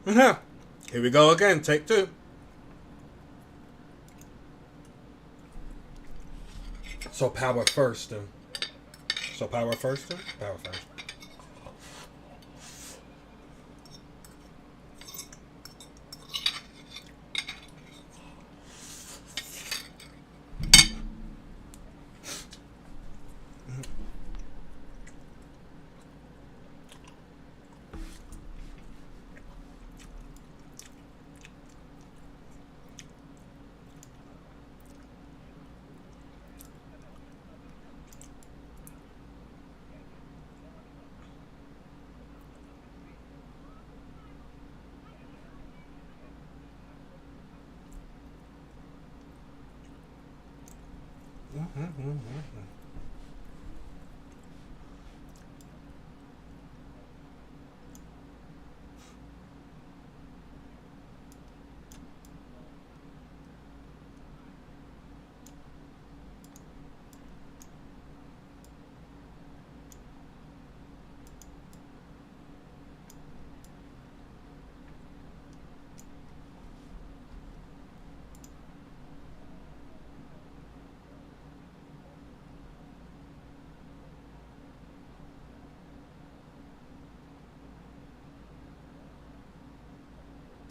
Here we go again. Take two. So power first, then. So power first, then? Power first.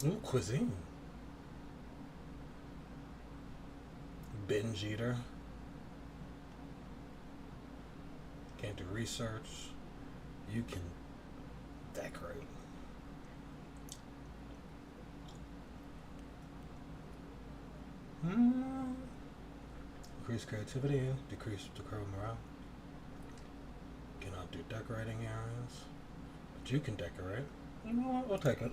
Ooh, cuisine. Binge eater. Can't do research. You can decorate. Increase creativity, decrease the crowd morale. Cannot do decorating areas. But you can decorate. You know what? We'll take it.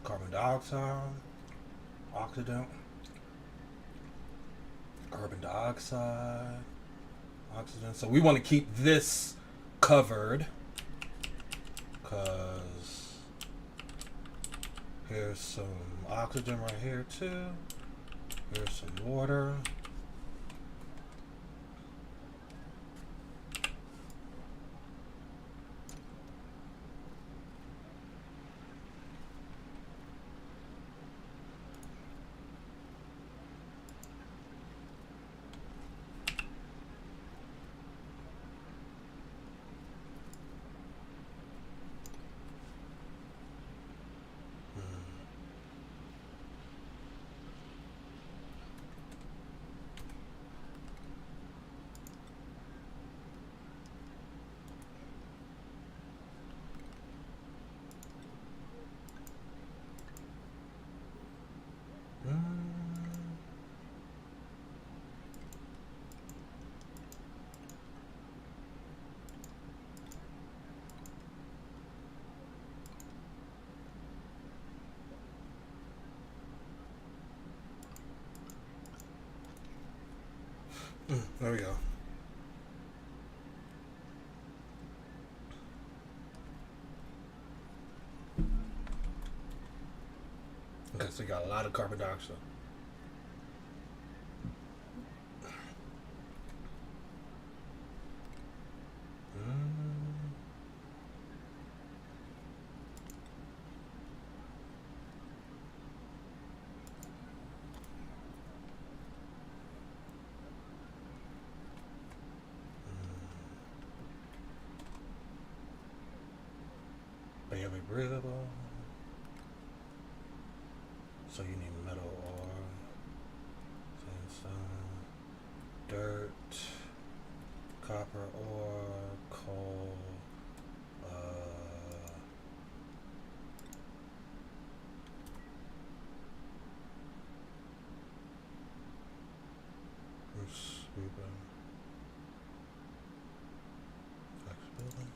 Carbon dioxide, oxidant, carbon dioxide, oxygen. So we want to keep this covered because here's some oxygen right here too. Here's some water. There we go. Okay, so you got a lot of carbon dioxide. Barely breathable. So you need metal ore, sandstone, dirt, copper ore, coal, Bruce Rubin, Flex building.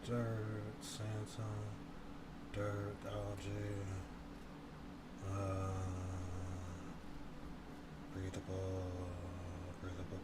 Dirt, sandstone, dirt, algae, breathable, breathable.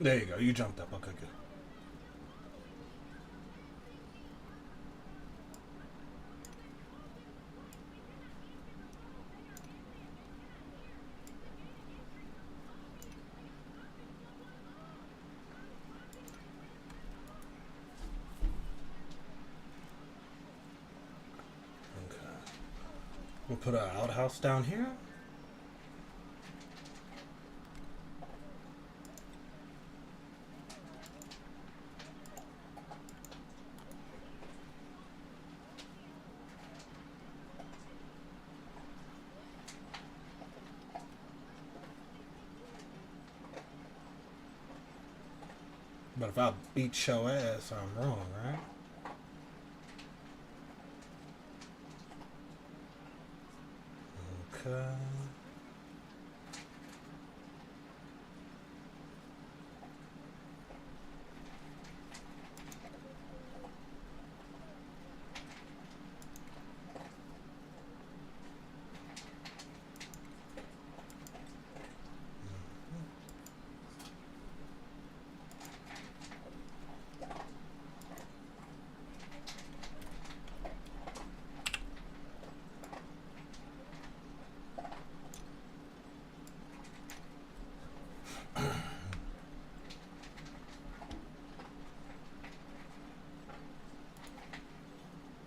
There you go. You jumped up. Okay, good. Okay. We'll put an outhouse down here. But if I beat your ass, I'm wrong, right? Okay.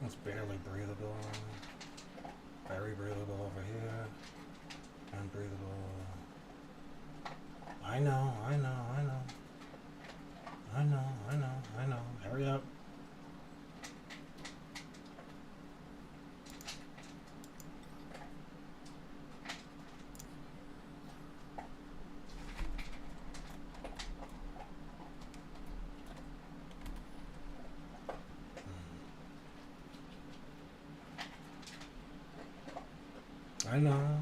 It's barely breathable. Very breathable over here. Unbreathable. I know. Hurry up. I know.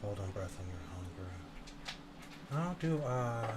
Hold on, breath in your hunger. How do I...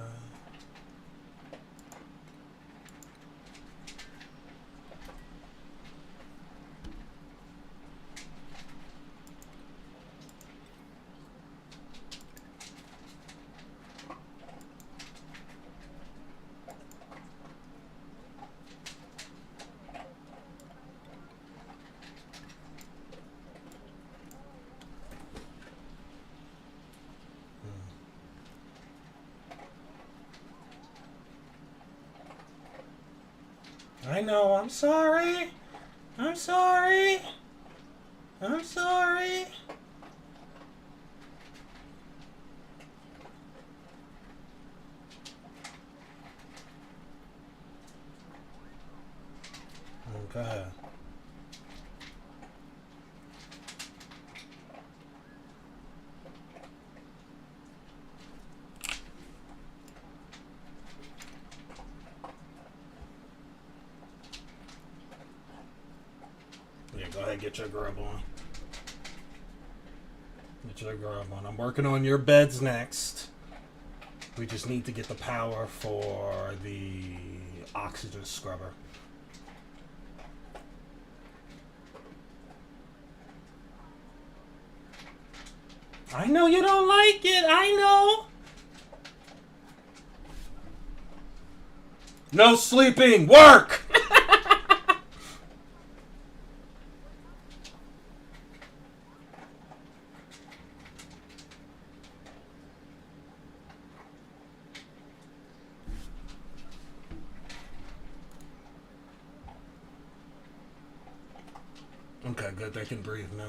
I know, I'm sorry. I'm sorry. I'm sorry. Okay. get your grub on. Get your grub on. I'm working on your beds next. We just need to get the power for the oxygen scrubber. I know you don't like it. I know. No sleeping. Work. Okay, good. They can breathe now.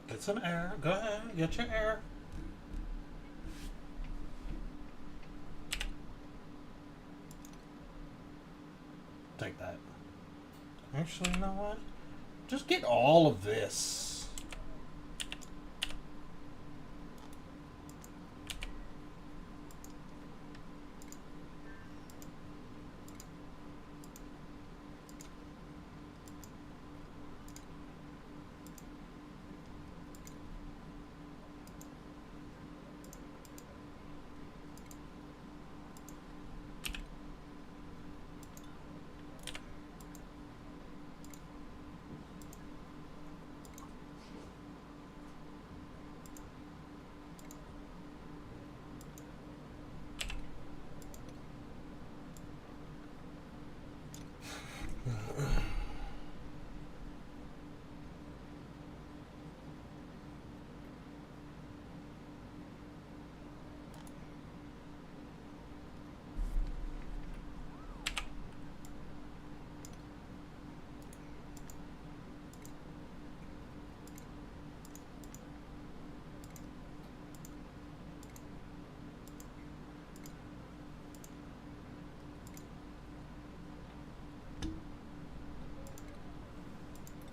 Get some air. Go ahead. Get your air. Take that. Actually, you know what? Just get all of this.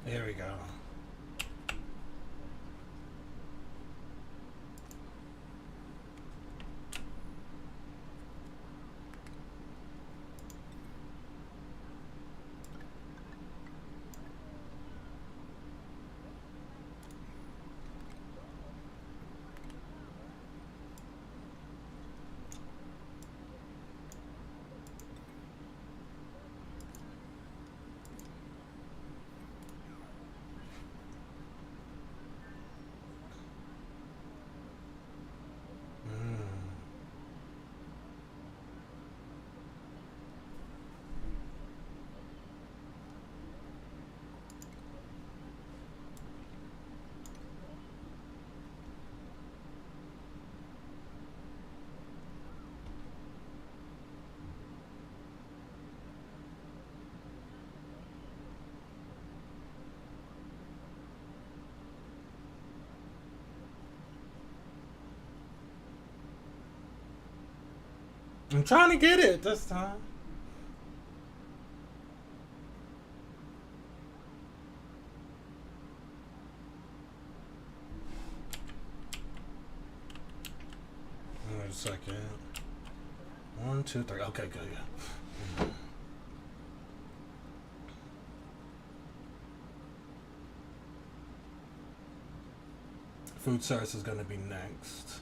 There we go. I'm trying to get it this time. Wait a second. 1, 2, 3. Okay, good. Yeah. Food service is going to be next.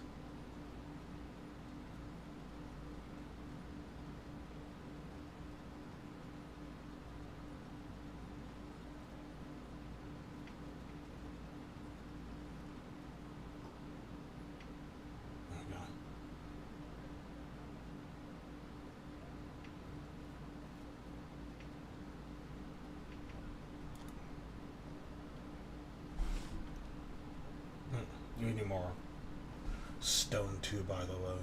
You need more stone too, by the way.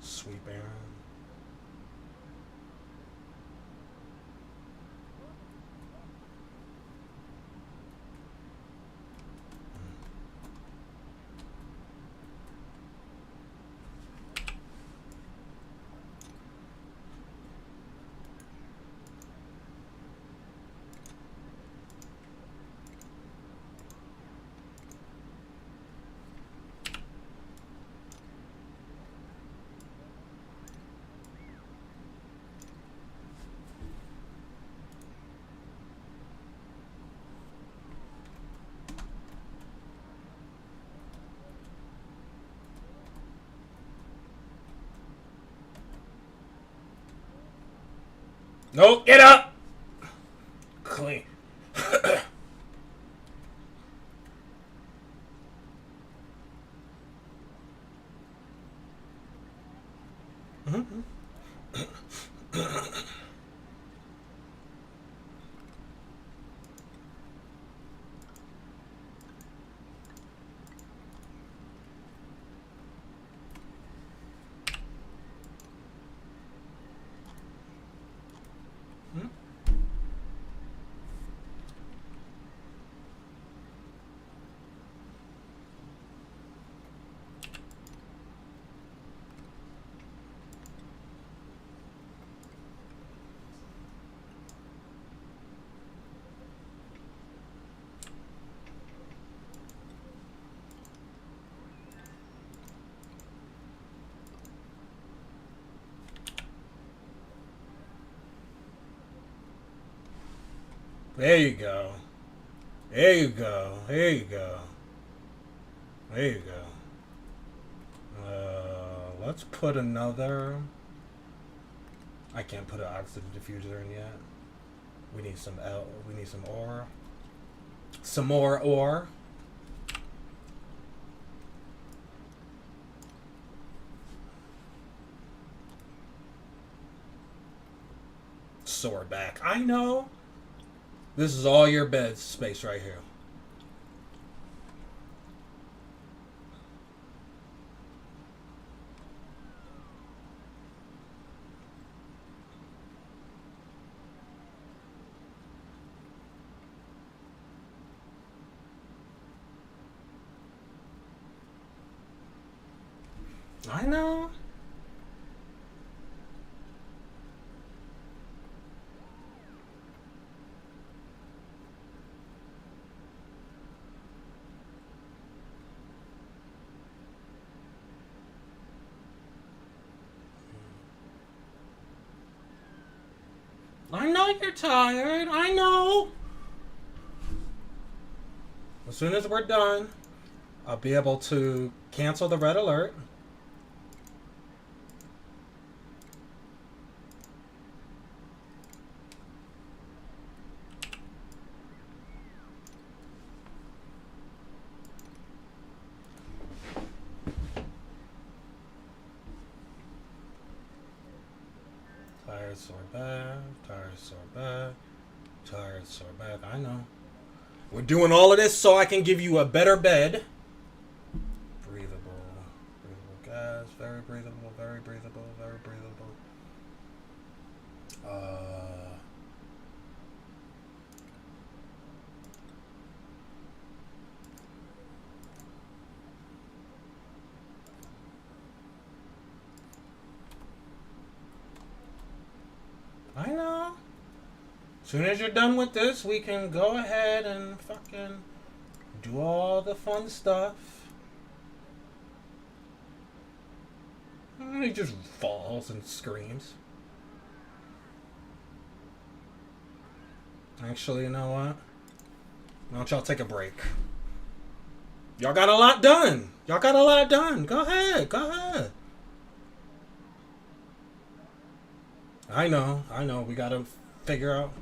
Sweet Baron. No, get up! Clean. There you go. There you go. There you go. There you go. Let's put another... I can't put an oxygen diffuser in yet. We need some we need some ore. Some more ore. Sword back. I know. This is all your bed space right here. I know. I know you're tired. I know. As soon as we're done, I'll be able to cancel the red alert. Tired, sore back, tired, sore back, tired, sore back. I know. We're doing all of this so I can give you a better bed. Breathable. Breathable gas. Very breathable, very breathable, very breathable. I know. As soon as you're done with this, we can go ahead and fucking do all the fun stuff. And he just falls and screams. Actually, you know what? Why don't y'all take a break? Y'all got a lot done. Y'all got a lot done. Go ahead. Go ahead. I know. I know. We gotta figure out.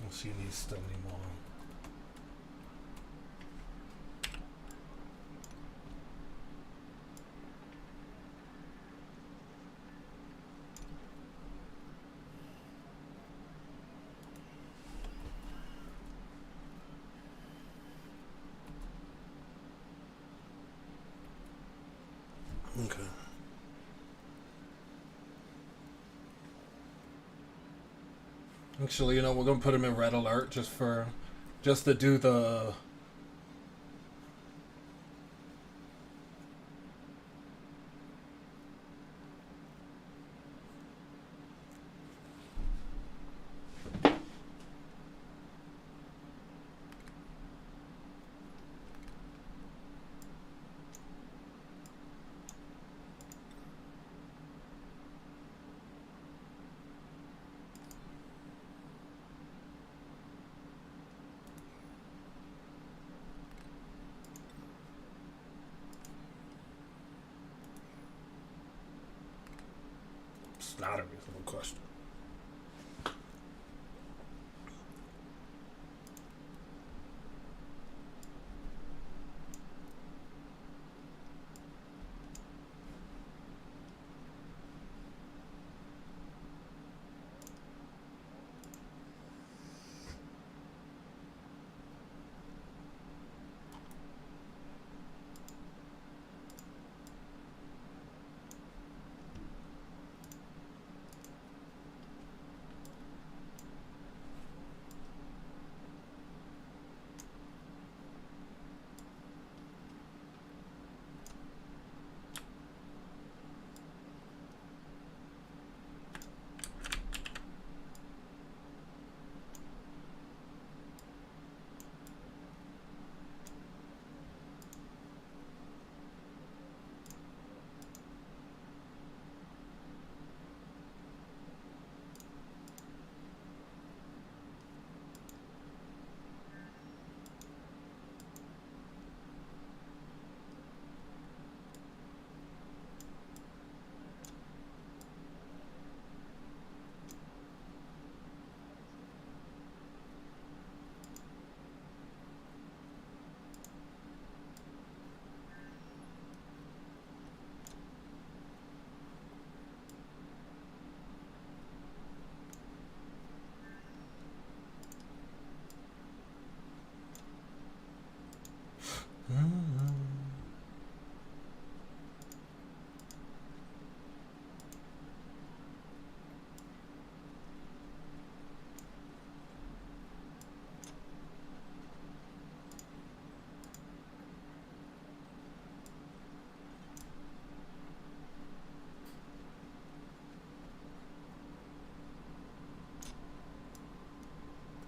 Don't see these still anymore. Okay. Actually, you know, we're gonna put him in red alert just to do the. It's not a reasonable question.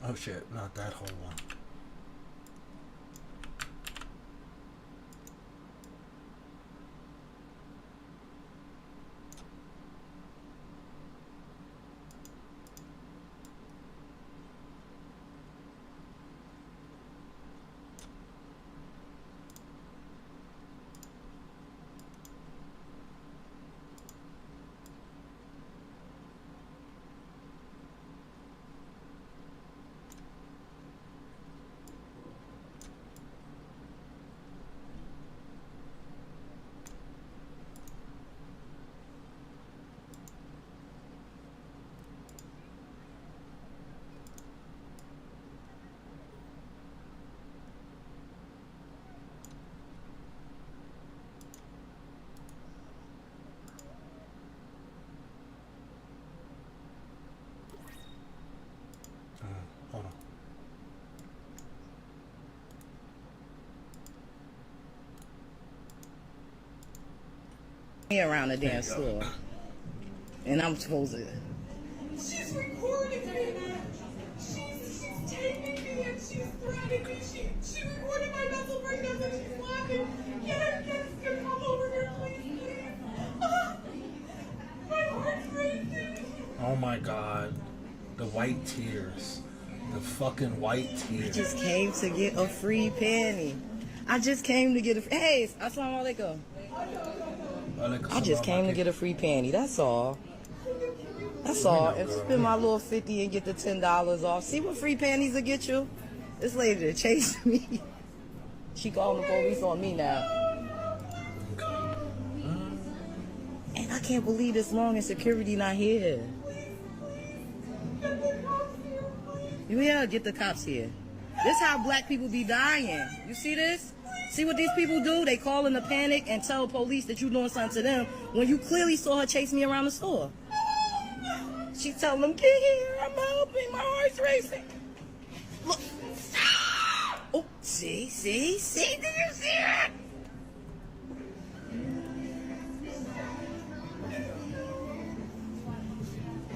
Oh shit, not that whole one. Hold on. Around the damn store, and I'm supposed to. She's recording me. She's taping me and she's threatening me. She recorded my mental breakdowns and she's laughing. Get her to come over here, please. My heart's racing. Oh my god. The white tears. The fucking white tears. I just came to get a free panty. I just came to get a. Hey, assalamu alaikum. I just came to get a free panty. That's all. That's all. And spend my little 50 and get the $10 off. See what free panties will get you? This lady that chased me. She calling the police on me now. And I can't believe this long and security not here. Yeah, get the cops here. This how black people be dying. You see this? See what these people do? They call in a panic and tell police that you doing something to them when you clearly saw her chase me around the store. She telling them, get here, I'm helping, my heart's racing. Look. Oh, see, did you see it?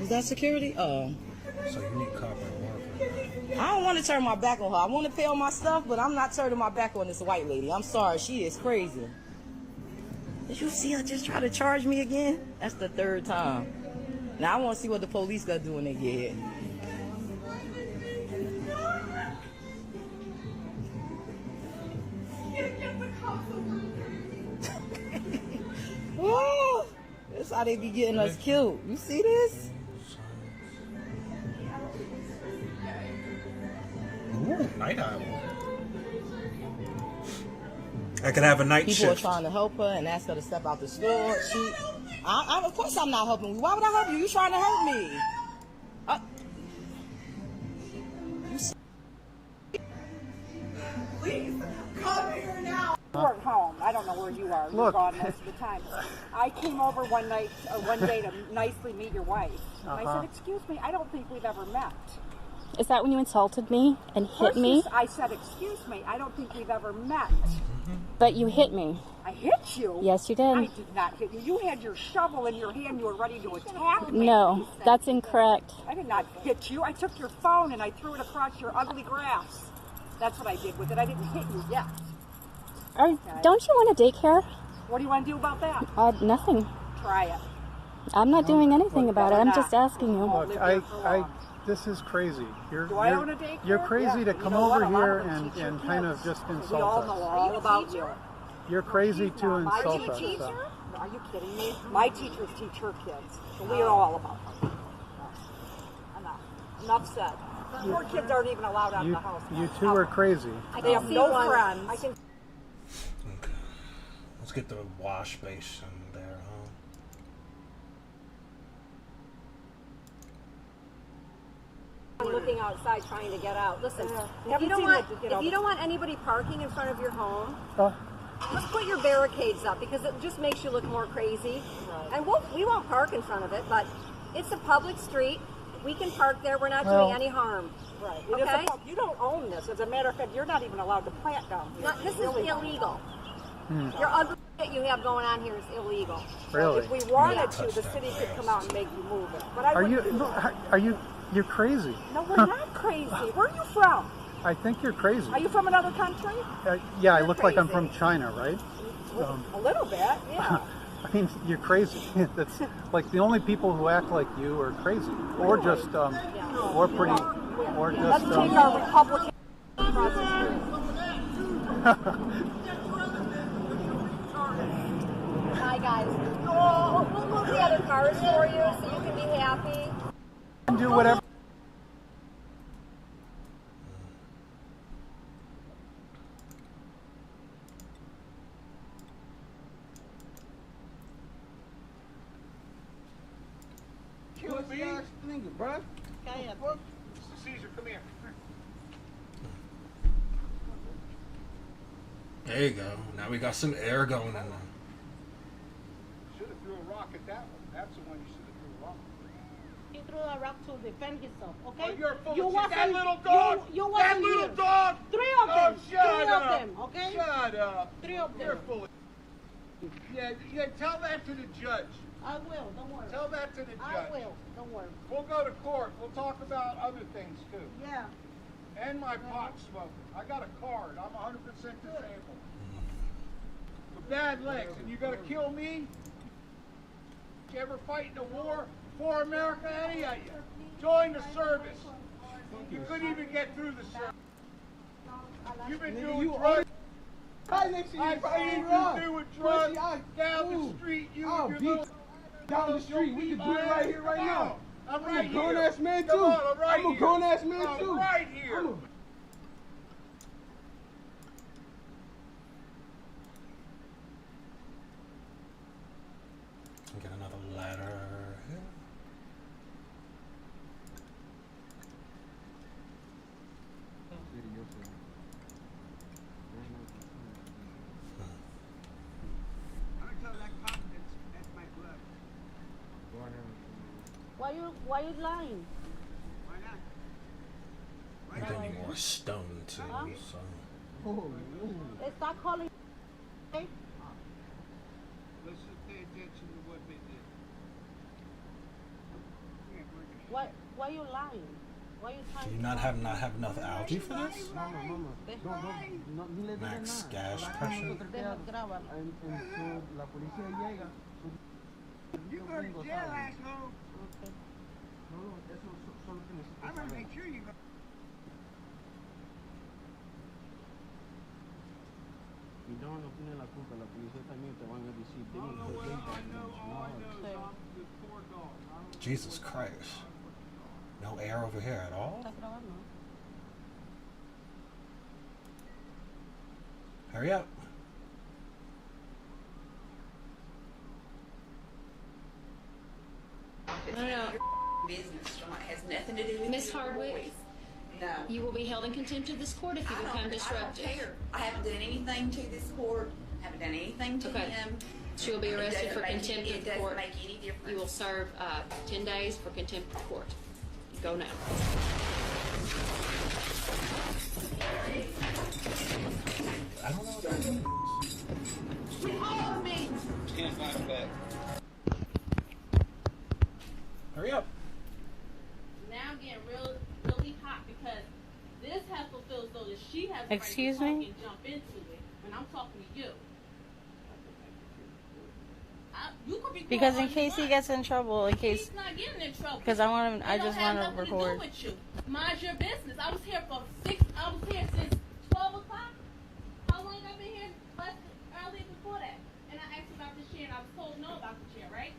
Was that security? Oh. So you need copper worker. I don't want to turn my back on her. I want to pay all my stuff, but I'm not turning my back on this white lady. I'm sorry, she is crazy. Did you see her just try to charge me again? That's the third time. Now I want to see what the police gonna do when they get here. Oh, that's how they be getting us killed. You see this? Ooh, night owl. I could have a night shift. People are trying to help her and ask her to step out the store. Of course I'm not helping you. Why would I help you? You trying to help me. Please, come here now. You're at home. I don't know where you are. You're gone most of the time. I came over one day to nicely meet your wife. And I said, excuse me, I don't think we've ever met. Is that when you insulted me and hit me? I said, excuse me, I don't think we've ever met. But you hit me. I hit you? Yes, you did. I did not hit you. You had your shovel in your hand. You were ready to attack me. No, that's incorrect. I did not hit you. I took your phone and I threw it across your ugly grass. That's what I did with it. I didn't hit you yet. Don't you want a daycare? What do you want to do about that? Nothing. Try it. I'm not doing anything about it. I'm just asking you. Look, this is crazy. Do I own a daycare? You're crazy to come over here and kind of just We insult all know us. all about you. You're crazy to insult My us. teacher? Are you kidding me? My teachers teach her kids. So we are all about them. Enough said. Poor kids aren't even allowed out of the house. You two are crazy. They have no friends. Okay. Let's get the wash basin there, huh? I'm looking outside trying to get out. Listen, if you don't want anybody parking in front of your home, just put your barricades up because it just makes you look more crazy. Right. And we won't park in front of it, but it's a public street. We can park there. We're not doing any harm. Right. Okay? You don't own this. As a matter of fact, you're not even allowed to plant down here. This is illegal. Your ugly shit you have going on here is illegal. Really? If we wanted to, the city could come out and make you move it. But I You're crazy. No, we're not crazy. Where are you from? I think you're crazy. Are you from another country? Yeah, I You're look like I'm crazy. from China, right? A little bit, yeah. I mean, you're crazy. That's like the only people who act like you are crazy, or just, or pretty, or Let's just. take our Republican across the street. Hi guys. Oh, we'll move the other cars for you so you can be happy. Do whatever. Caesar, come here. There you go. Now we got some air going in there. Should have threw a rock at that one. That's the one you should have threw a rock. He threw a rock to defend himself, okay? Oh, you're full You of shit. That wasn't- little dog! You that wasn't little here. dog! Three of Oh, them. shut Three up. of them, okay? Shut up. Three of You're them. full of yeah, tell that to the judge. I will, don't worry. Tell that to the judge. I will, don't worry. We'll go to court. We'll talk about other things too. Yeah. And my pot smoking. I got a card. I'm 100% disabled. With bad legs. And you're going to kill me? You ever fight in a war for America? Any of you? Join the service. You couldn't even get through the service. You've been doing drugs. I've seen you doing drugs down the street. You and your little down the street. We can do it right here, right now. I'm right here. I'm a grown-ass man, too. Come on, I'm right I'm a here. grown-ass man, I'm too. right here. Get another ladder here. I'm gonna tell that cop that's my blood. Why you lying? Why not? We're getting more stone too, so. Stop calling. Okay? Let's just pay attention to what they did. Why you lying? Why you trying Do you to not lie? have enough algae for this? No, Max gas pressure. Grábalo. la policía llega. You go to jail, asshole. No, eso solo que necesito I'm gonna saber. make sure you go. Y no tiene la culpa, la policía también te van a decir. I know, all I know is I'm the poor dog. Jesus Christ. No air over here at all? ¿Estás grabando? Hurry up. No. Business has nothing to do with Miss your Hardwick? boys. No. You will be held in contempt of this court if you become disruptive. I don't care. I haven't done anything to this court. Haven't done anything to Okay. him. She will be It arrested doesn't for make contempt any- of It the doesn't court. make any difference. You will serve 10 days for contempt of court. Go now. I don't know what that means. Stand by back. Hurry up. Now I'm getting really hot because this heifer feels though that she has the right to Excuse talk me? and jump into it when I'm talking to you. You could be Because all in you case he want. gets in trouble, in case, He's not getting in trouble. because I want him, It I don't just have want to nothing record. to do with you. Mind your business. I was here since 12 o'clock. How long I been here? Early before that. And I asked about the chair and I was told no about the chair, right?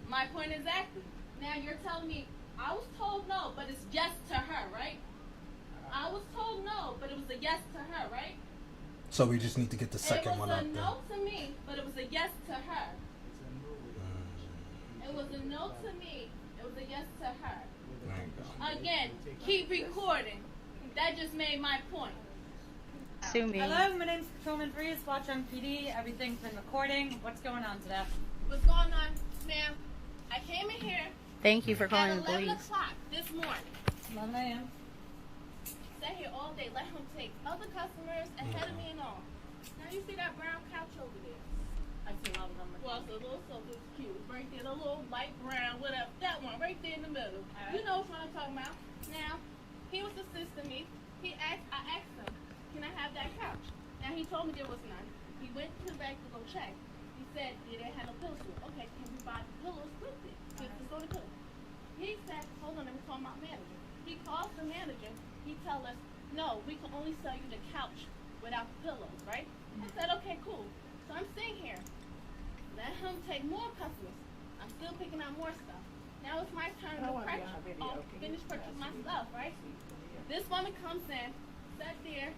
My point exactly. Now you're telling me I was told no, but it's yes to her, right? I was told no, but it was a yes to her, right? So we just need to get the second one up It was a there. no to me, but it was a yes to her. It was a no to me. It was a yes to her. There you go. Again, keep recording. That just made my point. Sue me. Hello, my name's Patrolman Breeze, Watch on PD. Everything's been recording. What's going on today? What's going on, ma'am? I came in here Thank you for at calling the 11 police. o'clock this morning. 11 a.m. Sat here all day, let him take other customers ahead of me and all. Now you see that brown couch over there? I see a lot of them. Well, it's a little sofa, it's cute. It's right there, the little light brown, whatever. That one, right there in the middle. Alright. You know which one I'm talking about. Now, He was assisting me. I asked him, can I have that couch? Now he told me there was none. He went to the back to go check. He said they didn't have no pillows with it. Okay, can we buy the pillows with it? It's on the pillow. He said, hold on, let me call my manager. He calls the manager. He tells us, no, we can only sell you the couch without the pillows, right? I said, okay, cool. So I'm sitting here. Let him take more customers. I'm still picking out more stuff. Now it's my turn to finish purchasing my stuff, right? This woman comes in, sat there,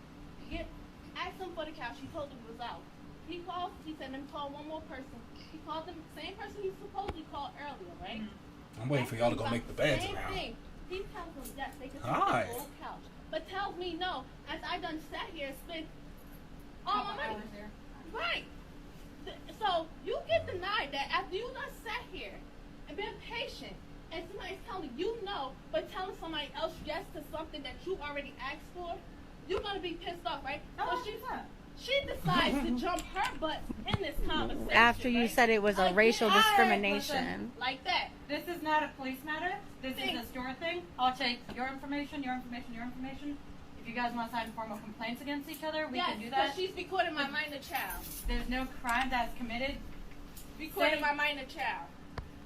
asked him for the couch. He told him it was out. He calls, he said, let me call one more person. He called the same person he supposedly called earlier, right? I'm waiting for y'all to go make the beds Same around. thing. He tells them, yes, they can take Hi. the whole couch. But tells me no, as I done sat here and spent all my money. Right. So you get denied that after you done sat here and been patient and somebody's telling you no, but telling somebody else yes to something that you already asked for, you're gonna be pissed off, right? So she decides to jump her butt in this conversation. After you right? said it was a Like, racial I- discrimination. like that. This is not a police matter. This is a store thing. I'll take your information, your information, your information. If you guys want to sign formal complaints against each other, we can do that. Yes, she's recording my minor child. There's no crime that's committed. Recording my minor child.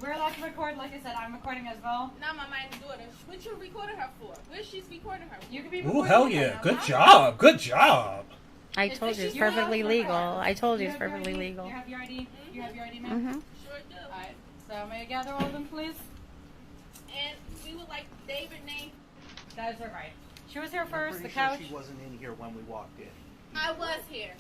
We're allowed to record. Like I said, I'm recording as well. Not my minor daughter. What you recording her for? Where she's recording her for? You can be Ooh, hell yeah. Good job. Good job. I told you it's perfectly legal. I told you it's perfectly legal. You have your ID? You have your ID, ma'am? Mm-hmm. Sure do. Alright, so may I gather all of them, please? And we would like David name. That is her right. She was here first, the Pretty couch. sure she wasn't in here when we walked in. I was here.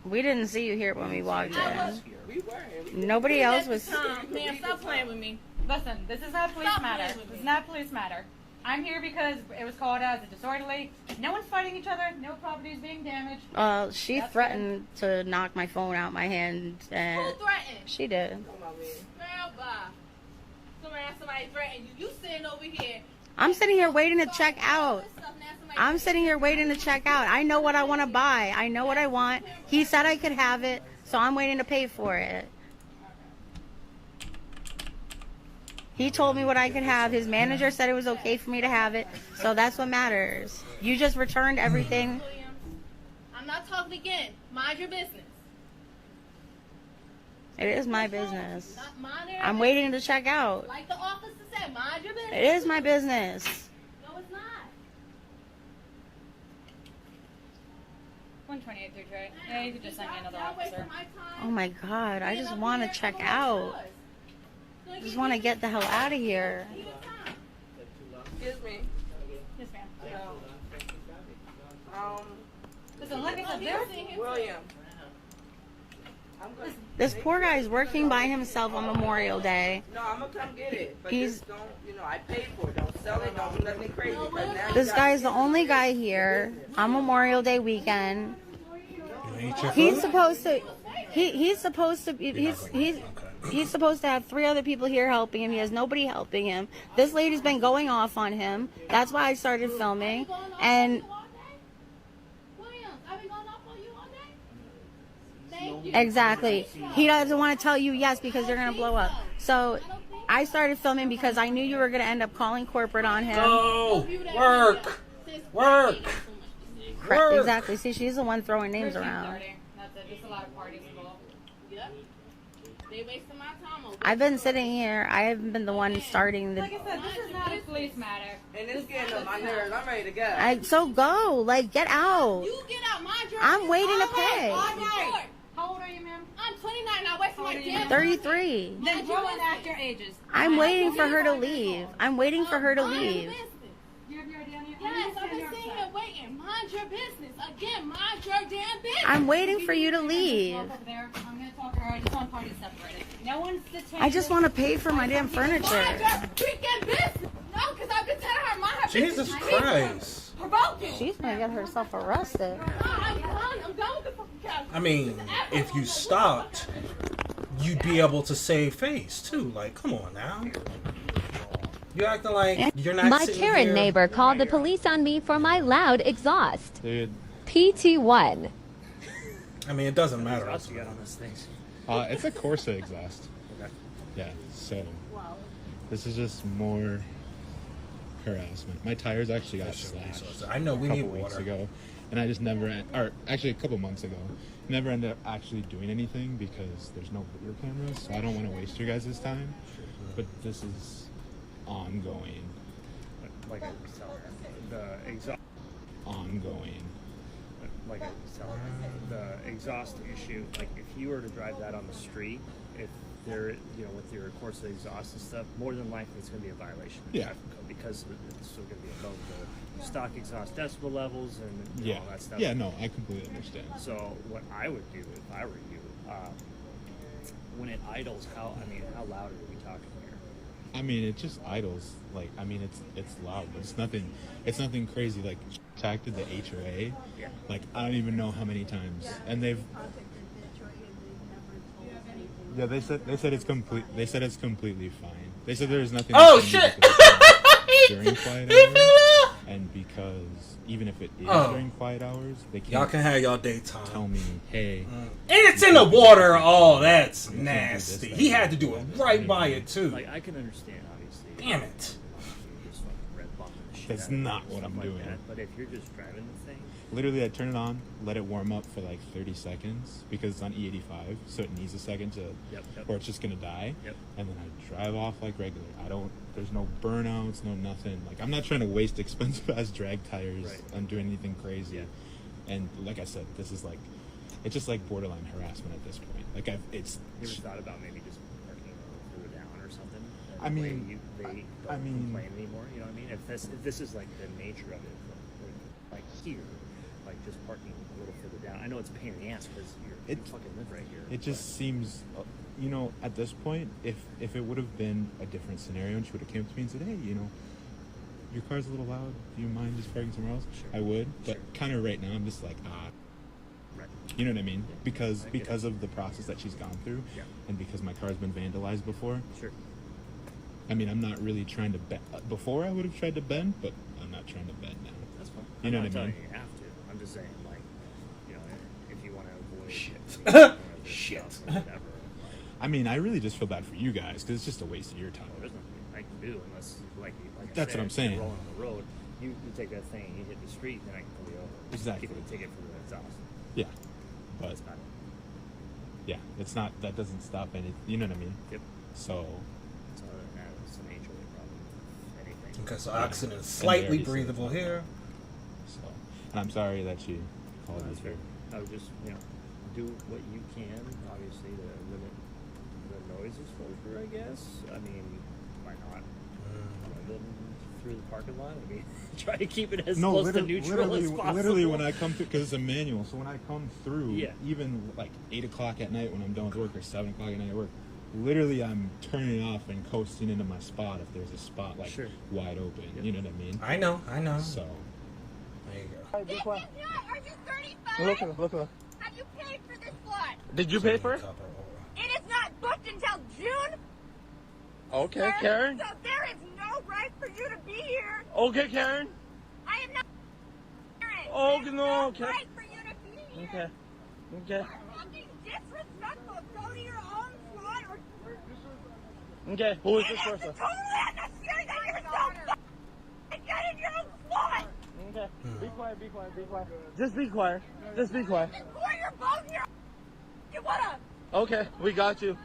We didn't see you here when we walked I in. was We were. Nobody else was. Ma'am, stop playing with me. Listen, this is not a police Stop matter. playing with This is me. not a police matter. I'm here because it was called as a disorderly. No one's fighting each other. No property is being damaged. She threatened to knock my phone out my hand, and Who threatened? she did. Girl, bye. Somebody threatened you. You sitting over here. I'm sitting here waiting to check out. I'm sitting here waiting to check out. I know what I want to buy. I know what I want. He said I could have it, so I'm waiting to pay for it. He told me what I could have. His manager said it was okay for me to have it, so that's what matters. You just returned everything. I'm not talking again. Mind your business. It is my business. Not mind your I'm waiting to check out. Like the officer said, mind your business. It is my business. No, it's not. 128 through Trey. Yeah, you could just send me another officer. Oh my God, I just want to check out. I just want to get the hell out of here. Excuse me. Yes, ma'am. Listen, like I said, William. I'm gonna, This poor guy's working by himself on Memorial Day. no, I'm gonna come get it. But He's- just don't, I paid for it. Don't sell it. Don't do nothing crazy. Because now This you got- guy's the only guy here on Memorial Day weekend. You eat your He's food? supposed to. He's supposed to. He's supposed to have 3 other people here helping him. He has nobody helping him. This lady's been going off on him. That's why I started filming. And exactly, he doesn't want to tell you yes because you're gonna blow up. So I started filming because I knew you were gonna end up calling corporate on him. Go! Work! Work! Exactly. See, she's the one throwing names around. That's it. Just a lot of parties involved. Yep. They wasting my time over. I've been sitting here. I haven't been the one starting the. Like I said, this is not a police matter. And it's getting on my nerves. I'm ready to go. So go, like, get out. You get out, mind your I'm waiting to business. pay. All right. How old are you, ma'am? I'm 29 now. Wait for my damn 33. Then grow and act your ages. I'm waiting for her to leave. I'm waiting for her to leave. You have your ID on you? Yes, I've been sitting here waiting. Mind your business. Again, mind your damn business. I'm waiting for you to leave. Over there. I'm gonna talk to her. I just want parties separated. No one's detained. I just want to pay for my damn furniture. Mind your freaking business. No, because I've been telling her mind her Jesus business. Christ. Provoking. She's gonna get herself arrested. I'm done with the fucking couch. I mean, if you stopped, you'd be able to save face too. Like, come on now. You acting like you're not. My sitting Karen here- neighbor called the police on me for my loud exhaust. Dude. PT1. I mean, it doesn't matter. It's a Corsa exhaust. Okay. Yeah, so this is just more harassment. My tires actually got slashed. I know we a need couple weeks water. ago, and I just never, or actually a couple months ago, never ended up actually doing anything because there's no video cameras, so I don't want to waste your guys' time. But this is ongoing. Like I was telling her, the exhaust. Ongoing. Like I was telling her, the exhaust issue. Like if you were to drive that on the street, if there, with your course of exhaust and stuff, more than likely it's going to be a violation of traffic code because it's still going to be above the stock exhaust decibel levels and all that stuff. Yeah, no, I completely understand. So what I would do if I were you, when it idles, how loud are we talking here? I mean, it just idles. Like, I mean, it's loud, but it's nothing crazy. Like, contacted the HOA. Yeah. Like, I don't even know how many times, and they've. Yeah, they said it's complete. They said it's completely fine. They said there's nothing. Oh shit! During quiet hours, and because even if it is during quiet hours, they can't. Y'all can have y'all daytime. Tell me, hey. And it's in the water. Oh, that's nasty. He had to do it right by it too. Like I can understand, obviously. Damn it. That's not what I'm doing. But if you're just driving the thing. Literally, I turn it on, let it warm up for like 30 seconds because it's on E85, so it needs a second to, or it's just gonna die. And then I drive off like regular. There's no burnouts, no nothing. Like I'm not trying to waste expensive ass drag tires on doing anything crazy. And like I said, this is like, it's just like borderline harassment at this point. Like it's. You ever thought about maybe just parking further down or something? I mean, they don't complain anymore. You know what I mean? If this is like the nature of it, like here. Like just parking a little further down. I know it's a pain in the ass because you fucking live right here. It just seems, at this point, if it would have been a different scenario and she would have came to me and said, hey, your car's a little loud. Do you mind just parking somewhere else? Sure. I would, but kind of right now I'm just like, Right. You know what I mean? Because of the process that she's gone through, and because my car's been vandalized before. Sure. I mean, I'm not really trying to bend. Before I would have tried to bend, but I'm not trying to bend now. That's fine. You know what I mean? You have to. I'm just saying, like, if you want to avoid shit, whatever. I mean, I really just feel bad for you guys because it's just a waste of your time. Well, there's nothing I can do unless, like that's what I'm saying. You're rolling on the road, you take that thing, you hit the street, then I can pull you over. Exactly. Give you a ticket for the exhaust. Yeah, but that's not it. Yeah, it's not. That doesn't stop any. You know what I mean? Yep. So. Other than that, it's an HOA problem. Anything. Okay, so oxygen is slightly breathable here. So, and I'm sorry that she called you here. I would just, do what you can, obviously, to limit the noise exposure, I guess. I mean, why not? Run them through the parking lot? I mean, try to keep it as close to neutral as possible. Literally, when I come through, because it's a manual, so when I come through, even like 8 o'clock at night when I'm done with work or 7 o'clock at night at work, literally I'm turning off and coasting into my spot if there's a spot like wide open. You know what I mean? I know. So. There you go. This is not, are you 35? Look. Have you paid for this blood? Did you pay for it? It is not booked until June. Okay, sir, Karen. So there is no right for you to be here. Okay, Karen. I am not Karen. Oh, There's no, okay. right for you to be here. Okay. You're fucking disrespectful. Go to your own spot or... Okay, who is this person? It's totally unnecessary that you're so and get in your own spot. Okay, be quiet. Just be quiet. Before you're both here, you wanna... Okay, we got you.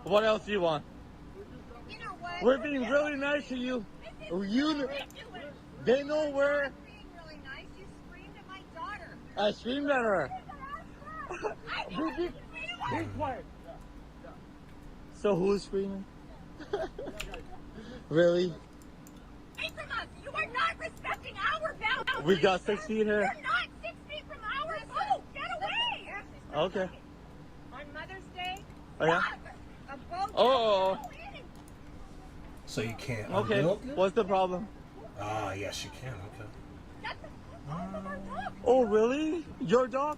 What else do you want? You know what? We're being really nice to you. They know where... Being really nice. You screamed at my daughter. I screamed at her. Be quiet. So who's screaming? Really? Hey, from us. You are not respecting our boundaries. We got 6 feet here. You're not 6 feet from our boat. Get away. Okay. On Mother's Day, Oh, yeah? a boat. Oh. So you can't. Okay. What's the problem? Ah, yes, you can. Okay. That's the fault of our dog. Oh, really? Your dog?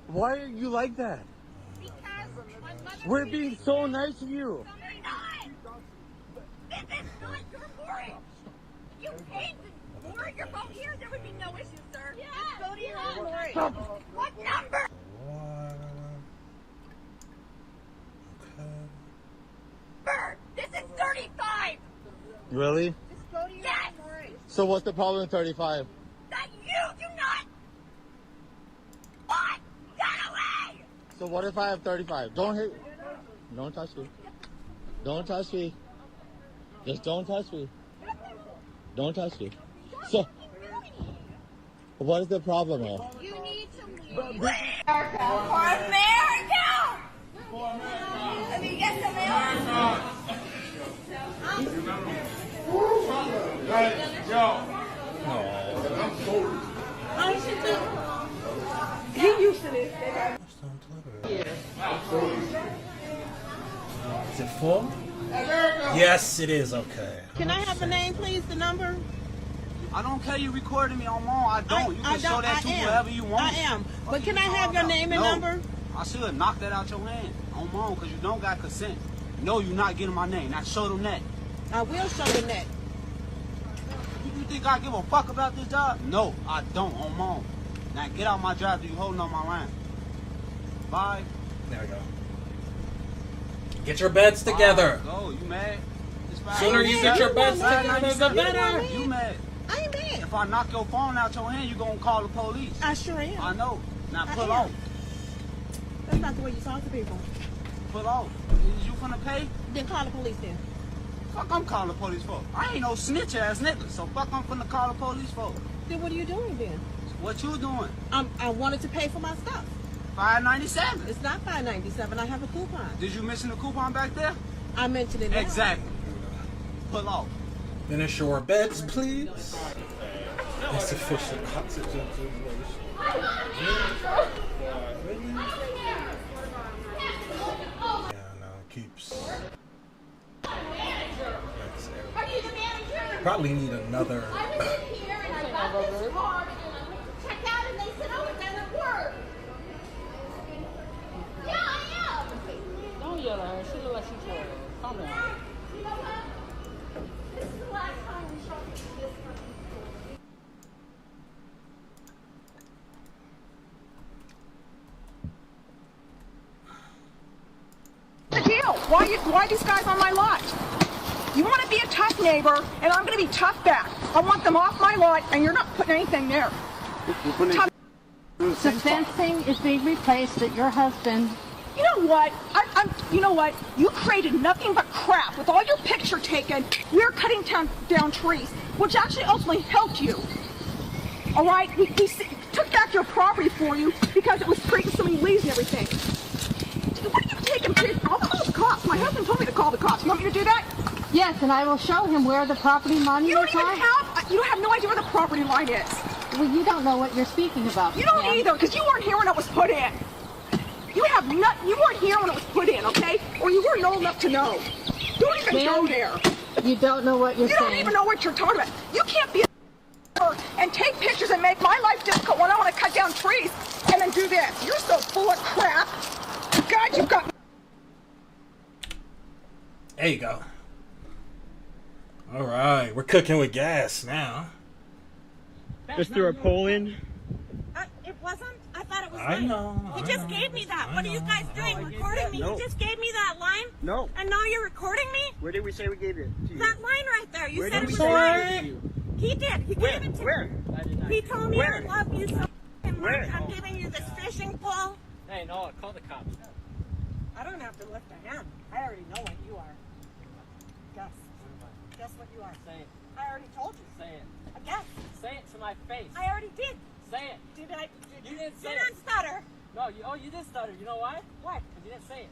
Why are you like that? Because on Mother's We're Day, being so nice to you. We're not. This is not your mooring. If you paid to moor your boat here, there would be no issue, sir. Yeah. Just go to your own mooring. What number? Okay. This is 35. Really? Just go to So what's the problem with 35? That you do not. What? Get away! So what if I have 35? Don't hit. Don't touch me. Don't touch me. Just don't touch me. Don't touch me. So what is the problem here? You need to leave. For America! Let me get some America. He used to this. Is it full? Yes, it is. Okay. Can I have the name, please? The number? I don't care you recording me on mom. I don't. You can show that to whoever you want. I am. But can I have your name and number? I should knock that out your hand on mom because you don't got consent. No, you're not getting my name. Now show them that. I will show them that. You think I give a fuck about this job? No, I don't on mom. Now get out my drive. You holding on my line. Bye. There we go. Get your beds together. Go. You mad? Sooner you get your beds together, the better. You mad? I ain't mad. If I knock your phone out your hand, you gonna call the police. I sure am. I know. Now pull am. off. That's not the way you talk to people. Pull off. Is you finna pay? Then call the police then. Fuck I'm calling the police for? I ain't no snitch ass nigga, so fuck I'm finna call the police for. Then what are you doing then? What you doing? I wanted to pay for my stuff. $5.97. It's not $5.97. I have a coupon. Did you mention the coupon back there? I mentioned it now. Exactly. Pull off. Finish your beds, please. Insufficient oxygen. Yeah, no, keeps. Probably need another. I was in here and I got this card and I went to check out and they said, oh, it doesn't work. Yeah, I am. Don't yell at her. She look like she's bored. Calm down. You know what? This is the last time we shall do this. The deal? Why these guys on my lot? You want to be a tough neighbor, and I'm going to be tough back. I want them off my lot, and you're not putting anything there. The fencing is being replaced at your husband. You know what? You know what? You created nothing but crap with all your picture taken. We're cutting down trees, which actually ultimately helped you. All right? We took back your property for you because it was creating so many leaves and everything. What are you taking pictures? I'll call the cops. My husband told me to call the cops. You want me to do that? Yes, and I will show him where the property line is. You don't have no idea where the property line is. Well, you don't know what you're speaking about. You don't either, because you weren't here when it was put in. You weren't here when it was put in, okay? Or you weren't old enough to know. Don't even go there. You don't know what you're saying. You don't even know what you're talking about. You can't be a and take pictures and make my life difficult when I want to cut down trees and then do this. You're so full of crap. God, you've got... There you go. All right, we're cooking with gas now. Just threw a poll in. It wasn't? I thought it was I mine. know. You just gave me that. What are you guys doing? Recording me? No. You just gave me that line? No. And now you're recording me? Where did we say we gave it to you? That line right there. You Where said did it we was say we mine. gave it to you? He did. He Where? gave it to Where? me. He told me Where? I love you so much. Where? I'm giving you this fishing pole. Hey, no, call the cops. I don't have to lift a hand. I already know what you are. Guess. Guess what you are. Say it. I already told you. Say it. Guess. Say it to my face. I already did. Say it. Did I? You didn't say didn't it. stutter. No, you did stutter. You know why? What? Because you didn't say it.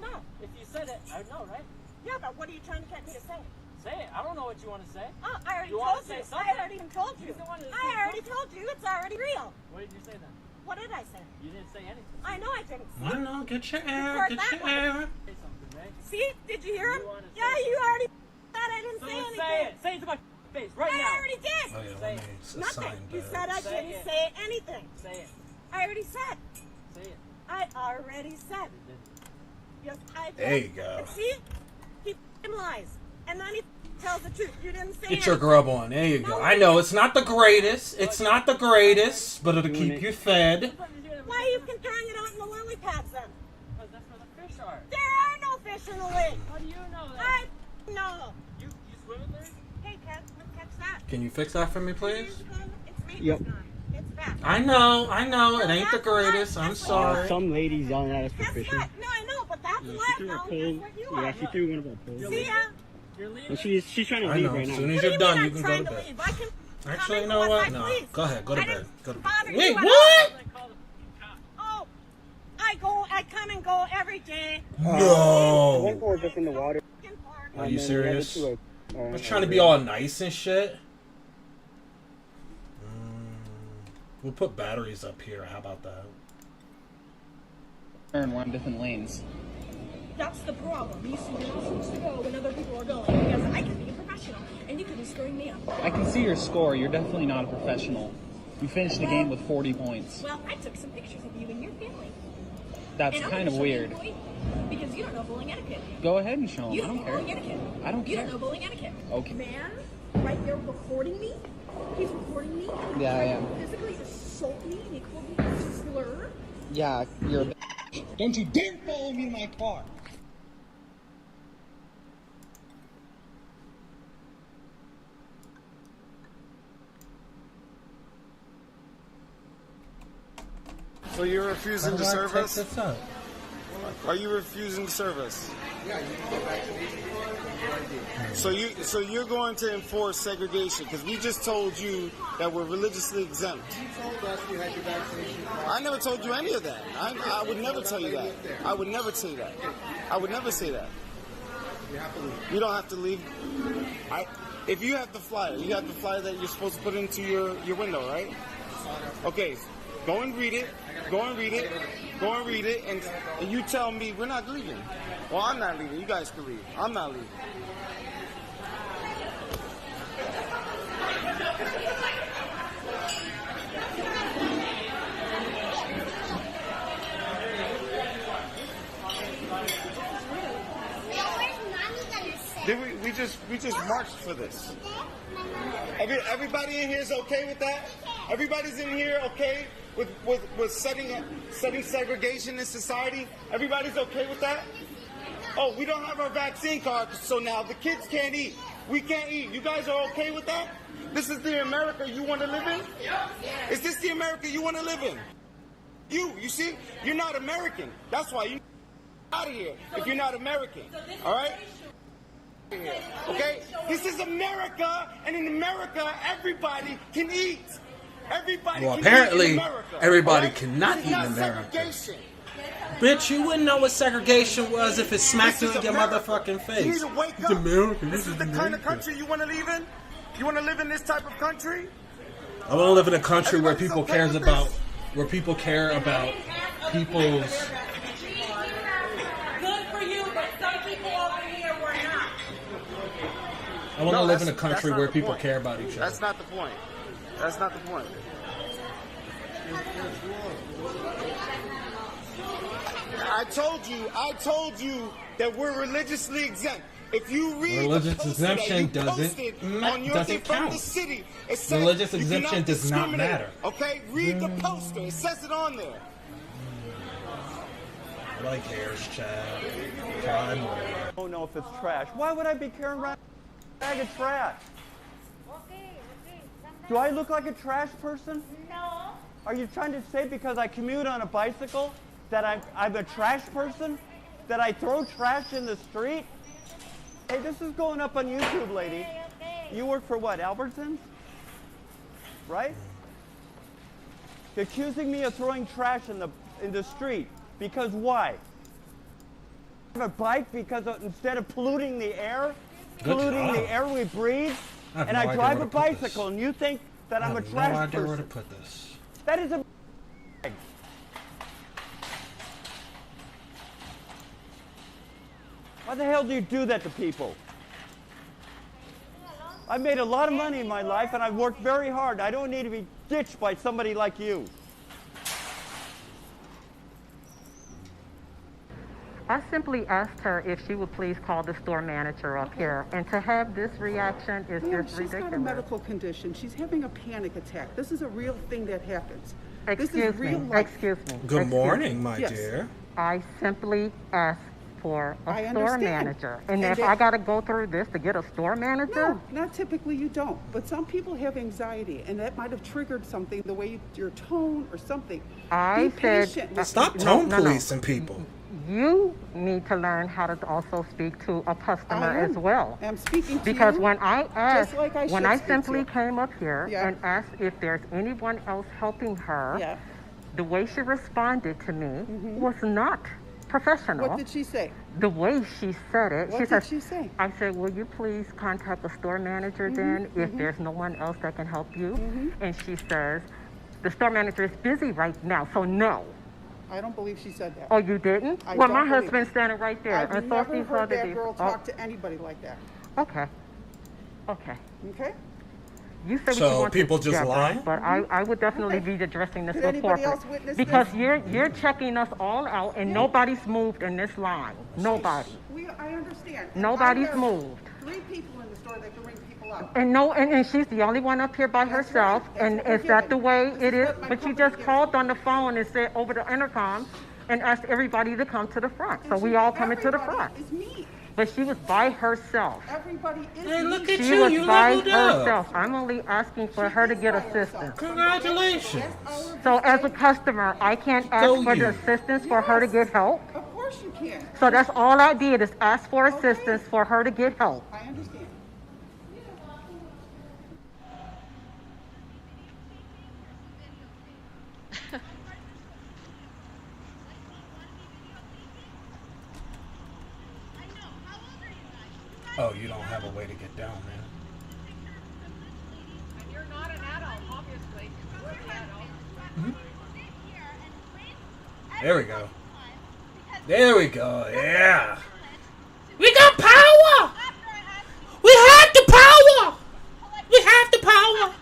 No. If you said it, I would know, right? Yeah, but what are you trying to get me to say? Say it. I don't know what you want to say. Oh, I already You want told to say you. something? I already told you. You're the one that I said already something. told you. It's already real. What did you say then? What did I say? You didn't say anything. I know I didn't. I know. Get your air. Record Get that your one. air. Say something, right? See? Did you hear him? You wanna say Yeah, you already said I didn't So say then anything. say it. Say it to my face right I now. already did. Oh yeah, Say let me Nothing. assign You that. said I Say didn't it. say anything. Say it. I already said. Say it. I already said. You didn't. Yes, I did. There you go. And see? He f***ing lies. And then he tells the truth. You didn't say Get your anything. grub on. There you go. I know it's not the greatest. It's not the greatest, but it'll keep you fed. Why are you throwing it out in the lily pads then? Because that's where the fish are. There are no fish in the lake. How do you know that? I know. You swim in there? Hey, Kat, let's catch that. Can you fix that for me, please? Yep. I know. It ain't the greatest. I'm sorry. Some ladies yelling at us for That's fishing. not, no, I know, but that's Yeah, life. she threw her That's pole. what you Yeah, are. she threw one of our poles. See ya. And she's trying to I leave know. right now. As soon as What do you're you done, mean you I'm can go trying to to bed. leave? I can Actually, you come know in what? once I No. please. Go ahead. Go to I bed. didn't Go to bother bed. Wait, you at what? all. Oh, I come and go every day. One No. pole was just in the water. Are And you then the other serious? two I was trying to be all nice and shit. We'll put batteries up here. How about that? Turn one different lanes. That's the problem. You see, you're not supposed to go when other people are going because I can be a professional and you could be screwing me up. I can see your score. You're definitely not a professional. You finished the game with 40 points. Well, I took some pictures of you and your family. That's And I'm kind of gonna show you weird. boy, because you don't know bowling etiquette. Go ahead and show You them. I don't don't know bowling care. etiquette. I don't You care. don't know bowling etiquette. Okay. Man, right there recording me. He's recording me. Yeah, I Trying am. to physically assault me and he called me a slur. Yeah, you're a bitch. Don't you dare follow me in my car. So you're refusing to serve us? This up? Are you refusing to serve us? So you're going to enforce segregation because we just told you that we're religiously exempt. You told us you had your vaccination card. I never told you any of that. I would never tell you that. I would never say that. I would never say that. You have to leave. You don't have to leave. If you have the flyer, you have the flyer that you're supposed to put into your window, right? Okay, go and read it. Go and read it. Go and read it, and you tell me we're not leaving. Well, I'm not leaving. You guys can leave. I'm not leaving. We just marched for this. Everybody in here is okay with that? Everybody's in here okay with setting segregation in society? Everybody's okay with that? Oh, we don't have our vaccine card, so now the kids can't eat. We can't eat. You guys are okay with that? This is the America you want to live in? Is this the America you want to live in? You see? You're not American. That's why you're out of here if you're not American. All right? Okay? This is America, and in America, everybody can eat. Everybody Well, can apparently, eat in America. everybody all right? cannot This eat is in not America. segregation. Bitch, you wouldn't know what segregation was if it smacked you This in is your America. motherfucking You face. need to wake It's up. America. This is the kind of country you want to live in? You want to live in this type of country? I want to live in a country where people okay cares with about, this? where people care about people's. Good for you, but some people over here were not. I want to No, live in a that's country not where the people point. care about each other. That's not the point. That's not the point. I told you that we're religiously exempt. If you read Religious the poster exemption that you posted on your thing doesn't from count. the city, it says Religious you exemption cannot does not discriminate. matter. Okay, read the poster. It says it on there. Like hairs, Chad. Pride. I don't know if it's trash. Why would I be carrying around a bag of trash? Do I look like a trash person? No. Are you trying to say because I commute on a bicycle that I'm a trash person? That I throw trash in the street? Hey, this is going up on YouTube, lady. You work for what, Albertsons? Right? You're accusing me of throwing trash in the street. Because why? I have a bike because instead of polluting the air, polluting the air we breathe, and I drive a bicycle, and you think that I'm a trash no idea person. where to put this. That is a Why the hell do you do that to people? I've made a lot of money in my life, and I've worked very hard. I don't need to be ditched by somebody like you. I simply asked her if she would please call the store manager up here. And to have this reaction is Ma'am, just she's ridiculous. got a medical condition. She's having a panic attack. This is a real thing that happens. Excuse this is me. real life. Excuse me. Good Excuse morning, me. my Yes. dear. I simply asked for a I store understand. manager. And if they- I got to go through this to get a store manager, No, not typically you don't. But some people have anxiety, and that might have triggered something, the way your tone or something. I Be said, patient with Stop people. tone policing people. you need to learn how to also speak to a customer I am. as well. I'm speaking to Because you when I asked, just like I when should I speak simply to. came up here Yeah. and asked if there's anyone else helping her, Yeah. the way she responded to me Mhm. was not professional. What did she say? The way she said it, What she did said, she say? I said, will you please contact the store manager then if there's no one else that can help you? And she says, the store manager is busy right now, so no. I don't believe she said that. Oh, you didn't? I Well, don't my believe husband's it. standing right there. I've and so never she's heard gonna that be- girl oh, talk to anybody like that. Okay. Okay. Okay? You say what So you want people to just Deborah, lie? But I would definitely be addressing this Did with anybody corporate. else witness Because this? you're checking us all out and nobody's moved in this line. Nobody. I understand. And Nobody's I have moved. 3 people in the store that can ring people out. And she's the only one up here by herself. right. That's And what we're is that the given. way This it is is? what my But you company just gives called on the phone and said over the intercom and asked everybody to come to the front. So we all coming to the front. It's me. But she was by herself. Everybody is Hey, me. look at She you. was You by leveled up. herself. I'm only asking for her to get assistance. Congratulations. So as a customer, I can't ask Go for the you. assistance for her to get help. Of course you can. So that's all I did is ask for assistance for her to get help. I understand. Oh, you don't have a way to get down, man. You're not an adult, obviously. You're an adult. There we go. There we go. Yeah. We got power. We have the power. We have the power.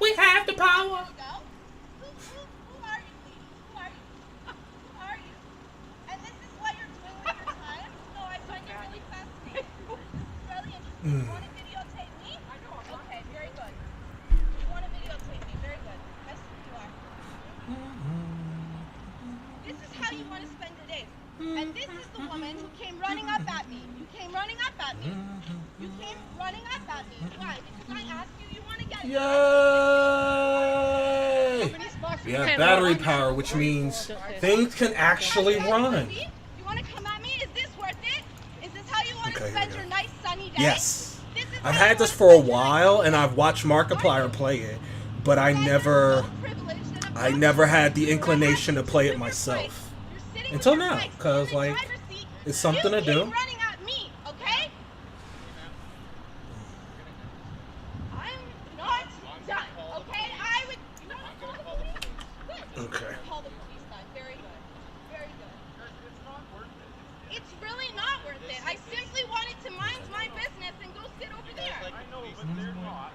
We have the power. Mm. Okay, very good. You want to videotape me? Very good. That's who you are. This is how you want to spend the day. And this is the woman who came running up at me. You came running up at me. You came running up at me. Why? Because I asked you, you want to get Yay! We have battery power, which means things can actually run. You want to come at me? Is this worth it? Is this how you want to Okay, spend here your we nice sunny day? Yes. I've had this for a while, and I've watched Markiplier play it, but I never had the inclination to play it myself until now, cause like it's something to do. Running at me, okay? I'm not done, okay? I would. You want to call the police? Good. Okay. Call the police then. Very good. Very good. It's not worth it. It's really not worth it. I simply wanted to mind my business and go sit over there. I know, but they're not.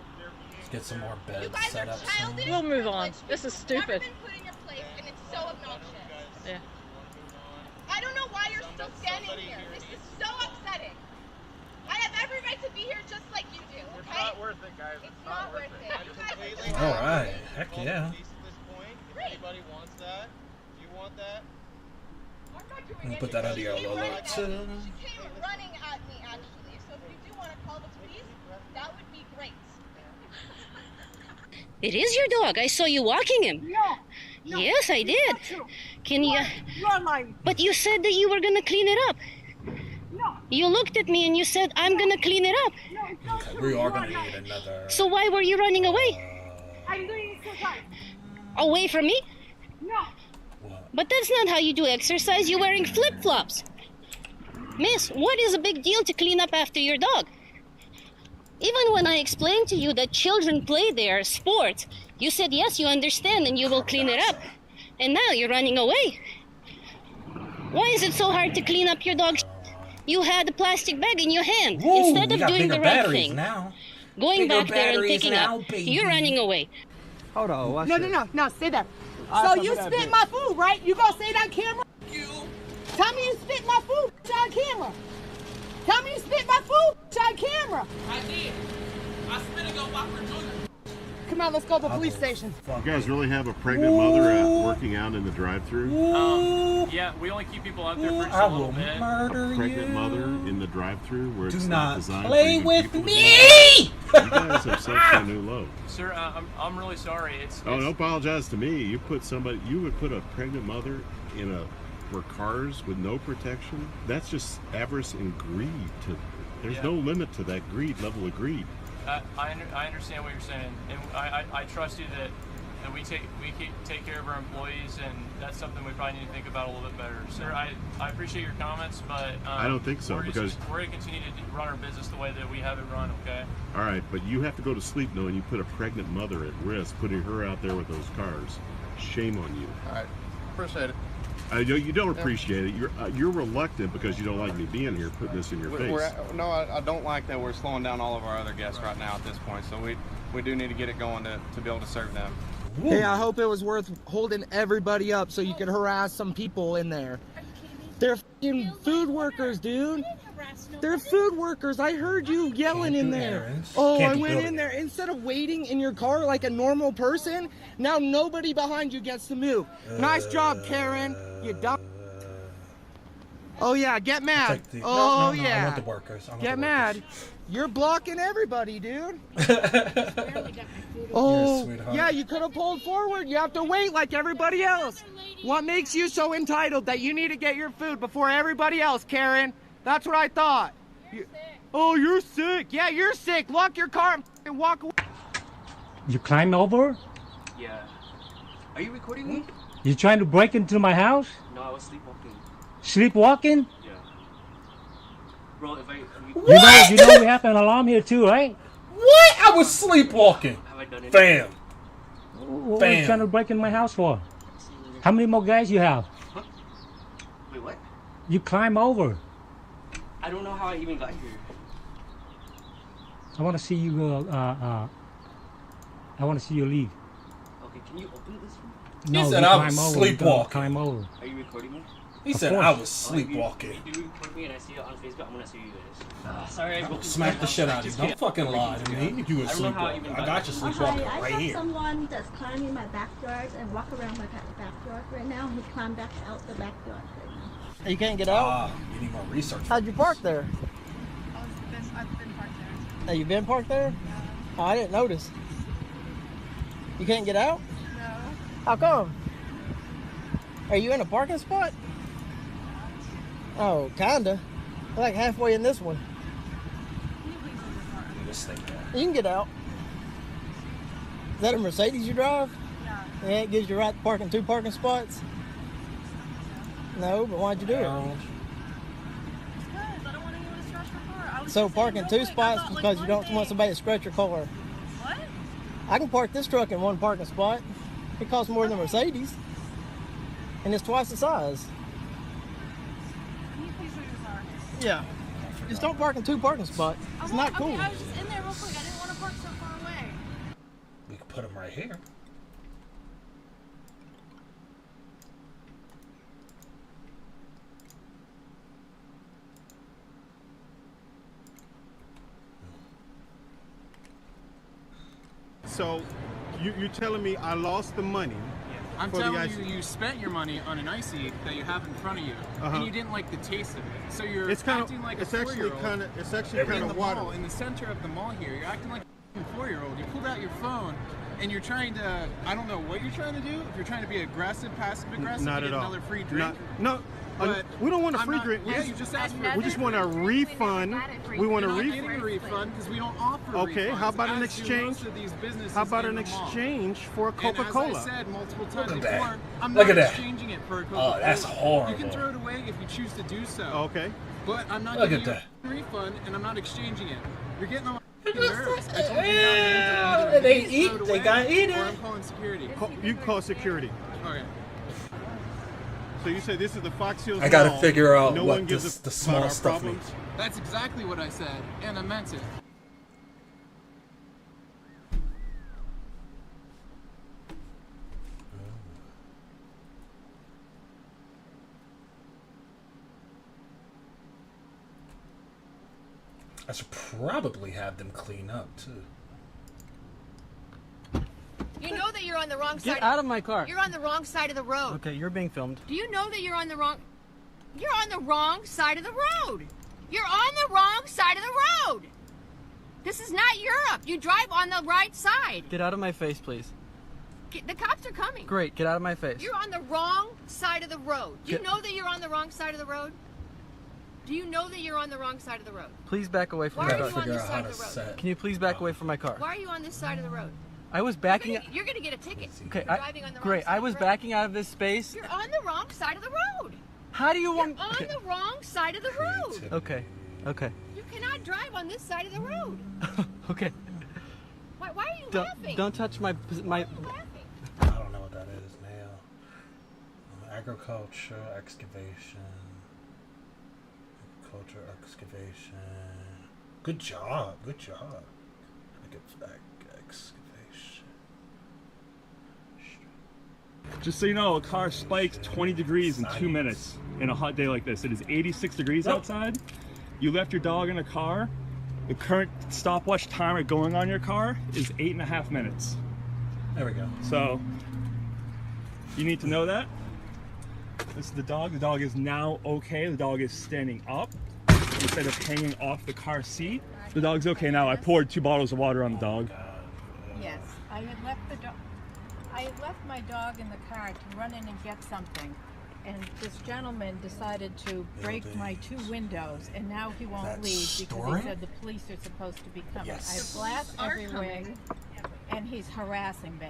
Let's get some more beds You guys set are up. childish. We'll move on. privileged This is people who've stupid. Never been put in your place, and it's so obnoxious. Yeah. I don't know why you're still standing here. This is so upsetting. I have every right to be here just like you do, okay? It's not worth it, guys. It's not worth it. You guys are just All right. Heck yeah. Great. Anybody wants that? Do you want that? I'm gonna put that under your logo too. She came running at me, actually. So if you do want to call the police, that would be great. It is your dog. I saw you walking him. No. Yes, I did. Can you? You're lying. But you said that you were gonna clean it up. No. You looked at me and you said, "I'm gonna clean it up." Okay, we are gonna need another. So why were you running away? I'm doing exercise. Away from me? No. But that's not how you do exercise. You're wearing flip-flops. Miss, what is a big deal to clean up after your dog? Even when I explained to you that children play their sports, you said yes, you understand, and you will clean it up. And now you're running away. Why is it so hard to clean up your dog's? You had a plastic bag in your hand. Whoa, Instead we of got doing bigger the right batteries thing, now. going Bigger back there and batteries picking now, up, baby. you're running away. Hold on, watch No, this. no, stay there. Ah, So you some of that spit bitch. my food, right? You gonna say that on camera? Tell me you spit my food on camera. Tell me you spit my food on camera. I did. I spit it on Whopper Jr. Come on, let's go to the police station. You guys really have a pregnant mother working out in the drive-thru? Yeah, we only keep people out there for just a little bit. A pregnant mother in the drive-thru where it's not designed play for with people me! You guys have set a new low. Sir, I'm really sorry. Don't apologize to me. You would put a pregnant mother for cars with no protection. That's just avarice and greed. There's no limit to that level of greed. I understand what you're saying, and I trust you that we take care of our employees, and that's something we probably need to think about a little bit better. Sir, I appreciate your comments, but I don't think so, because we're going to continue to run our business the way that we have it run. Okay. All right, but you have to go to sleep knowing you put a pregnant mother at risk, putting her out there with those cars. Shame on you. All right, appreciate it. You don't appreciate it. You're reluctant because you don't like me being here, putting this in your face. No, I don't like that we're slowing down all of our other guests right now at this point. So we do need to get it going to be able to serve them. Hey, I hope it was worth holding everybody up so you could harass some people in there. They're f***ing food workers, dude. They're food workers. I heard you yelling in there. Oh, I went in there. Instead of waiting in your car like a normal person, now nobody behind you gets to move. Nice job, Karen. You dumb. Oh, yeah, get mad. Oh, yeah. I want the workers. Get mad. You're blocking everybody, dude. Oh, yeah, you could have pulled forward. You have to wait like everybody else. What makes you so entitled that you need to get your food before everybody else, Karen? That's what I thought. Oh, you're sick. Yeah, you're sick. Lock your car and walk away. You climb over? Yeah. Are you recording me? You trying to break into my house? No, I was sleepwalking. Sleepwalking? Yeah. Bro, if I... You know we have an alarm here too, right? What? I was sleepwalking. Have I done anything? Fam. What are you trying to break in my house for? How many more guys you have? Huh? Wait, what? You climb over. I don't know how I even got here. I want to see you go. I want to see you leave. Okay, can you open this room? No, he said I was sleepwalking. Climb over. Are you recording me? He said I was sleepwalking. If you record me and I see it on Facebook, I'm gonna sue you guys. Sorry, I Smack the shit out of you. Don't fucking lie to me. You were sleepwalking. I got you sleepwalking I right have here. someone that's climbing my backyard and walk around my backyard right now. He climbed back out the backyard right now. You can't get out? You need more research. How'd you park there? I've been parked there. Have you been parked there? Oh, I didn't notice. You can't get out? No. How come? Are you in a parking spot? Oh, kinda. Like halfway in this one. You can get out. Is that a Mercedes you drive? Yeah. Yeah, it gives you right to park in 2 parking spots? No, but why'd you do it? I don't want anyone to scratch my car. So parking 2 spots because you don't want somebody to scratch your car. What? I can park this truck in 1 parking spot. It costs more than a Mercedes. And it's twice the size. Can you please show your car? Yeah. Just don't park in 2 parking spots. It's not cool. Okay, I was just in there real quick. I didn't want to park so far away. We could put him right here. So, you're telling me I lost the money? I'm for the telling icy. you spent your money on an icy that you have in front of you, and you didn't like the taste of it. So you're It's kinda- acting like it's a actually 4-year-old. kinda- it's actually in kinda the watery. mall, in the center of the mall here. You're acting like a 4-year-old. You pulled out your phone, and you're trying to. I don't know what you're trying to do. If you're trying to be aggressive, passive aggressive, Not to at get all. another free drink. No. But We don't want a I'm free not- drink. Yeah, you just asked for. We just want a refund. We want a You're not refund. getting a refund because we don't offer. Okay, how refunds, about an as do exchange? most of these businesses How about in an the mall. exchange for a Coca-Cola? And as I said multiple times Look at that. before, I'm Look not at that. exchanging it for a Oh, Coca-Cola. that's horrible. You can throw it away if you choose to do so. Okay. But I'm not Look giving at you a refund, and I'm not exchanging it. You're getting on my It's nerves. I told you Yeah, now, you they need to eat, throw it they away, gotta eat Or it. I'm calling security. You call security. Okay. So you say this is the Fox Hills I gotta Mall. figure out No what one gives the about small our stuff problems? means. That's exactly what I said, and I meant it. I should probably have them clean up too. You know that you're on the wrong side. Get out of my car. You're on the wrong side of the road. Okay, you're being filmed. Do you know that you're on the wrong... You're on the wrong side of the road. You're on the wrong side of the road. This is not Europe. You drive on the right side. Get out of my face, please. The cops are coming. Great, get out of my face. You're on the wrong side of the road. Do you know that you're on the wrong side of the road? Do you know that you're on the wrong side of the road? Please back away from Why my are car. you on this side of the road? Can you please back away from my car? Why are you on this side of the road? I was backing up. You're gonna get a ticket. Okay, for driving on the great. wrong side I was of the road. backing out of this space. You're on the wrong side of the road. How do you want? You're on the wrong side of the road. Okay, okay, You cannot drive on this side of the road. okay. Why are you laughing? Don't touch my. I don't know what that is now. Agriculture, excavation. Agriculture, excavation. Good job, good job. Excavation. Just so you know, a car spikes 20 degrees in 2 minutes in a hot day like this. It is 86 degrees outside. You left your dog in a car. The current stopwatch timer going on your car is 8.5 minutes. There we go. So you need to know that. This is the dog. The dog is now okay. The dog is standing up instead of hanging off the car seat. The dog's okay now. I poured 2 bottles of water on the dog. Yes, I had left my dog in the car to run in and get something, and this gentleman decided to break my 2 windows, and now he won't leave because he said the police are supposed to be coming. Yes. I have glass everywhere, and he's harassing me.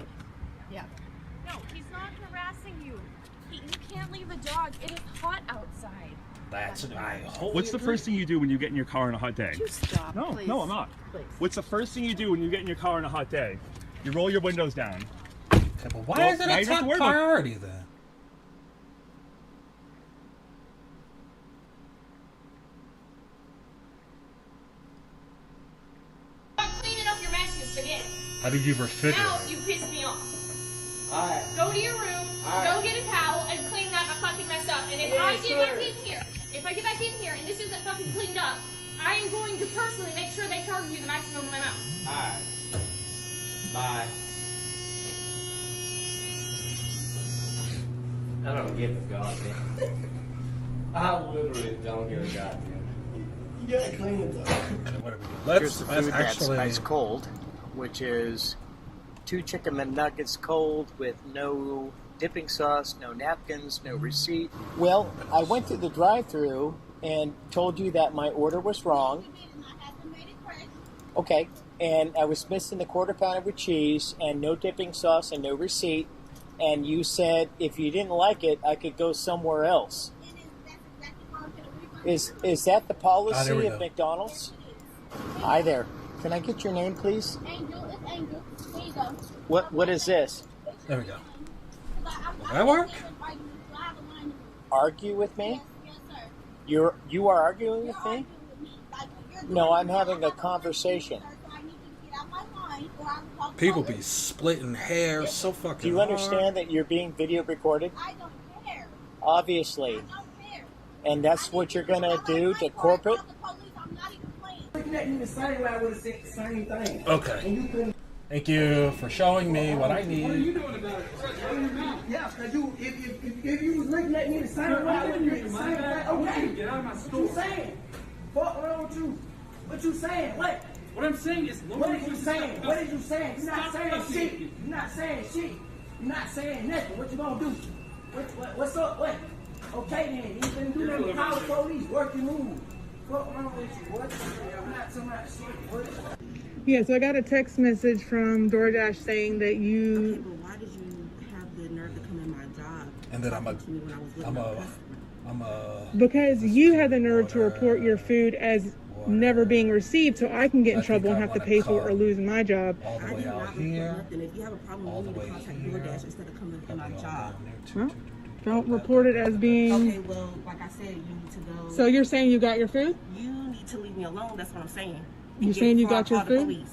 Yeah. No, he's not harassing you. You can't leave a dog. It is hot outside. That's I hope. What's the first thing you do when you get in your car on a hot day? You stop, No, please. no, I'm not. Please. What's the first thing you do when you get in your car on a hot day? You roll your windows down. Okay, but why is it now a you don't have top to worry about- priority then? I'm cleaning up your messes again. How did you refrigerator? Now you piss me off. Alright. Go to your room, go get a towel, and clean that fucking mess up. And if I get back in here, and this isn't fucking cleaned up, I am going to personally make sure they charge you the maximum amount. Alright. Bye. I don't give a goddamn. I literally don't give a goddamn. You gotta clean it though. Here's Here's the food that's ice cold, which is 2 chicken McNuggets cold with no dipping sauce, no napkins, no receipt. Well, I went to the drive-thru and told you that my order was wrong. Okay, and I was missing the quarter pounder with cheese and no dipping sauce and no receipt. And you said if you didn't like it, I could go somewhere else. Is that the policy of McDonald's? Hi there. Can I get your name, please? Angel, it's Angel. There you go. What is this? There we go. That work? Argue with me? Yes, sir. You are arguing with me? No, I'm having a conversation. People be splitting hair so fucking Do you understand that you're being video recorded? I don't care. Obviously. I don't care. And that's what you're gonna do to corporate? Looking at me the same way I would have said the same thing. Okay. Thank you for showing me what I need. What are you doing about it? Yeah, because if you was looking at me the same way, I would have did the same thing. Okay. Get out of my store. What you saying? Fuck around with you. What you saying? What? What I'm saying is, what are you saying? What are you saying? You're not saying shit. You're not saying shit. You're not saying nothing. What you gonna do? What's up? What? Okay then. You finna do nothing. Call the police. Work your move. Fuck around with you. What? I'm not talking about shit. What? Yeah, so I got a text message from DoorDash saying that you... Okay, but why did you have the nerve to come in my job? And then I'm a... Because you had the nerve to report your food as never being received, so I can get in trouble and have to pay for it or lose my job. All the way out here. If you have a problem, you need to contact DoorDash instead of coming in my job. Well, don't report it as being... Okay, well, like I said, you need to go... So you're saying you got your food? You need to leave me alone, that's what I'm saying. You're saying you got your food?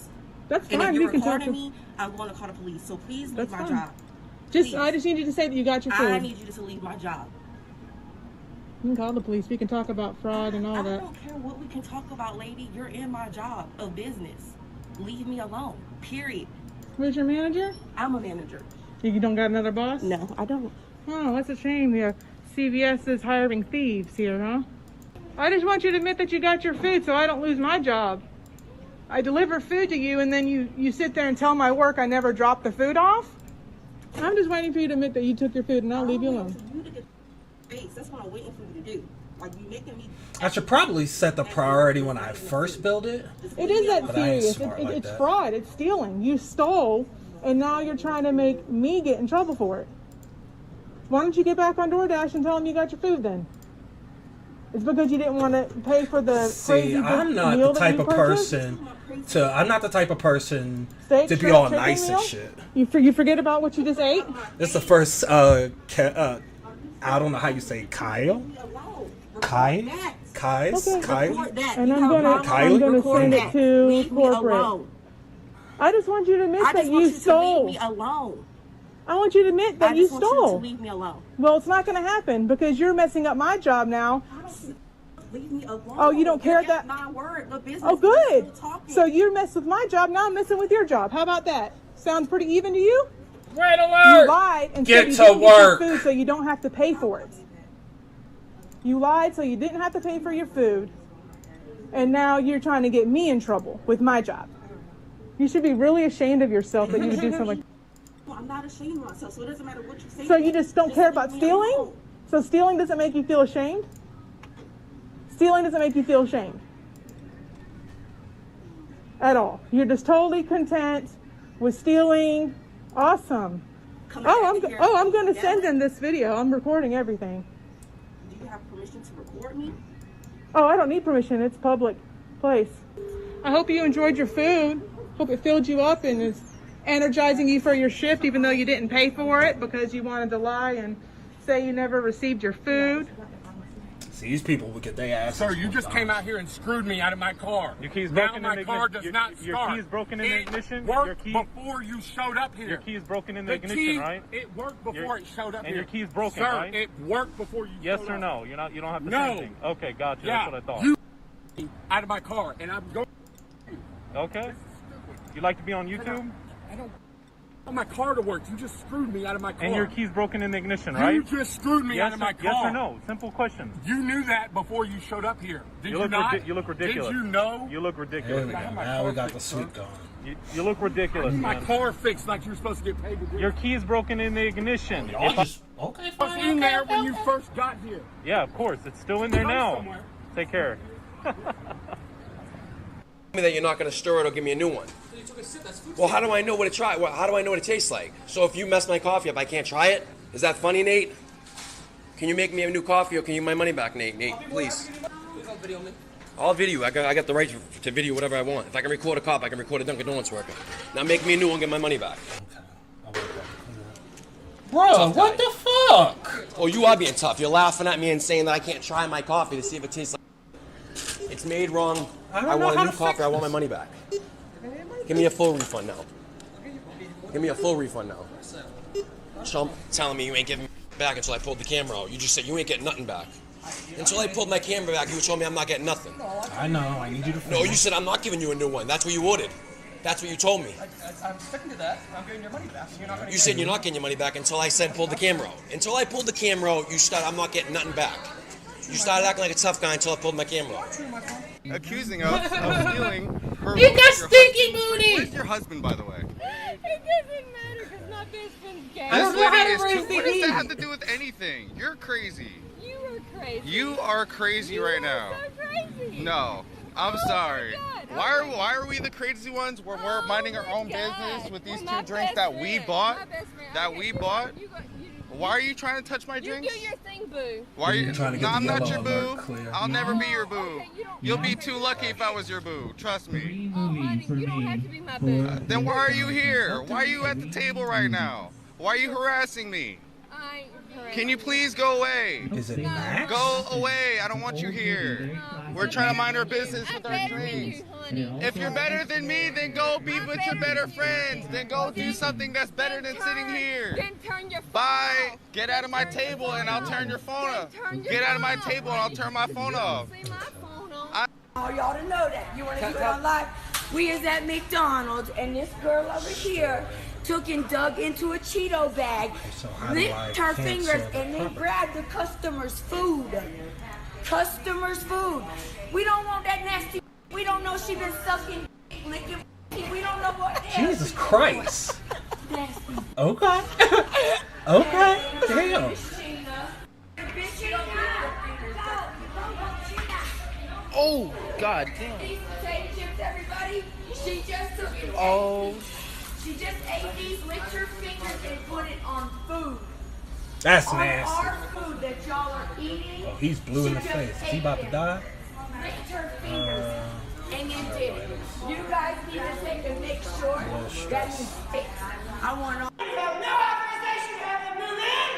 That's fine, we can talk to me, I'm going to call the police, so please leave That's my fine. job. I just need you to say that you got your food. I need you to leave my job. You can call the police. We can talk about fraud and all that. I don't care what we can talk about, lady. You're in my job of business. Leave me alone. Period. Where's your manager? I'm a manager. You don't got another boss? No, I don't. Oh, that's a shame. Yeah, CVS is hiring thieves here, huh? I just want you to admit that you got your food so I don't lose my job. I deliver food to you and then you sit there and tell my work I never dropped the food off? I'm just waiting for you to admit that you took your food and I'll leave you alone. That's what I'm waiting for you to do. Like, you making me... I should probably set the priority when I first build it. It is that But I ain't serious. smart like It's that. fraud. It's stealing. You stole and now you're trying to make me get in trouble for it. Why don't you get back on DoorDash and tell them you got your food then? It's because you didn't want to pay for the crazy I'm not meal the that type you of purchased? person I'm not the type of person Steak, to be shrimp, all chicken nice meal? and shit. You forget about what you just ate? This is the first I don't know how you say Kyle. Kai's? And I'm gonna send it to corporate. I just want you to admit that you stole. Leave me alone. I want you to admit that you I just want you stole. to leave me alone. Well, it's not going to happen because you're messing up my job now. Leave me alone. Oh, you don't care that? My word, the business. Oh, good. Still talking. So you mess with my job, now I'm messing with your job. How about that? Sounds pretty even to you? Red alert! You lied and Get said you to didn't get your work. food so you don't have to pay for it. You lied so you didn't have to pay for your food. And now you're trying to get me in trouble with my job. You should be really ashamed of yourself that you would do something like I'm not ashamed of myself, so it doesn't matter what you say. So you just don't care about leave me stealing? alone. So stealing doesn't make you feel ashamed? Stealing doesn't make you feel ashamed. At all. You're just totally content with stealing. Awesome. I'm going to send them this video. I'm recording everything. Do you have permission to record me? Oh, I don't need permission. It's public place. I hope you enjoyed your food. Hope it filled you up and is energizing you for your shift, even though you didn't pay for it because you wanted to lie and say you never received your food. See, these people would get their ass. Sir, you just came out here and screwed me out of my car. Your keys now broken my in the car ignition. does not start. Your keys broken in the ignition. It worked Your key before you showed up here. Your keys broken in the ignition, key, right? It worked before it showed up and here. your keys broken, Sir, right? it worked before you. Yes showed or up. no? You're not. You don't have to No. say anything. Okay, gotcha. Yeah, That's what I thought. You out of my car, and I'm going. Okay. You like to be on YouTube? I don't want my car to work. You just screwed me out of my car. And your keys broken in the ignition, right? You just screwed me out of my car. Yes or no? Simple question. You knew that before you showed up here. Did you look not? You look ridiculous. Did you know? You look ridiculous. There we go. Now we got the sweet going. You look ridiculous, My man. car fixed like you're supposed to get paid to do. Your keys broken in the ignition. Okay, It was in there when you first got here. Yeah, of course. It's still in there now. Somewhere. Take care. Me that you're not going to stir it or give me a new one. Well, how do I know what it how do I know what it tastes like? So if you mess my coffee up, I can't try it? Is that funny, Nate? Can you make me a new coffee or can you give my money back, Nate? Nate, please. I'll video. I got the right to video whatever I want. If I can record a cop, I can record a Dunkin' Donuts worker. Now make me a new one and get my money back. Bro, what the fuck? Oh, you are being tough. You're laughing at me and saying that I can't try my coffee to see if it tastes like it's made wrong. I want a new coffee. I want my money back. Give me a full refund now. Give me a full refund now. Chump telling me you ain't giving me back until I pulled the camera out. You just said you ain't getting nothing back. Until I pulled my camera back, you told me I'm not getting nothing. I know. I need you to. No, you said I'm not giving you a new one. That's what you ordered. That's what you told me. I'm sticking to that. I'm getting your money back. You're not gonna You said you're not getting your money back until I said pull the camera out. Until I pulled the camera out, you started, I'm not getting nothing back. You started acting like a tough guy until I pulled my camera out. Accusing us of stealing her. You got stinky husband. booty! Where's your husband, by the way? It doesn't matter because my best friend's gay. This lady is too. What does that have to do with anything? You're crazy. You are crazy. You are crazy right now. So crazy. No, I'm sorry. God. Why are we the crazy ones when we're minding our own business with these two drinks that we bought? Why are you trying to touch my drinks? You do your thing, boo. Why are you trying to get No, the I'm not yellow your alert boo. clear. I'll never be your boo. You'll be too lucky if I was your boo. Trust me. You don't have to be my boo. Then why are you here? Why are you at the table right now? Why are you harassing me? Can you please go away? Is it Max? Go away. I don't want you here. We're trying to mind our business with our drinks. If you're better than me, then go be with your better friends. Then go do something that's better than sitting here. Bye. Get out of my table and I'll turn your phone off. Get out of my table and I'll turn my phone off. I want y'all to know that. You want to do it on live? We is at McDonald's, and this girl over here took and dug into a Cheeto bag, licked her fingers, and then grabbed the customer's food. Customer's food. We don't want that nasty. We don't know she been sucking, licking. We don't know what. Jesus Christ. Okay. Okay. Damn. Oh, God damn. These potato chips, everybody. She just took it. Oh. She just ate these, licked her fingers, and put it on food. That's on nasty. Our food that y'all are eating. Oh, he's blue in the face. Is he about to die? Licked her fingers and then did it. You guys need to take and make sure that you fix. I want all. You have no authorization to have them move in.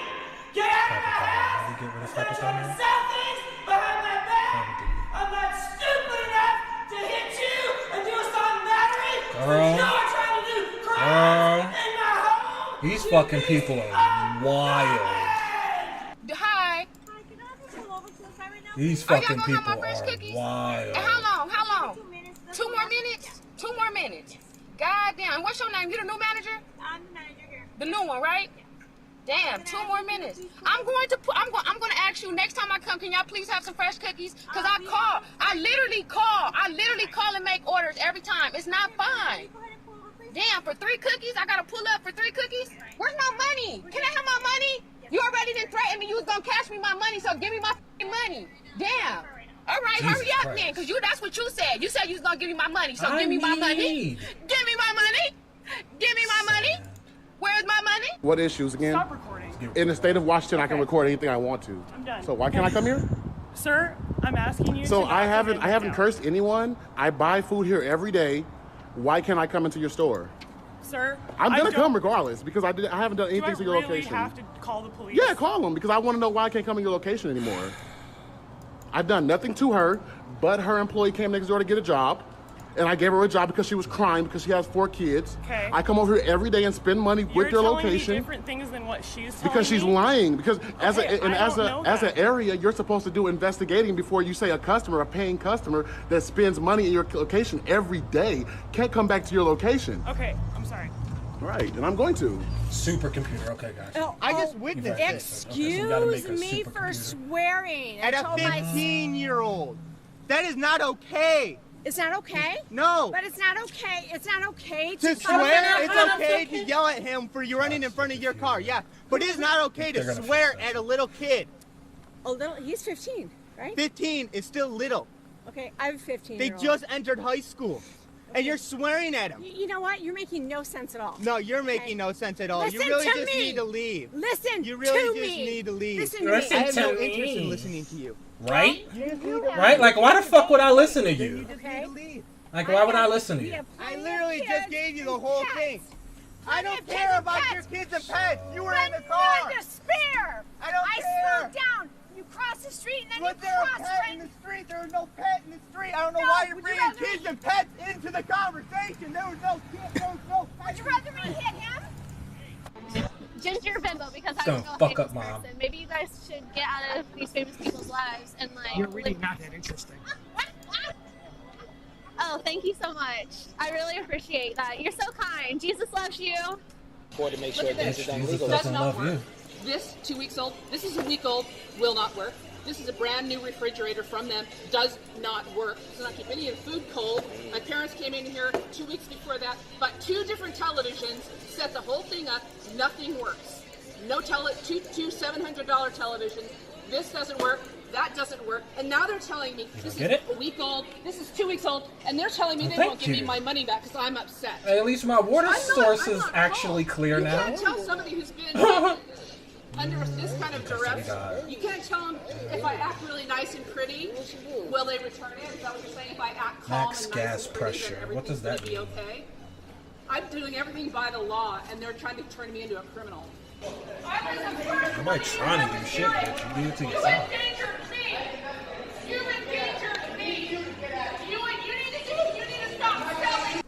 Get out of my house. And try to sell things behind my back. I'm not stupid enough to hit you and do assault and battery. Girl. You are trying to do crimes in my home. These fucking people are wild. Hi. These fucking people are wild. How long? How long? 2 more minutes? 2 more minutes. God damn. What's your name? You the new manager? I'm the manager here. The new one, right? Damn, 2 more minutes. I'm going to ask you next time I come, can y'all please have some fresh cookies? Cause I literally call and make orders every time. It's not fine. Damn, for 3 cookies, I gotta pull up for 3 cookies? Where's my money? Can I have my money? You already didn't threaten me you was gonna cash me my money, so give me my money. Damn. All right, hurry up then, cause that's what you said. You said you was gonna give me my money, so give me my money. Give me my money. Give me my money. Where's my money? What issues again? Stop recording. In the state of Washington, I can record anything I want to. I'm done. So why can't I come here? Sir, I'm asking you. So to I not haven't cursed anyone. I buy food here every day. Why can't I come into your store? Sir, I'm gonna come regardless because I haven't done anything to your really location. Have to call the police? Yeah, call them because I want to know why I can't come in your location anymore. I've done nothing to her, but her employee came next door to get a job, and I gave her a job because she was crying because she has 4 kids. Okay. I come over here every day and spend money with their location. Me different things than what she's telling Because she's me? lying. Because as as an area, you're supposed to do investigating before you say a customer, a paying customer that spends money in your location every day can't come back to your location. Okay, I'm sorry. Right, and I'm going to. Supercomputer. Okay, guys. I just witnessed it. Excuse me for swearing at a told my- 15-year-old. That is not okay. It's not okay? No. But it's not okay. It's not okay To swear, it's okay to yell at him for you running in front of your car, yeah. But it's not okay to swear at a little kid. A little, he's 15, right? 15 is still little. Okay, I'm 15. They just entered high school. And you're swearing at him. You know what? You're making no sense at all. No, you're making no sense at all. Listen you really to just me. need to leave. Listen You really to just me. need to leave. Listen to me. I have no to interest me. in listening to you. Right? You Right? Like, why the fuck would I listen to you? Okay. Like, why would I listen to you? I literally just gave you the whole thing. I don't care about your kids and pets. You were in the car. Run to spare. I don't I care. slowed down. You cross the street and then Was you there a cross pet right. in the street? There was no pet in the street. I don't know No, why you're would you bringing rather kids me- and pets into the conversation. There was no kid. There was no pet. Would you rather me hit him? Ginger bimbo, because I Don't don't know a fuck famous up, Mom. person. Maybe you guys should get out of these famous people's lives and like. You're really not that interesting. Oh, thank you so much. I really appreciate that. You're so kind. Jesus loves you. To make sure things are done Jesus legally. doesn't love you. This 2 weeks old, this is a week old, will not work. This is a brand new refrigerator from them, does not work. Does not keep any of the food cold. My parents came in here 2 weeks before that, but 2 different televisions, set the whole thing up, nothing works. No two $700 televisions. This doesn't work, that doesn't work, and now they're telling me this is a week old, this is 2 weeks old, and they're telling me they Thank won't give me you. my money back because I'm upset. At least my water source is actually clear You now. can't tell somebody who's been under this kind of duress. You can't tell them if I act really nice and pretty, will they return it? Is that what you're saying? If I act calm Max and nice gas and pretty, pressure. then What does that everything's gonna be okay? I'm doing everything by the law, and they're trying to turn me into a criminal. Nobody trying to do shit, but you do it to yourself. You've endangered me. You need to stop selling.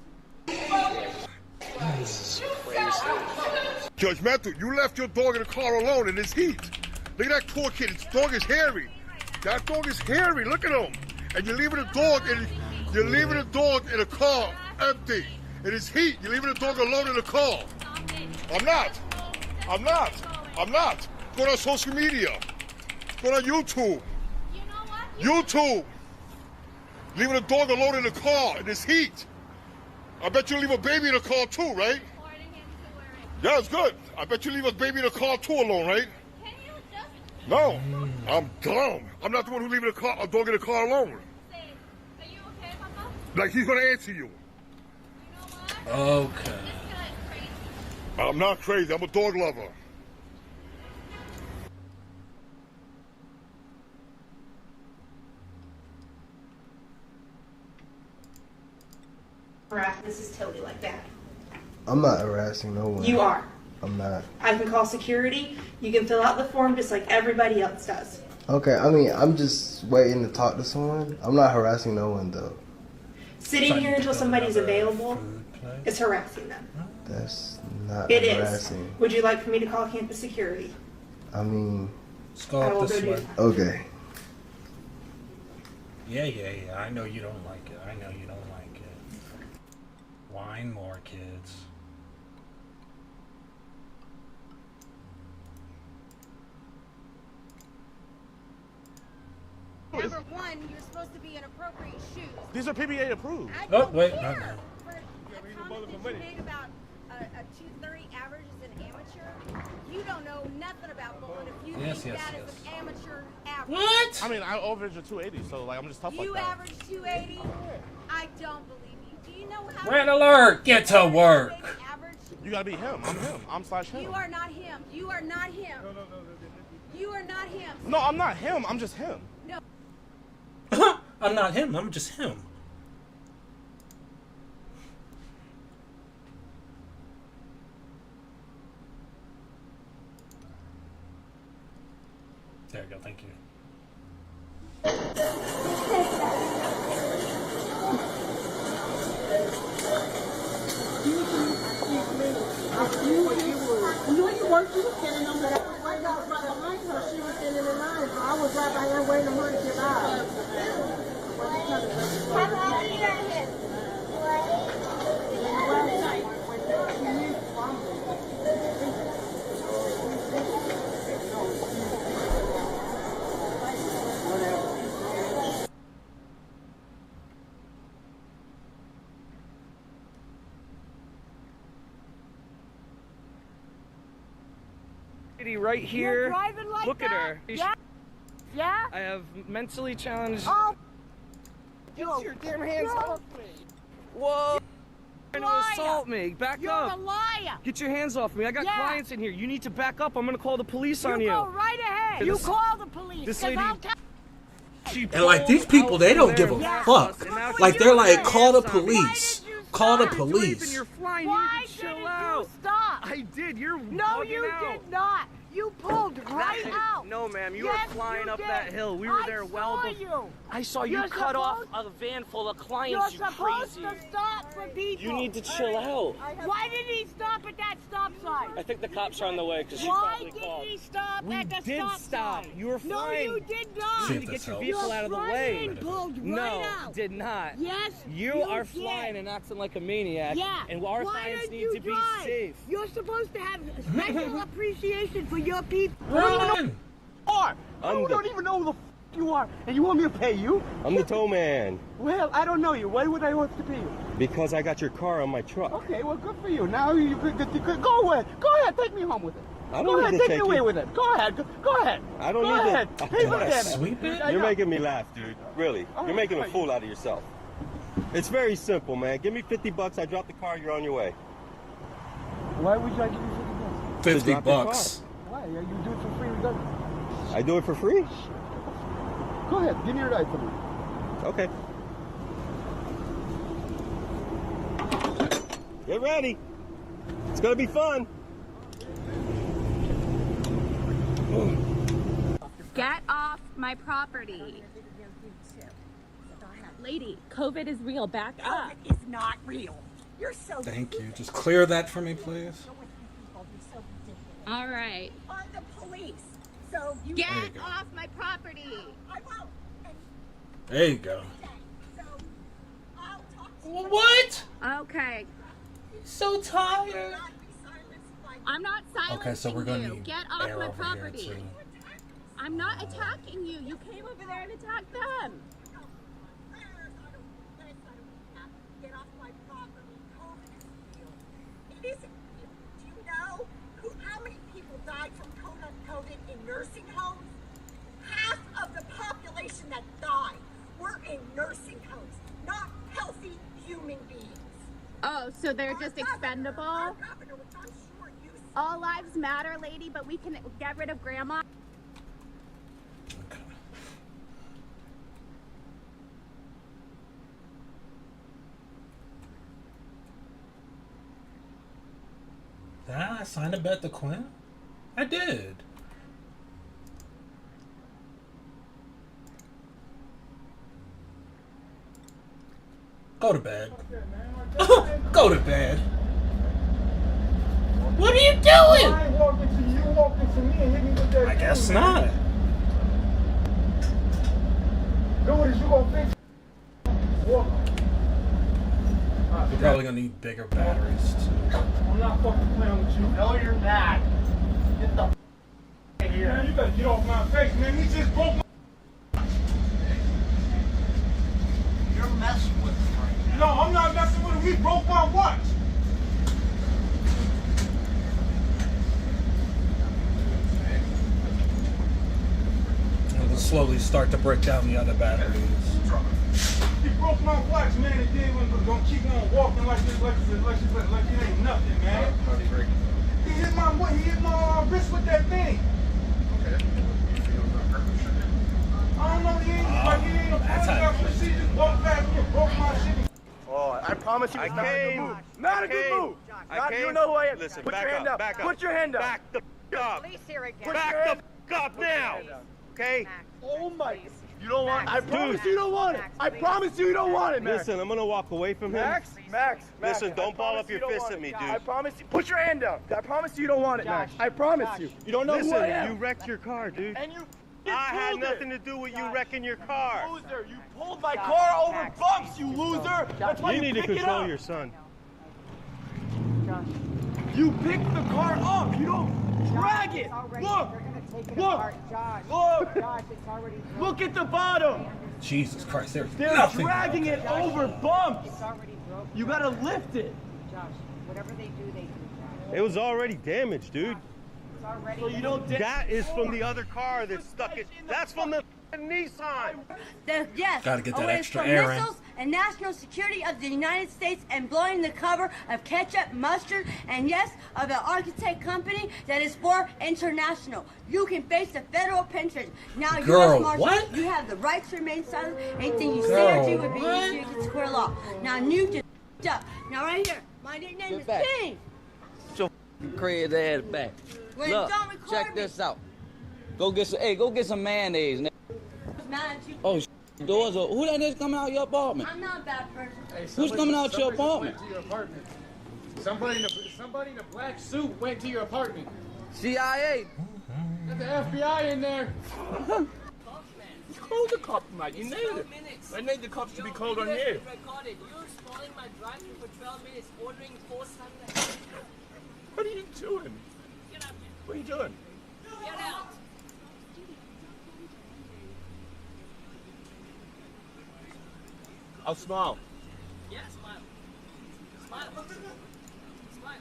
This is crazy. Judge Matthew, you left your dog in the car alone in this heat. Look at that poor kid. His dog is hairy. That dog is hairy. Look at him. And you're leaving the dog in a car empty. It is heat. You're leaving the dog alone in the car. I'm not. I'm not. I'm not. Go on social media. Go on YouTube. YouTube. Leaving the dog alone in the car in this heat. I bet you leave a baby in the car too, right? Yeah, it's good. I bet you leave a baby in the car too alone, right? No, I'm dumb. I'm not the one who leaving a dog in the car alone. Like he's gonna answer you. Okay. I'm not crazy. I'm a dog lover. This is totally like that. I'm not harassing no one. You are. I'm not. I can call security. You can fill out the form just like everybody else does. Okay, I mean, I'm just waiting to talk to someone. I'm not harassing no one, though. Sitting here until somebody's available is harassing them. That's not It harassing. is. Would you like for me to call campus security? I mean, let's go I up will this go do way. that. Okay. Yeah. I know you don't like it. I know you don't like it. Whine more, kids. Number one, you're supposed to be in appropriate shoes. These are PBA approved. I Oh, don't wait, care not now. for a comment that you made about a 230 average as an amateur. You don't know nothing about bowling if you Yes, think yes, that yes. is an amateur average. What? I mean, I average a 280, so like I'm just tough You like that. average 280? I don't believe you. Do you know how Red alert! Get to work! You gotta be him. I'm him. I'm slash him. You are not him. You are not him. You are not him. No, I'm not him. I'm just him. No. I'm not him. I'm just him. There you go. Thank you. You worked, you were standing over there. I got right behind her. She was standing in line. So I was right behind her waiting on her to get out. Right here. You're driving like Look that? at her. Yeah? Yeah? I have mentally challenged. Oh. Get your damn hands Yo. off me. Whoa. Trying to Liar. assault me. Back You're up. a liar. Get your hands off me. I got Yeah. clients in here. You need to back up. I'm going to call the police on You you. go right ahead. You This- call the police. this 'cause lady- I'll tell- And like these people, they don't give a fuck. Like they're like, call the police. Call the police. You're flying. Why You need to chill didn't out. you stop? I did. You're No, bugging you out. did not. You pulled right That- out. No, ma'am. You Yes, were flying you up did. that hill. We were I there well saw before. you. I saw you You're cut off supposed- a van full of You're clients. You supposed crazy. to stop for people. You need to chill out. Why did he stop at that stop sign? I think the cops are on the way because she Why probably did called. he stop We at the did stop stop. sign? You were No, flying. you did not. You need to get your vehicle Your out of the front way. end pulled No, right out. did not. Yes, You are did. flying and acting like a maniac. Yeah. And our Why clients didn't need you to be drive? safe. You're supposed to have special appreciation for your people. Run! I don't even know who the f you are, and you want me to pay you? I'm the tow man Well, I don't know you. Why would I have to pay you? because I got your car on my truck. Okay, well, good for you. Now you could go away. Go ahead, take me home with it. I don't Go need ahead, to take take me away you. with it. Go ahead, go ahead. I don't go need ahead. to. Hey, look at it. Sweep it? I You're know. making me laugh, dude. Really. You're making a fool out of yourself. It's very simple, man. Give me $50. I drop the car. You're on your way. Why would I give you 50 bucks? 50 drop your bucks. Why? You do it for free regardless. I do it for free? Go ahead, give me your ride for me. Okay. Get ready. It's gonna be fun. Get off my property. Lady, COVID is real. Back up. COVID is not real. You're so Thank you. Just clear that for me, please. All right. on the police. So you Get There you go. off my property. I won't. And There you go. so I'll talk to you. What? Okay. So tired. I'm not silencing Okay, so we're gonna you. need Get off air my over property. here too. I'm not attacking you. You came over there and attacked them. Get off my property. COVID is real. It isn't real. Do you know how many people died from COVID in nursing homes? Half of the population that died were in nursing homes, not healthy human beings. Oh, so they're just expendable? All lives matter, lady, but we can get rid of grandma. Did I sign a bet to Quinn? I did. Go to bed. Go to bed. What are you doing? I ain't walking to you. You walking to me and hit me with that. I guess not. Do what is you gonna fix? Walk. You're probably gonna need bigger batteries too. I'm not fucking playing with you. No, you're not. Get the f here. Man, you better get off my face, man. He just broke my. You're messing with him right now. No, I'm not messing with him. He broke my watch. It'll slowly start to break down the other batteries. He broke my watch, man, and then we're gonna keep on walking like this, like it ain't nothing, man. He hit my wrist with that thing. Okay. I don't know, he ain't apologized for the shit. Just walked past me and broke my shit. Oh, I promise you it's not a good move. Not a good move. Not, you know who I am. Listen, Put back your hand up, up. back up. Put your hand up. Back the up. Police here again. Back the up now. Okay? Oh my. You don't want. I promise you don't want it. I promise you don't want it, Max. Listen, I'm gonna walk away from him. Max. Listen, don't ball up your fist at me, dude. I promise you. Put your hand up. I promise you don't want it, Max. I promise you. You don't know who I am. You wrecked your car, dude. And you. I had nothing to do with you wrecking your car. Loser, you pulled my car over bumps, you loser. That's why You need to pick it control up. your son. You picked the car up. You don't drag it. Look. Look at the bottom. Jesus Christ, there's They're nothing. dragging it over bumps. You gotta lift it. Whatever they do, they do. It was already damaged, dude. So you don't. That is from the other car that stuck it. That's from the Nissan. Yes. Gotta get that away extra from air in. missiles and national security of the United States and blowing the cover of ketchup, mustard, and yes, of an architect company that is for international. You can face the federal pension. Now, Girl, U.S. Marshal, what? you have the right to remain silent. Anything you say or do would be issued against square law. Now, you just up. Now, right here, my nickname is back. King. Your crazy ass back. When Look, don't record check me. this out. Go get some mayonnaise. Nigga. Mad at you. Oh, doors are. Who that is coming out your apartment? I'm not a bad person. Hey, Who's coming out your apartment? Went to your apartment. Somebody in a black suit went to your apartment. CIA. Got the FBI in there. Call the cops, mate. You need it. I need the cops to be called on you. You're spoiling my drive for 12 minutes, ordering 4 Sundays. What are you doing? Get out. What are you doing? Get out. I'll smile. Yeah, smile. Smile. Smile.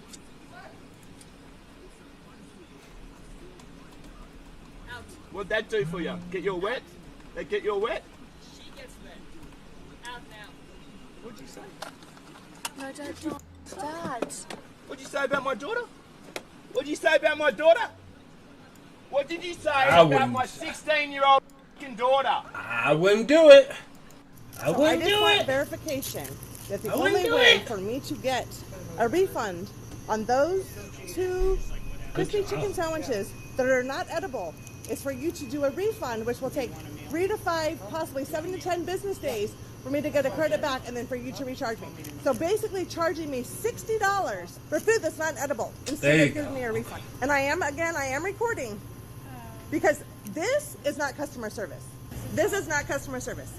Out. What'd that do for you? Get you wet? They get you wet? She gets wet. Out now. What'd you say? No, Dad, Dad. What'd you say about my daughter? What'd you say about my daughter? What did you say I about wouldn't. my 16-year-old daughter? I wouldn't do it. I So I wouldn't just do want it. verification that the I wouldn't only do way it. for me to get a refund on those 2 crispy chicken sandwiches that are not edible is for you to do a refund, which will take 3 to 5, possibly 7 to 10 business days for me to get a credit back and then for you to recharge me. So basically charging me $60 for food that's not edible There instead you of giving me a refund. And I am recording because this is not customer service. This is not customer service.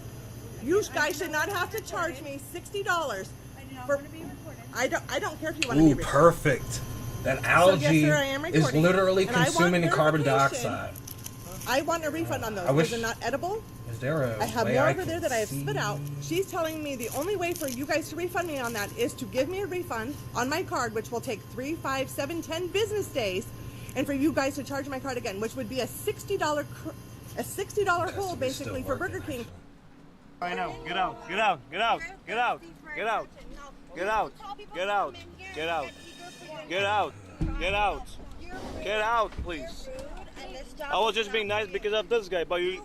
You guys should not have to charge me $60 I don't care if you want to be Ooh, recorded. perfect. That algae yes, sir, I am is recording, literally and I want consuming carbon verification. dioxide. I want a refund on those. I wish- Those are not edible. Is there a I have way more I over can there that I have see? spit out. She's telling me the only way for you guys to refund me on that is to give me a refund on my card, which will take 3, 5, 7, 10 business days, and for you guys to charge my card again, which would be a $60 hole basically for Burger King. Right now, get out, get out, get out, get out, get out, get out, get out, get out, get out, get out, get out, please. I was just being nice because of this guy, but you.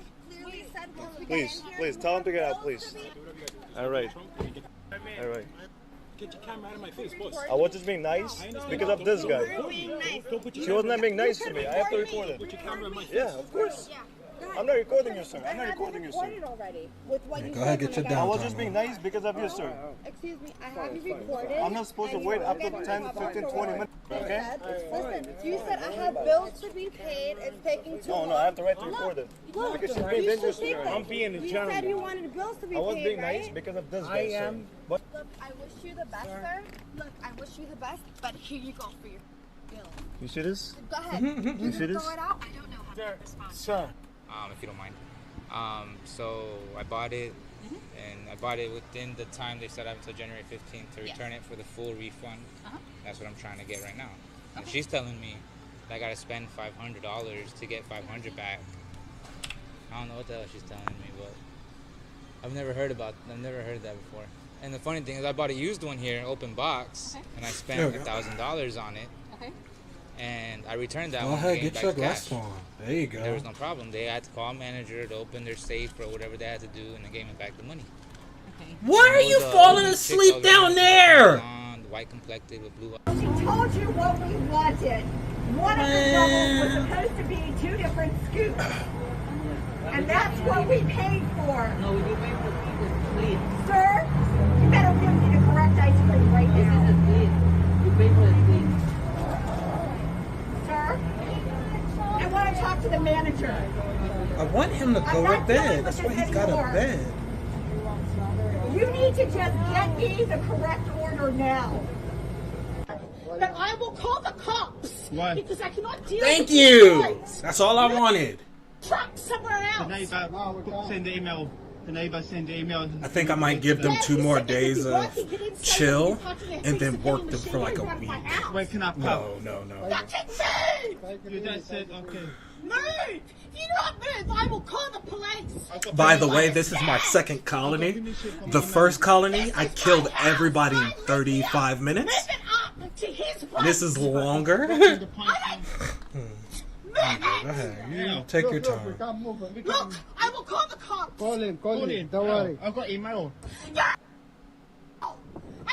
Please, please, tell him to get out, please. All right. All right. Get your camera out of my face, boss. I was just being nice because of this guy. She was not being nice to me. I have to record it. Put your camera in my face. Yeah, of course. I'm not recording you, sir. I'm not recording you, sir. Go ahead, get your I down. was just being nice because of you, sir. Excuse me, I have you recorded. I'm not supposed to wait up to 10, 15, 20 minutes, okay? Listen, you said I have bills to be paid. It's taking too long. No, I have the right to record it. Because she's being dangerous to me. I'm being a gentleman. You said you wanted bills to be paid, I was being right? nice because of this guy, sir. But Look, I wish you the best, sir. Look, I wish you the best, but here you go for your bill. you see this? Go ahead. You see this? Throw it out. I don't know how to respond. Sir. If you don't mind. So I bought it, and I bought it within the time they set up until January 15th to return it for the full refund. That's what I'm trying to get right now. And she's telling me that I gotta spend $500 to get $500 back. I don't know what the hell she's telling me, but I've never heard that before. And the funny thing is, I bought a used one here, open box, and I spent $1,000 on it. And I returned that Go one. ahead, and get gave your back glass cash. on. There you go. There was no problem. They had to call a manager to open their safe or whatever they had to do, and they gave me back the money. Why are you falling asleep down there? Blonde, white complected with blue eyes. She told you what we wanted. One of the doubles was supposed to be 2 different scoops. And that's what we paid for. No, we didn't pay for the split. Sir, you better give me the correct ice cream right now. This is a split. You paid for the split. Sir, I want to talk to the manager. I want him to go to bed. That's why he's got a bed. You need to just get me the correct order now. But I will call the cops. Why? Because I cannot deal Thank with you. these That's all I wanted. truck somewhere else. The neighbor send the email. The neighbor send the email. I think I might give them 2 more days of chill and then work them for like a week. Where can I No. Fucking move! Your dad said, okay. Move! If you don't move, I will call the police. By the way, this is my second colony. The first colony, I killed everybody in 35 minutes. To his wife. This is longer. Go ahead. You take your time. Look, I will call the cops. Call him. Don't worry. I've got email. I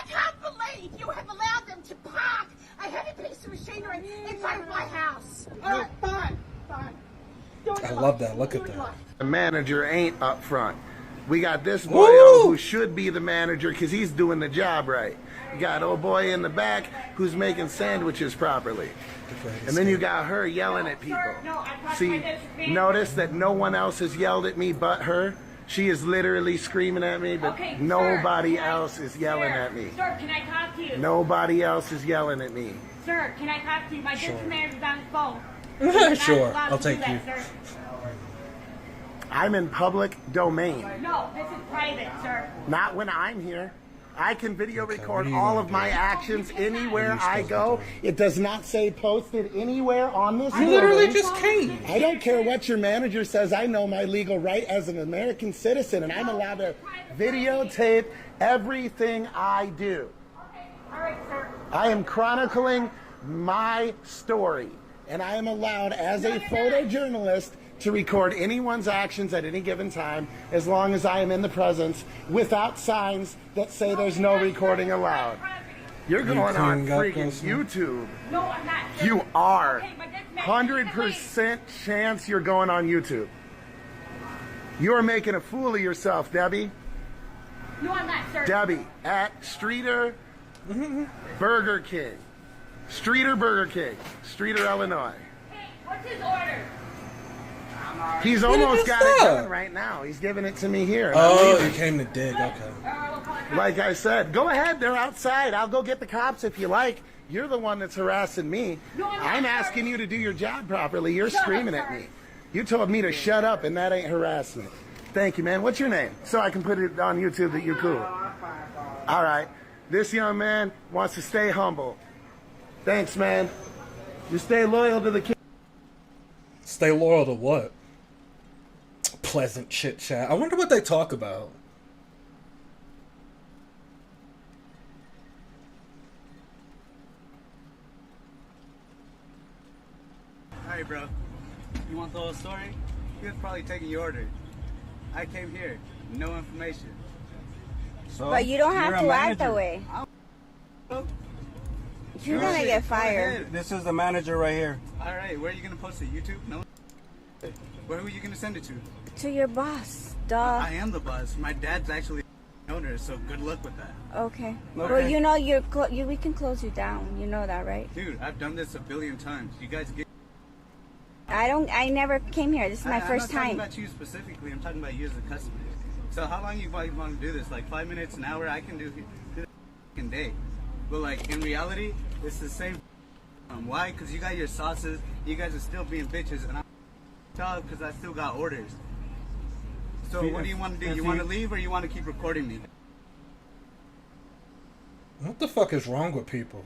can't believe you have allowed them to park a heavy piece of machinery in front of my house. All right, fine. I love that. Look at that. The manager ain't up front. We got this boy who should be the manager because he's doing the job right. You got old boy in the back who's making sandwiches properly. And then you got her yelling at people. See, notice that no one else has yelled at me but her. She is literally screaming at me, but nobody else is yelling at me. Sir, can I talk to you? Nobody else is yelling at me. Sir, can I talk to you? My business manager's on his phone. Sure, I'll take you. I'm in public domain. No, this is private, sir. Not when I'm here. I can video record all of my actions anywhere I go. It does not say posted anywhere on this. You literally just came. I don't care what your manager says. I know my legal right as an American citizen, and I'm allowed to videotape everything I do. All right, sir. I am chronicling my story, and I am allowed as a photojournalist to record anyone's actions at any given time as long as I am in the presence without signs that say there's no recording allowed. You're going on freaking YouTube. No, I'm not. Sir. You are. Okay, but this 100% chance you're going on YouTube. You're making a fool of yourself, Debbie. No, I'm not, sir. Debbie at Streeter Burger King. Streeter Burger King. Streeter, Illinois. Hey, what's his order? He's almost got it done right now. He's giving it to me here. Oh, you came to dig. Okay. Or we'll call Like I said, go ahead. They're outside. I'll go get the cops if you like. You're the one that's harassing me. No, I'm asking you to do your job properly. You're screaming at me. You told me to shut up, and that ain't harassment. Thank you, man. What's your name? So I can put it on YouTube that you're cool. All right. This young man wants to stay humble. Thanks, man. You stay loyal to the kid. Stay loyal to what? Pleasant chit chat. I wonder what they talk about. Alright, bro. You want the whole story? He was probably taking your order. I came here, no information. So, But you don't have you're a to act manager. that way. You're gonna get fired. This is the manager right here. Alright, where are you gonna post it? YouTube? No. Where are you gonna send it to? To your boss, duh. I am the boss. My dad's actually the owner, so good luck with that. Okay. Okay. Well, you know we can close you down. You know that, right? Dude, I've done this a billion times. You guys get. I never came here. This is my first I'm not time. talking about you specifically. I'm talking about you as a customer. So how long you want to do this? Like 5 minutes, an hour? I can do this fucking day. But like in reality, it's the same. Why? Because you got your sauces. You guys are still being bitches, and I'm tough because I still got orders. So what do you want to do? You want to leave or you want to keep recording me? What the fuck is wrong with people?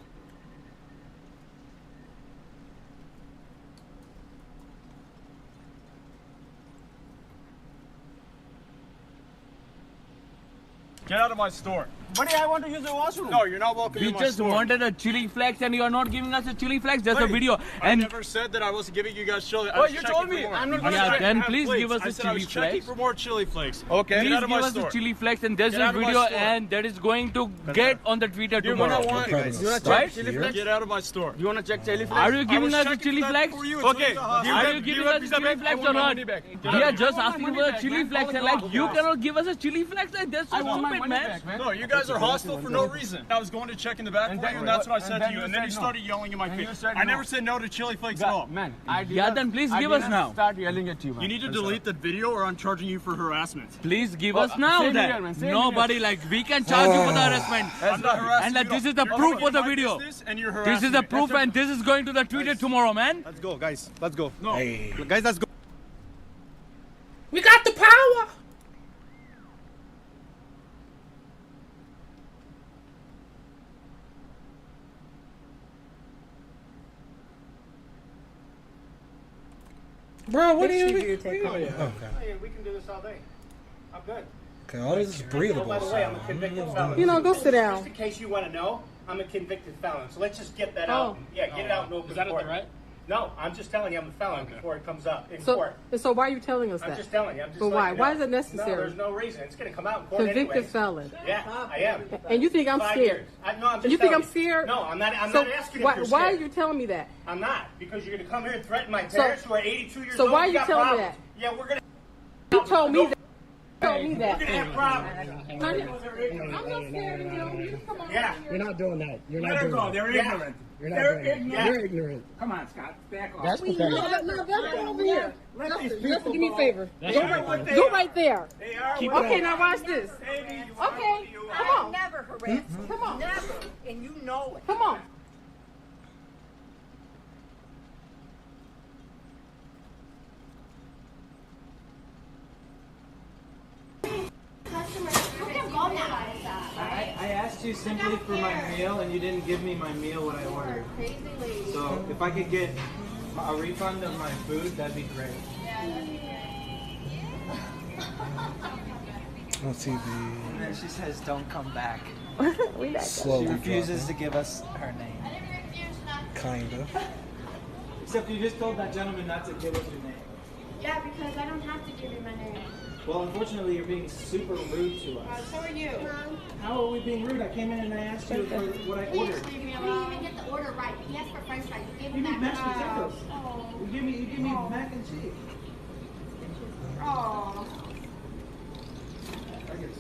Get out of my store. Buddy, I want to use the washroom. No, you're not welcome We in my just store. wanted a chili flex and you are not giving us a chili flex. There's a Wait, video. I And never said that I wasn't giving you guys chili. I Oh, was you checking told for me. more. I'm not I was gonna- checking then to have please plates. give us I a said I was chili checking flakes. for more chili flakes. Okay, please get out of give my us store. a chili flex and there's Get a out of my video store. and that is going to get on the Twitter Dude, tomorrow. what I want, guys. You want to check Right? chili flex? Get out of my store. You want to check chili flex? Are you giving us a chili flex? Okay. Are you giving us a chili flex or not? We are just asking for a chili flex and like you cannot give us a chili flex. Like that's so stupid, man. No, you guys are hostile for no reason. I was going to check in the back for you, and that's what I said to you. And then you started yelling in my face. I never said no to chili flakes at all. Man, yeah, then please give us now. Start yelling at you, man. You need to delete the video, or I'm charging you for harassment. Please give us now then. Nobody like we can charge you for the harassment. I'm not harassing And like you. this is the You're proof taking for the my video. business and you're This harassing is the me. proof and this is going to the Twitter tomorrow, man. Let's go, guys. Let's go. No. Hey. Guys, let's go. We got the power! Bro, what do you mean? Oh, yeah. Okay. Oh, yeah, we can do this all day. I'm good. Okay, all this is breathable. Oh, by the way, I'm a convicted felon. You know, go sit down. Just in case you want to know, I'm a convicted felon. So let's just get that out. Yeah, get it out in open court. Right? No, I'm just telling you I'm a felon before it comes up in court. So why are you telling us I'm that? just telling you. I'm just But why? letting you Why know. is it necessary? No, there's no reason. It's going to come out in court Convicted anyways. felon. Yeah, I am. And you think I'm 5 scared? years. No, I'm just You think telling I'm scared? No, I'm not. I'm So not asking why, if you're why are scared. you telling me that? I'm not, because you're going to come here and threaten my So- parents who are 82 years so old. why are We you got telling me problems. Yeah, we're going to. You told me that. You told me that. We're going to have problems. I'm not scared of you. Come on. Yeah. You're not doing that. You're not Let her doing go. that. They're ignorant. You're not They're doing that. ignorant. You're ignorant. Come on, Scott. Back off. That's pathetic. No, that's over here. Let these Just give me a favor. They Go are what right, they go are. right there. They are Okay, what they now are. watch this. Baby, you Okay, you come are. on. Never harass you. Come on. Never. And you know it. Come on. I asked you simply for my meal, and you didn't give me my meal what I ordered. So if I could get a refund of my food, that'd be great. On TV. And then she says, "Don't come back." Slowly She refuses dropping. to give us her name. Kinda. Except you just told that gentleman not to give us your name. Yeah, because I don't have to give you my name. Well, unfortunately, you're being super rude to us. So are you. How are we being rude? I came in and I asked you for what I ordered. Leave me alone. You didn't even get the order right. He asked for french fries. You gave You him need mashed that. potatoes. You give me mac and cheese. Oh.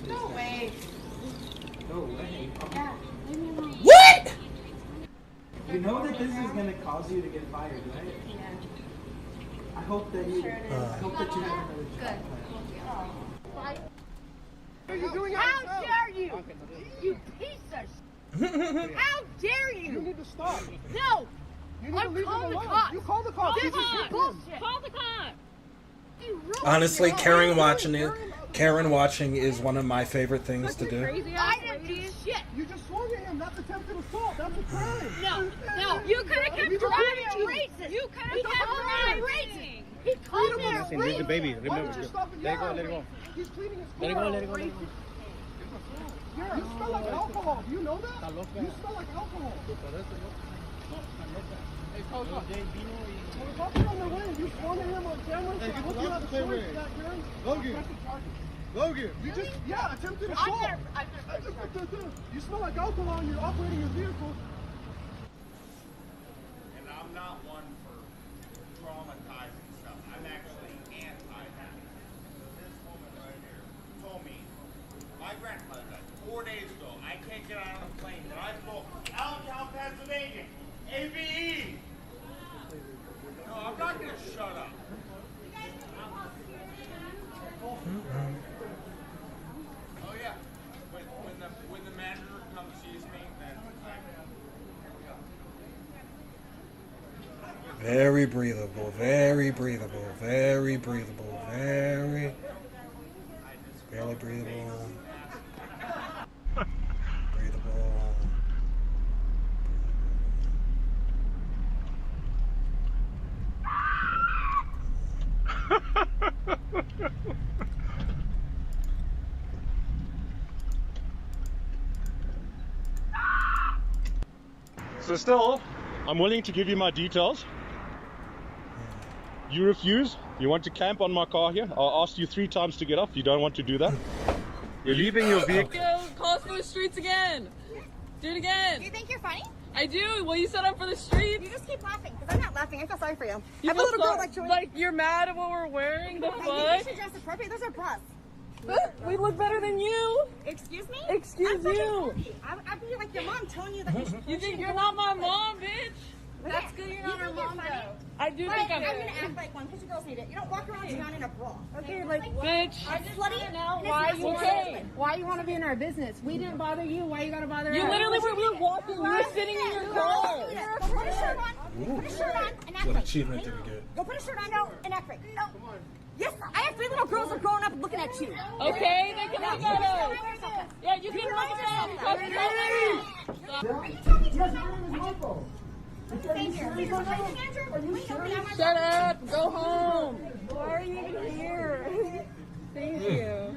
No way. No way. Yeah, leave me alone. What? You know that this is gonna cause you to get fired, right? Yeah. I hope that you. Sure it is. I hope that you have another job. Good. How dare you? You piece of shit. How dare you? You need to stop. No. You need to leave call him the alone. cops. You call the cops. This is bullshit. Call the cops. Honestly, Karen watching is one of my favorite things to do. I didn't do shit. You just swung at him. That's attempted assault. That's a crime. No. You could have kept driving racist. You could have kept driving racist. He called me a racist. Leave the baby. Why Remember. would you stop and Let it yell go. at Let it me? go. He's pleading his Let it go. Let it go. Let it go. You smell like alcohol. Do you know that? You smell like alcohol. Hey, call the cops. Well, the cops are on their way. You swung at him on camera. Hey, So I get hope the you have cops a the same choice, way. Karen. Logan. Logan. You just, attempted assault. You smell like alcohol and you're operating your vehicle. And I'm not one for traumatizing stuff. I'm actually anti that. This woman right here told me my grandmother died 4 days ago. I can't get on a plane. And I spoke Allentown, Pennsylvania. ABE. No, I'm not going to shut up. Oh yeah. When the manager comes sees me, then Very breathable, very breathable, very breathable, very barely breathable. Breathable. So still, I'm willing to give you my details. You refuse? You want to camp on my car here? I'll ask you 3 times to get off. You don't want to do that? You're leaving your vehicle. Go, call us for the streets again. Do it again. You think you're funny? I do. Well, you said I'm for the streets. You just keep laughing, because I'm not laughing. I feel sorry for you. You I'm a feel little girl so- like you. Like you're mad at what we're wearing? The I think fuck? you should dress appropriate. Those are bras. We look better than you. Excuse me? Excuse I'm fucking you. 40. I'd be like your mom telling you that you should. You think you're not my mom, bitch? That's good. You're not our mom, though. I do Like, think I'm. gonna act like one because you girls need it. You don't walk around town in a bra. Okay, Bitch. I just let you know Why you want to be in our business? We didn't bother you. Why you gotta bother You us? literally were walking. You were sitting in your car. Go put a shirt on. Put a shirt on and act What like. achievement did we get? Go put a shirt on now and act right. No. Yes, I have 3 little girls that are growing up looking at you. Okay, they can look at us. Yeah, you can look at us. Are you talking to me? Shut up. Go home. Why are you even here? Thank you.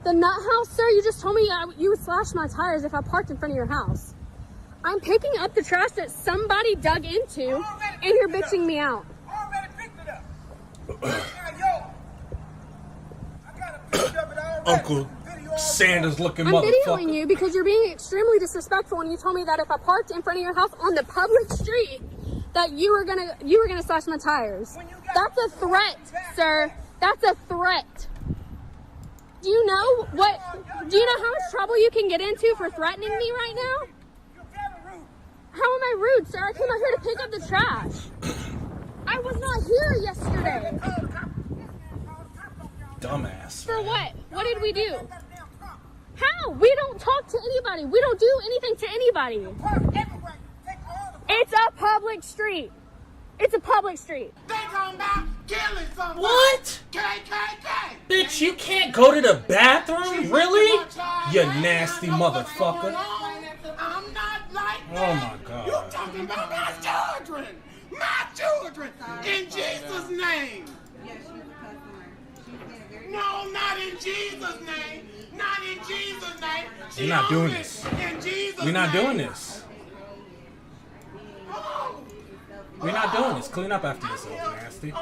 The nut house, sir, you just told me you would slash my tires if I parked in front of your house. I'm picking up the trash that somebody dug into, and you're bitching me out. Uncle Sanders looking I'm motherfucker. videoing you because you're being extremely disrespectful when you told me that if I parked in front of your house on the public street, that you were gonna slash my tires. That's a threat, sir. That's a threat. Do you know how much trouble you can get into for threatening me right now? How am I rude, sir? I came out here to pick up the trash. I was not here yesterday. Dumbass. For what? What did we do? How? We don't talk to anybody. We don't do anything to anybody. It's a public street. It's a public street. They talking about killing somebody. What? KKK. Bitch, you can't go to the bathroom? Really? You nasty motherfucker. I'm not like Oh that. my God. You talking about my children. My children. In Jesus' name. No, not in Jesus' name. Not in Jesus' name. We're not doing this. In Jesus' We're not name. doing this. We're not doing this. Clean up after yourself, nasty.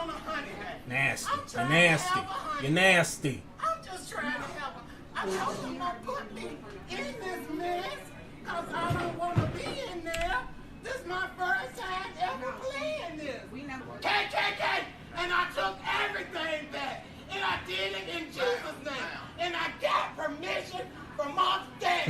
Nasty. You're nasty. You're nasty. I'm just trying to help her. I told you not put me in this mess because I don't want to be in there. This is my first time ever playing this. KKK. And I took everything back. And I did it in Jesus' name. And I got permission from Mom Dad.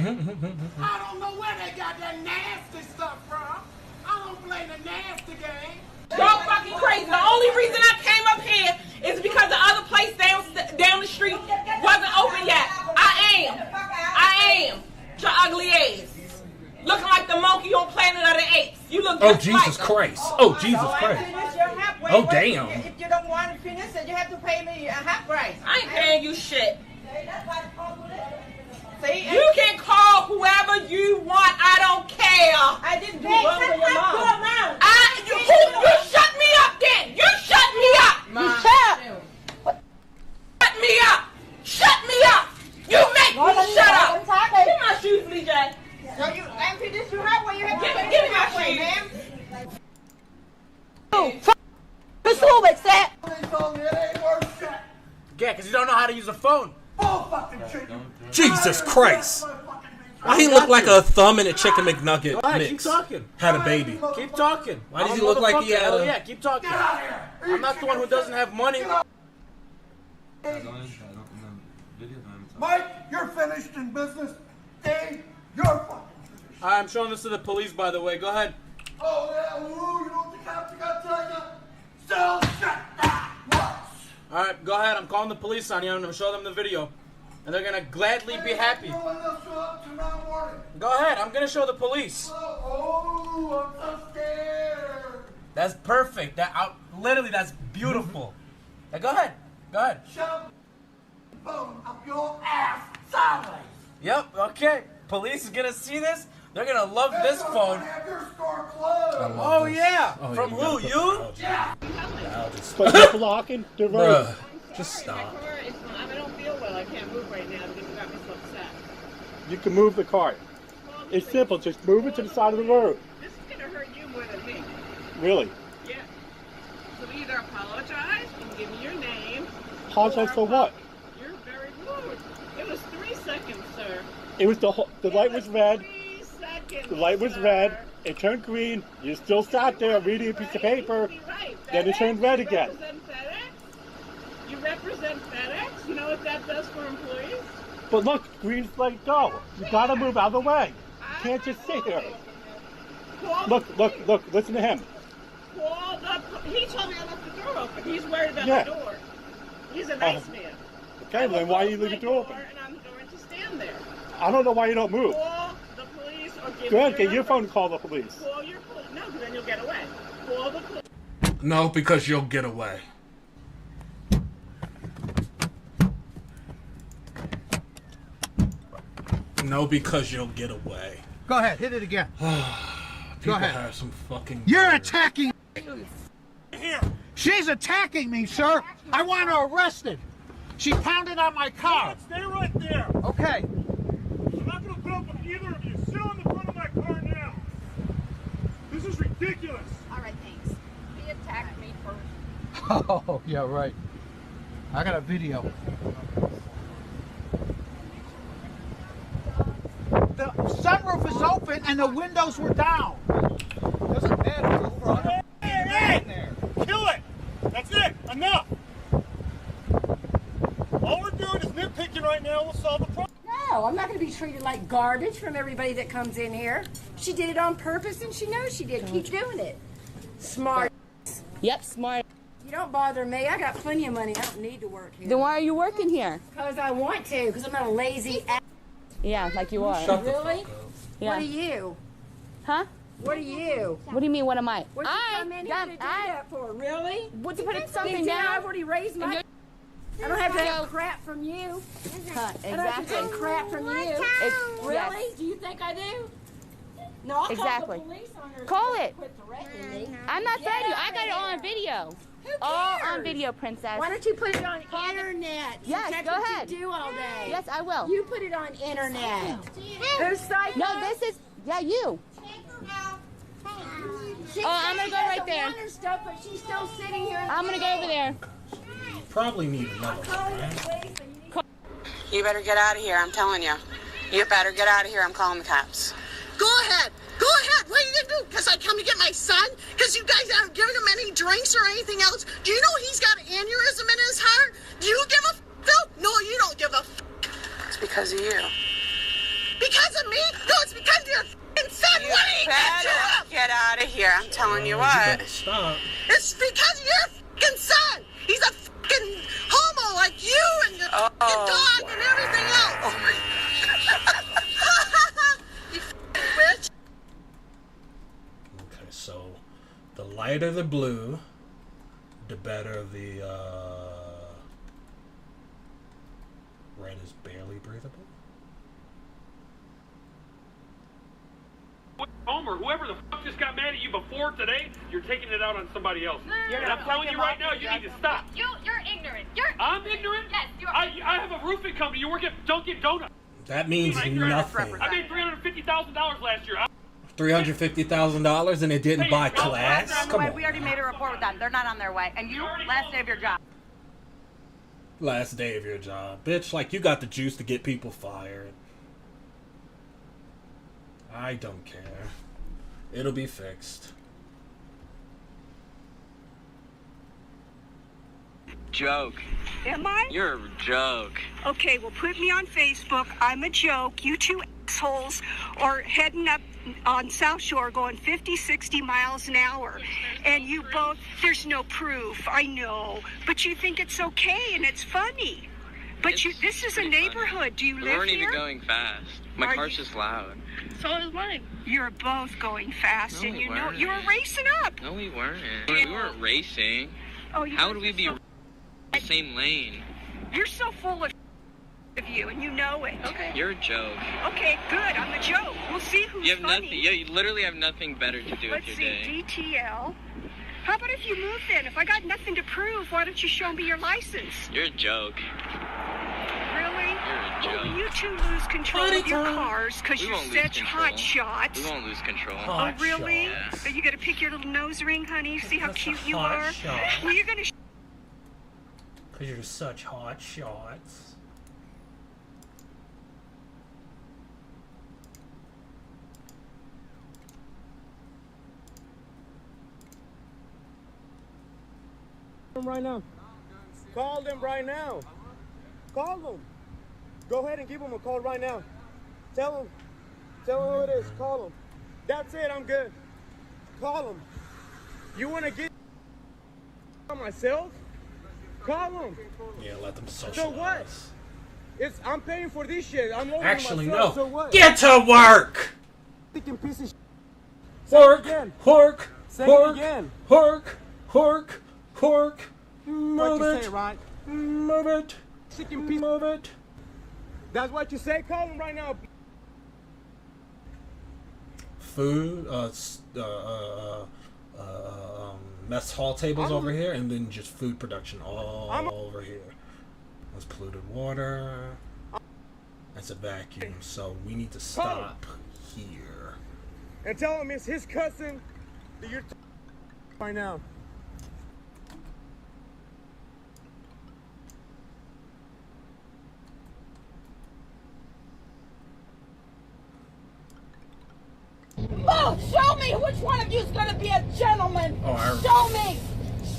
I don't know where they got that nasty stuff from. I don't play the nasty game. Y'all fucking crazy. The only reason I came up here is because the other place down the street wasn't open yet. ugly ass. Looking like the monkey on Planet of the Apes. You look Oh, just Jesus like Christ. Oh, Jesus Christ. Oh, damn. If you don't want to finish it, you have to pay me a half price. I ain't paying you shit. See, You can call whoever you want. I don't care. I didn't do wrong with your mom. You shut me up then. You shut me up. You shut me up. Shut me up. You make me shut up. Give me my shoes, Lee J. So you empty this you have where you have to Give pay me me my halfway, shoes. ma'am. Yeah, because you don't know how to use a phone. Jesus Christ. Why he look like a thumb in a chicken McNugget Go ahead, keep mix? talking. Had a baby. Keep talking. Why does he look like he had a... Yeah, keep talking. I'm not the one who doesn't have money. Mike, you're finished in business. Dave, you're fucking finished. I'm showing this to the police, by the way. Go ahead. Oh, yeah, ooh, you know what the cops got to tell you? Still shut that once. All right, go ahead. I'm calling the police on you. I'm going to show them the video. And they're going to gladly be happy. Go ahead. I'm going to show the police. Oh, I'm so scared. That's perfect. Literally, that's beautiful. Now, go ahead. Go ahead. Shove the phone up your ass sideways. Yep, okay. Police is going to see this. They're going to love this phone. Have your store closed. Oh, yeah. Oh, From you who? gotta Yeah. You? But you're blocking the road. Bruh, just stop. I don't feel well. I can't move right now because it got me so upset. You can move the car. It's simple. Just move it to the side of the road. This is going to hurt you more than me. Really. Yeah. So either apologize and give me your name. Apologize for what? You're very rude. It was 3 seconds, sir. It was the light was red. 3 seconds. The light was red. It turned green. You still sat there reading a piece of paper. Then it turned red again. You represent FedEx? You know what that does for employees? But look, green's let go. You gotta move out of the way. You can't just sit here. Look, listen to him. He told me I left the door open. He's worried about Yeah. the door. He's a nice man. Okay, then why you leave the door open? And I'm going to stand there. I don't know why you don't move. Call the police or give Go me ahead, get your number. phone and call the police. Call your police. No, because then you'll get away. Call the police. No, because you'll get away. No, because you'll get away. Go ahead, hit it again. People ahead. have some fucking... You're attacking She's attacking me, sir. I want her arrested. She pounded on my car. Stay right there. Okay. I'm not going to put up with either of you. Sit on the front of my car now. This is ridiculous. All right, thanks. He attacked me first. Oh, yeah, right. I got a video. The sunroof is open and the windows were down. Doesn't matter. Hey! Kill it! That's it! Enough! All we're doing is nitpicking right now. We'll solve the problem. No, I'm not going to be treated like garbage from everybody that comes in here. She did it on purpose and she knows she did. Keep doing it. Smart. Yep, smart. You don't bother me. I got plenty of money. I don't need to work here. Then why are you working here? Because I want to. Because I'm not a lazy ass. Yeah, like you are. Really? Yeah. What are you? Huh? What are you? What do you mean, what am I? What did you come in here to do that for? Really? What to put something Big deal, down? I've already raised my... I don't have to have crap from you. Huh, I don't have to exactly. take crap from you. Really? Yes. Do you think I do? No, I'll Exactly. call the police on her. Call so it. Quit threatening me. I'm not Get threatening you. out I got it of all on here. video. Who All cares? on video, princess. Why don't you put it on internet? Yes, That's go what ahead. You do all day. Yes, I will. You put it on internet. Who's psycho? No, this is, yeah, you. She I'm gonna says go she right doesn't there. want her stuff, but she's still sitting here. I'm gonna go over there. Probably need another one, man. You better get out of here, I'm telling you. You better get out of here, I'm calling the cops. Go ahead. Go ahead. What are you going to do? Because I come to get my son? Because you guys aren't giving him any drinks or anything else? Do you know he's got an aneurysm in his heart? Do you give a Phil? No, you don't give a It's because of you. Because of me? No, it's because of your f***ing son. You What are you going to better do? get out of here, I'm telling you You what. better stop. It's because of your f***ing son. He's a f***ing homo like you and your f***ing dog and everything else. Oh my So the lighter the blue, the better the red is barely breathable. Homer, whoever the fuck just got mad at you before today, you're taking it out on somebody else. And I'm telling you right now, you need to stop. You're ignorant. I'm ignorant? Yes, you are. I have a roofing company. You work at Dunkin' Donuts. That means nothing. I made $350,000 last year. $350,000 and it didn't buy class? Come on. We already made a report with them. They're not on their way. And you, last day of your job. Last day of your job. Bitch, like you got the juice to get people fired. I don't care. It'll be fixed. Joke. Am I? You're a joke. Okay, well, put me on Facebook. I'm a joke. You two assholes are heading up on South Shore going 50, 60 miles an hour. And you both, there's no proof. I know. But you think it's okay and it's funny. But this is a neighborhood. Funny. Do you We live weren't here? even going fast. My car's just loud. So is mine. You're both going fast, No, and we you know weren't. you were racing up. No, we weren't. We weren't racing. Oh, you How guys would we are be so- in the same lane? You're so full of you, and you know it. Okay. You're a joke. Okay, good. I'm a joke. We'll see who's You have funny. nothing. Yeah, you literally have nothing better to do Let's with your see, day. DTL. How about if you move then? If I got nothing to prove, why don't you show me your license? You're a joke. Really? You're a joke. Well, you two lose control of your cars because We you're won't lose such control. hot shots. We won't lose control. Oh, really? Yes. Are you going to pick your little nose ring, honey? See how cute you hot are? shot. Well, you're going to... Because you're such hot shots. Right now. Call them right now. Call them. Go ahead and give them a call right now. Tell them who it is. Call them. That's it. I'm good. Call them. You want to get on myself? Call them. Yeah, let them socialize. So what? I'm paying for this shit. I'm loading Actually, myself. no. So what? Get to work! Freaking piece of shit. Hork, again. hork, Say hork, it again. hork, hork, hork. What Move you it. say, right? Move it. Freaking piece. Move it. That's what you say. Call them right now. Food, mess hall tables over here, and then just food production all over here. That's polluted water. That's a vacuum, so we need to stop here. And tell him it's his cousin that you're right now. Oh, show me which one of you is going to be a gentleman. Oh, show me.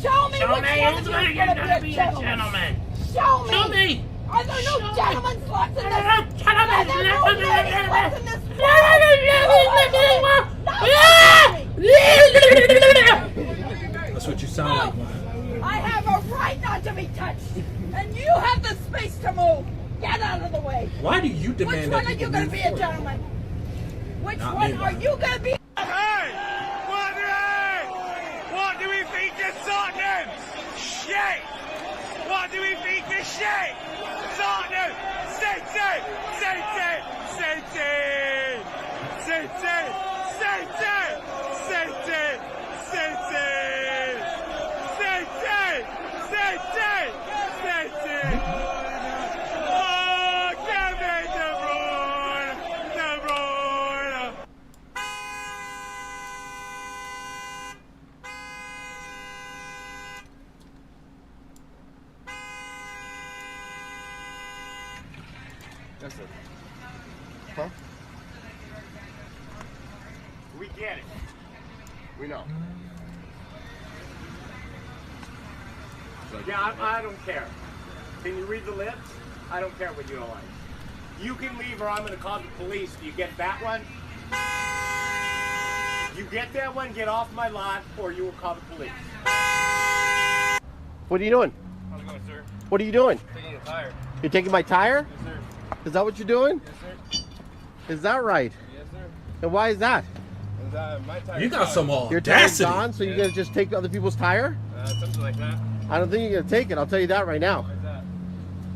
Show me which one of you is going to be a gentleman. Show me. Show me. Are there no gentlemen sluts in this? Gentlemen Are there no lady sluts in this? That's what you sound like. I have a right not to be touched, and you have the space to move. Get out of the way. Why do you demand Which that one are you people going to move be a forward? gentleman? Which Not one me. are you going to be? What do we think is Tottenham? Shit! What do we think is shit? Tottenham! City! City! City! City! City! City! City! City! City! City! Oh, Kevin De Bruyne! De Bruyne! That's it. Huh? We get it. We know. Yeah, I don't care. Can you read the lips? I don't care what you don't like. You can leave or I'm going to call the police. Do you get that one? You get that one, get off my lot, or you will call the police. What are you doing? How's it going, sir? What are you doing? Taking a tire. You're taking my tire? Yes, sir. Is that what you're doing? Yes, sir. Is that right? Yes, sir. And why is that? my tire. You got some Your tire's audacity. gone, so you're gonna just take other people's tire? Something like that. I don't think you're gonna take it. I'll tell you that right now. Why's that?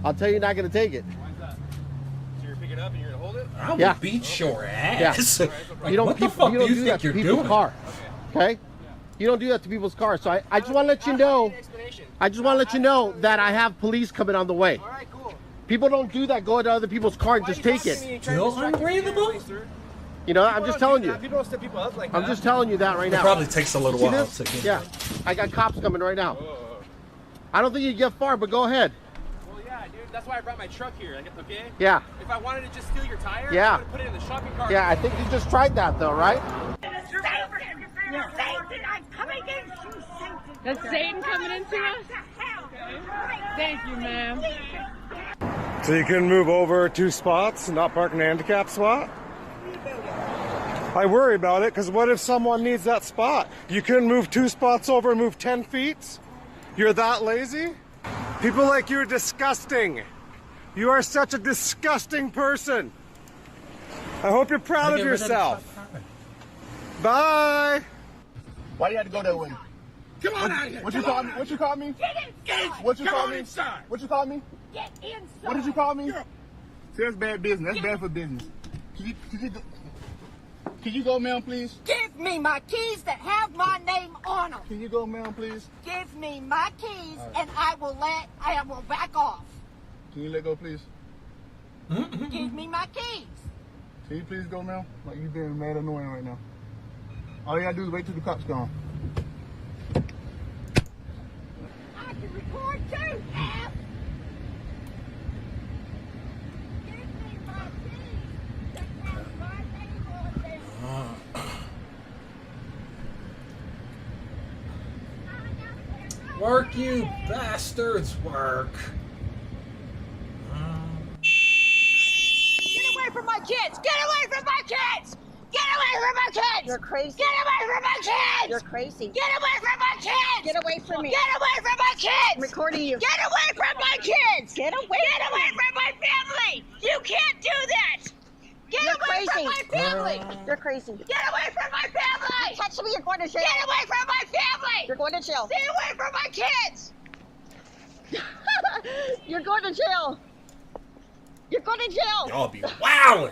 I'll tell you you're not gonna take it. Why's that? So you're gonna pick it up and you're gonna hold it? I will Yeah. beat your ass. Yeah. Like, You don't, what the people- fuck you do don't you do that think to you're people's doing? car. Okay? You don't do that to people's cars. So I just want to let you know. I just want to let you know that I have police coming on the way. All right, cool. People don't do that. Go into other people's car and just take it. Still unbreathable? You know, I'm just telling you. People don't set people up like that. I'm just telling you that right It now. probably takes a little See while this? to get Yeah. I got cops coming right now. I don't think you get far, but go ahead. Well, yeah, dude. That's why I brought my truck here. Okay? Yeah. If I wanted to just steal your tire, Yeah. I would put it in the shopping cart. Yeah, I think you just tried that though, right? That's Satan coming into us? Thank you, ma'am. So you can move over 2 spots and not park in a handicap spot? I worry about it, because what if someone needs that spot? You couldn't move 2 spots over and move 10 feet? You're that lazy? People like you are disgusting. You are such a disgusting person. I hope you're proud of yourself. Bye. Why do you have to go that way? Come on out of here. What you call me? What you call me? What you call me? Inside. What you call me? Get inside. What did you call me? See, that's bad business. That's bad for business. Can you go, ma'am, please? Give me my keys that have my name on them. Can you go, ma'am, please? Give me my keys, and I will back off. Can you let go, please? Give me my keys. Can you please go, ma'am? Like, you being mad annoying right now. All you gotta do is wait till the cops come. I can record too, F. Give me my keys that have my name on them. Work, you bastards, work. Get away from my kids! Get away from my kids! Get away from my kids! You're crazy. Get away from my kids! You're crazy. Get away from my kids! Get away from me. Get away from my kids! I'm recording you. Get away from my kids! Get away. Get away from my family! You can't do that! Get You're away crazy. from my family! You're crazy. Get away from my family! You touch me, you're going to jail. Get away from my family! You're going to jail. Stay away from my kids! You're going to jail. You're going to jail. Y'all be wowing.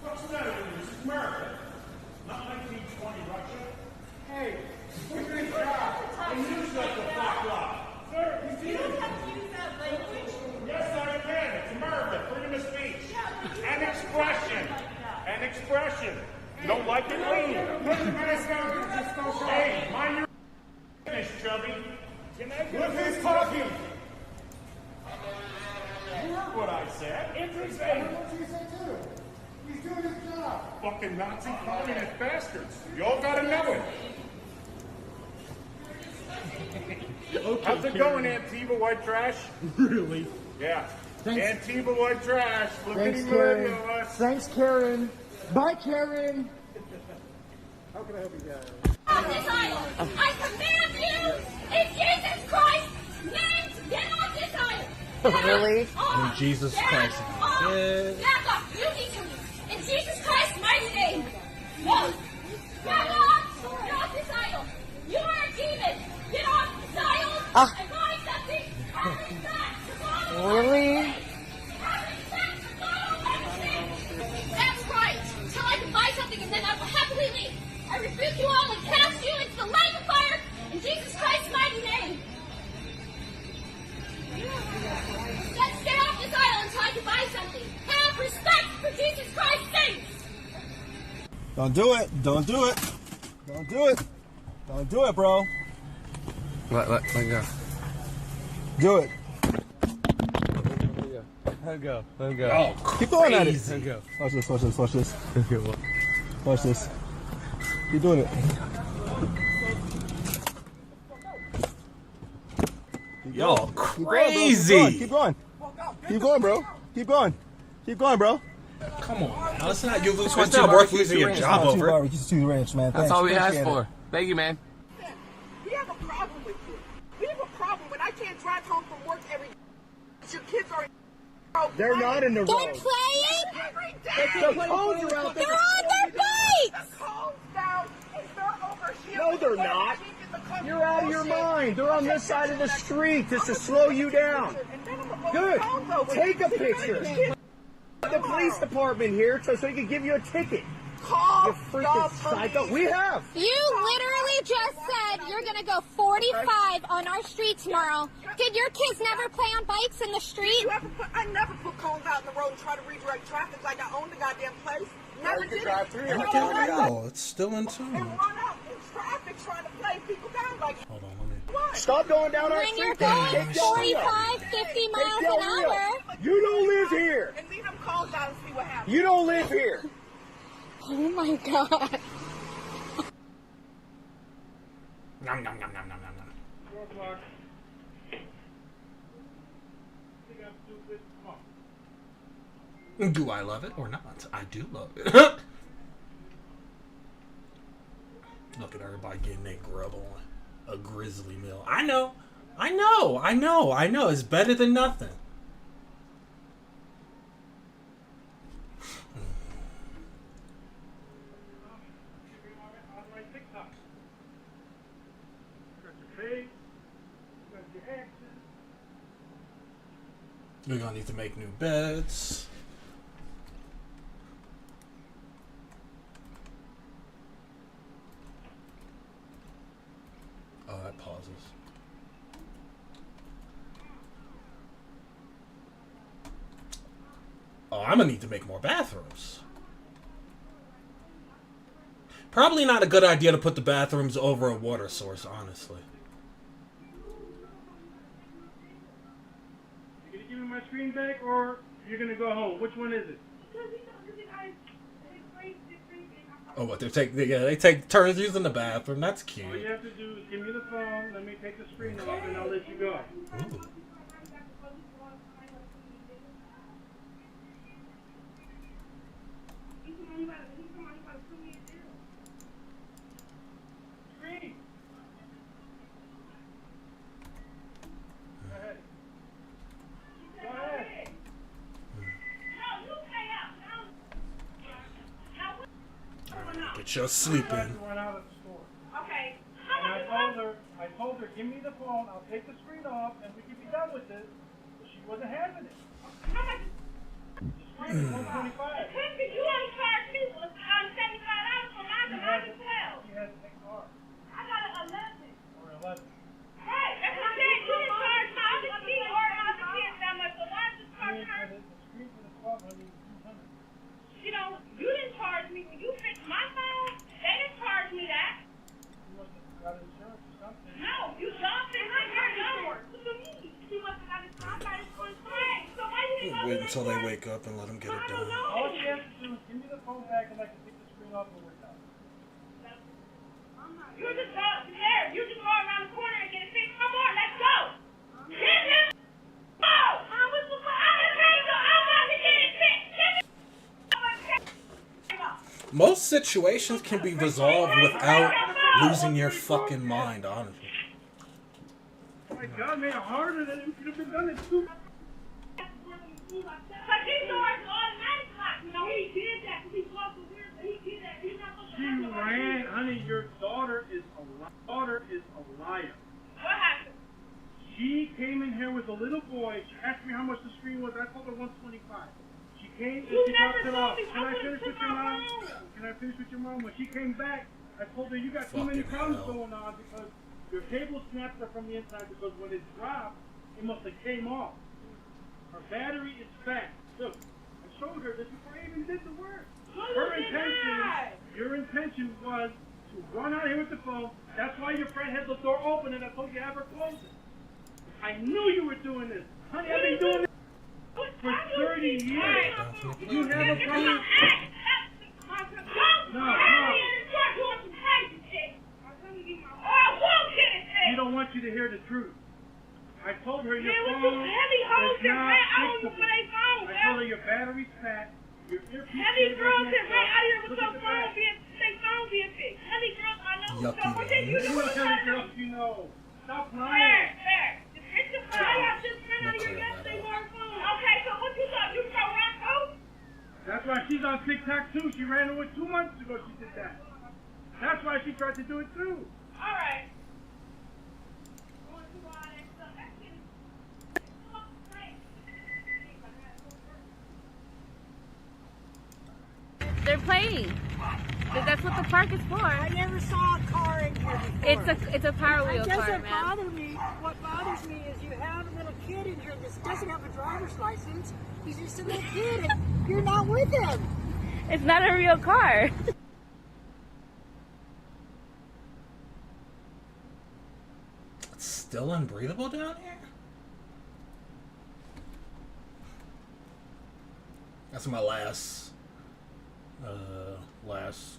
What's the matter with you? This is America. Not 1920 Russia. Hey, good job. And you shut the fuck up. Sir, you don't have to use that language. Yes, I can. It's America. Freedom of speech. And expression. And expression. You don't like it? Leave. Hey, mind your business, Chubby. Look who's talking. You heard what I said. Interesting. What did you say too? He's doing his job. Fucking Nazi communist bastards. You all gotta know it. Okay, How's it going, Antifa white trash? Really? Yeah. Thanks. Antifa white trash. Look at Thanks, him Karen. of us. Thanks, Karen. Bye, Karen. How can I help you guys? Off this island! I command you, in Jesus Christ's name, to get off this island! Really? In Jesus Christ. Back up! You need to, in Jesus Christ's mighty name! No! Back off! Get off this island! You are a demon! Get off this island! Ah. And buy something! Have respect! Really? Have respect! That's right! Until I can buy something and then I will happily leave! I rebuke you all and cast you into the lake of fire in Jesus Christ's mighty name! Let's stay off this island until I can buy something! Have respect for Jesus Christ's sake! Don't do it. Don't do it. Don't do it. Don't do it, bro. Let go. Do it. Let go. Let go. Oh, Keep going at it. Let go. Watch this. Watch this. Watch this. Okay, well. Watch this. Keep doing it. Y'all Keep going, bro. crazy. Keep going. Keep going, bro. Keep going. Keep going, bro. Come on, man. Let's not you lose. What's It's up, not bro? worth losing your job over. Barbecue to ranch, man. That's Thanks. all we asked Appreciate for. it. Thank you, man. We have a problem with you. We have a problem when I can't drive home from work every day. Your kids They're not in the They're road. playing? The cones are out there. They're on their bikes! No, they're not. You're out of your mind. They're on this side of the street just to slow you down. Good. Take a picture. The police department here so they can give you a ticket. You freaking psycho. We have. You literally just said you're gonna go 45 on our street tomorrow. Did your kids never play on bikes in the street? I never put cones out in the road and try to redirect traffic like I own the goddamn place. Never did it. Oh, it's still in tune. And run out in traffic trying to play people down like. Hold on, let me. Stop going down our When street. you're going 45, 50 miles an hour. You don't live here. And leave them cones out and see what happens. You don't live here. Oh my god. Nom, nom, nom, nom, nom, nom, nom. Do I love it or not? I do love it. Look at everybody getting their grub on. A grizzly meal. I know. It's better than nothing. We're gonna need to make new beds. Oh, that pauses. Oh, I'm gonna need to make more bathrooms. Probably not a good idea to put the bathrooms over a water source, honestly. You gonna give me my screen back, or you're gonna go home? Which one is it? Oh, what they take turns using the bathroom. That's cute. All you have to do is give me the phone. Let me take the screen off, and I'll let you go. Ooh. Screen. Go ahead. Go ahead. Get your sleep in. Run out of the store. Okay. And I told her, give me the phone. I'll take the screen off, and we can be done with this. But she wasn't having it. The screen is $125. You only charged me $75 for mine. She has a car. I got an 11. Or 11. Right, that's what I'm saying. You didn't charge my other kid or my other kids that much, so why just charge her? The screen for the 1200 is $200. You didn't charge me when you fixed my phone. They didn't charge me that. You must have got insurance or something. No, you don't fix my insurance. What do you mean? She must have got insurance. I got insurance. Right, so why you didn't Wait until they wake up and let them get it done. All she has to do is give me the phone back, and I can take the screen off and we're done. You just go there. You just go around the corner and get it fixed. Come on, let's go. Get this. Oh, I'm about to get it fixed. Most situations can be resolved without losing your fucking mind, honestly. Oh my God, made it harder than it could have been done in 2 months. But these doors automatic lock. You know, he did that because he closed the weird. He did that. He's not supposed to. She ran, honey. Your daughter is a liar. What happened? She came in here with a little boy. She asked me how much the screen was. I told her $125. She came and she dropped it off. Can I finish with your mom? Can I finish with your mom? When she came back, I told her you got too many problems going on because your cable snapped her from the inside because when it dropped, it must have came off. Her battery is fat. Look, I showed her this before I even did the work. Your intention was to run out here with the phone. That's why your friend had the door open and I told you to have her close it. I knew you were doing this. Honey, I've been doing this for 30 years. You have a problem. No. She don't want you to hear the truth. I told her your phone is not fixable. I told her your battery's fat. Your earpiece Heavy girls sit right out here with your phone being fixed. Heavy girls, I know. So what did you do? What kind of girls do you know? Stop lying. Fair. Just hit the phone. I have this friend out of your yesterday, phone. why she's on TikTok too. She ran away 2 months ago. She did that. That's why she tried to do it too. All right. They're playing. That's what the park is for. I never saw a car in here before. It's a Power Wheel It car, doesn't man. bother me. What bothers me is you have a little kid in here that doesn't have a driver's license. He's just a little kid and you're not with him. It's not a real car. It's still unbreathable down here? That's my last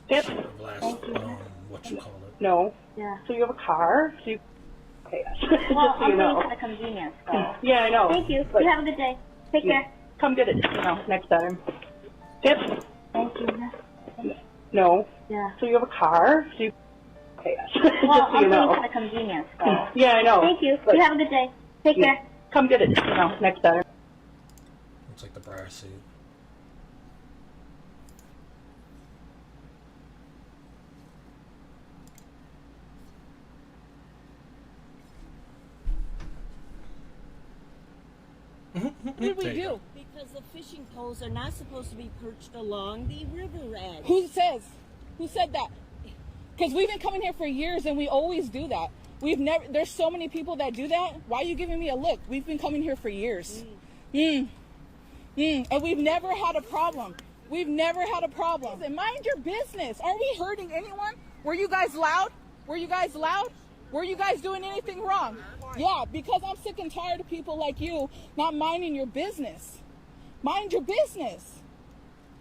Yep. what you call it. No. Yeah. So you have a car? So you... Okay, yes. Well, Just so I'm you know. waiting for the convenience. So. Yeah, I know. Thank you. But You have a good day. Take care. come get it, next time. Yep. Thank you. No. Yeah. So you have a car? So you... Okay, yes. Well, Just so I'm you know. waiting for the convenience. So. Yeah, I know. Thank you. But You have a good day. Take care. come get it, next time. Looks like the briar seed. What did we do? Because the fishing poles are not supposed to be perched along the river edge. Who says? Who said that? Because we've been coming here for years and we always do that. We've never, there's so many people that do that. Why are you giving me a look? We've been coming here for years. And we've never had a problem. We've never had a problem. And mind your business. Are we hurting anyone? Were you guys loud? Were you guys loud? Were you guys doing anything wrong? Yeah, because I'm sick and tired of people like you not minding your business. Mind your business.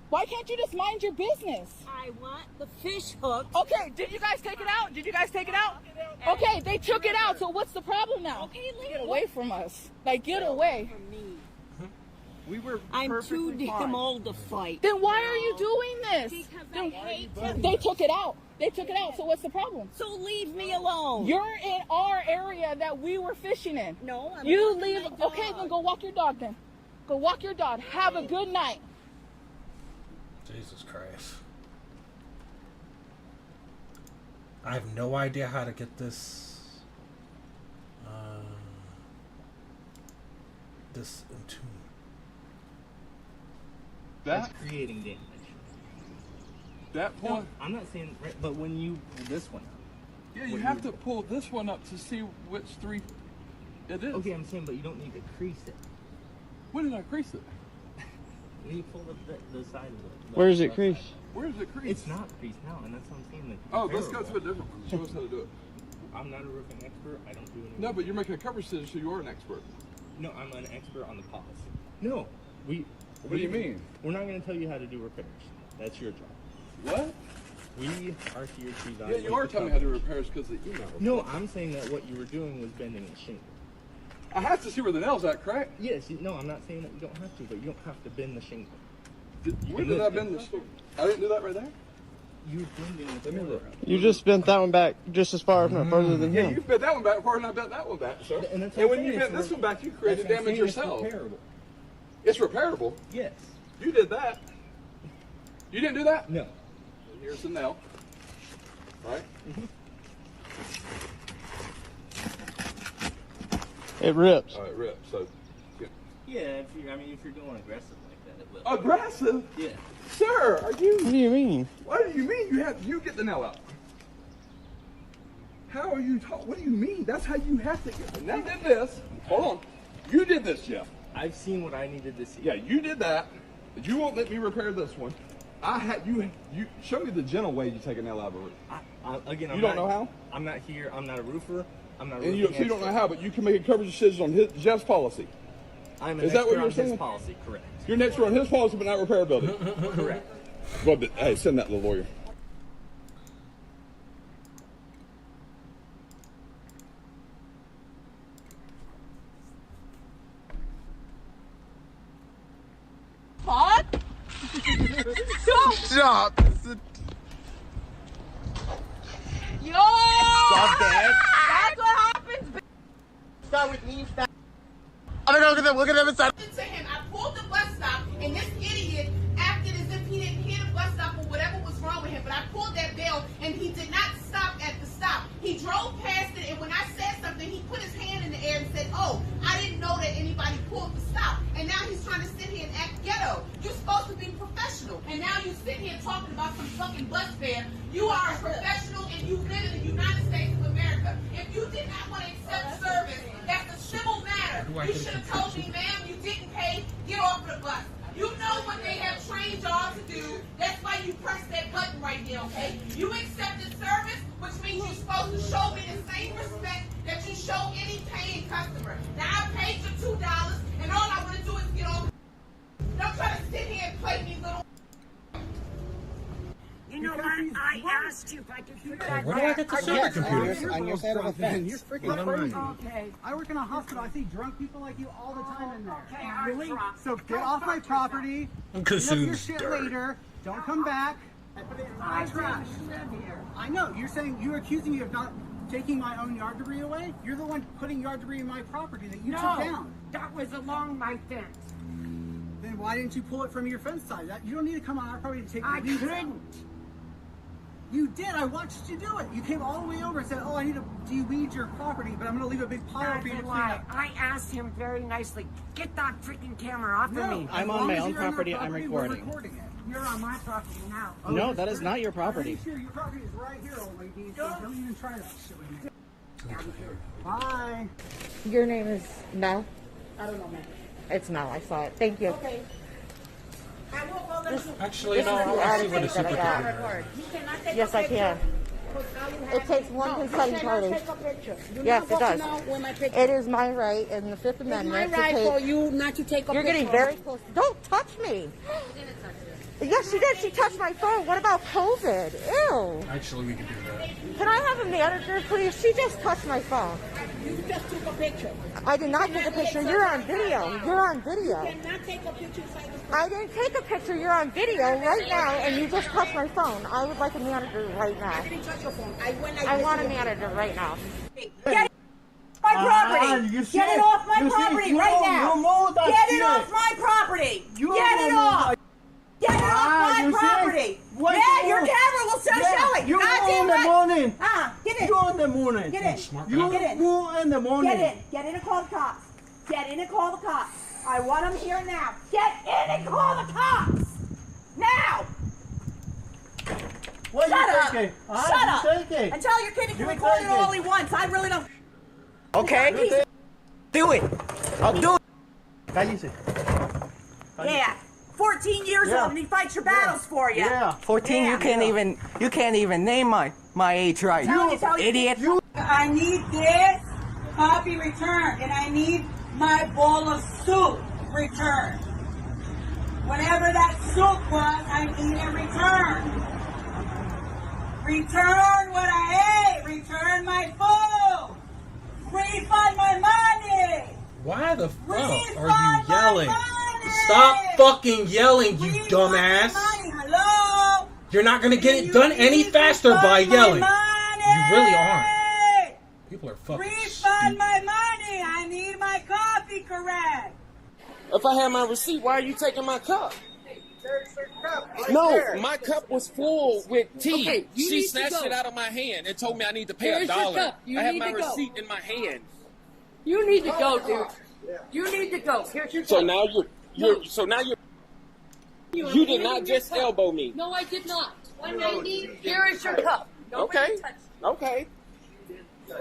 Why can't you just mind your business? I want the fish hook. Okay, did you guys take it out? Did you guys take it out? Okay, they took it out, so what's the problem now? Okay, get away from us. Like, get away. From me. We were I'm too damn old to fight. Then why are you doing this? Because I hate them. They took it out. They took it out, so what's the problem? So leave me alone. You're in our area that we were fishing in. No, I'm You walking leave. my dog. Okay, then go walk your dog then. Go walk your dog. Have a good night. Jesus Christ. I have no idea how to get this this into That's creating damage. That point? No, I'm not saying, right, but when you pull this one up. Yeah, you have to pull this one up to see which three it is. Okay, I'm saying, but you don't need to crease it. When did I crease it? When you pull up the side of it. Where is it creased? Where is it creased? It's not creased now, and that's what I'm saying. Oh, let's go to a different one. Show us how to do it. I'm not a roofing expert. I don't do anything. No, but you're making a cover decision, so you are an expert. No, I'm an expert on the policy. No, What do you mean? We're not going to tell you how to do repairs. That's your job. What? We are here to Yeah, evaluate. you are telling me how to do repairs because of the email. No, I'm saying that what you were doing was bending the shingle. I have to see where the nail's at, correct? Yes, no, I'm not saying that you don't have to, but you don't have to bend the shingle. When did I bend this? I didn't do that right there? You were bending the pillar. You just bent that one back just as far, if not further than Yeah, him. you bent that one back far and I bent that one back, sir. And when you bent this one back, you created damage yourself. It's repairable. It's repairable? Yes. You did that. You didn't do that? No. Here's the nail. Right? It rips. Oh, it rips. So, yeah. Yeah, if you're going aggressive like that, it will. Aggressive? Yeah. Sir, are you? What do you mean? What do you mean? You get the nail out. How are you talking? What do you mean? That's how you have to get the nail. You did this. Hold on. You did this, Jeff. I've seen what I needed to see. Yeah, you did that. But you won't let me repair this one. I had you show me the gentle way you take a nail out of a roof. Again, you don't know how? I'm not here. I'm not a roofer. I'm not a And roofing you don't know expert. how, but you can make a coverage decision on Jeff's policy. I'm an Is that what expert you're on saying? his policy, correct. You're an expert on his policy, but not repairability. Correct. Well, but, hey, send that to the lawyer. Fuck! Stop! Yo! Stop that! That's what happens, bitch. Start with me. Stop. I'm gonna go look at them inside. To him, I pulled the bus stop, and this idiot acted as if I pulled that bell, and he did not stop at the stop. He drove past it, and when I said something, he put his hand in the air and said, "Oh, I didn't know that anybody pulled the stop." And now he's trying to sit here and act ghetto. You're supposed to be professional, and now you sit here talking about some fucking bus fare. You are a professional, and you live in the United States of America. If you did not want to accept service, that's a civil matter. You should have told me, ma'am, you didn't pay. Get off the bus. You know what they have trained y'all to do. That's why you press that button right there, okay? You accepted service, which means you're supposed to show me the same respect that you show any paying customer. Now, I paid your $2, and all I want to do is get off. Don't try to sit here and play me little. You know what? I asked you if I could figure that Where do I get the supercomputer? On your side of the fence. You're freaking crazy. Okay. I work in a hospital. I see drunk people like you all the time in there. Okay, I'm Really? drunk. So get off my property. Because Clean up your soon's shit dirt. later. Don't come back. I put it in my trash. I know. You're saying you're accusing me of not taking my own yard debris away. You're the one putting yard debris in my property that you took down. That was along my fence. Then why didn't you pull it from your fence side? You don't need to come on our property to take I the weeds out. couldn't. You did. I watched you do it. You came all the way over and said, "Oh, I need to de-weed your property, but I'm going to leave a big pile for you to clean up." I asked him very nicely, get that freaking camera off of me. I'm on my own property. I'm recording. You're on my property now. No, that is not your property. Sure, your property is right here, old lady. So don't even try that shit with me. Bye. Your name is Mel? I don't know, man. It's Mel. I saw it. Thank you. Okay. Actually, no, I want to see what a supercomputer is. Yes, I can. It takes one consenting party. Yes, it does. It is my right in the Fifth Amendment. It's my right for you not to take a You're getting very close. Don't touch me. Yes, she did. She touched my phone. What about COVID? Ew. Actually, we can do that. Can I have a manager, please? She just touched my phone. You just took a picture. I did not take a picture. You're on video. You're on video. You cannot take a picture inside the I didn't take a picture. You're on video right now, and you just touched my phone. I would like a manager right now. I didn't touch your phone. I want a manager right now. Get it off my property. Get it off my property right now. Get it off my property. Get it off. Get it off my property. Yeah, your camera will show it. You in the morning. Get in. You in the morning. Get in. You Get in. in the morning. Get in. Get in and call the cops. Get in and call the cops. I want them here now. Get in and call the cops. Now. What Shut you up. thinking? Shut up. Thinking? And tell your kid he can You record it thinking? all he wants. I really don't. Okay? Do it. I'll do it. Cállese. Yeah. 14 years Yeah. old and he fights your battles for you. Yeah. 14, you can't even name my age right. Tell you, Idiot. I need this copy returned, and I need my bowl of soup returned. Whatever that soup was, I need it returned. Return what I ate. Return my food. Refund my money. Why the fuck are you yelling? Stop fucking yelling, you dumbass. Hello? You're not gonna get it done any faster by yelling. You really aren't. People are fucking Refund my money. I need my coffee correct. If I had my receipt, why are you taking my cup? No, my cup was full with tea. Okay, you she need to snatched go. it out of my hand and told me I need to pay Here's your $1. cup. You I have need my to go. receipt in my hand. You need to go, dude. You need to go. Here's your So cup. now you did not just elbow me. No, I did not. 190. Here is your cup. Okay. Okay.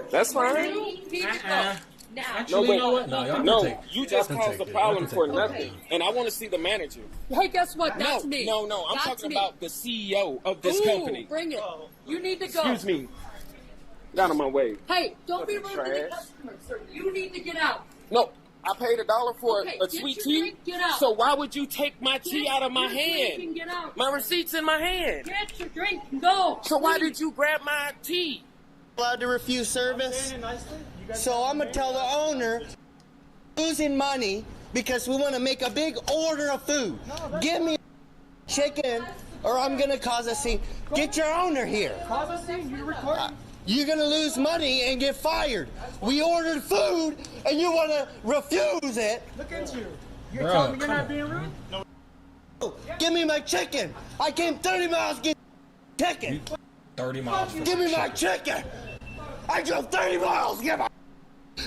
That's fine. You need to go. Now. Actually, you know what? No, y'all can No, take it. you Y'all just can caused take a it. Y'all problem can for take it. nothing. And I want to see the manager. Hey, guess what? That's no, me. No, I'm That's talking me. about the CEO of this Ooh, company. Bring it. You need to go. Excuse me. Get out of my way. Hey, don't be rude Fucking to the trash. customer, sir. You need to get out. No, I paid $1 for Okay, a get sweet your tea. drink, get out. So why would you take my tea Get out of my your drink hand? and get out. My receipt's in my hand. Get your drink and go. So why did you grab my tea? Allowed to refuse service. So I'm gonna tell the owner losing money because we want to make a big order of food. Give me chicken or I'm gonna cause a scene. Get your owner here. Cause a scene. You're recording. You're gonna lose money and get fired. We ordered food and you want to refuse it. Look at you. You're Bro, telling me you're come not being rude? No. Give me my chicken. I came 30 miles to get chicken. 30 miles. Give me my chicken. I drove 30 miles to get my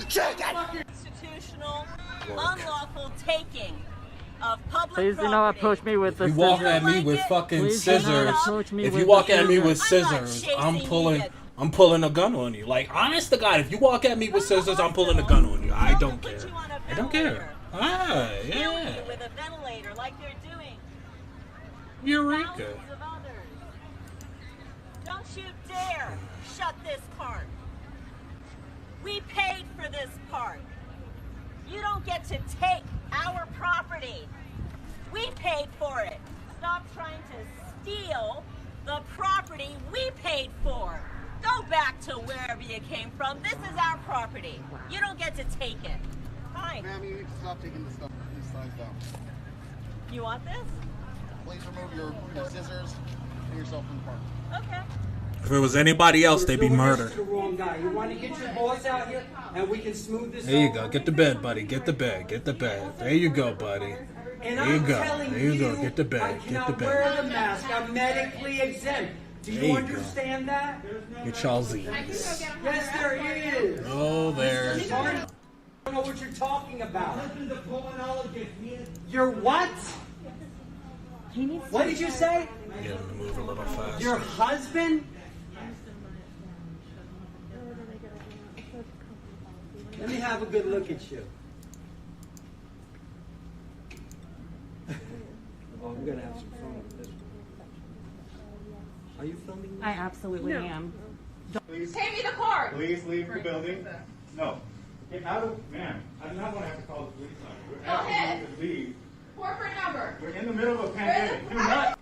chicken. Constitutional, unlawful taking of public Please do not approach me with the You walk at me with fucking Please do not scissors. approach me If with you walk the at me with scissors. scissors, I'm pulling a gun on you. Like, honest to God, if you walk at me with scissors, I'm pulling a gun on you. I don't care. I don't care. Ah, yeah. with a ventilator like they're doing. Eureka. Thousands of others. Don't you dare shut this park. We paid for this park. You don't get to take our property. We paid for it. Stop trying to steal the property we paid for. Go back to wherever you came from. This is our property. You don't get to take it. Fine. Ma'am, you need to stop taking these signs down. You want this? Please remove your scissors and yourself from the park. Okay. If it was anybody else, they'd be murdered. The wrong guy. You want to get your boss out here, and we can smooth this. There you go. Get the bed, buddy. Get the bed. Get the bed. There you go, buddy. And There you I'm go. telling There you go. Get the I bed. Get the cannot bed. wear the mask. I'm medically exempt. Do There you you go. understand that? Get y'all Z's. Yes, there is. Oh, there's. I don't know what you're talking about. You're what? What did you say? Get him to move a little faster. Your husband? Let me have a good look at you. Oh, I'm gonna have some fun with this one. Are you filming me? I absolutely am. Please, Pay me the card. please leave the building. No. Get out of, ma'am. I do not want to have to call the police on you. We're Go asking ahead. you to leave. Corporate number. We're in the middle of a pandemic. Do not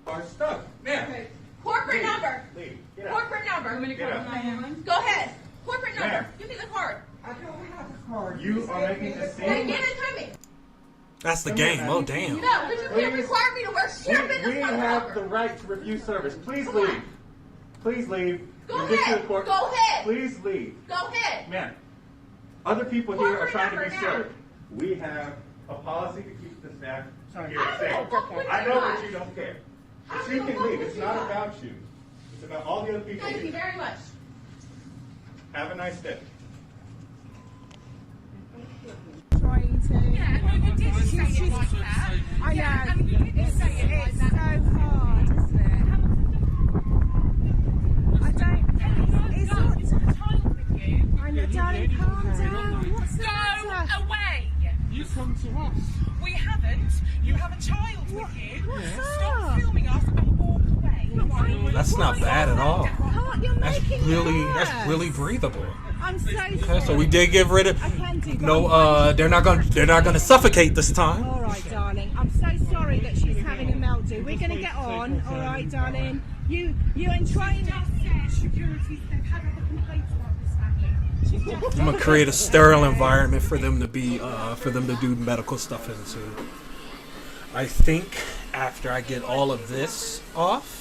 our stuff, ma'am. Okay. Corporate Leave. number. Leave. Get out. Corporate number. Get out. Go ahead. Corporate number. Ma'am. Give me the card. I don't have a card. You are making a Then scene. give it to me. That's the game. Oh, damn. No, because you can't require me to wear shit up in We this have motherfucker. the right to refuse service. Please Come on. leave. Please leave. Go We'll get you ahead. to court. Go ahead. Please leave. Go ahead. Ma'am, other people here are Corporate trying to be number now. served. We have a policy to keep the staff here I safe. don't know what I you know got. that you don't care. I But you don't can know leave. what It's you not got. about you. It's about all the other people Thank you here. very much. Have a nice day. Trying to. Yeah, no, you didn't say it like that. I know. Yeah, I mean, you didn't say it like It's that. so hard, isn't it? I don't. It's not. I know, darling, calm down. What's the matter? Go away. You come to us. We haven't. You have a child with you. What's Stop up? filming us and walk away. That's not bad at all. You're That's making really, it that's worse. really breathable. I'm so sorry. Okay, so we did get rid of. I can do, but No, they're not gonna suffocate this time. All right, darling. I'm so sorry that she's having a meltdown. We're going to get on. All right, darling. You and train. Security said had other complaints about this family. I'm gonna create a sterile environment for them to be, for them to do medical stuff into. I think after I get all of this off,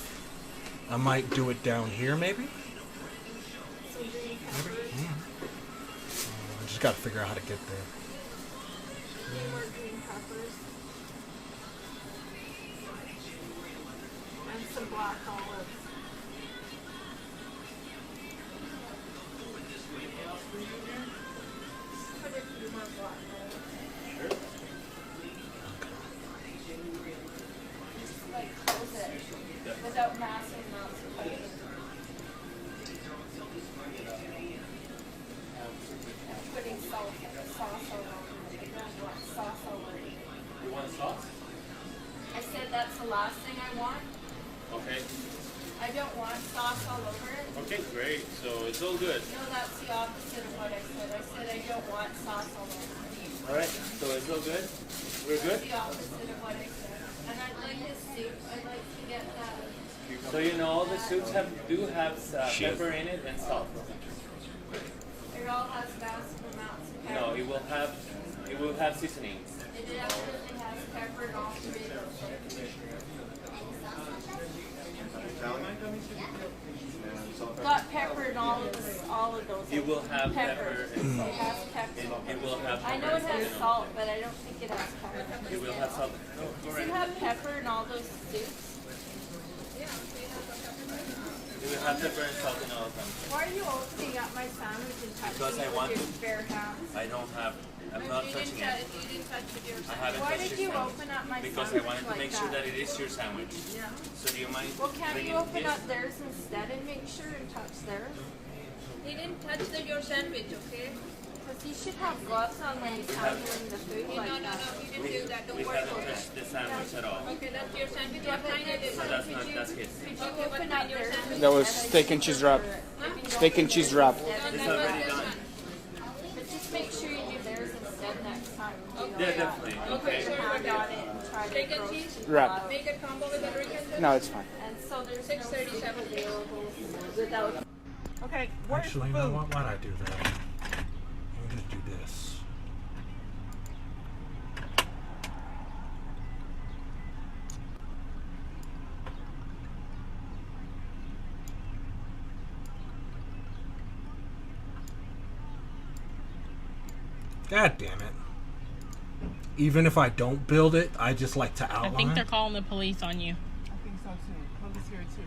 I might do it down here, maybe. I just gotta figure out how to get there. And some black olives. Like close it without massive amounts of food. Putting sauce all over it. I don't want sauce all over it. You want sauce? I said that's the last thing I want. Okay. I don't want sauce all over it. Okay, great. So it's all good. No, that's the opposite of what I said. I said I don't want sauce all over it. All right. So it's all good. We're good. That's the opposite of what I said. And I'd like this soup. I'd like to get that. So you know all the soups do have pepper in it and salt. It all has massive amounts of pepper. No, it will have seasonings. It definitely has pepper and all three of those things. Got pepper in all of those. It will have pepper and salt. It has pepper. It will have. I know it has salt, but I don't think it has pepper. It will have salt. Does it have pepper in all those soups? I don't have. I'm not touching it. You didn't touch it yourself. I haven't Why touched did your you sandwich. open up my Because I sandwich wanted to like make sure that it is your sandwich. Yeah. So do you mind? Well, can't bringing you open this? up theirs instead and make sure and touch theirs? He didn't touch your sandwich, okay? Because he should have gloves on when he's handling the food like that. No, he didn't do that. Don't We worry haven't about it. touched the sandwich at all. Okay, that's your sandwich. What kind is it? So that's not. That's his. Could you open up your sandwich? That was steak and cheese wrap. Steak and cheese wrap. It's already done. But just make sure you do theirs instead next time. Yeah, definitely. Okay. Steak and cheese? Wrap. Make a combo with a drink and No, it's fine. And so there's 637 available without. Okay, where's Actually, you know what? Why'd I do that? Let me just do this. God damn it. Even if I don't build it, I just like to outline. I think they're calling the police on you. I think so too. Police here too.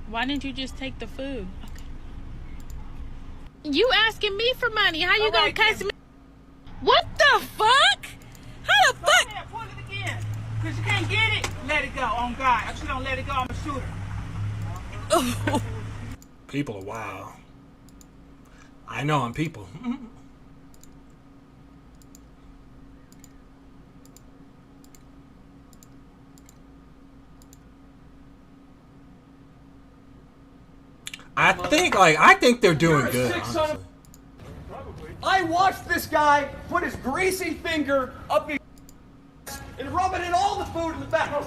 Why didn't you just take the food? Okay. You asking me for money? How you gonna cuss me? What the fuck? How the fuck? Yeah, pull it again. Because you can't get it, let it go. On God. If you don't let it go, I'm a shooter. People are wild. I know I'm people. I think they're doing good. Honestly. I watched this guy put his greasy finger up his and rub it in all the food in the back.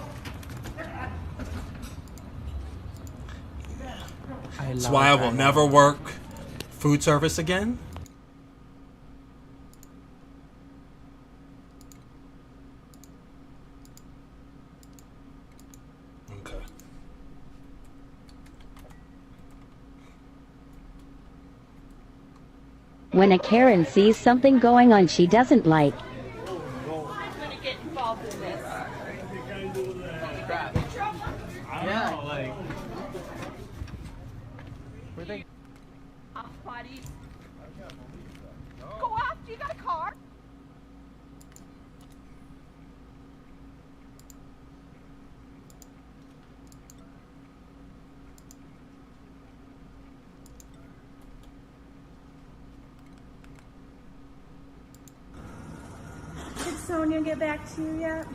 That's why I will never work food service again. Okay. When a Karen sees something going on she doesn't like, Yeah, like. Buddy. Go off. You got a car? Did Sonia get back to you yet?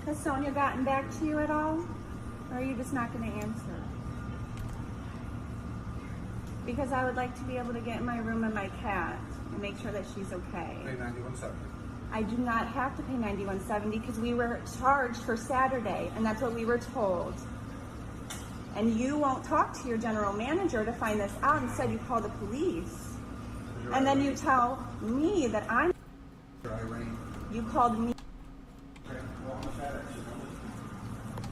Has Sonia gotten back to you at all? Or are you just not going to answer? Because I would like to be able to get in my room and my cat and make sure that she's okay. Pay $91.70. I do not have to pay $91.70 because we were charged for Saturday, and that's what we were told. And you won't talk to your general manager to find this out. Instead, you call the police. And then you tell me that I'm... You called me...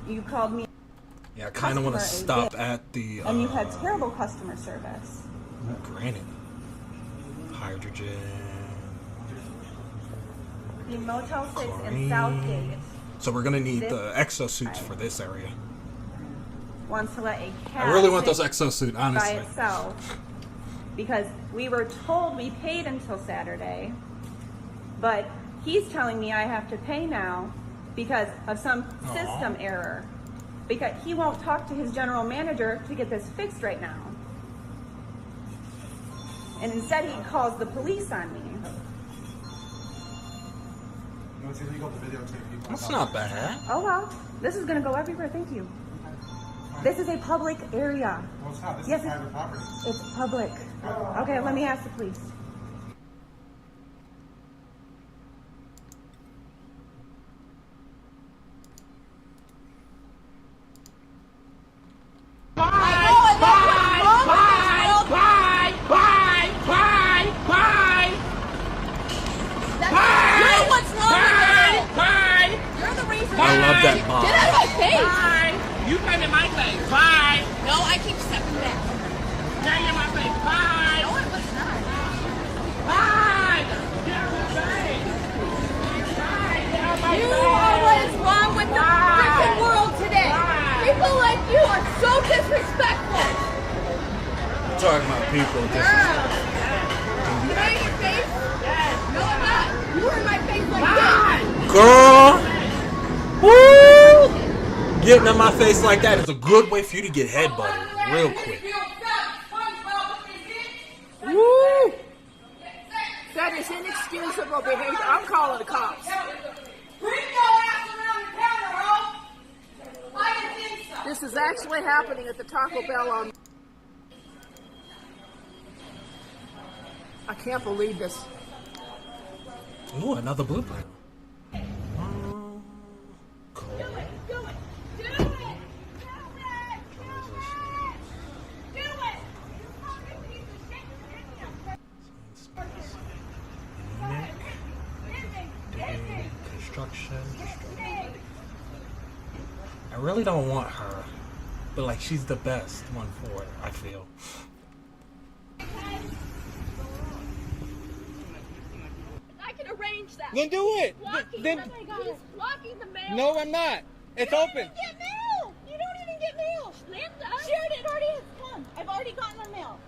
You called me... Yeah, I kind of want to stop at the... and you had terrible customer service. Granted. Hydrogen. The Motel 6 in Southgate So we're going to need the exosuits for this area. wants to let a cat... I really want sit those exosuit, honestly. by itself. Because we were told we paid until Saturday, but he's telling me I have to pay now because of some system error. Because he won't talk to his general manager to get this fixed right now. And instead he calls the police on me. No, it's illegal to videotape people. That's not bad. Oh well, this is gonna go everywhere, thank you. This is a public area. No, it's not. This Yes, is private property. It's public. Okay, let me ask the police. I love that mom. Get out of my face! You came in my face. Bye. No, I keep stepping back. Now you're in my face. Bye. No, it was not. people just. No, I'm not. You were in my face like this. Girl! Woo! Getting in my face like that is a good way for you to get headbutted real quick. Woo! That is inexcusable behavior. I'm calling the cops. This is actually happening at the Taco Bell on. I can't believe this. Ooh, another blueprint. Construction. I really don't want her, but like she's the best one for it, I feel. I can arrange that. Then do it. Then He's blocking the mail. no, I'm not. It's open. You don't even get mail. You don't even get mail. Linda. Sharon, it already has come. I've already gotten the mail.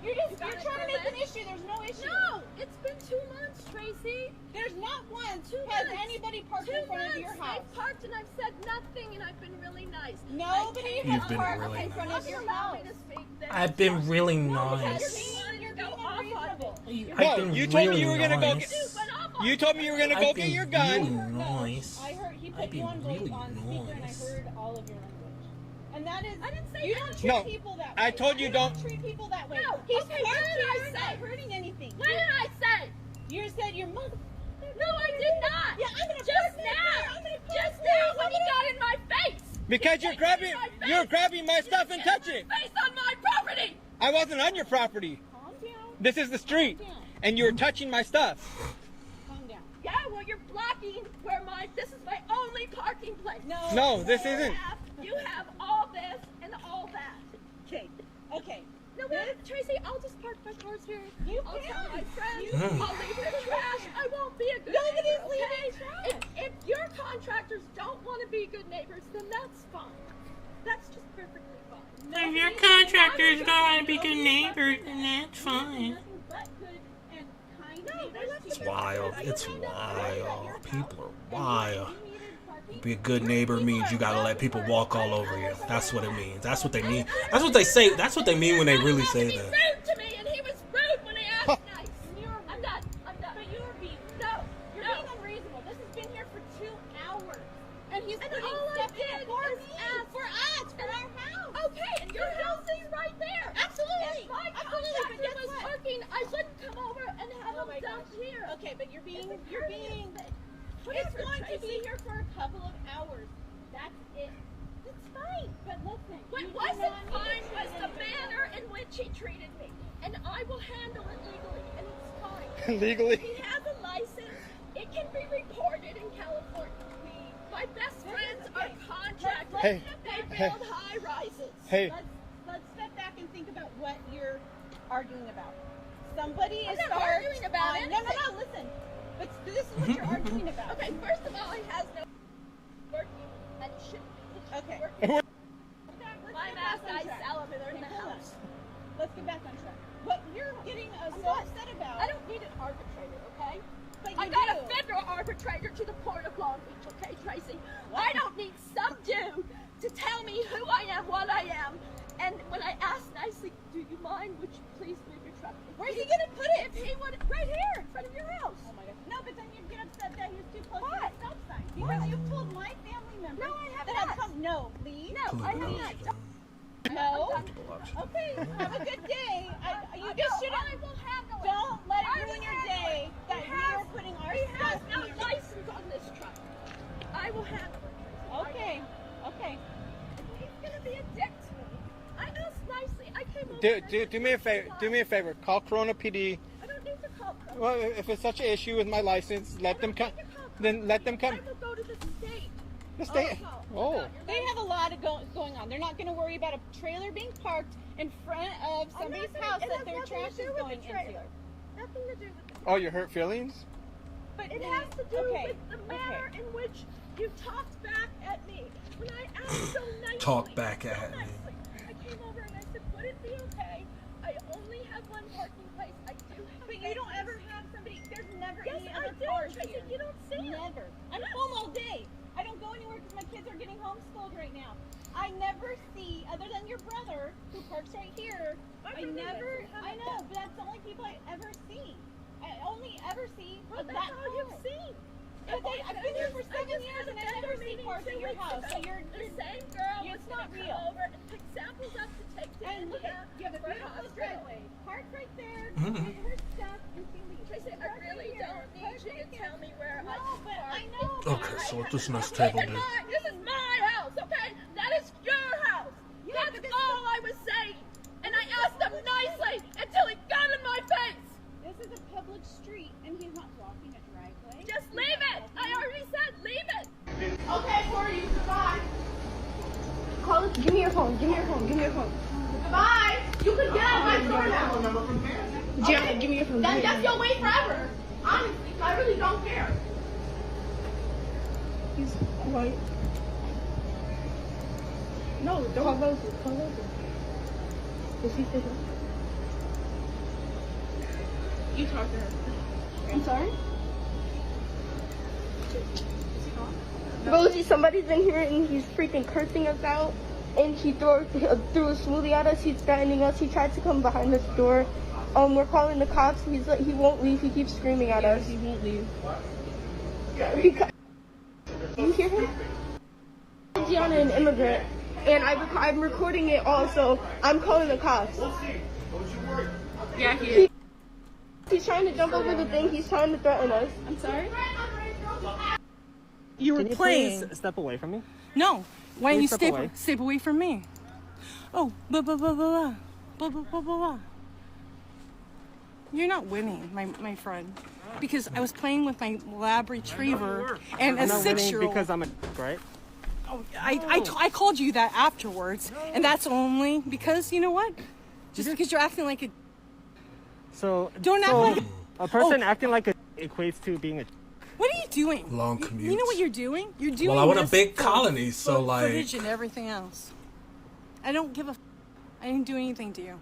You're trying to make an issue. There's no issue. No, it's been 2 months, Tracy. There's not one. 2 Has months. anybody parked 2 in front months. of your house? I've parked and I've said nothing and I've been really nice. Nobody You've has been parked really in front nice. of your house. I've been really nice. I've been You told me you were really gonna go nice. get. You told me you were gonna go I've get been your gun. really nice. I heard he I've put been you on really on speaker and I nice. heard all of your language. And that is, I didn't say you don't treat No, people that way. I told you don't. treat people that way. No, He's okay, parked what did I here, say? not hurting anything. What did I say? You said your mother. No, I did not. Yeah, I'm gonna just park now. I'm gonna park Just there. now when you got in my face. Because you're grabbing my stuff and touching. Face on my property. I wasn't on your property. Calm down. This is the street, and you were touching my stuff. Calm down. Yeah, well, you're blocking where this is my only parking place. No, this isn't. You have all this and all that. Okay. Okay. No, wait, Tracy, I'll just park my cars here. I'll can. tell my friends. can. I'll leave the trash. I won't be a good Nobody's neighbor, leaving okay? If your contractors don't want to be good neighbors, then that's fine. That's just perfectly fine. If your contractors don't want to be good neighbors, then that's fine. But good and kind neighbors. It's wild. It's wild. People are wild. Be a good neighbor means you gotta let people walk all over you. That's what it means. That's what they mean. That's what they say. That's what they mean when they really say that. Rude to me, and he was rude when he asked nice. I'm done. I'm done. But you're being being unreasonable. This has been here for 2 hours. And he's putting all I stuff did in for is me. ask For us. For our house. Okay, and your house is right there. Absolutely. If my Absolutely. But contractor guess was what? working, I wouldn't come over and have Oh him my dumped gosh. here. Okay, but you're being it's Whatever, going to Tracy. be here for a couple of hours. That's it. It's fine. But listen. What you do wasn't not need fine to was say the that. manner in which he treated me. And I will handle it legally, and it's fine. Legally? He has a license. It can be reported in California. My best friends are contractors. Hey. They Hey. build high rises. Hey. Let's step back and think about what you're arguing about. Somebody I'm is not parked arguing about on- anything. No, listen. But this is what you're arguing about. Okay, first of all, he has no working and shouldn't be Okay. working. My mask, I sell them in the Hold on. house. Let's get back on track. What you're getting so not- upset about. I don't need an arbitrator, okay? But I you got do. a federal arbitrator to the Port of Long Beach, okay, Tracy? I don't need some dude to tell me who I am, what I am. And when I ask nicely, do you mind, would you please move your truck? Where's he gonna put it? If he would, right here, in front of your house. Oh my God. No, but then you get upset that he's too close Why? to the stop sign. Because you've told my family members No, I have that not. have come. No, please. No, I have not. No. I'm done. Okay. Have a good day. You just No, shouldn't. I will handle it. Don't let I it will ruin your handle day it. that He we has- are putting our He has stuff no here. license on this truck. I will handle it. Tracy. Okay. Okay. He's gonna be a dick to me. I asked nicely. I came over. Do me a favor. Do me a favor. Call Corona PD. I don't need to call. Well, if it's such an issue with my license, let them come. Then let them come. I will go to the state. The state. Oh. They have a lot of going on. They're not going to worry about a trailer being parked in front of somebody's house that their trash is going into. Nothing to do with the Oh, your hurt feelings? But it has to do Okay, with the manner in which you talked back at me. When I asked so nicely. Talk back at me. I came over and I said, would it be okay? I only have one parking place. I do. But you don't ever have somebody. There's never Yes, any I other do. cars Tracy, here. you don't see it. Never. I'm home all day. I don't go anywhere because my kids are getting homeschooled right now. I never see, other than your brother who parks right here. I never. I know, but that's the only people I ever see. I only ever see Well, that that's all car. you've seen. But I've been here for 7 years and I never see cars at your house. So you're the same girl. It's was not gonna real. come over and pick samples up to take to And look India at, you have a for beautiful hospital. driveway. Park right there, Mhm. get her stuff, and she leaves. Tracy, I really don't need you to tell me where I No, but I know. Okay, so what this next table do? This is my house, okay? That is your house. Yeah, That's all I was saying. And I asked him nicely until he got in my face. This is a public street, and he's not blocking a driveway. Just leave it. I already said leave it. Okay, Corey, goodbye. Call it. Give me your phone. Give me your phone. Give me your phone. Goodbye. You can get out of my door now. Gianna, give me your phone. That's your way forever. Honestly, I really don't care. He's white. No, don't. Call those. Call those. Is he sitting? You talk to her. I'm sorry? Rosie, somebody's in here and he's freaking cursing us out. And he threw a smoothie at us. He's threatening us. He tried to come behind this door. We're calling the cops. He won't leave. He keeps screaming at us. He won't leave. Because, you hear him? Gianna, an immigrant. And I'm recording it also. I'm calling the cops. Yeah, he is. He's trying to jump over the thing. He's trying to threaten us. I'm sorry? You were playing. Please step away from me? No. Why don't you step away? step away from me? Oh, blah, blah, blah, blah, blah, blah, blah, blah, blah. You're not winning, my friend. Because I was playing with my lab retriever and a I'm not winning 6-year-old. because I'm a right? Oh, I called you that afterwards, and that's only because, you know what? Just because you're acting like a... So Don't act like a person acting like a equates to being a... What are you doing? Long commute. You know what you're doing? You're doing Well, I want a this big for colony, so like... footage and everything else. I don't give a... I didn't do anything to you.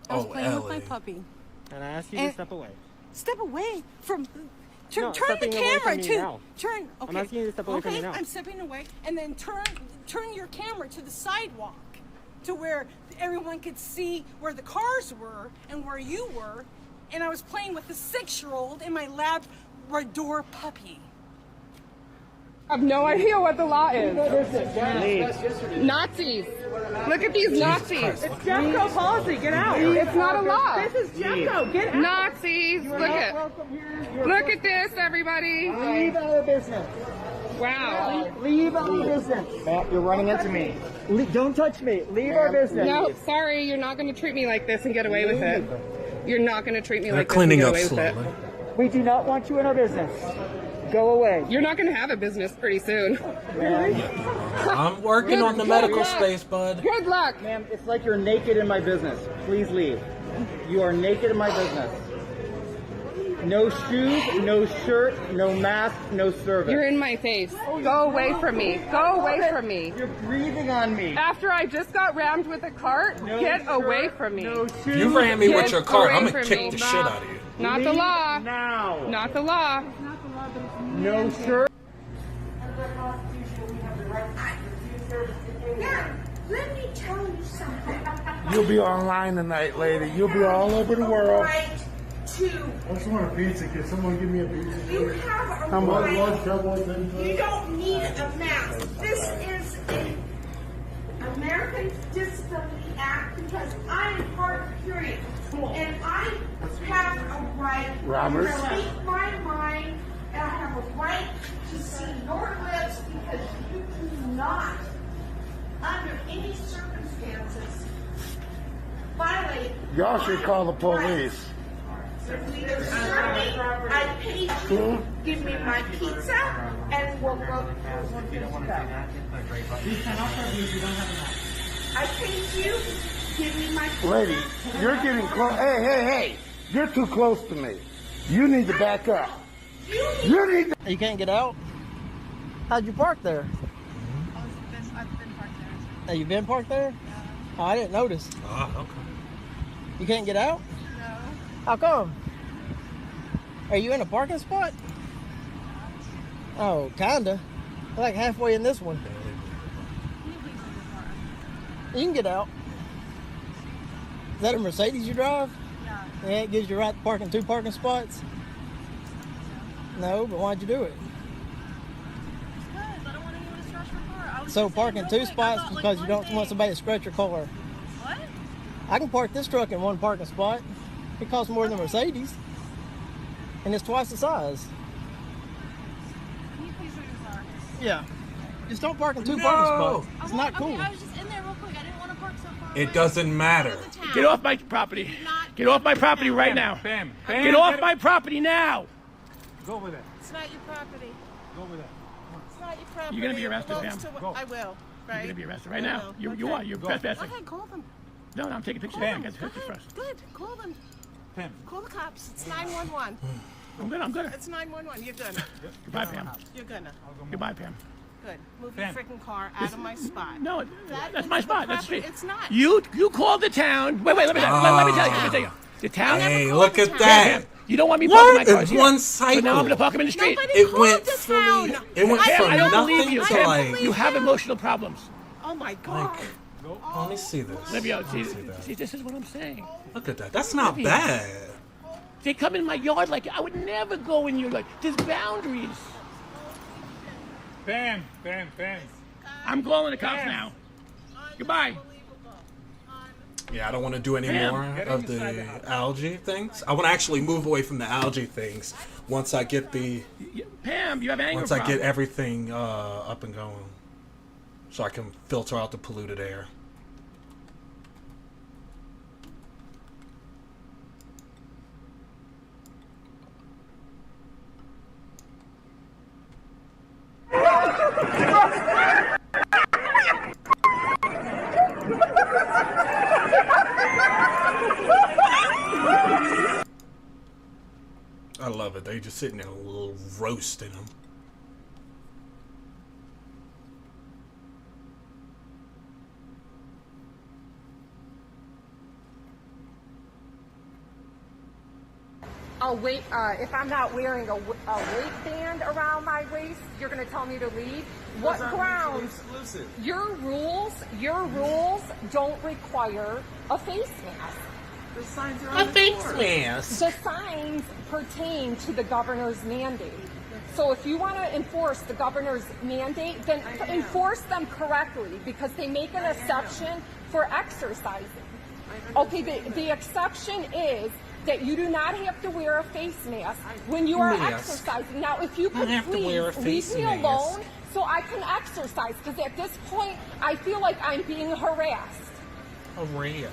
I was playing with my puppy. And I asked you to step away. Step away from... Turn the stepping away camera from me to... now. Turn... Okay. I'm asking you to step away from me now. I'm stepping away. And then turn your camera to the sidewalk to where everyone could see where the cars were and where you were. And I was playing with a 6-year-old and my Labrador puppy. I have no idea what the law is. Nazis. Look at these Nazis. It's Jeffco policy. Get out. It's not a law. This is Jeffco. Get out. Nazis. Look at this, everybody. Leave out of business. Wow. Leave out of business. Matt, you're running into me. Don't touch me. Leave our business. No, sorry. You're not going to treat me like this and get away with it. You're not going to treat me They're like this and cleaning get up away slowly. with it. We do not want you in our business. Go away. You're not going to have a business pretty soon. I'm working on the medical space, bud. Good luck. Ma'am, it's like you're naked in my business. Please leave. You are naked in my business. No shoes, no shirt, no mask, no service. You're in my face. Go away from me. Go away from me. You're breathing on me. After I just got rammed with a cart, get away from me. No shoes. You ran me with your cart. I'm away gonna from kick me. the shit out of you. Not the law. Now. Not the law. No shirt. Let me tell you something. You'll be online tonight, lady. You'll be all over the world. Right to. I just want a pizza. Can someone give me a pizza? You have a How much? right. Lunch, double, You don't need a mask. This is an American Disability Act because I am hard of hearing. And I have a right Robert? to speak my mind, and I have a right to see your lips because you do not, under any circumstances, violate. Y'all should call the police. Either serve me, I paid you, give me my pizza, and we'll go. I paid you, give me my pizza. Lady, you're getting close. Hey. You're too close to me. You need to back up. You need to. You can't get out? How'd you park there? I've been parked there. Have you been parked there? Oh, I didn't notice. Ah, okay. You can't get out? No. How come? Are you in a parking spot? Oh, kinda. Like halfway in this one. You can get out. Is that a Mercedes you drive? Yeah. Yeah, it gives you right to park in 2 parking spots? No, but why'd you do it? Because I don't want anyone to scratch my car. So parking 2 spots because you don't want somebody to scratch your car. What? I can park this truck in 1 parking spot. It costs more than a Mercedes. And it's twice the size. Can you please move your car? Yeah. Just don't park in 2 parking spots. It's not cool. I was just in there real quick. I didn't want to park so far It doesn't matter. Get off my property. Get off my property right now. Bam. Get off my property now. Go with it. It's not your property. Go with it. It's not your property. You're gonna be arrested, It belongs ma'am. to- Go. I will. Right? You're gonna be arrested right I now. will. You are. You're trespassing. Go ahead, call them. No, I'm taking pictures. Call I them. got pictures first. Good. Call them. Pam. Call the cops. It's 911. I'm good. It's 911. You're good. Goodbye, Pam. You're gonna. Goodbye, Pam. Good. Move your freaking car out of my spot. No, That that's is my the spot. That's property. street. It's not. You called the town. Wait. Let me tell you. The town. Hey, look at that. You don't want me parking my What? cars It's here. one So now I'm cycle. gonna park them in the street. It went from I don't nothing believe you. to Pam, like. you have emotional problems. Oh my God. Let me see this. Let me Let me see that. see, this is what I'm saying. Look at that. That's not Let me- bad. They come in my yard like I would never go in your yard. There's boundaries. Pam. I'm calling the cops now. Goodbye. Yeah, I don't want to do any Pam, more of the algae things. I want to actually move away from the algae things once I get the. Pam, you have anger Once I problem. get everything up and going, so I can filter out the polluted air. I love it. They just sitting there a little roasting them. I'll wait. If I'm not wearing a waistband around my waist, you're going to tell me to leave. What grounds? Your rules don't require a face mask. The signs are A face mask. The signs pertain to the governor's mandate. So if you want to enforce the governor's mandate, then enforce them correctly, because they make an exception for exercising. Okay, the exception is that you do not have to wear a face mask when you are exercising. Now, if you could please leave me alone so I can exercise, because at this point, I feel like I'm being harassed. Harassed.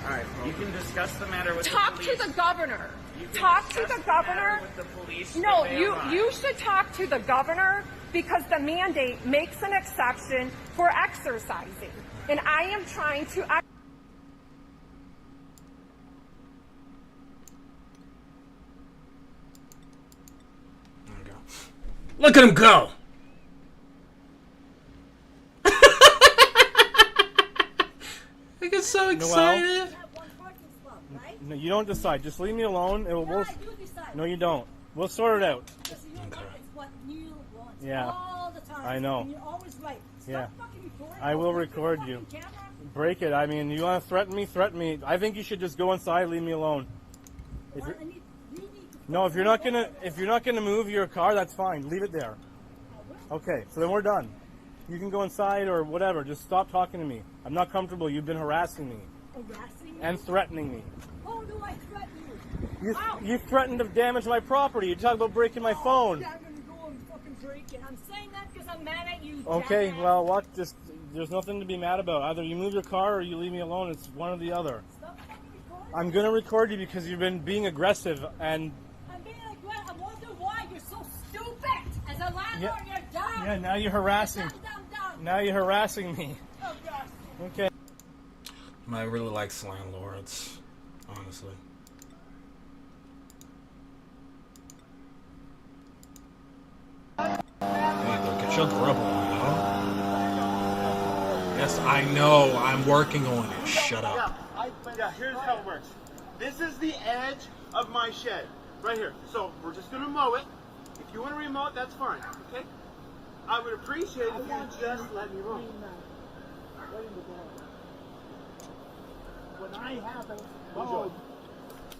All right, you can discuss the matter with Talk the to police. the governor. You can Talk to discuss the governor. With the police No, when they you arrive. should talk to the governor, because the mandate makes an exception for exercising. And I am trying to... Look at him go! I get so excited. No, you don't decide. Just leave me alone. It will. No, you don't. We'll sort it out. Yeah. I know. Yeah. I will record you. Break it. I mean, you want to threaten me? Threaten me. I think you should just go inside. Leave me alone. No, if you're not gonna move your car, that's fine. Leave it there. Okay. So then we're done. You can go inside or whatever. Just stop talking to me. I'm not comfortable. You've been harassing me. And threatening me. How do I threaten you? You threatened to damage my property. You talk about breaking my phone. I'm gonna go and fucking break it. I'm saying that because I'm mad at you. Okay, jackass. well, what? Just there's nothing to be mad about. Either you move your car or you leave me alone. It's one or the other. I'm gonna record you because you've been being aggressive and. I'm being aggressive. I wonder why you're so stupid. As a landlord, you're dumb. Yeah, now you're harassing. Dumb. Now you're harassing me. Oh gosh. Okay. I really like landlords, honestly. Hey, though, get your grub on, yo. Yes, I know. I'm working on it. Shut up. Yeah, here's how it works. This is the edge of my shed, right here. So we're just gonna mow it. If you want to remow it, that's fine, okay? I would appreciate it if you just let me mow. When I have a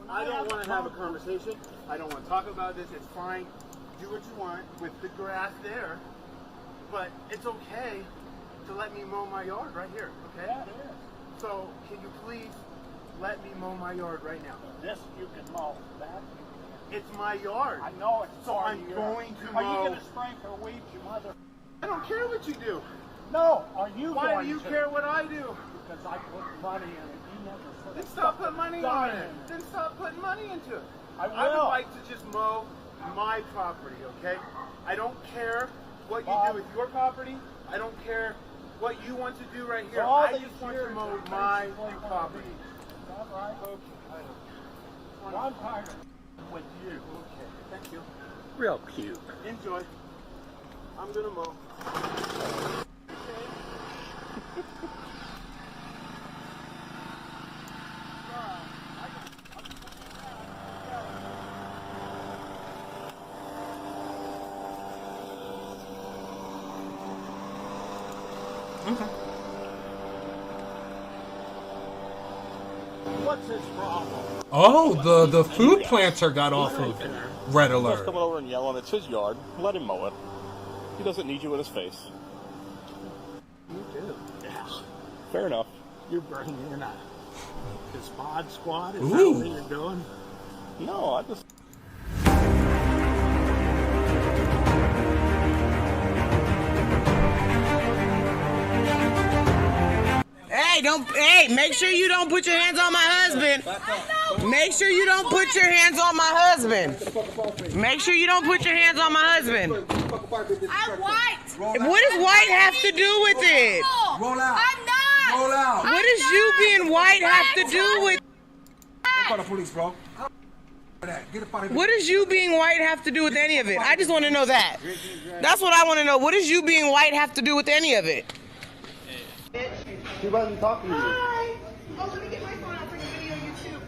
I don't want to have a conversation. I don't want to talk about this. It's fine. Do what you want with the grass there. But it's okay to let me mow my yard right here, okay? Yeah, it is. So can you please let me mow my yard right now? This you can mow. That it's my yard. I know it's so I'm going to mow. Are you going to spray for weeds, you mother? I don't care what you do. No, are you Why going do you to? care what I do? Because I put money in it. You never put Then stop putting money on it. Then stop putting money into it. I will. I would like to just mow my property, okay? I don't care what you do with your property. I don't care what you want to do right here. So all I these just want to years mow are my basically property. All right. Okay. Well, I'm tired with you. Okay, thank you. Real cute. Enjoy. I'm gonna mow. Okay. What's his problem? Oh, the food planter got off of red He's alert. coming over and yelling, it's his yard. Let him mow it. He doesn't need you in his face. You do. Yeah. Fair enough. You're bringing in a mod squad? Is Ooh. that what you're doing? No, I just... Hey, make sure you don't put your hands on my husband. Make sure you don't put your hands on my husband. Make sure you don't put your hands on my husband. I'm white. What does white have to do with it? Roll out. I'm not. Roll out. What does you being white have to do with? Call the police, bro. What does you being white have to do with any of it? I just want to know that. That's what I want to know. What does you being white have to do with any of it? She wasn't talking to you. Hi. Oh, let me get my phone out for the video YouTube.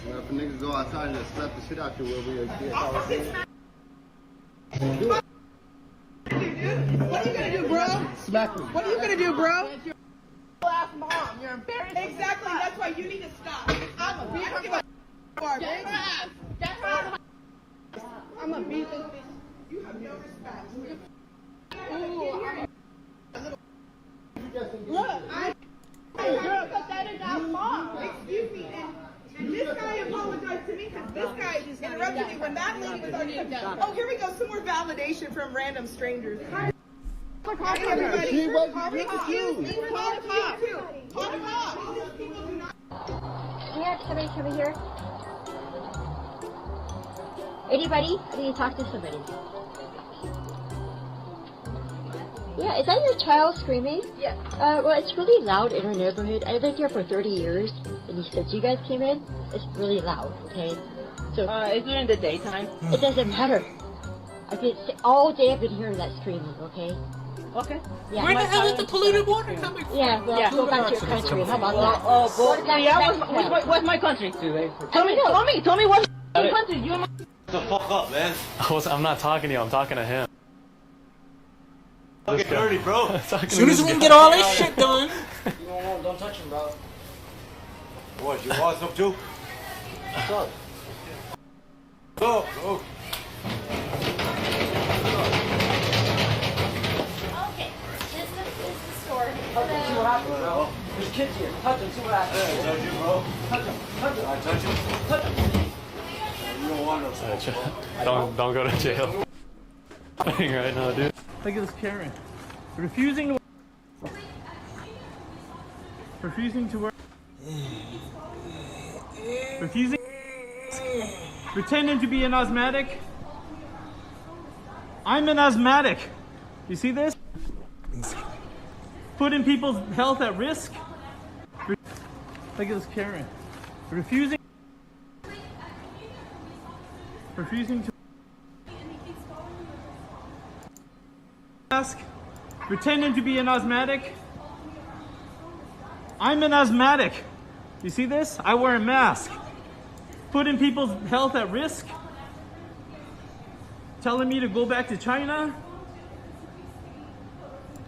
Well, if niggas go outside and just slap the shit out you, will we get What are you gonna do, bro? Smack me. What are you gonna do, bro? You're ass mom. You're embarrassing. Exactly. That's why you need to stop. I'm a beat. I don't give a fuck. Get her out of my. I'm a beat this bitch. You have no respect. Ooh. Look, you're a pathetic ass mom. Excuse me. And this guy apologized to me because this guy interrupted me when that lady was already. Oh, here we go. Some more validation from random strangers. Hey, everybody. She wasn't Excuse me. Call the cops. Call the cops. Yeah, somebody here. Anybody? I need to talk to somebody. Yeah, is that your child screaming? Yeah. Well, it's really loud in our neighborhood. I've lived here for 30 years, and since you guys came in, it's really loud, okay? So, is it in the daytime? It doesn't matter. All day I've been hearing that screaming, okay? Okay. Yeah, Where the hell is the polluted water coming from? Yeah, well, go back to your country. How about that? Oh, yeah, what's my country too? Tell me what's my country. You're my... The fuck up, man. I'm not talking to you, I'm talking to him. Fucking dirty, bro. As soon as we can get all this shit done. Don't touch him, bro. What, you want some too? What's up? Go. Okay, this is the story. Okay, see what happens, bro. There's kids here. Touch them, see what happens. Yeah, touch you, bro. Touch them. Touch them. I touch you. Touch them. You don't want no smoke. Don't go to jail. Right now, dude. Look at this Karen. Refusing to work. Refusing. Pretending to be an asthmatic. I'm an asthmatic. You see this? Putting people's health at risk. Look at this Karen. Refusing to ask. Pretending to be an asthmatic. I'm an asthmatic. You see this? I wear a mask. Putting people's health at risk. Telling me to go back to China.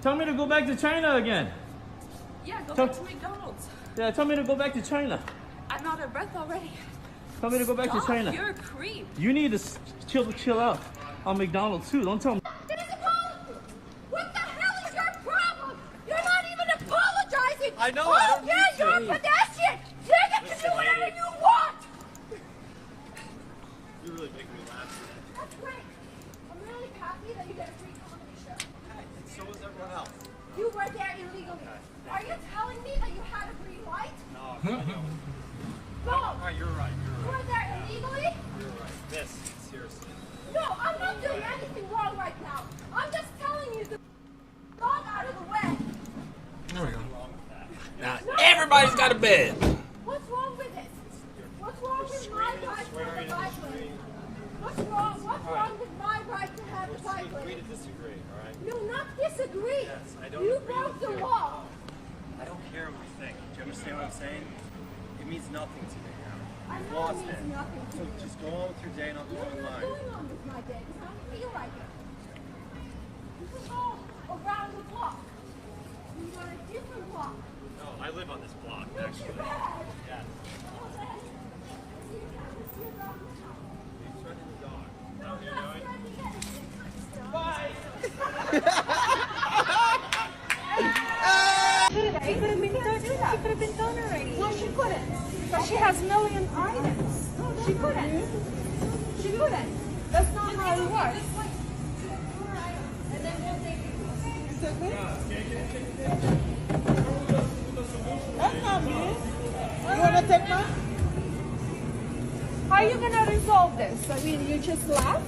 Tell me to go back to China again. Yeah, go back to McDonald's. Yeah, tell me to go back to China. I'm out of breath already. Tell me to go back to China. You're a creep. You need to chill out on McDonald's too. Don't tell me. What the hell is your problem? You're not even apologizing. I know, Oh, I don't yeah, need you're to. a pedestrian. You get to do whatever you want. You're really making me laugh. That's great. I'm really happy that you get a free comedy show. So is everyone else. You were there illegally. Are you telling me that you had a green light? No. No. You're right. You were there illegally? You're right. This, seriously. No, I'm not doing anything wrong right now. I'm just telling you to dog out of the way. There we go. Now everybody's got a bed. What's wrong with it? What's wrong with my right to have a bike lane? What's wrong with my right to have a bike lane? Agree to disagree, all right? No, not disagree. Yes, I don't You agree broke with the you. law. I don't care what you think. Do you understand what I'm saying? It means nothing to me now. I You've know lost it means nothing to So you. just go on with your day and I'll go You're not online. going on with my day because I don't feel like it. You can go around the block. You got a different block. No, I live on this block, Not actually. too bad. Yeah. She could have been done already. No, she couldn't. But she has million items. She couldn't. She couldn't. That's not how it works. And then we'll take it. It's okay? That's not me. You want to take mine? How are you going to resolve this? I mean, you just laugh?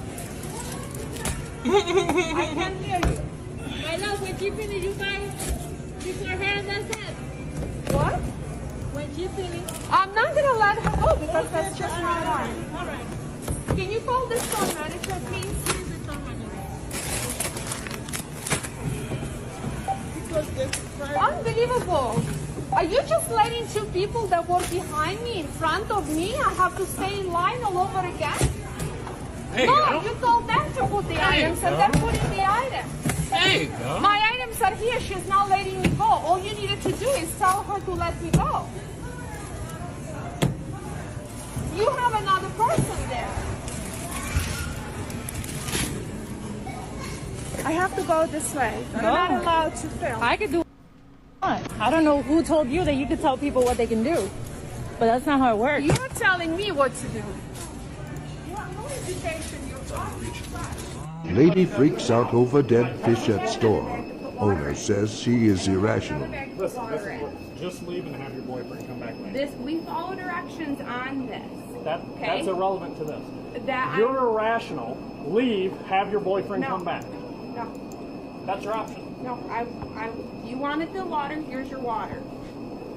I can't hear you. I know, when she finished, you guys, keep her hand that's it. What? When she finished. I'm not going to let her go because that's just my line. All right. Can you call the store manager, please? Unbelievable. Are you just letting two people that were behind me in front of me? I have to stay in line all over again? There you No, go. you told them to put the There you items and go. they're putting the items. There you go. My items are here. She's not letting me go. All you needed to do is tell her to let me go. You have another person there. I have to go this way. You're not allowed to film. I could do what I want. I don't know who told you that you could tell people what they can do, but that's not how it works. You're telling me what to do. You have no education. You're Lady freaks out over dead fish at store. Owner says she is irrational. Listen, just leave and have your boyfriend come back later. We follow directions on this. That's irrelevant to this. That You're irrational. Leave, have your boyfriend No. come back. No. That's your option. No, you wanted the water, here's your water.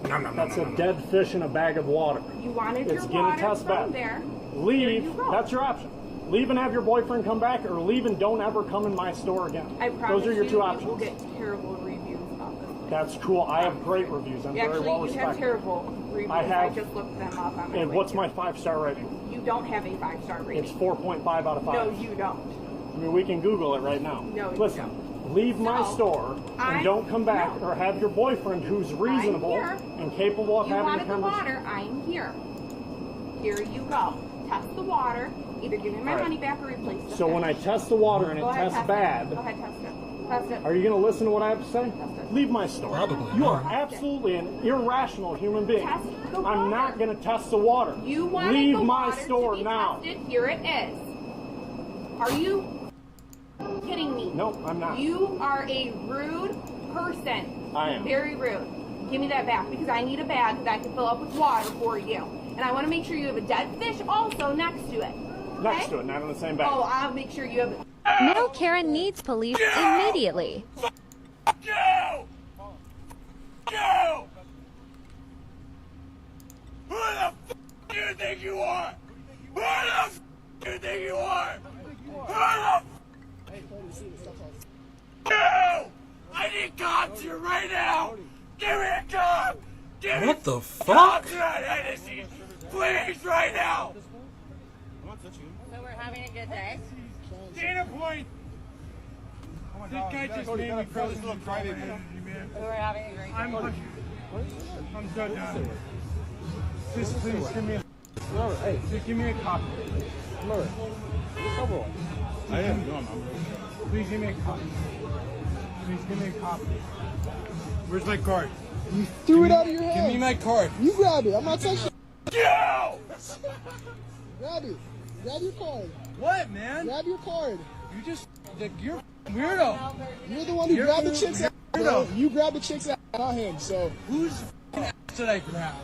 That's a dead fish in a bag of water. You wanted It's your gonna water test from bad. there. Here Leave, you go. that's your option. Leave and have your boyfriend come back, or leave and don't ever come in my store again. I promise Those are your you, two you options. will get terrible reviews about this. That's cool. I have great reviews. I'm very Actually, well you have respected. terrible reviews. I have. just looked them up on my And way what's here. my 5-star rating? You don't have a 5-star rating. It's 4.5 out of 5. No, you don't. I mean, we can Google it right now. No, you Listen, leave my No. store and don't come back, or have your boyfriend, who's reasonable here. and capable of You having a wanted the conversation. water, I'm here. Here you go. Test the water. Either give me my All right. money back or replace the So when I fish. test the water and it Go ahead, tests test bad, It. Go ahead, test it. Test it. are you going to listen to what I have to say? Leave my store. Probably You are not. absolutely an irrational human being. Test the I'm water. not going to test the water. You wanted Leave the my water store to be now. tested. Here it is. Are you kidding me? No, I'm not. You are a rude person. I am. Very rude. Give me that back because I need a bag that I can fill up with water for you. And I want to make sure you have a dead fish also next to it. Next to it, not in the same bag. Oh, I'll make sure you have. Now Karen needs police immediately. Go! Go! Who the f do you think you are? Who the f do you think you are? Who the f Go! I need cops here right now! Give me a cop! What the fuck? Please, right now! So we're having a good day? Data point! This guy just made me cross this little private man. So we're having a great day. I'm so done. Just please give me just give me a copy. I am. No, please give me a copy. Please give me a copy. Where's my card? You threw it out of your hand. Give me my card. You grab it. I'm not touching it. Yo! Grab it. Grab your card. What, man? Grab your card. You just, you're weirdo. You're the one who grabbed the chick's ass. Weirdo. You grabbed the chick's ass, not him. So who's ass did I grab?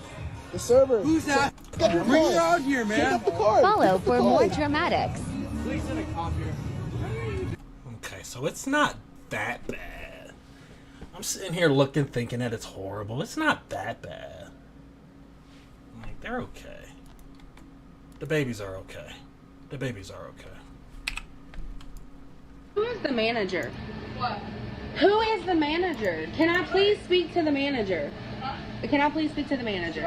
the server. Who's that? Pick up your Bring card. her out here, man. Pick up the card. Follow Pick up for the more card. dramatics. Please send a copy. Okay, so it's not that bad. I'm sitting here looking, thinking that it's horrible. It's not that bad. Like, they're okay. The babies are okay. The babies are okay. Who is the manager? What? Who is the manager? Can I please speak to the manager? Can I please speak to the manager?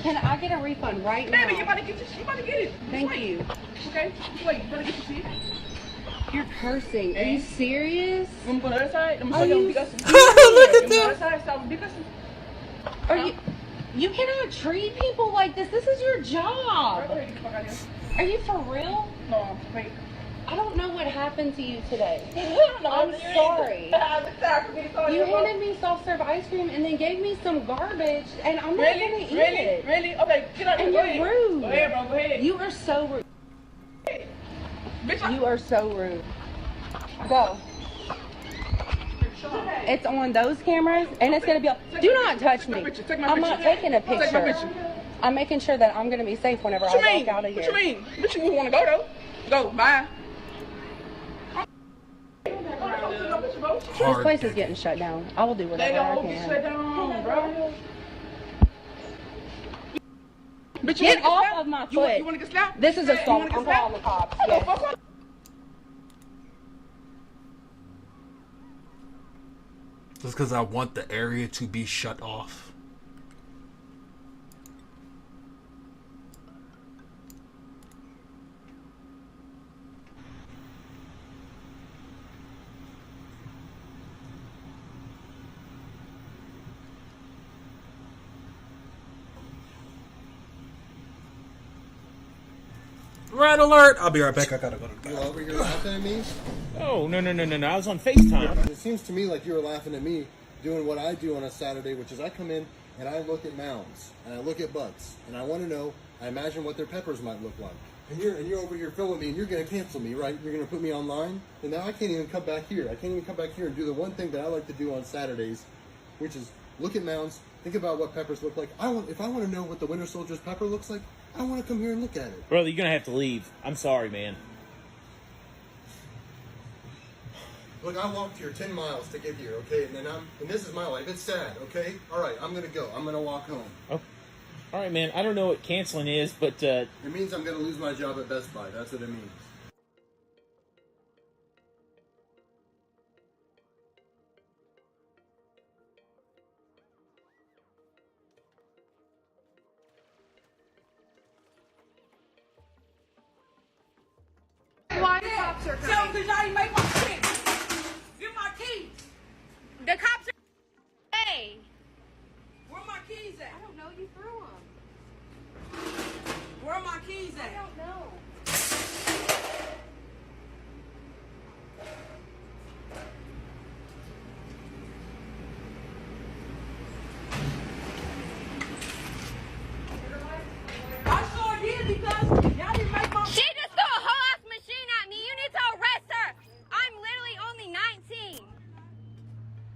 Can I get a refund right now? Baby, you about to get it. Thank you. Okay? Wait, you better get your shit. You're cursing. Are you serious? I'm going to the other side. I'm Are going you to the serious? other side. Stop because Are you? You cannot treat people like this. This is your job. Are you for real? No, I'm fake. I don't know what happened to you today. No, I'm sorry. You You handed me soft serve ice cream and then gave me some garbage, and I'm not gonna eat it. Really? Okay, get out And here. you're rude. Go ahead, bro. Go ahead. You are so rude. Bitch, You are so rude. Go. It's on those cameras, and it's gonna be. Do not touch me. I'm not taking a picture. I'm making sure that I'm gonna be safe whenever I walk out of here. What you mean? Bitch, you want to go though? Go. Bye. This place is getting shut down. I will do whatever I can. Bro. Get off of my foot. You want to get slapped? This is assault. I'm calling the cops. Yes. Just because I want the area to be shut off. Red alert! I'll be right back. I gotta go to the You over here laughing at me? Oh, no. I was on FaceTime. It seems to me like you were laughing at me doing what I do on a Saturday, which is I come in and I look at mounds and I look at butts and I want to know, I imagine what their peppers might look like. And you're over here filming me and you're going to cancel me, right? You're going to put me online? And now I can't even come back here. I can't even come back here and do the one thing that I like to do on Saturdays, which is look at mounds, think about what peppers look like. If I want to know what the Winter Soldier's pepper looks like, I want to come here and look at it. Brother, you're going to have to leave. I'm sorry, man. Look, I walked here 10 miles to get here, okay? And this is my life. It's sad, okay? All right, I'm going to go. I'm going to walk home. Oh. All right, man. I don't know what canceling is, but... It means I'm going to lose my job at Best Buy. That's what it means. Why the cops are coming? Tell them because y'all ain't make my shit. Give my keys. The cops are. Hey. Where my keys at? I don't know. You threw them. Where my keys at? I don't know. I sure did because y'all didn't make my She just threw a whole ass machine at me. You need to arrest her. I'm literally only 19.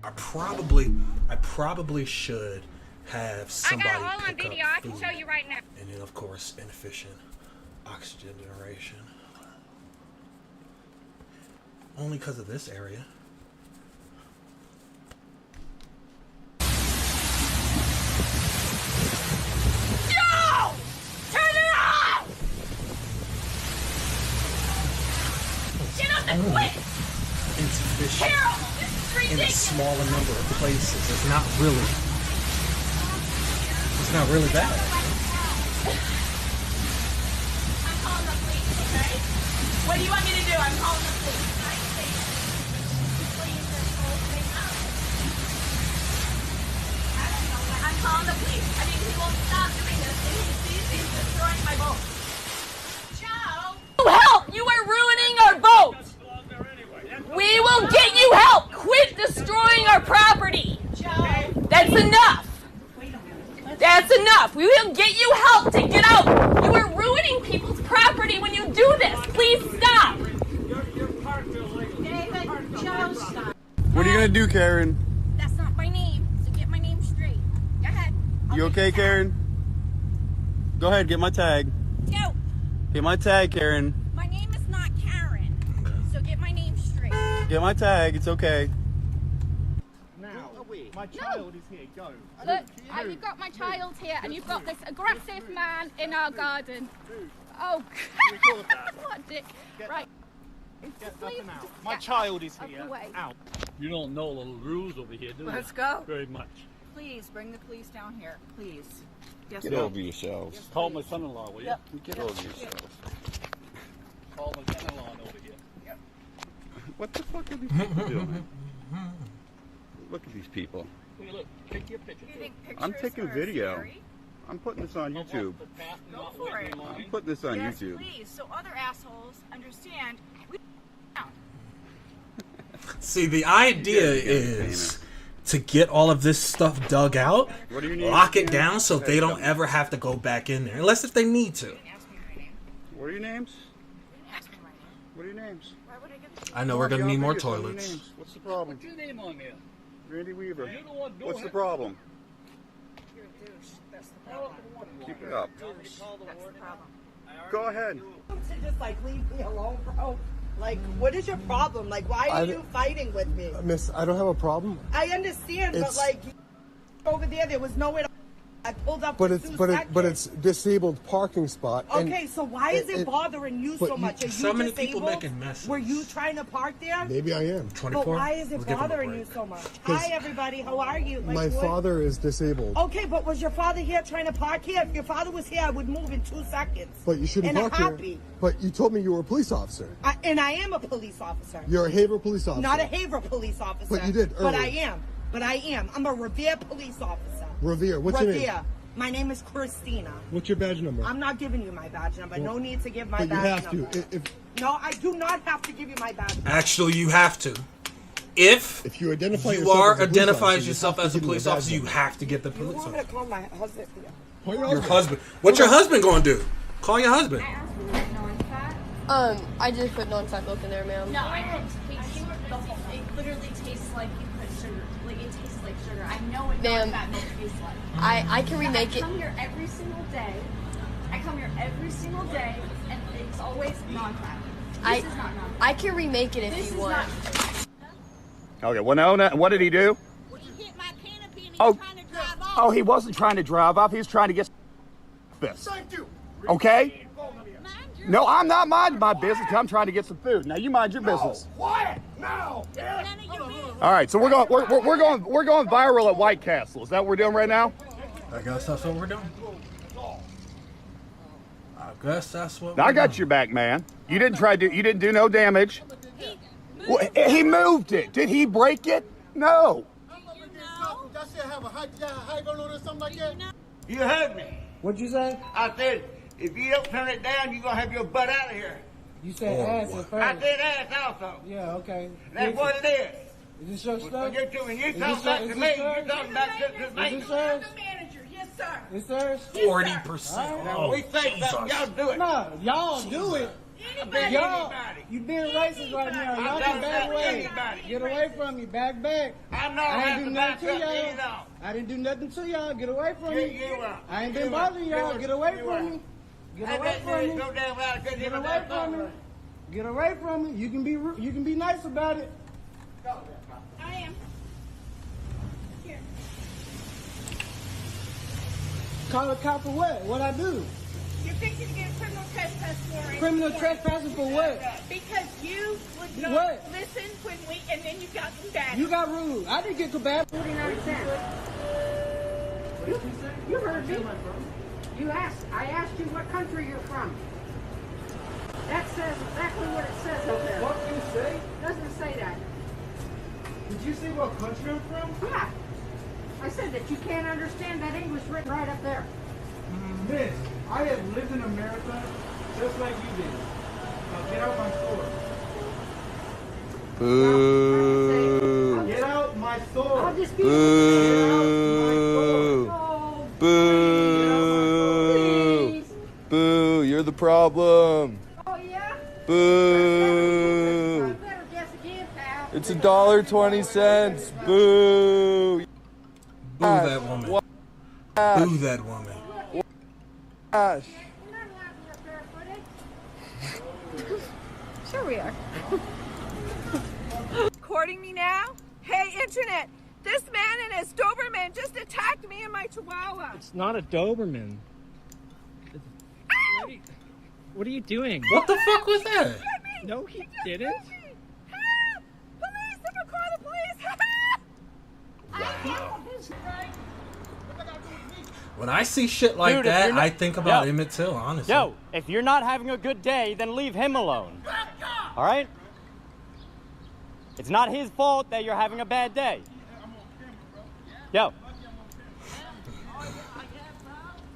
I probably should have somebody I got it all on pick video. up I can food. show you right now. And then, of course, inefficient oxygen generation. Only because of this area. No! Turn it off! Get on the quit! Insufficient Carol, this is in a ridiculous. smaller number of places. It's not really not really bad. I'm calling the police, okay? What do you want me to do? I'm calling the police. I'm calling the police. I mean, he won't stop doing this. And he sees he's destroying my boat. Joe! Help! You are ruining our boat! We will get you help! Quit destroying our property! Joe! That's enough! That's enough! We will get you help to get out! You are ruining people's property when you do this! Please stop! David, Joe, stop. What are you gonna do, Karen? That's not my name, so get my name straight. Go ahead. You okay, Karen? Go ahead, get my tag. Go! Get my tag, Karen. My name is not Karen, so get my name straight. Get my tag, it's okay. Now, my child is here. Go. Look, you've got my child here, and you've got this aggressive man in our garden. Oh, what a dick. Right. Get nothing out. My child is here. Out. You don't know the rules over here, do you? Let's go. Very much. Please bring the police down here. Please. Yes, Get over yourselves. Call my son-in-law, will you? Yep. Get over yourselves. Call my son-in-law over here. Yep. What the fuck are these people doing? Look at these people. Hey, look, take your picture. You think I'm pictures taking are video. scary? I'm putting this on YouTube. Go for it. I'm putting this on Yes, YouTube. please, so other assholes understand. We See, the idea is to get all of this stuff dug out, What are your names lock it again? down so they don't ever have to go back in there, unless if they need to. What are your names? What are your names? I know we're gonna need more Tell me your toilets. names. What's the problem? What's your name on there? Randy Weaver. You're the one doing What's the it. problem? You're a douche. That's the problem. Keep it up. Douche. That's the problem. Go ahead. To just like leave me alone, bro. Like, what is your problem? Like, why are you fighting with me? Miss, I don't have a problem. I understand, but It's- like, over there, there was nowhere to. I pulled up. But for it's 2 but seconds. it's disabled parking spot. and Okay, so why is it bothering you but so much? Are you So many people disabled? making messes. Were you trying to park there? Maybe I am. But why is it bothering you so much? Hi, everybody. How are you? Like, My what- father is disabled. Okay, but was your father here trying to park here? If your father was here, I would move in 2 seconds. But you shouldn't in a park here. heartbeat. But you told me you were a police officer. And I am a police officer. You're a Haver police officer. Not a Haver police officer. But you did But earlier. I am. But I am. I'm a Revere police officer. Revere. What's your name? Revere. My name is Christina. What's your badge number? I'm not giving you my badge number. No need to give my But you badge have number. to. If No, I do not have to give you my badge number. Actually, you have to. If you identify you yourself are as a police identifies officer, you yourself have to as a give me police a badge officer, you number. have to get the You police want me officer. to call my husband? Your husband. What's your husband going to do? Call your husband. I just put non-fat milk in there, ma'am. No, I don't taste the whole. It literally tastes like you put sugar. Like it tastes like sugar. I know what Ma'am, non-fat milk tastes like. I can remake I it. come here every single day. I come here every single day, and it's always non-fat. This is not non-fat. I can remake it if This you is want. not. Okay, well, no, what did he do? Oh, he wasn't trying to drive off. He was trying to get this. Thank you. Okay? No, I'm not minding my business. I'm trying to get some food. Now you mind your business. Quiet now. All right, so we're going viral at White Castle. Is that what we're doing right now? I guess that's what we're doing. I guess that's what. Now, I got your back, man. You didn't do no damage. Well, he moved it. Did he break it? No. You heard me. What'd you say? I said, if you don't turn it down, you're going to have your butt out of here. You said ass at first. I said ass also. Yeah, okay. That's what it is. Is this your stuff? When you Is talk this back your- to is me, this you're yours? talking back to Is this yours? Yes, sir. It's yours? 40%. Now, we say something, y'all do it. No, y'all do it. Anybody. Y'all, you being racist right now. Y'all can back away. Anybody. Get away from me. Back. I'm not I have ain't to do back nothing to up y'all. either. I didn't do nothing to y'all. Get away from me. You are. I ain't been You bothering are. y'all. You Get are. away You from are. me. Get I away bet from there's me. no damn way I couldn't Get even away back from me. up. Get away from me. You can be nice about it. I am. Here. Call a cop for what? What I do? You're fixing to get a criminal trespass warrant. Criminal trespassing for what? Because you would not What? listen when we, and then you got them back. You got rude. I didn't get too bad. 49 cents. You heard me. I asked you what country you're from. That says exactly what it says up there. What did you say? Doesn't say that. Did you say what country I'm from? Yeah. I said that you can't understand that English written right up there. Miss, I have lived in America just like you did. Now get out my store. Boo. Get out my store. I'll just be Boo. Boo. Boo. You're the problem. Oh yeah? Boo. Better guess again, pal. It's $1.20. Boo. Boo that woman. Boo that woman. Gosh. Sure we are. Recording me now? Hey, internet! This man and his Doberman just attacked me and my Chihuahua. It's not a Doberman. What are you doing? What the fuck was that? No, he didn't. Help! Police! Someone call the police! Wow. When I see shit like Dude, if that, you're not- I think about Yo. Emmett Till, honestly. Yo, if you're not having a good day, then leave him alone. All right? It's not his fault that you're having a bad day. Yo.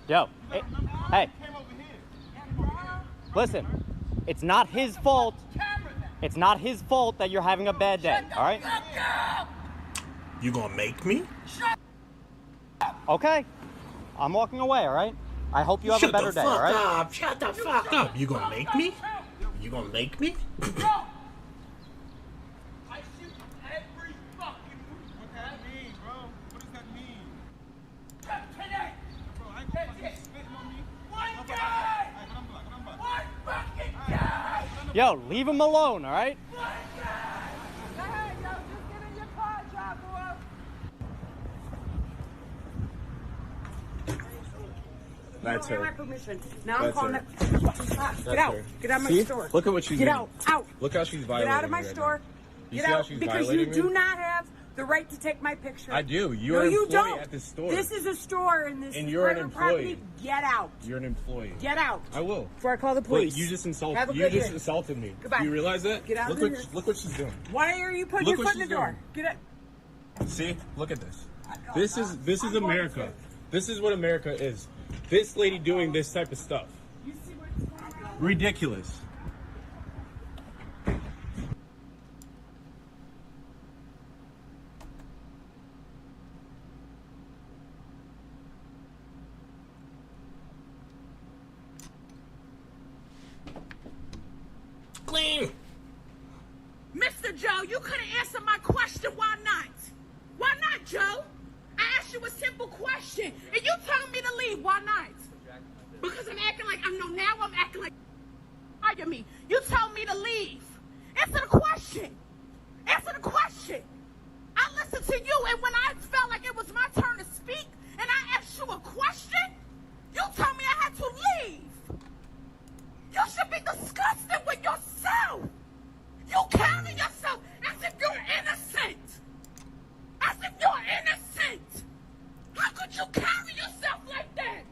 Yo. Hey. Listen. It's not his fault. It's not his fault that you're having a bad day. All right? You gonna make me? Okay. I'm walking away, all right? I hope you have a better day, all right? Up. Shut the fuck up. You gonna make me? You gonna make me? Yo, leave him alone, all right? That's her. My permission. Now I'm That's calling her. it. Get out. her. Get out of my See? store. Look at what she's Get doing. out. Out. Look how she's Get violating out of my me right store. now. You Get see how out she's because you violating me? do not have the right to take my picture. I do. You're no, an you employee don't. at this store. This is a store and this And is you're an private employee. property. Get out. You're an employee. Get out. I will. Before I call the police. Wait, you just Have a insulted. You good just day. insulted me. Goodbye. Do you realize that? Get out look of what here. look what she's doing. Why are you putting Look your what foot in the she's door? doing. Get it. See? Look at this. This is America. This is what America is. This lady doing this type of stuff. Ridiculous. Clean. Mr. Joe, you couldn't answer my question. Why not? Why not, Joe? I asked you a simple question, and you telling me to leave. Why not? Because I'm acting like I'm acting like fire me. You told me to leave. Answer the question. Answer the question. I listened to you, and when I felt like it was my turn to speak, and I asked you a question, you told me I had to leave. You should be disgusted with yourself. You carry yourself as if you're innocent. As if you're innocent. How could you carry yourself like that?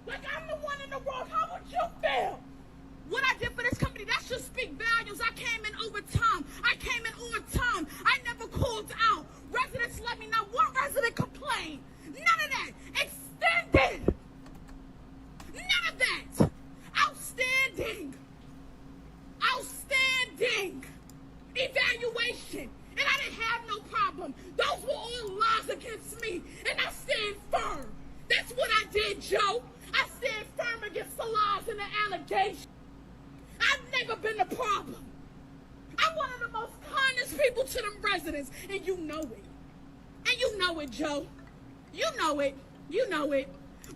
Like I'm the one in the wrong. How would you feel? What I did for this company, that should speak values. I came in over time. I came in on time. I never called out. Residents let me know. One resident complained. None of that. Extended. None of that. Outstanding. Outstanding. Evaluation. And I didn't have no problem. Those were all lies against me. And I stand firm. That's what I did, Joe. I stand firm against the lies and the allegations. I've never been a problem. I'm one of the most kindest people to them residents. And you know it. And you know it, Joe. You know it. You know it.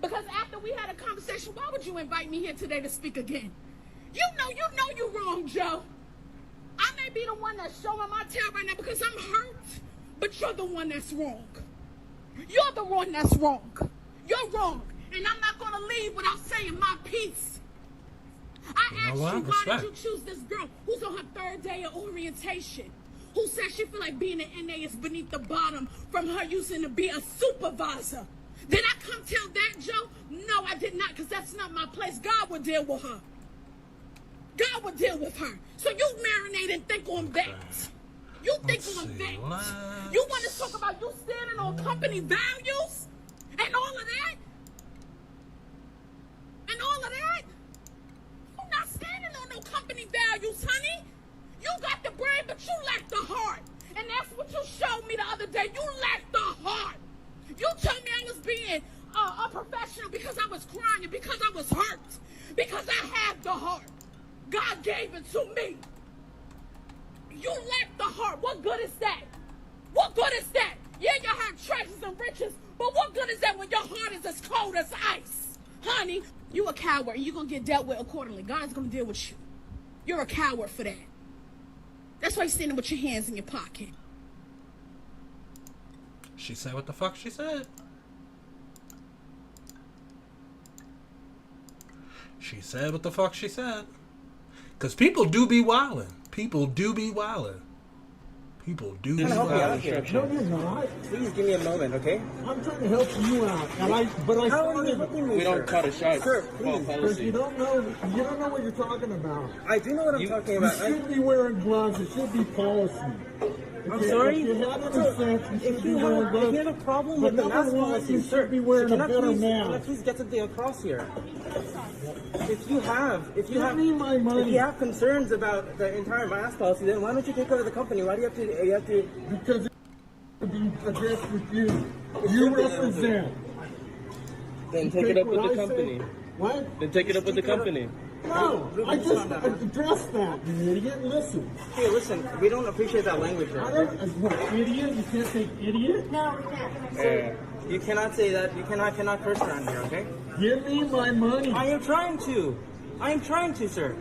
Because after we had a conversation, why would you invite me here today to speak again? You know you're wrong, Joe. I may be the one that's showing my tail right now because I'm hurt, but you're the one that's wrong. You're the one that's wrong. You're wrong. And I'm not going to leave without saying my piece. I asked you, why did you choose this girl who's on her third day of orientation? Who says she feel like being an NA is beneath the bottom from her using to be a supervisor? Did I come tell that Joe? No, I did not, because that's not my place. God would deal with her. God would deal with her. So you marinate and think on that. You think on that. You want to talk about you standing on company values and all of that? And all of that? You're not standing on no company values, honey. You got the brain, but you lack the heart. And that's what you showed me the other day. You lack the heart. You told me I was being unprofessional because I was crying, because I was hurt, because I have the heart. God gave it to me. You lack the heart. What good is that? What good is that? Yeah, you have treasures and riches, but what good is that when your heart is as cold as ice? Honey, you a coward, and you're going to get dealt with accordingly. God's going to deal with you. You're a coward for that. That's why you're standing with your hands in your pocket. She said what the fuck she said. She said what the fuck she said. Because people do be wildin'. People do be wildin'. People do be wildin'. No, you're not. Please give me a moment, okay? I'm trying to help you out. And How are you helping me, We don't cut a shot. Sir, Call please. policy. you don't know what you're talking about. I do know what I'm talking You about. should be wearing gloves. It should be policy. I'm sorry? If you have any sense, you should be wearing gloves. If you have a problem But with the mask number one, policy, you sir, should be wearing a can I better please, mask. Can I please get something across here? If you have concerns about the entire mask policy, then why don't you take over the company? Why do you have to? Because it should be addressed with you. You represent. Then take it up with the company. What? Then take it up with the company. No, I just addressed that, you idiot. Listen. Hey, listen, we don't appreciate that language right there. What, idiot? You can't say idiot? No, we can't. You cannot say that. You cannot curse around here, okay? Give me my money. I am trying to. I am trying to, sir.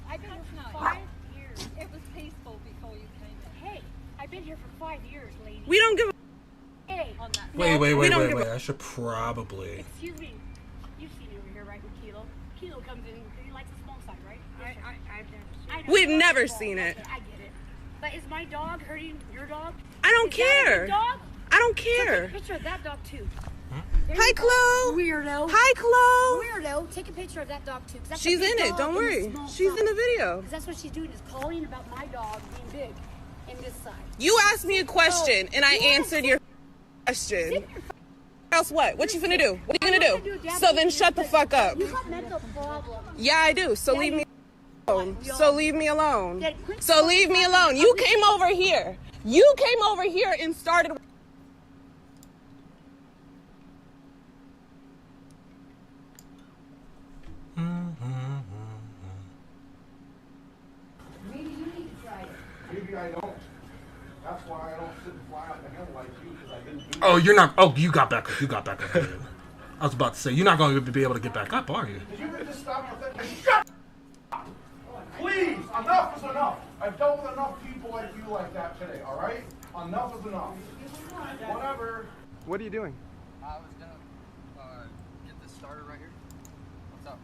I've been here for 5 years. It was peaceful before you came in. Hey, I've been here for 5 years, lady. We don't give a... Hey, on that. Wait. I should probably... Excuse me. You've seen me over here, right, with Kilo? Kilo comes in, he likes the small side, right? We've never seen it. Okay, I get it. But is my dog hurting your dog? I don't Is that a care. good dog? I don't Take care. a picture of that dog, too. Hi, Chloe. Weirdo. Hi, Chloe. Weirdo. Take a picture of that dog, too. 'Cause that's She's a big in it. dog Don't and a worry. small She's side. in the video. 'Cause that's what she's doing, is calling about my dog being big in this side. You asked me a question, and I answered your question. Else what? What you finna do? What you gonna do? So then shut the fuck up. You got mental problems. Yeah, I do. So leave me alone. So leave me alone. So leave me alone. You came over here. You came over here and started. Maybe you need to try it. Maybe I don't. That's why I don't sit and fly out the handle like you, because I didn't do Oh, you're not... Oh, you got back up. You got back up. I was about to say, you're not going to be able to get back up, are you? Did you just stop with that? Shut up! Please, enough is enough. I've dealt with enough people like you like that today, all right? Enough is enough. Whatever. What are you doing? I was gonna get this started right here. What's up?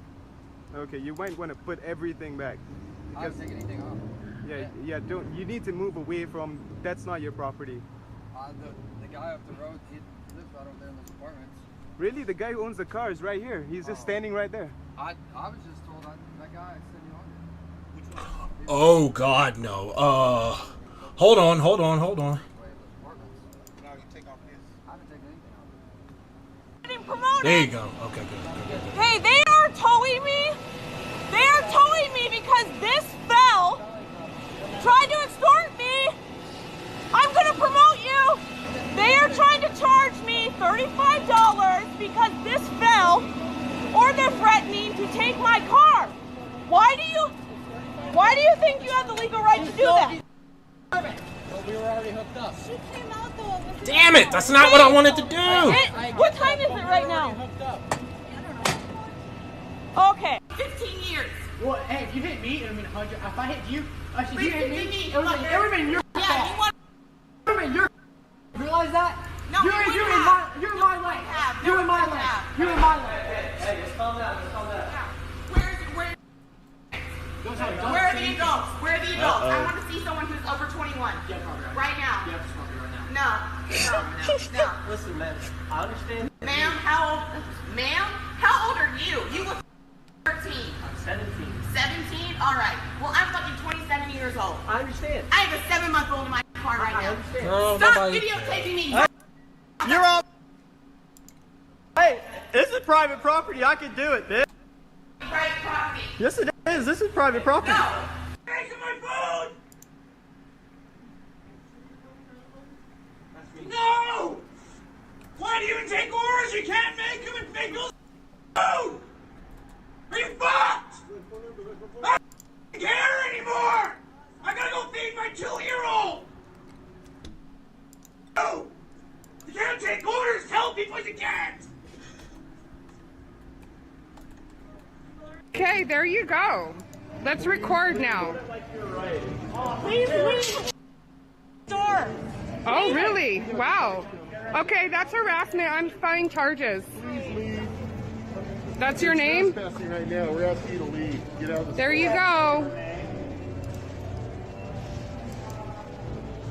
Okay, you might want to put everything back. I didn't take anything off. Yeah, don't. You need to move away from. That's not your property. The guy up the road, he lives right over there in those apartments. Really, the guy who owns the car is right here. He's just standing right there. I was just told that guy said you owned it. Which one? Oh, God, no. Hold on. No, you take off his. I haven't taken anything off. There you go. Okay, good. Hey, they are towing me. They are towing me because this fell tried to extort me. I'm gonna promote you. They are trying to charge me $35 because this fell, or they're threatening to take my car. Why do you think you have the legal right to do that? Well, we were already hooked up. She came out though. Damn it! That's not what I wanted to do! What time is it right now? Okay. 15 years. Well, hey, if you hit me, it would have been 100. If I hit you, if you hit me, it would have been your fault. It would have been your. Realize that? No, you're my way. Where are the adults? Where are the adults? I want to see someone who's over 21. Right now. No. Listen, man, I understand. Ma'am, how old are you? You look 13. I'm 17. 17? All right. Well, I'm fucking 27 years old. I understand. I have a 7-month-old in my car right now. understand. Girl, Stop nobody videotaping me. You're on. Hey, this is private property. I can do it, bitch. Private property. Yes, it is. This is private property. No. Taking my food! No! Why do you even take orders? You can't make them and make those food! Are you fucked? I don't care anymore! I gotta go feed my 2-year-old! No! You can't take orders! Tell people you can't! Okay, there you go. Let's record now. Please leave. Door. Oh, really? Wow. Okay, that's harassment. I'm filing charges. Please leave. That's your name? Trespassing right now. We're asking you to leave. Get out of the There you go.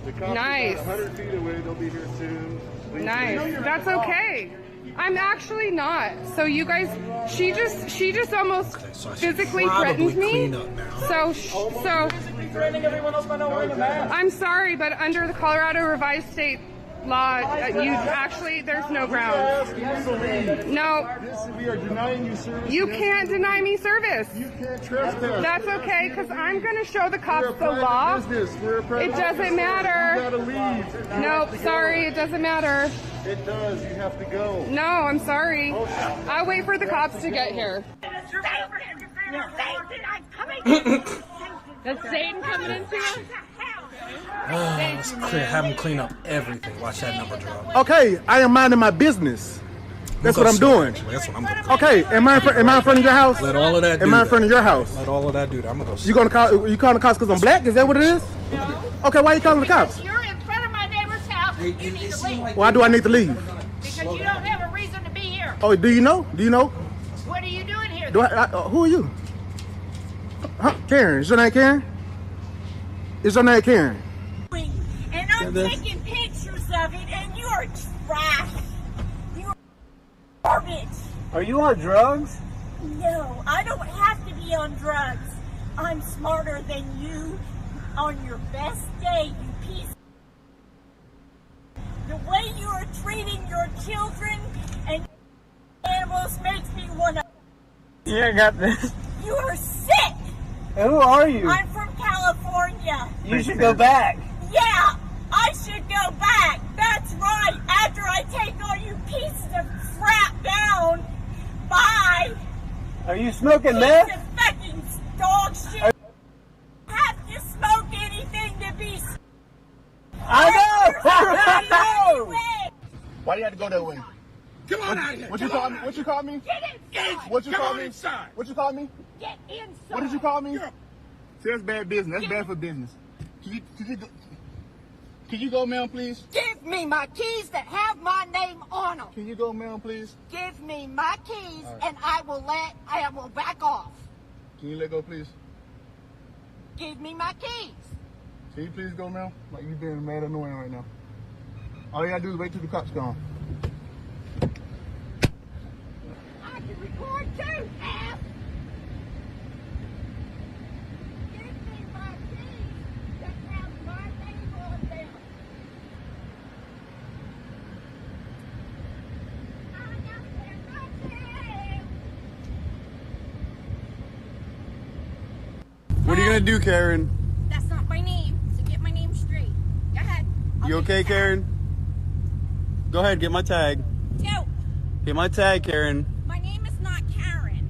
The cops Nice. are about 100 feet away. They'll be here soon. Please Nice. leave. That's okay. I'm actually not. So you guys, she just almost so I should physically probably threatened me. clean up now. So Threatening everyone else by not wearing a mask. I'm sorry, but under the Colorado revised state law, you actually, there's no grounds. No. We are denying you service. You can't deny me service. You can't trespass. That's okay, because I'm going to show the We're cops a the private law. business. We're a private It doesn't business. matter. You gotta leave. You Nope, have to sorry, go. it doesn't matter. It does. You have to go. No, I'm sorry. I'll wait for the cops to get here. That's Satan coming into us? Let's have them clean up everything. Watch that number drop. Okay, I am minding my business. That's what I'm doing. That's what I'm doing. Okay, am I in front of your house? Let all of that do Am I in that. front of your house? Let all of that do that. I'm gonna go. You gonna call? You calling the cops because I'm black? Is that what it is? Okay, why are you calling the cops? You're in front of my neighbor's house. You need to leave. Why do I need to leave? Because you don't have a reason to be here. Oh, do you know? Do you know? What are you doing here? Who are you? Huh? Karen? Is your name Karen? Is your name Karen? And I'm taking pictures of it, and you are trash. You are garbage. Are you on drugs? No, I don't have to be on drugs. I'm smarter than you on your best day, you piece. The way you are treating your children and animals makes me want to. Yeah, I got this. You are sick. Who are you? I'm from California. You should go back. Yeah, I should go back. That's right. After I take all you pieces of crap down. Bye. Are you smoking Piece meth? of fucking dog shit. Have to smoke anything to be. I know. Why do you have to go that way? Come on out of here. What you call me? What you call me? Get inside. What you Come call on me? inside. What you call me? Get inside. What did you call me? See, that's bad business. That's bad for business. Can you go, ma'am, please? Give me my keys that have my name on them. Can you go, ma'am, please? Give me my keys, All right. and I will back off. Can you let go, please? Give me my keys. Can you please go, ma'am? Like, you being mad annoying right now. All you gotta do is wait till the cops come. I can record too, ass. Give me my keys that have my name on them. I got my keys. What are you gonna do, Karen? That's not my name, so get my name straight. Go ahead. You okay, Karen? Go ahead, get my tag. No, Get my tag, Karen. my name is not Karen,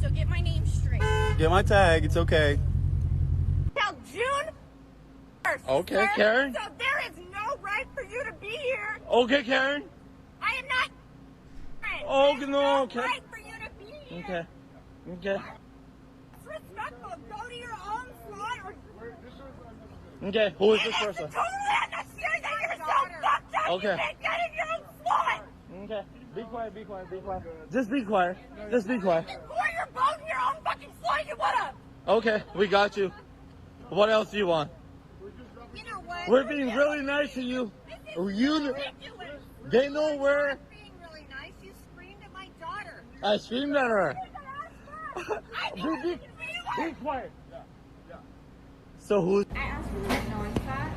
so get my name straight. Get my tag, it's okay. Till June 1st. Okay, sir. Karen. So there is no right for you to be here. Okay, Karen. I am not. Oh, There's no, okay. right for you to be here. Okay. Okay. Disrespectful. Go to your own slot or. Okay, who is this It's person? totally unnecessary that you're so fucked up. Okay. You can't get in your own slot. Okay. Be quiet, be quiet, be quiet. Just be quiet. Just be quiet. Or you're both in your own fucking slot. You wanna? Okay, we got you. What else do you want? You know what? We're being really nice to you. You, they know where. Being really nice. You screamed at my daughter. I screamed at her. Be quiet. So who? I asked for non-fat.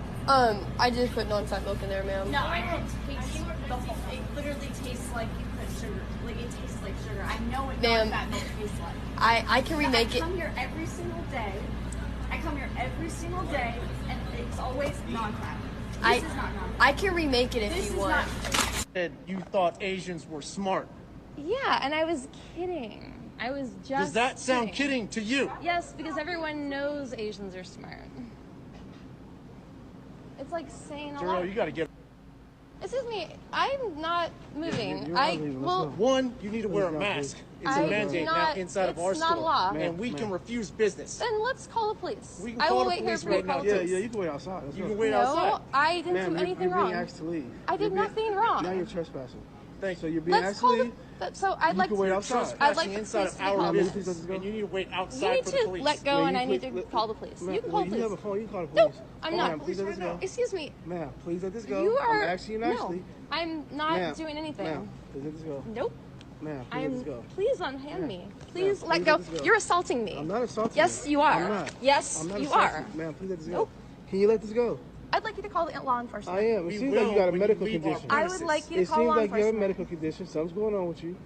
I did put non-fat milk in there, ma'am. No, I can taste the whole. It literally tastes like you put sugar. Like it tastes like sugar. I know what Ma'am, non-fat milk tastes like. I can remake I it. come here every single day. And it's always non-fat. This is not non-fat. I can remake it if you want. Said you thought Asians were smart. Yeah, and I was kidding. I was just Does that sound kidding to you? Yes, because everyone knows Asians are smart. It's like saying a lot. Girl, you gotta get. Excuse me, I'm not moving. You're not leaving. One, you need to wear a mask. It's a mandate now inside of our it's not store. law. And we can refuse business. Then let's call the police. We can I call will the wait here police for you to right call now. the Yeah, police. yeah, you can wait outside. You can wait No, outside. I didn't do anything you're wrong. being asked to leave. I did nothing wrong. Now you're trespassing. Thanks. So you're being Let's asked to call leave. so I'd like You can to wait outside. I'd like the inside police of to be our called. business, and you need to wait You outside need for the to police. let go, and I need to call the police. You can call the You police. have a phone. You can call the No, police. I'm Oh, not. ma'am, please let this go. Excuse me. Ma'am, please let this go. You are. I'm asking you nicely. No, I'm not Ma'am, doing anything. Ma'am, please let this go. Nope. Ma'am, please I let am. this go. Please unhand me. Please Ma'am, let please go. let this go. You're assaulting me. I'm not assaulting Yes, you. you are. I'm not. Yes, I'm not you assaulting are. you. Ma'am, please let this go. Nope. Can you let this go? I'd like you to call the law enforcement. I am. It seems like you got a medical condition. I would like you to It call seems law like you have a enforcement. medical condition. Something's going on with you.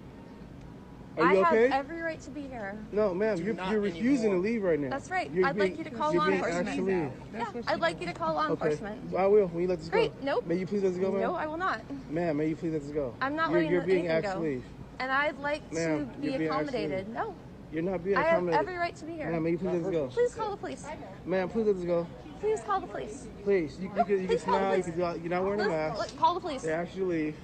Are you I okay? have every right to be here. No, ma'am, you're refusing to leave right now. That's right. You're I'd like you to call you're law being asked enforcement. to leave. Yeah, I'd like you to call law Okay, enforcement. I will. When you let this Great. go. Nope. May you please let this go, ma'am? No, I will not. Ma'am, may you please let this go? I'm not you're, letting You're being anything asked go. to leave. And I'd like to Ma'am, be you're being asked to leave. accommodated. No. You're not being I have accommodated. every right to be here. Ma'am, may you please let this go? Please call the police. Ma'am, please let this go. Please call the police. Please. You can Please call the smile. police. You're not wearing a mask. Call the police. They asked you to leave.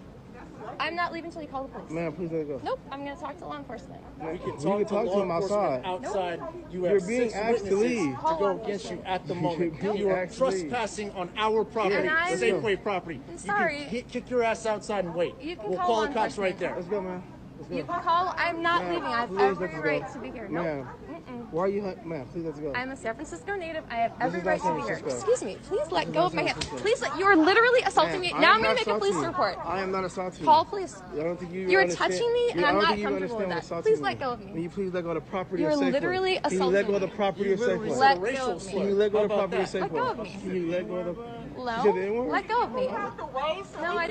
I'm not leaving until you call the police. Ma'am, please let it go. Nope. I'm going to talk to law enforcement. We can talk to him outside. Outside, you You're have being 6 asked to witnesses leave. to go against you at the moment. You are trespassing on our property, And I'm- Safeway property. I'm sorry. You can kick your ass outside and wait. You can We'll call call law the cops right enforcement. there. Let's go, man. Let's go. You can call. I'm not Ma'am, leaving. I have please every let us right go. to be here. Ma'am, Nope. why are you, ma'am, please let's go. I'm a San Francisco native. I have This every is right not to be San here. Francisco. Excuse me. Please let This is go not of my San hand. Francisco. Please, you are literally assaulting me. Ma'am, Now I I'm am going not to make a police assaulting you. report. I am not assaulting you. Call police. I don't think you You're understand. touching me, and I I'm don't not think you comfortable with understand that. what assaulting Please means. let go of me. Can you please let go of the property You're of Safeway? literally Can you let go of the assaulting property of Safeway? Let go of me. Can you let go of the How about property of that? Let go of Safeway? me. Can you let go of the... No. You said the N-word? Let go of me. No, I.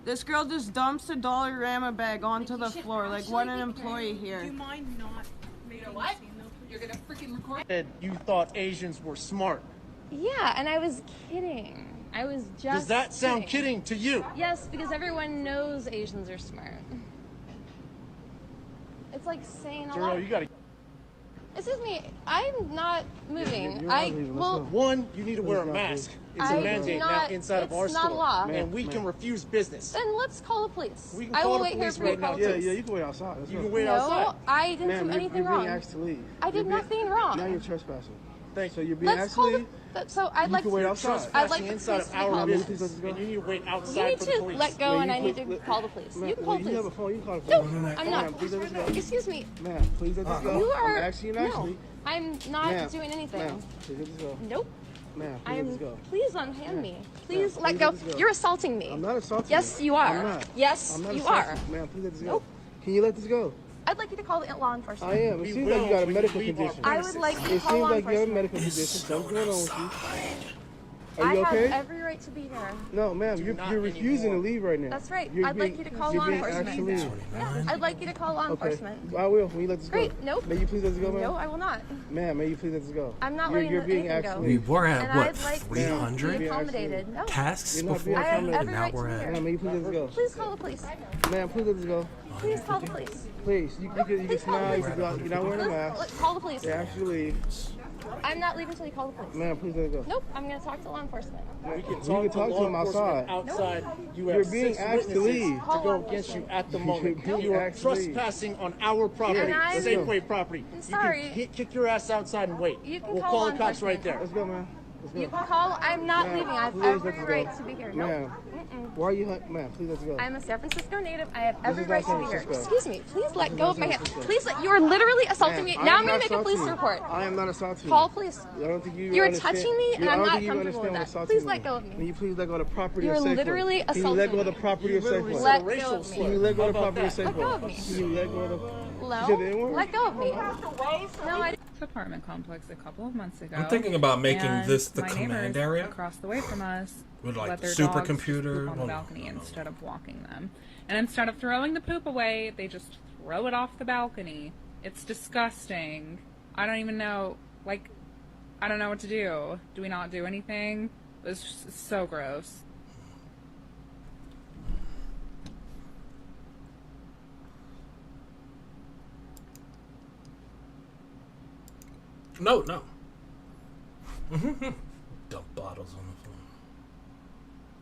This girl just dumps a Dollarama bag onto the floor. Like, what an employee here. Do you mind not making what? a scene though? You're gonna freaking record. Said you thought Asians were smart. Yeah, and I was kidding. I was just. Does that sound kidding to you? Yes, because everyone knows Asians are smart. It's like saying a Girl, lot. you gotta... Excuse me, I'm not moving. You're not leaving. Let's go. One, you need to wear a mask. It's I a do mandate now not- inside of our it's not store. law. And we can refuse business. Then let's call the police. We can I call will the wait here police for you to right call now. the police. Yeah, you can wait outside. Let's You go. can wait No, outside. I didn't Ma'am, do anything you're wrong. being asked to leave. I did nothing wrong. Now you're trespassing. Thanks. So you're being Let's asked to call the. leave. So I'd You like can to. wait outside. I'd like the inside police of to be our called. business, and you need to wait You outside need for the to police. let go, and I need to call the police. You can call the You have a police. phone. You can call the No, police. I'm Ma'am, not. please let us go. Excuse me. Ma'am, please let this go. You are. I'm asking you nicely. No, I'm not Ma'am, doing anything. Ma'am, please let this go. Nope. Ma'am, please I let am. this go. Please unhand me. Please Ma'am, let please go. let this go. You're assaulting me. I'm not assaulting Yes, you. you are. I'm not. Yes, I'm not you assaulting are. you. Ma'am, please let this Nope. go. Can you let this go? I'd like you to call the law enforcement. I am. It seems like you got a medical condition. I would like you to It call seems law like you have a enforcement. medical condition. Something's going on with you. Are you I okay? have every right to be here. No, ma'am, you're refusing to leave right now. That's right. You're I'd like you to call you're law being enforcement. asked to leave. Yeah, I'd like you to call law Okay, enforcement. I will. When you let this Great. go. Nope. May you please let this go, ma'am? No, I will not. Ma'am, may you please let this go? I'm not you're, letting you're being anything asked go. to leave. We were at And what, I'd like to 300 be accommodated. No. tasks You're not before being I have accommodated. every now right we're to be at. here. Ma'am, may you please let this go? Please call the police. Ma'am, please let this go. Please call the police. Please, you can smile. You're not wearing a mask. Call the police. They asked you to leave. I'm not leaving until you call the police. Ma'am, please let it go. Nope. I'm going to talk to law enforcement. We can talk to him outside. Outside, you have being 6 asked to witnesses leave. to go against you at the moment. You are trespassing on our property, And I'm- Safeway property. I'm sorry. You can kick your ass outside and wait. You can We'll call call law the cops right enforcement. there. Let's go, man. You can call. I'm not leaving. I have every right to be here. No. Ma'am, why are you, ma'am? Please let's go. I'm a San Francisco native. I have every is right not to be here. San Francisco. Excuse me. Please let This is go not of my San hand. Francisco. Please let. You are literally assaulting me. Ma'am, Now I I'm am gonna not make a police assaulting you. report. I am not assaulting you. Call police. I don't think you You're understand. touching me, and I I'm don't not think you comfortable with understand that. what Please assaulting let go of me. me. Can you please let go of the property You're of safe literally Can you let go of the assaulting property of safe word? Let go of me. Can you let go of the property of safe Let go of word? me. Can you let go of the... Hello? You said the N-word? Let go of me. No, I. Apartment complex a couple of months ago. I'm thinking about making and this the my command neighbors area across the way from us with like let their supercomputer dogs poop on the balcony instead of walking them. And instead of throwing the poop away, they just throw it off the balcony. It's disgusting. I don't even know, like, I don't know what to do. Do we not do anything? It's just so gross. No. Dump bottles on the floor.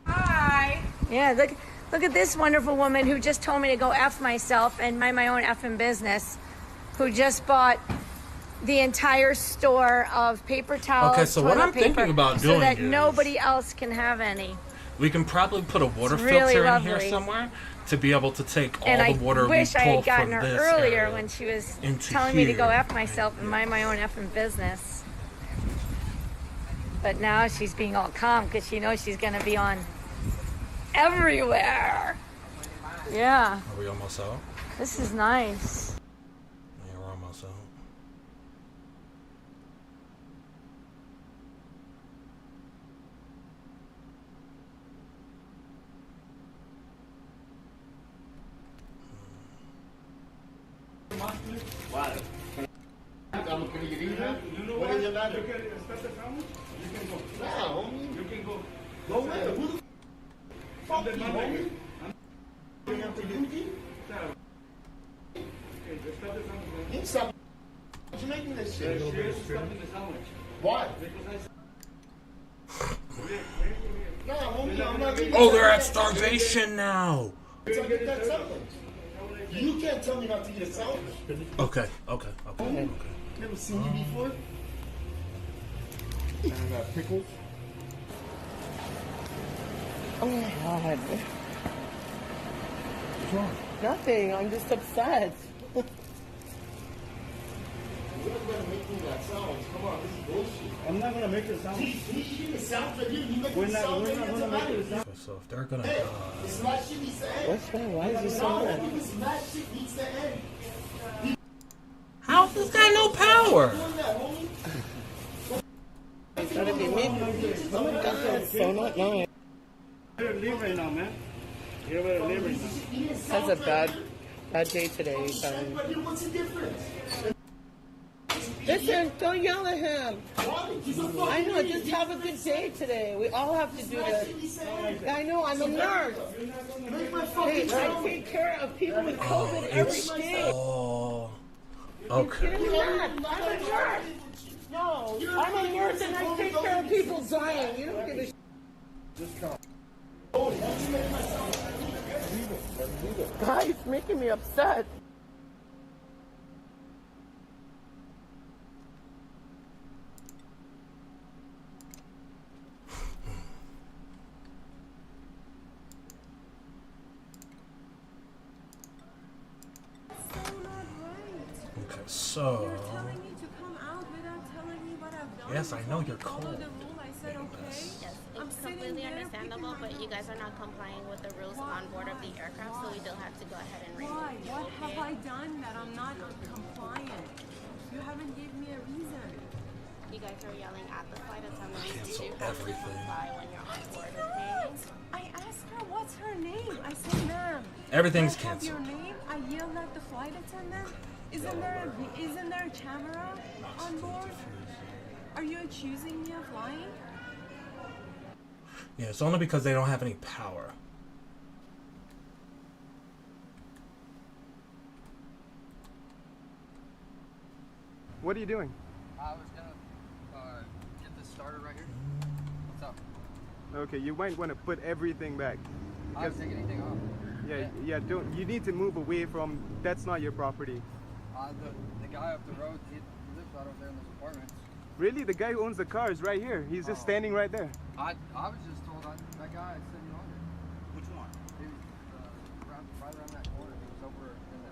Hi. Yeah, look at this wonderful woman who just told me to go F myself and mind my own effing business, who just bought the entire store of paper towels, Okay, so what toilet I'm thinking paper, about so doing that is- nobody else can have any. We can probably put a water It's really filter in here lovely. somewhere to be able to take all And I the water wish we I pull had gotten from her this earlier area when she was into telling me to go here. F myself and mind my own effing business. But now she's being all calm because she knows she's going to be on everywhere. Yeah, Are we almost out? this is nice. Yeah, we're almost out. What is your matter? You can go. Go where? Who the fuck you, homie? Bring up to you? You stop. What you making this shit? Why? No, homie, I'm not Oh, they're at starvation now. Get that salad. You can't tell me not to eat a salad. Okay. Never seen you before? And I got pickles. Oh my god. What's wrong? Nothing. I'm just upset. You're gonna make me that salad. Come on, this is bullshit. I'm not gonna make it sound. He's eating the salad for you. You make We're the not salad gonna make it sound. So if they're gonna Hey, die, it's my shit needs to end. What's wrong? Why is he so No, mad? because my shit needs to end. how's this guy no power? Doing that, homie. It's gotta be me. Oh my god, it's so not nice. You're leave right now, man. You're gonna leave right now. That's a bad day today, guys. But here, what's the difference? Listen, don't yell at him. Why? He's a fucking I know, idiot. just have a good day today. We all have to do this. I know, I'm a nurse. Make my Hey, fucking I salad. take care of people with COVID every It's day. all okay. I'm a nurse. No, I'm a nurse and I take care of people dying. You don't give a shit. Just come. Guys, making me upset. Okay, so yes, I know you're cold. It's completely understandable, but you guys are not complying with the rules on board of the aircraft, so we do have to go ahead and remove Why? you. What okay? have I done that I'm not compliant? You haven't given me a reason. You guys are yelling at the flight attendants. Cancel You do have to everything. comply when you're on board, okay? I asked her what's her name. I said, ma'am. Everything's can I have your canceled. name? I yelled at the flight attendant. Isn't there a camera on board? Are you accusing me of lying? Yeah, it's only because they don't have any power. What are you doing? I was gonna get this started right here. What's up? Okay, you might want to put everything back. I didn't take anything off. Yeah, don't. You need to move away from. That's not your property. The guy up the road, he lives right over there in those apartments. Really? The guy who owns the car is right here. He's just standing right there. I was just told that guy sitting on it. Which one? He was right around that corner. He was over in the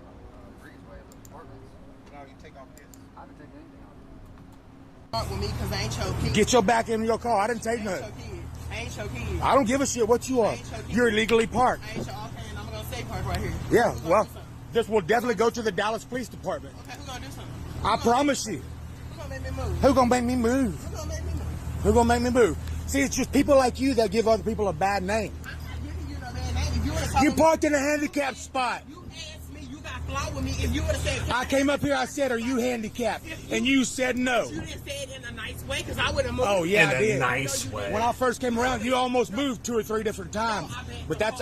breezeway of the apartments. Now you take off his. I haven't taken anything off. With me because I ain't your kid. Get your back in your car. I didn't take nothing. I ain't your kid. I don't give a shit what you are. You're illegally parked. I ain't your okay, and I'm gonna stay parked right here. Yeah, well, this will definitely go to the Dallas Police Department. Okay, who gonna do something? I promise you. Who gonna make me move? Who gonna make me move? Who gonna make me move? Who gonna make me move? See, it's just people like you that give other people a bad name. I'm not giving you no bad name. If you would've told You me- parked in a handicapped spot. You asked me, you got flaw with me. If you would have said, I came up here, I said, are you handicapped? And you said no. you didn't say it in a nice way, because I would have moved. Oh, yeah, I did. In a nice way. When I first came around, you almost moved 2 or 3 different times. But that's,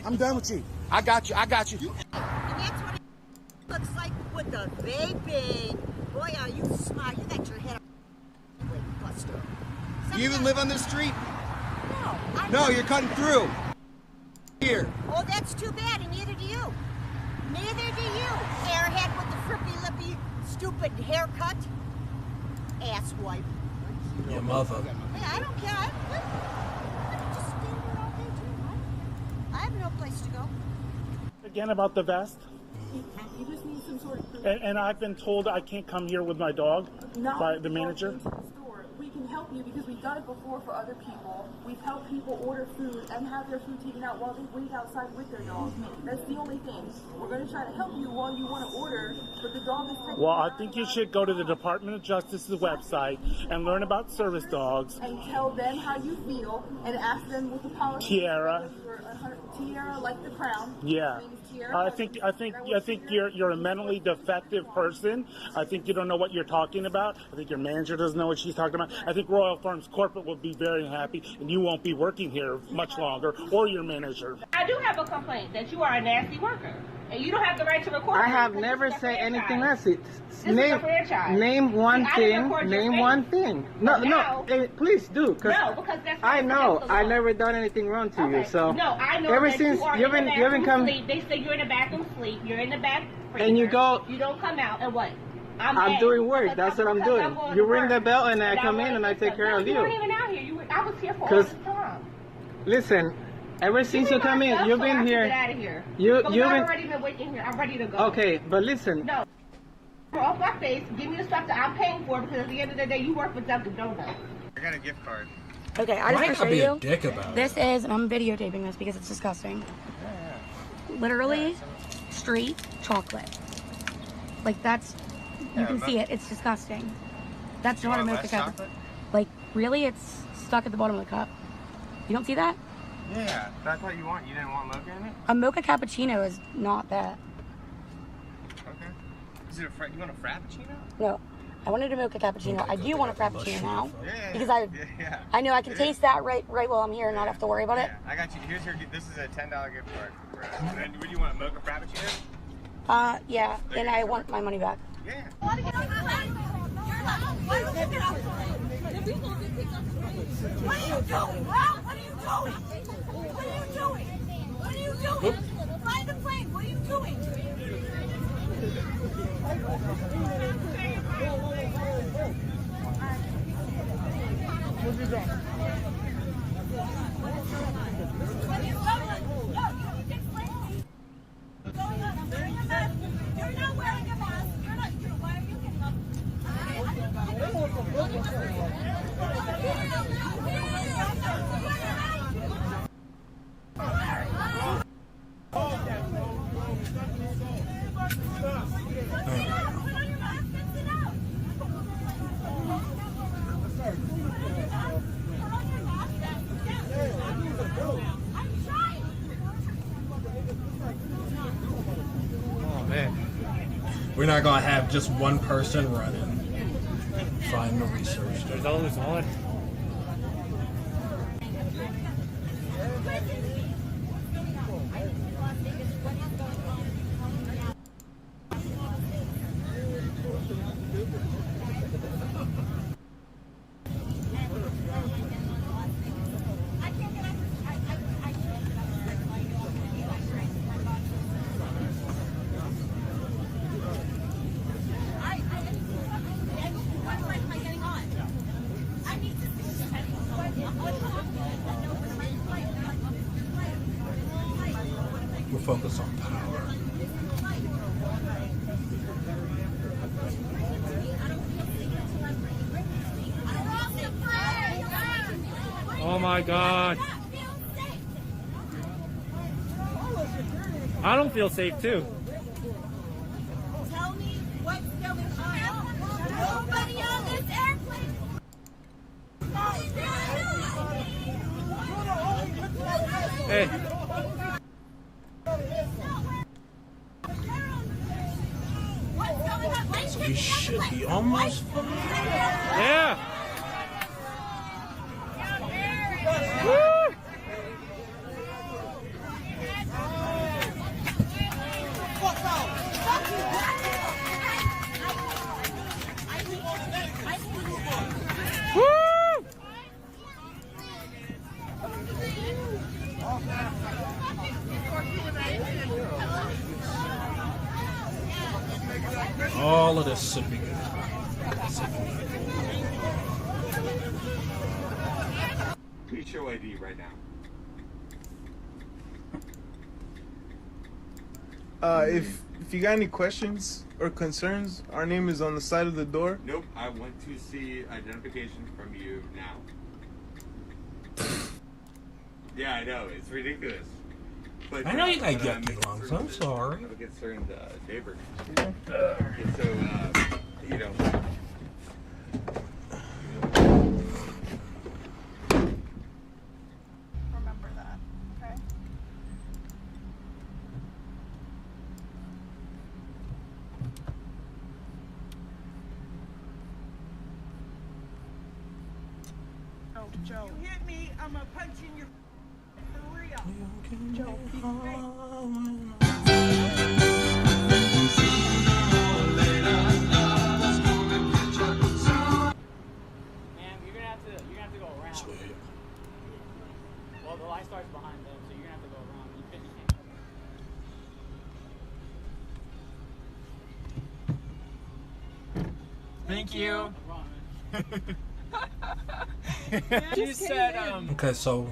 I'm done with you. I got you. And that's what it looks like with the baby. Boy, are you smart. You got your head on buster. You even live on this street? No. No, you're cutting through. Here. Oh, that's too bad, and neither do you. Neither do you. Airhead with the frippy lippy, stupid haircut. Asswipe. Your mother. Yeah, I don't care. I just stand there all day, too. I have no place to go. Again about the vest. You just need some sort of... And I've been told I can't come here with my dog Not by the manager. into the store. We can help you because we've done it before for other people. We've helped people order food and have their food taken out while they wait outside with their dog. That's the only thing. We're going to try to help you while you want to order, but the dog is taken Well, out. I think you should go to the Department of Justice's website and learn about service dogs. And tell them how you feel and ask them what the policy Tiara. Tiara, like the crown. Yeah. Her name is Tiara. I think you're a mentally defective person. I think you don't know what you're talking about. I think your manager doesn't know what she's talking about. I think Royal Farms Corporate will be very happy, and you won't be working here much longer, or your manager. I do have a complaint that you are a nasty worker, and you don't have the right to record. I have never said anything else. This is a franchise. Name one See, I didn't thing. record your Name face. one thing. No, But now- please do. No, because that's I know. against the I law. never done anything wrong to you. So No, I know ever that since you are you've in been the you haven't bathroom come. sleep. They say you're in the bathroom sleep. You're in the back. And you go- You don't come out and what? I'm mad doing work. because That's what I'm because doing. going You to ring work. the bell and I come wanna in and I do take something. care No, of you you. weren't even out here. I was here for all 'Cause- this time. Listen, ever since you come in, you've been here. Get out of here. You've I've been. already been waiting here. I'm ready to go. Okay, but listen. No. Off my face. Give me the stuff that I'm paying for because at the end of the day, you work for Dunkin' Donuts. I got a gift card. Okay, I just Why want to not show be a you. dick about This is, and I'm videotaping this because it's disgusting. Literally, straight chocolate. Like that's, you can see it. It's disgusting. That's not a mocha cup. Like really, it's stuck at the bottom of the cup. You don't see that? Yeah, that's what you want. You didn't want mocha in it? A mocha cappuccino is not that. Okay. Is it you want a frappuccino? No, I wanted a mocha cappuccino. I do want a frappuccino now Yeah. because Yeah. I know I can taste that right while I'm here and not have to worry about it. I got you. This is a $10 gift card. And then, would you want a mocha frappuccino? Yeah, and I want my money back. Yeah. What are you doing? What are you doing? What are you doing? What are you doing? Fly the plane. What are you doing? You're not wearing a mask. Why are you getting up? Oh man. We're not gonna have just one person running. Find the research. There's always one. What am I getting on? focus on power. Oh my God. I don't feel safe too. Tell me what's going on. Nobody on this airplane. Hey. So we should be almost fine. Yeah. Woo! All of this should be good. Please show ID right now. If you got any questions or concerns, our name is on the side of the door. Nope, I want to see identification from you now. Yeah, I know, it's ridiculous. But, I know you got yucky lungs, I'm sorry. I'm a concerned neighbor. And so, you know. Remember that, okay? Oh, Joe. You hit me, I'm gonna punch in your for real. Joe, be You're gonna have to go around. Well, the light starts behind them, so you're gonna have to go around. You can't. Thank you. You said, okay, so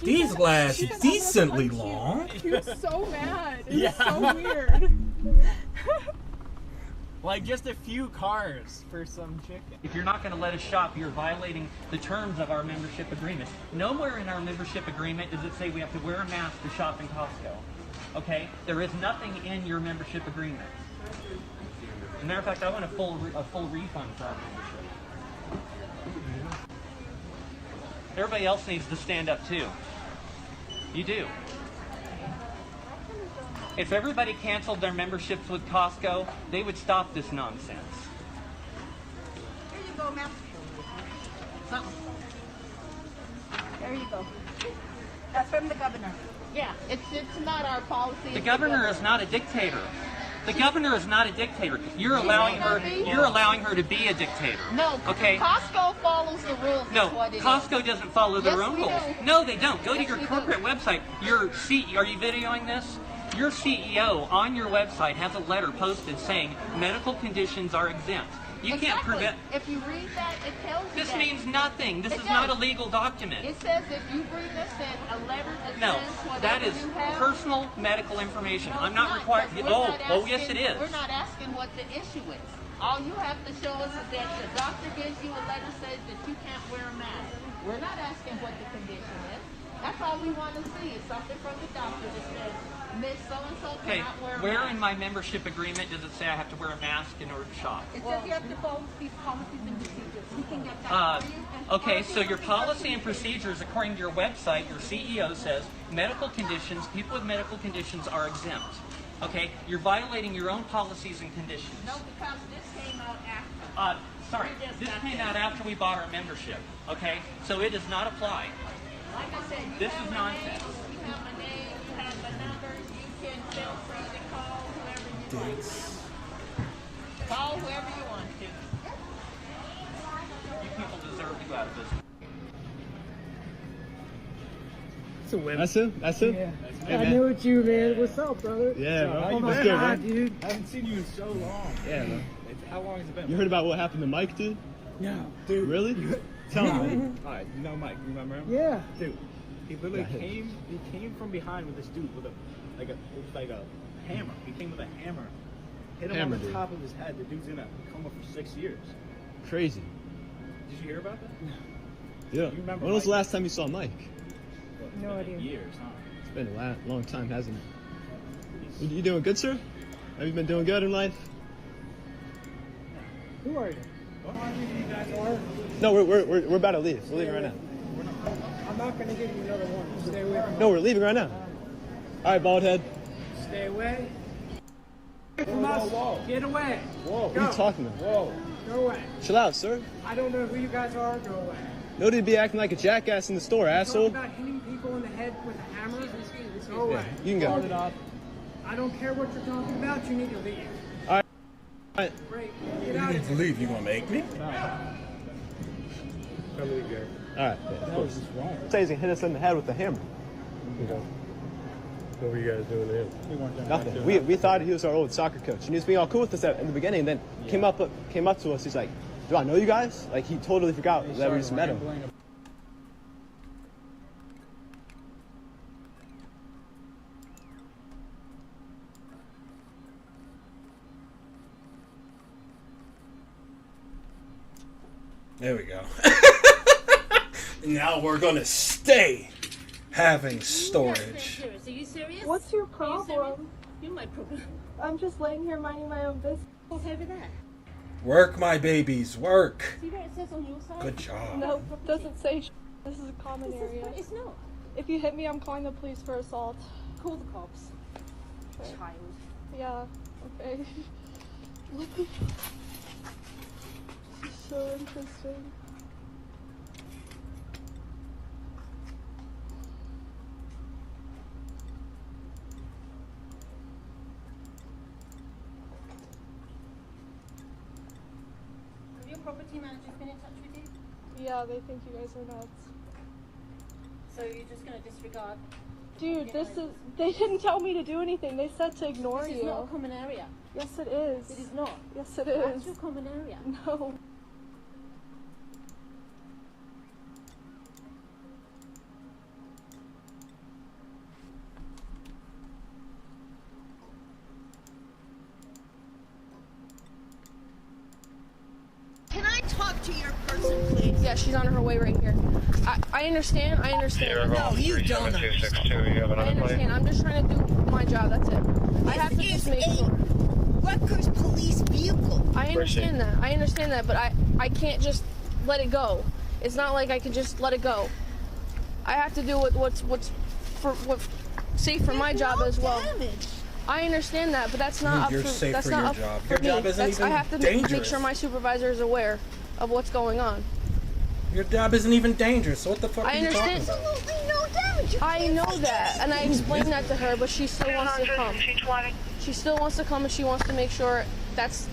these last decently long. He was so mad. It Yeah. was so weird. Like just a few cars for some chicken. If you're not going to let us shop, you're violating the terms of our membership agreement. Nowhere in our membership agreement does it say we have to wear a mask to shop in Costco. Okay? There is nothing in your membership agreement. As a matter of fact, I want a full refund for our membership. Everybody else needs to stand up too. You do. If everybody canceled their memberships with Costco, they would stop this nonsense. Here you go, ma'am. There you go. That's from the governor. Yeah, it's not our policy. The governor is not a dictator. The governor is not a dictator. You're allowing her to be a dictator. No, okay? Costco follows the rules. No, is what it Costco is. doesn't follow their Yes, own we rules. do. No, they don't. Go to your Yes, we corporate do. website. Are you videoing this? Your CEO on your website has a letter posted saying medical conditions are exempt. You can't prevent. If you read that, it tells you This that. means nothing. This It is not a does. legal document. It says if you bring us in a letter that No, says whatever that is you have. personal medical information. No, I'm it's not required. because we're Oh, not oh, yes, asking- it is. We're not asking what the issue is. All you have to show us is that the doctor gives you a letter says that you can't wear a mask. We're not asking what the condition is. That's all we want to see is something from the doctor that says Miss So-and-so Okay, cannot wear a where mask. in my membership agreement does it say I have to wear a mask in order to shop? It says you have to follow these policies and procedures. We can get that for you. And Okay, so your policy and procedures, according to your website, your CEO says medical conditions, people with medical conditions are exempt. Okay, you're violating your own policies and conditions. No, because this came out after. Sorry, We just this got came this. out after we bought our membership. Okay, so it does not apply. Like I said, you This have is a nonsense. name, you have a name, you have a number, you can feel free to call whoever you want to. Call whoever you want to. You people deserve to go out of business. It's a win. That's it? That's it? Yeah. Hey, I man. knew it's you, man. What's up, brother? Yeah, bro. Oh my What's good, God, man? dude. I haven't seen you in so long. Yeah, man. How long has it been? You heard about what happened to Mike, dude? No, dude. Really? Tell me, man. Alright, you know Mike, you remember him? Yeah. Dude, he literally Yeah. came from behind with this dude with a It was like a hammer. He came with a hammer, hit him on the top of his head. The dude's in a coma for 6 years. Crazy. Did you hear about that? Yeah. You remember When was the Mike? last time you saw Mike? No idea. Years, huh? It's been a long time, hasn't it? You doing good, sir? Have you been doing good in life? Who are you? What are you guys are? No, we're about to leave. We're leaving right now. I'm not gonna give you another one. Stay away from me. No, we're leaving right now. All right, bald head. Stay away. From us. Whoa. Get away. Whoa. What are you talking about? Whoa. Go away. Chill out, sir. I don't know who you guys are. Go away. No need to be acting like a jackass in the store, asshole. Talk about hitting people in the head with a hammer. Go away. You can go. Hold it up. I don't care what you're talking about. You need to leave. All right. All right. Great. You need to leave. You gonna make me? All right. What is wrong? Say he's gonna hit us in the head with a hammer. What were you guys doing to him? Nothing. We thought he was our old soccer coach, and he was being all cool with us in the beginning. And then came up to us. He's like, "Do I know you guys?" Like he totally forgot that we just met him. There we go. Now we're gonna stay having storage. Are you serious? What's your problem? You're my problem. I'm just laying here minding my own business. What's over there? Work, my babies, work. See what it says on your side? Good job. No, it doesn't say This is a common area. It's not. If you hit me, I'm calling the police for assault. Call the cops. Child. Yeah, okay. So interesting. Have your property managers been in touch with you? Yeah, they think you guys are nuts. So you're just going to disregard? Dude, they didn't tell me to do anything. They said to ignore you. This is not a common area. Yes, it is. It is not. Yes, it That's is. your common area. No. Can I talk to your person, please? Yeah, she's on her way right here. I understand. I understand. No, you don't understand. I understand. I'm just trying to do my job. That's it. I have to just make sure. Rutgers police vehicle. I understand that. I understand that, but I can't just let it go. It's not like I can just let it go. I have to do what's safe for my job as well. I understand that, but that's not You're up for safe that's for not your up job. for Your me. job isn't even I have to dangerous. make sure my supervisor is aware of what's going on. Your job isn't even dangerous, so what the fuck I are you talking understand. about? I know that, and I explained that to her, but she still wants to come. She still wants to come, and she wants to make sure that's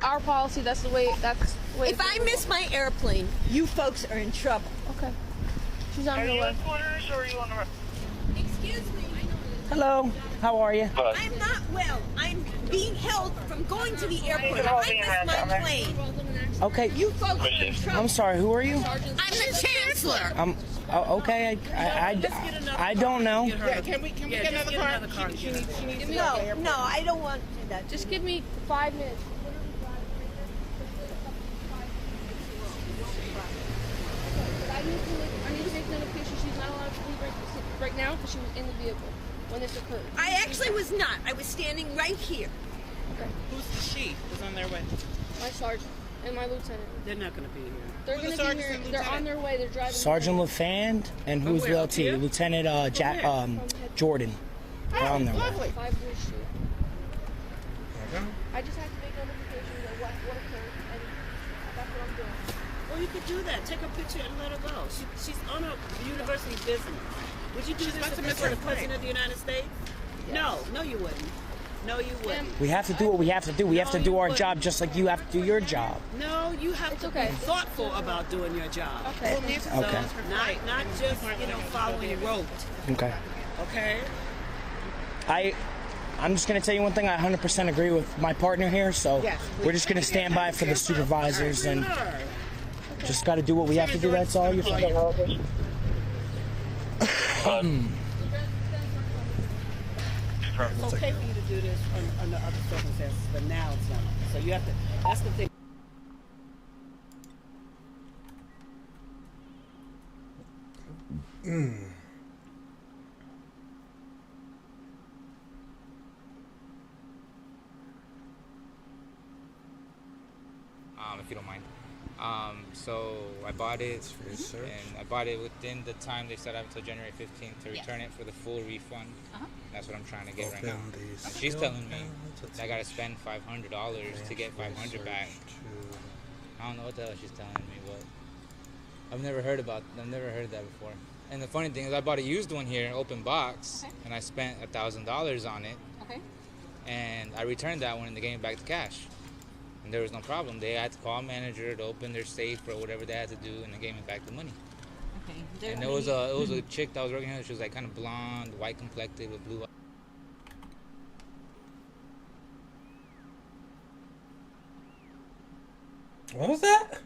our policy. That's the way. That's the way. If I miss my airplane, you folks are in trouble. Okay. She's on her way. Quarters or are you on the road? Excuse me. Hello, how are you? I'm not well. I'm being held from going to the airport. I missed my plane. Okay. You folks are in trouble. I'm sorry, who are you? I'm the chancellor. Okay, I don't know. Can we get another car? She needs no, I don't want to do that. Just give me 5 minutes. I need to make notification. She's not allowed to leave right now because she was in the vehicle when this occurred. I actually was not. I was standing right here. Okay. Who's the she? Who's on their way? My sergeant and my lieutenant. They're not going to be here. They're going to be here. They're on their way. They're driving. Sergeant LaFan and who's the LT? Lieutenant Jordan. They're on their way. 5 Blue Street. I just have to make notification of what occurred, and that's what I'm doing. Well, you could do that. Take a picture and let her go. She's on a university business. Would you do this if this were the President of the United States? Yes. No, you wouldn't. No, you wouldn't. We have to do what we have to do. We have to do our job just like you have to do your job. No, you have to be thoughtful about doing your job. Okay. Okay. Not just, following rote. Okay. Okay? I'm just going to tell you one thing. I 100% agree with my partner here, so we're just going to stand by for the supervisors and just got to do what we have to do. That's all. You're fine. It's okay for you to do this under other circumstances, but now it's not. So you have to. That's the thing. If you don't mind. So I bought it, and I bought it within the time they said I have until January 15th to return it for the full refund. That's what I'm trying to get right now. And she's telling me that I gotta spend $500 to get 500 back. I don't know what the hell she's telling me, but I've never heard of that before. And the funny thing is, I bought a used one here, open box, and I spent $1,000 on it. And I returned that one and they gave me back the cash. And there was no problem. They had to call a manager to open their safe or whatever they had to do, and they gave me back the money. And it was a chick that was working here. She was like kind of blonde, white complected with blue eyes. What was that?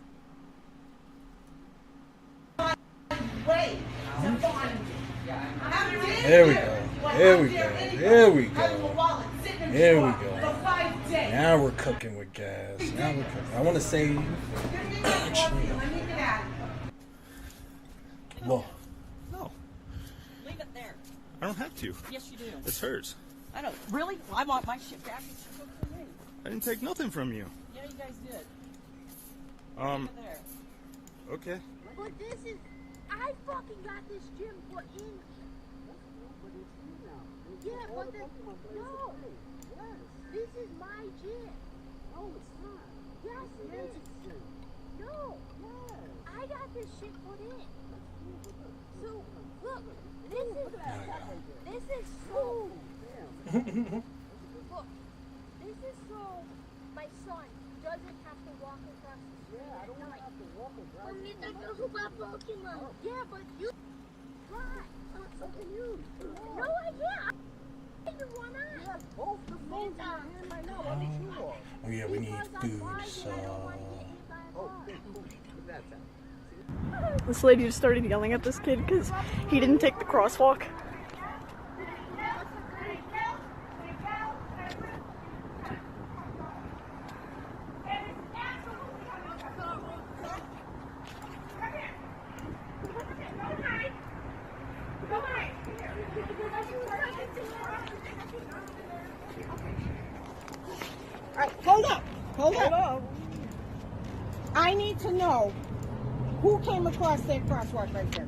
Wait. There we go. There we go. There we go. There we go. Now we're cooking with gas. Now we're cooking. I want to say. Whoa. No. Leave it there. I don't have to. Yes, you do. It's hers. I don't. Really? Well, I want my shit back. It's supposed to me. I didn't take nothing from you. Yeah, you guys did. Um. Leave it there. Okay. But this is, I fucking got this gym put in. Yeah, but no. This is my gym. No, it's not. Yes, it is. No. I got this shit put in. So, look, this is so. Look, this is so my son doesn't have to walk across the street. Yeah, I don't want to have to walk across the street. Yeah, but you. Right. So can you. No, I can't. Oh yeah, we need food, so... This lady just started yelling at this kid because he didn't take the crosswalk. Hold up. I need to know who came across that crosswalk right there.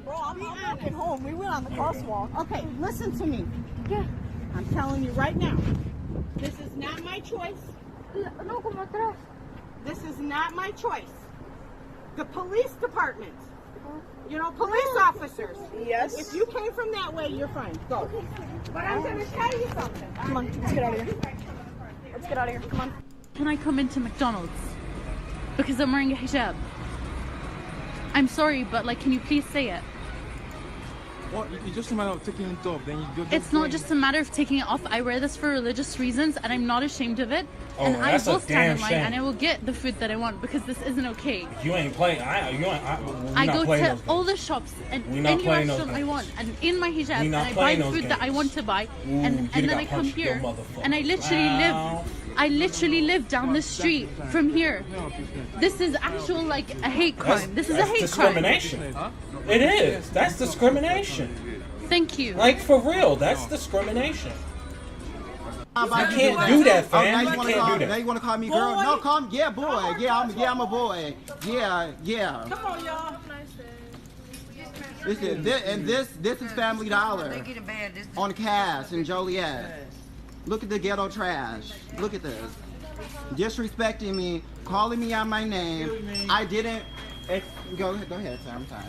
Bro, I'm walking home. We went on the crosswalk. Okay, listen to me. Yeah. I'm telling you right now. This is not my choice. This is not my choice. The police department. You know, police officers. Yes. If you came from that way, you're fine. Go. But I'm going to tell you something. Come on, let's get out of here. Let's get out of here. Come on. Can I come into McDonald's? Because I'm wearing a hijab. I'm sorry, but like, can you please say it? Well, it's just a matter of taking it off. Then you're It's not just a matter of taking it off. I wear this for religious reasons, and I'm not ashamed of it. And I will stand in line, and I will get the food that I want because this isn't okay. You ain't playing. I go to all the shops and any restaurant I want, and in my hijab, and I buy food that I want to buy, and then I come here, and I literally live down the street from here. This is actual like a hate crime. This is a hate discrimination. crime. It is. That's discrimination. Thank you. Like for real, that's discrimination. You can't do that, fam. Now You you want can't do to that. call me girl? Boy. No, come, yeah, boy. Yeah, I'm a boy. Yeah. Come on, y'all. Listen, this is Family Dollar on Cass and Joliet. Look at the ghetto trash. Look at this. Disrespecting me, calling me out my name. I didn't. Go ahead, sir. I'm sorry.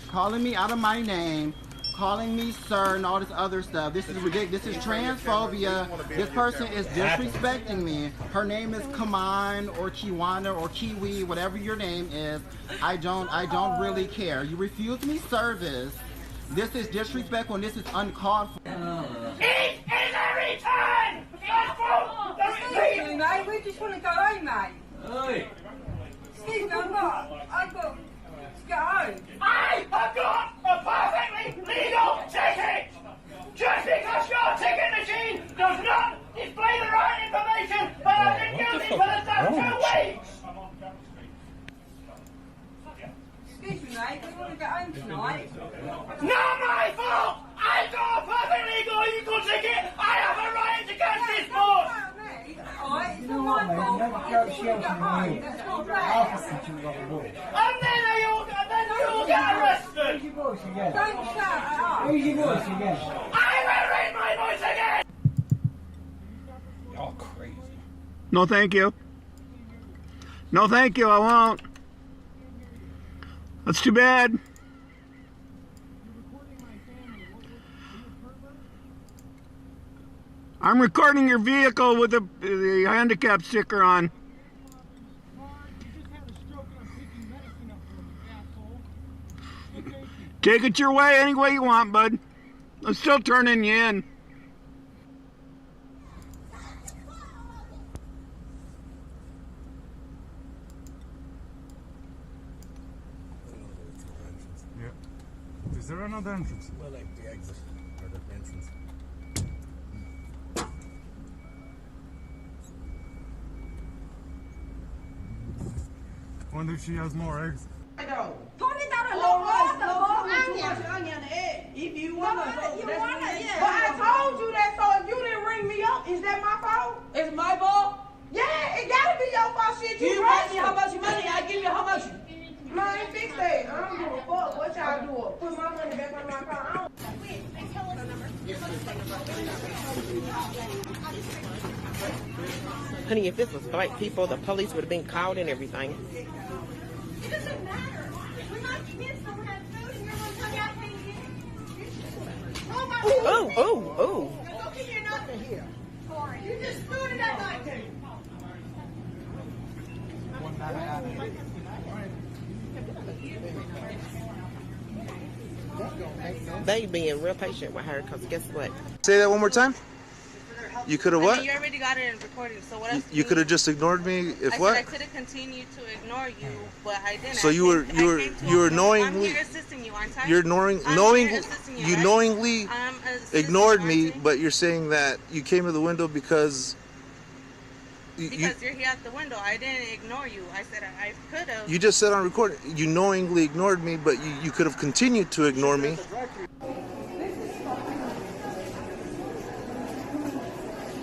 Calling me out of my name, calling me sir, and all this other stuff. This is ridiculous. This is transphobia. This person is disrespecting me. Her name is Kaman or Kiwana or Kiwi, whatever your name is. I don't really care. You refuse me service. This is disrespectful and this is uncalled for. Eat in a return! Excuse me, mate. We just want to go home, mate. Hey. Excuse me, I'm not. I've got to go home. I have got a perfectly legal ticket! Excuse me, mate. We want to get home tonight. Not my fault! I got a fucking illegal ticket! I have a right to catch this boat! Alright, it's not my fault. You want to get home. That's not right. And then you'll get arrested! Don't shout at us. Raise your voice again. I will raise my voice again! Y'all crazy. No, thank you. No, thank you. I won't. That's too bad. I'm recording your vehicle with the handicap sticker on. Take it your way any way you want, bud. I'm still turning you in. Yeah. Is there another entrance? Well, like the exit or the entrance. Wonder if she has more eggs. If you want to, yeah. But I told you that, so if you didn't ring me up, is that my fault? It's my fault? Yeah, it gotta be your fault. Shit, you asked me how much money, I give you how much. Man, fix that. I don't give a fuck what y'all do. Put my money back on my account. Honey, if this was black people, the police would have been called and everything. It doesn't matter. When my kids don't have food and you're going to come out and Oh. How come you're not here? You just threw it at night. They being real patient with her, because guess what? Say that one more time. You could have what? You already got it in recording, so what else? You could have just ignored me if what? I could have continued to ignore you, but I didn't. So you were knowingly. I'm here assisting you, aren't I? You're knowingly ignored me, but you're saying that you came to the window because. Because you're here at the window. I didn't ignore you. I said I could have. You just said on recording. You knowingly ignored me, but you could have continued to ignore me.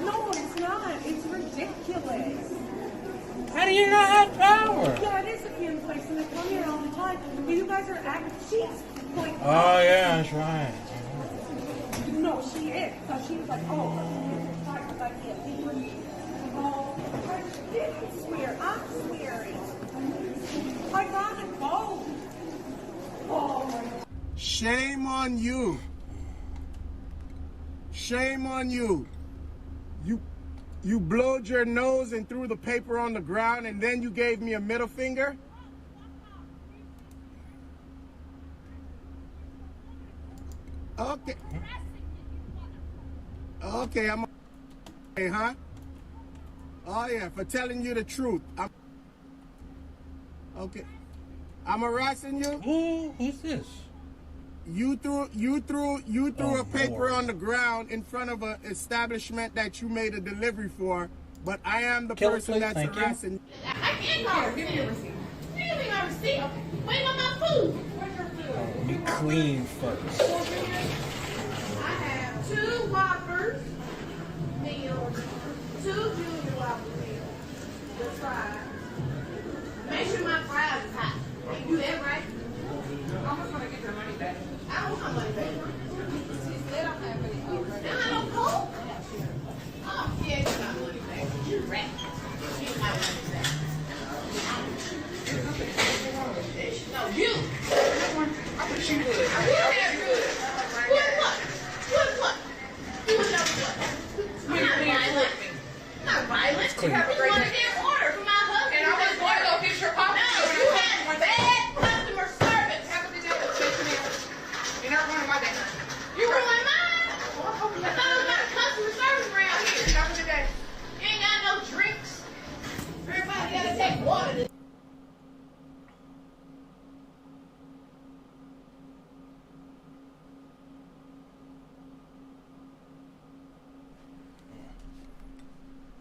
No, it's not. It's ridiculous. How do you not have power? Yeah, it is a few places and they come here all the time. But you guys are acting. She's like. Oh, yeah, that's right. No, she is. So she was like, oh, I didn't swear. I'm swearing. I got it both. Oh my God. Shame on you. Shame on you. You blowed your nose and threw the paper on the ground and then you gave me a middle finger? Okay. Okay, I'm okay, huh? Oh yeah, for telling you the truth. Okay. I'm harassing you? Who's this? You threw a paper on the ground in front of an establishment that you made a delivery for, but I am the person that's harassing you. I can't call her. Give me your receipt. Give me my receipt. Wait on my food. Where's your food? Be clean first. I have 2 Whoppers meals, 2 Junior Whopper meals, the fries. Make sure my fries is hot. You do that right? I'm just gonna get your money back. I don't want my money back. She said I have any coke. Now I don't coke. Oh, yeah, you got money back. You rat. You got money back. No, you. I wish you would. I will have good. What? What? You would know what? We're not violent. Not violent. You have a great order from my husband. And I was going to go get your coffee. No, you had bad customer service. Have a good day. You're not running my day. You ruined mine. I thought it was about customer service around here. Have a good day. You ain't got no drinks. Everybody got to take water.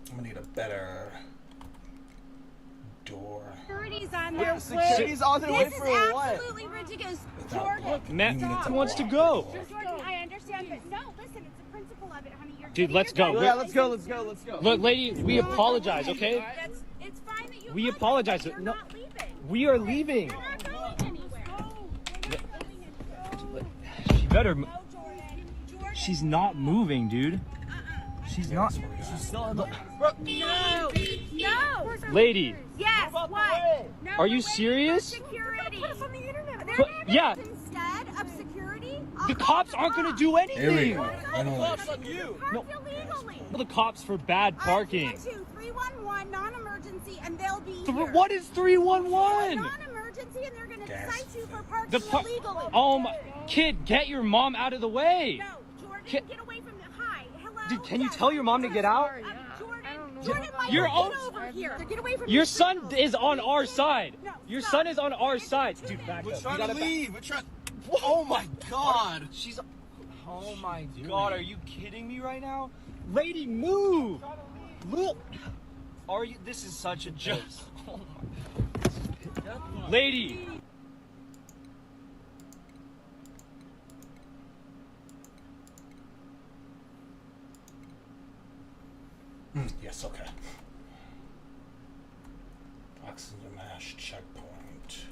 I'm gonna need a better door. Security's on on their way. Security's on their way for what? This is absolutely ridiculous. Jordan, Matt stop. wants to go. Jordan, I understand, but no, listen, it's the principle of it, honey. You're Dude, getting let's your go. gun Yeah, let's go, let's go, let's go. Look, lady, we apologize, okay? It's fine that you We apologize. You're No, not leaving. we are leaving. You're not going anywhere. She better. She's not moving, dude. She's not. She's still in the. No. No. Lady. Yes. What? No, Are you we're waiting for serious? Security. Put us on the internet. They're But- gonna yeah. instead of security. The cops aren't gonna do Here we anything. go. I know Park this. illegally. The cops for bad parking. 311 non-emergency, and they'll be here. What is 311? Non-emergency, and they're gonna Gas. cite you for parking The illegally. Oh my kid, get your mom out of the way. No, Jordan, get away from the hi. Hello. Dude, can you tell your mom to get out? Jordan, my Your get own. over here. Get away from Your the son signal. is on our side. No, Your stop. son is on our side. Dude, back We're up. trying You to gotta leave. We're trying. Oh my God. She's. Oh my God, are you kidding me right now? Lady, move! Look! Are you? This is such a joke. Oh my. Lady! Yes, okay. Oxygen mash checkpoint.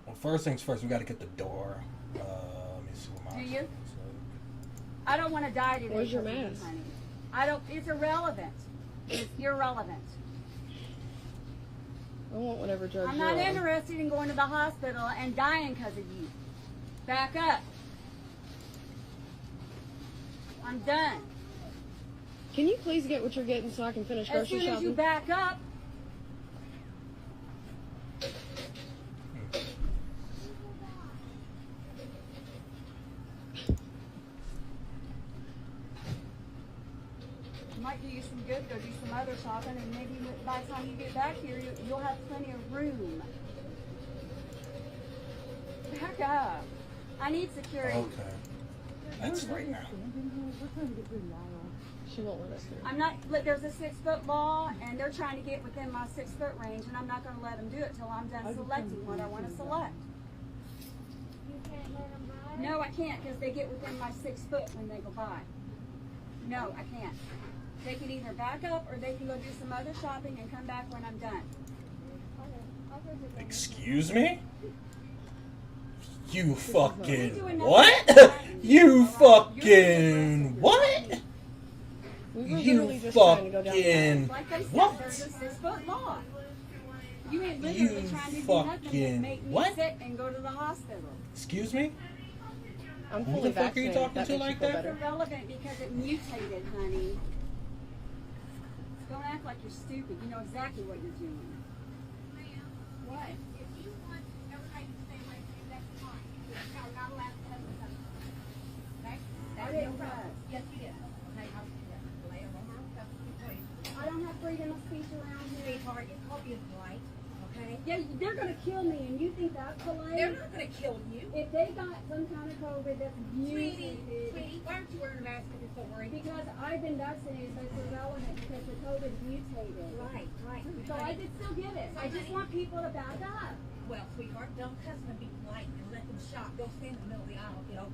Well, first things first, we got to get the door. Let me see what my. Do you? I don't want to die today. Where's your because of you, mask? honey. I don't. It's irrelevant. It's irrelevant. I want whatever drugs I'm you're not on. interested in going to the hospital and dying because of you. Back up. I'm done. Can you please get what you're getting so I can finish As grocery soon as shopping? you back up, might do you some good. Go do some other shopping, and maybe by the time you get back here, you'll have plenty of room. Back up. I need security. Okay. That's right now. She won't let us through. I'm not. Look, there's a 6-foot law, and they're trying to get within my 6-foot range, and I'm not going to let them do it till I'm done selecting what I want to select. No, I can't, because they get within my 6 foot when they go by. No, I can't. They can either back up or they can go do some other shopping and come back when I'm done. Excuse me? You fucking what? You fucking what? We were You literally just trying to go down fucking Like I said, what? there's a 6-foot law. You ain't literally You trying to do nothing but fucking make me what? sick and go to the hospital. Excuse me? I'm Who fully the fuck are you vaccinated. talking That to makes like you feel that? It's irrelevant because it mutated, honey. Don't act like you're stupid. You know exactly what you're doing. What? If you want everybody to stay away from you, that's fine. You're not allowed to have this. Okay? I didn't cuss. Yes, you did. Okay, I'll do that. I don't have freedom of speech around here. Sweetheart, it's called being polite. Okay? Yeah, they're gonna kill me, and you think that's polite? They're not gonna kill you. If they got some kind of COVID that's mutated. Sweetie, why aren't you wearing a mask if you're so worried? Because I've been vaccinated, but it's irrelevant because the COVID mutated. Right, right. So I could still get it. I just want people to back up. Well, sweetheart, don't cuss and be polite and let them shop. Go stand in the middle of the aisle and get over.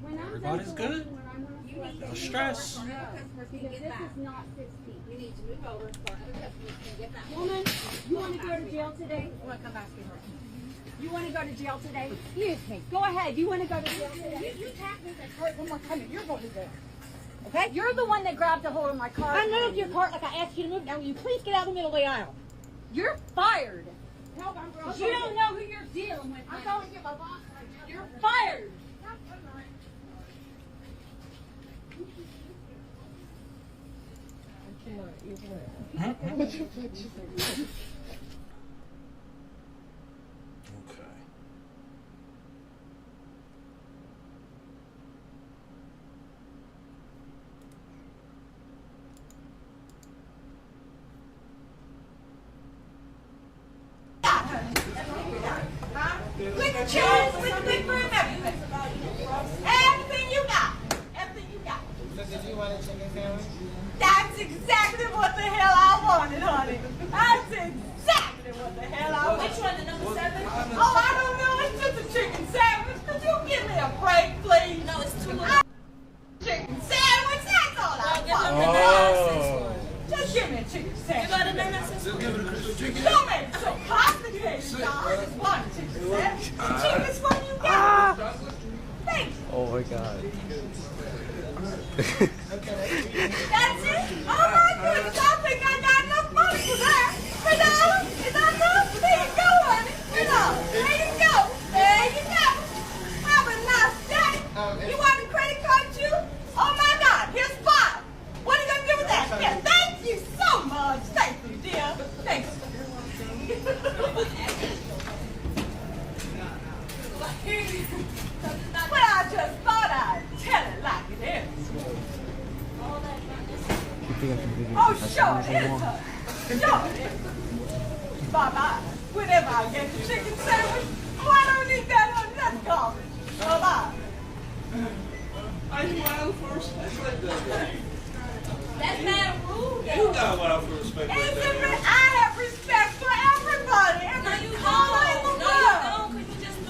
When I'm Everybody's done good. selecting, when I'm gonna You select need the No to stress. No, because this is not 6 feet. You need to move over so other customers can get that. Woman, you want to go to jail today? I want to come back to her. You want to go to jail today? Excuse me. Go ahead. You want to go to jail today? You tap me and hurt one more time and you're going to jail. Okay? You're the one that grabbed a hold of my car. I moved your cart like I asked you to move. Now will you please get out of the middle of the aisle? You're fired. Tell them, girl. You don't know who you're dealing with. I'm going to get my boss right now. You're fired. Okay. With the chairs, with the big room, everything. Everything you got. Everything you got. Did you want a chicken sandwich? That's exactly what the hell I wanted, honey. That's exactly Don't make it so complicated, y'all. I just wanted to do that. The cheapest one you got. Thank you. Oh my god. That's it? Oh my goodness, I think I got enough money for that. $3? Is that enough? There you go, honey. There you go. There you go. Have a nice day. You want a credit card too? Oh my God, here's 5. What are you going to do with that? Yeah, thank you so much. Thank you, dear. Thank you. Well, I just thought I'd tell it like it is. Oh, sure it is, honey. Sure it is. Bye-bye. Whenever I get the chicken sandwich, oh, I don't need that, honey. That's garbage. Bye-bye. Are you wild for respect? That's not rude. You got wild for respect. I have respect for everybody. Every color in the world.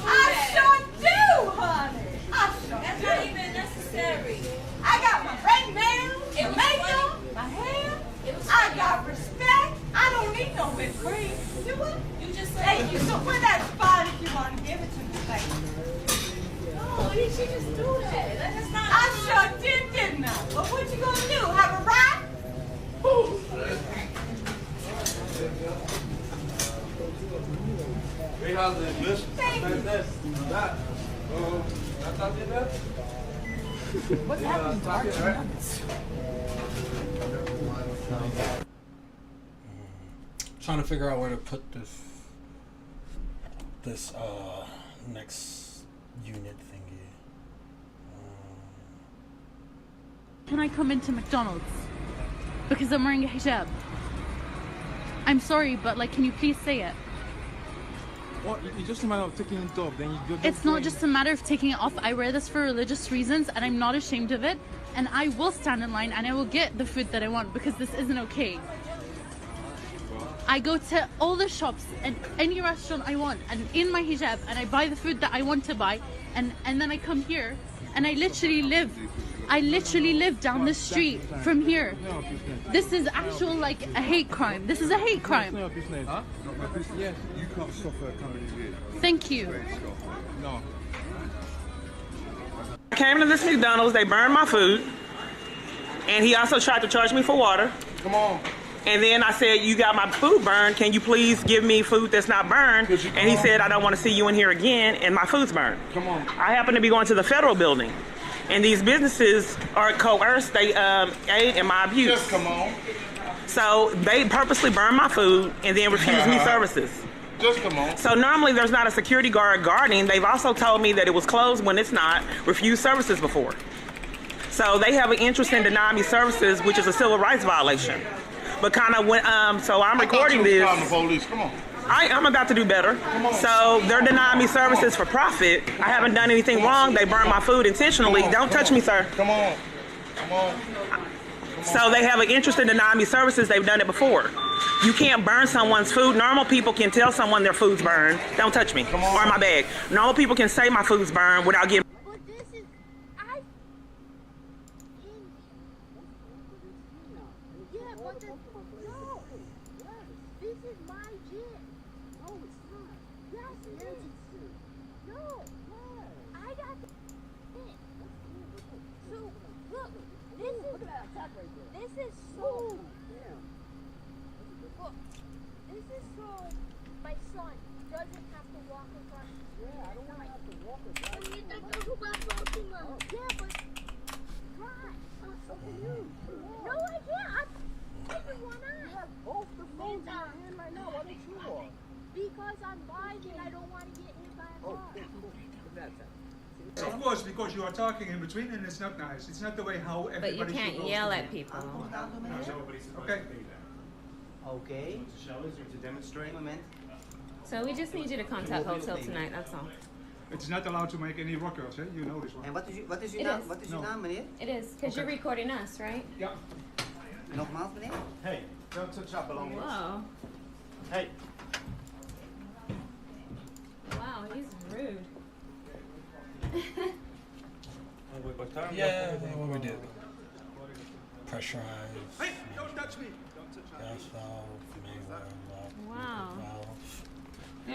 I sure do, honey. I sure do. That's not even necessary. I got my great nails, my makeup, my hair. I got respect. I don't need no whipped cream. Do what? You just said. Thank you. So, well, that's fine if you want to give it to me. Thank you. No, he should just do that. That's not. I sure did, didn't I? But what you gonna do? Have a ride? Hey, how's it? Listen. Thank you. That. I thought you that. What's happening to our nuggets? Trying to figure out where to put this next unit thingy. Can I come into McDonald's? Because I'm wearing a hijab. I'm sorry, but like, can you please say it? Well, it's just a matter of taking it off. Then you It's not just a matter of taking it off. I wear this for religious reasons, and I'm not ashamed of it. And I will stand in line, and I will get the food that I want, because this isn't okay. I go to all the shops and any restaurant I want, and in my hijab, and I buy the food that I want to buy, and then I come here, and I literally live down the street from here. This is actual, like, a hate crime. This is a hate crime. Huh? Yes, you can't stop her coming in here. Thank you. No. I came to this McDonald's, they burned my food, and he also tried to charge me for water. Come on. And then I said, you got my food burned, can you please give me food that's not burned? And he said, I don't want to see you in here again, and my food's burned. Come on. I happen to be going to the federal building, and these businesses are coerced, they aid in my abuse. Just come on. So they purposely burned my food and then refused me services. Just come on. So normally there's not a security guard guarding. They've also told me that it was closed when it's not, refused services before. So they have an interest in denying me services, which is a civil rights violation. But kind of when, so I'm recording this. The police. Come on. I'm about to do better. So they're denying me services for profit. I haven't done anything wrong. They burned my food intentionally. Don't touch me, sir. Come on. Come on. So they have an interest in denying me services. They've done it before. You can't burn someone's food. Normal people can tell someone their food's burned. Don't touch me or my bag. Normal people can say my food's burned without getting. But this is, yeah, but no, this is my gym. No, it's not. Yes, it is. No, I got the So, look, this is so, look, this is so my son doesn't have to walk across the street. Yeah, I don't want to have to walk across the street. Yeah, but try. No, I can't. I'm taking one eye. You have both the phones in your hand right now. Why don't you walk? Because I'm driving. I don't want to get hit by a car. Of course, because you are talking in between and it's not nice. It's not the way how everybody But you can't yell at people. Okay. Okay. To show us or to demonstrate? So we just need you to contact hotel tonight, that's all. It's not allowed to make any records, eh? You know this one. And what is your It naam? is. Wat is your naam, meneer? It is, because you're recording us, right? Yeah. Nogmaals, meneer? Hey, don't touch our belongings. Whoa. Hey. Wow, he's rude. Yeah, what we did. Pressurize. Hey, don't touch me. Gas valve, main wire.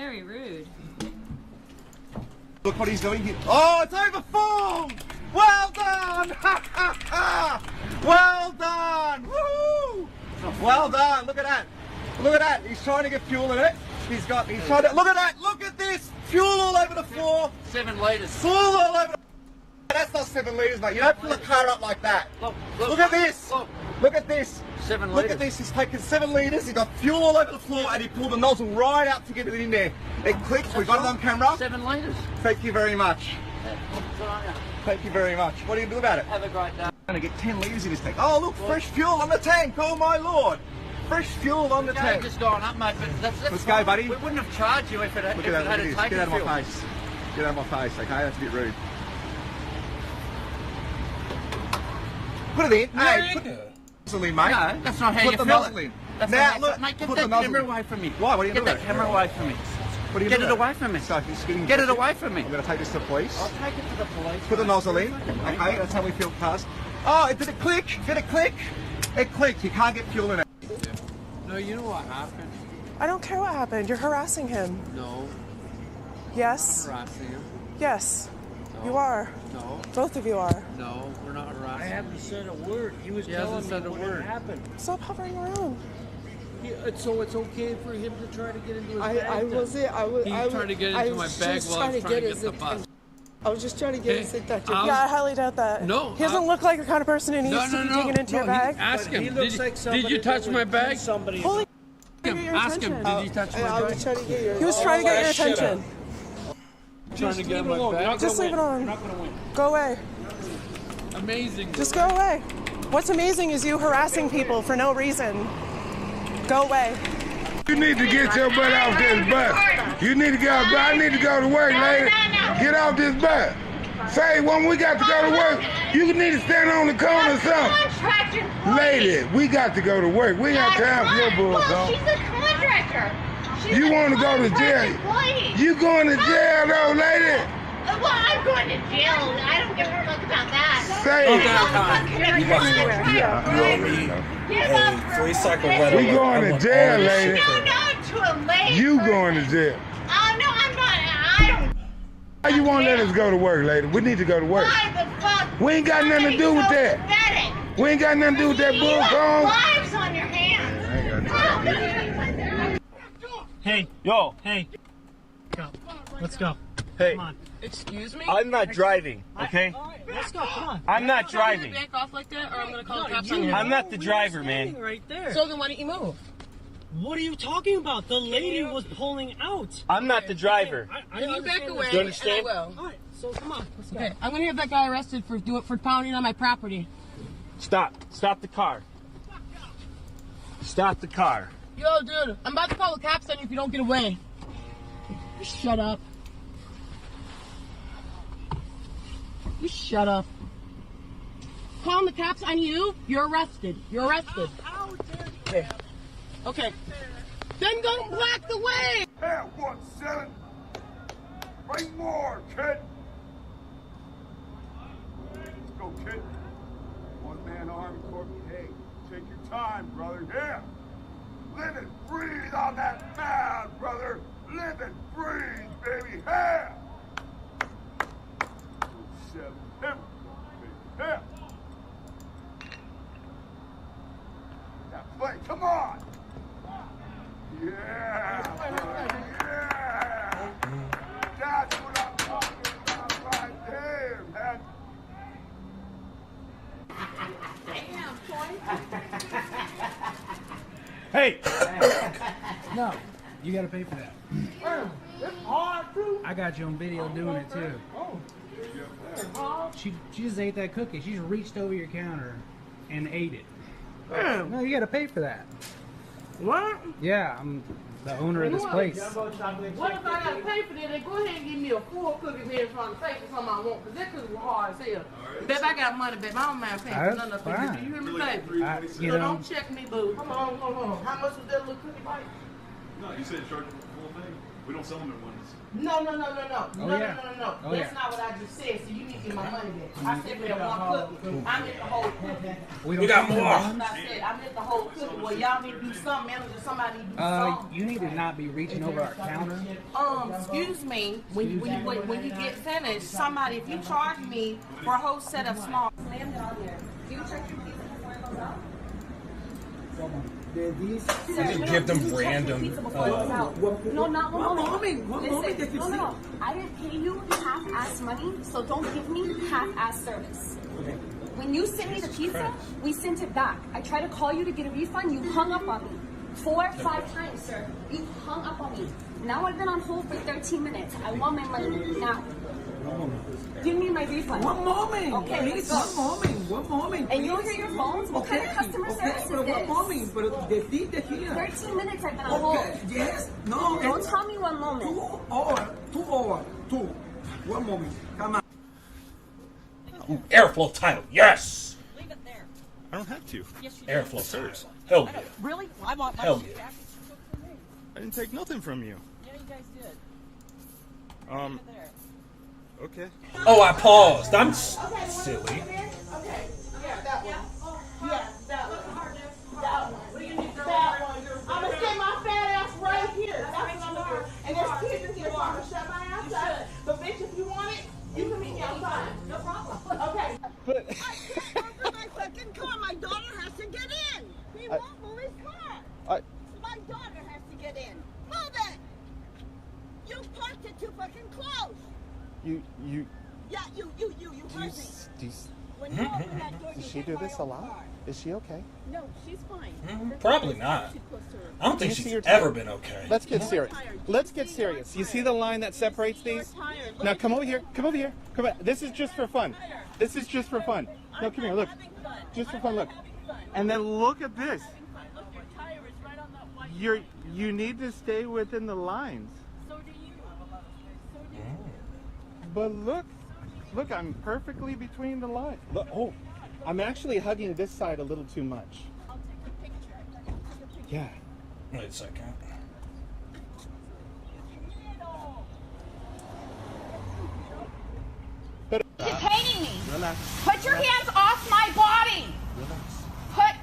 very rude. Look what he's doing here. Oh, it's over form! Well done! Ha ha ha! Well done! Woo! Well done! Look at that! Look at that! He's trying to get fuel in it. He's trying to. Look at that! Look at this! Fuel all over the floor. 7 litres. Fuel all over. That's not 7 litres, mate. You don't fill a car up like that. Look at this. Look at this. 7 Look litres. at this. He's taken 7 litres. He's got fuel all over the floor, and he pulled the nozzle right out to get it in there. It clicked. We got it on camera. 7 litres. Thank you very much. Thank you very much. What do you do about it? Have a great day. I'm going to get 10 litres in this tank. Oh, look, fresh fuel on the tank. Oh, my Lord. Fresh fuel on the tank. Just going up, mate, but that's Let's go, buddy. We wouldn't have charged you if it had, Look at that. Look at this. taken Get out of fuel. my face. Get out of my face, okay? That's a bit rude. Put it in. Hey, put the nozzle in, mate. No, that's not how put you the fill nozzle it. in. That's Now, not how look, mate, get put that the nozzle camera in. away from me. Why? What are you Get doing? that camera away from me. What are you Get doing? it away from me. So, just getting Get it away from me. I'm going to take this to the police. I'll take it to the police. Put the nozzle in. Okay, that's how we fill cars. Oh, did it click? Did it click? It clicked. You can't get fuel in it. No, you know what happened? I don't care what happened. You're harassing him. No. Yes. I'm harassing him. Yes. No. You are. No. Both of you are. No, we're not harassing I haven't said a word. He was He telling hasn't me said a what word. happened. Stop hovering around. So it's okay for him to try to get into his bag. I was it. He's trying to get into my bag while I was trying to get the bus. I was just trying to get his attention. I'll- Yeah, I highly doubt that. No, He doesn't look like the kind of person who needs No, to no, be no. taken into your No, bag. Ask him. He looks like Did you touch my bag? Somebody. Holy Ask him. Did he touch my I was bag? trying to get your. He was trying to get your attention. Trying to get my bag. Just leave it on. Go away. Amazing. Just go away. What's amazing is you harassing people for no reason. Go away. You need to get your butt off this bus. You need to get off. I need to go to work, lady. Get off this bus. Say when we got to go to work, you need to stand on the corner or something. Lady, we got to go to work. We ain't got time for your bull, Well, she's a contractor. She's You a want to go to jail? employee. You going to jail though, lady? Well, I'm going to jail. I don't give a fuck about that. Say You owe me a 3-second rental. We going to jail, lady. No, not to a lady. You going to jail. Oh, no, I'm not. I don't. Why you won't let us go to work, lady? We need to go to work. Why the fuck? We ain't got nothing to do with that. Pathetic. We ain't got nothing to do with that You bull, have Cone. lives on your hands. Hey, yo, hey. Go. Let's go. Hey. Come on. Excuse me? I'm not driving, okay? All right, let's go. Come on. I'm not Tell me to driving. back off like that, or I'm gonna call No, the cops you on you. I'm not the driver, man. standing right there. So then why don't you move? What are you talking about? The lady was pulling out. I'm not the driver. Can you back away? You understand? And I will. All right, so come on. Let's go. Okay, I'm gonna have that guy arrested for pounding on my property. Stop. Stop the car. Stop the car. Yo, dude, I'm about to call the cops on you if you don't get away. You shut up. You shut up. Calling the cops on you? You're arrested. You're arrested. Hey. Okay. Then go block the way. Hey, 1-7. Bring more, kid. Let's go, kid. One-man army corps. Hey, take your time, brother. Yeah. Live and breathe on that man, brother. Live and breathe, baby. Yeah. 7 him, baby. Yeah. Now play. Come on. Yeah. Yeah. That's what I'm talking about right there, man. Hey! No, you gotta pay for that. I got you on video doing it too. She just ate that cookie. She just reached over your counter and ate it. No, you gotta pay for that. What? Yeah, I'm the owner of this place. What if I gotta pay for that? Then go ahead and give me a full cookie here from the face or something I want, because that cookie was hard as hell. Babe, I got money, babe. I don't mind paying for none of That's it. fine. Do you hear me, baby? You So know, don't check me, boo. Come on, come on. How much was that little cookie bite? No, you said charge for the full thing. We don't sell them in ones. No. Oh, yeah. Oh, That's yeah. not what I just said. So you need to get my money back. I said for that one cookie. I meant the whole cookie. We got more. That's what I said. I meant the whole cookie. Well, y'all need to do something, manager. Somebody need to do something. You need to not be reaching over our counter. Excuse me. When you get finished, somebody, if you charge me for a whole set of small. Slam down there. Do you check your pizza before it goes out? Just give them random. No, not one moment. No. I didn't pay you half-ass money, so don't give me half-ass service. When you sent me the pizza, we sent it back. I tried to call you to get a refund. You hung up on me 4 or 5 times, sir. You hung up on me. Now I've been on hold for 13 minutes. I want my money now. Give me my refund. One moment. Okay, please. let's go. One moment. And you don't hear your phones? What kind of customer service is but this? one moment. But the thing that here. 13 minutes I've been on hold. Yes. No. Don't tell me 1 moment. 2 hours. 2. 1 moment. Come on. Ooh, airflow title, yes! Leave it there. I don't have to. Yes, you airflow title. Hell yeah. Really? I want my Hell shit yeah. back. I didn't take nothing from you. Yeah, you guys did. Okay. Oh, I paused. I'm silly. Okay. Yeah, that one. Yeah, that one. That one. That one. I'm gonna stay my fat ass right here. That's what I'm gonna do. And there's kids in here, so I'm gonna shut my ass up. But bitch, if you want it, you can meet me outside. No problem. Okay. But I can't open my fucking car. My daughter has to get in. He won't move his car. My daughter has to get in. Move it. You parked it too fucking close. you Yeah, you heard me. When you open that door, does you she hit do my this a own lot? car. Is she okay? No, she's fine. Probably not. I don't think Do you see she's your ever tire? been okay. Let's get serious. Let's get serious. You see the line that separates these? Now come over here. Come over here. Come on. This is just for fun. This is just for fun. No, come here. Look. Just for fun. Look. And then look at this. You need to stay within the lines. So do you. But look, I'm perfectly between the lines. Look, oh, I'm actually hugging this side a little too much. I'll take a picture. Yeah. Wait a second. Detaining me. Relax. Put your hands off my body. Relax. Put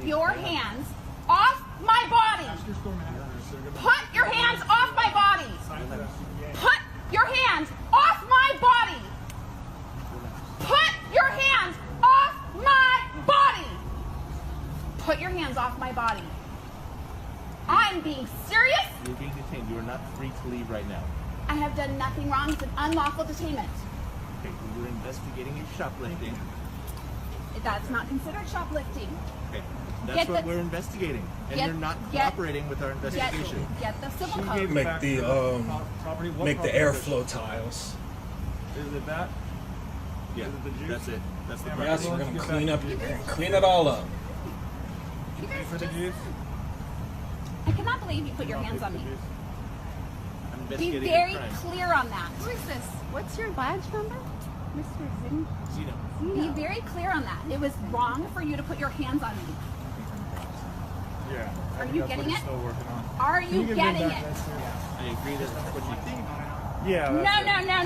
your hands off my body. Put your hands off my body. Put your hands off my body. Put your hands off my body. Put your hands off my body. I'm being serious. You're being detained. You are not free to leave right now. I have done nothing wrong. It's an unlawful detainment. Okay, we're investigating your shoplifting. That's not considered shoplifting. Okay, that's what we're investigating, and you're not cooperating with our investigation. Get the civil code. Make the airflow tiles. Is it that? Yeah, that's it. That's the problem. Yes, we're gonna clean it all up. You guys I cannot believe you put your hands on me. Be very clear on that. Who is this? What's your badge number? Mr. Zin? Zeno. Be very clear on that. It was wrong for you to put your hands on me. Yeah. Are you getting it? Still working on. Are you getting it? I agree that's what you think.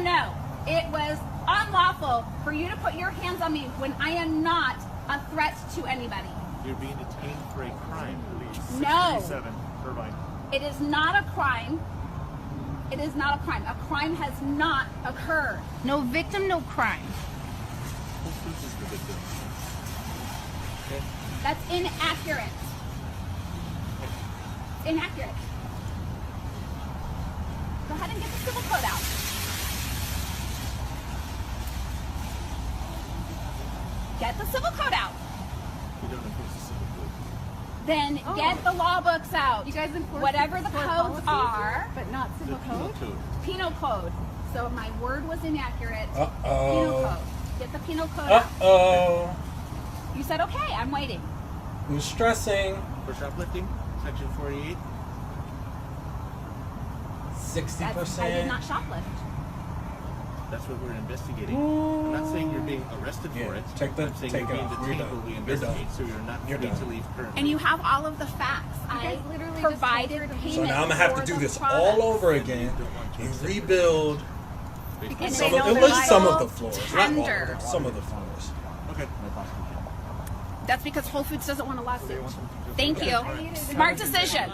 No. It was unlawful for you to put your hands on me when I am not a threat to anybody. You're being detained for a crime. No. 637 Irvine. It is not a crime. It is not a crime. A crime has not occurred. No victim, no crime. This is the victim. Okay. That's inaccurate. Inaccurate. Go ahead and get the civil code out. Get the civil code out. We don't enforce the civil code. Then get the law books out. You guys enforce whatever the codes policies, are. but not civil code? Penal code. So my word was inaccurate. Penal Uh-oh. code. Get the penal code out. Uh-oh. You said okay, I'm waiting. Who's stressing? For shoplifting, section 48. 60%. I did not shoplift. That's what we're investigating. I'm not saying you're being arrested for it. I'm saying you're being detained while we investigate, so you're not free to leave currently. And you have all of the facts. I literally provided payment. So now I'm gonna have to do this all over again and rebuild some of, at least some of the floors. Not all of them, some of the floors. Okay. That's because Whole Foods doesn't want a lawsuit. Thank you. Smart decision.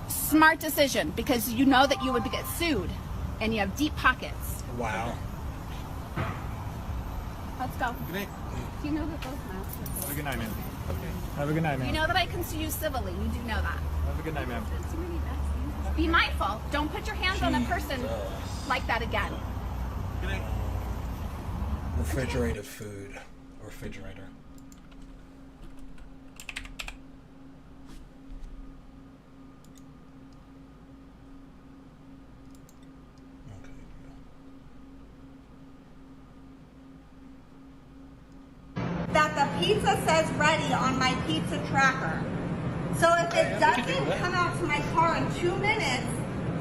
Smart decision, because you know that you would get sued, and you have deep pockets. Wow. Let's go. Good night. Do you know that those masks are Have a good night, ma'am. Have a good night, You ma'am. know that I can sue you civilly. You do know that. Have a good night, ma'am. Be mindful. Don't put your hands on a person like that again. Good night. Refrigerated food. Refrigerator. That the pizza says ready on my pizza tracker. So if it doesn't come out to my car in 2 minutes,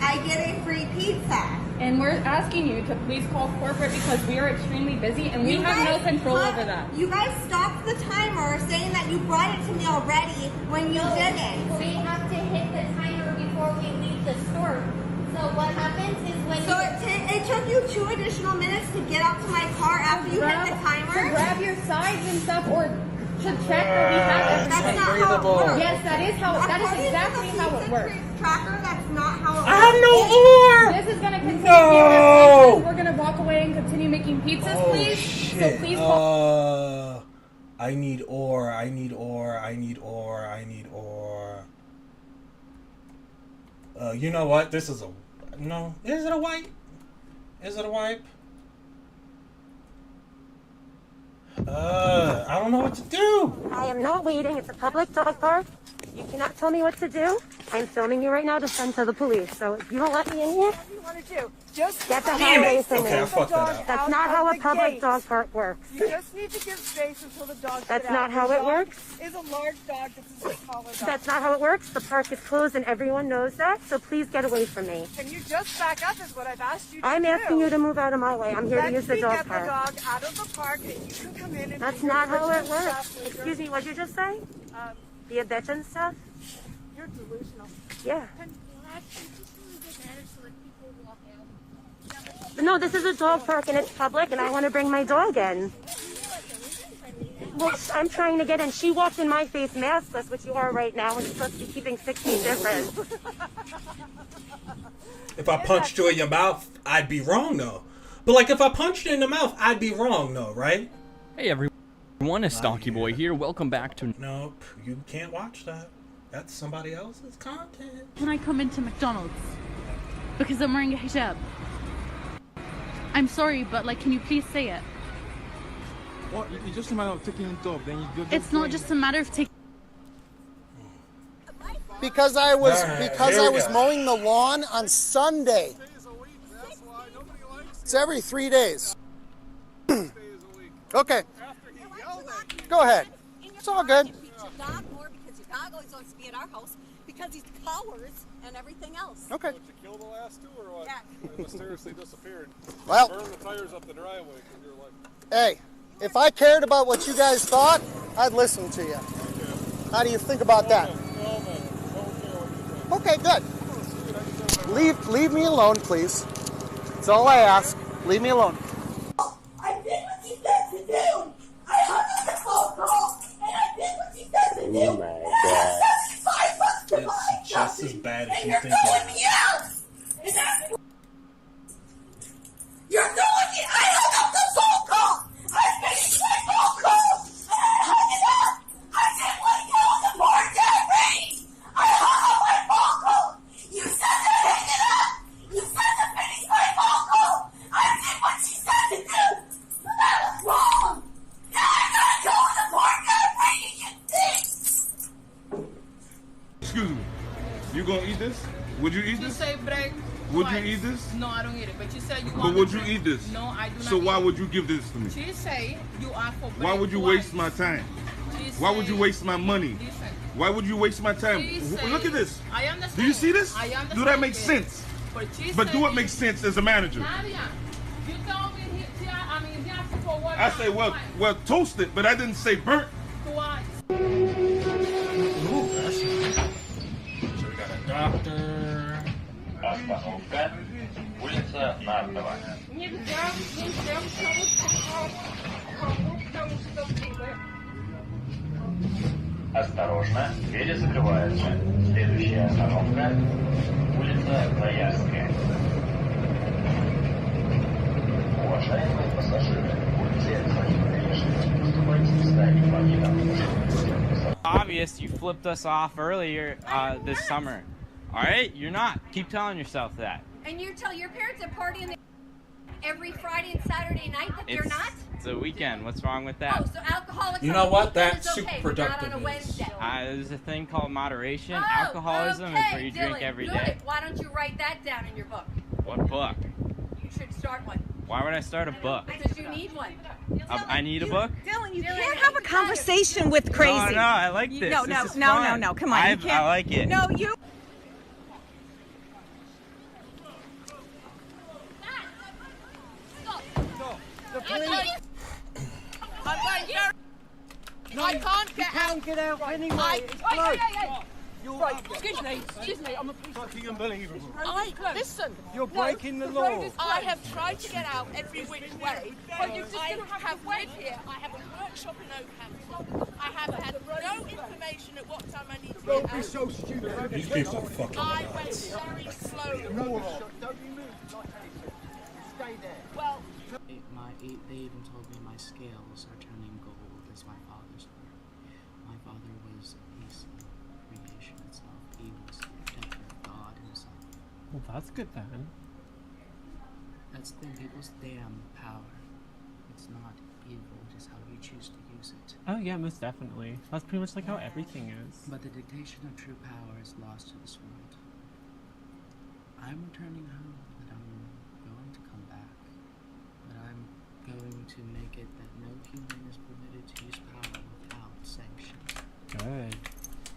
I get a free pizza. And we're asking you to please call corporate because we are extremely busy and we have no control over that. You guys stopped the timer saying that you brought it to me already when you didn't. We have to hit the timer before we leave the store. So what happens is when it took you 2 additional minutes to get up to my car after you hit the timer? To grab your sides and stuff or to check that we have everything. That's not how it works. Yes, that is exactly how it works. Tracker, that's not how it works. I have no ore! This is going to continue. No! We're going to walk away and continue making pizzas, please. Shit. So please call. I need ore. I need ore. I need ore. I need ore. You know what? This is a... No. Is it a wipe? Is it a wipe? I don't know what to do. I am not waiting. It's a public dog park. You cannot tell me what to do. I'm filming you right now to send to the police. So if you don't let me in here, What do you want to do? Just get the hell away from me. Okay, I fucked that up. That's not how a public dog park works. You just need to give space until the dog That's gets not out. how The it dog works. Is a large dog. This is a smaller dog. That's not how it works. The park is closed and everyone knows that. So please get away from me. Can you just back up is what I've asked you to I'm do. asking you to move out of my way. I'm here to use the dog Get park. the dog out of the park and you can come in and That's do your not how it original works. stuff. Excuse me, what'd you just say? Be a bitch and stuff? You're delusional. Yeah. Can you actually just move it better so that people walk out? No, this is a dog park and it's public and I want to bring my dog in. Well, I'm trying to get in. She walked in my face maskless, which you are right now, and you're supposed to be keeping 6 feet difference. If I punched you in your mouth, I'd be wrong, though. But, like, if I punched you in the mouth, I'd be wrong, though, right? Hey, everyone. It's Stocky Boy here. Welcome back to... Nope. You can't watch that. That's somebody else's content. Can I come into McDonald's? Because I'm wearing a hijab. I'm sorry, but like, can you please say it? Well, it's just a matter of taking it off. Then you go. It's not just a matter of taking. Because I was Here we go. mowing the lawn on Sunday. It's every 3 days. Okay. Go ahead. It's all good. Dog more because your dog always wants to be at our house because he's cowards and everything else. Okay. Did you kill the last two or what? Yeah. They mysteriously disappeared. Well- Burn the tires up the driveway because you're like... Hey, if I cared about what you guys thought, I'd listen to you. How do you think about that? Okay, good. Leave me alone, please. That's all I ask. Leave me alone. I did what she said to do. I hung up the phone call and I did what she said to do. Oh my God. It's just as bad as you think it is. You're doing it! I hung up the phone call! I finished my phone call! And I hung it up! I didn't let go of the poor guy ring! I hung up my phone call! You said to hang it up! You said to finish my phone call! I did what she said to do! But that was wrong! Now I gotta go with the poor guy ring and get fixed! Excuse me. You gonna eat this? Would you eat You this? say break. Would you twice. eat this? No, I don't eat it. But you said you want But would to you drink. eat this? No, I do not. So why eat would you give this to me? it. She say you ask for break. Why would you twice. waste my time? She Why would you say- waste my money? Listen. Why would you waste my time? She say- Look at this. I understand. Do you see this? I understand. Do that make this. sense? But, she But say do it make sense as a manager? Nadia, you told me he asked for what? I say, well, toast it, but I didn't say burnt. Twice. Doctor. Остановка. Улица Нартова. Осторожно, двери закрываются. Следующая остановка. Улица Троянская. Уважаемые пассажиры, будьте осторожны. Уступайте места инвалидам. Obvious you flipped us off earlier this summer. All right, you're not. Keep telling yourself that. And you tell your parents at partying every Friday and Saturday night that they're not? It's a weekend. What's wrong with that? Oh, so alcoholics You know on what? the weekend That's is super okay, productive but not on a Wednesday. There's a thing called moderation. Oh, Alcoholism is where you drink Dylan, every good. day. Why don't you write that down in your book? What book? You should start one. Why would I start a book? Because you need one. I need a book? Dylan, you can't have a conversation with crazy. No, I like this. No, This is no, fun. no. Come on, you can't. I like it. No, you. The police. I can't get out anyway. It's closed. Right, excuse me, I'm a police officer. Fucking unbelievable. Listen. You're breaking the law. I have tried to get out every which way, but you're just going to have lived here. I have a workshop in Oakhampton. I have had no information at what time I need to Don't get be out. so stupid. These people are fucking I went nuts. very slowly. Don't you move like anything. Stay there. Well, they even told me my scales are turning gold as my father's were. My father was a piece of creation itself. He was the protector of God himself. Well, that's good then. That's the thing, people's damn power. It's not evil, it is how you choose to use it. Oh yeah, most definitely. That's pretty much like how everything is. But the dictation of true power is lost to this world. I'm returning home, but I'm going to come back. But I'm going to make it that no human is permitted to use power without sanction. Good.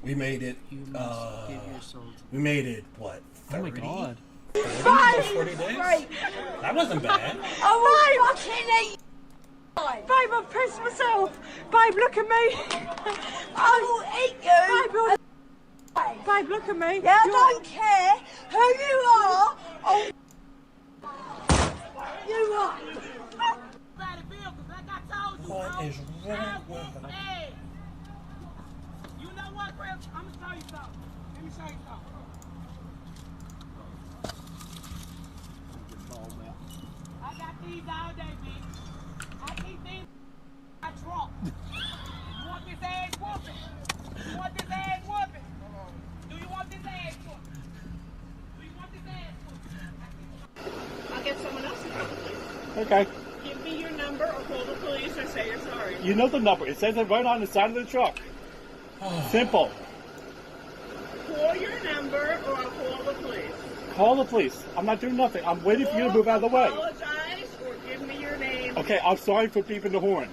We made it. You must give your soul to We made it. What? 30? Oh my god. 40 days? That wasn't bad. oh my fucking Babe, I've pissed myself. Babe, look at me. I will eat you. Babe, look at me. Yeah, I don't care who you are. Oh, you are. What is wrong with her? You know what, Greg? I'm gonna tell you something. Let me show you something. I got these all day, bitch. I keep these. I drunk. You want this ass whooping? You want this ass whooping? Do you want this ass whooping? Do you want this ass whooping? I'll get someone else to call the police. Okay. Give me your number or call the police or say you're sorry. You know the number. It says it right on the side of the truck. Simple. Call your number or I'll call the police. Call the police. I'm not doing nothing. I'm waiting for you to move out of the way. Apologize or give me your name. Okay, I'm sorry for beeping the horn.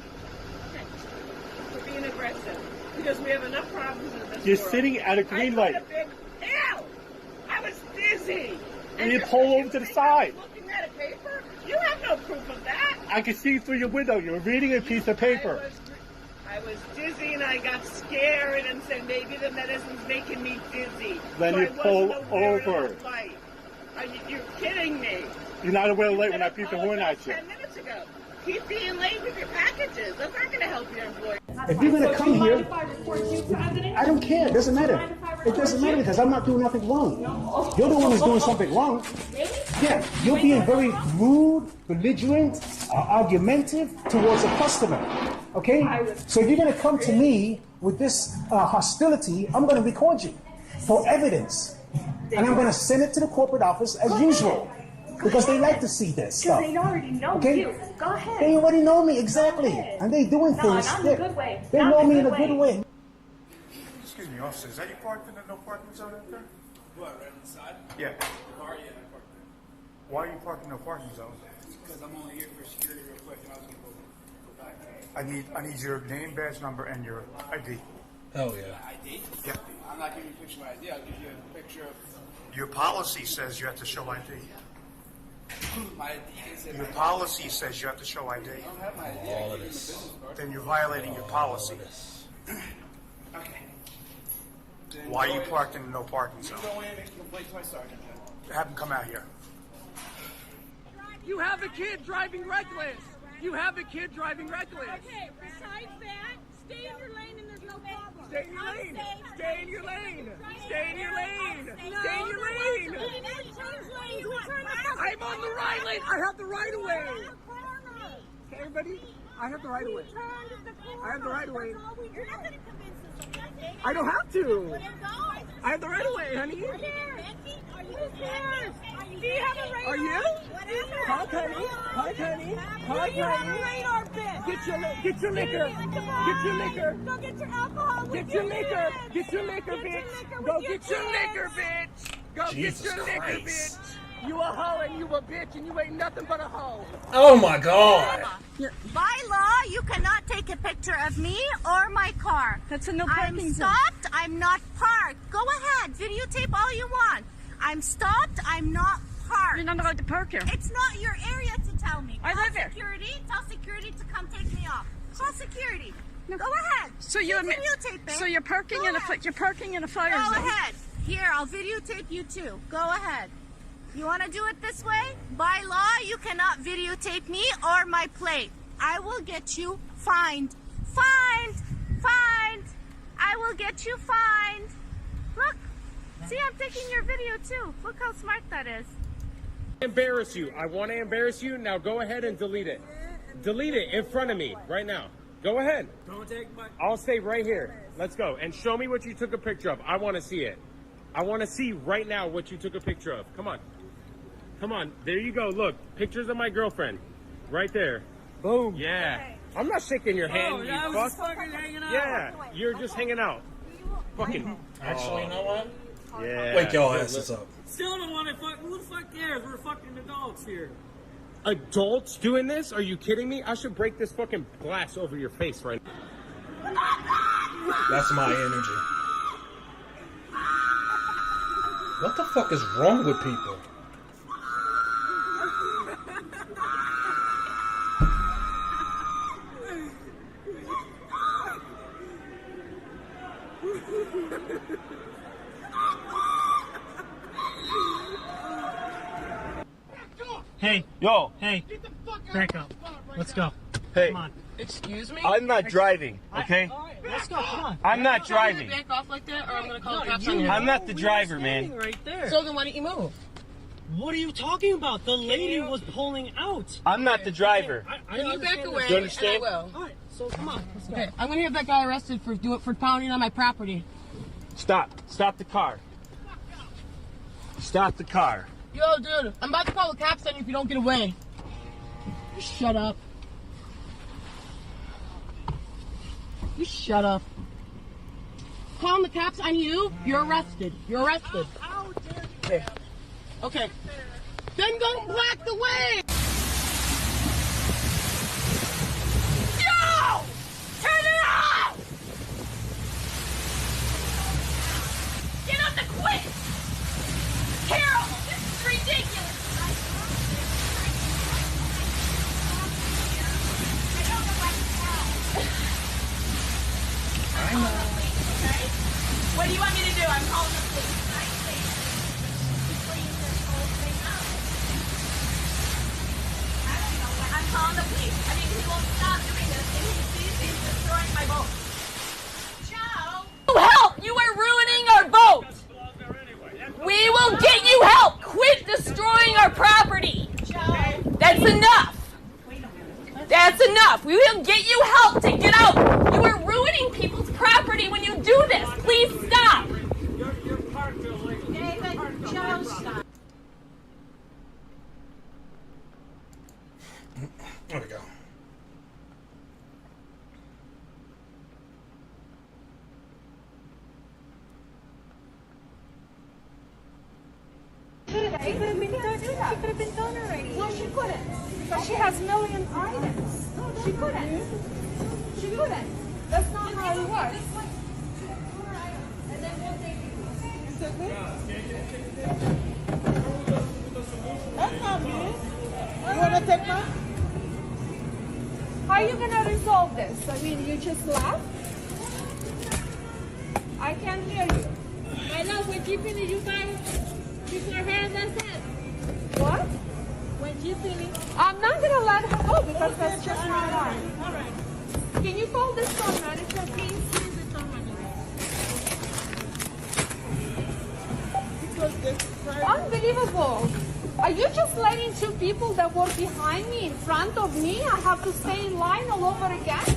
For being aggressive. Because we have enough problems in this You're world. sitting at a green light. Ew! I was dizzy. And you pull over to the side. Looking at a paper? You have no proof of that. I can see through your window. You're reading a piece of paper. I was dizzy and I got scared and said maybe the medicine's making me dizzy. Then so you I pull wasn't aware of over. the fight. You're kidding me. You're not aware late when I beeped the horn at you. 10 minutes ago. Keep being late with your packages. That's not going to help your employer. If you're going to come here, I don't care. It doesn't matter. It doesn't matter because I'm not doing nothing wrong. You're the one who's doing something wrong. Yeah, you're being very rude, belligerent, argumentative towards a customer. Okay? So if you're going to come to me with this hostility, I'm going to record you for evidence. And I'm going to send it to the corporate office as usual. Because they like to see this stuff. Because they already know you. Go ahead. They already know me, exactly. And they doing things. not in a good way. They know me in a good way. Excuse me, officer, is that you parked in the no parking zone out there? What, right inside? Yeah. The car, yeah, I parked there. Why are you parked in no parking zone? Because I'm only here for security real quick, and I was going to go back. I need your name, badge number, and your ID. Hell yeah. ID? Yeah. I'm not giving you a picture of my ID. I'll give you a picture of... Your policy says you have to show ID. My ID is in Your my... policy says you have to show ID. I don't have my ID. All of this. Then you're violating your policy. Okay. Why are you parked in a no parking zone? Go in and complain to my sergeant. Have him come out here. You have a kid driving reckless. You have a kid driving reckless. Okay, besides that, stay in your lane and there's no problem. Stay in your lane. Stay in your lane. Stay in your lane. Stay in your lane. I'm on the right lane. I have the right of way. Okay, everybody, I have the right of way. I have the right of way. I don't have to. I have the right of way, honey. Do you have a radar? Are you? Hi, honey. Hi, honey. Hi, Do you have a honey. radar bit? Get your liquor. Get your liquor. Go get your alcohol. Get your liquor. Get your liquor, bitch. Go get your liquor, bitch. Go Jesus get your liquor, Christ. bitch. You a hoe and you a bitch and you ain't nothing but a hoe. Oh my God. By law, you cannot take a picture of me or my car. That's a no I'm parking zone. stopped. I'm not parked. Go ahead. Videotape all you want. I'm stopped. I'm not parked. You're not allowed to park here. It's not your area to tell me. I Call live here. security. Tell security to come take me off. Call security. Go ahead. So you admit, videotape it. so you're parking in a fire Go zone. ahead. Here, I'll videotape you too. Go ahead. You want to do it this way? By law, you cannot videotape me or my plate. I will get you fined. Fined. Fined. I will get you fined. Look. See, I'm taking your video too. Look how smart that is. Embarrass you. I want to embarrass you. Now go ahead and delete it. Delete it in front of me right now. Go ahead. Don't take my... I'll stay right here. Let's go. And show me what you took a picture of. I want to see it. I want to see right now what you took a picture of. Come on. Come on. There you go. Look. Pictures of my girlfriend. Right there. Boom. Yeah. I'm not shaking your hand, Oh, you yeah, I was fuck. just fucking hanging out. Yeah. You're just hanging out. Fucking. Actually, you know what? Yeah. Wake your asses up. Still don't want to fuck. Who the fuck cares? We're fucking adults here. Adults doing this? Are you kidding me? I should break this fucking glass over your face right now. That's my energy. What the fuck is wrong with people? Hey, yo, hey, back up. Let's go. Hey, Come on. excuse me? I'm not driving, okay? All right, let's go. Come on. I'm not driving. Back off like that, or I'm gonna call the cops on you. I'm not the driver, man. Right there. So then why don't you move? What are you talking about? The lady was pulling out. I'm not the driver. Can you back away? Do you understand? All right, so come on. Let's go. Okay, I'm gonna have that guy arrested for pounding on my property. Stop. Stop the car. Stop the car. Yo, dude, I'm about to call the cops on you if you don't get away. You shut up. You shut up. Calling the cops on you, you're arrested. You're arrested. Okay. Okay. Then go block the way! No! Turn it off! Get up and quit! Carol, this is ridiculous! I know. Okay? What do you want me to do? I'm calling the police. I'm calling the police. I mean, he won't stop doing this, and he sees he's destroying my boat. Joe! Help! You are ruining our boat! We will get you help! Quit destroying our property! Joe! That's enough! That's enough! We will get you help to get out! You are ruining people's property when you do this! Please stop! You're parked illegally. David, Joe, stop. There we go. She could have been done already. No, she couldn't. Because she has a million items. She couldn't. She couldn't. That's not how it works. That's not me. You want to take mine? How are you going to resolve this? I mean, you just laugh? I can't hear you. My love, when you finish, you buy before her, that's it. What? When you finish. I'm not gonna let her go because that's just my line. All right. Can you call the store manager, please? Here's the store manager. Unbelievable. Are you just letting two people that were behind me in front of me? I have to stay in line all over again?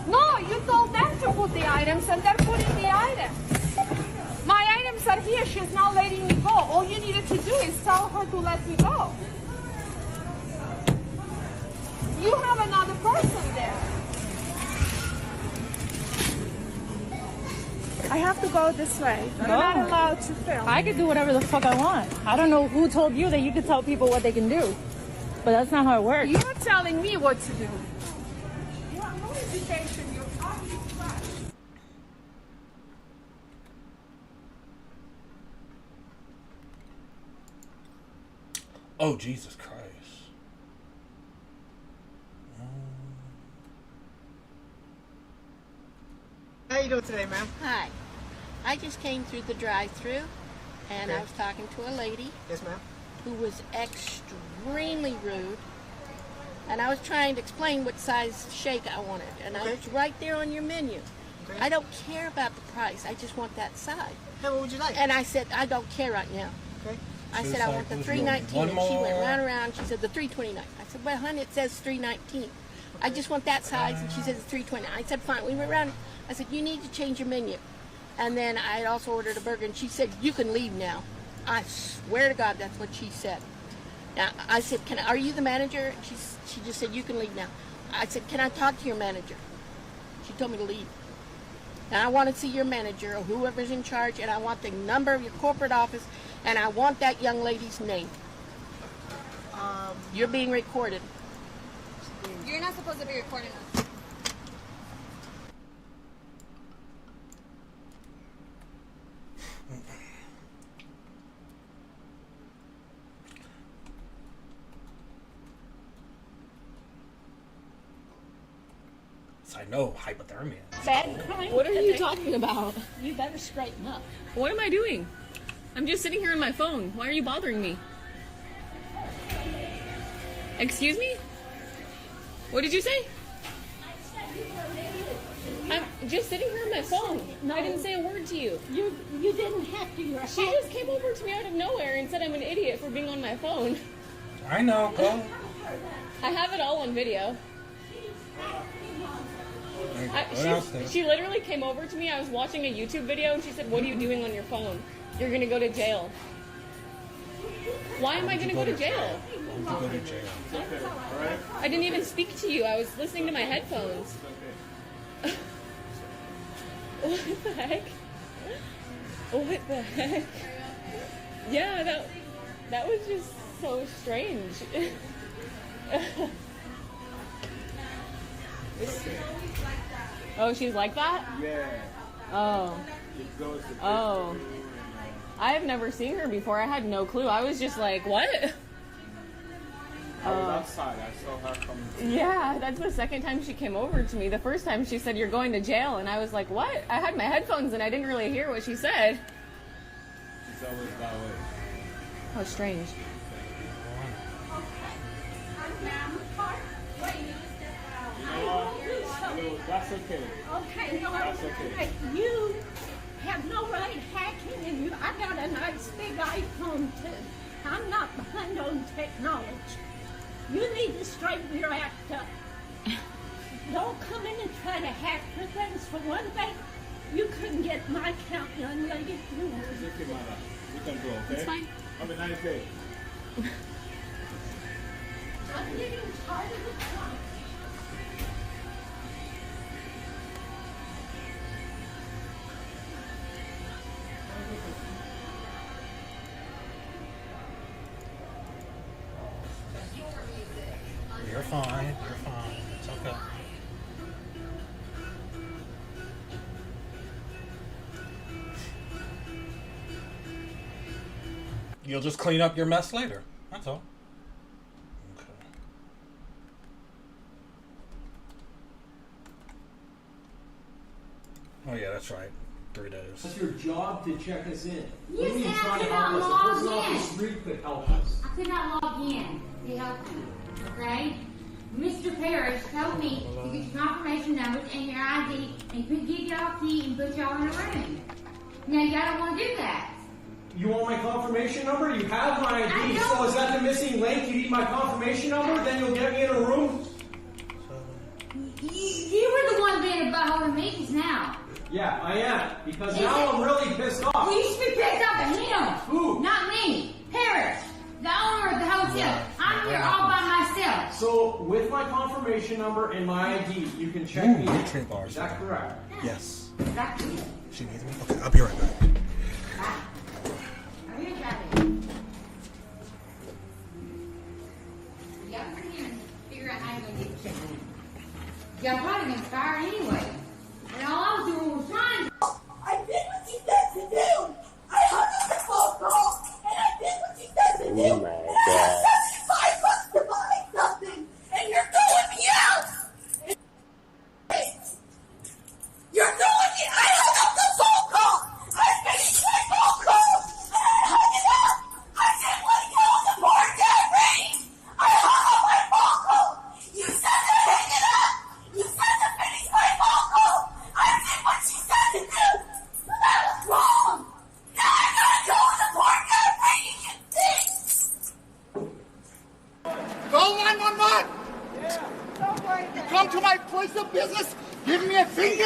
No, you told them to put the items and they're putting the items. My items are here. She's not letting me go. All you needed to do is tell her to let me go. You have another person there. I have to go this way. You're not allowed to film. I could do whatever the fuck I want. I don't know who told you that you could tell people what they can do. But that's not how it works. You're telling me what to do. You have no education. You're talking trash. Oh, Jesus Christ. How you doing today, ma'am? Hi. I just came through the drive-thru and I was talking to a lady. Yes, ma'am. Who was extremely rude. And I was trying to explain what size shake I wanted. And I was right there on your menu. Okay. I don't care about the price. I just want that size. Hey, what would you like? And I said, I don't care right now. Okay. I said, I want the $3.19. And she went round and round. She said, the $3.29. I said, well, honey, it says $3.19. I just want that size. And she said, it's $3.29. I said, fine. We went around. I said, you need to change your menu. And then I had also ordered a burger, and she said, you can leave now. I swear to God, that's what she said. Now, I said, are you the manager? And she just said, you can leave now. I said, can I talk to your manager? She told me to leave. Now, I want to see your manager or whoever's in charge, and I want the number of your corporate office, and I want that young lady's name. You're being recorded. You're not supposed to be recording us. I know, hypothermia. Bad crime. What are you talking about? You better straighten up. What am I doing? I'm just sitting here on my phone. Why are you bothering me? Excuse me? What did you say? I'm just sitting here on my phone. No, I didn't say a word to you. You didn't have to. She just came over to me out of nowhere and said I'm an idiot for being on my phone. I know, go. I have it all on video. She literally came over to me. I was watching a YouTube video and she said, what are you doing on your phone? You're going to go to jail. Why am I going to go to jail? Go to jail. I didn't even speak to you. I was listening to my headphones. What the heck? What the heck? Yeah, that was just so strange. Oh, she's like that? Yeah. Oh. Oh. I have never seen her before. I had no clue. I was just like, what? I was outside. I saw her coming. Yeah, that's the second time she came over to me. The first time she said, you're going to jail. And I was like, what? I had my headphones and I didn't really hear what she said. It's always that way. How strange. That's okay. Okay, no, That's okay. You have no right hacking, and you. I got a nice big iPhone too. I'm not behind on technology. You need to straighten your act up. Don't come in and try to hack for things. For one thing, you couldn't get my account, young lady. You would. It's okay, Mara. We can go, okay? It's fine. Have a nice day. I'm getting tired of the crime. You're fine. You're fine. It's okay. You'll just clean up your mess later. That's all. Okay. Oh yeah, that's right. 3 days. It's your job to check us in. You What do you mean said trying I to could help not us? log The person off in. the street could help us. I could not log in to help you, okay? Mr. Parrish told me to get your confirmation numbers and your ID and give y'all a key and put y'all in a room. Now y'all don't want to do that. You want my confirmation number? You have my I ID. don't. So is that the missing link? You need my confirmation number? Then you'll get me in a room? You were the one being a butthole to me just now. Yeah, I am. Because now I'm really pissed off. Well, you should be pissed off at him. Who? Not me. Parrish, the owner of the hotel. I'm here all by myself. So, with my confirmation number and my ID, you can check me in. Is that correct? Yes. That's it. She needs me? Okay, I'll be right back. I really got it. Y'all can sit here and figure out how you're gonna get checked in. Y'all probably gonna fire anyway. And all I was doing was trying to. I did what you said to do. I hung up the phone call, and I did what you said to do. Oh my And I got $75 to buy something, and you're throwing me out. You're throwing me. I hung up the phone call. I finished my phone call, and I hung it up. I didn't want to get on the board that ring. I hung up my phone call. You said to hang it up. You said to finish my phone call. I did what you said to do. But that was wrong. Now I gotta go on the board that ring and get fixed. Call 911! You come to my place of business, give me a finger!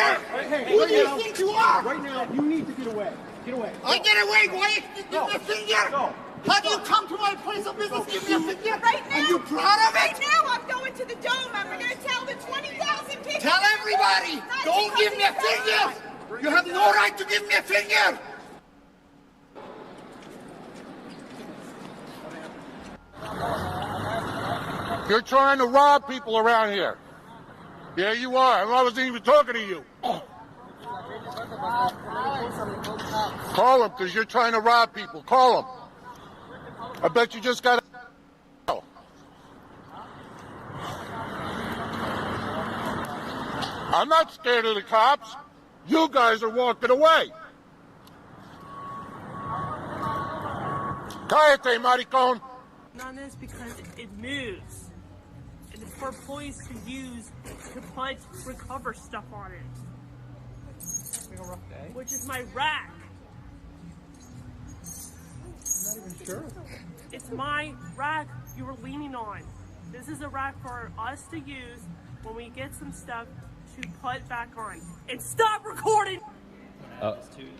Who do you think you are? Right now, you need to get away. Get away. I get away, why you give me a finger? No. How do you come to my place of business, give me a finger? Right now. Are you proud of Right it? now, I'm going to the dome. I'm going to tell the 20,000 people. Tell everybody, don't give me a finger! You have no right to give me a finger! You're trying to rob people around here. Yeah, you are. I wasn't even talking to you. Call them, because you're trying to rob people. Call them. I bet you just got a... I'm not scared of the cops. You guys are walking away. Cállate, maricón. On this because it moves. And it's for employees to use to put recover stuff on it. Having a rough day? Which is my rack. I'm not even sure. It's my rack you were leaning on. This is a rack for us to use when we get some stuff to put back on. And stop recording!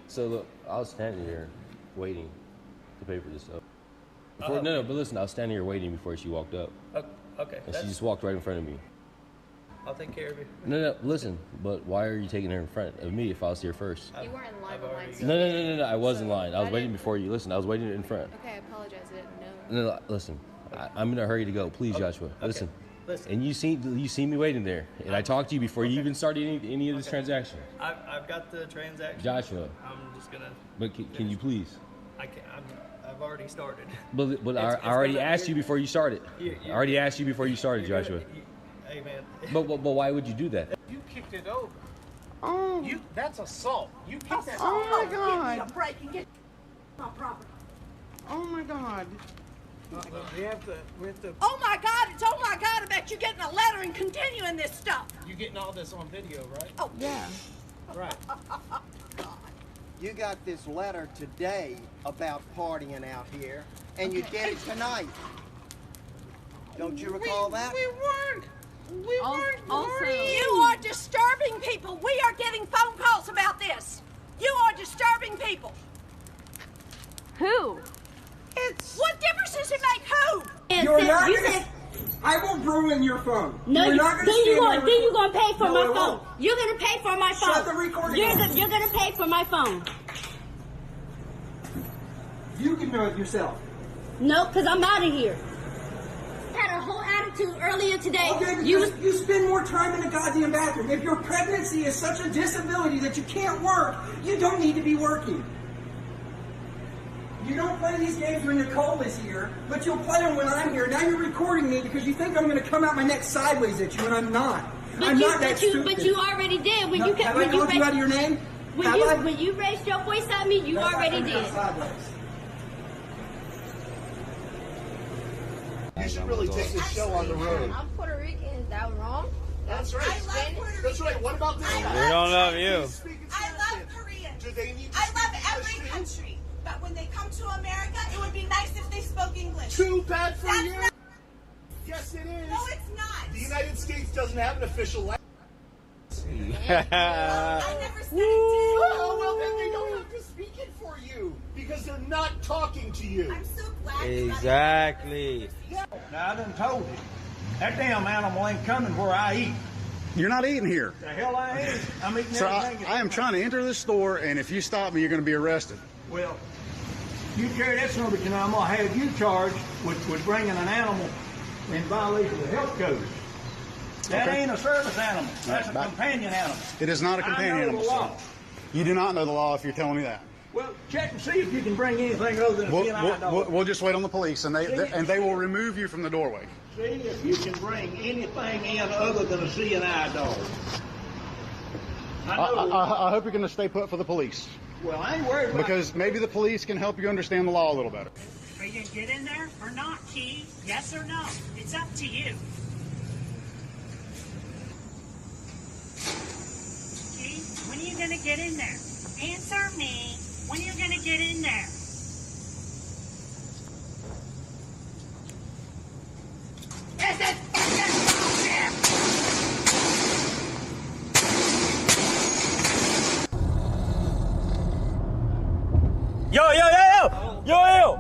So look, I was standing here waiting to pay for this stuff. But listen, I was standing here waiting before she walked up. Okay. And she just walked right in front of me. I'll take care of you. No, listen, but why are you taking her in front of me if I was here first? You weren't in line with mine. No, I was in line. I was waiting before you. Listen, I was waiting in front. Okay, I apologize. I didn't know. No, listen, I'm in a hurry to go. Please, Joshua, listen. And you see me waiting there, and I talked to you before you even started any of this transaction. I've got the transaction. Joshua. I'm just gonna. But can you please? I can't. I've already started. But I already asked you before you started. I already asked you before you started, Joshua. Hey man. But why would you do that? You kicked it over. Oh. That's assault. You kicked that Oh my over. God. Give me a break and get my property. Oh my God. We have to. Oh my God, it's oh my God about you getting a letter and continuing this stuff. You getting all this on video, right? Oh. Yeah. Right. You got this letter today about partying out here, and you get it tonight. Don't you recall that? We weren't Also, You are disturbing people. We are getting phone calls about this. You are disturbing people. Who? What difference does it make who? You're not gonna... I will ruin your phone. No, you're not gonna then you're stand going. there Then you're going to pay for No, my I phone. won't. You're going to pay for my phone. Shut the recording off. You're going to pay for my phone. You can do it yourself. No, because I'm out of here. Had a whole attitude earlier today. Okay, because you spend more time in the goddamn bathroom. If your pregnancy is such a disability that you can't work, you don't need to be working. You don't play these games when Nicole is here, but you'll play them when I'm here. Now you're recording me because you think I'm going to come out my neck sideways at you, and I'm not. I'm not that stupid. But you already did when No, you have I called you out of your name? When you raised your voice at me, you already did. You should really take this show on the road. I'm Puerto Rican. Is that wrong? That's right. That's right. What about this? We don't love you. I love Koreans. I love every country. But when they come to America, it would be nice if they spoke English. Too bad for That's you. not- Yes, it is. No, it's not. The United States doesn't have an official language. I never said it did. Oh, well, then they don't have to speak it for you because they're not talking to you. I'm so glad. Exactly. Now, I done told you. That damn animal ain't coming where I eat. You're not eating here. The hell I ain't. I'm eating So everything. I am trying to enter this store, and if you stop me, you're going to be arrested. Well, you carry that son of a gun, I'm going to have you charged with bringing an animal in violation of the health code. That Okay. ain't a service animal. That's a Right. companion animal. It is not a companion I know animal, the sir. law. You do not know the law if you're telling me that. Well, check and see if you can bring anything other than a CNI dog. We'll just wait on the police, and they will remove you from the doorway. See if you can bring anything in other than a CNI dog. I hope you're going to stay put for the police. Well, I ain't worried about Because maybe the police can help you understand the law a little better. Are you going to get in there or not, Key? Yes or no? It's up to you. Key, when are you going to get in there? Answer me. When are you going to get in there? This is fucking bullshit! Yo, yo, yo, yo! Yo, yo!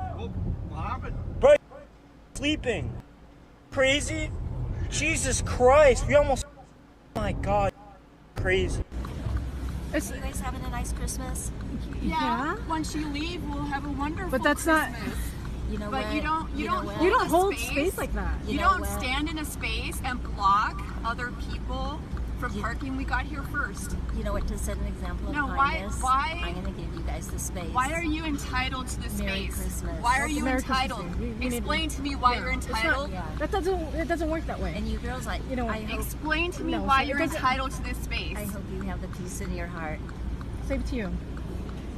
What happened? Bro, sleeping. Crazy? Jesus Christ, we almost... Oh my God, crazy. Are you guys having a nice Christmas? Yeah. Once you leave, we'll have a wonderful But that's Christmas. not- You know but what? you don't You know what? you don't hold space. space like that. You You, know don't what? stand in a space and block other people from parking. We got here first. You know what? To set an example of No, why- kindness, why- I'm going to give you guys the space. Why are you entitled to the Merry space? Christmas. Why are you Merry entitled? Christmas. We need Explain to me why you're entitled. It doesn't work that way. And you girls, I hope, Explain to me No, why so it you're doesn't- entitled to this space. I hope you have the peace in your heart. Same to you.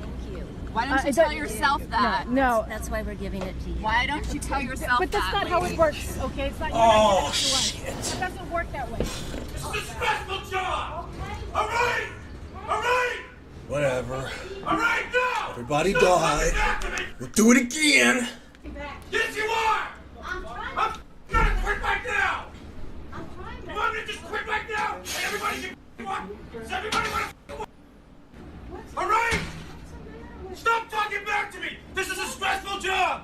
Thank you. Why don't you tell yourself that? No. That's why we're giving it to you. Why don't you tell yourself that? But that's not how it works, okay? It's not Oh, shit. It doesn't work that way. This is a stressful job. All right. All right. Whatever. All right, now. Everybody Stop died. coming back to me. We'll do it again. Yes, you are. I'm gonna quit right now. You want me to just quit right now? Hey, everybody, does everybody want to? All right. Stop talking back to me. This is a stressful job.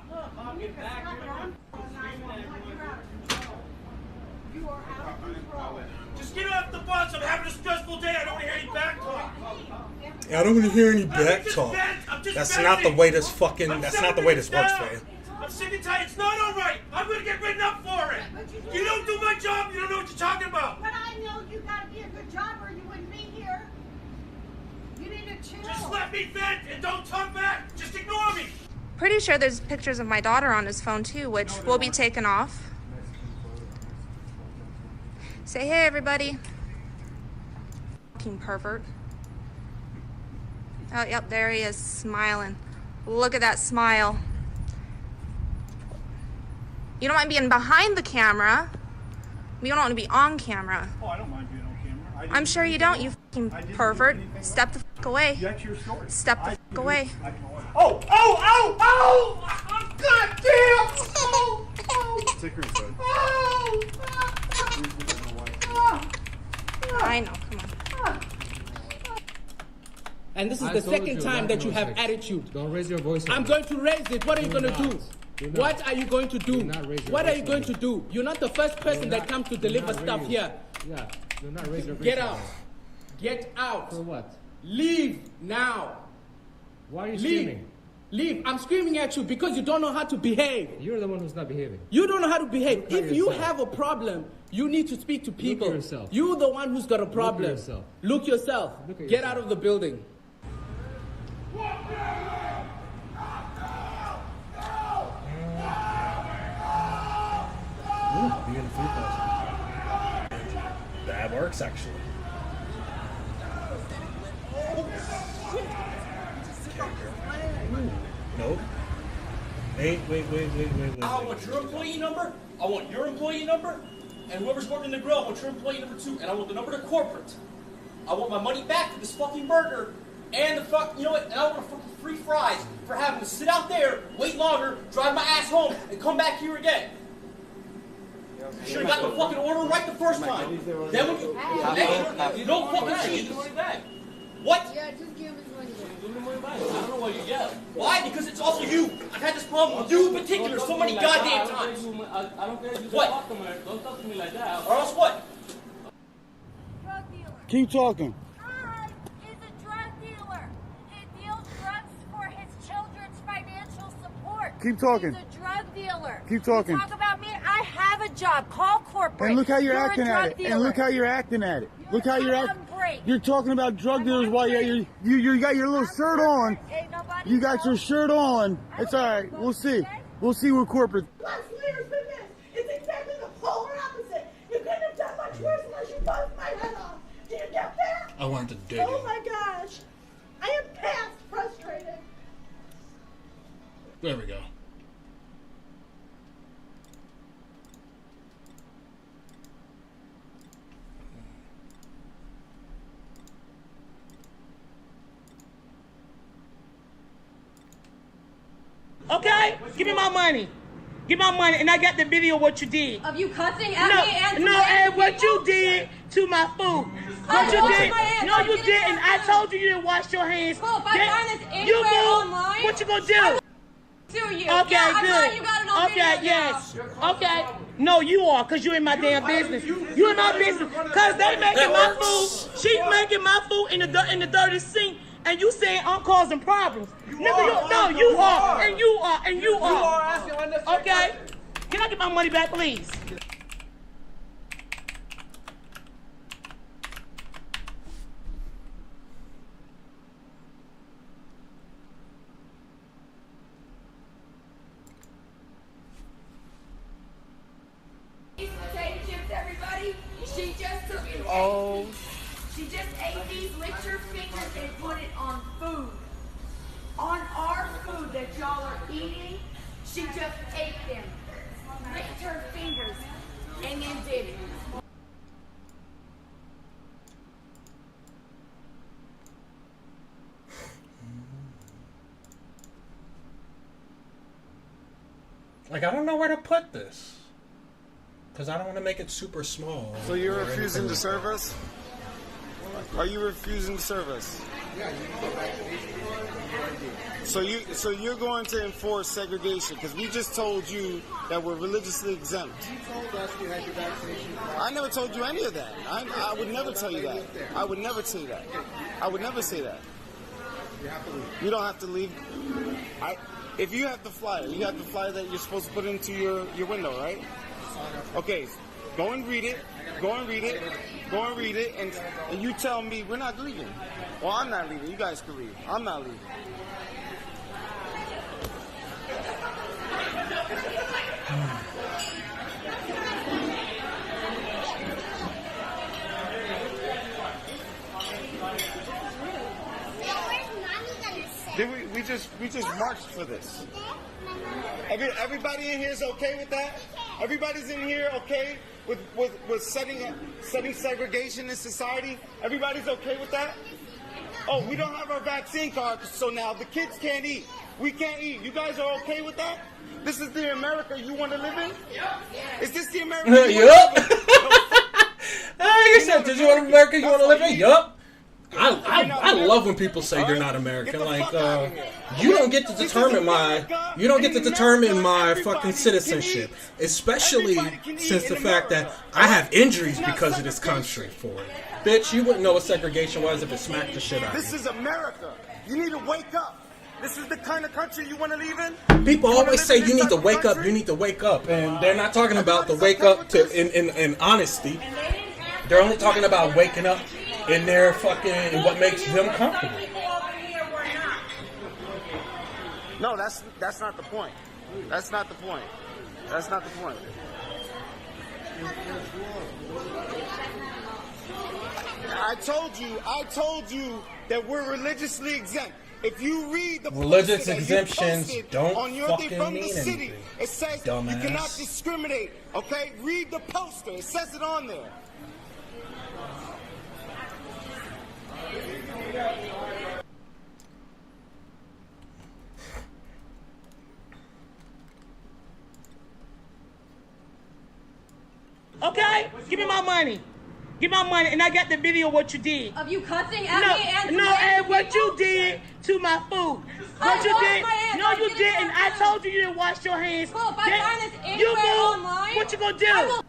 Just get off the bus. I'm having a stressful day. I don't want to hear any back talk. Yeah, I don't want to hear any back just talk. I'm just That's not the venting. way this fucking. I'm That's not the way this sending works, it man. down. I'm sick and tired. It's not all right. I'm going to get written up for it. You don't do my job. You don't know what you're talking about. But I know you gotta be a good job or you wouldn't be here. You need to chill. Just let me vent and don't talk back. Just ignore me. Pretty sure there's pictures of my daughter on his phone too, which will be taken off. Say hey, everybody. Fucking pervert. Oh, yep, there he is, smiling. Look at that smile. You don't mind being behind the camera, but you don't want to be on camera. Oh, I don't mind being on camera. I'm sure you don't, you fucking pervert. Step the fuck away. That's your story. Step the fuck away. Oh! God damn! Oh! Take her inside. I know, come on. And this is I the told second you, time don't that you raise have it. attitude. Don't raise your voice. I'm going to raise it. What are you Do going to not. do? Do not. What are you going to do? Do not raise your What are voice you going on to me. do? You're not the first person that comes to deliver stuff raise- here. Yeah, do not raise your voice. Get on out. me. Get out. For what? Leave now. Why are you Leave. screaming? Leave. I'm screaming at you because you don't know how to behave. You're the one who's not behaving. You don't know how to behave. Look at If you yourself. have a problem, you need to speak to people. yourself. You're the one who's got a problem. yourself. Look yourself. Look at Get yourself. out of the building. Being food poisoning. That works, actually. Wait. I want your employee number. I want your employee number. And whoever's working the grill, I want your employee number too. And I want the number to corporate. I want my money back for this fucking burger. And the fuck, you know what? And I want fucking free fries for having to sit out there, wait longer, drive my ass home, and come back here again. You should have got the fucking order right the first time. Then when you don't fucking cheat. What? Yeah, just give him his money back. I don't know why you yell. Why? Because it's also you. I've had this problem with you in particular so many goddamn times. I don't care if you What? don't talk to me like that. Or else what? Drug dealer. Keep talking. Hi, he's a drug dealer. He deals drugs for his children's financial support. Keep talking. He's a drug dealer. Keep talking. You talk about me. I have a job. Call corporate. And look how you're a acting drug at it. dealer. And look how you're acting at it. Look how you're acting. break. You're talking about drug dealers while you got your little shirt on. You got your shirt on. It's all right. We'll see. We'll see with corporate. Last year's been this. It's exactly the polar opposite. You couldn't have done much worse unless you buzzed my head off. Do you get there? I wanted to dig Oh it. my gosh. I am past frustrated. There we go. Okay? Give me my money. Give me my money, and I got the video of what you did. Of you cussing at me and to no, my and what people? you did to my food. I What you washed did? my hands. No, I you didn't didn't. have I told you you didn't wash your hands. Cool, if I find this you anywhere move. online, What you gonna do? I will sue you. Okay, Yeah, I'm good. glad you got it on Okay, video yes. now. Okay. No, you are, because you in my damn business. You in my business. Because they making my food. She's making my food in the dirty sink. And you saying I'm causing problems. Nigga, you are. And you are. And you are. Okay? Can I get my money back, please? These potato chips, everybody. She just took it. Oh. She just ate these, licked her fingers, and put it on food. On our food that y'all are eating, she just ate them. Licked her fingers, and then did it. Like, I don't know where to put this. Because I don't want to make it super small. So you're or refusing anything to like serve that. us? Are you refusing to serve us? So you're going to enforce segregation because we just told you that we're religiously exempt. You told us you had your vaccination card. I never told you any of that. I would never tell you that. I would never say that. I would never say that. You have to leave. You don't have to leave. If you have the flyer, you have the flyer that you're supposed to put into your window, right? Okay, go and read it. Go and read it. Go and read it. And you tell me we're not leaving. Well, I'm not leaving. You guys can leave. I'm not leaving. We just marched for this. Everybody in here is okay with that? Everybody's in here okay with setting segregation in society? Everybody's okay with that? Oh, we don't have our vaccine card, so now the kids can't eat. We can't eat. You guys are okay with that? This is the America you want to live in? Is this the America you want to live in? You said, did you want America you want to live in? Yup. I love when people say you're not American. Like, you don't get to determine my fucking citizenship, especially since the fact that I have injuries because of this country for it. Bitch, you wouldn't know what segregation was if it smacked the shit out of you. This is America. You need to wake up. This is the kind of country you want to live in? People always say you need to wake up, and they're not talking about the wake up to in honesty. They're only talking about waking up in their fucking what makes them comfortable. No, that's not the point. That's not the point. That's not the point. I told you that we're religiously exempt. If you read the religious poster that you exemptions posted don't on your thing fucking from mean the city, anything. it says Dumbass. you cannot discriminate. Okay, read the poster. It says it on there. Okay? Give me my money. Give my money, and I got the video of what you did. Of you cussing at me and and what you did to my food. What you did? No, you didn't. I told you you didn't wash your hands. Well, if I find this You anywhere move. online, What you gonna do? I will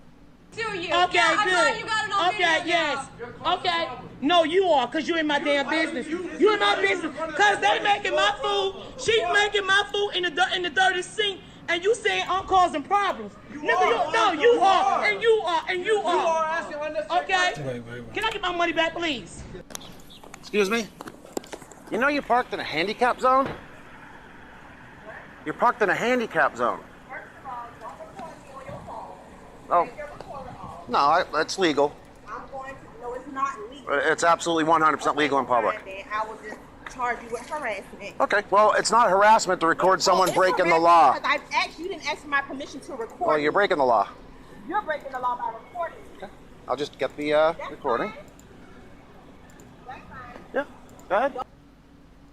sue you. Okay, Yeah, I'm good. glad you got it on Okay, video yes. now. Okay. No, you are, because you in my damn business. You in my business. Because they making my food. She's making my food in the dirty sink. And you saying I'm causing problems. Nigga, you are. And you are. And you are. Okay? Wait. Can I get my money back, please? Excuse me? You know you parked in a handicap zone? You're parked in a handicap zone. Oh. No, that's legal. I'm going to, no, it's not legal. It's absolutely 100% legal in public. I will just charge you with harassment. Okay, well, it's not harassment to record someone breaking the law. Because you didn't ask for my permission to record. Well, you're breaking the law. You're breaking the law by recording. I'll just get the recording. Yeah, go ahead.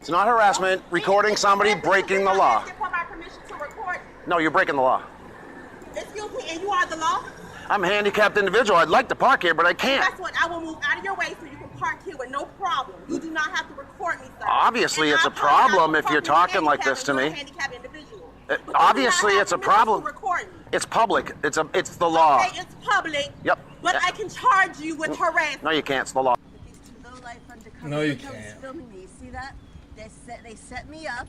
It's not harassment, recording somebody breaking the law. For my permission to record. No, you're breaking the law. Excuse me, and you are the law? I'm a handicapped individual. I'd like to park here, but I can't. That's what I will move out of your way so you can park here with no problem. You do not have to record me, sir. Obviously, it's a problem if you're talking like this to me. Obviously, it's a problem. It's public. It's the law. Okay, it's public. Yep. But I can charge you with harassment. No, you can't. It's the law. No, you Look how he's can't. filming me. You see that? They set me up.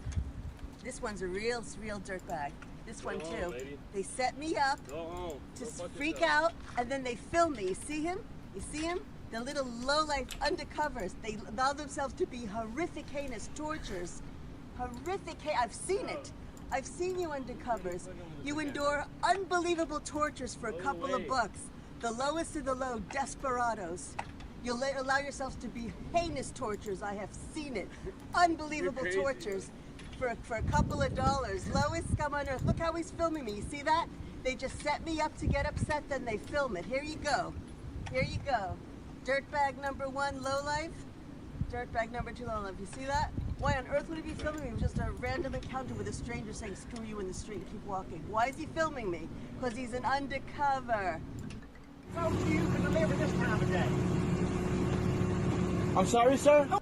This one's a real dirtbag. This one too. They set me up to freak out, and then they film me. You see him? You see him? The little low-life undercovers. They allow themselves to be horrific, heinous tortures. Horrific. I've seen it. I've seen you undercovers. You endure unbelievable tortures for a couple of bucks. The lowest of the low, desperados. You'll allow yourselves to be heinous tortures. I have seen it. Unbelievable tortures for a couple of dollars. Lowest scum on earth. Look how he's filming me. You see that? They just set me up to get upset, then they film it. Here you go. Here you go. Dirtbag number one, lowlife. Dirtbag number two, lowlife. You see that? Why on earth would he be filming me? It was just a random encounter with a stranger saying, screw you in the street and keep walking. Why is he filming me? Because he's an undercover. I told you to deliver this time of day. I'm sorry, sir? Who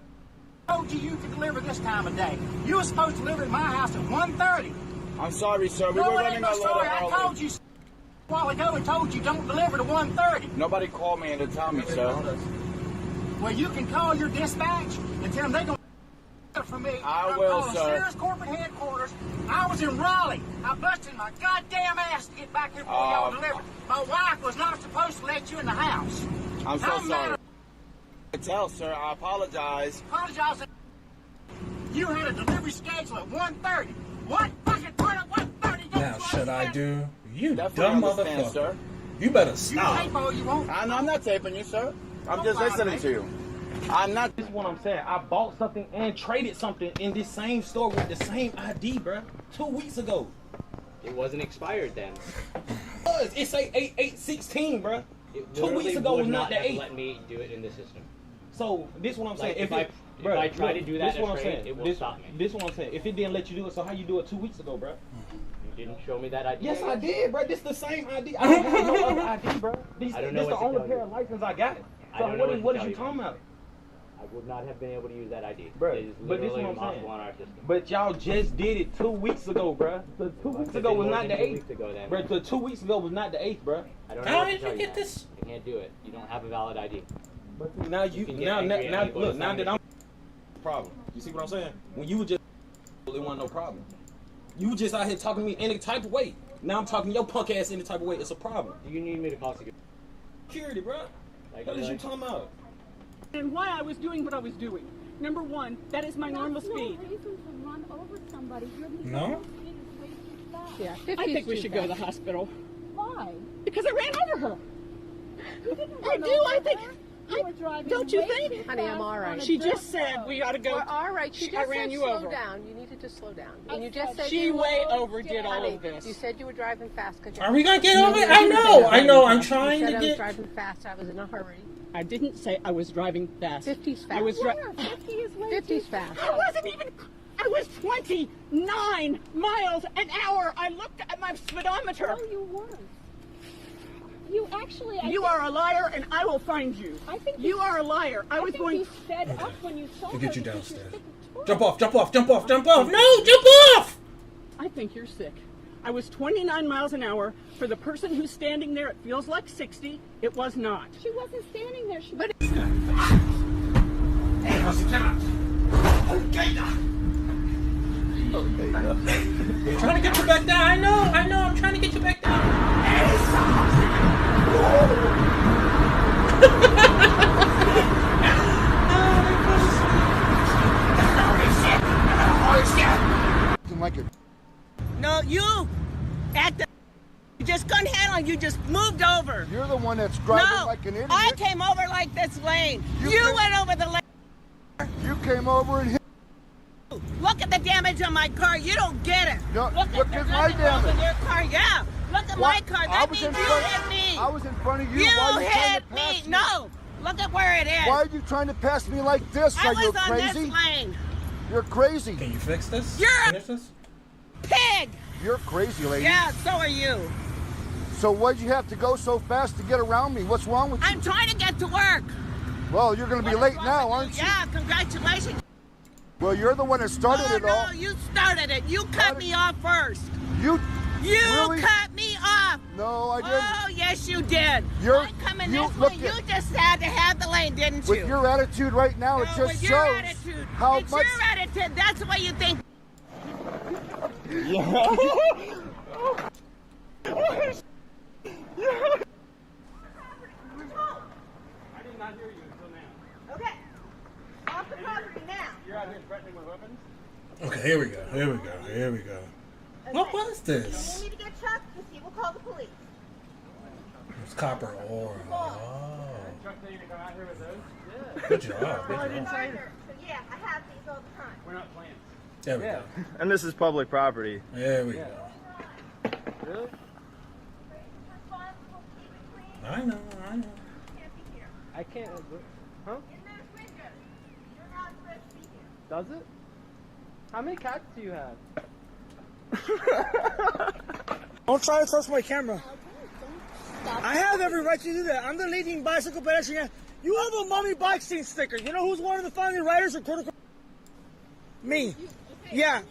told you to deliver this time of day? You were supposed to deliver at my house at 1:30. I'm sorry, sir. We were running a little early. I called you a while ago and told you don't deliver to 1:30. Nobody called me in to tell me, sir. Well, you can call your dispatch and tell them they're going to for me. I will, sir. Sears corporate headquarters. I was in Raleigh. I busted my goddamn ass to get back here before y'all delivered. My wife was not supposed to let you in the house. I'm so sorry. Tell, sir. I apologize. Apologize. You had a delivery schedule at 1:30. What fucking point at 1:30? Now, should I do? You Definitely dumb understand, motherfucker. sir. You better stop. You tape all you want. I'm not taping you, sir. I'm just listening to you. I'm not. This is what I'm saying. I bought something and traded something in this same store with the same ID, bruh. 2 weeks ago. It wasn't expired then. It's a 8/16, bruh. 2 weeks ago was not the 8. Let me do it in the system. So this is what I'm saying. If I try to do that in a trade, it will stop me. This is what I'm saying. If it didn't let you do it, so how you do it 2 weeks ago, bruh? You didn't show me that ID. Yes, I did, bruh. This the same ID. I don't have no other ID, bruh. This is the only pair of license I got. So what is you talking about? I would not have been able to use that ID. Bruh, it is but this is literally what I'm saying. impossible on our system. But y'all just did it 2 weeks ago, bruh. The 2 weeks ago was not the 8th. Bruh, the 2 weeks ago was not the 8th, bruh. I don't know what to tell you, man. I can't do it. You don't have a valid ID. But now look, now that I'm problem. You see what I'm saying? When you were just it wasn't no problem. You were just out here talking to me any type of way. Now I'm talking to your punk ass any type of way. It's a problem. Do you need me to call security, bruh? What is you talking about? And why I was doing what I was doing. Number one, that is my normal speed. No reason to run over somebody. No? Yeah, I think we should go to the hospital. Why? Because I ran over her. You didn't I run do. over I think. her. Don't you think? Honey, I'm all right. She just said we ought to go. We're all right. She just I ran said you slow over. down. You needed to slow down. And you just said She you way were- overdid all Honey, of this. You said you were driving fast. Are we gonna get over it? I know. I'm trying you to said I was get. driving fast. I was in a hurry. I didn't say I was driving fast. 50's fast. I was Where? 50 is way 50's fast. I wasn't even. I was 29 miles an hour. I looked at my speedometer. No, you weren't. You actually. You are a liar, and I will find you. I think you are a liar. I was think going. you sped up when you saw To get her you because you're downstairs. sick of Jump off! Jump off! Jump off! Jump off! No! Jump off! I think you're sick. I was 29 miles an hour. For the person who's standing there, it feels like 60. It was not. She wasn't standing there. She. But I'm trying to get you back down. I know. I'm trying to get you back down. Like it. No, you at the you just couldn't handle it. You just moved over. You're the one that's driving No, like an idiot. I came over like this lane. You went over the lane. You came over and hit. Look at the damage on my car. You don't get it. No, look at my damage. On your car. Yeah. Look at my car. That means you hit me. I was in front of you. You Why are you trying hit to pass me. No. Look at where it is. Why are you trying to pass me like this? I Are you was on crazy? this lane. You're crazy. Can you fix this? You're Finish this? Pig. You're crazy, lady. Yeah, so are you. So why'd you have to go so fast to get around me? What's wrong with you? I'm trying to get to work. Well, you're going to be late now, aren't you? Yeah, congratulations. Well, you're the one that started it all. No, you started it. You cut me off first. You really? Cut me off. No, I didn't. Oh, yes, you did. You're coming you this look way. at, You just had to have the lane, didn't you? with your attitude right now. It No, just with your shows attitude. how It's much. your attitude. That's the way you think. I did not hear you until now. Okay. Off the property now. You're out here threatening with weapons? Okay, here we go. Okay. What was You this? want me to get Chuck? Because he will call the police. It's copper ore. Oh. Chuck tell you to come out here with those? Good job. No, I didn't say So yeah, I have these all the time. We're not playing. There we go. And this is public property. There we go. Really? I know. I can't. Huh? Does it? How many cats do you have? Don't try to touch my camera. I have every right to do that. I'm the leading bicycle pedestrian. You have a mommy bike scene sticker. You know who's one of the founding writers of critical? Me. Yeah.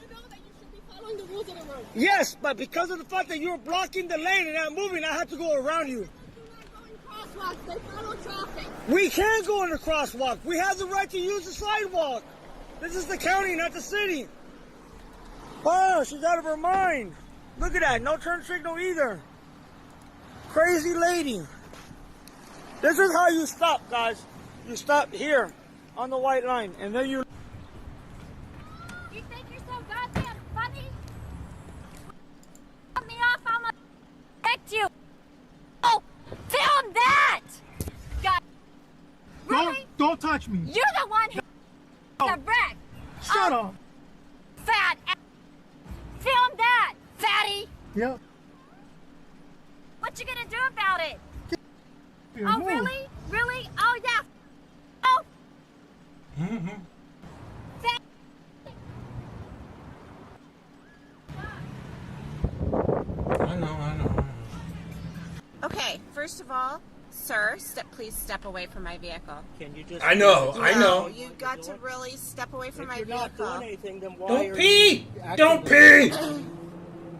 Following the rules of the road. Yes, but because of the fact that you were blocking the lane and not moving, I had to go around you. Crosswalks, they follow traffic. We can go in the crosswalk. We have the right to use the sidewalk. This is the county, not the city. Oh, she's out of her mind. Look at that. No turn signal either. Crazy lady. This is how you stop, guys. You stop here on the white line, and then you... You think you're so goddamn funny? Cut me off, I'm gonna protect you. Oh, film that! God. Really? Don't touch me. You're the one who the wreck. Shut up. Fat ass. Film that, fatty. Yeah. What you gonna do about it? Yeah, Oh, move. really? Really? Oh, yeah. Oh, Mm-hmm. fat. I know. Okay, first of all, sir, please step away from my vehicle. Can you just... I know. No, you got to really step away from my If you're not vehicle. doing anything, then why Don't are pee! you acting Don't like- pee!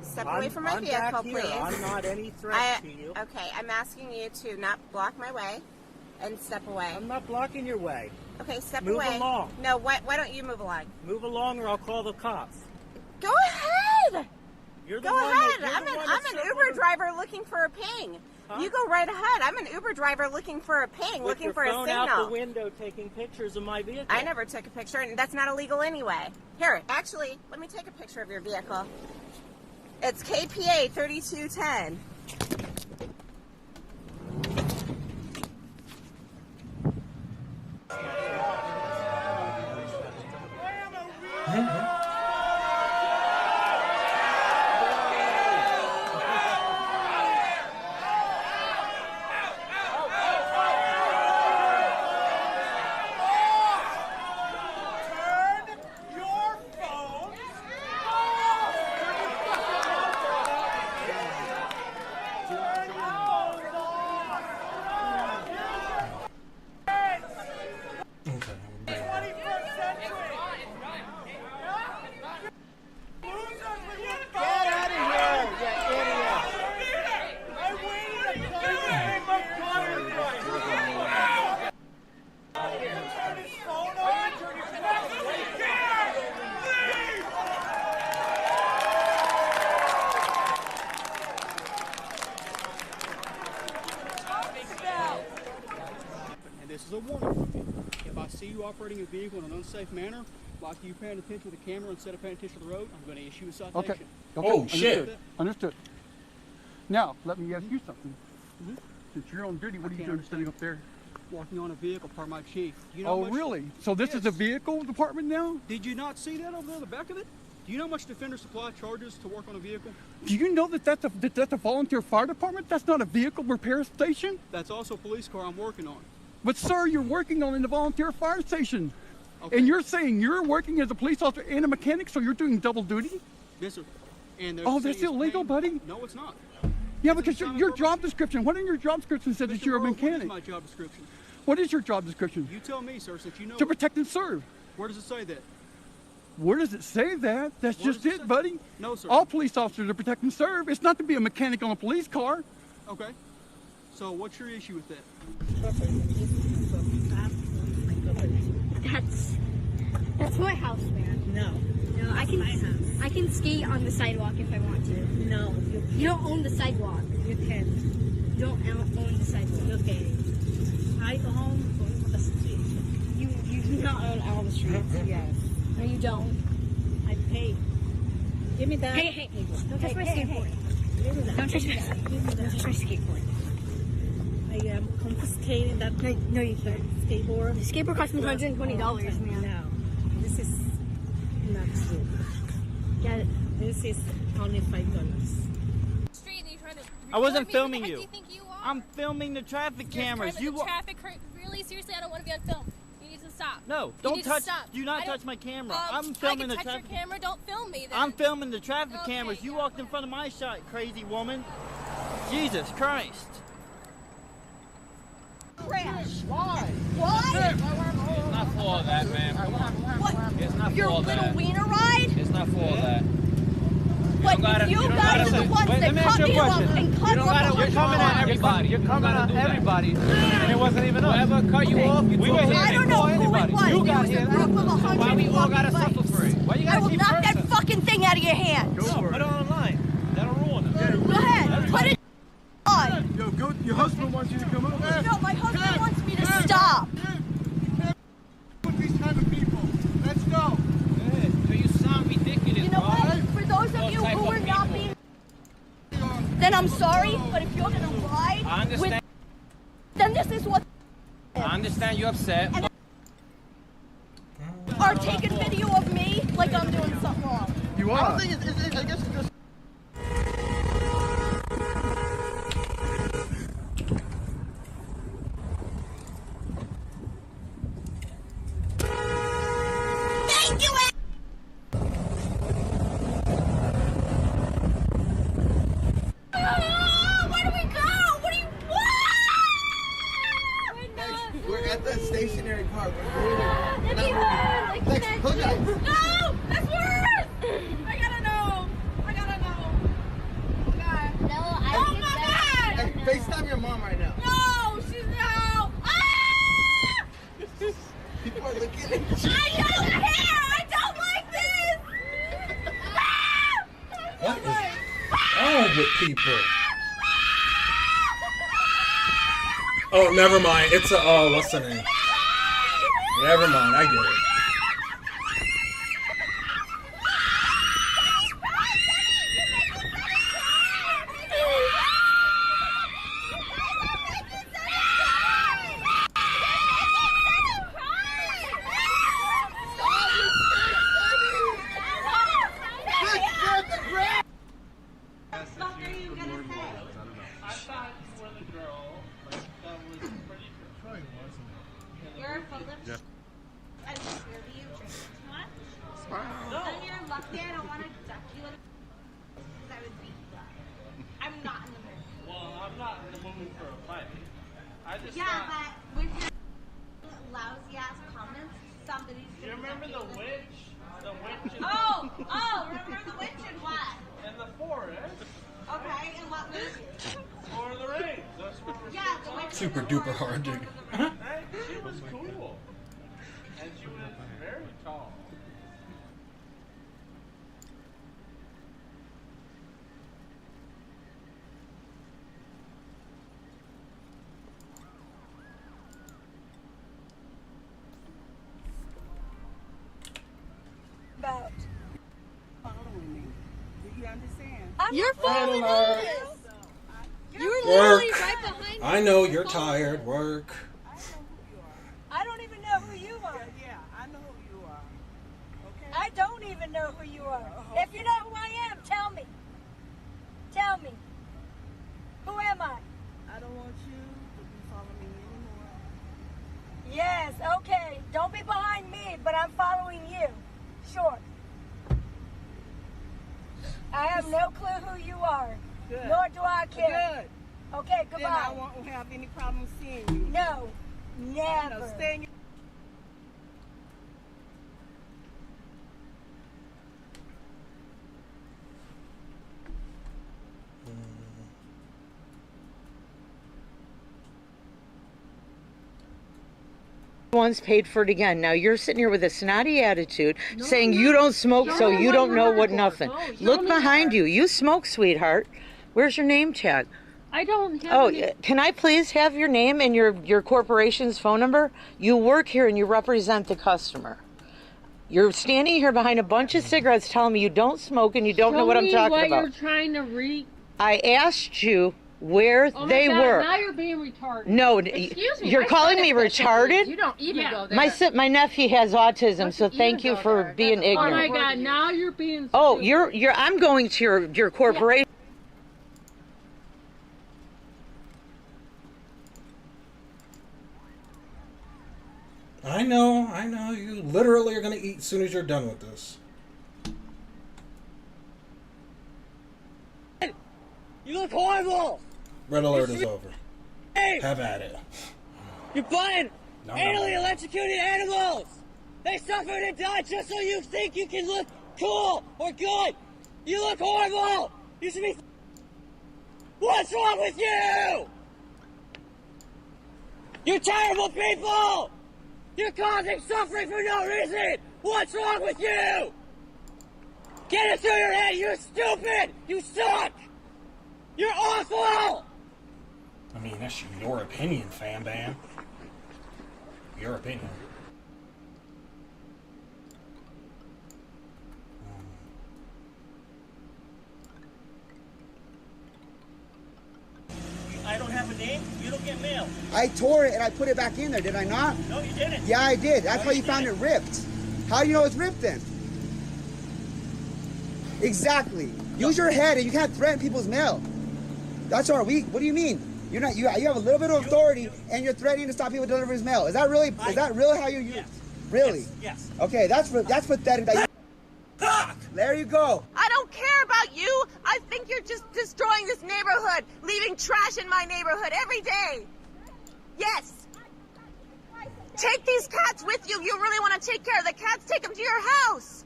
Step away from my I'm vehicle, back here. please. I'm not any threat to you. Okay, I'm asking you to not block my way and step away. I'm not blocking your way. Okay, step Move away. along. No, why don't you move along? Move along or I'll call the cops. Go ahead. You're the Go one ahead. that- you're the one I'm that's an circling- Uber driver looking for a ping. Huh? You go right ahead. I'm an Uber driver looking for a ping, With looking your for a phone signal. out the window taking pictures of my vehicle. I never took a picture, and that's not illegal anyway. Here, actually, let me take a picture of your vehicle. It's KPA 3210. you operating a vehicle in an unsafe manner, like you paying attention to the camera instead of paying attention to the road, I'm going to issue a citation. Okay. Oh, Understood. shit. Understood. Now, let me ask you something. Since you're on duty, what are you doing understand. standing up there? Walking on a vehicle per my chief. Do you know Oh, how much- really? So this is a vehicle department now? Did you not see that over there on the back of it? Do you know how much Defender Supply charges to work on a vehicle? Do you know that that's a volunteer fire department? That's not a vehicle repair station? That's also a police car I'm working on. But sir, you're working on the volunteer fire station. Okay. And you're saying you're working as a police officer and a mechanic, so you're doing double duty? Yes, sir. And Oh, that's illegal, buddy. No, it's not. Yeah, because your job description, what in your job description says that you're a mechanic? What is my job description? What is your job description? You tell me, sir, since you know. To protect and serve. Where does it say that? Where does it say that? That's Where just does it it, say? buddy. No, sir. All police officers are protect and serve. It's not to be a mechanic on a police car. Okay. So what's your issue with that? That's my house, man. No, I can. I can skate on the sidewalk if I want to. No, you don't own the sidewalk. You can. You don't own the sidewalk. Okay. I own the street. You do not own all the streets. Yes. No, you don't. I pay. Give me that. Hey. Don't touch my skateboard. Don't touch my skateboard. I am confiscating that. No, you can't. Skateboard. The skateboard cost me $120, man. No, this is not true. Get it. This is only $5. I wasn't filming Who you. do you think you are? I'm filming the traffic You're cameras. driving the traffic. Really, seriously, I don't want to be on film. You need to stop. No, You don't need to touch. stop. Do not I don't- touch my camera. I I'm filming the can touch traffic. your camera. Don't film me. Then. I'm filming the traffic Okay, cameras. You yeah, walked in front of my shot, crazy woman. Jesus Christ. Crash. Why? Why? It's not for all that, man. Come on. What? It's not Your for all little that. wiener ride? It's not for all that. But you guys are the ones that cut me off and cut off. You're coming at everybody. You're coming at everybody. And it wasn't even us. Whoever cut you off, we were here I don't know before who it anybody. was. You got It was here. a group of 100 Why we all gotta fucking suffer for it? Why you I gotta will keep knock hurting that us? fucking thing out of your hand. Go for it. Put it online. That'll ruin it. Go ahead. Put it on. Yo, go. Your husband wants you to come over. No, my husband wants me to stop. With these kind of people. Let's go. So you sound ridiculous, You know what? For those of you who are not being, then I'm sorry. But if you're gonna ride I understand. with, then this is what I understand you're upset. and are taking video of me like I'm doing something wrong. You I are. don't think I guess it's just. Thank you. Where do we go? What do you want? We're at the stationary car. Let me hurt. Lex, hold on. No, that's worse. I gotta know. God. No, oh my God. Hey, FaceTime your mom right now. No, she's no. Ah! People are looking at you. I don't care. I don't like this. Ah! What is wrong with people? Oh, never mind. It's a, oh, what's the name? Never mind. I get it. You're full of shit. I really you drink too much. And you're lucky I don't want to duck you in because I would beat you up. I'm not in the mood. Well, I'm not in the mood for a fight. I just Yeah, but with your lousy ass comments, somebody's You gonna remember duck the you in witch? The witch in remember the witch and what? in the forest. Okay, and what movie? Lord of the Rings. That's where we're Yeah, the witch. Super duper hard, dude. Hey, she was cool. And she was very tall. You're following us. You're Work. literally right behind me. I know you're tired. Work. I don't even know who you are. Yeah, I know who you are. Okay? I don't even know who you are. If you know who I am, tell me. Tell me. Who am I? I don't want you to be following me anymore. Yes, okay. Don't be behind me, but I'm following you. Sure. I have no clue who you are. Good. Nor do I care. Good. Okay, Then goodbye. I won't have any problem seeing you. No, never. No, stay in your... Once paid for it again. Now you're sitting here with a snotty attitude saying you don't smoke, so you don't know what nothing. Look behind you. You smoke, sweetheart. Where's your name tag? I don't have Oh, any... can I please have your name and your corporation's phone number? You work here and you represent the customer. You're standing here behind a bunch of cigarettes telling me you don't smoke and you don't know what I'm talking about. You're trying to read. I asked you where they were. Now you're being retarded. No, excuse me. you're calling me retarded? You don't even go there. My nephew has autism, so thank you for being ignorant. Oh my God! Now you're being. Oh, I'm going to your corporation. I know. You literally are gonna eat as soon as you're done with this. You look horrible! Red alert is over. Have at it. You're buying No. anally electrocuted animals! They suffered and died just so you think you can look cool or good! You look horrible! You should be... What's wrong with you? You're terrible people! You're causing suffering for no reason! What's wrong with you? Get it through your head! You're stupid! You suck! You're awful! I mean, that's your opinion, fam bam. Your opinion. I don't have a name. You don't get mail. I tore it and I put it back in there, did I not? No, you didn't. Yeah, I did. That's No, why you found it ripped. How do you know it's ripped then? Exactly. Use your head and you can't threaten people's mail. That's our weak. What do you mean? You're not. You have a little bit of authority and you're threatening to stop people delivering his mail. Is that really? Is that really how you? Yes. Really? Yes. Okay, that's pathetic. There you go. I don't care about you. I think you're just destroying this neighborhood, leaving trash in my neighborhood every day. Yes. Take these cats with you. You really want to take care of the cats? Take them to your house.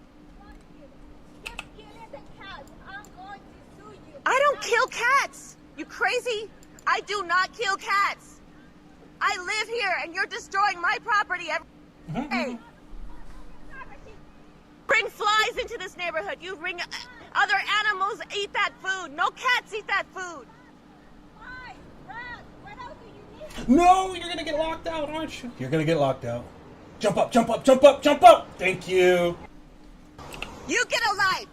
I don't kill cats. You crazy? I do not kill cats. I live here and you're destroying my property every day. Bring flies into this neighborhood. You bring other animals eat that food. No cats eat that food. No, you're gonna get locked out, aren't you? You're gonna get locked out. Jump up, jump up, jump up, jump up! Thank you. You get a life.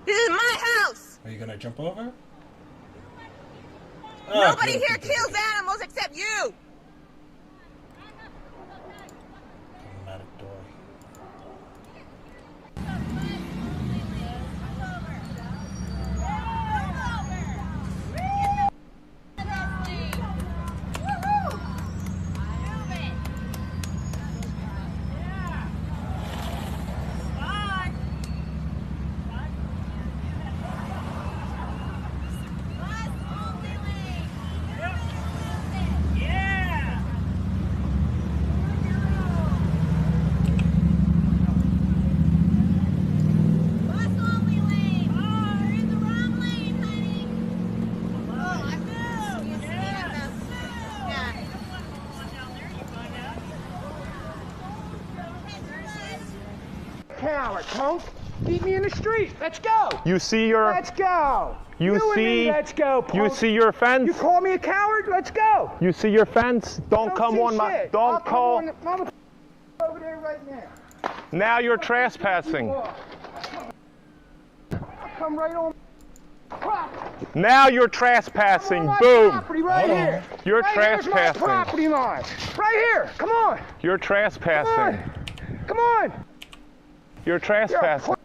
This is my house. Are you gonna jump over? Nobody here kills animals except you. Automatic door. Coward, punk. Beat me in the street. Let's go. You see your... Let's go. You and see... me, let's go, punk. You see your fence? You call me a coward? Let's go. You see your fence? Don't come see on my... shit. Don't I'll call... come on the over there right now. Now you're trespassing. come right on. Now you're trespassing. My Boom. property right here. You're right here's my trespassing. property line. Right here. Come on. You're trespassing. Come on. You're trespassing.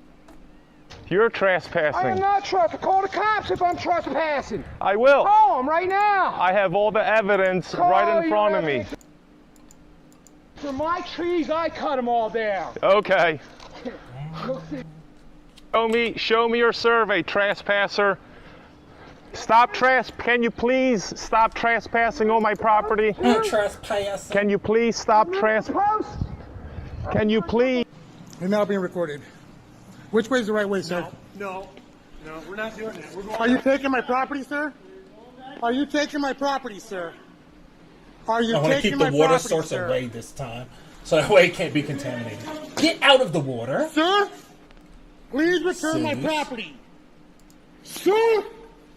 You're trespassing. I am not trespassing. Call the cops if I'm trespassing. I will. Call them right now. I have all the evidence right in front of me. For my trees, I cut them all down. Okay. Show me your survey, trespasser. Can you please stop trespassing on my property? Trespassing. Can you please stop trespassing? Can you please? You're now being recorded. Which way is the right way, sir? No, we're not doing that. We're going. Are you taking my property, sir? Are you taking my property, sir? Are you I want to taking keep my the water property, source sir? away this time, so that way it can't be contaminated. Get out of the water, sir. Please return my property, sir.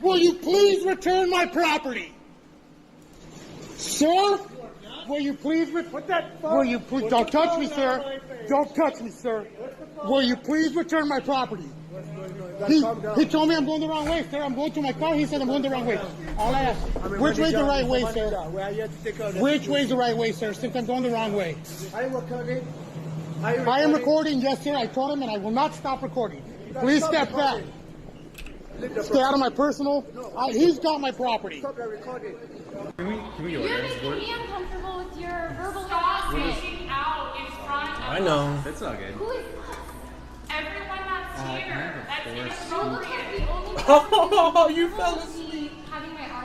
Will you please return my property, sir? Will you please Will you please don't touch me, sir? Don't touch me, sir. Will you please return my property? He told me I'm going the wrong way, sir. I'm going to my car. He said I'm going the wrong way. I'll ask. Which way's the right way, sir? Which way's the right way, sir? Since I'm going the wrong way. I am recording, yes, sir. I told him, and I will not stop recording. Please step back. Stay out of my personal. He's got my property. You're making me uncomfortable with your verbal making out in front of I know. That's not good. Who is everyone that's here? That's inappropriate. Oh, you fell asleep.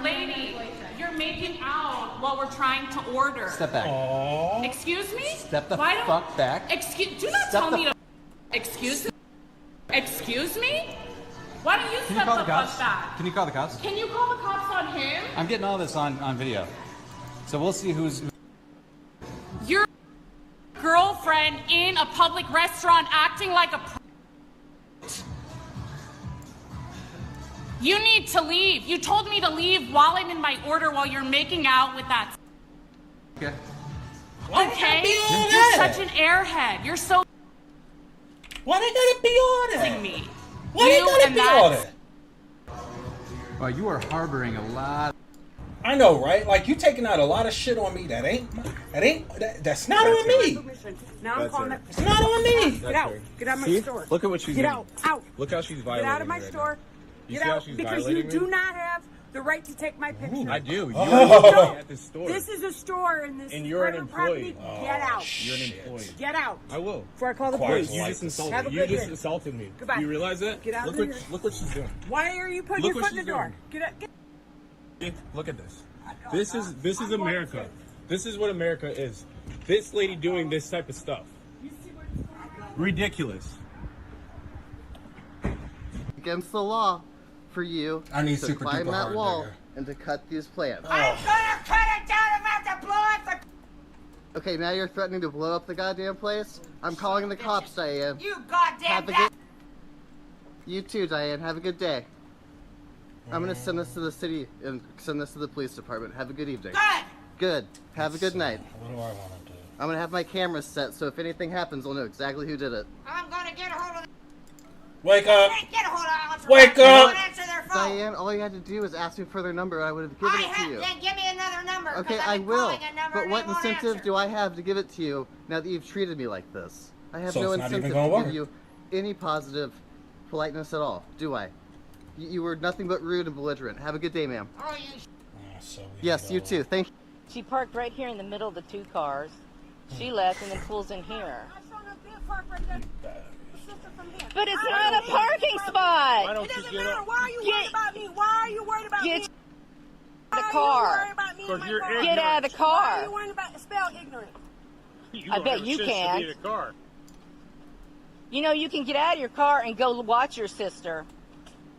Lady, you're making out while we're trying to order. Step back. Aww. Excuse me? Step the fuck back. Do not tell me to. Excuse me? Excuse me? Why don't you step the fuck back? Can you call the cops? Can you call the cops on him? I'm getting all this on video. So we'll see who's... Your girlfriend in a public restaurant acting like a... You need to leave. You told me to leave while I'm in my order while you're making out with that... Okay. Okay? You're such an airhead. You're so... Why they gotta be on it? Me. Why they gotta be on it? Well, you are harboring a lot. I know, right? Like you taking out a lot of shit on me. That's not on me. Now I'm calling it. It's not on me. Get out. Get out of my store. Look at what she's Get doing. out. Out. Look how she's violating. Get out of my me right store. now. Get out because you do not have the right to take my picture. I do. You're at the store. This is a store and this and you're an private property. employee. Get out. You're an employee. Get out. I will. Before I call the police. You just insulted Have a me. good You just day. insulted me. Goodbye. Do you realize that? Get out look of here. Look what she's doing. Why are you putting Look your what foot in the she's door? doing. Get out. Look at this. This is America. This is what America is. This lady doing this type of stuff. Ridiculous. Against the law for you I need to super climb duper that hard wall digger. and to cut these plants. I'm gonna cut it down. I'm about to blow up the. Okay, now you're threatening to blow up the goddamn place? I'm calling the cops, Diane. You goddamn. Have a good... You too, Diane. Have a good day. I'm gonna send this to the city and send this to the police department. Have a good evening. Good. Good. Have a good night. What do I want to do? I'm gonna have my cameras set so if anything happens, we'll know exactly who did it. I'm gonna get a hold of. Wake up! Get a hold of Alex. Wake up! Answer their phone. Diane, all you had to do was ask me for their number and I would have given it to you. Then give me another number. Okay, I will. But what incentive do I have to give it to you now that you've treated me like this? I have So no it's not even incentive gonna to work. give you any positive politeness at all, do I? You were nothing but rude and belligerent. Have a good day, ma'am. Oh, you. Yes, you too. Thank you. She parked right here in the middle of the two cars. She left and then pulls in here. But it's not a parking spot. It doesn't matter. Why are you worried about me? Why are you worried about me? Get out of the car. Get out of the car. Why are you worried about spell ignorant? I bet you can. You know, you can get out of your car and go watch your sister.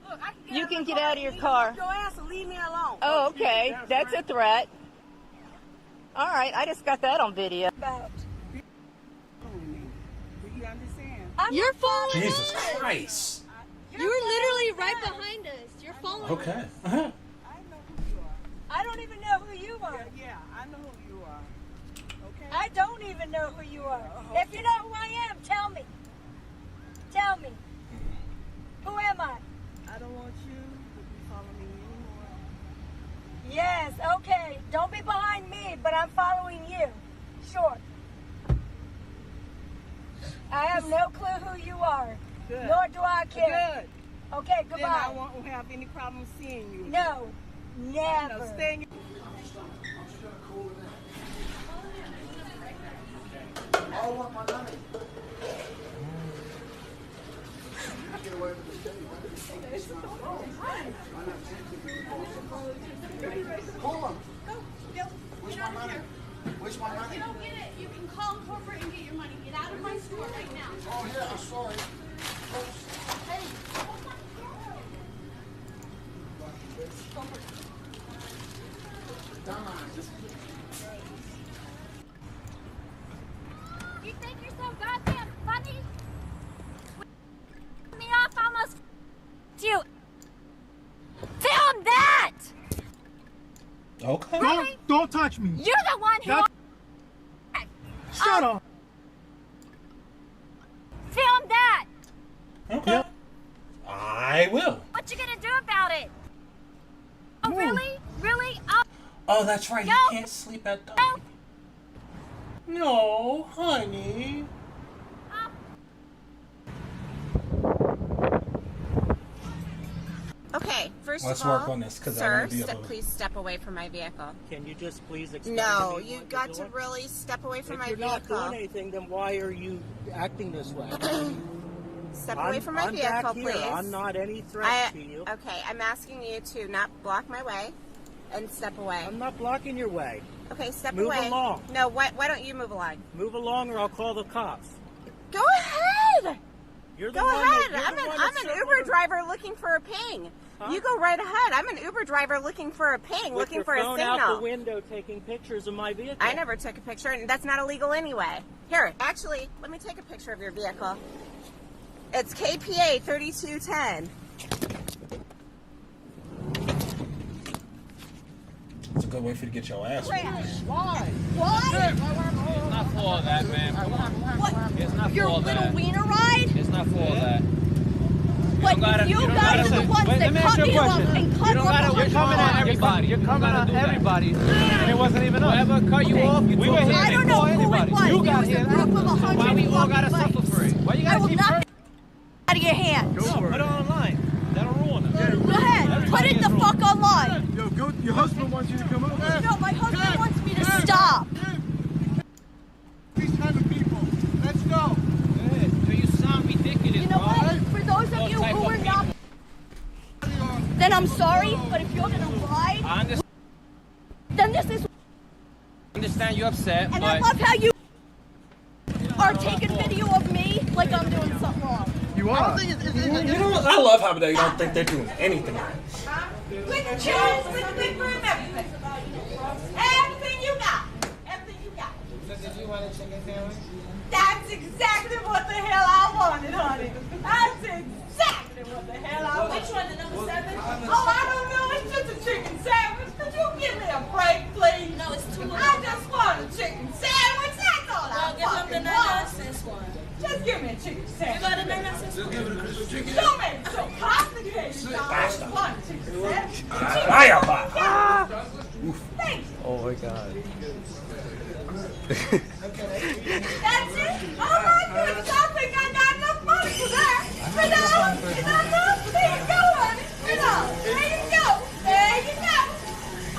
Look, I can You can get out of your car. Your ass and leave me alone. Oh, okay. That's a threat. All right, I just got that on video. You're following Jesus us. Christ. You were literally right behind us. You're following Okay. us. Uh-huh. I don't even know who you are. Yeah, I know who you are. Okay. I don't even know who you are. If you know who I am, tell me. Tell me. Who am I? I'm following you. Sure. I have no clue who you are. Good. Nor do I care. Good. Okay, goodbye. Then I won't have any problem seeing you. No, never. No, stay in your... I want my money. Get away from the city. Hold on. Where's my money? Where's my money? You don't get it. You can call corporate and get your money. Get out of my store right now. Oh, yeah, I'm sorry. Hey. You think you're so goddamn funny? Me off almost you. Film that! Okay. Really? Don't touch me. You're the one who... Shut up. Film that! Okay. I will. What you gonna do about it? Oh, really? Really? Oh, Oh, that's right. No. You can't sleep at night. No, honey. Okay, first Let's of all, work on this, 'cause I sir, wanna be able to- please step away from my vehicle. Can you just please explain No, to me you what got you're to doing? really step away from If my you're not vehicle. doing anything, then why are you acting this way? Step away from my I'm vehicle, back here. please. I'm not any threat to you. Okay, I'm asking you to not block my way and step away. I'm not blocking your way. Okay, step Move away. along. No, why don't you move along? Move along or I'll call the cops. Go ahead. You're the Go one ahead. that- I'm you're the one an that's Uber circling- driver looking for a ping. Huh? You go right ahead. I'm an Uber driver looking for a ping, With looking your for a phone signal. out the window taking pictures of my vehicle. I never took a picture, and that's not illegal anyway. Here, actually, let me take a picture of your vehicle. It's KPA 3210. It's a good way for you to get your ass. Why? It's not for all that, man. Come on. what? It's not Your for all little that. wiener ride? It's not for all that. But You don't gotta- you you don't guys gotta are the say- ones Wait, that let me ask cut you a me off question. and cut You don't gotta. You're coming at everybody. You're coming at everybody, and it wasn't even us. Whoever cut you off, we were here I don't know before who it anybody. was. You It got was a here. group of So 100 why we all gotta fucking suffer for it? Why you I gotta will keep not hurting? out of your hands. No, put it online. That'll ruin us. Go ahead. Put it the fuck online. Yo, go. Your husband wants you to come over. No, my husband wants me to stop. These kind of people. Let's go. You sound ridiculous, You know what? For those of you who are not, then I'm sorry. But if you're gonna ride, I understand. then this is. You're upset, And but I love how you are taking video of me like I'm doing something wrong. You are. You know what? I love how they don't think they're doing anything right. With the chairs, with the big room, everything. Everything you got. Everything you got. So did you want a chicken sandwich? That's exactly what the hell I wanted, honey. That's exactly what the hell I wanted. Which one, the number 7? Oh, I don't know. It's just a chicken sandwich. Could you give me a break, please? No, it's too much. I just want a chicken sandwich. That's all I fucking want. Just give me a chicken sandwich. You got a 99-cent? Don't make it so complicated, y'all. I just want a chicken sandwich. Thank you. Oh my God. That's it? Oh my goodness, I think I got enough money for that. You know, there you go, honey. You know, there you go. There you go.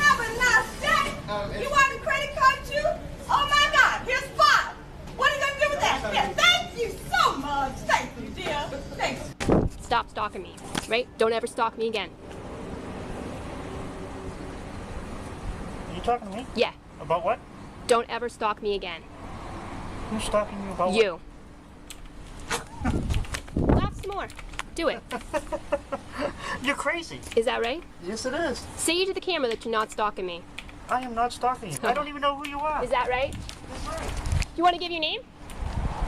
Have a nice day. You want a credit card too? Oh my God, here's 5. What are you going to do with that? Yeah, thank you so much. Thank you, dear. Thanks. Stop stalking me, right? Don't ever stalk me again. Are you talking to me? Yeah. About what? Don't ever stalk me again. Who's stalking you about You. Laugh some more. Do it. You're crazy. Is that right? Yes, it is. Say to the camera that you're not stalking me. I am not stalking you. I don't even know who you are. Is that right? That's right. You want to give your name?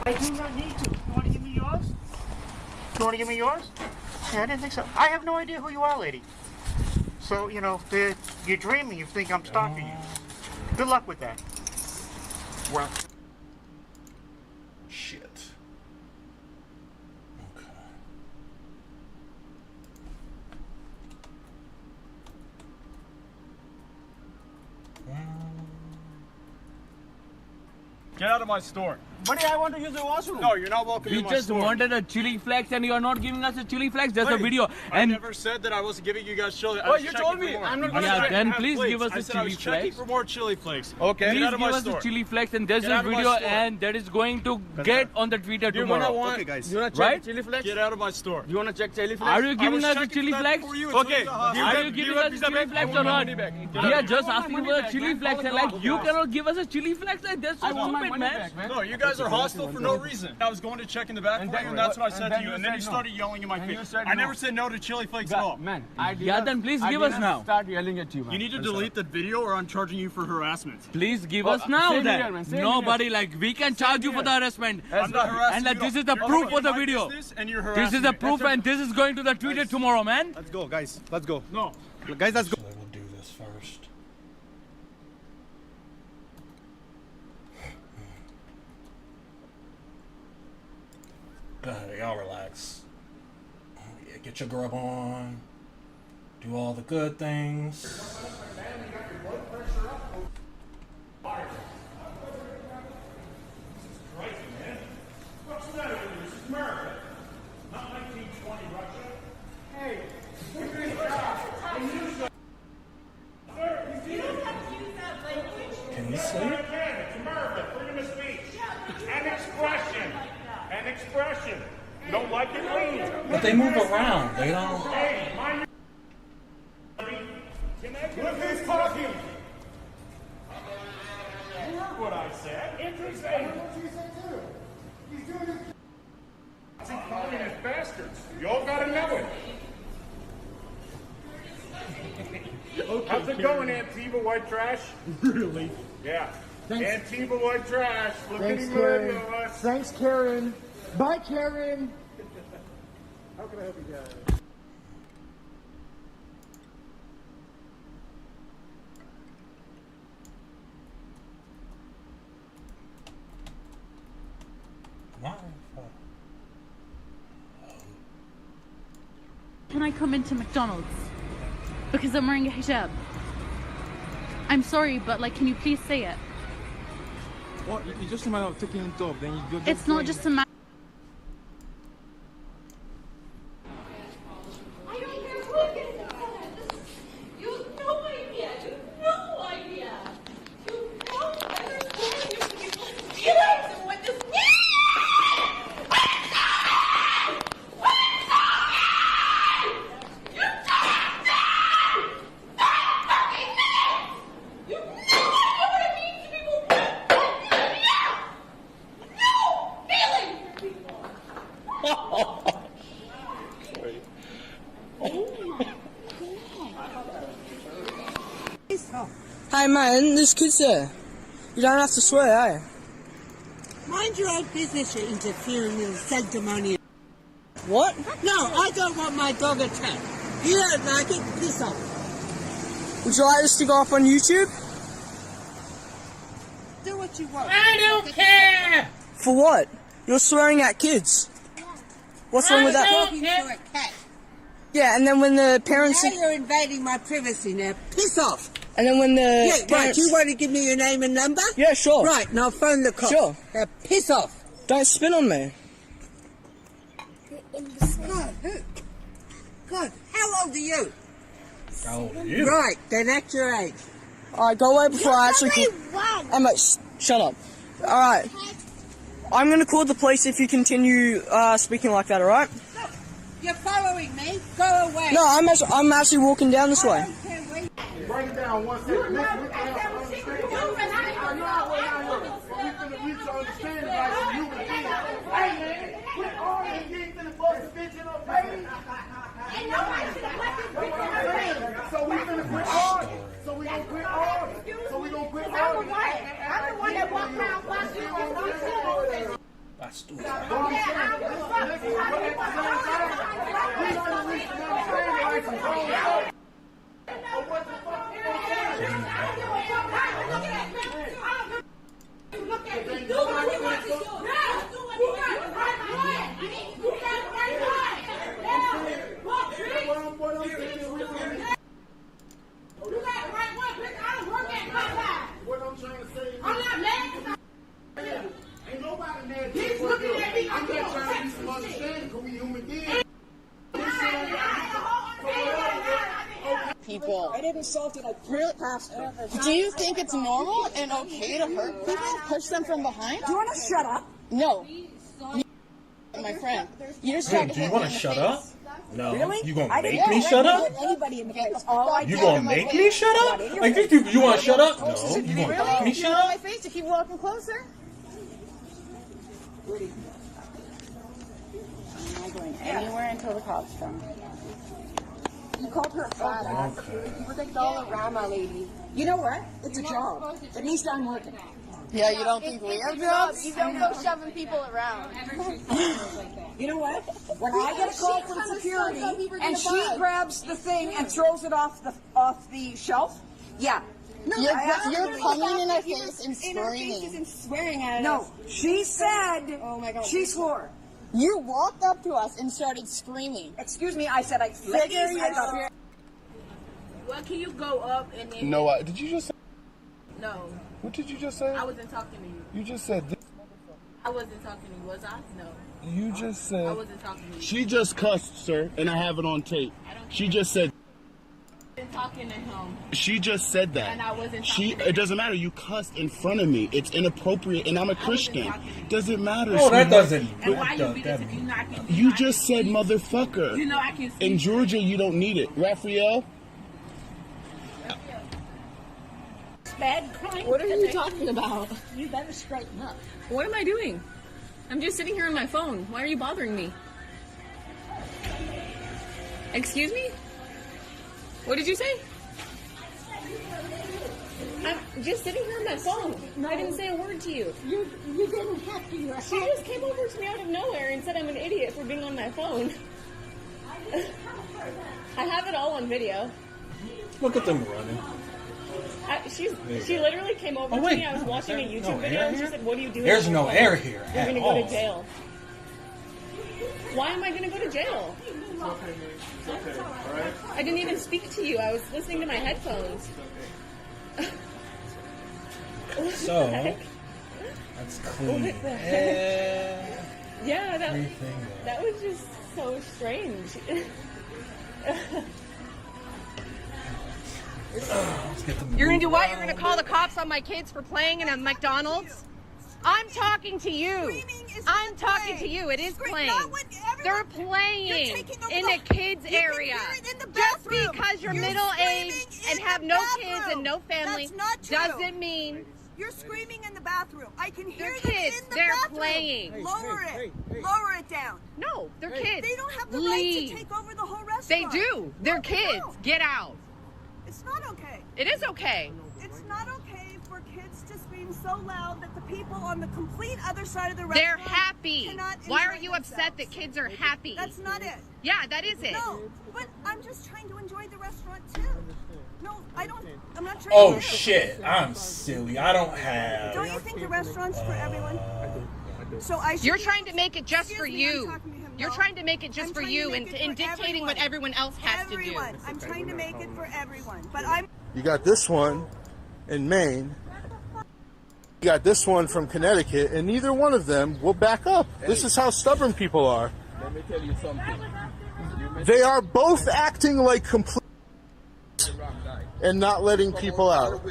I do not need to. You want to give me yours? You want to give me yours? Yeah, I didn't think so. I have no idea who you are, lady. So, you know, you're dreaming. You think I'm stalking you. Good luck with that. Well. Shit. Okay. Get out of my store. Buddy, I want to use the washroom. No, you're not welcome We in my just store. wanted a chili flex and you are not giving us a chili flex. There's a Buddy, video. I And never said that I wasn't giving you guys chili. I Oh, was you checking told for me. more. I'm not I gonna said Yeah, I then have please plates. give us I a said I was chili checking flakes. for more chili flakes. Okay. Please Get out of give my us store. a chili flex and there's Get a out of my video store. and that is going to get on the Twitter Do you want tomorrow. want? Okay, guys. You wanna check Right? chili flakes? Get out of my store. You want to check chili flakes? Are you giving I was us a checking chili that flex? for you until Okay. you got Are you giving us a chili flex or not? We are just asking for a chili flex and like you cannot give us a chili flex. Like that's so stupid, man. No, you guys are hostile for no reason. I was going to check in the back for you, and that's what I said to you. And then you started yelling in my face. I never said no to chili flakes at all. Man, Yeah, then please give us now. Start yelling at you, man. You need to delete the video, or I'm charging you for harassment. Please give us now same then. here, man, same Nobody like we can charge you for the harassment. I'm not harassing And like you this at is the all. proof You're for the my video. business and you're This harassing is the me. proof and this is going to the Twitter tomorrow, man. Let's go, guys. Let's go. No. Guys, let's go. So we'll do this first. Y'all relax. Yeah, get your grub on. Do all the good things. What's the matter with you? This is America. Not 1920 Russia. Hey, do your job. Can you see? It's America. Freedom of speech. And expression. And expression. You don't like it? Leave. But they move around. They don't. Hey, mind your... Look who's talking. You heard what I said. Interesting. What you said too. He's doing his... Some communist bastards. You all gotta know it. Okay, how's it going, Antifa white trash? Really? Yeah. Thanks. Antifa white trash. Look at Thanks, him Karen. of us. Thanks, Karen. Bye, Karen. How can I help you guys? Can I come into McDonald's? Because I'm wearing a hijab. I'm sorry, but like, can you please say it? Well, it's just a matter of taking it off. Then you go. It's not just a matter. I don't care who gets it. You have no idea. You have no idea. You don't understand. You don't what this Hey man, there's kids there. You don't have to swear, eh? Mind your own business, you interfering little sanctimonious. What? No, I don't want my dog attacked. You don't like it, piss off. Would you like this to go up on YouTube? Do what you want. I don't care! For what? You're swearing at kids. What's wrong with that? Talking to a cat. Yeah, and then when the parents... Now you're invading my privacy now. Piss off. And then when the Yeah, right, parents... you want to give me your name and number? Yeah, sure. Right, now phone the cops. Sure. Now piss off. Don't spit on me. God, who? God, how old are you? How old are you? Right, then act your age. Alright, go away before I actually... One. Emma, shut up. Alright. I'm gonna call the police if you continue speaking like that, alright? You're following me. Go away. No, I'm actually walking down this way. Break it down one second. We finna reach an understanding like some human beings. Hey man, quit arguing. You ain't finna bust a bitch in her face. So we finna quit arguing. So we gonna quit arguing. So we gonna quit arguing. I'm the one that walked around watching you. That's stupid. What I'm trying to say is... I'm not mad. people. I didn't assault it. I pushed past her. Do you think it's normal and okay to hurt people? Push them from behind? Do you want to shut up? No. My friend. You just tried to Do you hit want me to in the shut face. up? No. Really? You gonna I make didn't me shut up? hit anybody in the face. All I You did gonna was make me shut up? in your Like face. you want to shut up? No. You gonna Really? make me You shut want up? my face to keep walking closer? I'm not going anywhere until the cops come. You called her a fat ass. You were the Dollarama lady. You know what? It's a job. At least I'm working. Yeah, you don't think we have jobs? You don't go shoving people around. You know what? When I get a call from security and she grabs the thing and throws it off the shelf, yeah. No, You're coming in her face and in her faces screaming. and swearing at us. No, she said. Oh my God. She swore. You walked up to us and started screaming. Excuse me, I said I figure you out. Well, can you go up and then... No, did you just say? No. What did you just say? I wasn't talking to you. You just said this. I wasn't talking to you, was I? No. You just said. I wasn't talking to you. She just cussed, sir, and I have it on tape. She just said. I wasn't talking to him. She just said that. And I wasn't talking to him. It doesn't matter. You cussed in front of me. It's inappropriate, and I'm a Christian. Doesn't matter. Oh, that sweetheart. doesn't. And why you beat us if you not getting... You just said motherfucker. You know I can see. In Georgia, you don't need it. Raphael? Bad crime. What are you talking about? You better straighten up. What am I doing? I'm just sitting here on my phone. Why are you bothering me? Excuse me? What did you say? I'm just sitting here on my phone. I didn't say a word to you. You didn't have to. She just came over to me out of nowhere and said I'm an idiot for being on my phone. I have it all on video. Look at them running. She literally came over to me. I was watching a YouTube video and she said, "What are you doing?" There's no air here. You're gonna all. go to jail. Why am I gonna go to jail? It's okay, man. It's okay. All right? I didn't even speak to you. I was listening to my headphones. So that's clean. What the heck? Yeah, that was just so strange. You're gonna do what? You're gonna call the cops on my kids for playing in a McDonald's? I'm talking to you. I'm talking to you. It is playing. They're playing in a kids area. Just because you're middle-aged and have no kids and no family doesn't mean you're screaming in the bathroom. I can hear they're them kids. in the They're bathroom. playing. Lower it down. No, they're kids. They don't have the Leave. right to take over the whole restaurant. They do. They're kids. No. Get out. It's not okay. It is okay. It's not okay for kids to scream so loud that the people on the complete other side of the They're restaurant happy. cannot Why are enjoy you upset that kids are happy? That's not it. Yeah, that is it. No, but I'm just trying to enjoy the restaurant too. No, I'm not trying Oh to. shit! I'm silly. I don't have. Don't you think the restaurant's for everyone? So You're trying to make it just for Excuse me, I'm you. talking to him, You're no. trying to make it just I'm for trying to you make and, it and for dictating what everyone. everyone else has to do. I'm trying to make it for everyone, but I'm. You got this one in Maine. You got this one from Connecticut, and neither one of them will back up. This is how stubborn people are. Let me tell you something. They are both acting like complete and not letting people out.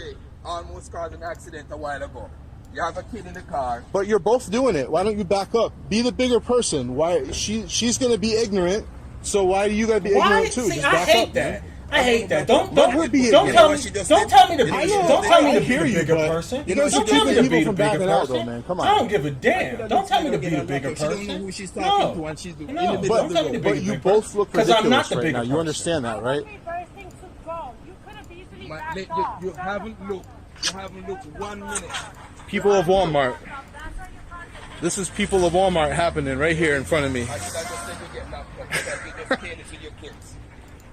Almost caused an accident a while ago. You have a kid in the car. But you're both doing it. Why don't you back up? Be the bigger person. Why she's gonna be ignorant. So why do you gotta be ignorant too? See, Just I back hate up, that. man. I hate that. Don't Let her be tell me. ignorant. Don't tell me to be. I know, Don't tell me I to be hear the you, bigger but person. you know, Don't tell me to be the from backing bigger out, though, person. man. Come on. I don't give a damn. Don't tell me to be the bigger person. She don't know who she's No. talking to, and she's in the middle of the Don't tell me to road. be But the you bigger both person. look 'Cause I'm not ridiculous the right bigger now. You person. understand that, right? You haven't looked. You haven't looked 1 minute. People of Walmart. This is people of Walmart happening right here in front of me. I just said you get locked up because you just careless with your kids.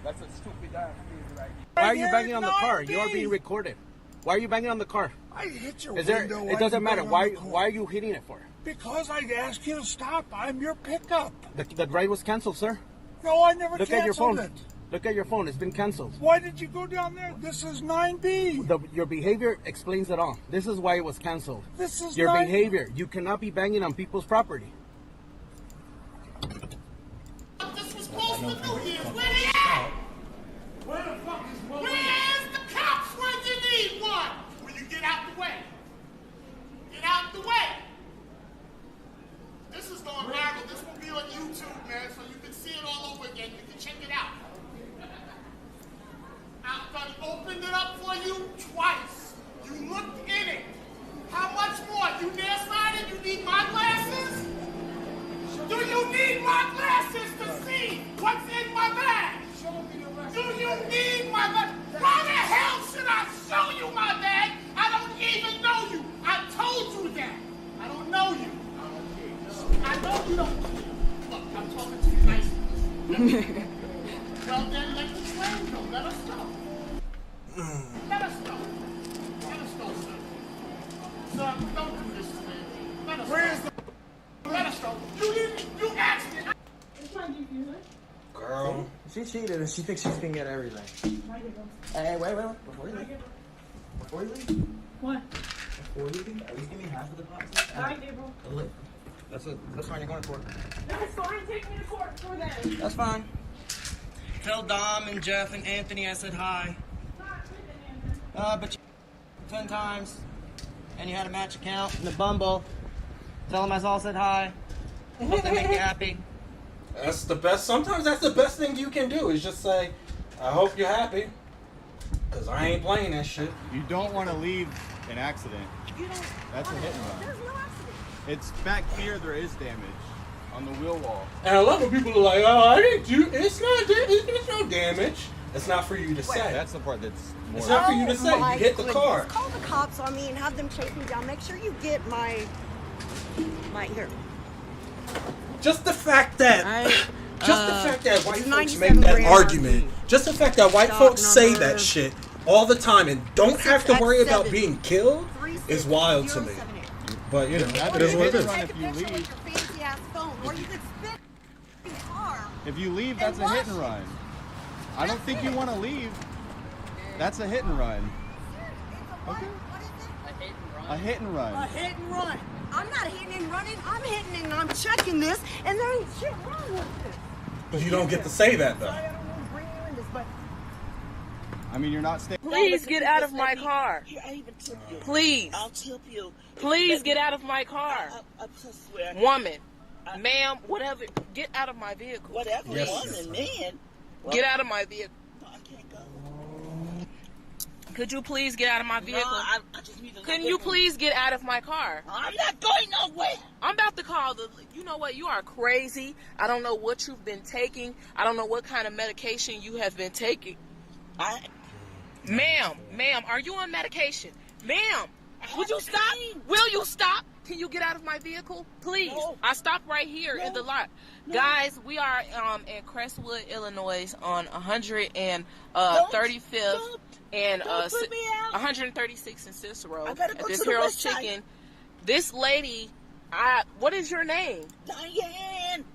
That's a stupid ass thing, right? Why are you banging on the car? You are being recorded. Why are you banging on the car? I hit your Is there? window. It doesn't matter. Why are you hitting it for? Because I asked you to stop. I'm your pickup. The ride was canceled, sir. No, I never Look at your canceled phone. it. Look at your phone. It's been canceled. Why did you go down there? This is 9B. Your behavior explains it all. This is why it was canceled. This is your 9B. behavior. You cannot be banging on people's property. This was supposed to do here. Where they at? Where the fuck is Willie? don't need my bag. Why the hell should I show you my bag? I don't even know you. I told you that. I don't know you. I know you don't. Look, I'm talking to you nicely. Well, then let the train go. Let us go. Let us go. Let us go, sir. Sir, don't do this to me. Let us go. Let us go. You asked me. Girl. She cheated and she thinks she's gonna get everything. Hey, wait. Before you leave. What? Before you leave, at least give me half of the pot. Alright, Gabriel. Look, that's fine. You're going to court. That's fine. Take me to court for that. That's fine. Tell Dom and Jeff and Anthony I said hi. But you 10 times, and you had a match account in the Bumble. Tell them I all said hi. Hope they make you happy. That's the best. Sometimes that's the best thing you can do is just say, I hope you're happy. Because I ain't playing that shit. You don't want to leave an accident. That's a hit and run. There's no accident. It's back here, there is damage on the wheel well. And a lot of people are like, oh, I didn't do, it's no damage. It's not for you to say. That's the part that's more. It's not for you to say. You hit the car. Call the cops on me and have them chase me down. Make sure you get my here. Just the fact that, white folks make 97 that grand argument, just the fact that white Stock folks say number. that shit all the time and don't have to worry about 6X7. being killed is wild to me. But you know, it is what it is. If you leave, Fancy ass phone, or you could spit in the car. if you leave, that's a hit and run. I don't think you want to leave. That's a hit and run. Okay. A hit and run. A hit and run. I'm not hitting and running. I'm hitting and I'm checking this, and there ain't shit wrong with this. But you don't get to say that though. I don't want to bring you in this, but I mean, you're not staying. Please get out of my car. Here, I even tip you. Please. I'll tip you. Please get out of my car. I swear. Woman, ma'am, whatever, get out of my vehicle. Whatever, Yes. woman, man. Get out of my vehicle. No, I can't go. Could you please get out of my vehicle? No, I just need to Can you please get out of my car? I'm not going nowhere. I'm about to call the. You know what? You are crazy. I don't know what you've been taking. I don't know what kind of medication you have been taking. Ma'am, are you on medication? Ma'am, would you stop? Will you stop? Can you get out of my vehicle? Please. No. I stopped right here in the lot. No. Guys, we are in Crestwood, Illinois on 135th and Don't put me out. 136th and Cicero I gotta at go this to the Hero's website. Chicken. This lady, what is your name? Diane.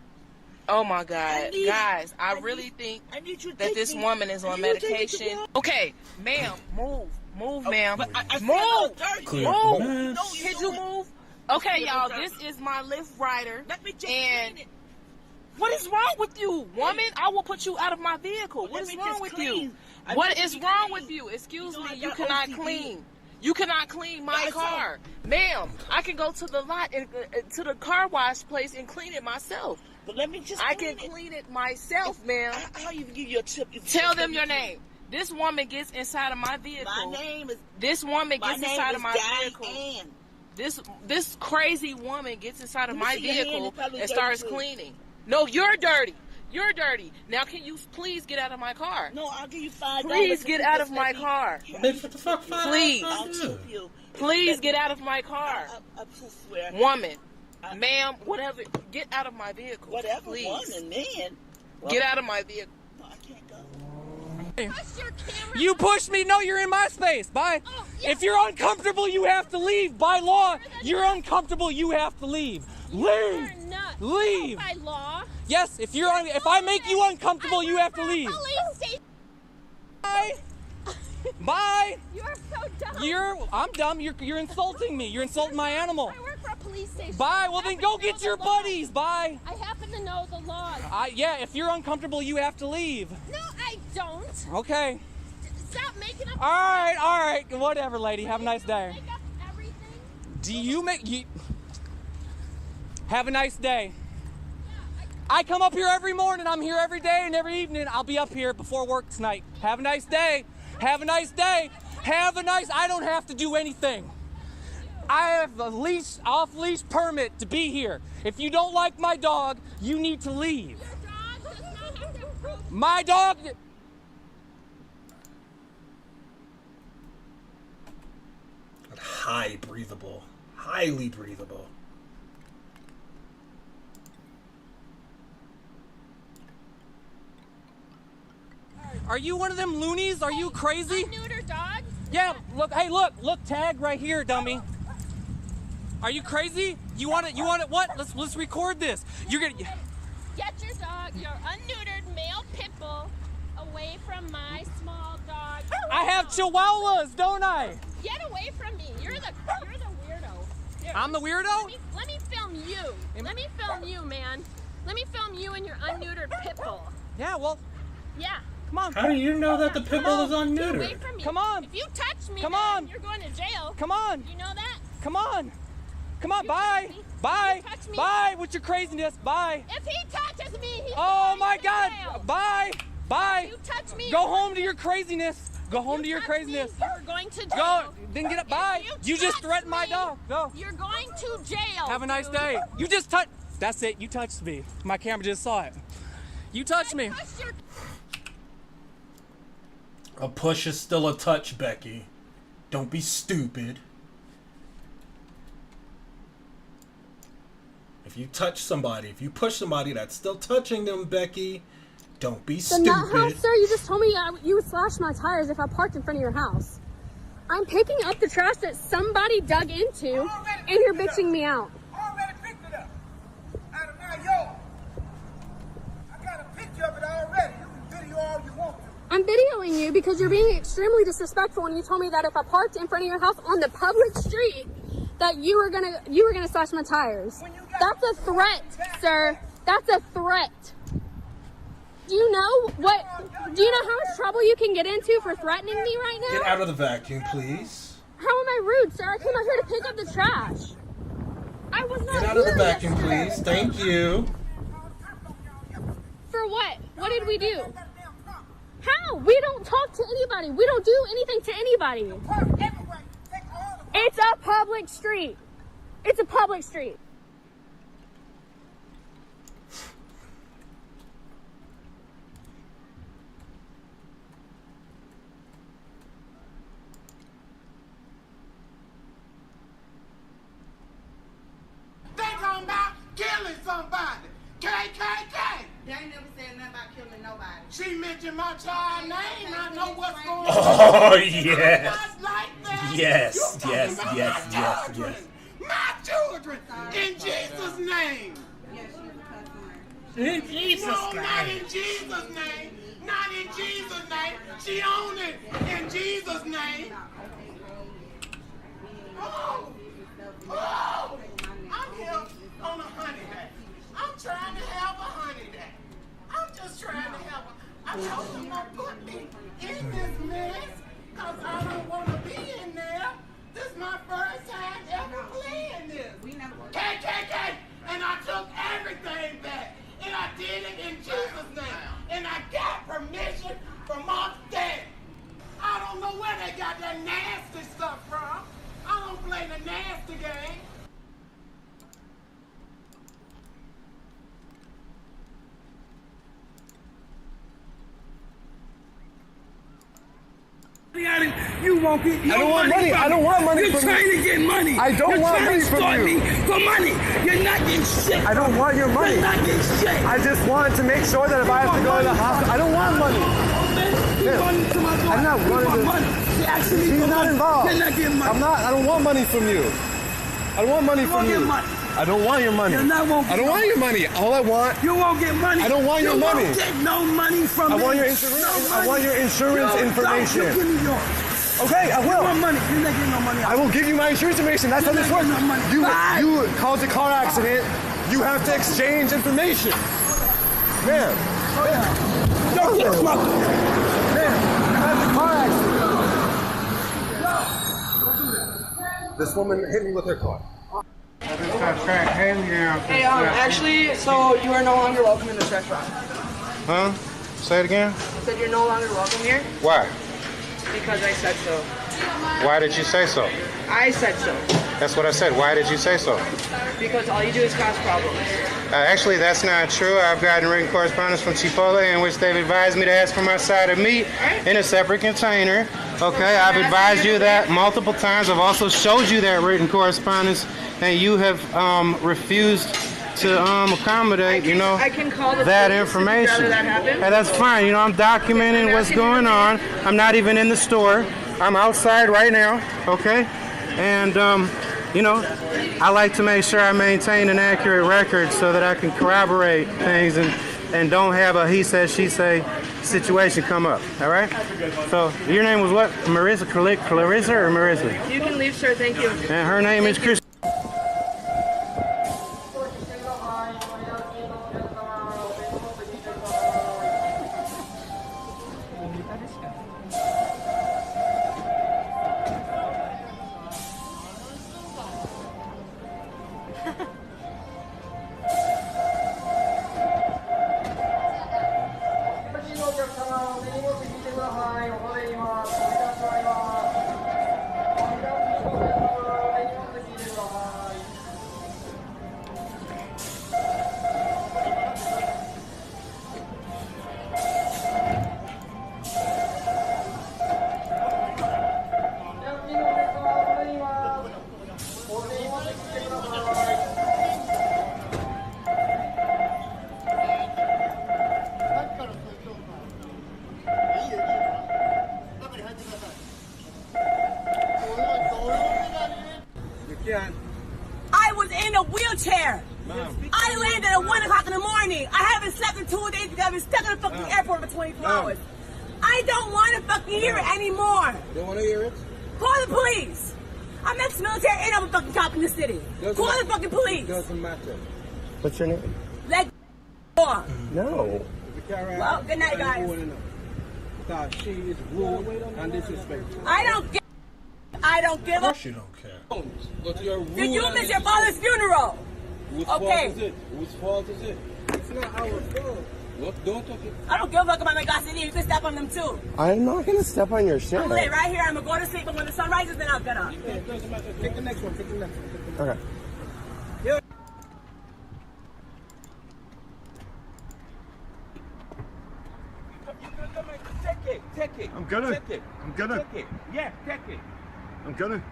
Oh my God, guys! I really think that this woman is on medication. Okay, ma'am, move, ma'am, move. No, Could you move? Okay, y'all, this is my Lyft rider. Let me just and clean it. what is wrong with you, woman? I will put you out of my vehicle. What is wrong with you? What is wrong with you? Excuse me, you cannot clean. You cannot clean my car, ma'am. I can go to the lot and to the car wash place and clean it myself. But let me just. I can clean it myself, ma'am. I'll even give you a tip. Tell them your name. This woman gets inside of my vehicle. My name is. This woman gets inside of my vehicle. Diane. This crazy woman gets inside of Let me my see your hand. vehicle It's probably and dirty starts too. cleaning. No, you're dirty. You're dirty. Now, can you please get out of my car? No, I'll give you $5. Please get out of my Let me- car. Bitch, what the fuck? Please. I'll tip you. Please get out of my car. I swear. Woman, ma'am, whatever, get out of my vehicle. Whatever, please. woman, man. Get out of my vehicle. No, I can't go. You pushed me. No, you're in my space. Bye. If you're uncomfortable, you have to leave. By law, you're uncomfortable. You have to leave. Leave. Leave. By law. Yes. If I make you uncomfortable, you have to leave. Bye. Bye. You are so dumb. I'm dumb. You're insulting me. You're insulting my animal. I work for a police station. Bye. Well, then go get your buddies. Bye. I happen to know the laws. Yeah. If you're uncomfortable, you have to leave. No, I don't. Okay. Stop making up. All right. Whatever, lady. Have a nice day. Make up everything. Do you have a nice day? I come up here every morning. I'm here every day and every evening. I'll be up here before work tonight. Have a nice day. Have a nice day. I don't have to do anything. I have a off-leash permit to be here. If you don't like my dog, you need to leave. Your dog does not have to prove. My dog. high breathable. Highly breathable. Are you one of them loonies? Are you crazy? Neuter dog? Yeah, look, hey, look, tag right here, dummy. Are you crazy? You want it, what? Let's record this. You're gonna... Get your dog, your unneutered male pit bull, away from my small dog. I have chihuahuas, don't I? Get away from me. You're the weirdo. Here, I'm the weirdo? Let me film you. Let me film you, man. Let me film you and your unneutered pit bull. Yeah, well... Yeah. Come on. How do you know that the pit bull is Get away unneutered? from me. Come on. If you touch me, Come man, on. you're going to jail. Come on. You know that? Come on. Come on, bye. Bye. touch me. Bye with your craziness. Bye. If he touches me, he's Oh going my to God. jail. Bye. Bye. You touch me. Go home to your craziness. Go home to your craziness. You're going to jail. Go. Then get up. Bye. You just touch threatened my me, dog. Go. You're going to jail. Have a nice dude. day. You just touched. That's it. You touched me. My camera just saw it. You touched me. A push is still a touch, Becky. Don't be stupid. If you touch somebody, if you push somebody, that's still touching them, Becky. Don't be So stupid. not how, sir, you just told me you would slash my tires if I parked in front of your house. I'm picking up the trash that somebody dug into, and you're bitching me out. Already picked it up. Out of my yard. I got a picture of it already. You can video all you want to. I'm videoing you because you're being extremely disrespectful when you told me that if I parked in front of your house on the public street, that you were gonna slash my tires. That's a threat, sir. That's a threat. Do you know how much trouble you can get into for threatening me right now? Get out of the vacuum, please. How am I rude, sir? I came out here to pick up the trash. I was not Get out of the here vacuum, yesterday. please. Thank you. For what? What did we do? How? We don't talk to anybody. We don't do anything to anybody. It's a public street. It's a public street. They talking about killing somebody. KKK. They ain't never said nothing about killing nobody. She mentioned my child name. I know what's going on. Oh, yes. Not like that. Yes, You talking yes, about yes, my yes, children. yes. My children. In Jesus' name. In Jesus' No, name. not in Jesus' name. Not in Jesus' name. She owned it in Jesus' name. Oh, oh, I'm here on a honey day. I'm trying to have a honey day. I'm just trying to have a. I told them don't put me in this mess because I don't want to be in there. This is my first time ever playing this. KKK, and I took everything back. And I did it in Jesus' name. And I got permission from up there. I don't know where they got that nasty stuff from. I don't play the nasty game. You won't get. I don't want money. I don't want money You're from you. trying to get money. I don't You're want trying money to from start you. me for money. You're not getting shit. I don't want your money. You're not getting shit. I just want to make sure that if I have to go to the hospital, I don't want money. I'm not running to. She's not involved. You're not getting money. I'm not. I don't want money from you. I don't want money from you. I don't want your money. You're not won't I don't get want your money. All I want. You won't get money. I don't want your You money. won't get no money from I me. want your insurance. No I want your insurance money. information. You give me yours. Okay, I will. You want money. You're not getting no money. I will give you my insurance information. That's how this works. You caused a car accident. You have to exchange information. Man. Don't get smoking. Man, you had a car accident. This woman hit me with her car. Hey, actually, so you are no longer welcome in this restaurant. Huh? Say it again? I said you're no longer welcome here Why? because I said so. Why did you say so? I said so. That's what I said. Why did you say so? Because all you do is cause problems. Actually, that's not true. I've gotten written correspondence from Chipotle in which they've advised me to ask for my side of meat in a separate container Okay, I've advised you that multiple times. I've also showed you that written correspondence, and you have refused to accommodate, I can call the that police information. if you'd rather that happen. And that's fine. I'm documenting what's going on. I'm not even in the store. I'm outside right now, okay? And, I like to make sure I maintain an accurate record so that I can corroborate things and don't have a he said, she say situation come up, all right? So your name was what? Clarissa or Marissa? You can leave, sir. Thank you. And her name is Chris. I was in a wheelchair. I landed at 1 o'clock in the morning. I haven't slept in 2 days because I've been stuck in the fucking airport for 24 hours. I don't want to fucking hear it anymore. Don't want to hear it? Call the police. I'm ex-military and I'm a fucking cop in the city. Call the fucking police. Doesn't matter. What's your name? Let go. No. Well, good night, guys. Because she is rude and disrespectful. I don't give Of a course you don't care. But you're rude. Did you miss your father's funeral? Whose Okay. fault is it? Whose fault is it? It's not our fault. Look, don't talk it. I don't give a fuck about my gossip. You can step on them too. I'm not going to step on your shit. I'm gonna lay right here. I'm gonna go to sleep, but when the sun rises, then I'll get up. It doesn't matter. Take the next one. Take the next one. Okay. Take it. I'm gonna. Take it. I'm gonna. Take it. Yeah, take it. I'm gonna.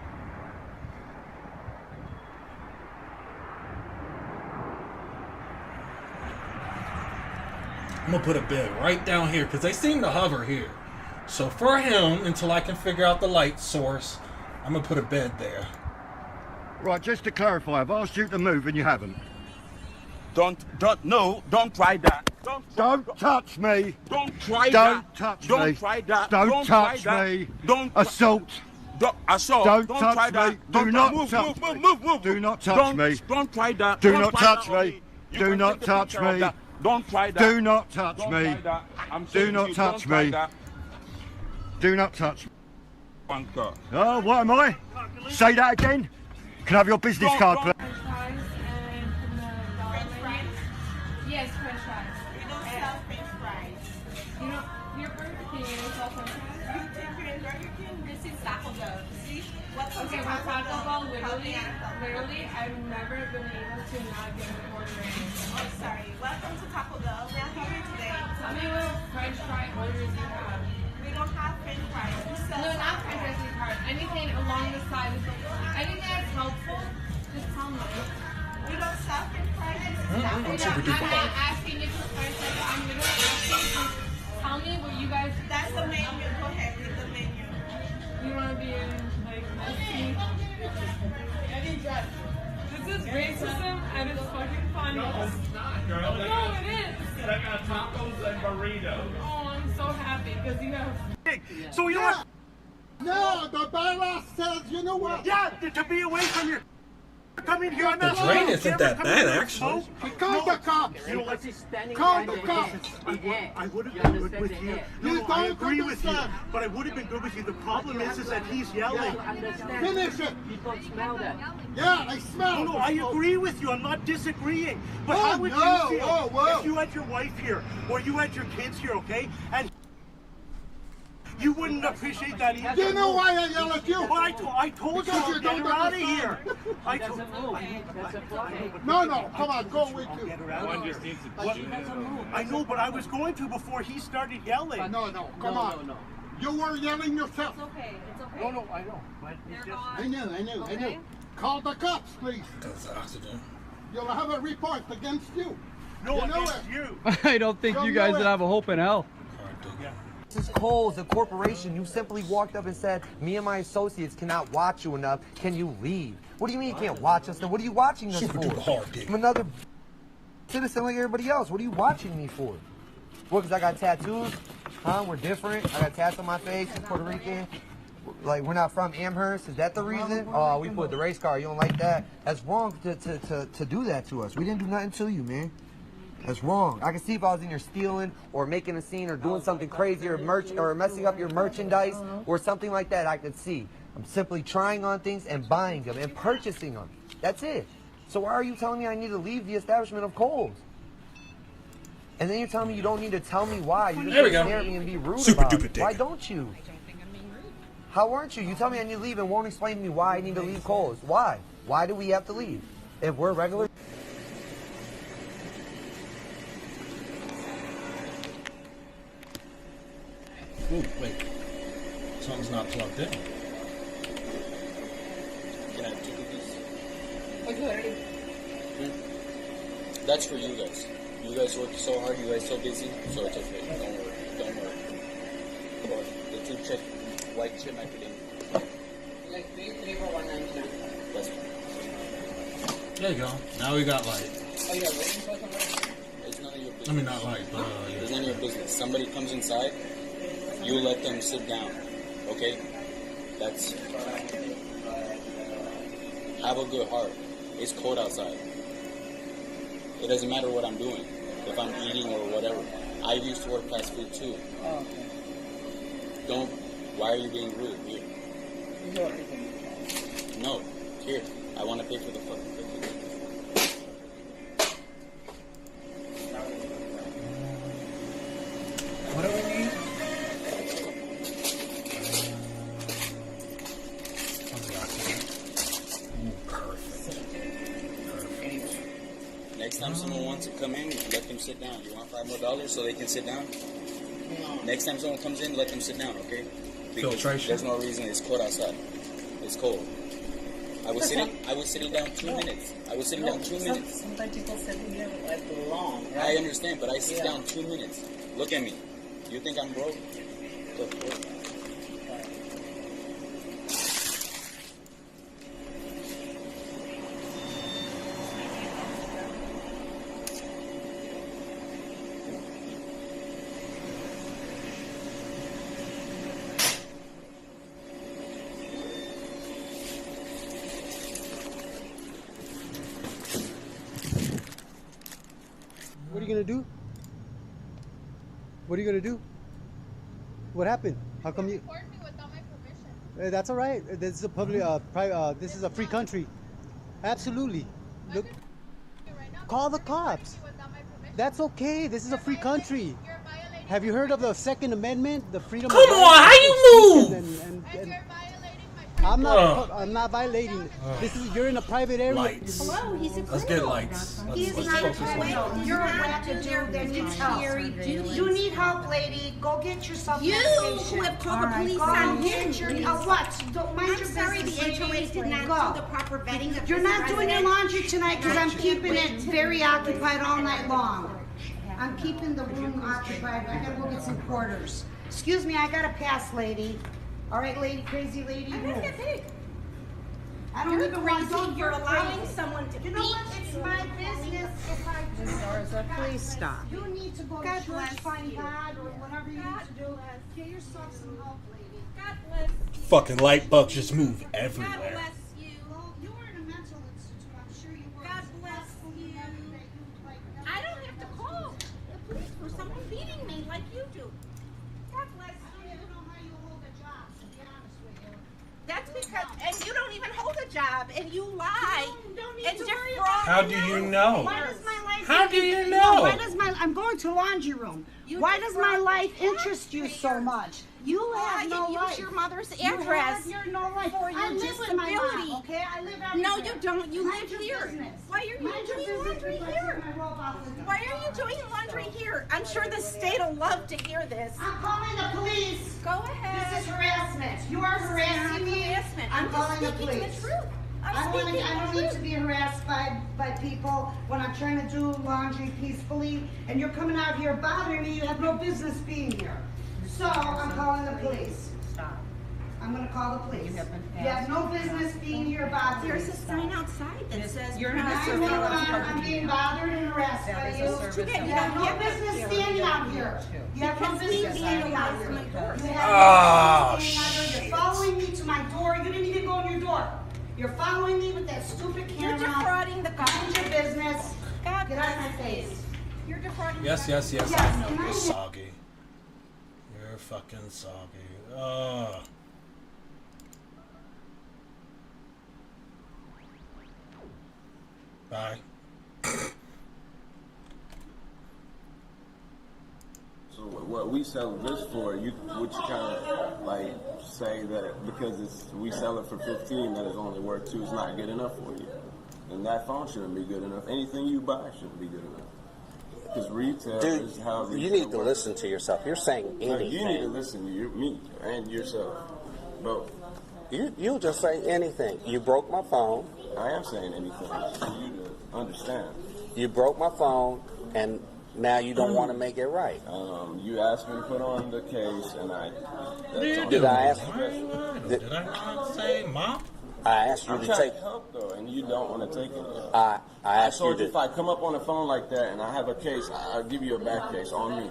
I'm gonna put a bed right down here because they seem to hover here. So for him, until I can figure out the light source, I'm gonna put a bed there. Right, just to clarify, I've asked you to move and you haven't. Don't try that. Don't touch me. Don't try Don't that. touch Don't me. try that. Don't try touch that. me. Don't Assault. Assault. Don't Don't touch try me. that. Do not move, touch move, me. move, move. Do not touch me. Don't try that. Do Don't not try touch that on me. You Do can not take a touch picture of me. that. Don't try that. Do not touch Don't me. try that. I'm Do saying to not you, touch don't try me. that. Do not touch me. Bunker. Oh, what am I? Say that again. Can I have your business card, please? Yes, French fries. We don't sell French fries. You know, your Burger King, you don't sell French fries? You take your Burger King. This is Taco Bell. See? What's Okay, with Taco Bell, literally, I've never been able to not get an order in. Oh, sorry. Welcome to Taco Bell. We are here today. Tell me what French fry orders you have. We don't have French fries. We sell No, not French fries, sweetheart. Anything along the side. Anything that's helpful, just tell me. We don't sell French fries. I'm not asking you for French fries. I'm literally asking you to tell me what you guys. That's the menu. Go ahead, read the menu. You want to be like messy? This is racism and it's fucking funny. No, it's not, girl. No, it is. They got tacos and burritos. Oh, I'm so happy because you have. So you know what? No, the bylaw says, you know what? Yeah, to be away from your. Come in here. I'm The not drain isn't that bad, actually. Call the cops. You know what? Call the cops. I would have been good with you. You No, I don't agree with you. understand. But I would have been good with you. The problem is that he's yelling. Finish it. You don't smell that. Yeah, I smell. No, I agree with you. I'm not disagreeing. But Oh, how would no. you feel Oh, whoa. if you had your wife here or you had your kids here, okay? And you wouldn't appreciate that either. You know why I yell at you? Well, I told Because you, you get don't her out of understand. here. I told No, come on, go with you. Get her out of here. What? I know, but I was going to before he started yelling. No, come on. You were yelling yourself. It's okay. It's okay. No, no, I know. But it's just... I know. Call the cops, please. That's oxygen. You'll have a report against you. No, you know against it. you. I don't think you guys would have a hope in hell. This is Kohl's, a corporation. You simply walked up and said, me and my associates cannot watch you enough. Can you leave? What do you mean you can't watch us? Then what are you watching us Super for? duper hard dick. I'm another citizen like everybody else. What are you watching me for? What, because I got tattoos? Huh? We're different? I got tats on my face. He's Puerto Rican. Like, we're not from Amherst. Is that the reason? Oh, we put the race car. You don't like that? That's wrong to do that to us. We didn't do nothing to you, man. That's wrong. I can see if I was in here stealing or making a scene or doing something crazy or messing up your merchandise or something like that, I could see. I'm simply trying on things and buying them and purchasing them. That's it. So why are you telling me I need to leave the establishment of Kohl's? And then you're telling me you don't need to tell me why. You just stare at me and be rude Super about duper it. dick. Why don't you? How aren't you? You tell me I need to leave and won't explain to me why I need to leave Kohl's. Why? Why do we have to leave? If we're regular... Ooh, wait. Something's not plugged in. Can I have 2 cookies? Okay. That's for you guys. You guys work so hard, you guys so busy, so it's okay. Don't worry. Don't worry. Come on. The 2 white chip macadamia. Like 3 for $1.99. That's fine. There you go. Now we got light. Oh, you got waiting for somebody? It's none of your business. I mean, not light, but It's none of your business. Somebody comes inside, you let them sit down. Okay? That's... Have a good heart. It's cold outside. It doesn't matter what I'm doing. If I'm eating or whatever. I used to work fast food too. Oh, okay. Don't... Why are you being rude? Here. You know everything. No. Here. I want to pay for the fucking cookie. what do we need? Next time someone wants to come in, let them sit down. You want $5 more so they can sit down? Next time someone comes in, let them sit down, okay? Because Filtration. there's no reason. It's cold outside. It's cold. I was sitting down 2 minutes. I was sitting down 2 minutes. Sometimes people sit here like long, right? I understand, but I sit down 2 minutes. Look at me. You think I'm broke? Look, broke. What are you gonna do? What are you gonna do? What happened? How come you? Record me without my permission. That's all right. This is a public, this is a free country. Absolutely. Look, call the cops. That's okay. This is a free country. Have you heard of the Second Amendment? The freedom. Come on, how you move? I'm not violating. This is you're in a private area. Lights. Hello, he's a Let's get lights. He's Let's not focus on a lights. You're a wackadoodle that needs help. You need help, lady. Go get yourself medication. You have called the All right, police go on get him. your what? Don't mind I'm your sorry, the business. HOA did not Go. do the proper vetting of You're this not doing your resident. laundry tonight because I'm keeping it very occupied all night long. I'm keeping the room occupied. I gotta go get some quarters. Excuse me, I gotta pass, lady. All right, lady, crazy lady. I'm gonna move. get paid. I don't You're even want crazy. to. You're allowing someone to You know what? beat It's you. my business if I do. Dorza, please stop. You need to go God to church, bless find you. God, or whatever you God need to do. Get yourself some help, lady. God bless. Fucking light bugs just move God everywhere. bless you. Well, you were in a mental institute. I'm sure you were. God bless you. I don't have to call the police for someone beating me like you do. God bless you. I don't know how you hold a job, to be honest with you. That's because, and you don't even hold a job, and you lie, You don't need and to defraud. worry about How do you know? Why does my life How do you know? Why does I'm going to laundry room. Why does my life interest you so much? You have no life. Use your mother's You address have your no life. for I your live with my mom, disability. okay? I live No, everywhere. you don't. You Mind live your here. business. Why are you Mind your doing business laundry before I here? take my robe off the door. Why are you doing laundry here? I'm sure the state will love to hear this. I'm calling the police. Go ahead. This is harassment. You are harassing me. Harassment. I'm calling the speaking police. the truth. I don't need to be harassed by people when I'm trying to do laundry peacefully, and you're coming out here bothering me. You have no business being here. So I'm calling the police. Stop. I'm going to call the police. You have no business being here bothering me. There's a sign outside that says You're not. I'm being bothered and harassed by you. Too bad You you have don't no get business here. standing out here. You have no Because business we standing out here. vandalized my door. You Oh, have no business standing out here. You're following me to my door. You didn't even go in your door. You're following me with that stupid camera. You're defrauding the Mind your business. God Get out of my face. You're defrauding Yes, yes, yes. Yes, I know. and You're I- soggy. You're fucking soggy. Bye. So what we sell this for, would you kind of like say that because we sell it for 15, that it's only worth 2 is not good enough for you? And that phone shouldn't be good enough. Anything you buy shouldn't be good enough. Because retail is how retail you need to works. listen to yourself. You're saying No, anything. you need to listen to me and yourself. Both. You'll just say anything. You broke my phone. I am saying anything for you to understand. You broke my phone, and now you don't want to make it right. You asked me to put on the case, and Did I ask? Did I not say mop? I asked you I'm to trying take. to help though, and you don't want to take it. I asked you told you to. if I come up on the phone like that and I have a case, I'll give you a back case on me.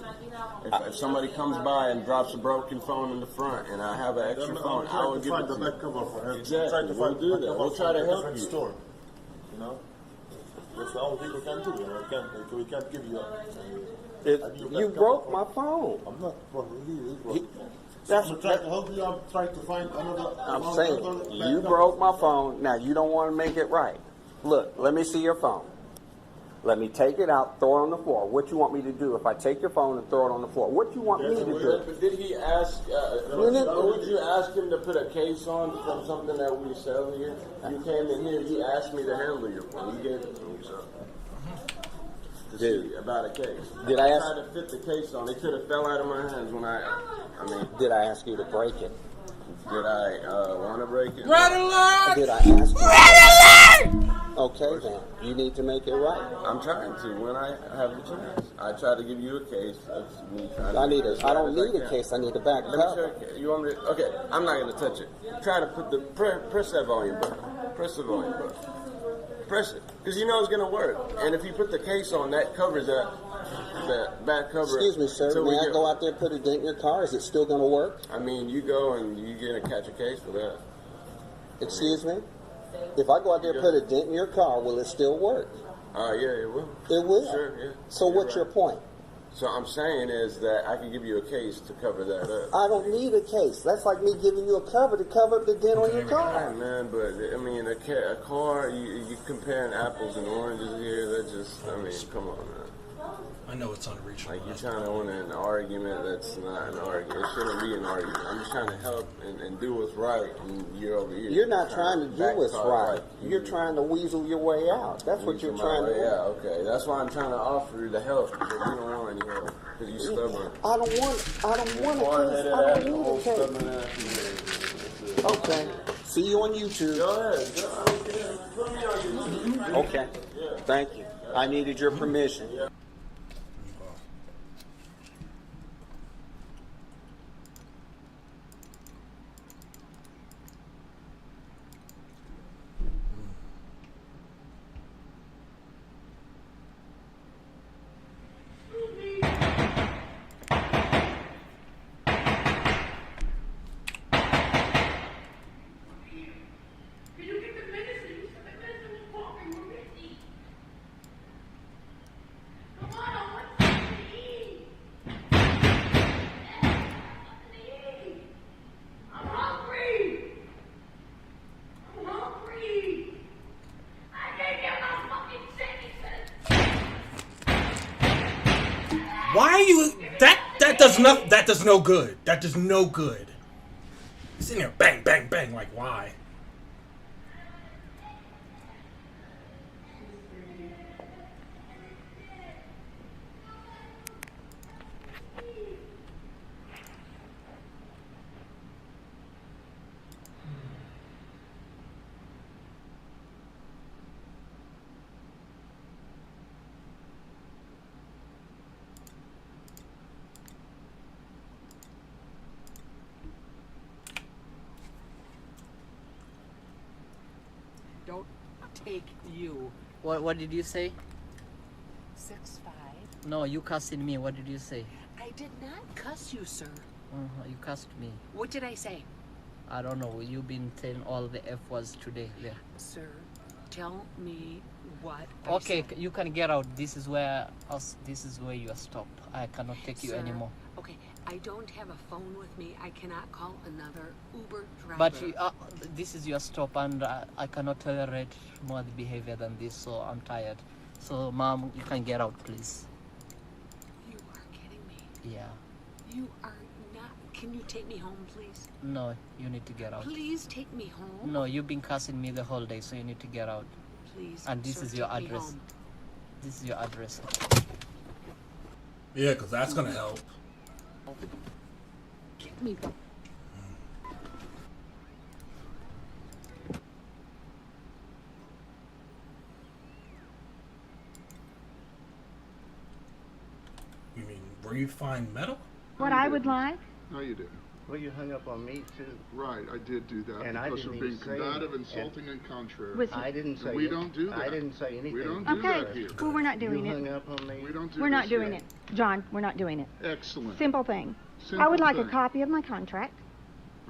If somebody comes by and drops a broken phone in the front and I have an extra phone, I will give it to you. back cover for him. Exactly. We'll do that. We'll try to help you. Store. You know, that's the only thing we can do. You know, we can't give you You broke my phone. I'm not. I'm trying to help you. I'm trying to find another. I'm saying you broke my phone. Now you don't want to make it right. Look, let me see your phone. Let me take it out, throw it on the floor. What you want me to do if I take your phone and throw it on the floor? What you want me to do? But did he ask? Would you ask him to put a case on from something that we sell here? You came in here. You asked me to handle your phone. You gave it to me, so. To see about a case. Did I ask? tried to fit the case on. It could have fell out of my hands when I mean. Did I ask you to break it? Did I want to break it? Red alert! Did I ask you? Red alert! Okay, then. You need to make it right. I'm trying to when I have the chance. I try to give you a case. That's me trying I to need I don't need a case. I need a back Let me cover. check it. You want me to, okay, I'm not going to touch it. Try to put the, press that volume button. Press the volume button. Press it. Because you know it's going to work. And if you put the case on, that covers that back cover. Excuse me, sir. May I go out there and put a dent in your car? Is it still going to work? I mean, you go and you're going to catch a case for that. Excuse me? If I go out there and put a dent in your car, will it still work? Yeah, it will. It will? Sure, yeah. So what's your point? So I'm saying is that I can give you a case to cover that up. I don't need a case. That's like me giving you a cover to cover up the dent on your car. Right, man, but I mean, a car, you comparing apples and oranges here, that just, I mean, come on, man. I know it's unreachable. Like, you're trying to win an argument that's not an argument. It shouldn't be an argument. I'm just trying to help and do what's right, and you're over here. You're not trying to do what's right. Mm-hmm. You're trying to weasel your way out. That's what you're trying to do. Yeah, okay. That's why I'm trying to offer you the help, because you don't want any help, because you're stubborn. I don't want a case. I don't need a case. Okay. See you on YouTube. Go ahead. Put me on YouTube. Okay. Thank you. I needed your permission. do you that does no good. That does no good. It's in there bang bang bang like why? Don't take you. What did you say? 6'5". No, you cussing me. What did you say? I did not cuss you, sir. You cussed me. What did I say? I don't know. You've been saying all the F words today. Yeah. Sir, tell me what Okay, I said. you can get out. This is where you are stopped. I cannot take you Sir, anymore. Okay, I don't have a phone with me. I cannot call another Uber driver. But this is your stop, and I cannot tolerate more behavior than this. So I'm tired. So, Mom, you can get out, please. You are kidding me. Yeah. You are not. Can you take me home, please? No, you need to get out. Please take me home. No, you've been cussing me the whole day, so you need to get out. Please. And this sir, is your take me address. home. This is your address. Yeah, because that's gonna help. Get me. You mean where you find metal? What I would like? No, you didn't. Well, you hung up on me too. Right, I did do that And I because didn't you're being even say combative, it. insulting, and contrary. Was- I didn't say we it. don't do that. I didn't say anything. We don't do Okay, that here. well, we're not doing You it. hung up on me. We don't do We're not this doing here. it. John, we're not doing it. Excellent. Simple thing. I Simple would like a thing. copy of my contract.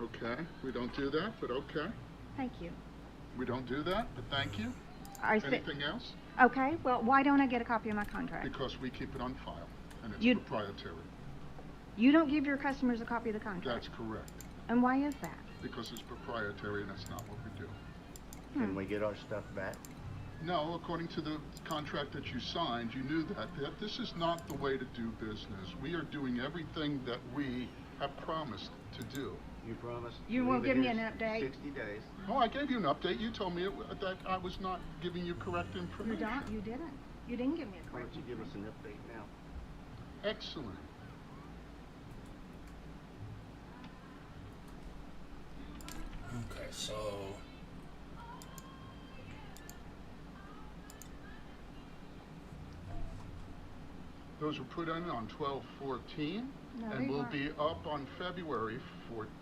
Okay, we don't do that, but okay. Thank you. We don't do that, but thank you. I said- Anything else? Okay, well, why don't I get a copy of my contract? Because we keep it on file, and it's You- proprietary. You don't give your customers a copy of the contract. That's correct. And why is that? Because it's proprietary, and that's not what we do. Can we get our stuff back? No, according to the contract that you signed, you knew that this is not the way to do business. We are doing everything that we have promised to do. You promised. You to won't leave give it me here an update? 60 days. Oh, I gave you an update. You told me that I was not giving you correct You information. don't. You didn't. You didn't give me a Why correct. don't you give us an update now? Excellent. Okay, so Those were put in on 12/14, No, and they will weren't. be up on February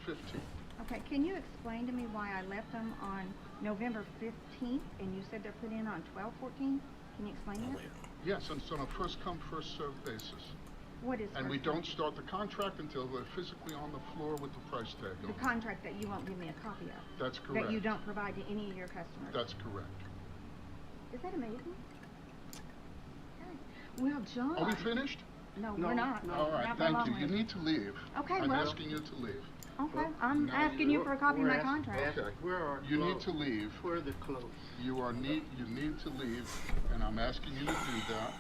15th. Okay, can you explain to me why I left them on November 15th and you said they're put in on 12/14? Can you explain that? Yes, and it's on a first-come, first-served basis. What is And we first don't come? start the contract until we're physically on the floor with the price tag The on. contract that you won't give me a copy of. That's correct. That you don't provide to any of your customers. That's correct. Is that amazing? Okay. Well, John. Are we finished? No, we're not. All right, Not by a thank long you. You way. need to leave. Okay, I'm well- asking you to leave. Okay, I'm Now asking you for a copy of my contract. Okay. Where are You need clothes? to leave. Where are the clothes? You need to leave, and I'm asking you to do that.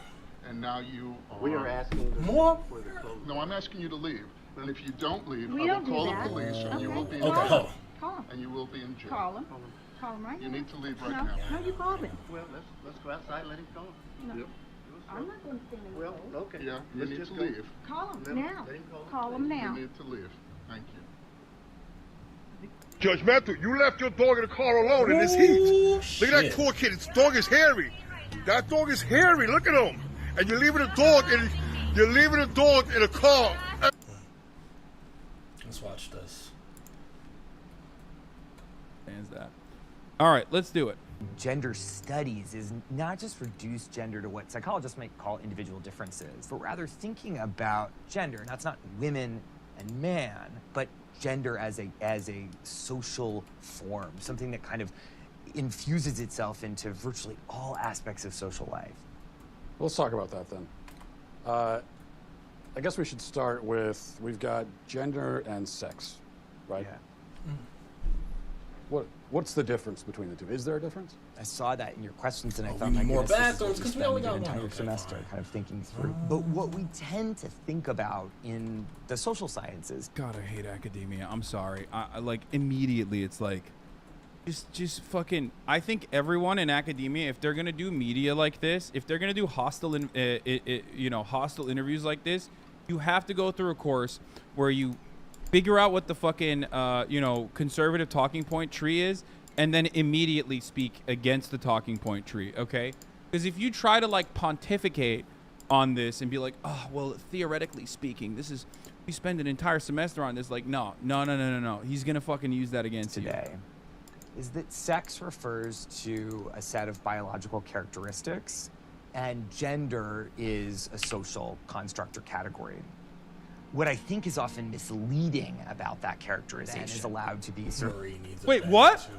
And now you are. We are asking the more. for the clothes. No, I'm asking you to leave. And if you don't leave, We I don't will do call that. the police, and you Okay. will be in Call jail. him. Call him. And you will be in jail. Call him. Call him right You now. need to leave right No, now. no, you call him. Well, let's go outside and let him go. No. Yep. I'm not going to stand in the Well, cold. okay. Yeah, you Let's need just to go. leave. Call him Let him- now. let him call the Call him police. now. You need to leave. Thank you. Judgmental, you left your dog in the car alone in this heat. Look at that shit. poor kid. His dog is hairy. That dog is hairy. Look at him. And you're leaving the dog in a car. let's watch this. Stands that. All right, let's do it. Gender studies is not just reduce gender to what psychologists might call individual differences, but rather thinking about gender. That's not women and man, but gender as a social form, something that kind of infuses itself into virtually all aspects of social life. Let's talk about that then. I guess we should start with, we've got gender and sex, right? Yeah. What's the difference between the two? Is there a difference? I saw that in your questions, and I we thought, need my more goodness, this is bathrooms, what 'cause we spend only an got one. entire Okay, semester kind of thinking through. But what we tend to think about in the social sciences. God, I hate academia. I'm sorry. I like immediately. It's like, just fucking. I think everyone in academia, if they're gonna do media like this, if they're gonna do hostile interviews like this, you have to go through a course where you figure out what the fucking conservative talking point tree is, and then immediately speak against the talking point tree, okay? Because if you try to like pontificate on this and be like, oh, well, theoretically speaking, this is, we spend an entire semester on this, like, no. He's gonna fucking use that against you. Today is that sex refers to a set of biological characteristics, and gender is a social construct or category. What I think is often misleading about that characterization is allowed to be sort of... Wait, what?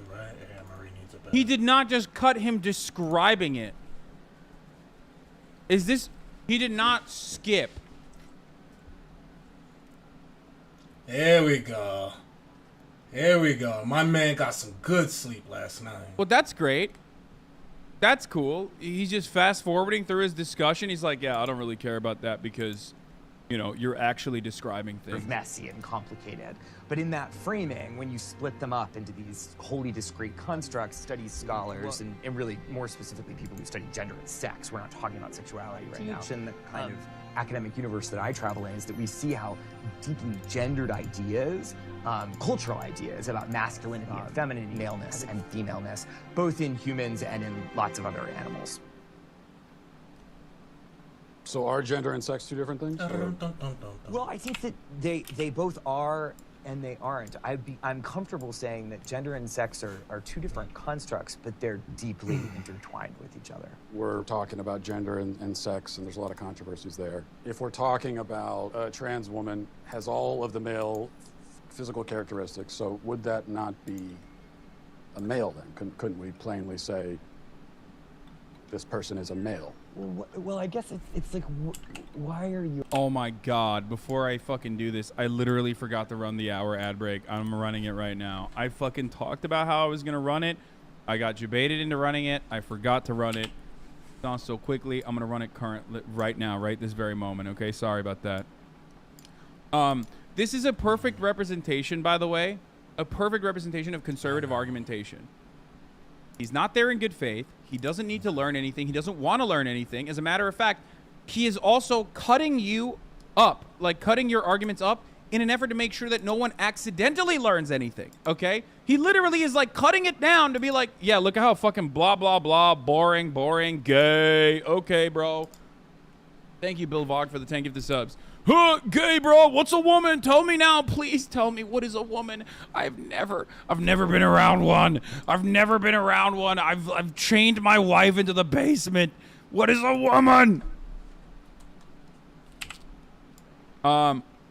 He did not just cut him describing it. Is this... He did not skip. Here we go. Here we go. My man got some good sleep last night. Well, that's great. That's cool. He's just fast forwarding through his discussion. He's like, yeah, I don't really care about that because, you're actually describing things. Messy and complicated. But in that framing, when you split them up into these wholly discrete constructs, studies scholars, and really more specifically people who study gender and sex, we're not talking about sexuality right now. In the kind of academic universe that I travel in is that we see how deeply gendered ideas, cultural ideas about masculinity and femininity, maleness and femaleness, both in humans and in lots of other animals. So are gender and sex two different things? Well, I think that they both are and they aren't. I'm comfortable saying that gender and sex are two different constructs, but they're deeply intertwined with each other. We're talking about gender and sex, and there's a lot of controversies there. If we're talking about a trans woman has all of the male physical characteristics, so would that not be a male then? Couldn't we plainly say this person is a male? Well, I guess it's like, why are you... Oh my God, before I fucking do this, I literally forgot to run the hour ad break. I'm running it right now. I fucking talked about how I was going to run it. I got debated into running it. I forgot to run it. Gone so quickly. I'm going to run it right now, right this very moment. Okay, sorry about that. This is a perfect representation, by the way. A perfect representation of conservative argumentation. He's not there in good faith. He doesn't need to learn anything. He doesn't want to learn anything. As a matter of fact, he is also cutting you up, like cutting your arguments up in an effort to make sure that no one accidentally learns anything, okay? He literally is like cutting it down to be like, yeah, look at how fucking blah, blah, blah, boring, gay. Okay, bro. Thank you, Bill Vog, for the 10 gifted subs. Huh, gay, bro, what's a woman? Tell me now, please tell me, what is a woman? I've never been around one. I've chained my wife into the basement. What is a woman?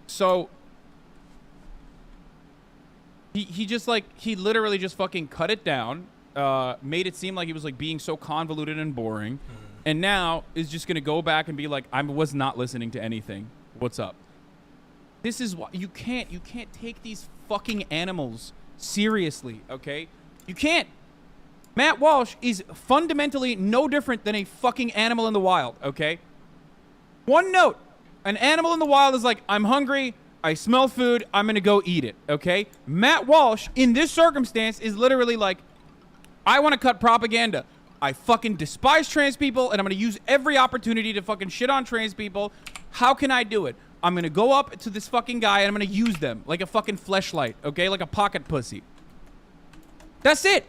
So he literally just fucking cut it down, made it seem like he was like being so convoluted and boring, and now is just gonna go back and be like, I was not listening to anything. What's up? This is why you can't take these fucking animals seriously, okay? You can't. Matt Walsh is fundamentally no different than a fucking animal in the wild, okay? One note. An animal in the wild is like, I'm hungry, I smell food, I'm gonna go eat it, okay? Matt Walsh, in this circumstance, is literally like, I want to cut propaganda. I fucking despise trans people, and I'm gonna use every opportunity to fucking shit on trans people. How can I do it? I'm gonna go up to this fucking guy, and I'm gonna use them like a fucking fleshlight, okay? Like a pocket pussy. That's it.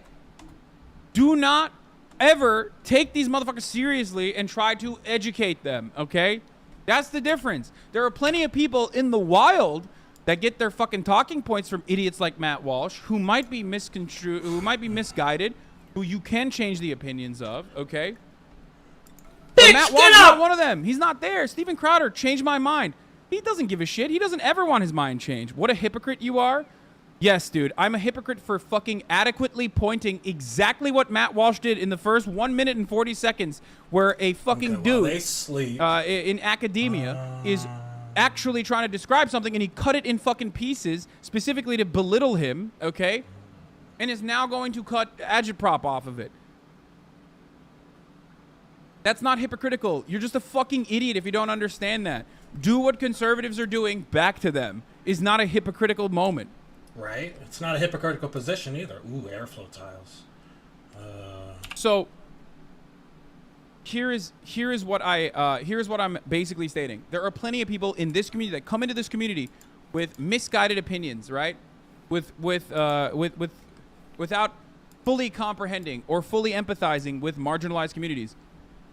Do not ever take these motherfuckers seriously and try to educate them, okay? That's the difference. There are plenty of people in the wild that get their fucking talking points from idiots like Matt Walsh, who might be misconstrued, who might be misguided, who you can change the opinions of, okay? But Matt Walsh is not one of them. He's not there. Steven Crowder changed my mind. He doesn't give a shit. He doesn't ever want his mind changed. What a hypocrite you are. Yes, dude. I'm a hypocrite for fucking adequately pointing exactly what Matt Walsh did in the first 1 minute and 40 seconds, where a fucking dude in academia is actually trying to describe something, and he cut it in fucking pieces specifically to belittle him, okay? and is now going to cut agitprop off of it. That's not hypocritical. You're just a fucking idiot if you don't understand that. Do what conservatives are doing back to them is not a hypocritical moment. Right? It's not a hypocritical position either. Ooh, airflow tiles. So here is what I'm basically stating. There are plenty of people in this community that come into this community with misguided opinions, right? Without fully comprehending or fully empathizing with marginalized communities.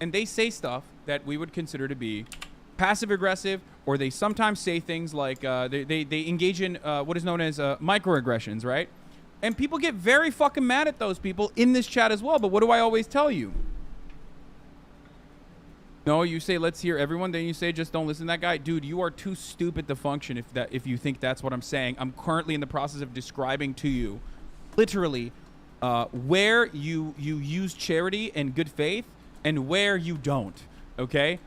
And they say stuff that we would consider to be passive aggressive, or they sometimes say things like they engage in what is known as microaggressions, right? And people get very fucking mad at those people in this chat as well. But what do I always tell you? No, you say let's hear everyone, then you say just don't listen to that guy. Dude, you are too stupid to function if you think that's what I'm saying. I'm currently in the process of describing to you literally where you use charity and good faith and where you don't, okay?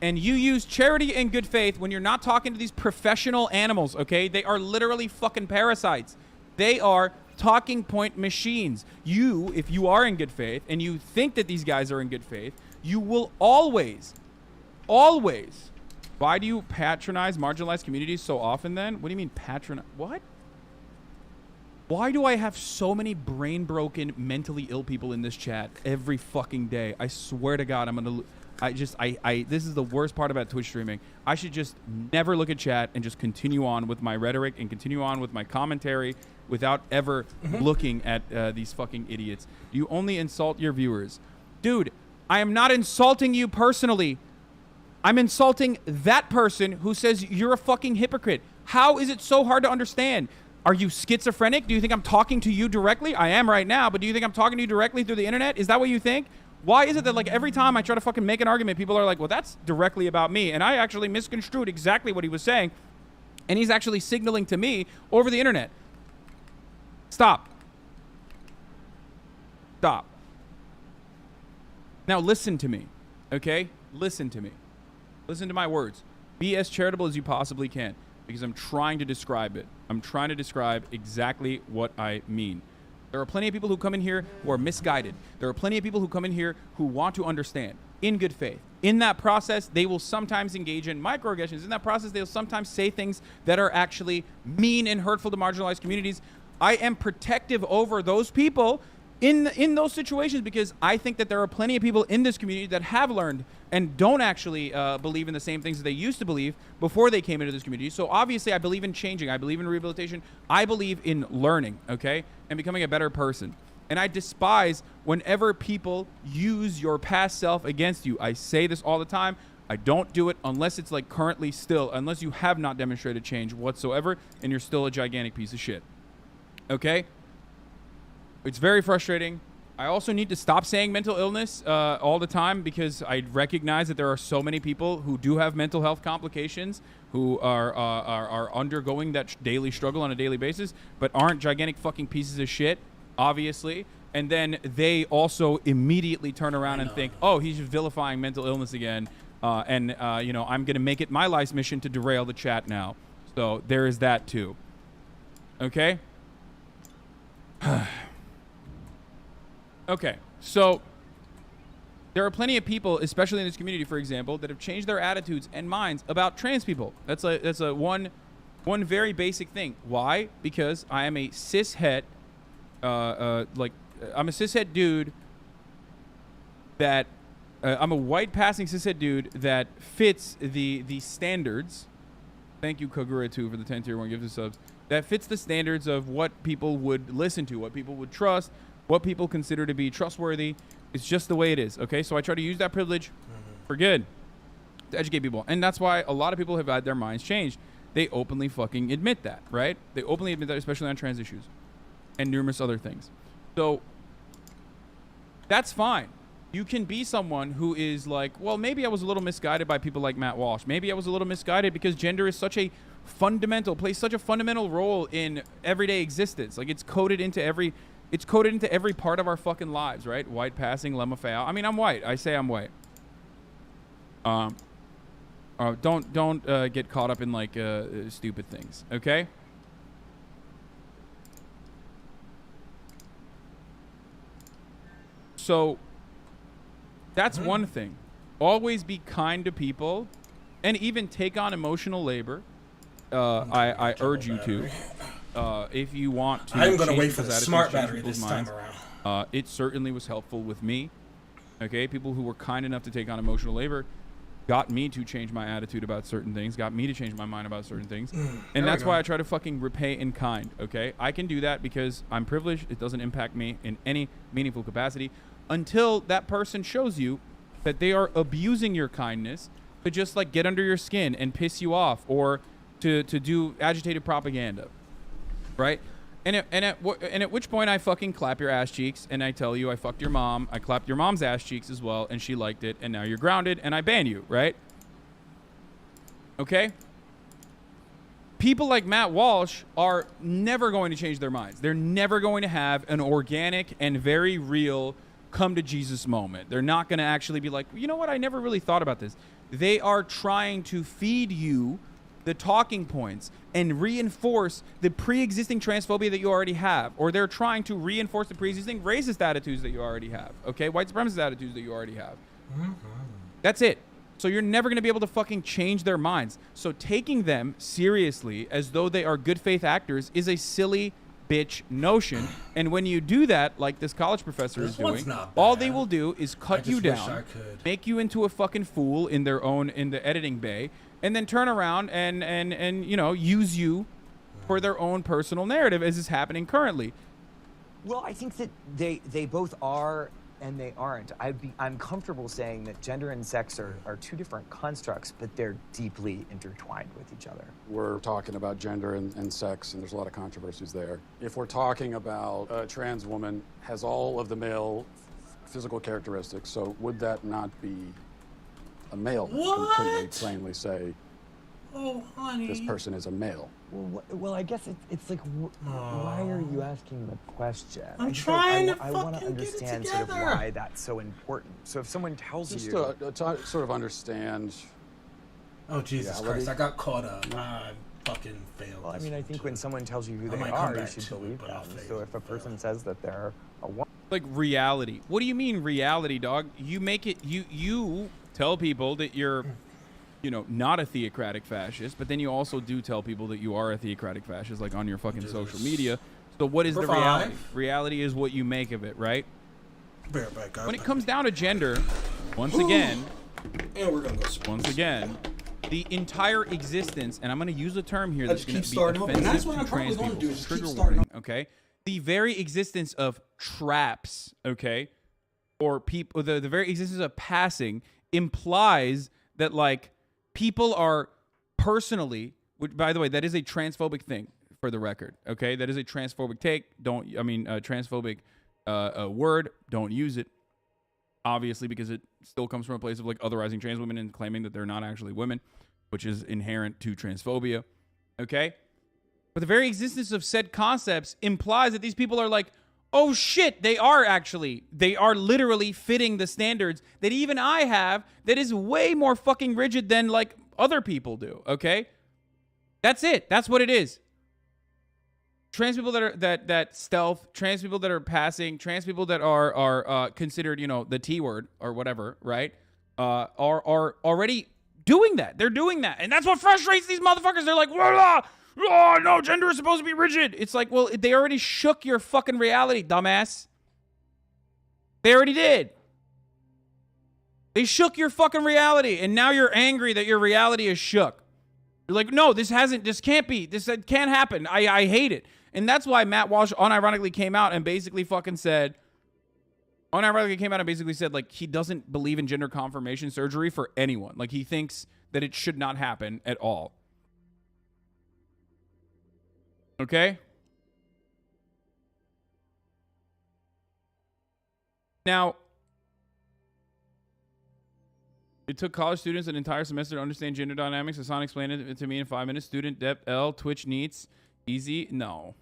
And you use charity and good faith when you're not talking to these professional animals, okay? They are literally fucking parasites. They are talking point machines. You, if you are in good faith and you think that these guys are in good faith, you will always, why do you patronize marginalized communities so often then? What do you mean patronize? What? Why do I have so many brain broken, mentally ill people in this chat every fucking day? I swear to God, this is the worst part about Twitch streaming. I should just never look at chat and just continue on with my rhetoric and continue on with my commentary without ever looking at these fucking idiots. You only insult your viewers. Dude, I am not insulting you personally. I'm insulting that person who says you're a fucking hypocrite. How is it so hard to understand? Are you schizophrenic? Do you think I'm talking to you directly? I am right now, but do you think I'm talking to you directly through the internet? Is that what you think? Why is it that like every time I try to fucking make an argument, people are like, well, that's directly about me. And I actually misconstrued exactly what he was saying. And he's actually signaling to me over the internet. Stop. Stop. Now listen to me, okay? Listen to me. Listen to my words. Be as charitable as you possibly can because I'm trying to describe it. I'm trying to describe exactly what I mean. There are plenty of people who come in here who are misguided. There are plenty of people who come in here who want to understand in good faith. In that process, they will sometimes engage in microaggressions. In that process, they'll sometimes say things that are actually mean and hurtful to marginalized communities. I am protective over those people in those situations because I think that there are plenty of people in this community that have learned and don't actually believe in the same things that they used to believe before they came into this community. So obviously I believe in changing. I believe in rehabilitation. I believe in learning, okay, and becoming a better person. And I despise whenever people use your past self against you. I say this all the time. I don't do it unless it's like currently still, unless you have not demonstrated change whatsoever and you're still a gigantic piece of shit. Okay? It's very frustrating. I also need to stop saying mental illness all the time because I recognize that there are so many people who do have mental health complications who are undergoing that daily struggle on a daily basis, but aren't gigantic fucking pieces of shit, obviously. And then they also immediately turn around and think, oh, he's vilifying mental illness again. I'm going to make it my life's mission to derail the chat now. So there is that too. Okay? Okay, so there are plenty of people, especially in this community, for example, that have changed their attitudes and minds about trans people. That's a one very basic thing. Why? Because I am a cishet, I'm a cishet dude that I'm a white passing cishet dude that fits the standards. Thank you, Kagura2, for the 10 tier 1 gifted subs. That fits the standards of what people would listen to, what people would trust, what people consider to be trustworthy. It's just the way it is, okay? So I try to use that privilege for good, to educate people. And that's why a lot of people have had their minds changed. They openly fucking admit that, right? They openly admit that, especially on trans issues and numerous other things. So that's fine. You can be someone who is like, well, maybe I was a little misguided by people like Matt Walsh. Maybe I was a little misguided because gender is plays such a fundamental role in everyday existence. Like it's coded into every part of our fucking lives, right? White passing, lemma fail. I mean, I'm white. I say I'm white. Don't get caught up in like stupid things, okay? So that's one thing. Always be kind to people, and even take on emotional labor. I urge you to, if you want to. I'm gonna change wait for the people's smart attitudes, battery change this people's time minds. It certainly was helpful with me. Okay, people who were kind enough to take on emotional labor got me to change my attitude about certain things, got me to change my mind about certain things. And that's why I try to fucking repay in kind, okay? I can do that because I'm privileged. It doesn't impact me in any meaningful capacity until that person shows you that they are abusing your kindness to just like get under your skin and piss you off, or to do agitated propaganda, right? And at which point I fucking clap your ass cheeks and I tell you I fucked your mom. I clapped your mom's ass cheeks as well, and she liked it, and now you're grounded, and I ban you, right? Okay? People like Matt Walsh are never going to change their minds. They're never going to have an organic and very real come to Jesus moment. They're not going to actually be like, you know what? I never really thought about this. They are trying to feed you the talking points and reinforce the pre-existing transphobia that you already have, or they're trying to reinforce the pre-existing racist attitudes that you already have, okay? White supremacist attitudes that you already have. That's it. So you're never going to be able to fucking change their minds. So taking them seriously as though they are good faith actors is a silly bitch notion. And when you do that, like this college professor is doing, all they will do is cut you down, make you into a fucking fool in the editing bay, and then turn around and you know, use you for their own personal narrative, as is happening currently. Well, I think that they both are and they aren't. I'm comfortable saying that gender and sex are two different constructs, but they're deeply intertwined with each other. We're talking about gender and sex, and there's a lot of controversies there. If we're talking about a trans woman has all of the male physical characteristics, so would that not be a male? What? Couldn't we plainly say, oh, honey, this person is a male? Well, I guess it's like, why are you asking the question? I'm trying to I want to fucking get it understand sort of together. why that's so important. So if someone tells Just you, to sort of understand. Oh, Jesus Christ, I got caught up. I fucking failed. well, I mean, I think when someone tells you who I they might come are, you back should to it, believe but them. I'll fail. So if a person says that they're a woman, Like reality. What do you mean reality, dog? You make it, you tell people that you're, you know, not a theocratic fascist, but then you also do tell people that you are a theocratic fascist, like on your fucking social media. So what is the reality? Reality is what you make of it, right? When it comes down to gender, once again, and we're gonna go once again, the entire existence, and I'm going to use a term here that's going to be starting offensive over. And that's what to I'm probably trans gonna people. do, is just keep Trigger starting warning, okay? The very existence of traps, okay, or people, the very existence of passing implies that, like, people are personally, which, by the way, that is a transphobic thing, for the record, okay? That is a transphobic take. Transphobic word. Don't use it, obviously, because it still comes from a place of, like, otherizing trans women and claiming that they're not actually women, which is inherent to transphobia, okay? But the very existence of said concepts implies that these people are like, oh shit, they are literally fitting the standards that even I have, that is way more fucking rigid than, like, other people do, okay? That's it. That's what it is. Trans people that are that stealth, trans people that are passing, trans people that are considered, you know, the T word or whatever, right? Are already doing that. They're doing that, and that's what frustrates these motherfuckers. They're like, oh no, gender is supposed to be rigid. It's like, well, they already shook your fucking reality, dumbass. They already did. They shook your fucking reality, and now you're angry that your reality is shook. You're like, no, this can't be. This can't happen. I hate it. And that's why Matt Walsh unironically came out and basically said, like, he doesn't believe in gender confirmation surgery for anyone. Like, he thinks that it should not happen at all. Okay? Now, it took college students an entire semester to understand gender dynamics. Hassan explained it to me in 5 minutes. Student depth L, Twitch needs easy. No.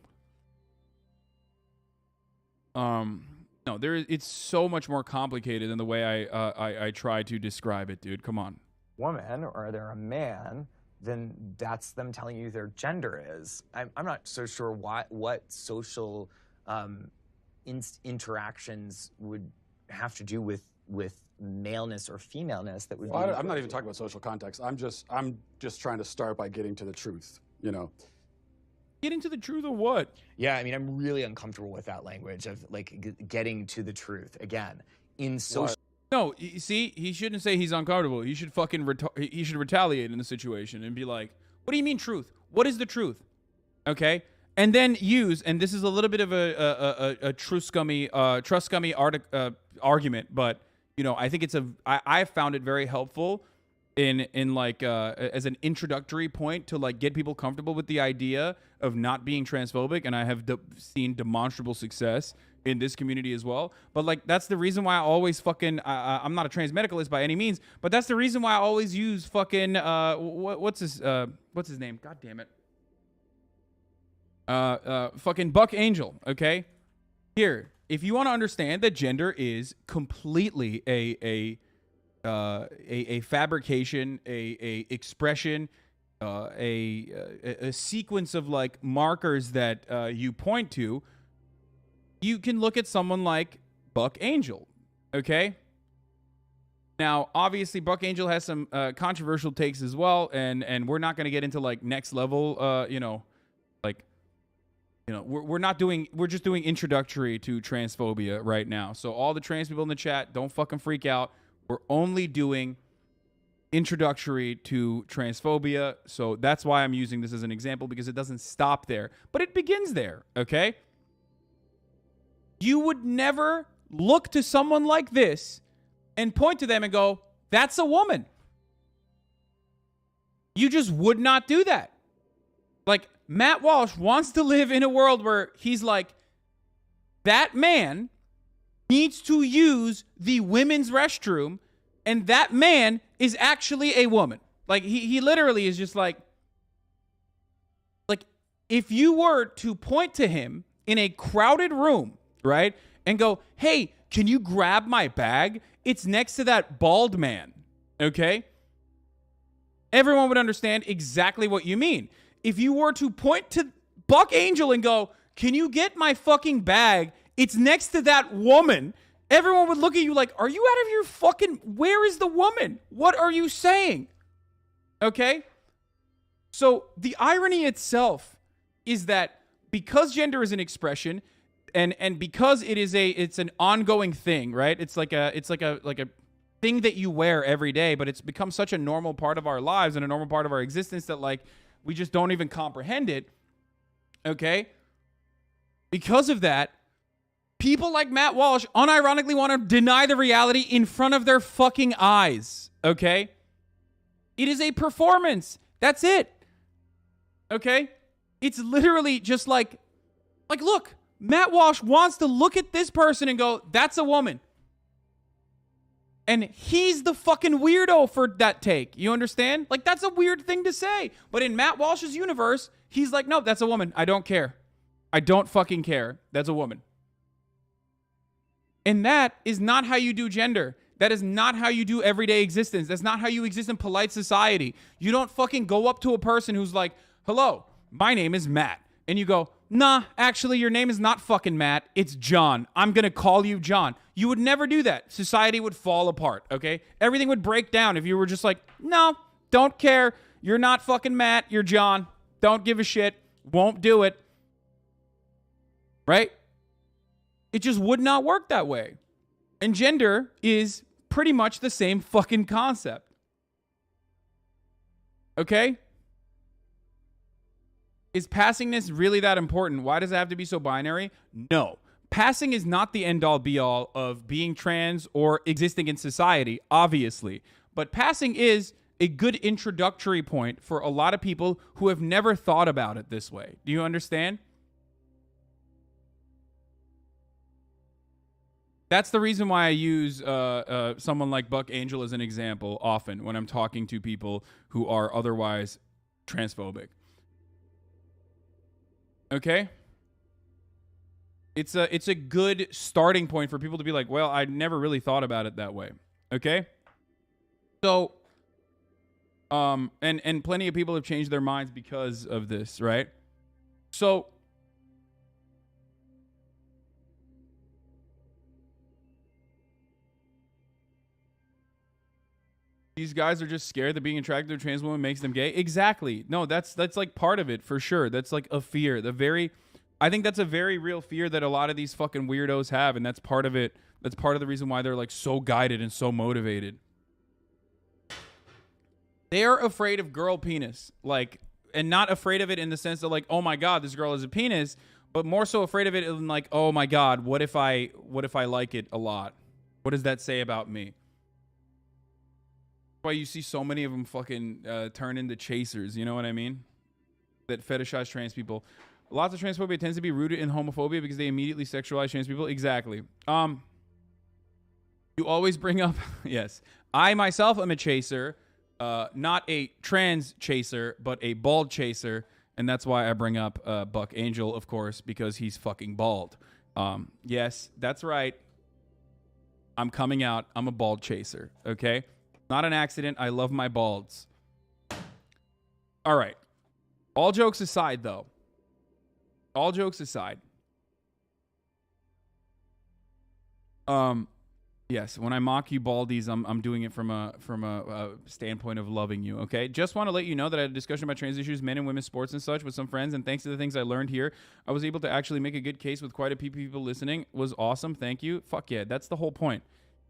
No, it's so much more complicated than the way I try to describe it, dude. Come on. woman or they're a man, then that's them telling you their gender is. I'm not so sure what social interactions would have to do with maleness or femaleness that would Well, be. I'm not even talking about social context. I'm just trying to start by getting to the truth. You know. Getting to the truth of what? Yeah, I mean, I'm really uncomfortable with that language of like getting to the truth. Again, in social. No, you see, he shouldn't say he's uncomfortable. He should fucking he should retaliate in the situation and be like, "What do you mean truth? What is the truth?" Okay, and then use, and this is a little bit of a trust scummy argument, but you know, I think it's I found it very helpful in like as an introductory point to like get people comfortable with the idea of not being transphobic, and I have seen demonstrable success in this community as well. But like that's the reason why I always fucking I'm not a trans medicalist by any means, but that's the reason why I always use fucking what's his name? God damn it. Fucking Buck Angel, okay? Here, if you want to understand that gender is completely a fabrication, a expression, a sequence of like markers that you point to, you can look at someone like Buck Angel, okay? Now, obviously, Buck Angel has some controversial takes as well, and we're not going to get into like next level, we're just doing introductory to transphobia right now. So all the trans people in the chat, don't fucking freak out. We're only doing introductory to transphobia. So that's why I'm using this as an example, because it doesn't stop there, but it begins there, okay? You would never look to someone like this and point to them and go, that's a woman. You just would not do that. Like, Matt Walsh wants to live in a world where he's like, that man needs to use the women's restroom, and that man is actually a woman. Like, he literally is just like, if you were to point to him in a crowded room, right, and go, hey, can you grab my bag? It's next to that bald man, okay? Everyone would understand exactly what you mean. If you were to point to Buck Angel and go, can you get my fucking bag? It's next to that woman. Everyone would look at you like, are you out of your fucking... Where is the woman? What are you saying? Okay? So the irony itself is that because gender is an expression, and because it's an ongoing thing, right? It's like a thing that you wear every day, but it's become such a normal part of our lives and a normal part of our existence that like we just don't even comprehend it. Okay? Because of that, people like Matt Walsh unironically want to deny the reality in front of their fucking eyes. Okay? It is a performance. That's it. Okay? It's literally just like, look, Matt Walsh wants to look at this person and go, that's a woman. And he's the fucking weirdo for that take. You understand? Like, that's a weird thing to say. But in Matt Walsh's universe, he's like, no, that's a woman. I don't care. I don't fucking care. That's a woman. And that is not how you do gender. That is not how you do everyday existence. That's not how you exist in polite society. You don't fucking go up to a person who's like, hello, my name is Matt. And you go, nah, actually, your name is not fucking Matt. It's John. I'm going to call you John. You would never do that. Society would fall apart, okay? Everything would break down if you were just like, no, don't care. You're not fucking Matt. You're John. Don't give a shit. Won't do it. Right? It just would not work that way. And gender is pretty much the same fucking concept. Okay? Is passingness really that important? Why does it have to be so binary? No. Passing is not the end-all be-all of being trans or existing in society, obviously. But passing is a good introductory point for a lot of people who have never thought about it this way. Do you understand? That's the reason why I use someone like Buck Angel as an example often when I'm talking to people who are otherwise transphobic. Okay? It's a good starting point for people to be like, well, I never really thought about it that way. Okay? So, and plenty of people have changed their minds because of this, right? So, These guys are just scared that being attracted to a trans woman makes them gay. Exactly. No, that's like part of it for sure. That's like a fear. I think that's a very real fear that a lot of these fucking weirdos have, and that's part of it. That's part of the reason why they're like so guided and so motivated. They're afraid of girl penis, like, and not afraid of it in the sense that like, oh my god, this girl has a penis, but more so afraid of it in like, oh my god, what if I like it a lot? What does that say about me? Why you see so many of them fucking turn into chasers, you know what I mean? That fetishize trans people. Lots of transphobia tends to be rooted in homophobia because they immediately sexualize trans people. Exactly. You always bring up, yes. I myself am a chaser, not a trans chaser, but a bald chaser, and that's why I bring up Buck Angel, of course, because he's fucking bald. Yes, that's right. I'm coming out. I'm a bald chaser, okay? Not an accident. I love my balds. All right. All jokes aside, though. All jokes aside. Yes, when I mock you baldies, I'm doing it from a standpoint of loving you, okay? Just want to let you know that I had a discussion about trans issues, men and women's sports and such with some friends, and thanks to the things I learned here, I was able to actually make a good case with quite a few people listening. It was awesome. Thank you. Fuck yeah. That's the whole point.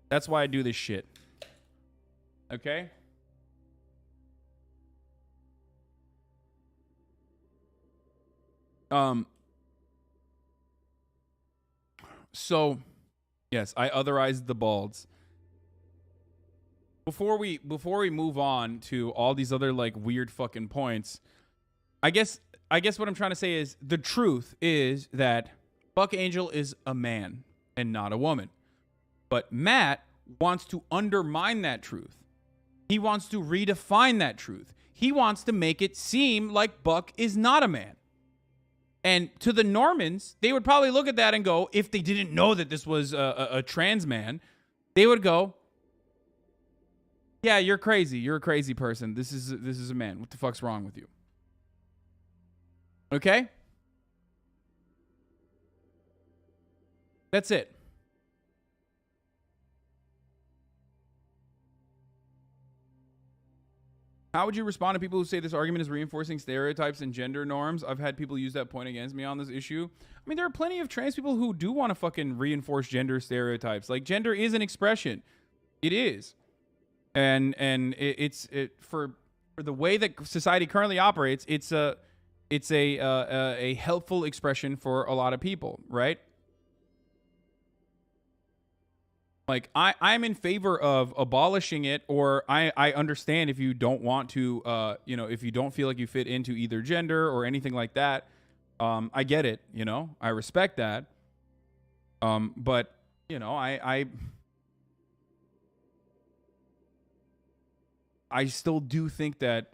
That's why I do this shit. Okay? So, yes, I otherized the balds. Before we move on to all these other like weird fucking points, I guess what I'm trying to say is the truth is that Buck Angel is a man and not a woman. But Matt wants to undermine that truth. He wants to redefine that truth. He wants to make it seem like Buck is not a man. And to the Normans, they would probably look at that and go, if they didn't know that this was a trans man, they would go, yeah, you're crazy. You're a crazy person. This is a man. What the fuck's wrong with you? Okay? That's it. How would you respond to people who say this argument is reinforcing stereotypes and gender norms? I've had people use that point against me on this issue. I mean, there are plenty of trans people who do want to fucking reinforce gender stereotypes. Like, gender is an expression. It is. And it's for the way that society currently operates, it's a helpful expression for a lot of people, right? Like, I'm in favor of abolishing it, or I understand if you don't want to, if you don't feel like you fit into either gender or anything like that. I get it, I respect that. But, I still do think that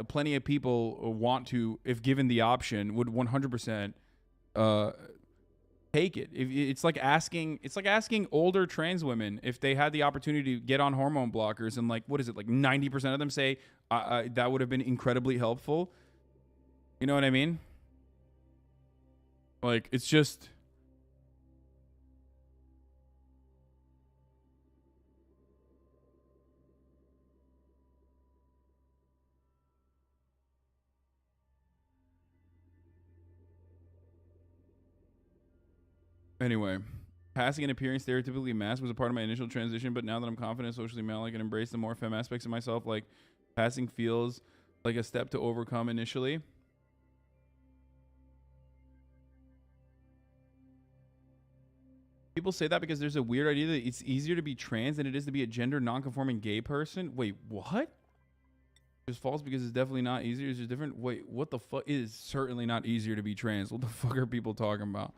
plenty of people want to, if given the option, would 100% take it. It's like asking older trans women if they had the opportunity to get on hormone blockers, and like, what is it, like 90% of them say that would have been incredibly helpful. You know what I mean? Like, it's just. Anyway, passing and appearing stereotypically masc was a part of my initial transition, but now that I'm confident, socially male, I can embrace the more femme aspects of myself. Like, passing feels like a step to overcome initially. People say that because there's a weird idea that it's easier to be trans than it is to be a gender non-conforming gay person. Wait, what? It's false because it's definitely not easier. It's just different. Wait, what the fuck? It is certainly not easier to be trans. What the fuck are people talking about?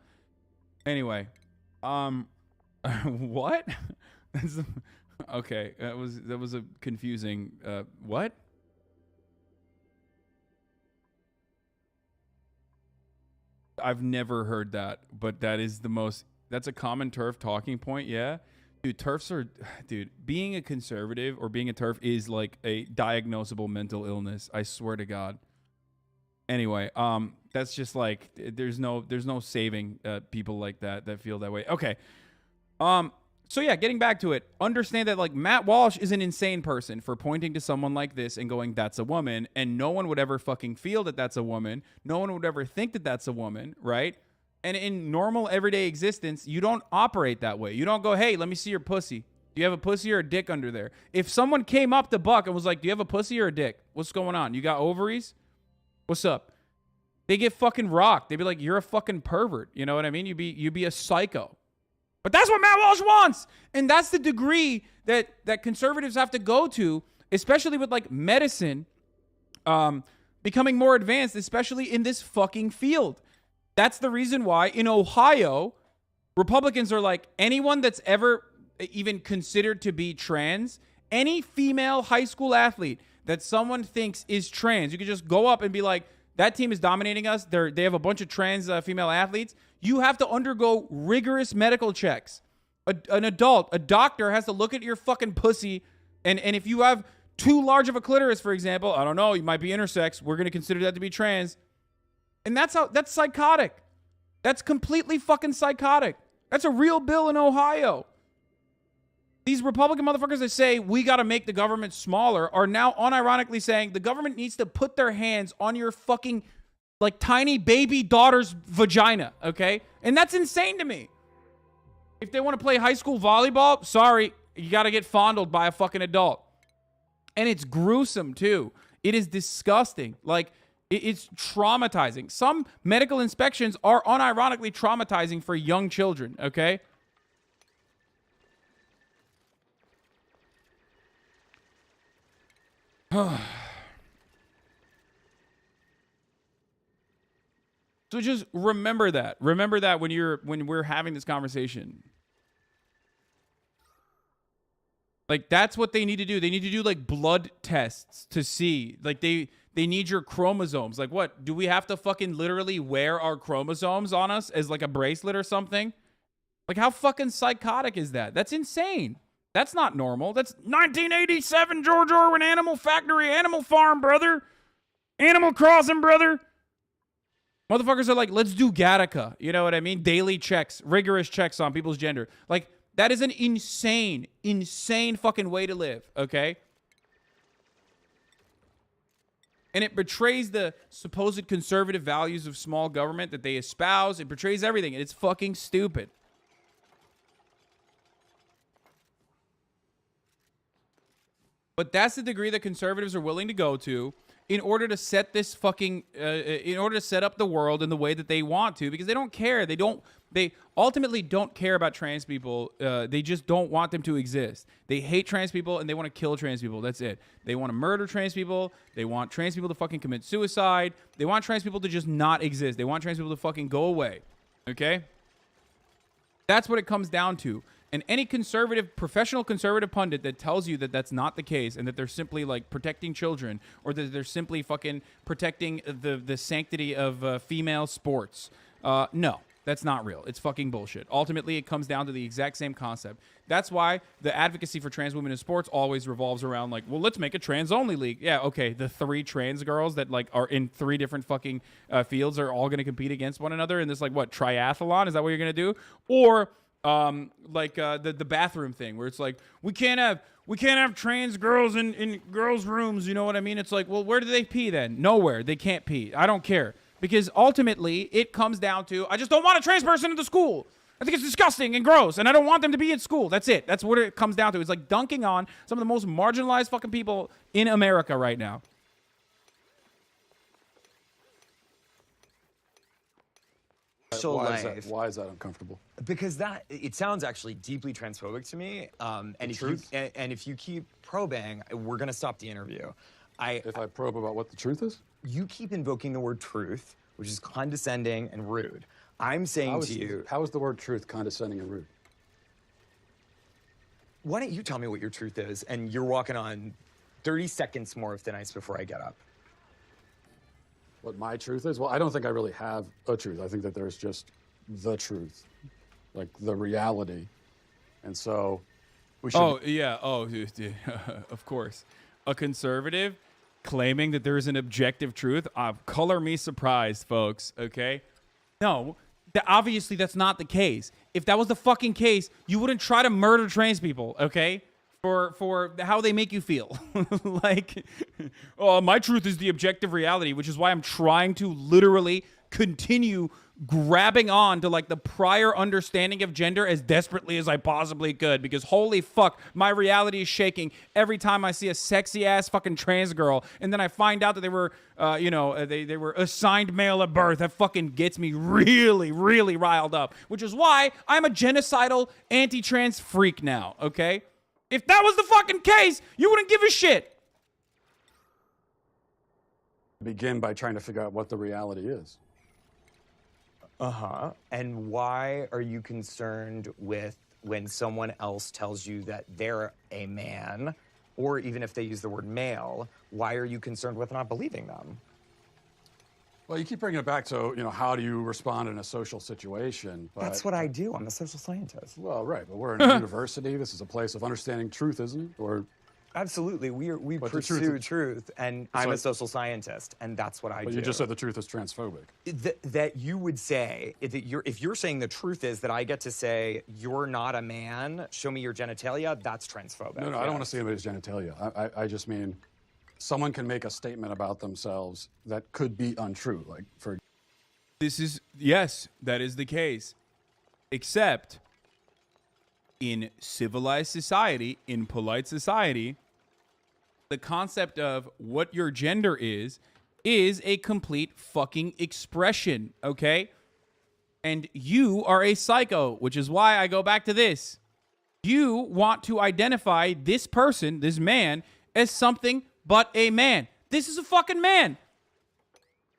Anyway, what? Okay, that was a confusing. What? I've never heard that, but that is the most. That's a common TERF talking point. Yeah, dude, TERFs are. Dude, being a conservative or being a TERF is like a diagnosable mental illness. I swear to God. Anyway, that's just like there's no saving people like that feel that way. Okay, So yeah, getting back to it, understand that like Matt Walsh is an insane person for pointing to someone like this and going, that's a woman. And no one would ever fucking feel that that's a woman. No one would ever think that that's a woman, right? And in normal everyday existence, you don't operate that way. You don't go, hey, let me see your pussy. Do you have a pussy or a dick under there? If someone came up to Buck and was like, do you have a pussy or a dick? What's going on? You got ovaries? What's up? They get fucking rocked. They'd be like, you're a fucking pervert. You know what I mean? You'd be a psycho. But that's what Matt Walsh wants. And that's the degree that conservatives have to go to, especially with like medicine becoming more advanced, especially in this fucking field. That's the reason why in Ohio, Republicans are like, anyone that's ever even considered to be trans, any female high school athlete that someone thinks is trans, you can just go up and be like, that team is dominating us. They have a bunch of trans female athletes. You have to undergo rigorous medical checks. An adult, a doctor has to look at your fucking pussy. And if you have too large of a clitoris, for example, I don't know, you might be intersex. We're going to consider that to be trans. And that's psychotic. That's completely fucking psychotic. That's a real bill in Ohio. These Republican motherfuckers that say we got to make the government smaller are now unironically saying the government needs to put their hands on your fucking like tiny baby daughter's vagina, okay? And that's insane to me. If they want to play high school volleyball, sorry, you got to get fondled by a fucking adult. And it's gruesome too. It is disgusting. Like it's traumatizing. Some medical inspections are unironically traumatizing for young children, okay? So just remember that. Remember that when we're having this conversation. Like that's what they need to do. They need to do like blood tests to see. Like they need your chromosomes. Like what? Do we have to fucking literally wear our chromosomes on us as like a bracelet or something? Like how fucking psychotic is that? That's insane. That's not normal. That's 1987 George Orwell Animal Factory, Animal Farm, brother. Animal Crossing, brother. Motherfuckers are like, let's do Gattaca. You know what I mean? Daily checks, rigorous checks on people's gender. Like, that is an insane, insane fucking way to live, okay? And it betrays the supposed conservative values of small government that they espouse. It betrays everything, and it's fucking stupid. But that's the degree that conservatives are willing to go to in order to set this fucking, in order to set up the world in the way that they want to, because they don't care. They ultimately don't care about trans people. They just don't want them to exist. They hate trans people and they want to kill trans people. That's it. They want to murder trans people. They want trans people to fucking commit suicide. They want trans people to just not exist. They want trans people to fucking go away. Okay? That's what it comes down to. And any professional conservative pundit that tells you that that's not the case and that they're simply like protecting children or that they're simply fucking protecting the sanctity of female sports, no, that's not real. It's fucking bullshit. Ultimately, it comes down to the exact same concept. That's why the advocacy for trans women in sports always revolves around like, well, let's make a trans-only league. Yeah, okay, the 3 trans girls that like are in 3 different fucking fields are all going to compete against one another in this like what, triathlon? Is that what you're going to do? Or the bathroom thing where it's like we can't have trans girls in girls' rooms, you know what I mean? It's like, well, where do they pee then? Nowhere. They can't pee. I don't care. Because ultimately it comes down to I just don't want a trans person in the school. I think it's disgusting and gross and I don't want them to be in school. That's it. That's what it comes down to. It's like dunking on some of the most marginalized fucking people in America right now. Why is that uncomfortable? Because it sounds actually deeply transphobic to me. And if you keep probing, we're gonna stop the interview. If I probe about what the truth is? You keep invoking the word truth, which is condescending and rude. I'm saying to you... How is the word truth condescending and rude? Why don't you tell me what your truth is, and you're walking on 30 seconds more of thin ice before I get up. What my truth is? Well, I don't think I really have a truth. I think that there's just the truth, like the reality. And so we should... Oh, yeah. Oh, dude. Of course. A conservative claiming that there is an objective truth. Color me surprised, folks, okay? No, Obviously, that's not the case. If that was the fucking case, you wouldn't try to murder trans people, okay? For how they make you feel. Like, oh, my truth is the objective reality, which is why I'm trying to literally continue grabbing on to like the prior understanding of gender as desperately as I possibly could, because holy fuck, my reality is shaking every time I see a sexy ass fucking trans girl and then I find out that they were they were assigned male at birth. That fucking gets me really, really riled up, which is why I'm a genocidal anti-trans freak now, okay? If that was the fucking case, you wouldn't give a shit. Begin by trying to figure out what the reality is. Uh-huh. And why are you concerned with when someone else tells you that they're a man, or even if they use the word male, why are you concerned with not believing them? Well, you keep bringing it back to, how do you respond in a social situation? But, That's what I do. I'm a social scientist. Well, right, but we're in a university. This is a place of understanding truth, isn't it? Or absolutely, we but pursue truth, and I'm a social scientist, and that's what I do. But you just said the truth is transphobic. That you would say that if you're saying the truth is that I get to say you're not a man, show me your genitalia, that's transphobic. No, I don't want to see anybody's genitalia. I just mean someone can make a statement about themselves that could be untrue. Like for Yes, that is the case. Except in civilized society, in polite society, the concept of what your gender is a complete fucking expression, okay? And you are a psycho, which is why I go back to this. You want to identify this person, this man, as something but a man. This is a fucking man.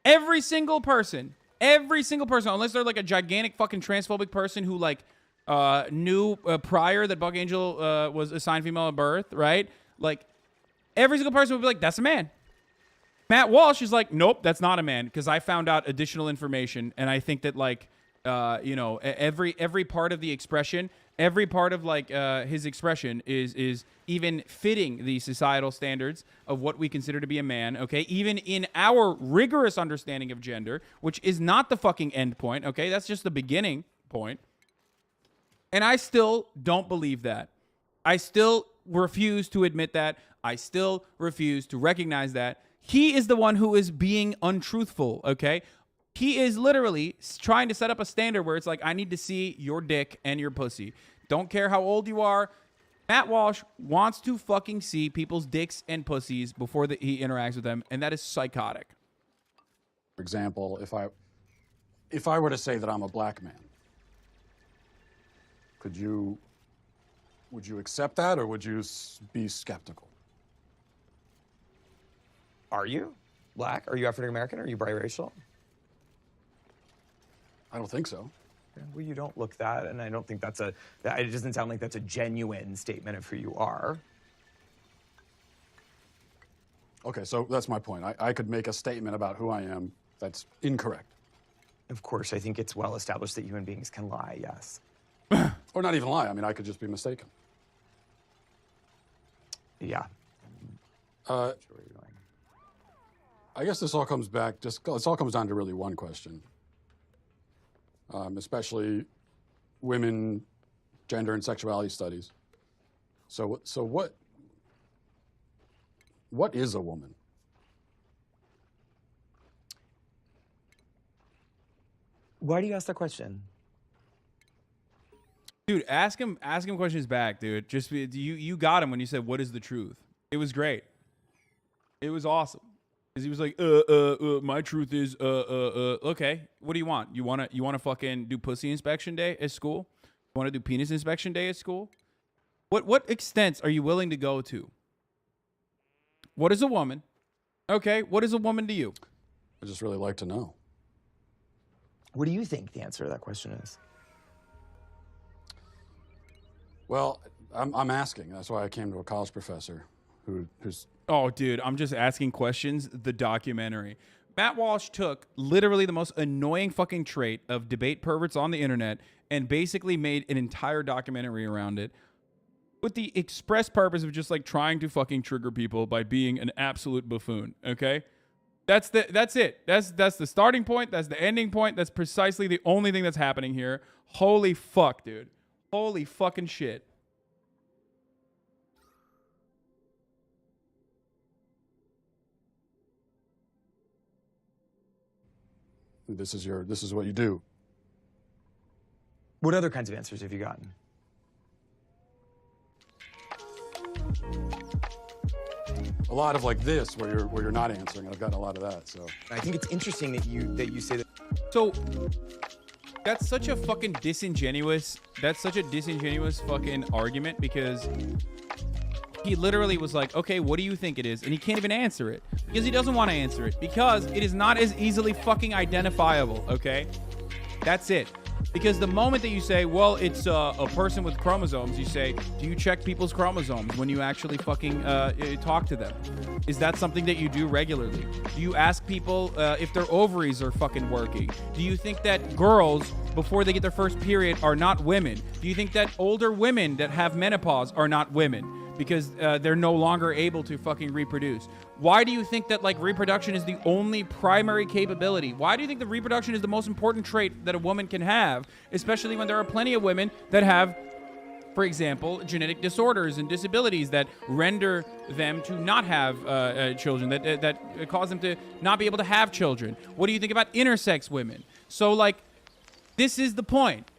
Every single person, unless they're like a gigantic fucking transphobic person who like knew prior that Buck Angel was assigned female at birth, right? Like, every single person would be like, that's a man. Matt Walsh is like, nope, that's not a man, because I found out additional information, and I think that like, every part of the expression, every part of like his expression is even fitting the societal standards of what we consider to be a man, okay? Even in our rigorous understanding of gender, which is not the fucking end point, okay? That's just the beginning point. And I still don't believe that. I still refuse to admit that. I still refuse to recognize that. He is the one who is being untruthful, okay? He is literally trying to set up a standard where it's like, I need to see your dick and your pussy. Don't care how old you are. Matt Walsh wants to fucking see people's dicks and pussies before he interacts with them, and that is psychotic. For example, if I were to say that I'm a black man, would you accept that, or would you be skeptical? Are you black? Are you African American? Are you biracial? I don't think so. Well, you don't look that, and I don't think it doesn't sound like that's a genuine statement of who you are. Okay, so that's my point. I could make a statement about who I am that's incorrect. Of course, I think it's well established that human beings can lie, yes. Or not even lie. I mean, I could just be mistaken. Yeah. I guess this all comes back, it all comes down to really one question. Especially women, gender, and sexuality studies. So what is a woman? Why do you ask that question? Dude, ask him questions back, dude. Just you got him when you said, what is the truth? It was great. It was awesome. Because he was like, my truth is, okay, what do you want? You wanna fucking do pussy inspection day at school? You wanna do penis inspection day at school? What extents are you willing to go to? What is a woman? Okay, what is a woman to you? I just really like to know. What do you think the answer to that question is? Well, I'm asking. That's why I came to a college professor who's... Oh, dude, I'm just asking questions. The documentary. Matt Walsh took literally the most annoying fucking trait of debate perverts on the internet and basically made an entire documentary around it with the express purpose of just like trying to fucking trigger people by being an absolute buffoon, okay? That's it. That's the starting point. That's the ending point. That's precisely the only thing that's happening here. Holy fuck, dude. Holy fucking shit. This is what you do. What other kinds of answers have you gotten? A lot of like this, where you're not answering. I've gotten a lot of that. So I think it's interesting that you say that. So that's such a fucking disingenuous. That's such a disingenuous fucking argument, because he literally was like, okay, what do you think it is? And he can't even answer it because he doesn't want to answer it, because it is not as easily fucking identifiable. Okay, that's it. Because the moment that you say, well, it's a person with chromosomes, you say, do you check people's chromosomes when you actually fucking talk to them? Is that something that you do regularly? Do you ask people if their ovaries are fucking working? Do you think that girls, before they get their first period, are not women? Do you think that older women that have menopause are not women because they're no longer able to fucking reproduce? Why do you think that like reproduction is the only primary capability? Why do you think that reproduction is the most important trait that a woman can have, especially when there are plenty of women that have, for example, genetic disorders and disabilities that render them to not have children, that cause them to not be able to have children? What do you think about intersex women? So like, this is the point.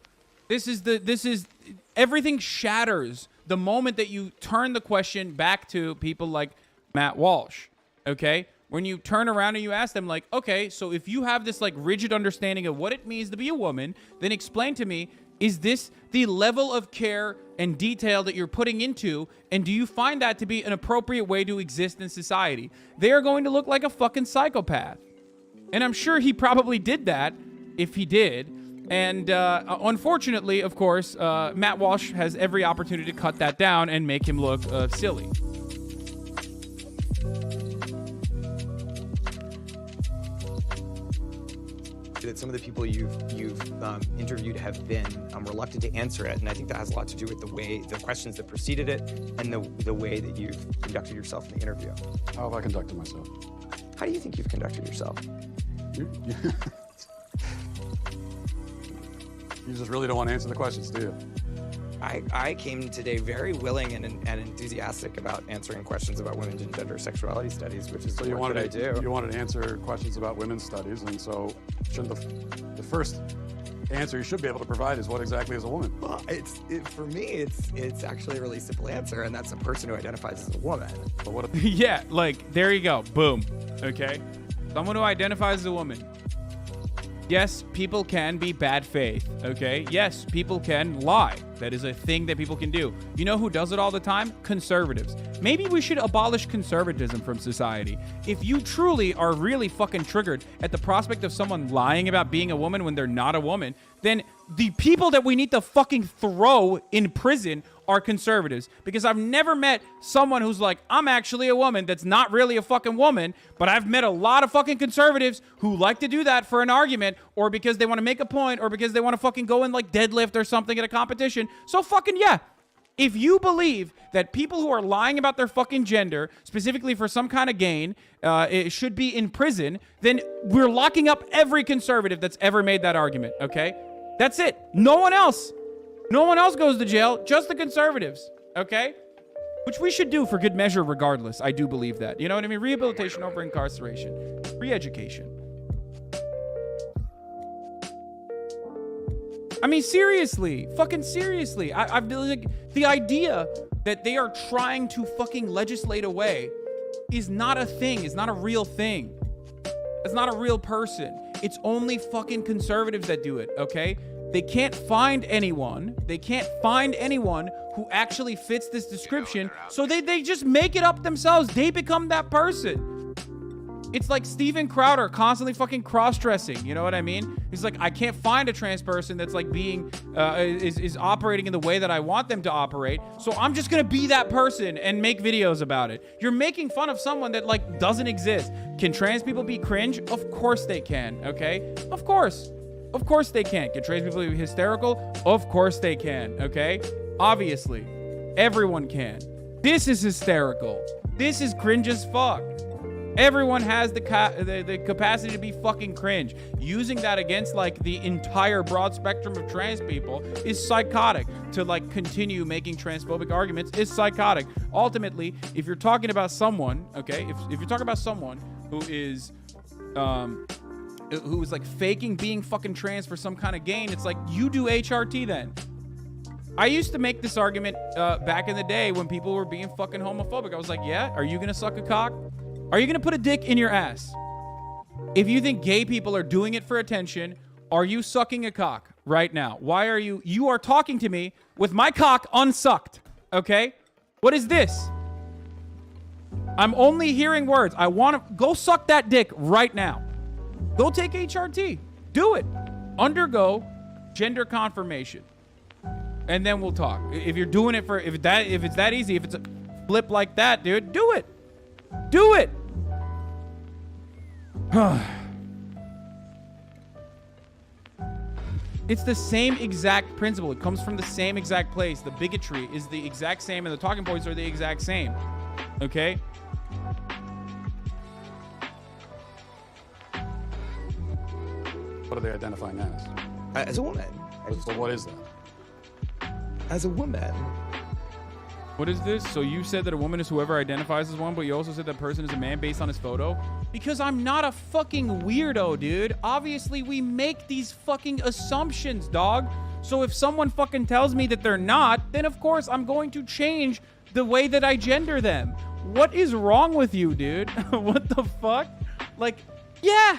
This is everything shatters the moment that you turn the question back to people like Matt Walsh, okay? When you turn around and you ask them like, okay, so if you have this like rigid understanding of what it means to be a woman, then explain to me, is this the level of care and detail that you're putting into, and do you find that to be an appropriate way to exist in society? They are going to look like a fucking psychopath. And I'm sure he probably did that, if he did. And unfortunately, of course, Matt Walsh has every opportunity to cut that down and make him look silly. That some of the people you've interviewed have been reluctant to answer it, and I think that has a lot to do with the questions that preceded it, and the way that you've conducted yourself in the interview. How have I conducted myself? How do you think you've conducted yourself? You just really don't want to answer the questions, do you? I came today very willing and enthusiastic about answering questions about women's and gender sexuality studies, which is what I do. You wanted to answer questions about women's studies, and so shouldn't the first answer you should be able to provide is what exactly is a woman? Well, for me, it's actually a really simple answer, and that's a person who identifies as a woman. But what? Yeah, like there you go, boom. Okay, someone who identifies as a woman. Yes, people can be bad faith, okay? Yes, people can lie. That is a thing that people can do. You know who does it all the time? Conservatives. Maybe we should abolish conservatism from society. If you truly are really fucking triggered at the prospect of someone lying about being a woman when they're not a woman, then the people that we need to fucking throw in prison are conservatives. Because I've never met someone who's like, I'm actually a woman that's not really a fucking woman, but I've met a lot of fucking conservatives who like to do that for an argument, or because they want to make a point, or because they want to fucking go and like deadlift or something at a competition. So fucking yeah. If you believe that people who are lying about their fucking gender, specifically for some kind of gain, it should be in prison, then we're locking up every conservative that's ever made that argument, okay? That's it. No one else. No one else goes to jail, just the conservatives, okay? Which we should do for good measure regardless. I do believe that. You know what I mean? Rehabilitation over incarceration. Re-education. I mean, seriously. Fucking seriously. I've like, the idea that they are trying to fucking legislate away is not a thing. It's not a real thing. It's not a real person. It's only fucking conservatives that do it, okay? They can't find anyone. They can't find anyone who actually fits this description. So they just make it up themselves. They become that person. It's like Steven Crowder constantly fucking cross-dressing. You know what I mean? He's like, I can't find a trans person that's like being, is operating in the way that I want them to operate. So I'm just gonna be that person and make videos about it. You're making fun of someone that like doesn't exist. Can trans people be cringe? Of course they can, okay? Of course. Of course they can. Can trans people be hysterical? Of course they can, okay? Obviously. Everyone can. This is hysterical. This is cringe as fuck. Everyone has the capacity to be fucking cringe. Using that against like the entire broad spectrum of trans people is psychotic. To like continue making transphobic arguments is psychotic. Ultimately, if you're talking about someone, okay, if you're talking about someone who is like faking being fucking trans for some kind of gain, it's like, you do HRT then. I used to make this argument back in the day when people were being fucking homophobic. I was like, yeah, are you gonna suck a cock? Are you gonna put a dick in your ass? If you think gay people are doing it for attention, are you sucking a cock right now? Why are you are talking to me with my cock unsucked, okay? What is this? I'm only hearing words. I want to go suck that dick right now. Go take HRT. Do it. Undergo gender confirmation. And then we'll talk. If you're doing it for, if it's that easy, if it's a flip like that, dude, do it. Do it. It's the same exact principle. It comes from the same exact place. The bigotry is the exact same, and the talking points are the exact same. Okay? What are they identifying as? As a woman. So what is that? As a woman. What is this? So you said that a woman is whoever identifies as one, but you also said that person is a man based on his photo? Because I'm not a fucking weirdo, dude. Obviously, we make these fucking assumptions, dog. So if someone fucking tells me that they're not, then of course I'm going to change the way that I gender them. What is wrong with you, dude? What the fuck? Like, yeah.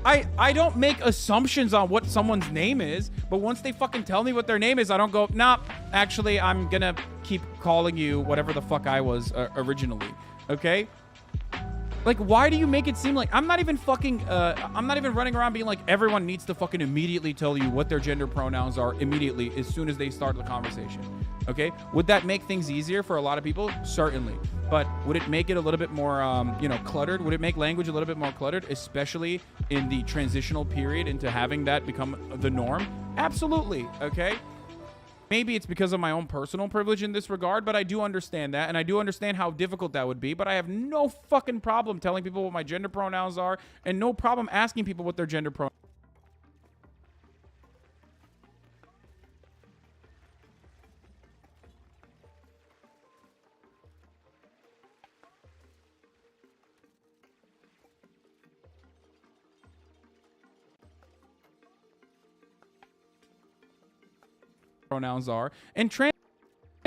I don't make assumptions on what someone's name is, but once they fucking tell me what their name is, I don't go, nah, actually, I'm gonna keep calling you whatever the fuck I was originally, okay? Like, why do you make it seem like I'm not even fucking, I'm not even running around being like, everyone needs to fucking immediately tell you what their gender pronouns are immediately as soon as they start the conversation, okay? Would that make things easier for a lot of people? Certainly. But would it make it a little bit more, cluttered? Would it make language a little bit more cluttered, especially in the transitional period into having that become the norm? Absolutely, okay? Maybe it's because of my own personal privilege in this regard, but I do understand that, and I do understand how difficult that would be, but I have no fucking problem telling people what my gender pronouns are, and no problem asking people what their gender pronouns are. Pronouns are, and trans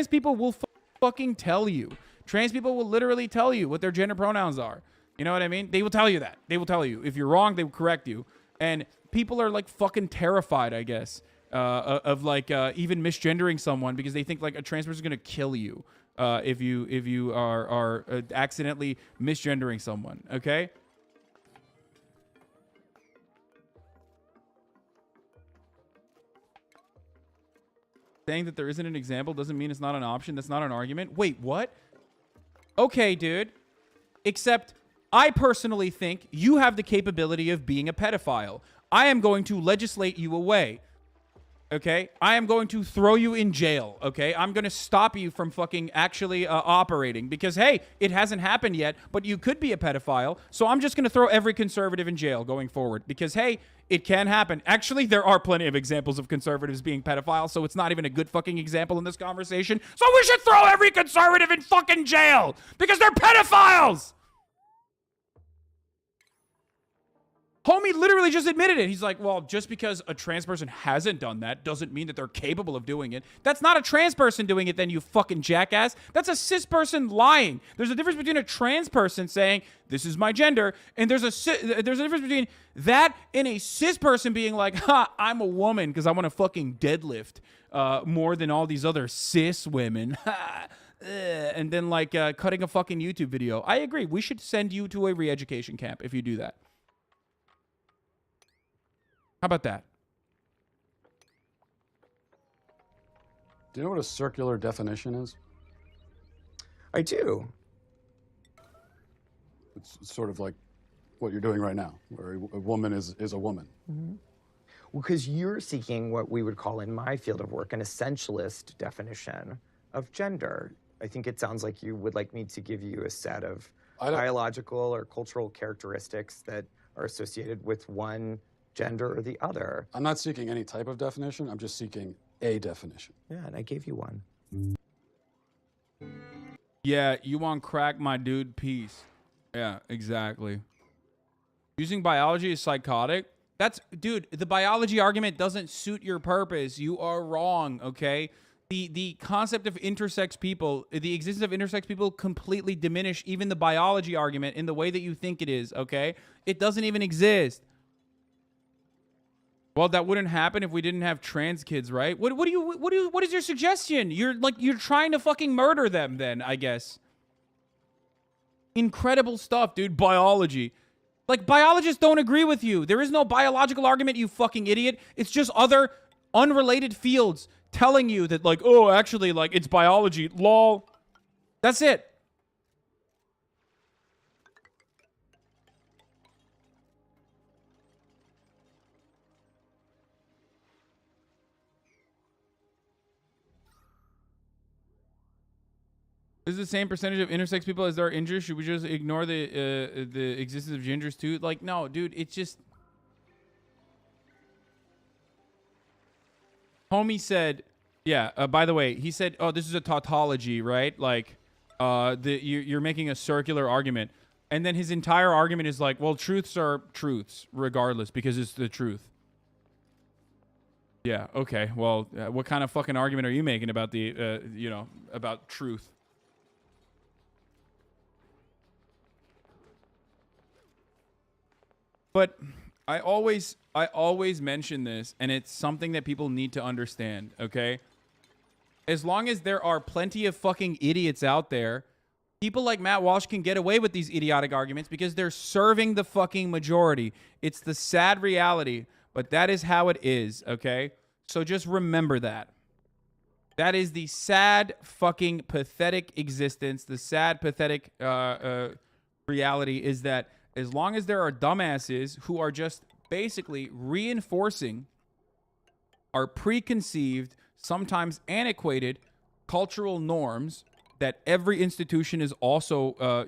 people will fucking tell you. Trans people will literally tell you what their gender pronouns are. You know what I mean? They will tell you that. They will tell you. If you're wrong, they will correct you. And people are like fucking terrified, I guess, of like even misgendering someone because they think like a trans person is gonna kill you if you are accidentally misgendering someone. Okay. Saying that there isn't an example doesn't mean it's not an option. That's not an argument. Wait, what? Okay, dude. Except I personally think you have the capability of being a pedophile. I am going to legislate you away. Okay? I am going to throw you in jail. Okay? I'm going to stop you from fucking actually operating because, hey, it hasn't happened yet, but you could be a pedophile. So I'm just going to throw every conservative in jail going forward because, hey, it can happen. Actually, there are plenty of examples of conservatives being pedophiles, so it's not even a good fucking example in this conversation. So we should throw every conservative in fucking jail because they're pedophiles! Homie literally just admitted it. He's like, well, just because a trans person hasn't done that doesn't mean that they're capable of doing it. That's not a trans person doing it then, you fucking jackass. That's a cis person lying. There's a difference between a trans person saying, this is my gender, and there's a difference between that and a cis person being like, ha, I'm a woman because I want to fucking deadlift more than all these other cis women. And then like cutting a fucking YouTube video. I agree. We should send you to a re-education camp if you do that. How about that? Do you know what a circular definition is? I do. It's sort of like what you're doing right now, where a woman is a woman. Mm-hmm. Well, because you're seeking what we would call in my field of work an essentialist definition of gender. I think it sounds like you would like me to give you a set of biological or cultural characteristics that are associated with one gender or the other. I'm not seeking any type of definition. I'm just seeking a definition. Yeah, and I gave you one. Yeah, you want crack, my dude? Peace. Yeah, exactly. Using biology is psychotic. That's, dude, the biology argument doesn't suit your purpose. You are wrong, okay? The concept of intersex people, the existence of intersex people completely diminish even the biology argument in the way that you think it is, okay? It doesn't even exist. Well, that wouldn't happen if we didn't have trans kids, right? What is your suggestion? You're trying to fucking murder them then, I guess. Incredible stuff, dude. Biology. Like, biologists don't agree with you. There is no biological argument, you fucking idiot. It's just other unrelated fields telling you that, like, oh, actually, like, it's biology. Lol. That's it. Is the same percentage of intersex people as there are injured? Should we just ignore the existence of genders too? Like, no, dude, it's just... Homie said, yeah, by the way, he said, oh, this is a tautology, right? Like, you're making a circular argument. And then his entire argument is like, well, truths are truths, regardless, because it's the truth. Yeah, okay, well, what kind of fucking argument are you making about the, about truth? But I always mention this, and it's something that people need to understand, okay? As long as there are plenty of fucking idiots out there, people like Matt Walsh can get away with these idiotic arguments because they're serving the fucking majority. It's the sad reality, but that is how it is, okay? So just remember that. That is the sad, fucking, pathetic existence. The sad, pathetic reality is that as long as there are dumbasses who are just basically reinforcing our preconceived, sometimes antiquated cultural norms that every institution is also,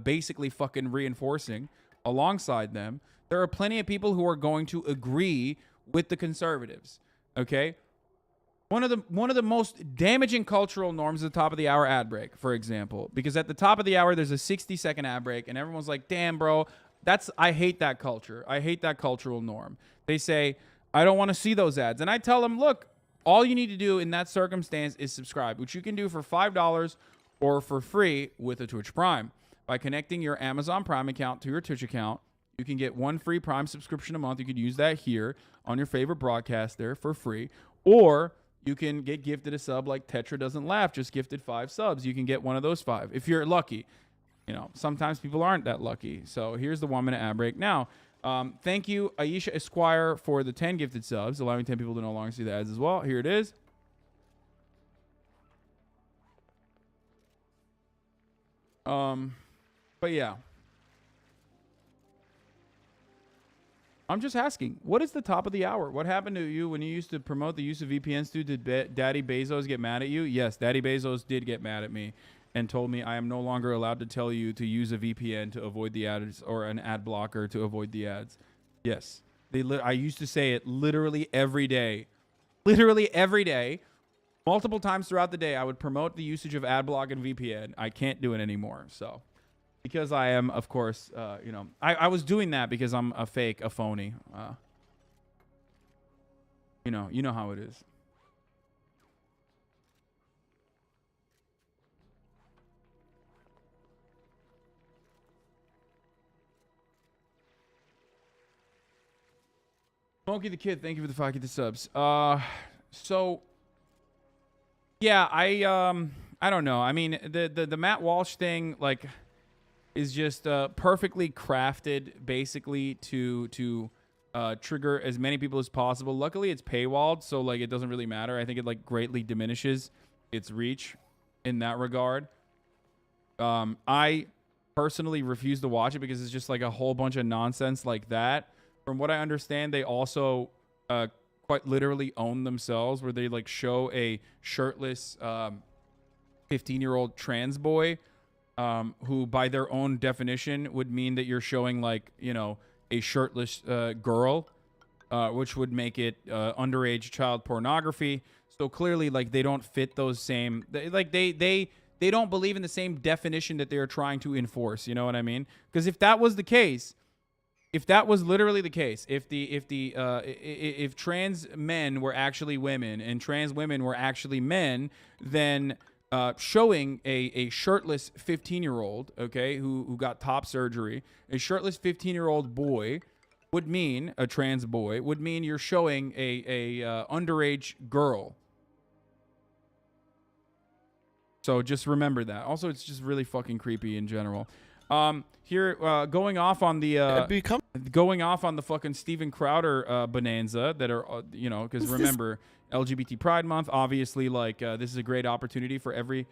basically fucking reinforcing alongside them, there are plenty of people who are going to agree with the conservatives, okay? One of the most damaging cultural norms is the top of the hour ad break, for example, because at the top of the hour there's a 60-second ad break, and everyone's like, "Damn, bro, I hate that culture. I hate that cultural norm." They say, "I don't want to see those ads," and I tell them, "Look, all you need to do in that circumstance is subscribe, which you can do for $5 or for free with a Twitch Prime. By connecting your Amazon Prime account to your Twitch account, you can get one free Prime subscription a month. You could use that here on your favorite broadcaster for free, or you can get gifted a sub like Tetra Doesn't Laugh, just gifted 5 subs. You can get one of those 5 if you're lucky. Sometimes people aren't that lucky. So here's the 1-minute ad break. Now, thank you, Aisha Esquire, for the 10 gifted subs, allowing 10 people to no longer see the ads as well. Here it is. But yeah. I'm just asking, what is the top of the hour? What happened to you when you used to promote the use of VPNs? Did Daddy Bezos get mad at you? Yes, Daddy Bezos did get mad at me and told me I am no longer allowed to tell you to use a VPN to avoid the ads or an ad blocker to avoid the ads. Yes. I used to say it literally every day. Literally every day. Multiple times throughout the day, I would promote the usage of AdBlock and VPN. I can't do it anymore, so... Because I am, of course, I was doing that because I'm a phony. You know how it is. Smokey the Kid, thank you for the 5 gifted subs. So, yeah, I don't know. I mean, the Matt Walsh thing, like... is just perfectly crafted, basically, to trigger as many people as possible. Luckily, it's paywalled, so like it doesn't really matter. I think it like greatly diminishes its reach in that regard. I personally refuse to watch it because it's just like a whole bunch of nonsense like that. From what I understand, they also quite literally own themselves, where they like show a shirtless 15-year-old trans boy who by their own definition would mean that you're showing like, you know, a shirtless girl, which would make it underage child pornography. So clearly, like, they don't fit those same, they don't believe in the same definition that they're trying to enforce. You know what I mean? Because if that was the case, if that was literally the case, if trans men were actually women and trans women were actually men, then showing a shirtless 15-year-old, okay, who got top surgery, a shirtless 15-year-old boy would mean, a trans boy would mean you're showing a underage girl. So just remember that. Also, it's just really fucking creepy in general. Here, going off on the fucking Steven Crowder bonanza that are, you know, because remember, LGBT Pride Month, obviously, like, this is a great opportunity for every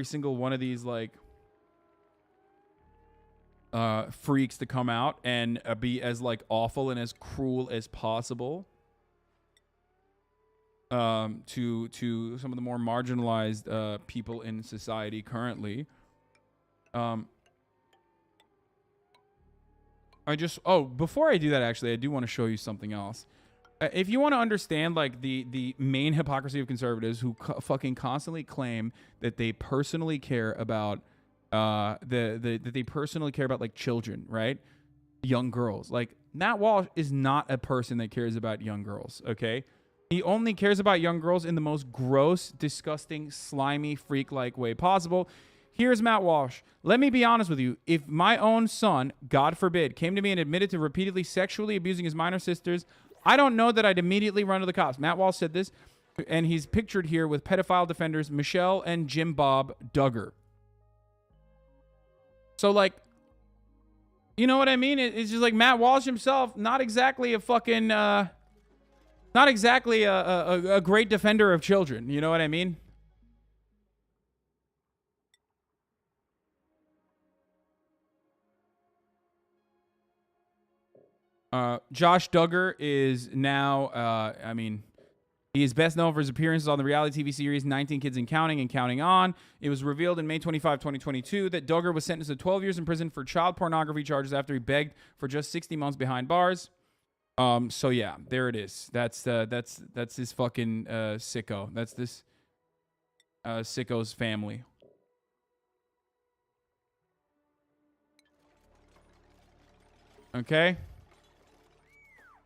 single one of these, like, freaks to come out and be as, like, awful and as cruel as possible to some of the more marginalized people in society currently. Before I do that, actually, I do want to show you something else. If you want to understand, like, the main hypocrisy of conservatives who fucking constantly claim that they personally care about that they personally care about, like, children, right? Young girls. Like, Matt Walsh is not a person that cares about young girls, okay? He only cares about young girls in the most gross, disgusting, slimy, freak-like way possible. Here's Matt Walsh. Let me be honest with you. If my own son, God forbid, came to me and admitted to repeatedly sexually abusing his minor sisters, I don't know that I'd immediately run to the cops. Matt Walsh said this, and he's pictured here with pedophile defenders Michelle and Jim Bob Duggar. So, like, you know what I mean? It's just like Matt Walsh himself, not exactly a fucking, not exactly a great defender of children. You know what I mean? Josh Duggar is now, I mean, he is best known for his appearances on the reality TV series 19 Kids and Counting On. It was revealed in May 25, 2022 that Duggar was sentenced to 12 years in prison for child pornography charges after he begged for just 60 months behind bars. So yeah, there it is. That's his fucking sicko. That's this sicko's family. Okay.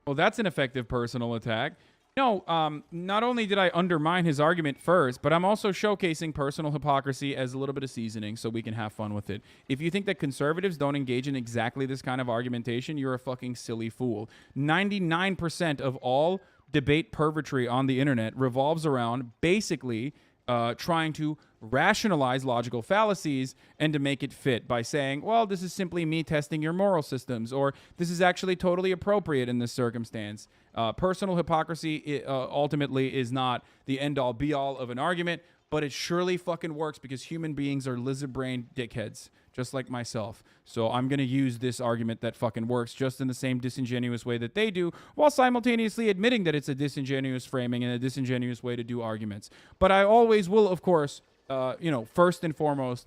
Well, that's an effective personal attack. No, not only did I undermine his argument first, but I'm also showcasing personal hypocrisy as a little bit of seasoning so we can have fun with it. If you think that conservatives don't engage in exactly this kind of argumentation, you're a fucking silly fool. 99% of all debate pervertry on the internet revolves around basically trying to rationalize logical fallacies and to make it fit by saying, well, this is simply me testing your moral systems, or this is actually totally appropriate in this circumstance. Personal hypocrisy ultimately is not the end-all be-all of an argument, but it surely fucking works because human beings are lizard-brained dickheads, just like myself. So I'm going to use this argument that fucking works just in the same disingenuous way that they do, while simultaneously admitting that it's a disingenuous framing and a disingenuous way to do arguments. But I always will, of course, first and foremost,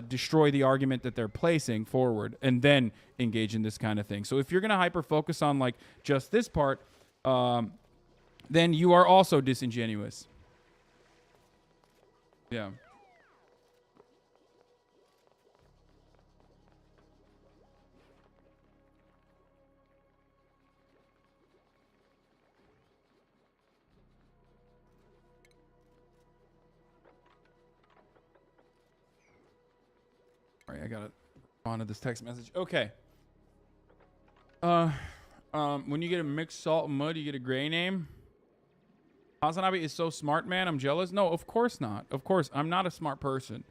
destroy the argument that they're placing forward and then engage in this kind of thing. So if you're going to hyper-focus on, like, just this part, then you are also disingenuous. Yeah. All right, I gotta respond to this text message. Okay. When you get a mixed salt and mud, you get a gray name. Hasanabe is so smart, man. I'm jealous. No, of course not. Of course, I'm not a smart person.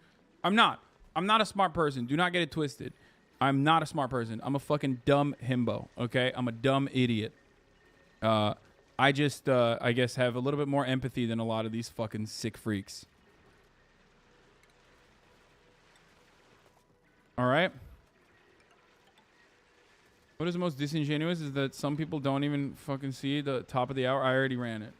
I'm not a smart person. Do not get it twisted. I'm not a smart person. I'm a fucking dumb himbo. Okay, I'm a dumb idiot. I just, I guess, have a little bit more empathy than a lot of these fucking sick freaks. All right. What is the most disingenuous is that some people don't even fucking see the top of the hour. I already ran it.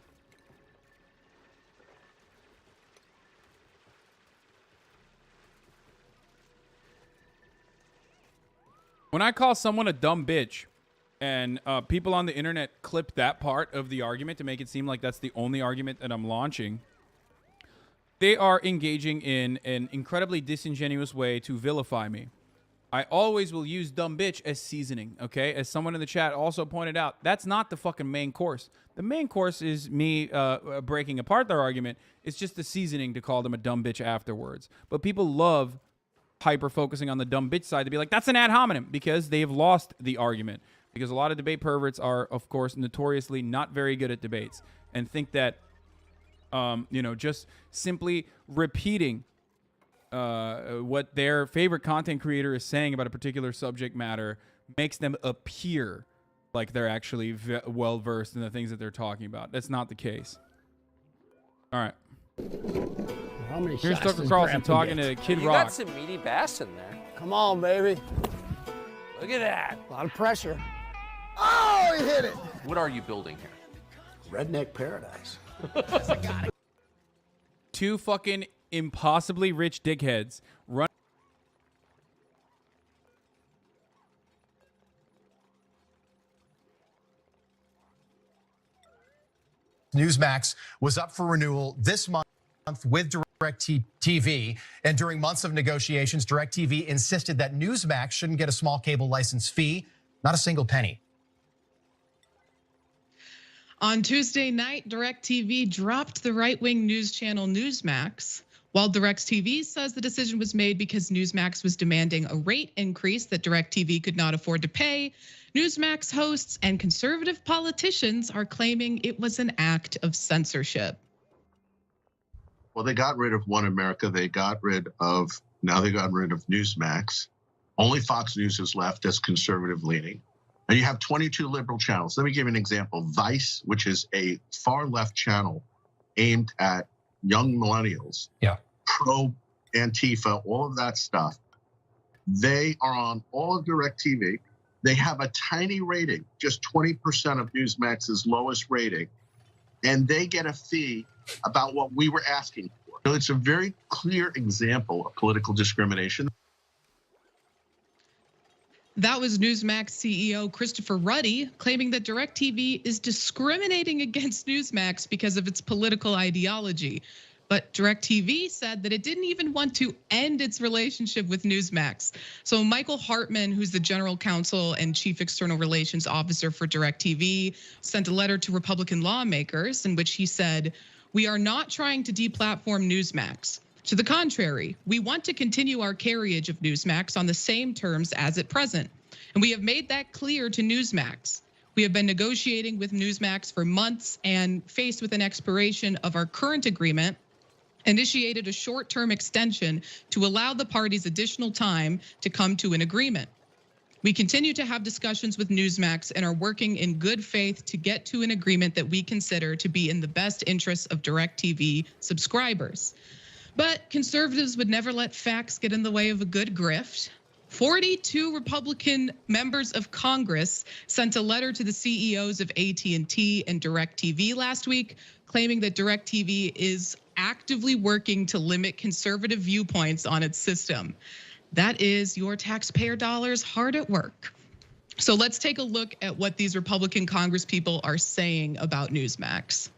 When I call someone a dumb bitch, and people on the internet clip that part of the argument to make it seem like that's the only argument that I'm launching, they are engaging in an incredibly disingenuous way to vilify me. I always will use dumb bitch as seasoning, okay? As someone in the chat also pointed out, that's not the fucking main course. The main course is me breaking apart their argument. It's just the seasoning to call them a dumb bitch afterwards. But people love hyper-focusing on the dumb bitch side to be like, that's an ad hominem, because they've lost the argument. Because a lot of debate perverts are, of course, notoriously not very good at debates and think that, you know, just simply repeating what their favorite content creator is saying about a particular subject matter makes them appear like they're actually well-versed in the things that they're talking about. That's not the case. All right. How many Here's shots Tucker does Carlson Grandpa talking get? to Kid You Rock. got some meaty bass in there. Come on, baby. Look at that. A lot of pressure. Oh, he hit it. What are you building here? Redneck paradise. Two fucking impossibly rich dickheads run. Newsmax was up for renewal this month with DirecTV, and during months of negotiations, DirecTV insisted that Newsmax shouldn't get a small cable license fee, not a single penny. On Tuesday night, DirecTV dropped the right-wing news channel Newsmax. While DirecTV says the decision was made because Newsmax was demanding a rate increase that DirecTV could not afford to pay, Newsmax hosts and conservative politicians are claiming it was an act of censorship. Well, they got rid of One America. Now they got rid of Newsmax. Only Fox News is left as conservative leaning. And you have 22 liberal channels. Let me give you an example. Vice, which is a far left channel aimed at young millennials, pro Antifa, all of that stuff. They are on all of DirecTV. They have a tiny rating, just 20% of Newsmax's lowest rating, and they get a fee about what we were asking for. So it's a very clear example of political discrimination. That was Newsmax CEO Christopher Ruddy claiming that DirecTV is discriminating against Newsmax because of its political ideology. But DirecTV said that it didn't even want to end its relationship with Newsmax. So Michael Hartman, who's the general counsel and chief external relations officer for DirecTV, sent a letter to Republican lawmakers in which he said, "We are not trying to deplatform Newsmax. To the contrary, we want to continue our carriage of Newsmax on the same terms as at present. And we have made that clear to Newsmax. We have been negotiating with Newsmax for months and faced with an expiration of our current agreement, initiated a short-term extension to allow the parties additional time to come to an agreement. We continue to have discussions with Newsmax and are working in good faith to get to an agreement that we consider to be in the best interests of DirecTV subscribers." But conservatives would never let facts get in the way of a good grift. 42 Republican members of Congress sent a letter to the CEOs of AT&T and DirecTV last week, claiming that DirecTV is actively working to limit conservative viewpoints on its system. That is your taxpayer dollars hard at work. So let's take a look at what these Republican Congresspeople are saying about Newsmax.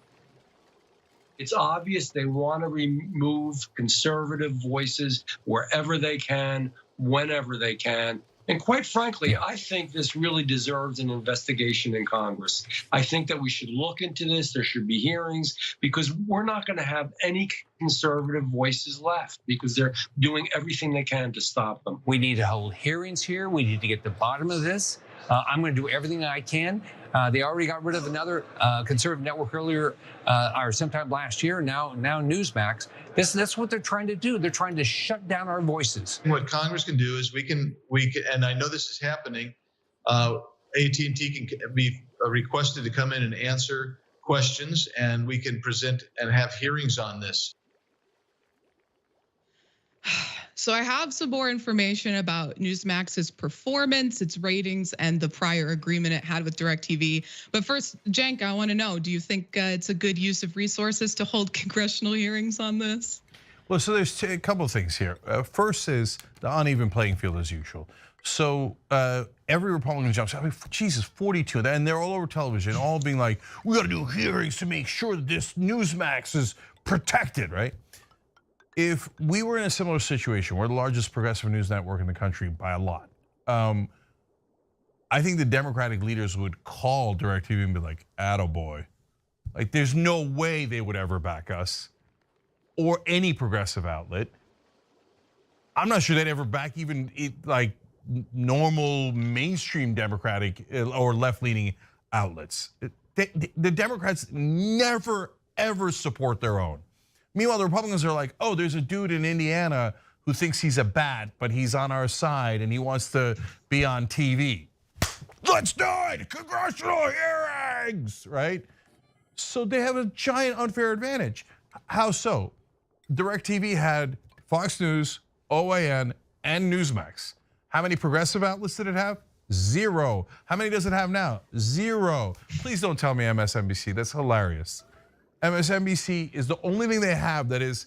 It's obvious they want to remove conservative voices wherever they can, whenever they can. And quite frankly, I think this really deserves an investigation in Congress. I think that we should look into this. There should be hearings, because we're not going to have any conservative voices left because they're doing everything they can to stop them. We need to hold hearings here. We need to get to the bottom of this. I'm going to do everything I can. They already got rid of another conservative network earlier, or sometime last year. Now Newsmax. That's what they're trying to do. They're trying to shut down our voices. What Congress can do is we can, and I know this is happening. AT&T can be requested to come in and answer questions, and we can present and have hearings on this. So I have some more information about Newsmax's performance, its ratings, and the prior agreement it had with DirecTV. But first, Cenk, I want to know, do you think it's a good use of resources to hold congressional hearings on this? Well, so there's a couple of things here. First is the uneven playing field as usual. So every Republican jumps out. I mean, Jesus, 42, and they're all over television, all being like, "We got to do hearings to make sure that this Newsmax is protected," right? If we were in a similar situation, we're the largest progressive news network in the country by a lot. I think the Democratic leaders would call DirecTV and be like, "Attaboy." Like, there's no way they would ever back us or any progressive outlet. I'm not sure they'd ever back even like normal mainstream Democratic or left-leaning outlets. The Democrats never, ever support their own. Meanwhile, the Republicans are like, "Oh, there's a dude in Indiana who thinks he's a bat, but he's on our side and he wants to be on TV. Let's do it, congressional hearings," right? So they have a giant unfair advantage. How so? DirecTV had Fox News, OAN, and Newsmax. How many progressive outlets did it have? 0. How many does it have now? 0. Please don't tell me MSNBC, that's hilarious. MSNBC is the only thing they have that is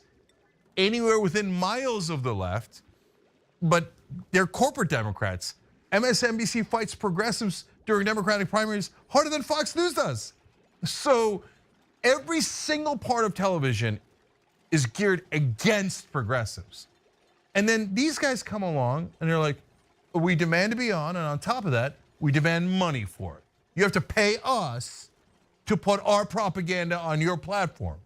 anywhere within miles of the left, but they're corporate Democrats. MSNBC fights progressives during Democratic primaries harder than Fox News does. So every single part of television is geared against progressives. And then these guys come along and they're like, "We demand to be on, and on top of that, we demand money for it. You have to pay us to put our propaganda on your platform."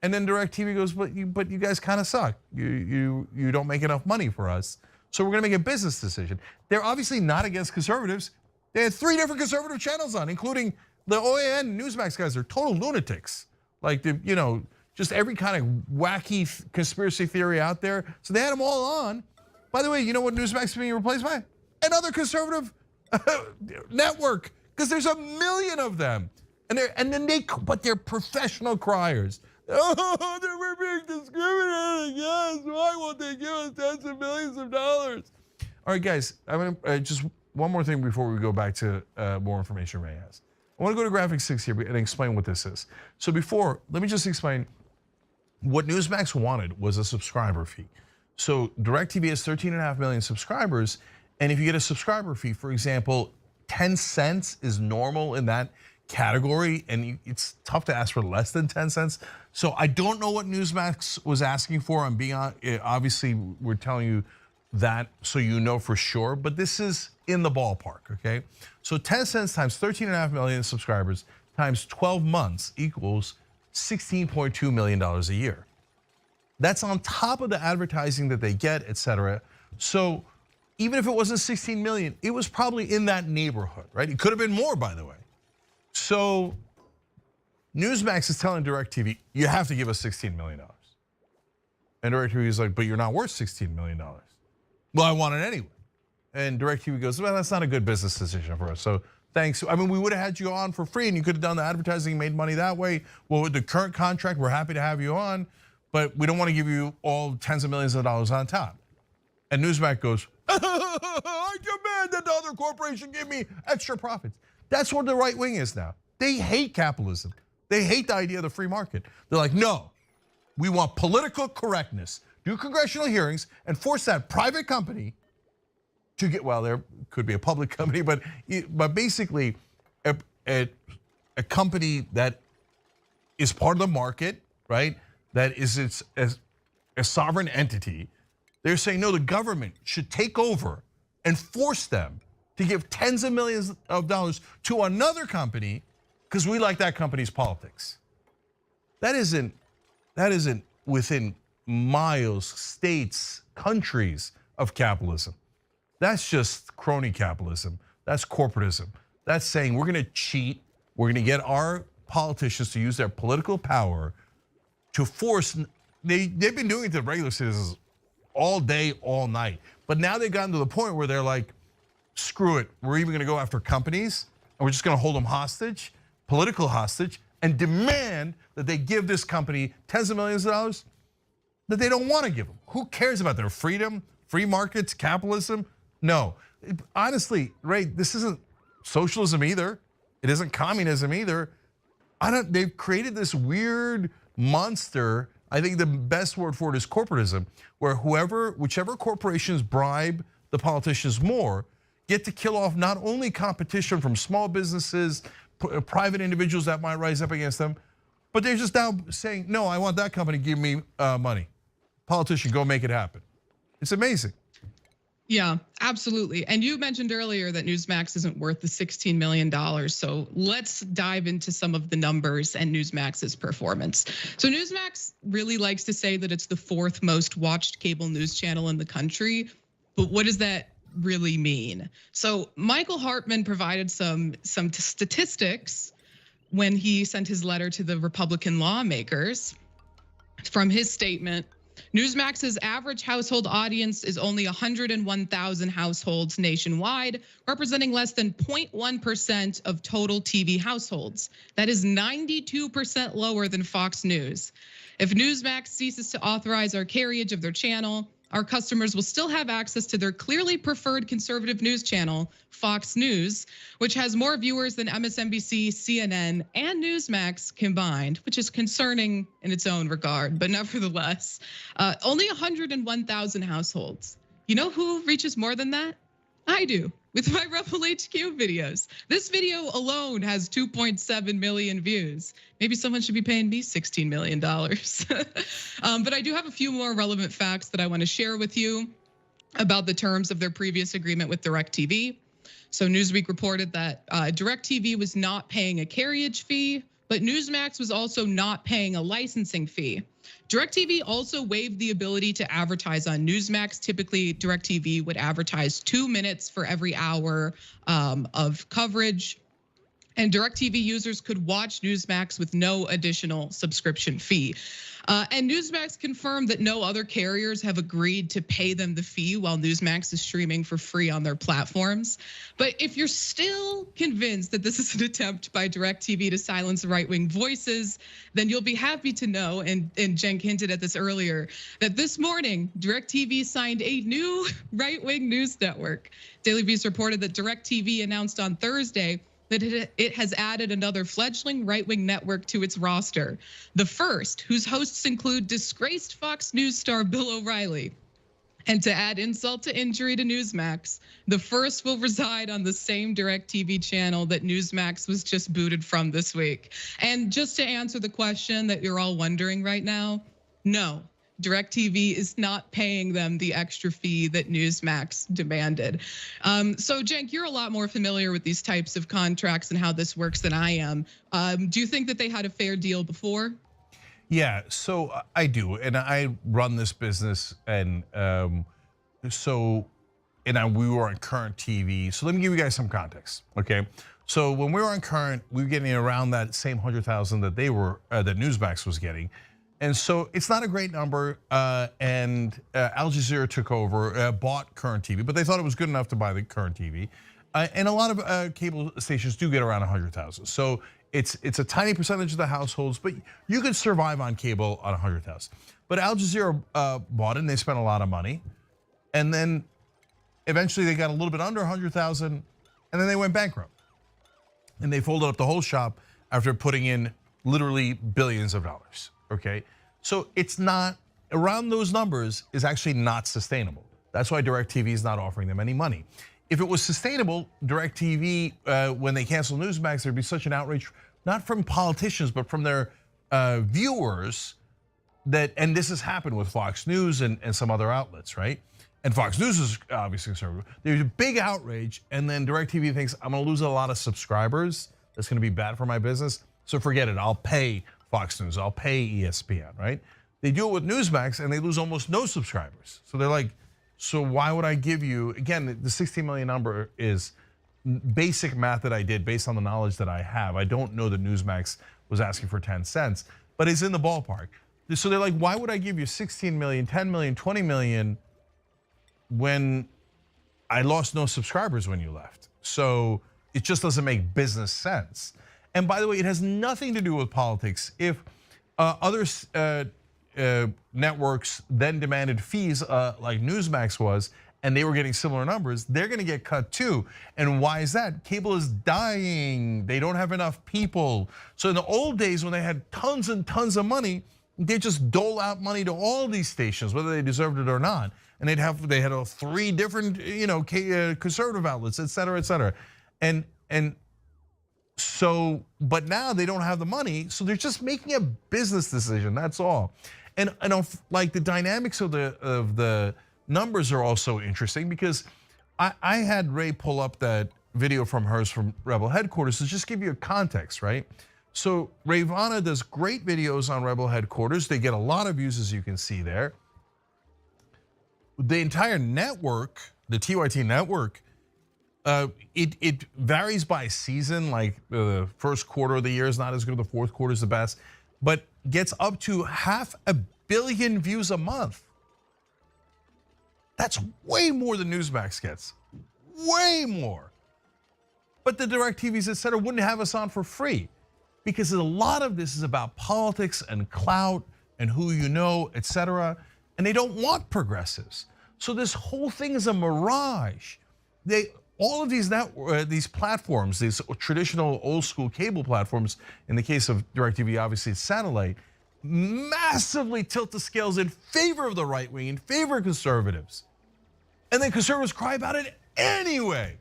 And then DirecTV goes, but you guys kind of suck. You don't make enough money for us, so we're gonna make a business decision. They're obviously not against conservatives. They had 3 different conservative channels on, including the OAN Newsmax guys. Are total lunatics. Like, just every kind of wacky conspiracy theory out there. So they had them all on. By the way, you know what Newsmax is being replaced by? Another conservative network, because there's a million of them. But they're professional criers. "Oh, we're being discriminated against. Why won't they give us tens of millions of dollars?" All right, guys, I'm gonna just one more thing before we go back to more information Ray has. I want to go to graphic 6 here and explain what this is. So before, let me just explain what Newsmax wanted was a subscriber fee. So DirecTV has 13.5 million subscribers, and if you get a subscriber fee, for example, 10 cents is normal in that category, and it's tough to ask for less than 10 cents. So I don't know what Newsmax was asking for. I'm being obviously we're telling you that so you know for sure, but this is in the ballpark, okay? So 10 cents times 13.5 million subscribers times 12 months equals $16.2 million a year. That's on top of the advertising that they get, et cetera. So even if it wasn't 16 million, it was probably in that neighborhood, right? It could have been more, by the way. So Newsmax is telling DirecTV, "You have to give us $16 million. And DirecTV is like, "But you're not worth $16 million. "Well, I want it anyway." And DirecTV goes, "Well, that's not a good business decision for us. So thanks. I mean, we would have had you on for free and you could have done the advertising and made money that way. Well, with the current contract, we're happy to have you on, but we don't want to give you all tens of millions of dollars on top." And Newsmax goes, "I demand that the other corporation give me extra profits." That's what the right wing is now. They hate capitalism. They hate the idea of the free market. They're like, "No, we want political correctness. Do congressional hearings and force that private company to get," well, there could be a public company, but basically a company that is part of the market, right? That is a sovereign entity. They're saying, no, the government should take over and force them to give tens of millions of dollars to another company because we like that company's politics. That isn't within miles, states, countries of capitalism. That's just crony capitalism. That's corporatism. That's saying we're gonna cheat, we're gonna get our politicians to use their political power to force, they've been doing it to regular citizens all day, all night. But now they've gotten to the point where they're like, screw it, we're even gonna go after companies and we're just gonna hold them hostage, political hostage, and demand that they give this company tens of millions of dollars that they don't wanna give them. Who cares about their freedom, free markets, capitalism? No, honestly, Ray, this isn't socialism either. It isn't communism either. They've created this weird monster. I think the best word for it is corporatism, where whichever corporations bribe the politicians more, get to kill off not only competition from small businesses, private individuals that might rise up against them, but they're just now saying, no, I want that company to give me money. Politician, go make it happen. It's amazing. Yeah, absolutely. And you mentioned earlier that Newsmax isn't worth the $16 million. So let's dive into some of the numbers and Newsmax's performance. So Newsmax really likes to say that it's the 4th most watched cable news channel in the country. But what does that really mean? So Michael Hartman provided some statistics when he sent his letter to the Republican lawmakers. From his statement, Newsmax's average household audience is only 101,000 households nationwide, representing less than 0.1% of total TV households. That is 92% lower than Fox News. If Newsmax ceases to authorize our carriage of their channel, our customers will still have access to their clearly preferred conservative news channel, Fox News, which has more viewers than MSNBC, CNN, and Newsmax combined, which is concerning in its own regard, but nevertheless, only 101,000 households. You know who reaches more than that? I do, with my Rebel HQ videos. This video alone has 2.7 million views. Maybe someone should be paying me $16 million. But I do have a few more relevant facts that I want to share with you about the terms of their previous agreement with DirecTV. So Newsweek reported that DirecTV was not paying a carriage fee, but Newsmax was also not paying a licensing fee. DirecTV also waived the ability to advertise on Newsmax. Typically, DirecTV would advertise 2 minutes for every hour of coverage. And DirecTV users could watch Newsmax with no additional subscription fee. And Newsmax confirmed that no other carriers have agreed to pay them the fee while Newsmax is streaming for free on their platforms. But if you're still convinced that this is an attempt by DirecTV to silence right-wing voices, then you'll be happy to know, and Cenk hinted at this earlier, that this morning, DirecTV signed a new right-wing news network. Daily Beast reported that DirecTV announced on Thursday that it has added another fledgling right-wing network to its roster. The first, whose hosts include disgraced Fox News star Bill O'Reilly. And to add insult to injury to Newsmax, the first will reside on the same DirecTV channel that Newsmax was just booted from this week. And just to answer the question that you're all wondering right now, no. DirecTV is not paying them the extra fee that Newsmax demanded. So Cenk, you're a lot more familiar with these types of contracts and how this works than I am. Do you think that they had a fair deal before? Yeah, so I do, and I run this business, and we were on Current TV. So let me give you guys some context, okay? So when we were on Current, we were getting around that same 100,000 that that Newsmax was getting. And so it's not a great number, and Al Jazeera took over, bought Current TV, but they thought it was good enough to buy the Current TV. And a lot of cable stations do get around 100,000. So it's a tiny percentage of the households, but you could survive on cable on 100,000. But Al Jazeera bought it, and they spent a lot of money. And then eventually they got a little bit under 100,000, and then they went bankrupt. And they folded up the whole shop after putting in literally billions of dollars. Okay, so it's not, around those numbers is actually not sustainable. That's why DirecTV is not offering them any money. If it was sustainable, DirecTV, when they cancel Newsmax, there'd be such an outrage, not from politicians, but from their viewers, and this has happened with Fox News and some other outlets, right? And Fox News is obviously conservative. There's a big outrage, and then DirecTV thinks, I'm gonna lose a lot of subscribers. That's gonna be bad for my business. So forget it, I'll pay Fox News, I'll pay ESPN, right? They do it with Newsmax and they lose almost no subscribers. So they're like, so why would I give you, again, the 16 million number is basic math that I did based on the knowledge that I have. I don't know that Newsmax was asking for 10 cents, but it's in the ballpark. So they're like, why would I give you 16 million, 10 million, 20 million when I lost no subscribers when you left? So it just doesn't make business sense. And by the way, it has nothing to do with politics. If other networks then demanded fees like Newsmax was, and they were getting similar numbers, they're gonna get cut too. And why is that? Cable is dying. They don't have enough people. So in the old days when they had tons and tons of money, they just dole out money to all these stations, whether they deserved it or not. And they had 3 different, conservative outlets, et cetera, and so, but now they don't have the money, so they're just making a business decision. That's all. And like the dynamics of the numbers are also interesting, because I had Ray pull up that video from hers from Rebel headquarters to just give you a context, right? So Rayvana does great videos on Rebel headquarters. They get a lot of views, as you can see there. The entire network, the TYT network, it varies by season. Like the first quarter of the year is not as good, the fourth quarter is the best, but gets up to 500 million views a month. That's way more than Newsmax gets, way more. But the DirecTVs, et cetera, wouldn't have us on for free, because a lot of this is about politics and clout and who you know, et cetera, and they don't want progressives. So this whole thing is a mirage. All of these platforms, these traditional old school cable platforms, in the case of DirecTV, obviously it's satellite, massively tilt the scales in favor of the right wing, in favor of conservatives. And then conservatives cry about it anyway.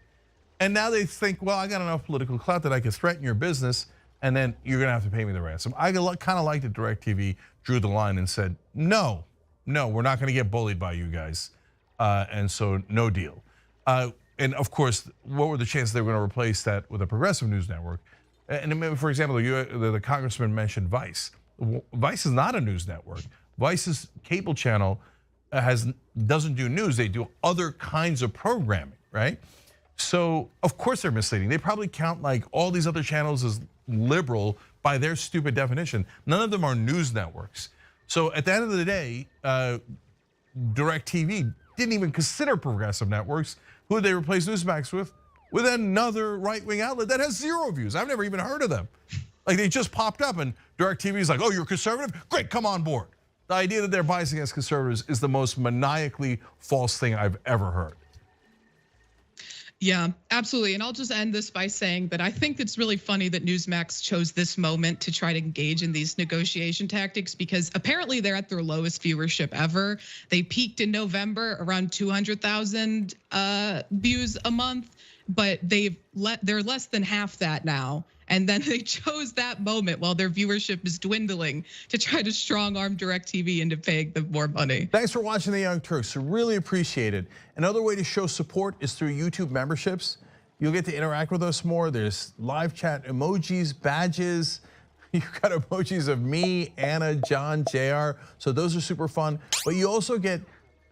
And now they think, well, I got enough political clout that I can threaten your business, and then you're gonna have to pay me the ransom. I kind of like that DirecTV drew the line and said, no, we're not gonna get bullied by you guys. And so no deal. And of course, what were the chances they were gonna replace that with a progressive news network? And for example, the congressman mentioned Vice. Vice is not a news network. Vice's cable channel doesn't do news, they do other kinds of programming, right? So of course they're misleading. They probably count like all these other channels as liberal by their stupid definition. None of them are news networks. So at the end of the day, DirecTV didn't even consider progressive networks. Who did they replace Newsmax with? With another right-wing outlet that has 0 views. I've never even heard of them. Like they just popped up and DirecTV is like, oh, you're conservative? Great, come on board. The idea that they're biased against conservatives is the most maniacally false thing I've ever heard. Yeah, absolutely. And I'll just end this by saying that I think it's really funny that Newsmax chose this moment to try to engage in these negotiation tactics, because apparently they're at their lowest viewership ever. They peaked in November around 200,000 views a month, but they're less than half that now. And then they chose that moment while their viewership is dwindling to try to strong-arm DirecTV into paying them more money. Thanks for watching The Young Turks. I really appreciate it. Another way to show support is through YouTube memberships. You'll get to interact with us more. There's live chat emojis, badges. You've got emojis of me, Anna, John, JR. So those are super fun. But you also get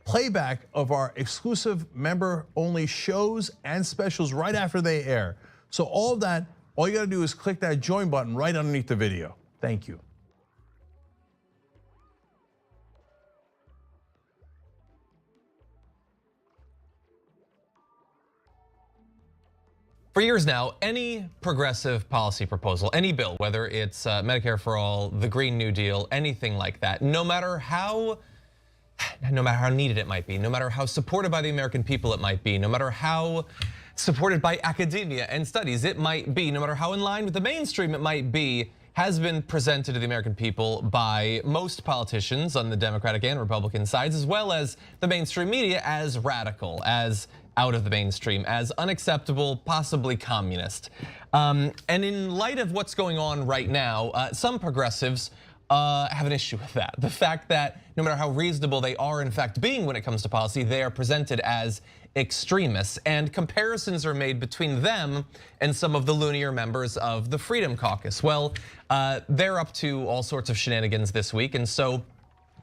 playback of our exclusive member-only shows and specials right after they air. So all of that, all you gotta do is click that join button right underneath the video. Thank you. For years now, any progressive policy proposal, any bill, whether it's Medicare for all, the Green New Deal, anything like that, no matter how needed it might be, no matter how supported by the American people it might be, no matter how supported by academia and studies it might be, no matter how in line with the mainstream it might be, has been presented to the American people by most politicians on the Democratic and Republican sides, as well as the mainstream media, as radical, as out of the mainstream, as unacceptable, possibly communist. And in light of what's going on right now, some progressives have an issue with that. The fact that no matter how reasonable they are in fact being when it comes to policy, they are presented as extremists, and comparisons are made between them and some of the loonier members of the Freedom Caucus. Well, they're up to all sorts of shenanigans this week, and so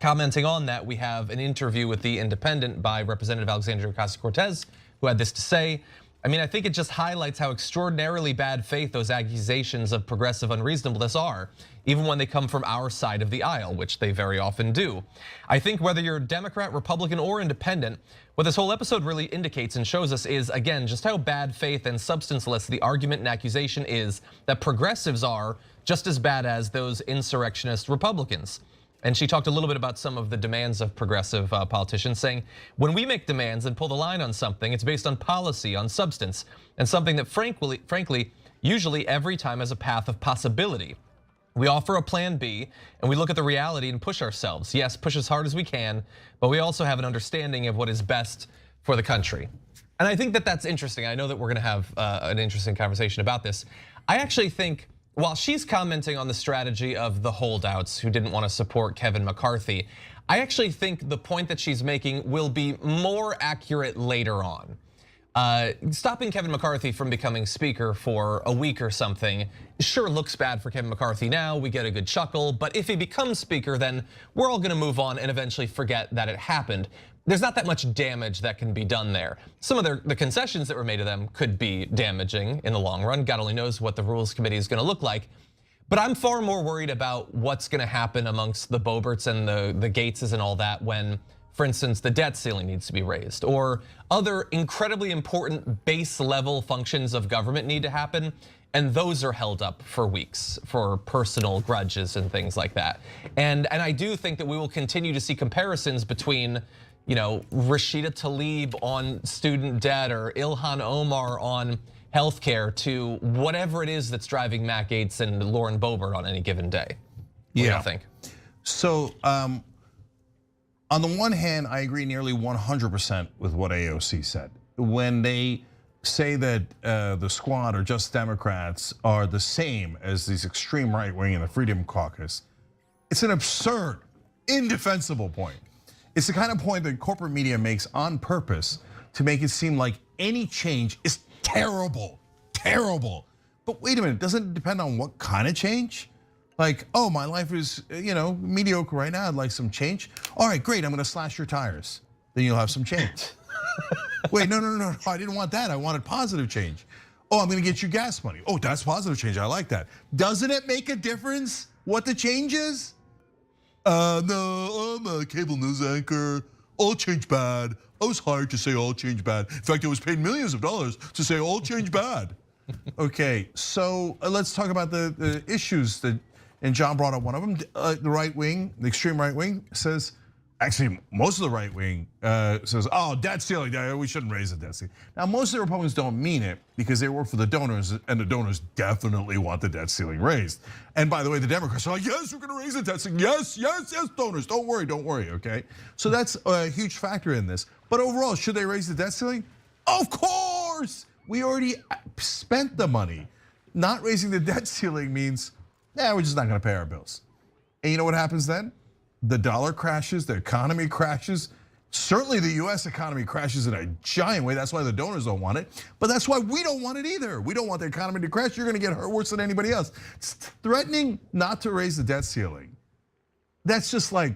commenting on that, we have an interview with The Independent by Representative Alexandria Ocasio-Cortez, who had this to say. I mean, I think it just highlights how extraordinarily bad faith those accusations of progressive unreasonableness are, even when they come from our side of the aisle, which they very often do. I think whether you're Democrat, Republican, or independent, what this whole episode really indicates and shows us is, again, just how bad faith and substanceless the argument and accusation is that progressives are just as bad as those insurrectionist Republicans. And she talked a little bit about some of the demands of progressive politicians, saying, when we make demands and pull the line on something, it's based on policy, on substance, and something that frankly, usually every time has a path of possibility. We offer a plan B, and we look at the reality and push ourselves. Yes, push as hard as we can, but we also have an understanding of what is best for the country. And I think that that's interesting. I know that we're gonna have an interesting conversation about this. I actually think while she's commenting on the strategy of the holdouts who didn't want to support Kevin McCarthy, I actually think the point that she's making will be more accurate later on. Stopping Kevin McCarthy from becoming speaker for a week or something sure looks bad for Kevin McCarthy now, we get a good chuckle, but if he becomes speaker, then we're all gonna move on and eventually forget that it happened. There's not that much damage that can be done there. Some of the concessions that were made to them could be damaging in the long run. God only knows what the Rules Committee is gonna look like. But I'm far more worried about what's gonna happen amongst the Boeberts and the Gateses and all that when, for instance, the debt ceiling needs to be raised, or other incredibly important base level functions of government need to happen, and those are held up for weeks for personal grudges and things like that. And I do think that we will continue to see comparisons between, Rashida Tlaib on student debt or Ilhan Omar on healthcare to whatever it is that's driving Matt Gaetz and Lauren Boebert on any given day. What do you think? So on the one hand, I agree nearly 100% with what AOC said. When they say that the Squad or Just Democrats are the same as these extreme right wing and the Freedom Caucus, it's an absurd, indefensible point. It's the kind of point that corporate media makes on purpose to make it seem like any change is terrible, terrible. But wait a minute, doesn't it depend on what kind of change? Like, oh, my life is, mediocre right now, I'd like some change. All right, great, I'm gonna slash your tires. Then you'll have some change. Wait, no, I didn't want that, I wanted positive change. Oh, I'm gonna get you gas money. Oh, that's positive change, I like that. Doesn't it make a difference what the change is? No, I'm a cable news anchor. All change bad. I was hired to say all change bad. In fact, I was paid millions of dollars to say all change bad. Okay, so let's talk about the issues that, and John brought up one of them. The right wing, the extreme right wing says, actually most of the right wing says, oh, debt ceiling, we shouldn't raise the debt ceiling. Now most of the Republicans don't mean it because they work for the donors, and the donors definitely want the debt ceiling raised. And by the way, the Democrats are like, yes, we're gonna raise the debt ceiling. Yes, donors, don't worry, okay? So that's a huge factor in this. But overall, should they raise the debt ceiling? Of course! We already spent the money. Not raising the debt ceiling means, we're just not gonna pay our bills. And you know what happens then? The dollar crashes, the economy crashes. Certainly the US economy crashes in a giant way. That's why the donors don't want it. But that's why we don't want it either. We don't want the economy to crash. You're gonna get hurt worse than anybody else. Threatening not to raise the debt ceiling, that's just like,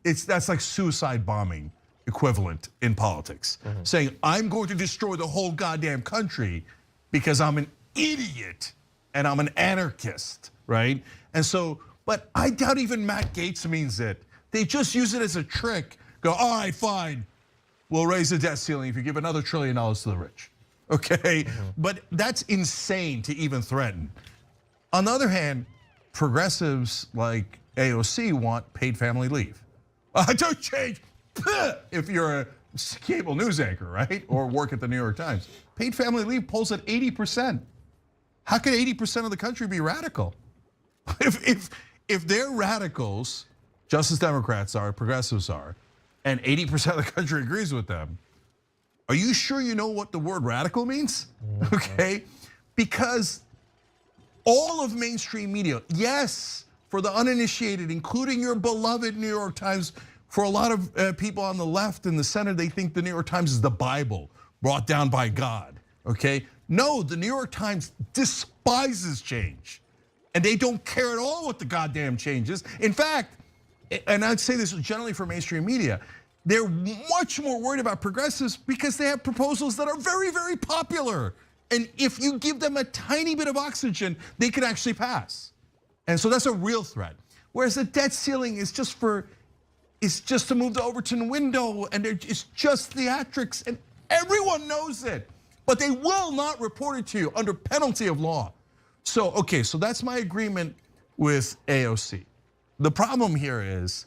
that's like suicide bombing equivalent in politics. Saying, I'm going to destroy the whole goddamn country because I'm an idiot and I'm an anarchist, right? And so, but I doubt even Matt Gaetz means it. They just use it as a trick. Go, all right, fine. We'll raise the debt ceiling if you give another $1 trillion to the rich, okay? But that's insane to even threaten. On the other hand, progressives like AOC want paid family leave. Don't change if you're a cable news anchor, right? Or work at the New York Times. Paid family leave polls at 80%. How could 80% of the country be radical? If they're radicals, Justice Democrats are, progressives are, and 80% of the country agrees with them, are you sure you know what the word radical means? Okay, because all of mainstream media, yes, for the uninitiated, including your beloved New York Times, for a lot of people on the left and the center, they think the New York Times is the Bible brought down by God, okay? No, the New York Times despises change. And they don't care at all what the goddamn change is. In fact, and I'd say this generally for mainstream media, they're much more worried about progressives because they have proposals that are very, very popular. And if you give them a tiny bit of oxygen, they can actually pass. And so that's a real threat. Whereas the debt ceiling is just to move the Overton window, and it's just theatrics, and everyone knows it. But they will not report it to you under penalty of law. So, okay, so that's my agreement with AOC. The problem here is,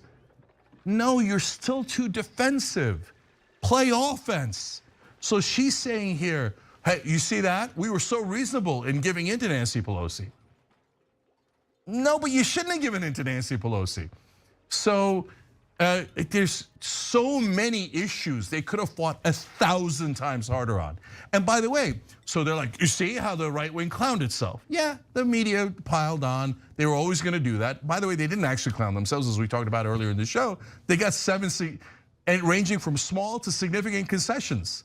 no, you're still too defensive. Play offense. So she's saying here, hey, you see that? We were so reasonable in giving in to Nancy Pelosi. No, but you shouldn't have given in to Nancy Pelosi. So there's so many issues they could have fought 1,000 times harder on. And by the way, so they're like, you see how the right wing clowned itself? Yeah, the media piled on. They were always going to do that. By the way, they didn't actually clown themselves, as we talked about earlier in the show. They got 7 and ranging from small to significant concessions.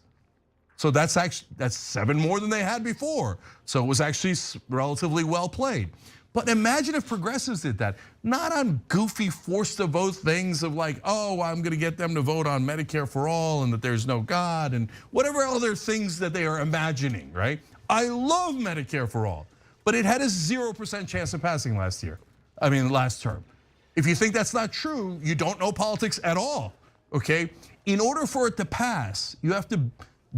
So that's 7 more than they had before. So it was actually relatively well played. But imagine if progressives did that, not on goofy forced to vote things of like, oh, I'm gonna get them to vote on Medicare for all and that there's no God and whatever other things that they are imagining, right? I love Medicare for all, but it had a 0% chance of passing last term. If you think that's not true, you don't know politics at all, okay? In order for it to pass, you have to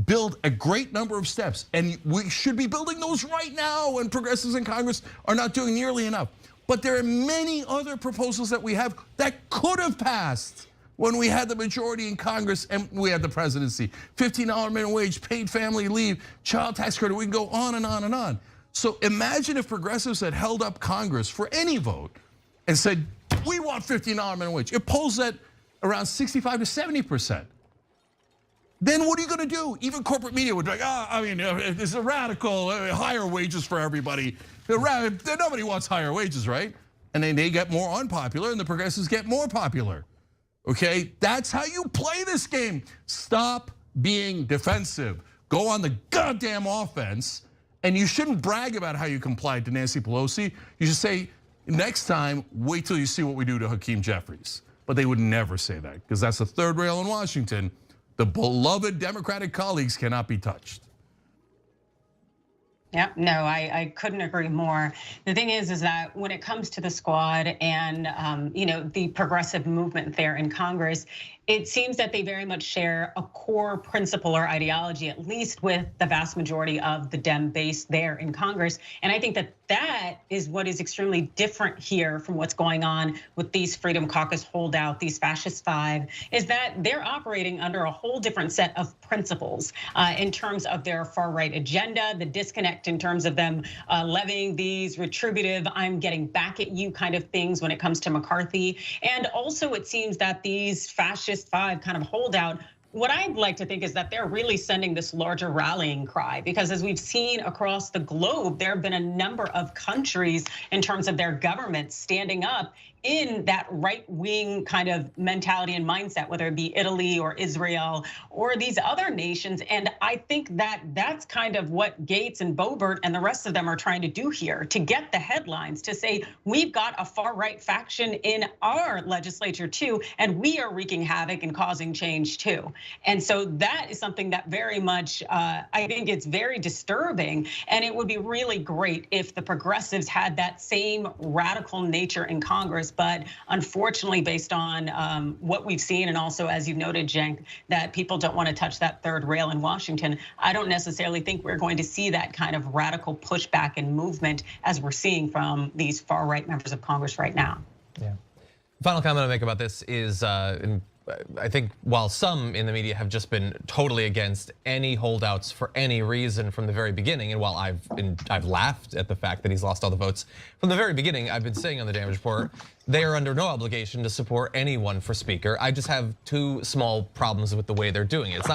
build a great number of steps, and we should be building those right now, and progressives in Congress are not doing nearly enough. But there are many other proposals that we have that could have passed when we had the majority in Congress and we had the presidency. $15 minimum wage, paid family leave, child tax credit, we can go on and on and on. So imagine if progressives had held up Congress for any vote and said, we want $15 minimum wage. It polls at around 65 to 70%. Then what are you going to do? Even corporate media would be like, it's a radical, higher wages for everybody. Nobody wants higher wages, right? And then they get more unpopular and the progressives get more popular. Okay, that's how you play this game. Stop being defensive. Go on the goddamn offense. And you shouldn't brag about how you complied to Nancy Pelosi. You should say, next time, wait till you see what we do to Hakeem Jeffries. But they would never say that because that's the third rail in Washington. The beloved Democratic colleagues cannot be touched. Yeah, no, I couldn't agree more. The thing is that when it comes to the squad and the progressive movement there in Congress, it seems that they very much share a core principle or ideology, at least with the vast majority of the Dem base there in Congress. And I think that that is what is extremely different here from what's going on with these Freedom Caucus holdout, these fascist five, is that they're operating under a whole different set of principles in terms of their far right agenda, the disconnect in terms of them levying these retributive, I'm getting back at you kind of things when it comes to McCarthy. And also it seems that these fascist five kind of holdout, what I'd like to think is that they're really sending this larger rallying cry, because as we've seen across the globe, there have been a number of countries in terms of their governments standing up in that right-wing kind of mentality and mindset, whether it be Italy or Israel or these other nations. And I think that that's kind of what Gates and Boebert and the rest of them are trying to do here, to get the headlines, to say, we've got a far-right faction in our legislature too, and we are wreaking havoc and causing change too. And so that is something that very much, I think it's very disturbing. And it would be really great if the progressives had that same radical nature in Congress. But unfortunately, based on what we've seen, and also, as you've noted, Cenk, that people don't want to touch that third rail in Washington, I don't necessarily think we're going to see that kind of radical pushback and movement as we're seeing from these far right members of Congress right now. Yeah. Final comment I'll make about this is, I think while some in the media have just been totally against any holdouts for any reason from the very beginning, and while I've laughed at the fact that he's lost all the votes from the very beginning, I've been saying on the Damage Report, they are under no obligation to support anyone for speaker. I just have 2 small problems with the way they're doing it. It's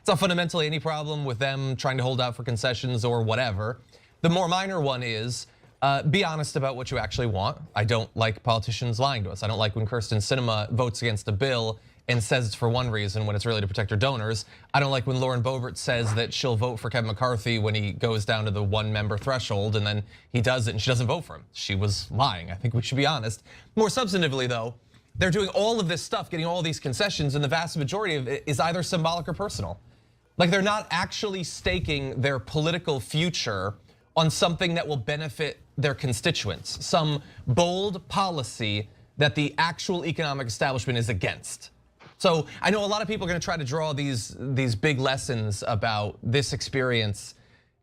not fundamentally any problem with them trying to hold out for concessions or whatever. The more minor one is, be honest about what you actually want. I don't like politicians lying to us. I don't like when Kyrsten Sinema votes against a bill and says it's for one reason when it's really to protect her donors. I don't like when Lauren Boebert says that she'll vote for Kevin McCarthy when he goes down to the 1-member threshold and then he does it and she doesn't vote for him. She was lying. I think we should be honest. More substantively though, they're doing all of this stuff, getting all these concessions, and the vast majority of it is either symbolic or personal. Like they're not actually staking their political future on something that will benefit their constituents, some bold policy that the actual economic establishment is against. So I know a lot of people are going to try to draw these big lessons about this experience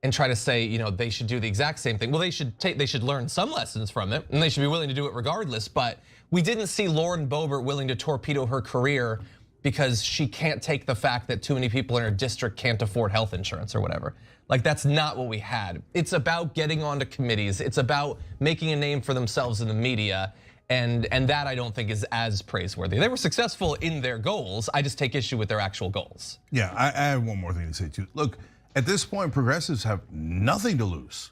and try to say, they should do the exact same thing. Well, they should learn some lessons from it, and they should be willing to do it regardless. But we didn't see Lauren Boebert willing to torpedo her career because she can't take the fact that too many people in her district can't afford health insurance or whatever. Like, that's not what we had. It's about getting onto committees. It's about making a name for themselves in the media. And that I don't think is as praiseworthy. They were successful in their goals. I just take issue with their actual goals. Yeah, I have one more thing to say too. Look, at this point, progressives have nothing to lose.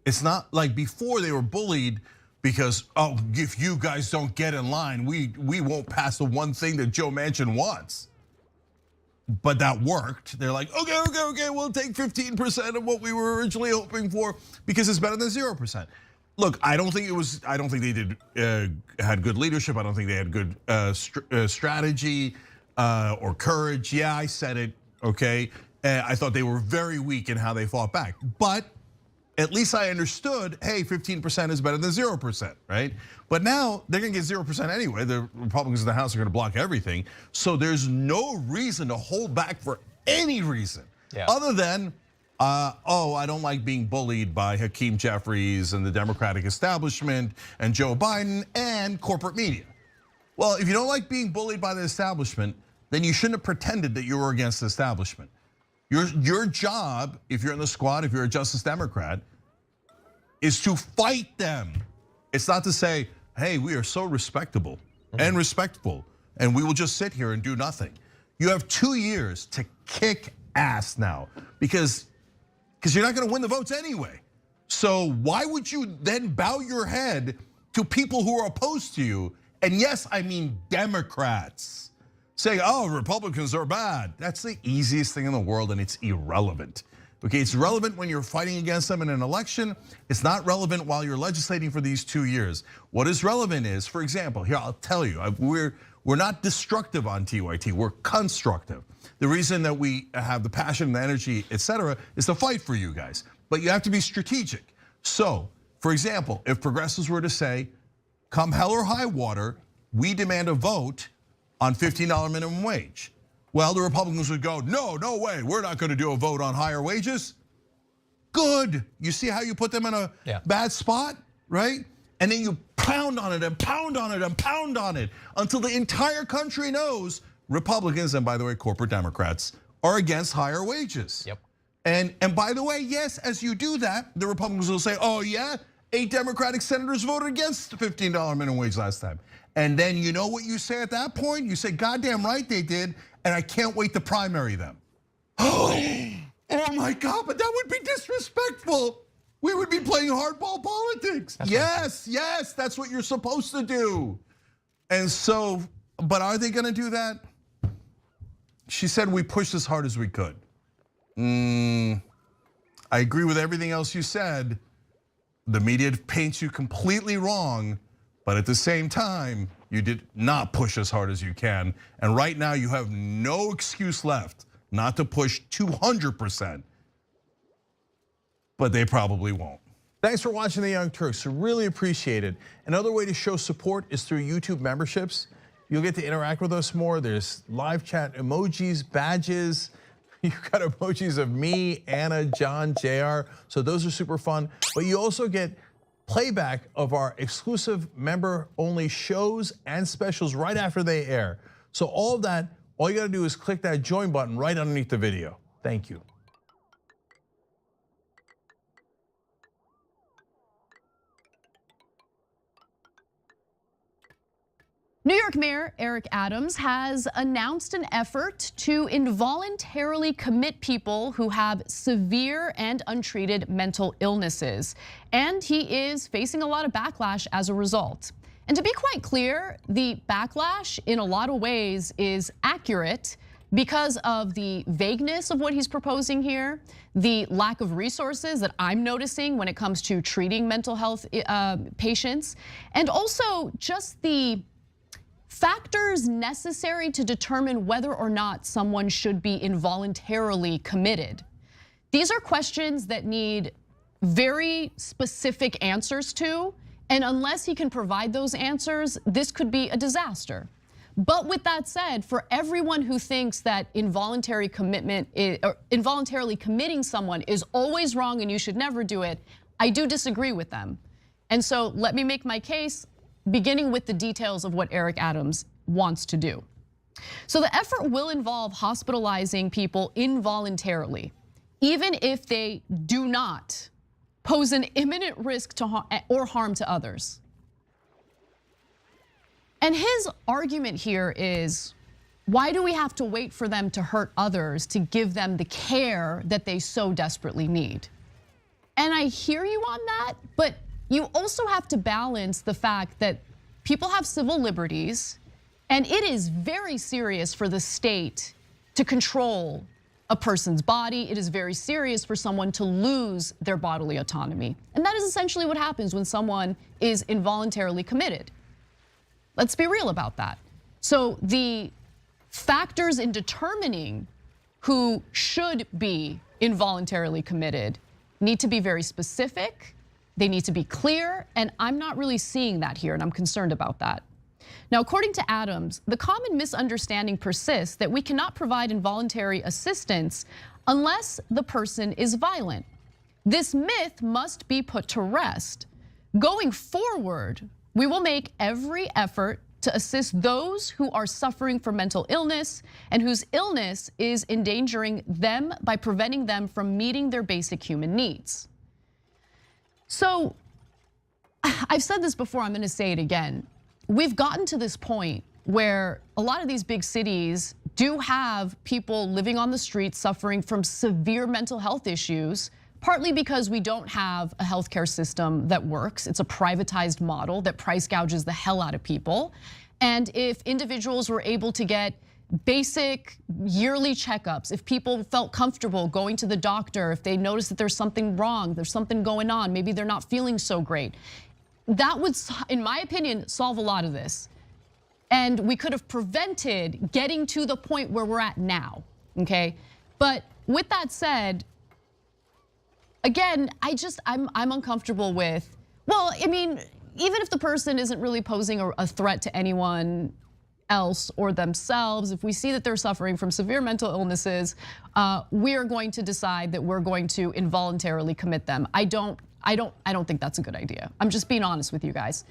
It's not like before they were bullied because, oh, if you guys don't get in line, we won't pass the one thing that Joe Manchin wants. But that worked. They're like, okay, we'll take 15% of what we were originally hoping for because it's better than 0%. Look, I don't think they did had good leadership. I don't think they had good strategy or courage. Yeah, I said it. Okay, I thought they were very weak in how they fought back. But at least I understood. Hey, 15% is better than 0%, right? But now they're going to get 0% anyway. The Republicans in the House are going to block everything. So there's no reason to hold back for any reason other than. I don't like being bullied by Hakeem Jeffries and the Democratic establishment and Joe Biden and corporate media. Well, if you don't like being bullied by the establishment, then you shouldn't have pretended that you were against the establishment. Your job, if you're in the squad, if you're a Justice Democrat, is to fight them. It's not to say, hey, we are so respectable and respectful, and we will just sit here and do nothing. You have 2 years to kick ass now because you're not going to win the votes anyway. So why would you then bow your head to people who are opposed to you? And yes, I mean Democrats. Saying, oh, Republicans are bad. That's the easiest thing in the world and it's irrelevant. Okay, it's relevant when you're fighting against them in an election. It's not relevant while you're legislating for these 2 years. What is relevant is, for example, here I'll tell you, we're not destructive on TYT, we're constructive. The reason that we have the passion and the energy, etc., is to fight for you guys. But you have to be strategic. So, for example, if progressives were to say, come hell or high water, we demand a vote on $15 minimum wage. Well, the Republicans would go, no way, we're not gonna do a vote on higher wages. Good, you see how you put them in a bad spot, right? And then you pound on it and pound on it and pound on it until the entire country knows Republicans, and by the way, corporate Democrats, are against higher wages. Yep. And by the way, yes, as you do that, the Republicans will say, oh yeah, 8 Democratic senators voted against the $15 minimum wage last time. And then you know what you say at that point? You say, goddamn right they did, and I can't wait to primary them. Oh my God, but that would be disrespectful. We would be playing hardball politics. Yes, that's what you're supposed to do. And so, but are they gonna do that? She said we pushed as hard as we could. I agree with everything else you said. The media paints you completely wrong, but at the same time, you did not push as hard as you can. And right now you have no excuse left not to push 200%. But they probably won't. Thanks for watching The Young Turks, really appreciate it. Another way to show support is through YouTube memberships. You'll get to interact with us more. There's live chat emojis, badges. You've got emojis of me, Anna, John, JR. So those are super fun. But you also get playback of our exclusive member-only shows and specials right after they air. So all of that, all you gotta do is click that join button right underneath the video. Thank you. New York Mayor Eric Adams has announced an effort to involuntarily commit people who have severe and untreated mental illnesses. And he is facing a lot of backlash as a result. And to be quite clear, the backlash in a lot of ways is accurate because of the vagueness of what he's proposing here, the lack of resources that I'm noticing when it comes to treating mental health patients, and also just the factors necessary to determine whether or not someone should be involuntarily committed. These are questions that need very specific answers to, and unless he can provide those answers, this could be a disaster. But with that said, for everyone who thinks that involuntarily committing someone is always wrong and you should never do it, I do disagree with them. And so let me make my case, beginning with the details of what Eric Adams wants to do. So the effort will involve hospitalizing people involuntarily, even if they do not pose an imminent risk to or harm to others. And his argument here is, why do we have to wait for them to hurt others to give them the care that they so desperately need? And I hear you on that, but you also have to balance the fact that people have civil liberties, and it is very serious for the state to control a person's body. It is very serious for someone to lose their bodily autonomy. And that is essentially what happens when someone is involuntarily committed. Let's be real about that. So the factors in determining who should be involuntarily committed need to be very specific. They need to be clear, and I'm not really seeing that here, and I'm concerned about that. Now, according to Adams, the common misunderstanding persists that we cannot provide involuntary assistance unless the person is violent. This myth must be put to rest. Going forward, we will make every effort to assist those who are suffering from mental illness and whose illness is endangering them by preventing them from meeting their basic human needs. So, I've said this before, I'm gonna say it again. We've gotten to this point where a lot of these big cities do have people living on the streets suffering from severe mental health issues, partly because we don't have a healthcare system that works. It's a privatized model that price gouges the hell out of people. And if individuals were able to get basic yearly checkups, if people felt comfortable going to the doctor, if they noticed that there's something wrong, there's something going on, maybe they're not feeling so great, that would, in my opinion, solve a lot of this. And we could have prevented getting to the point where we're at now, okay? But with that said, again, I'm uncomfortable with, well, I mean, even if the person isn't really posing a threat to anyone else or themselves, if we see that they're suffering from severe mental illnesses, we are going to decide that we're going to involuntarily commit them. I don't think that's a good idea. I'm just being honest with you guys.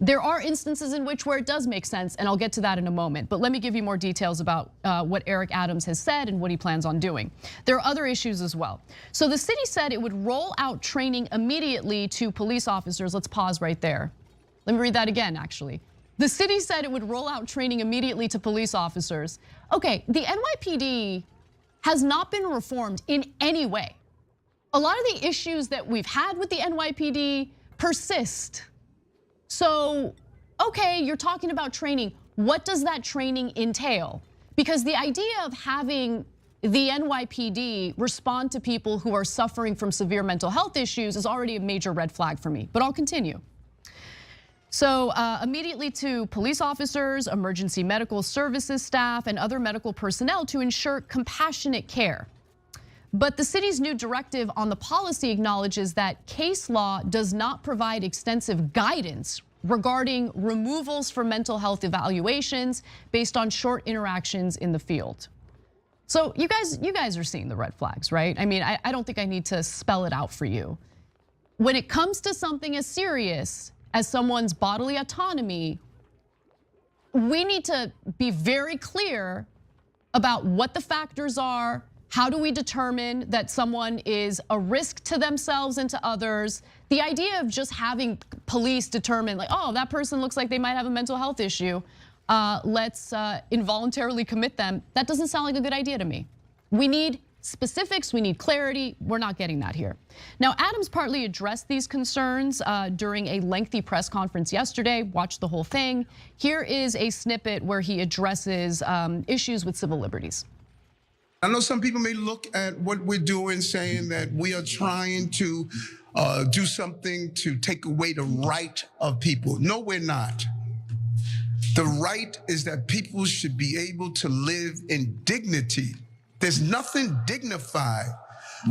There are instances in which where it does make sense, and I'll get to that in a moment. But let me give you more details about what Eric Adams has said and what he plans on doing. There are other issues as well. So the city said it would roll out training immediately to police officers. Let's pause right there. Let me read that again, actually. The city said it would roll out training immediately to police officers. Okay, the NYPD has not been reformed in any way. A lot of the issues that we've had with the NYPD persist. So, okay, you're talking about training. What does that training entail? Because the idea of having the NYPD respond to people who are suffering from severe mental health issues is already a major red flag for me, but I'll continue. So immediately to police officers, emergency medical services staff, and other medical personnel to ensure compassionate care. But the city's new directive on the policy acknowledges that case law does not provide extensive guidance regarding removals for mental health evaluations based on short interactions in the field. So you guys are seeing the red flags, right? I mean, I don't think I need to spell it out for you. When it comes to something as serious as someone's bodily autonomy, we need to be very clear about what the factors are. How do we determine that someone is a risk to themselves and to others? The idea of just having police determine, like, oh, that person looks like they might have a mental health issue, let's involuntarily commit them. That doesn't sound like a good idea to me. We need specifics, we need clarity. We're not getting that here. Now, Adams partly addressed these concerns during a lengthy press conference yesterday. Watch the whole thing. Here is a snippet where he addresses issues with civil liberties. I know some people may look at what we're doing saying that we are trying to do something to take away the right of people. No, we're not. The right is that people should be able to live in dignity. There's nothing dignified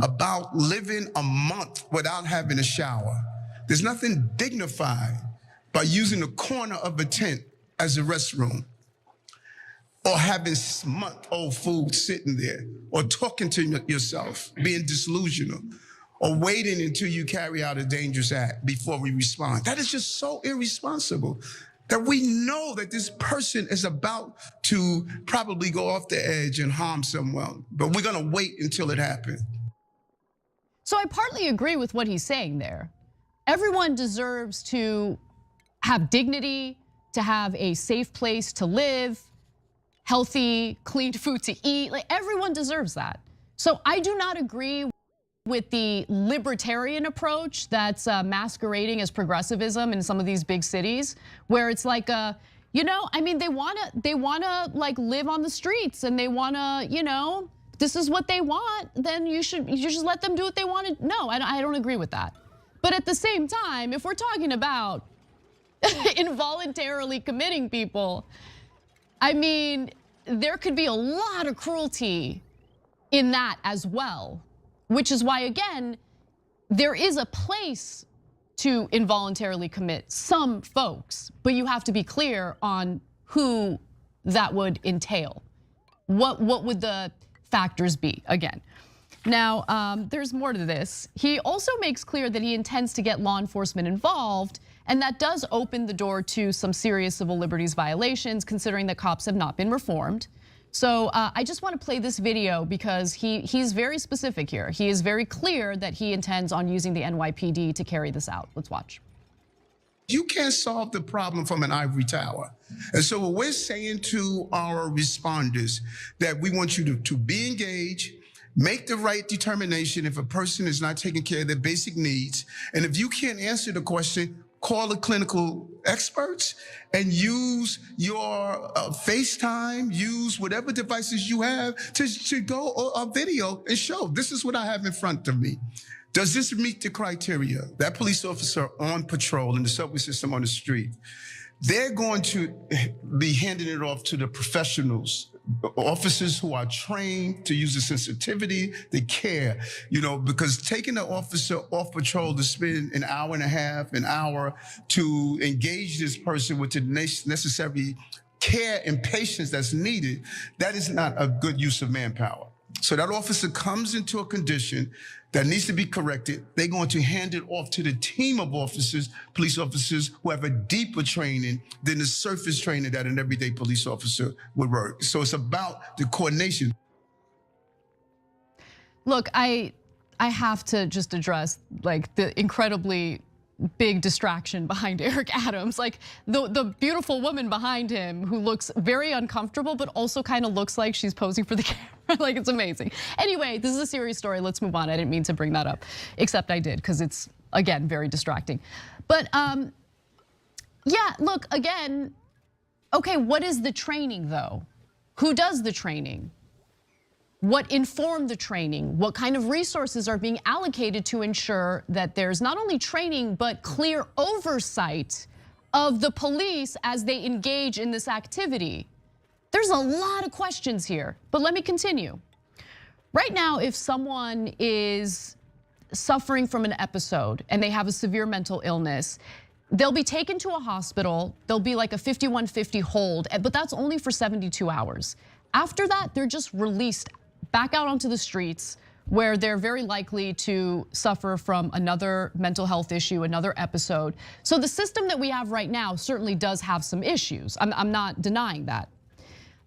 about living a month without having a shower. There's nothing dignified by using the corner of a tent as a restroom, or having month-old food sitting there, or talking to yourself, being disillusional, or waiting until you carry out a dangerous act before we respond. That is just so irresponsible. that we know that this person is about to probably go off the edge and harm someone, but we're gonna wait until it happens. So I partly agree with what he's saying there. Everyone deserves to have dignity, to have a safe place to live, healthy, clean food to eat. Like, everyone deserves that. So I do not agree with the libertarian approach that's masquerading as progressivism in some of these big cities, where it's like, you know, I mean, they wanna like live on the streets, and they wanna, you know, this is what they want. Then you should just let them do what they want to. No, I don't agree with that. But at the same time, if we're talking about involuntarily committing people, I mean, there could be a lot of cruelty in that as well, which is why, again, there is a place to involuntarily commit some folks, but you have to be clear on who that would entail. What would the factors be, again? Now, there's more to this. He also makes clear that he intends to get law enforcement involved, and that does open the door to some serious civil liberties violations, considering that cops have not been reformed. So I just want to play this video because he's very specific here. He is very clear that he intends on using the NYPD to carry this out. Let's watch. You can't solve the problem from an ivory tower. And so what we're saying to our responders, that we want you to be engaged, make the right determination if a person is not taking care of their basic needs. And if you can't answer the question, call the clinical experts and use your FaceTime, use whatever devices you have to go a video and show, this is what I have in front of me. Does this meet the criteria? That police officer on patrol in the subway system on the street, they're going to be handing it off to the professionals, officers who are trained to use the sensitivity, the care, you know, because taking an officer off patrol to spend an hour and a half, an hour to engage this person with the necessary care and patience that's needed, that is not a good use of manpower. So that officer comes into a condition that needs to be corrected. They're going to hand it off to the team of officers, police officers who have a deeper training than the surface training that an everyday police officer would work. So it's about the coordination. Look, I have to just address like the incredibly big distraction behind Eric Adams, like the beautiful woman behind him who looks very uncomfortable, but also kind of looks like she's posing for the camera. Like, it's amazing. Anyway, this is a serious story. Let's move on. I didn't mean to bring that up, except I did because it's, again, very distracting. But yeah, look, again, okay, what is the training though? Who does the training? What informed the training? What kind of resources are being allocated to ensure that there's not only training, but clear oversight of the police as they engage in this activity? There's a lot of questions here, but let me continue. Right now, if someone is suffering from an episode and they have a severe mental illness, they'll be taken to a hospital. There'll be like a 5150 hold, but that's only for 72 hours. After that, they're just released back out onto the streets, where they're very likely to suffer from another mental health issue, another episode. So the system that we have right now certainly does have some issues. I'm not denying that.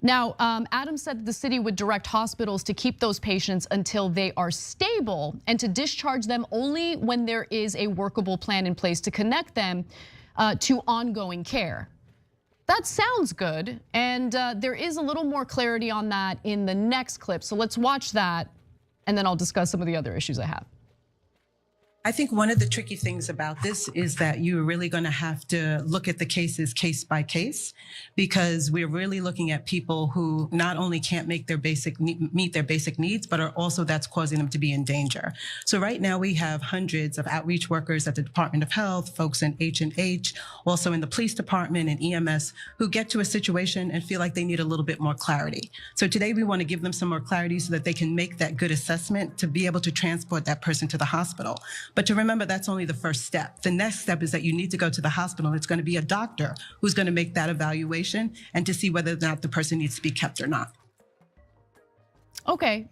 Now, Adams said that the city would direct hospitals to keep those patients until they are stable and to discharge them only when there is a workable plan in place to connect them to ongoing care. That sounds good, and there is a little more clarity on that in the next clip. So let's watch that, and then I'll discuss some of the other issues I have. I think one of the tricky things about this is that you're really going to have to look at the cases case by case, because we're really looking at people who not only can't meet their basic needs, but are also that's causing them to be in danger. So right now we have hundreds of outreach workers at the Department of Health, folks in H&H, also in the police department and EMS, who get to a situation and feel like they need a little bit more clarity. So today we want to give them some more clarity so that they can make that good assessment to be able to transport that person to the hospital. But to remember, that's only the first step. The next step is that you need to go to the hospital. It's going to be a doctor who's going to make that evaluation and to see whether or not the person needs to be kept or not. Okay,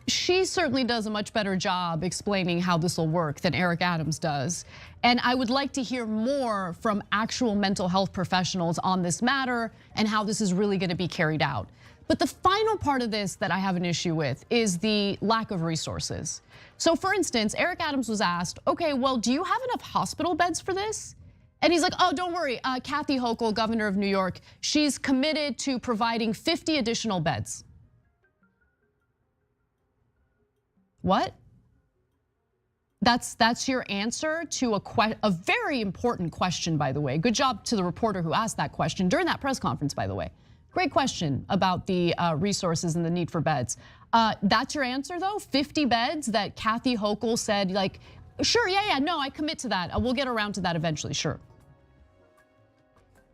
she certainly does a much better job explaining how this will work than Eric Adams does. And I would like to hear more from actual mental health professionals on this matter and how this is really gonna be carried out. But the final part of this that I have an issue with is the lack of resources. So for instance, Eric Adams was asked, okay, well, do you have enough hospital beds for this? And he's like, oh, don't worry, Kathy Hochul, governor of New York, she's committed to providing 50 additional beds. What? That's your answer to a very important question, by the way. Good job to the reporter who asked that question during that press conference, by the way. Great question about the resources and the need for beds. That's your answer though? 50 beds that Kathy Hochul said, like, sure, yeah, no, I commit to that. We'll get around to that eventually, sure.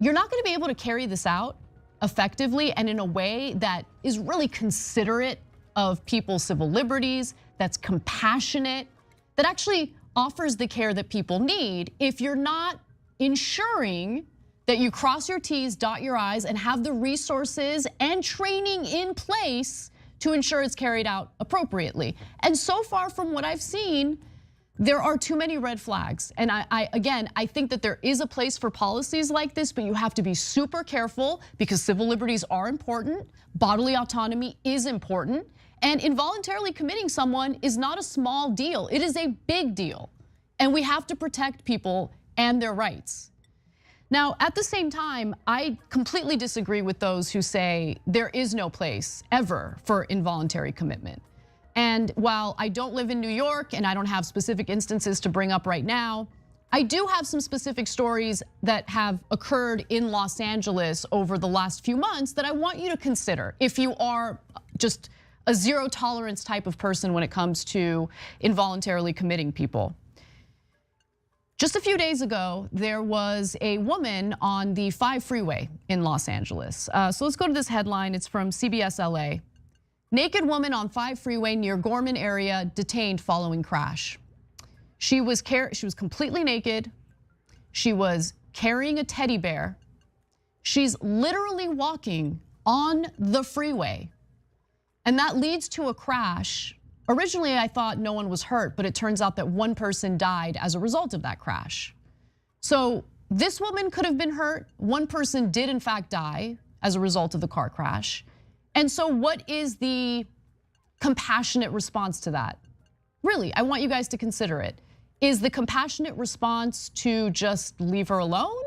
You're not gonna be able to carry this out effectively and in a way that is really considerate of people's civil liberties, that's compassionate, that actually offers the care that people need if you're not ensuring that you cross your T's, dot your I's, and have the resources and training in place to ensure it's carried out appropriately. And so far from what I've seen, there are too many red flags. And I think that there is a place for policies like this, but you have to be super careful because civil liberties are important, bodily autonomy is important, and involuntarily committing someone is not a small deal, it is a big deal. And we have to protect people and their rights. Now, at the same time, I completely disagree with those who say there is no place ever for involuntary commitment. And while I don't live in New York and I don't have specific instances to bring up right now, I do have some specific stories that have occurred in Los Angeles over the last few months that I want you to consider if you are just a zero tolerance type of person when it comes to involuntarily committing people. Just a few days ago, there was a woman on the 5 freeway in Los Angeles. So let's go to this headline, it's from CBS LA. Naked woman on 5 freeway near Gorman area detained following crash. She was completely naked. She was carrying a teddy bear. She's literally walking on the freeway. And that leads to a crash. Originally, I thought no one was hurt, but it turns out that one person died as a result of that crash. So this woman could have been hurt. One person did in fact die as a result of the car crash. And so what is the compassionate response to that? Really, I want you guys to consider it. Is the compassionate response to just leave her alone,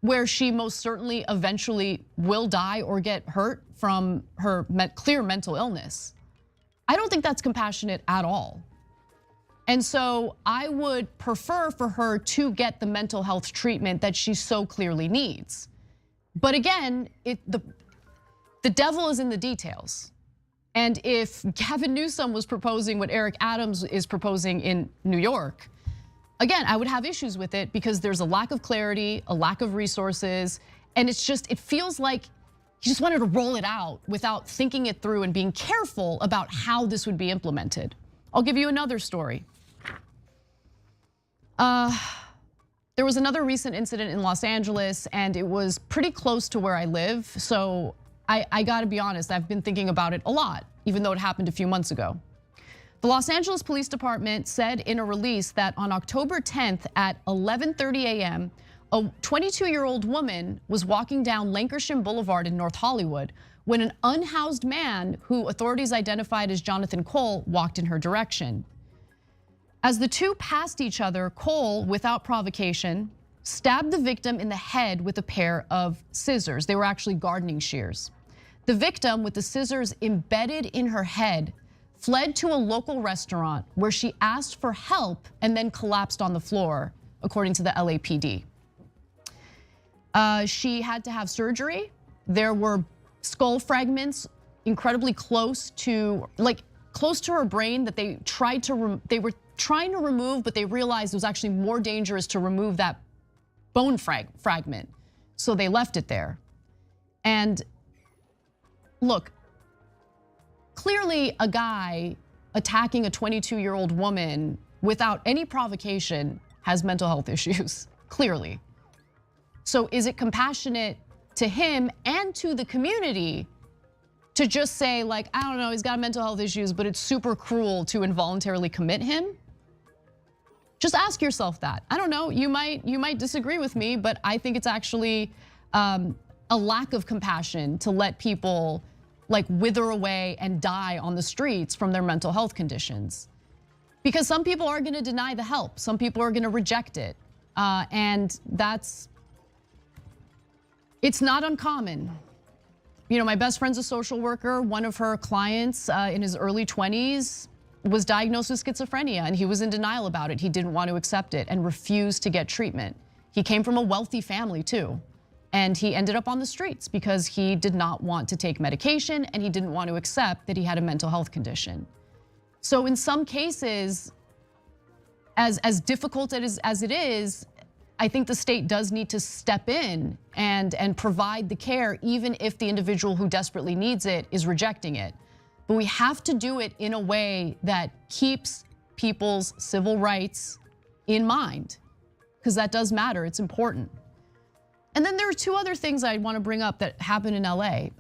where she most certainly eventually will die or get hurt from her clear mental illness? I don't think that's compassionate at all. And so I would prefer for her to get the mental health treatment that she so clearly needs. But again, the devil is in the details. And if Gavin Newsom was proposing what Eric Adams is proposing in New York, again, I would have issues with it because there's a lack of clarity, a lack of resources, and it feels like he just wanted to roll it out without thinking it through and being careful about how this would be implemented. I'll give you another story. There was another recent incident in Los Angeles and it was pretty close to where I live. So I gotta be honest, I've been thinking about it a lot, even though it happened a few months ago. The Los Angeles Police Department said in a release that on October 10th at 11:30 a.m., a 22-year-old woman was walking down Lankershim Boulevard in North Hollywood when an unhoused man who authorities identified as Jonathan Cole walked in her direction. As the two passed each other, Cole, without provocation, stabbed the victim in the head with a pair of scissors. They were actually gardening shears. The victim, with the scissors embedded in her head, fled to a local restaurant where she asked for help and then collapsed on the floor, according to the LAPD. She had to have surgery. There were skull fragments incredibly close to her brain that they were trying to remove, but they realized it was actually more dangerous to remove that bone fragment. So they left it there. And look, clearly a guy attacking a 22-year-old woman without any provocation has mental health issues, clearly. So is it compassionate to him and to the community to just say like, I don't know, he's got mental health issues, but it's super cruel to involuntarily commit him? Just ask yourself that. I don't know, you might disagree with me, but I think it's actually a lack of compassion to let people like wither away and die on the streets from their mental health conditions. Because some people are gonna deny the help, some people are gonna reject it. And it's not uncommon. You know, my best friend's a social worker. One of her clients in his early 20s was diagnosed with schizophrenia, and he was in denial about it. He didn't want to accept it and refused to get treatment. He came from a wealthy family too. And he ended up on the streets because he did not want to take medication and he didn't want to accept that he had a mental health condition. So in some cases, as difficult as it is, I think the state does need to step in and provide the care, even if the individual who desperately needs it is rejecting it. But we have to do it in a way that keeps people's civil rights in mind, because that does matter, it's important. And then there are two other things I want to bring up that happened in LA.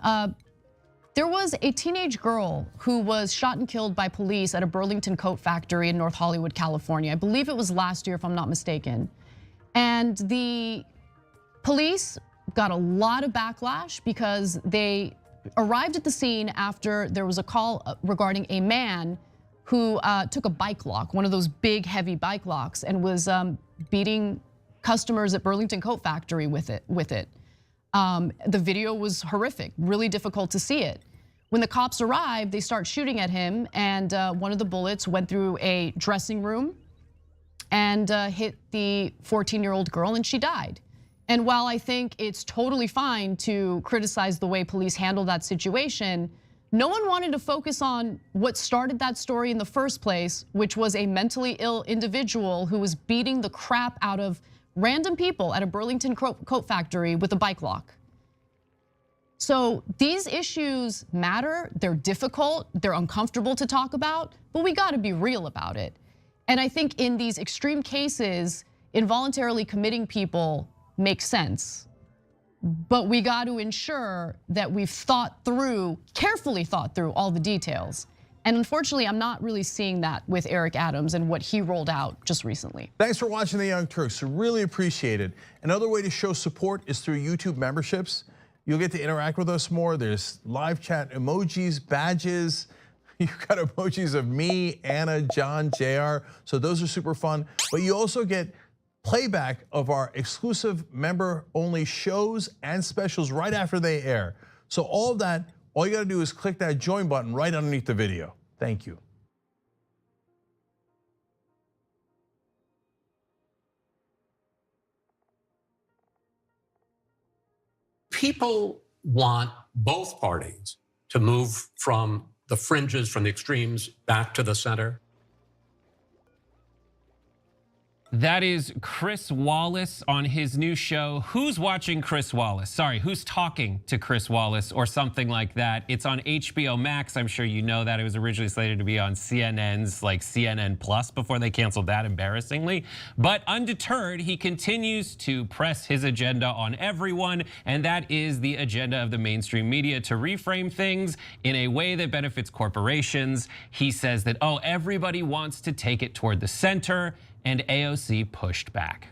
There was a teenage girl who was shot and killed by police at a Burlington coat factory in North Hollywood, California. I believe it was last year, if I'm not mistaken. And the police got a lot of backlash because they arrived at the scene after there was a call regarding a man who took a bike lock, one of those big, heavy bike locks, and was beating customers at Burlington Coat Factory with it. The video was horrific, really difficult to see it. When the cops arrived, they start shooting at him, and one of the bullets went through a dressing room and hit the 14-year-old girl, and she died. And while I think it's totally fine to criticize the way police handled that situation, no one wanted to focus on what started that story in the first place, which was a mentally ill individual who was beating the crap out of random people at a Burlington coat factory with a bike lock. So these issues matter, they're difficult, they're uncomfortable to talk about, but we gotta be real about it. And I think in these extreme cases, involuntarily committing people makes sense. But we got to ensure that we've carefully thought through all the details. And unfortunately, I'm not really seeing that with Eric Adams and what he rolled out just recently. Thanks for watching The Young Turks, really appreciate it. Another way to show support is through YouTube memberships. You'll get to interact with us more. There's live chat emojis, badges. You've got emojis of me, Anna, John, JR. So those are super fun. But you also get playback of our exclusive member-only shows and specials right after they air. So all of that, all you gotta do is click that join button right underneath the video. Thank you. People want both parties to move from the fringes, from the extremes, back to the center. That is Chris Wallace on his new show, Who's Watching Chris Wallace? Sorry, Who's Talking to Chris Wallace or something like that. It's on HBO Max, I'm sure you know that. It was originally slated to be on CNN's like CNN Plus before they canceled that embarrassingly. But undeterred, he continues to press his agenda on everyone, and that is the agenda of the mainstream media to reframe things in a way that benefits corporations. He says that, oh, everybody wants to take it toward the center, and AOC pushed back.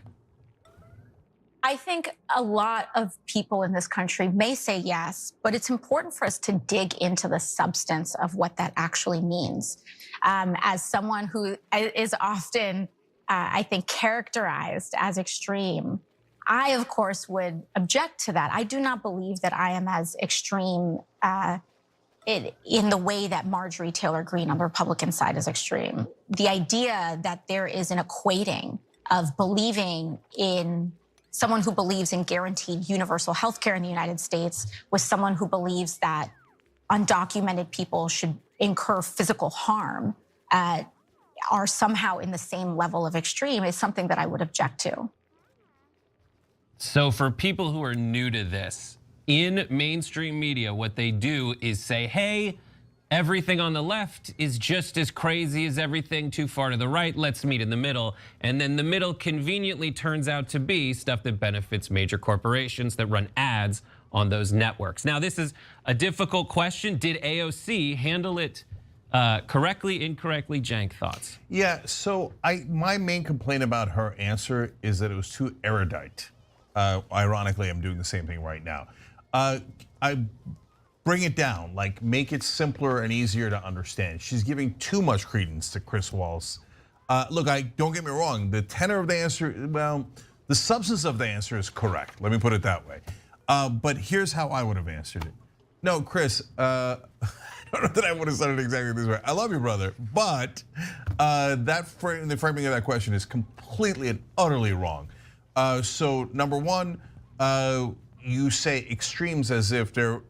I think a lot of people in this country may say yes, but it's important for us to dig into the substance of what that actually means. As someone who is often, I think, characterized as extreme, I, of course, would object to that. I do not believe that I am as extreme in the way that Marjorie Taylor Greene on the Republican side is extreme. The idea that there is an equating of believing in someone who believes in guaranteed universal health care in the United States with someone who believes that undocumented people should incur physical harm are somehow in the same level of extreme is something that I would object to. So for people who are new to this, in mainstream media, what they do is say, hey, everything on the left is just as crazy as everything too far to the right. Let's meet in the middle. And then the middle conveniently turns out to be stuff that benefits major corporations that run ads on those networks. Now, this is a difficult question. Did AOC handle it correctly, incorrectly? Cenk, thoughts? Yeah, so my main complaint about her answer is that it was too erudite. Ironically, I'm doing the same thing right now. I bring it down, like make it simpler and easier to understand. She's giving too much credence to Chris Wallace. Look, don't get me wrong, the tenor of the answer, well, the substance of the answer is correct. Let me put it that way. But here's how I would have answered it. No, Chris, I don't know that I would have said it exactly this way. I love you, brother, but the framing of that question is completely and utterly wrong. So number one, you say extremes as if they're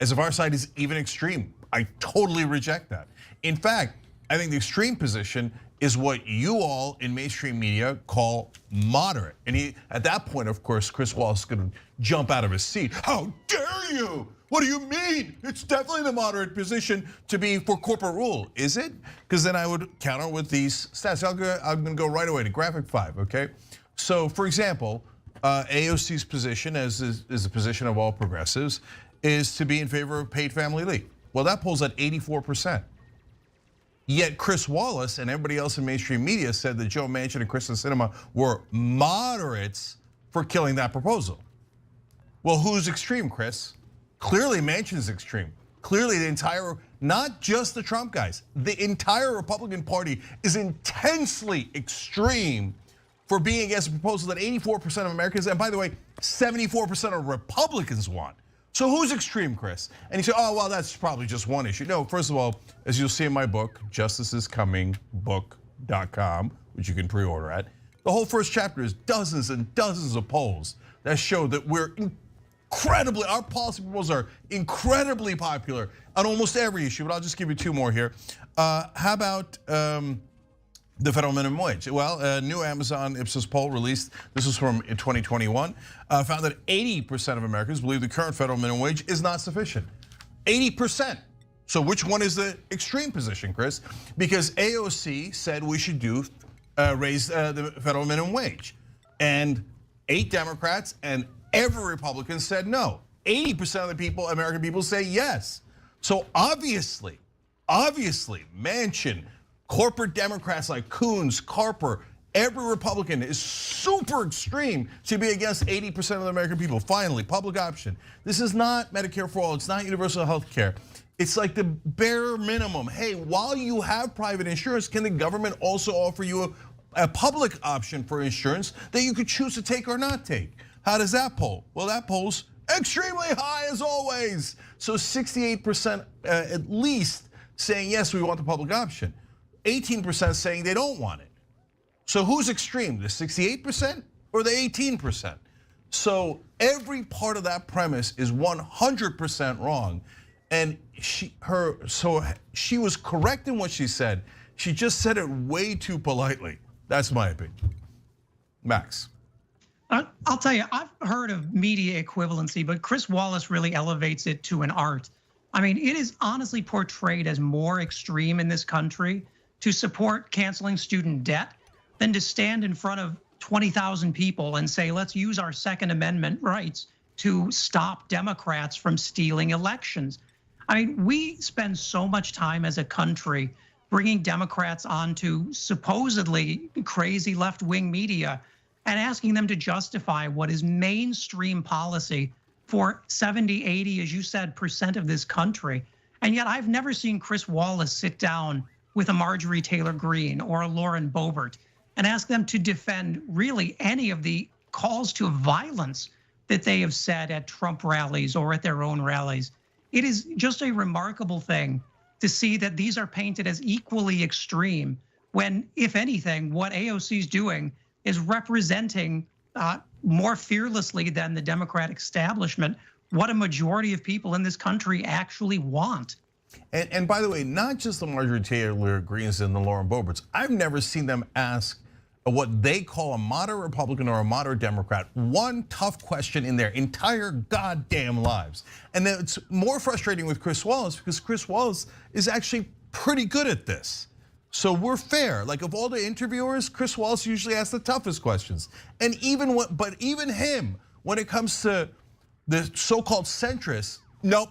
as if our side is even extreme. I totally reject that. In fact, I think the extreme position is what you all in mainstream media call moderate. And at that point, of course, Chris Wallace is going to jump out of his seat. How dare you? What do you mean? It's definitely the moderate position to be for corporate rule. Is it? Because then I would counter with these stats. I'm going to go right away to graphic 5, okay? So, for example, AOC's position, as is the position of all progressives, is to be in favor of paid family leave. Well, that polls at 84%. Yet Chris Wallace and everybody else in mainstream media said that Joe Manchin and Kristen Sinema were moderates for killing that proposal. Well, who's extreme, Chris? Clearly Manchin's extreme. Clearly the entire, not just the Trump guys, the entire Republican Party is intensely extreme for being against a proposal that 84% of Americans, and by the way, 74% of Republicans want. So who's extreme, Chris? And you say, oh, well, that's probably just one issue. No, first of all, as you'll see in my book, justicescomingbook.com, which you can pre-order at, the whole first chapter is dozens and dozens of polls that show that we're incredibly, our policy proposals are incredibly popular on almost every issue, but I'll just give you 2 more here. How about the federal minimum wage? Well, a new Amazon Ipsos poll released, this was from 2021, found that 80% of Americans believe the current federal minimum wage is not sufficient. 80%. So which one is the extreme position, Chris? Because AOC said we should raise the federal minimum wage. And 8 Democrats and every Republican said no. 80% of the people, American people, say yes. So obviously, Manchin, corporate Democrats like Coons, Carper, every Republican is super extreme to be against 80% of the American people. Finally, public option. This is not Medicare for all. It's not universal health care. It's like the bare minimum. Hey, while you have private insurance, can the government also offer you a public option for insurance that you could choose to take or not take? How does that poll? Well, that polls extremely high as always. So 68% at least saying yes, we want the public option. 18% saying they don't want it. So who's extreme, the 68% or the 18%? So every part of that premise is 100% wrong. And she was correct in what she said. She just said it way too politely. That's my opinion. Max. I'll tell you, I've heard of media equivalency, but Chris Wallace really elevates it to an art. I mean, it is honestly portrayed as more extreme in this country to support canceling student debt than to stand in front of 20,000 people and say, let's use our Second Amendment rights to stop Democrats from stealing elections. I mean, we spend so much time as a country bringing Democrats onto supposedly crazy left-wing media and asking them to justify what is mainstream policy for 70, 80, as you said, % of this country. And yet I've never seen Chris Wallace sit down with a Marjorie Taylor Greene or a Lauren Boebert and ask them to defend really any of the calls to violence that they have said at Trump rallies or at their own rallies. It is just a remarkable thing to see that these are painted as equally extreme when, if anything, what AOC is doing is representing more fearlessly than the Democratic establishment what a majority of people in this country actually want. And by the way, not just the Marjorie Taylor Greenes and the Lauren Boeberts. I've never seen them ask what they call a moderate Republican or a moderate Democrat one tough question in their entire goddamn lives. And then it's more frustrating with Chris Wallace because Chris Wallace is actually pretty good at this. So we're fair. Like of all the interviewers, Chris Wallace usually asks the toughest questions. And even him, when it comes to the so-called centrists, nope,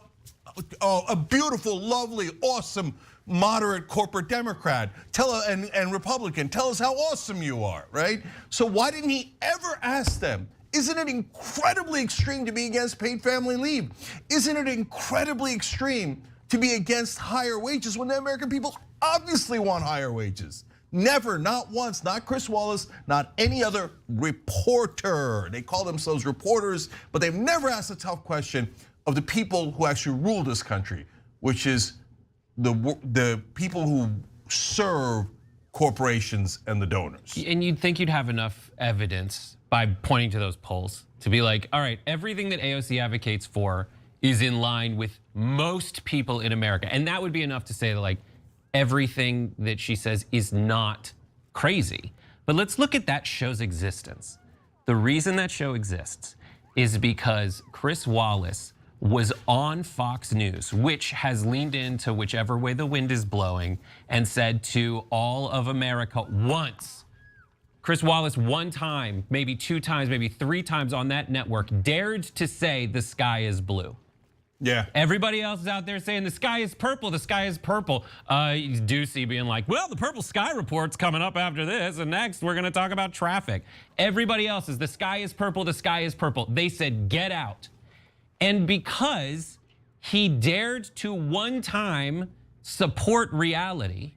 oh, a beautiful, lovely, awesome, moderate corporate Democrat, and Republican, tell us how awesome you are, right? So why didn't he ever ask them? Isn't it incredibly extreme to be against paid family leave? Isn't it incredibly extreme to be against higher wages when the American people obviously want higher wages? Never, not once, not Chris Wallace, not any other reporter. They call themselves reporters, but they've never asked a tough question of the people who actually rule this country, which is the people who serve corporations and the donors. And you'd think you'd have enough evidence by pointing to those polls to be like, all right, everything that AOC advocates for is in line with most people in America. And that would be enough to say that like everything that she says is not crazy. But let's look at that show's existence. The reason that show exists is because Chris Wallace was on Fox News, which has leaned into whichever way the wind is blowing and said to all of America once. Chris Wallace one time, maybe 2 times, maybe 3 times on that network dared to say the sky is blue. Yeah. Everybody else is out there saying the sky is purple, the sky is purple. Ducey being like, well, the purple sky report's coming up after this, and next we're gonna talk about traffic. Everybody else is the sky is purple, the sky is purple. They said, get out. And because he dared to one time support reality,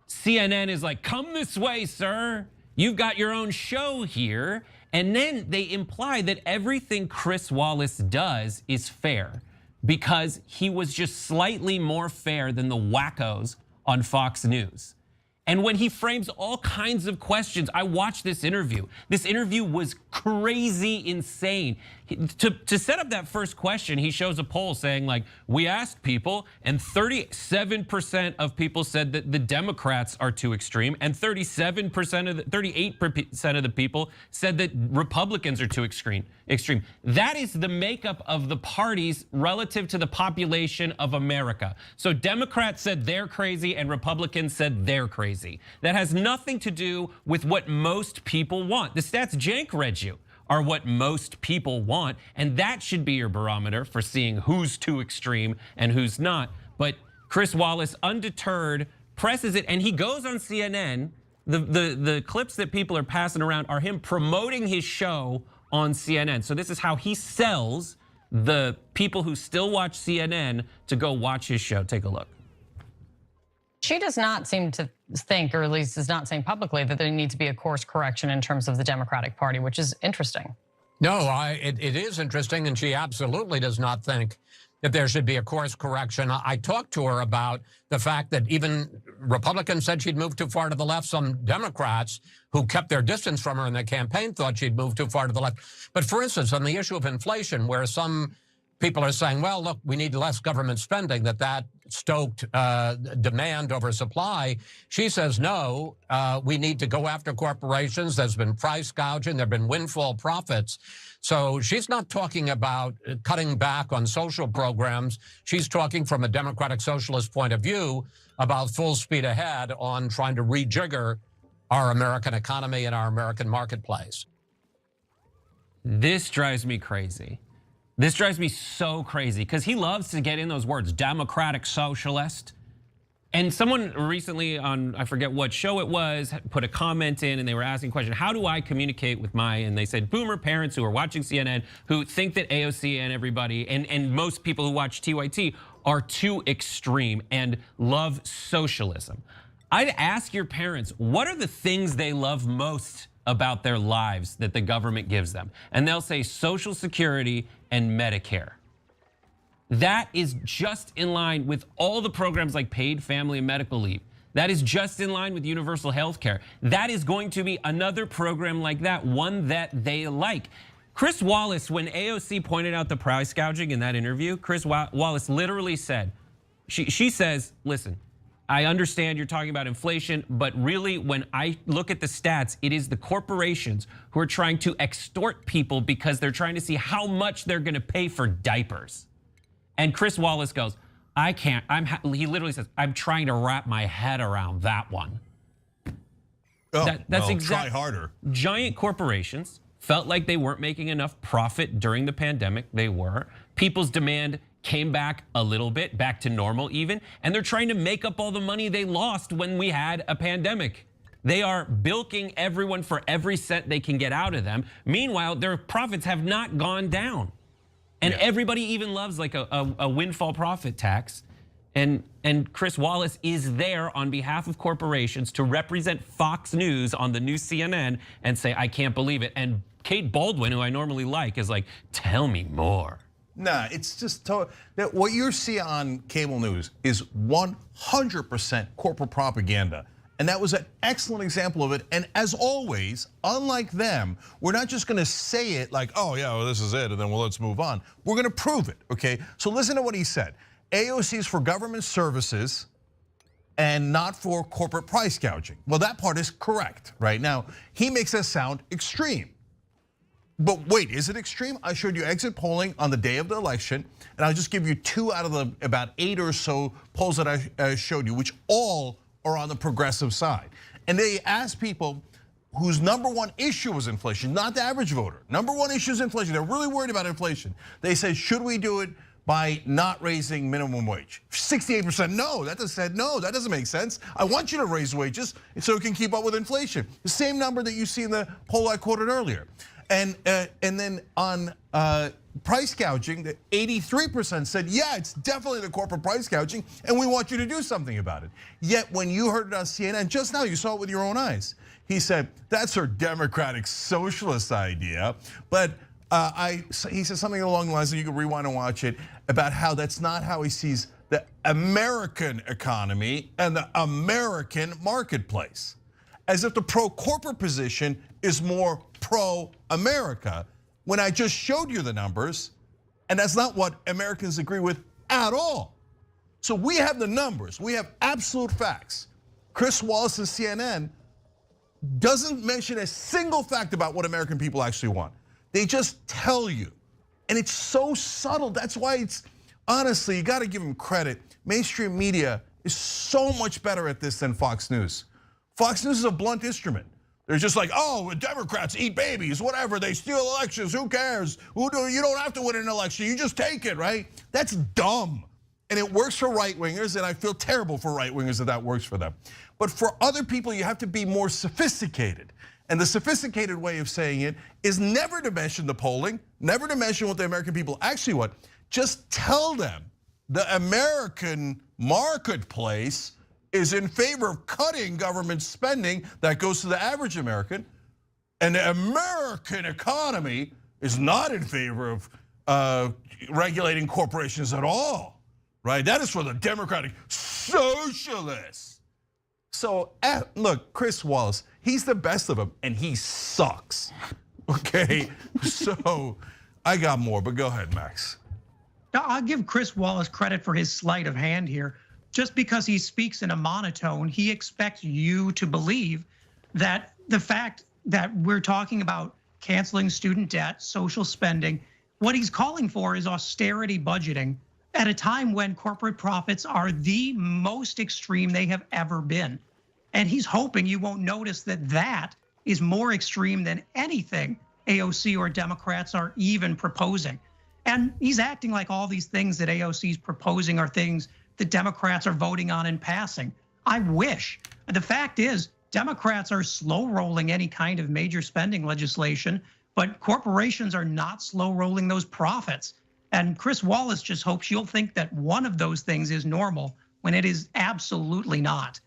CNN is like, come this way, sir. You've got your own show here. And then they imply that everything Chris Wallace does is fair because he was just slightly more fair than the wackos on Fox News. And when he frames all kinds of questions, I watched this interview. This interview was crazy insane. To set up that first question, he shows a poll saying like, we asked people and 37% of people said that the Democrats are too extreme and 38% of the people said that Republicans are too extreme. That is the makeup of the parties relative to the population of America. So Democrats said they're crazy and Republicans said they're crazy. That has nothing to do with what most people want. The stats Cenk read you are what most people want, and that should be your barometer for seeing who's too extreme and who's not. But Chris Wallace, undeterred, presses it, and he goes on CNN. The clips that people are passing around are him promoting his show on CNN. So this is how he sells the people who still watch CNN to go watch his show. Take a look. She does not seem to think, or at least is not saying publicly, that there needs to be a course correction in terms of the Democratic Party, which is interesting. No, it is interesting, and she absolutely does not think that there should be a course correction. I talked to her about the fact that even Republicans said she'd moved too far to the left. Some Democrats who kept their distance from her in the campaign thought she'd moved too far to the left. But for instance, on the issue of inflation, where some people are saying, well, look, we need less government spending, that stoked demand over supply. She says, no, we need to go after corporations. There's been price gouging. There have been windfall profits. So she's not talking about cutting back on social programs. She's talking from a democratic socialist point of view about full speed ahead on trying to rejigger our American economy and our American marketplace. This drives me crazy. This drives me so crazy because he loves to get in those words, democratic socialist. And someone recently on, I forget what show it was, put a comment in and they were asking a question, how do I communicate with and they said boomer parents who are watching CNN who think that AOC and everybody and most people who watch TYT are too extreme and love socialism. I'd ask your parents, what are the things they love most about their lives that the government gives them? And they'll say Social Security and Medicare. That is just in line with all the programs like paid family and medical leave. That is just in line with universal health care. That is going to be another program like that, one that they like. Chris Wallace, when AOC pointed out the price gouging in that interview, Chris Wallace literally said, she says, listen, I understand you're talking about inflation, but really when I look at the stats, it is the corporations who are trying to extort people because they're trying to see how much they're gonna pay for diapers. And Chris Wallace goes, I can't, he literally says, I'm trying to wrap my head around that one. Oh, That's well, try harder. Giant corporations felt like they weren't making enough profit during the pandemic. They were. People's demand came back a little bit, back to normal even, and they're trying to make up all the money they lost when we had a pandemic. They are bilking everyone for every cent they can get out of them. Meanwhile, their profits have not gone down. And everybody even loves like a windfall profit tax. And Chris Wallace is there on behalf of corporations to represent Fox News on the new CNN and say, I can't believe it. And Kate Baldwin, who I normally like, is like, tell me more. Nah, it's just what you see on cable news is 100% corporate propaganda. And that was an excellent example of it. And as always, unlike them, we're not just gonna say it like, oh yeah, well, this is it, and then let's move on. We're gonna prove it, okay? So listen to what he said. AOC is for government services and not for corporate price gouging. Well, that part is correct, right? Now, he makes us sound extreme. But wait, is it extreme? I showed you exit polling on the day of the election, and I'll just give you 2 out of the about 8 or so polls that I showed you, which all are on the progressive side. And they asked people whose #1 issue was inflation, not the average voter. #1 issue is inflation. They're really worried about inflation. They said, should we do it by not raising minimum wage? 68% no, that doesn't make sense. I want you to raise wages so it can keep up with inflation. The same number that you see in the poll I quoted earlier. And then on price gouging, the 83% said, yeah, it's definitely the corporate price gouging, and we want you to do something about it. Yet when you heard it on CNN just now, you saw it with your own eyes. He said, that's her democratic socialist idea. But he said something along the lines, and you can rewind and watch it, about how that's not how he sees the American economy and the American marketplace. As if the pro-corporate position is more pro-America, when I just showed you the numbers, and that's not what Americans agree with at all. So we have the numbers, we have absolute facts. Chris Wallace and CNN doesn't mention a single fact about what American people actually want. They just tell you, and it's so subtle. That's why it's, honestly, you gotta give them credit. Mainstream media is so much better at this than Fox News. Fox News is a blunt instrument. They're just like, oh, Democrats eat babies, whatever, they steal elections, who cares? You don't have to win an election, you just take it, right? That's dumb. And it works for right-wingers, and I feel terrible for right-wingers that works for them. But for other people, you have to be more sophisticated. And the sophisticated way of saying it is never to mention the polling, never to mention what the American people actually want. Just tell them the American marketplace is in favor of cutting government spending that goes to the average American, and the American economy is not in favor of regulating corporations at all, right? That is for the democratic socialists. So look, Chris Wallace, he's the best of them, and he sucks, okay? So I got more, but go ahead, Max. I'll give Chris Wallace credit for his sleight of hand here. Just because he speaks in a monotone, he expects you to believe that the fact that we're talking about canceling student debt, social spending, what he's calling for is austerity budgeting at a time when corporate profits are the most extreme they have ever been. And he's hoping you won't notice that that is more extreme than anything AOC or Democrats are even proposing. And he's acting like all these things that AOC is proposing are things the Democrats are voting on and passing. I wish. The fact is, Democrats are slow rolling any kind of major spending legislation, but corporations are not slow rolling those profits. And Chris Wallace just hopes you'll think that one of those things is normal when it is absolutely not.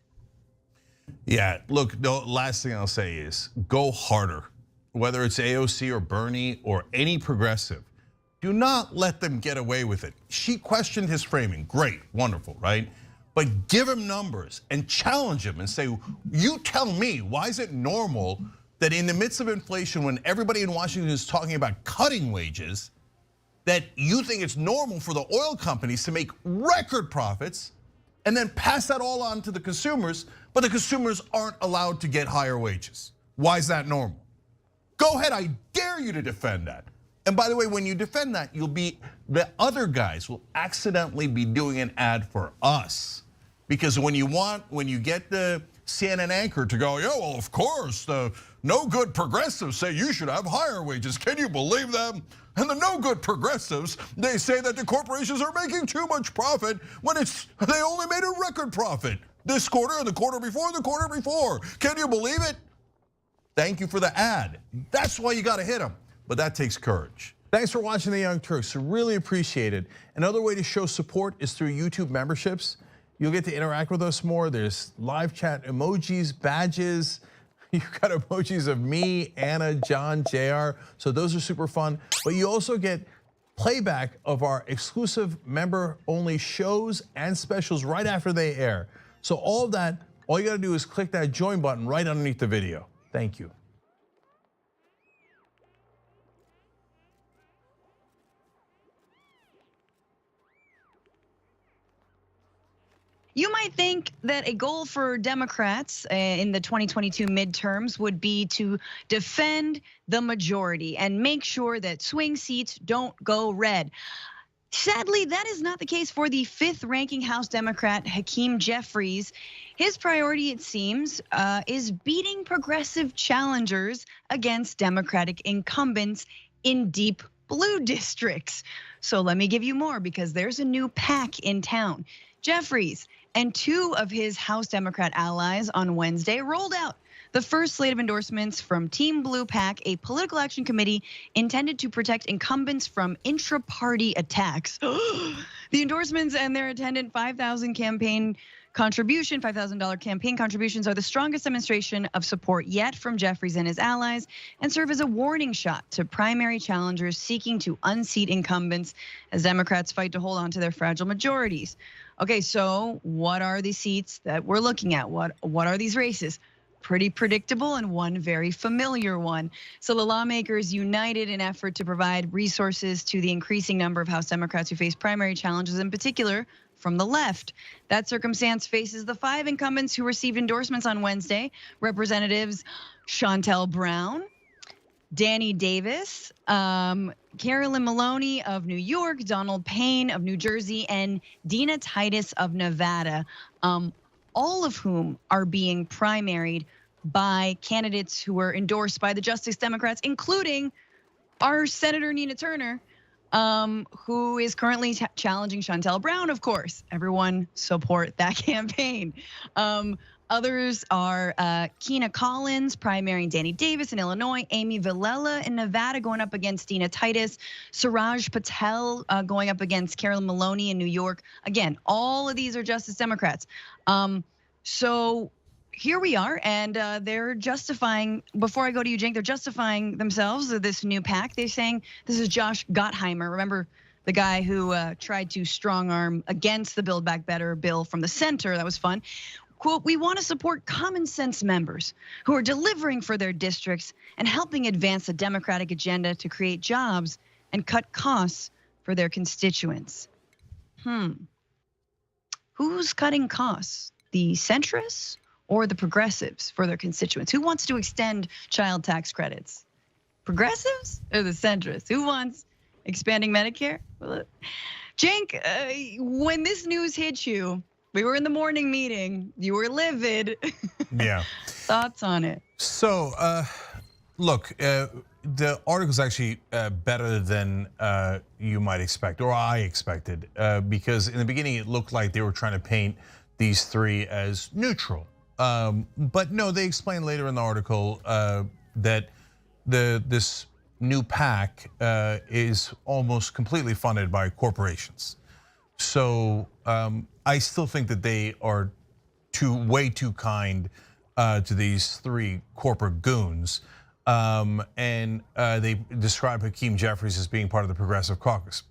Yeah, look, the last thing I'll say is go harder. Whether it's AOC or Bernie or any progressive, do not let them get away with it. She questioned his framing, great, wonderful, right? But give him numbers and challenge him and say, you tell me, why is it normal that in the midst of inflation, when everybody in Washington is talking about cutting wages, that you think it's normal for the oil companies to make record profits and then pass that all on to the consumers, but the consumers aren't allowed to get higher wages? Why is that normal? Go ahead, I dare you to defend that. And by the way, when you defend that, the other guys will accidentally be doing an ad for us. Because when you get the CNN anchor to go, yeah, well, of course, the no good progressives say you should have higher wages. Can you believe them? And the no good progressives, they say that the corporations are making too much profit when they only made a record profit this quarter and the quarter before and the quarter before. Can you believe it? Thank you for the ad. That's why you got to hit them. But that takes courage. Thanks for watching The Young Turks. Really appreciate it. Another way to show support is through YouTube memberships. You'll get to interact with us more. There's live chat emojis, badges. You've got emojis of me, Anna, John, JR. So those are super fun. But you also get playback of our exclusive member-only shows and specials right after they air. So all of that, all you got to do is click that join button right underneath the video. Thank you. You might think that a goal for Democrats in the 2022 midterms would be to defend the majority and make sure that swing seats don't go red. Sadly, that is not the case for the 5th ranking House Democrat, Hakeem Jeffries. His priority, it seems, is beating progressive challengers against Democratic incumbents in deep blue districts. So let me give you more, because there's a new PAC in town. Jeffries and 2 of his House Democrat allies on Wednesday rolled out the first slate of endorsements from Team Blue PAC, a political action committee intended to protect incumbents from intra-party attacks. The endorsements and their attendant $5,000 campaign $5,000 campaign contributions are the strongest demonstration of support yet from Jeffries and his allies, and serve as a warning shot to primary challengers seeking to unseat incumbents as Democrats fight to hold on to their fragile majorities. Okay, so what are the seats that we're looking at? What are these races? Pretty predictable and one very familiar one. So the lawmakers united in effort to provide resources to the increasing number of House Democrats who face primary challenges, in particular from the left. That circumstance faces the 5 incumbents who received endorsements on Wednesday. Representatives Shontel Brown, Danny Davis, Carolyn Maloney of New York, Donald Payne of New Jersey, and Dina Titus of Nevada, all of whom are being primaried by candidates who were endorsed by the Justice Democrats, including our Senator Nina Turner, who is currently challenging Shontel Brown, of course. Everyone support that campaign. Others are Keena Collins, primarying Danny Davis in Illinois, Amy Villela in Nevada going up against Dina Titus, Suraj Patel going up against Carolyn Maloney in New York. Again, all of these are Justice Democrats. So here we are, and they're justifying, before I go to you, Cenk, they're justifying themselves, this new PAC. They're saying, this is Josh Gottheimer, remember the guy who tried to strong arm against the Build Back Better bill from the center. That was fun. Quote, we want to support common sense members who are delivering for their districts and helping advance the Democratic agenda to create jobs and cut costs for their constituents. Who's cutting costs? The centrists or the progressives for their constituents? Who wants to extend child tax credits? Progressives or the centrists? Who wants expanding Medicare? Cenk, when this news hit you, we were in the morning meeting, you were livid. Yeah. Thoughts on it? So, look, the article is actually better than you might expect, or I expected, because in the beginning it looked like they were trying to paint these 3 as neutral. But no, they explain later in the article that this new PAC is almost completely funded by corporations. So I still think that they are way too kind to these 3 corporate goons. And they describe Hakeem Jeffries as being part of the Progressive Caucus.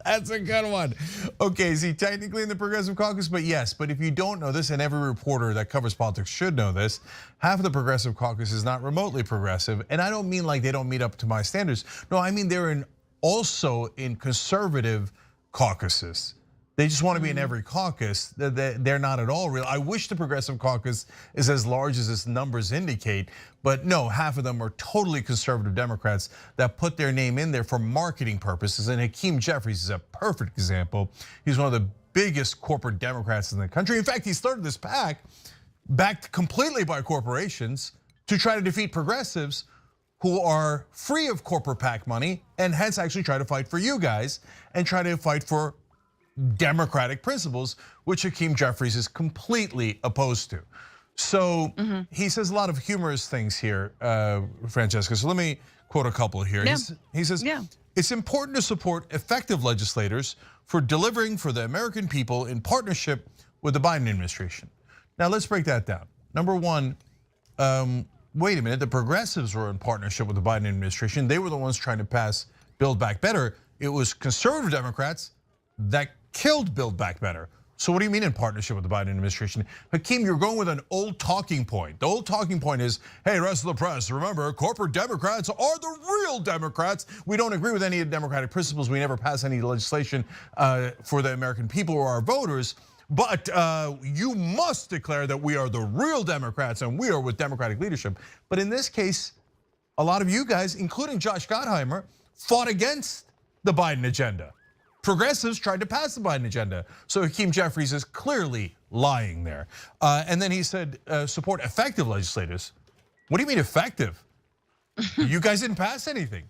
That's a good one. Okay, is he technically in the Progressive Caucus? But yes, but if you don't know this, and every reporter that covers politics should know this, half of the Progressive Caucus is not remotely progressive. And I don't mean like they don't meet up to my standards. No, I mean they're also in conservative caucuses. They just want to be in every caucus. They're not at all real. I wish the Progressive Caucus is as large as its numbers indicate, but no, half of them are totally conservative Democrats that put their name in there for marketing purposes. And Hakeem Jeffries is a perfect example. He's one of the biggest corporate Democrats in the country. In fact, he started this PAC backed completely by corporations to try to defeat progressives who are free of corporate PAC money and hence actually try to fight for you guys and try to fight for democratic principles, which Hakeem Jeffries is completely opposed to. So he says a lot of humorous things here, Francesca. So let me quote a couple here. Yeah. He says, it's important to support effective legislators for delivering for the American people in partnership with the Biden administration. Now let's break that down. Number one, wait a minute, the progressives were in partnership with the Biden administration. They were the ones trying to pass Build Back Better. It was conservative Democrats that killed Build Back Better. So what do you mean in partnership with the Biden administration? Hakeem, you're going with an old talking point. The old talking point is, hey, rest of the press, remember, corporate Democrats are the real Democrats. We don't agree with any of the democratic principles. We never pass any legislation for the American people or our voters. But you must declare that we are the real Democrats and we are with Democratic leadership. But in this case, a lot of you guys, including Josh Gottheimer, fought against the Biden agenda. Progressives tried to pass the Biden agenda. So Hakeem Jeffries is clearly lying there. And then he said, support effective legislators. What do you mean effective? You guys didn't pass anything.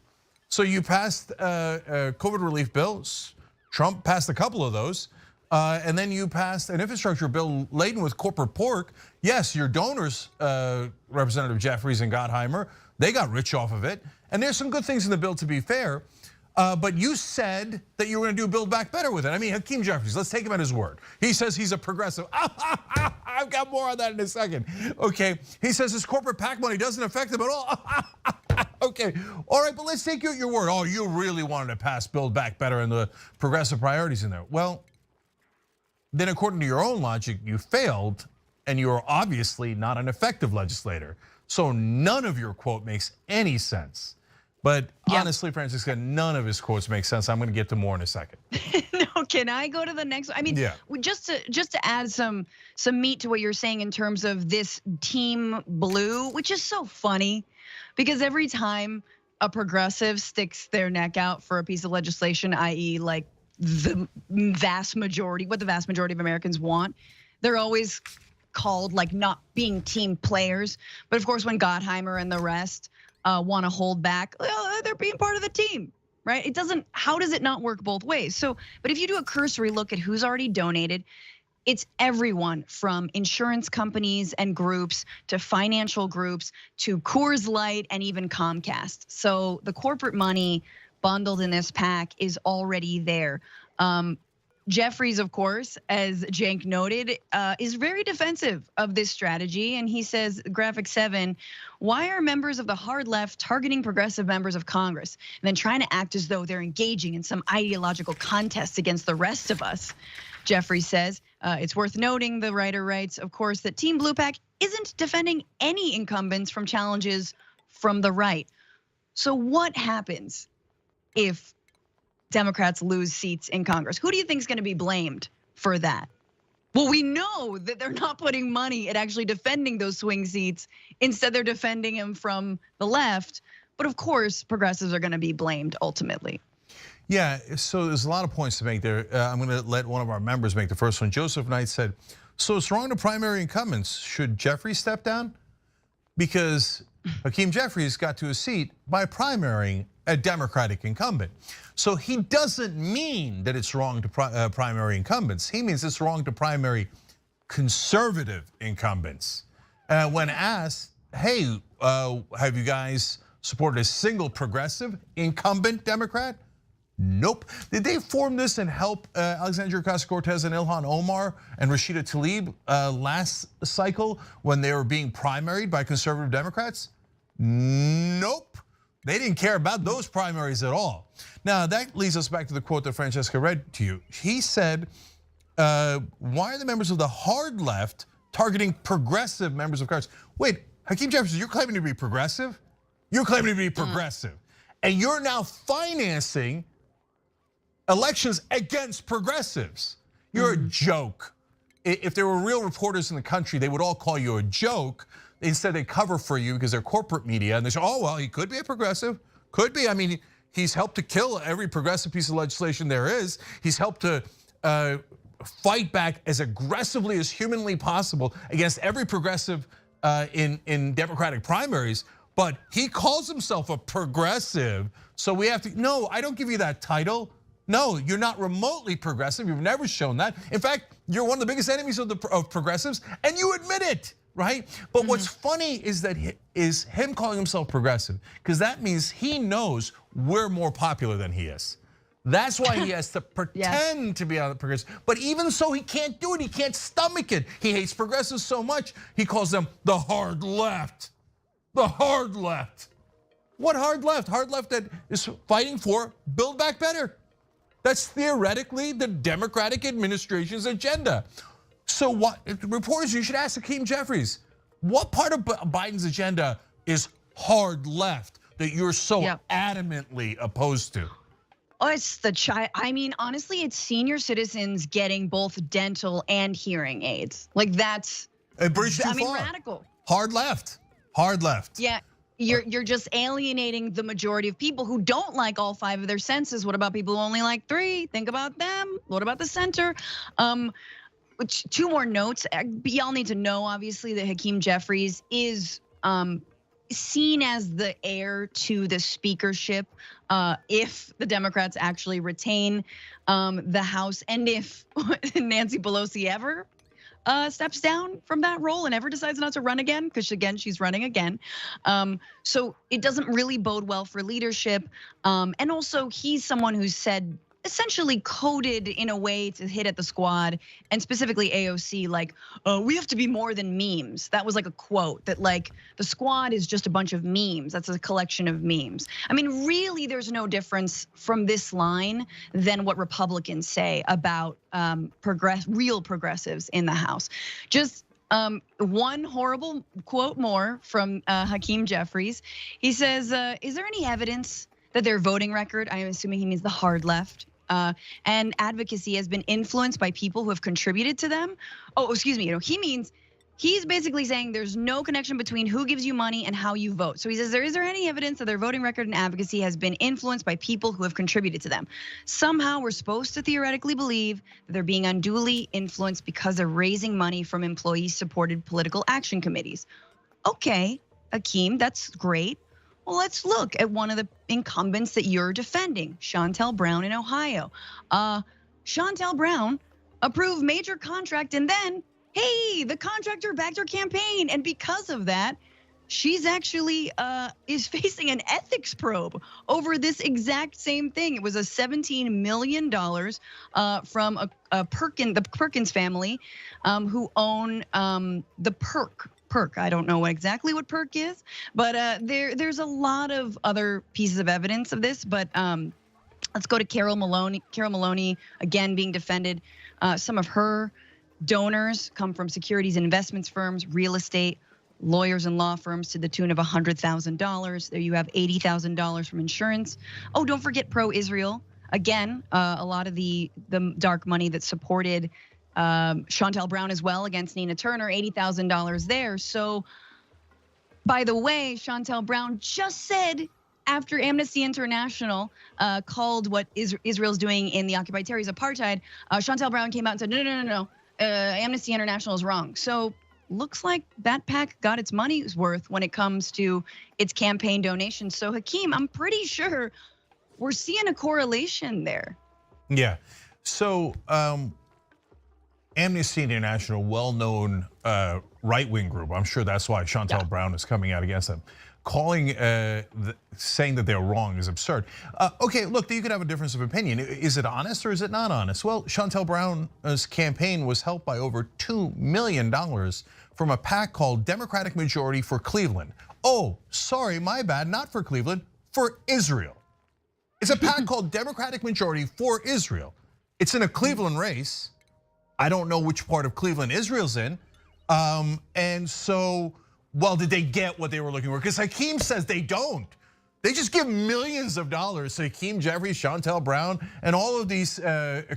So you passed COVID relief bills. Trump passed a couple of those. And then you passed an infrastructure bill laden with corporate pork. Yes, your donors, Representative Jeffries and Gottheimer, they got rich off of it. And there's some good things in the bill, to be fair. But you said that you were going to do Build Back Better with it. I mean, Hakeem Jeffries, let's take him at his word. He says he's a progressive. I've got more on that in a second. Okay, he says his corporate PAC money doesn't affect him at all. Okay, all right, but let's take you at your word. Oh, you really wanted to pass Build Back Better and the progressive priorities in there. Well, then according to your own logic, you failed and you are obviously not an effective legislator. So none of your quote makes any sense. But honestly, Francisca, none of his quotes make sense. I'm going to get to more in a second. No, can I go to the next one? I mean, just to add some meat to what you're saying in terms of this team blue, which is so funny because every time a progressive sticks their neck out for a piece of legislation, i.e. like the vast majority, what the vast majority of Americans want, they're always called like not being team players. But of course, when Gottheimer and the rest want to hold back, they're being part of the team, right? It doesn't, how does it not work both ways? So, but if you do a cursory look at who's already donated, it's everyone from insurance companies and groups to financial groups to Coors Light and even Comcast. So the corporate money bundled in this pack is already there. Jeffries, of course, as Cenk noted, is very defensive of this strategy. And he says, graphic 7, why are members of the hard left targeting progressive members of Congress and then trying to act as though they're engaging in some ideological contest against the rest of us? Jeffries says, it's worth noting, the writer writes, of course, that Team Blue PAC isn't defending any incumbents from challenges from the right. So what happens if Democrats lose seats in Congress? Who do you think is going to be blamed for that? Well, we know that they're not putting money at actually defending those swing seats. Instead, they're defending them from the left. But of course, progressives are going to be blamed ultimately. Yeah, so there's a lot of points to make there. I'm going to let one of our members make the first one. Joseph Knight said, so it's wrong to primary incumbents. Should Jeffries step down? Because Hakeem Jeffries got to a seat by primarying a Democratic incumbent. So he doesn't mean that it's wrong to primary incumbents. He means it's wrong to primary conservative incumbents. When asked, hey, have you guys supported a single progressive incumbent Democrat? Nope. Did they form this and help Alexandria Ocasio-Cortez and Ilhan Omar and Rashida Tlaib last cycle when they were being primaried by conservative Democrats? Nope. They didn't care about those primaries at all. Now, that leads us back to the quote that Francesca read to you. He said, why are the members of the hard left targeting progressive members of Congress? Wait, Hakeem Jeffries, you're claiming to be progressive? You're claiming to be progressive. And you're now financing elections against progressives. You're a joke. If there were real reporters in the country, they would all call you a joke. Instead, they cover for you because they're corporate media. And they say, oh, well, he could be a progressive. Could be. I mean, he's helped to kill every progressive piece of legislation there is. He's helped to fight back as aggressively as humanly possible against every progressive in Democratic primaries, but he calls himself a progressive. So we have to, no, I don't give you that title. No, you're not remotely progressive. You've never shown that. In fact, you're one of the biggest enemies of progressives, and you admit it, right? But what's funny is that is him calling himself progressive, because that means he knows we're more popular than he is. That's why he has to pretend to be on the progressive. But even so, he can't do it. He can't stomach it. He hates progressives so much, he calls them the hard left. The hard left. What hard left? Hard left that is fighting for Build Back Better. That's theoretically the Democratic administration's agenda. So what, reporters, you should ask Hakeem Jeffries, what part of Biden's agenda is hard left that you're so adamantly opposed to? Oh, it's the I mean, honestly, it's senior citizens getting both dental and hearing aids. Like that's, radical. Hard left, hard left. Yeah, you're just alienating the majority of people who don't like all 5 of their senses. What about people who only like 3? Think about them. What about the center? 2 more notes. Y'all need to know, obviously, that Hakeem Jeffries is seen as the heir to the speakership if the Democrats actually retain the House, and if Nancy Pelosi ever steps down from that role and ever decides not to run again, because again, she's running again. So it doesn't really bode well for leadership. And also he's someone who's said, essentially coded in a way to hit at the squad, and specifically AOC, like, we have to be more than memes. That was like a quote that like, the squad is just a bunch of memes. That's a collection of memes. I mean, really, there's no difference from this line than what Republicans say about real progressives in the House. Just one horrible quote more from Hakeem Jeffries. He says, is there any evidence that their voting record, I am assuming he means the hard left, and advocacy has been influenced by people who have contributed to them? Oh, excuse me, he means, he's basically saying there's no connection between who gives you money and how you vote. So he says, is there any evidence that their voting record and advocacy has been influenced by people who have contributed to them? Somehow we're supposed to theoretically believe that they're being unduly influenced because they're raising money from employee-supported political action committees. Okay, Hakeem, that's great. Well, let's look at one of the incumbents that you're defending, Shontel Brown in Ohio. Shontel Brown approved major contract, and then, hey, the contractor backed her campaign. And because of that, she's actually is facing an ethics probe over this exact same thing. It was a $17 million from the Perkins family who own the Perk. I don't know exactly what Perk is, but there's a lot of other pieces of evidence of this. But let's go to Carol Maloney. Carol Maloney, again, being defended. Some of her donors come from securities and investments firms, real estate, lawyers and law firms to the tune of $100,000. There you have $80,000 from insurance. Oh, don't forget pro-Israel. Again, a lot of the dark money that supported Shontel Brown as well against Nina Turner, $80,000 there. So, by the way, Shontel Brown just said after Amnesty International called what Israel's doing in the occupied territories apartheid, Shontel Brown came out and said, no, Amnesty International is wrong. So, looks like that PAC got its money's worth when it comes to its campaign donations. So, Hakeem, I'm pretty sure we're seeing a correlation there. Yeah. So, Amnesty International, well-known right-wing group. I'm sure that's why Shontel Brown is coming out against them. Calling, saying that they're wrong is absurd. Okay, look, you could have a difference of opinion. Is it honest or is it not honest? Well, Shontel Brown's campaign was helped by over $2 million from a PAC called Democratic Majority for Cleveland. Oh, sorry, my bad, not for Cleveland, for Israel. It's a PAC called Democratic Majority for Israel. It's in a Cleveland race. I don't know which part of Cleveland Israel's in. And so, well, did they get what they were looking for? Because Hakeem says they don't. They just give millions of dollars to Hakeem Jeffries, Shontel Brown, and all of these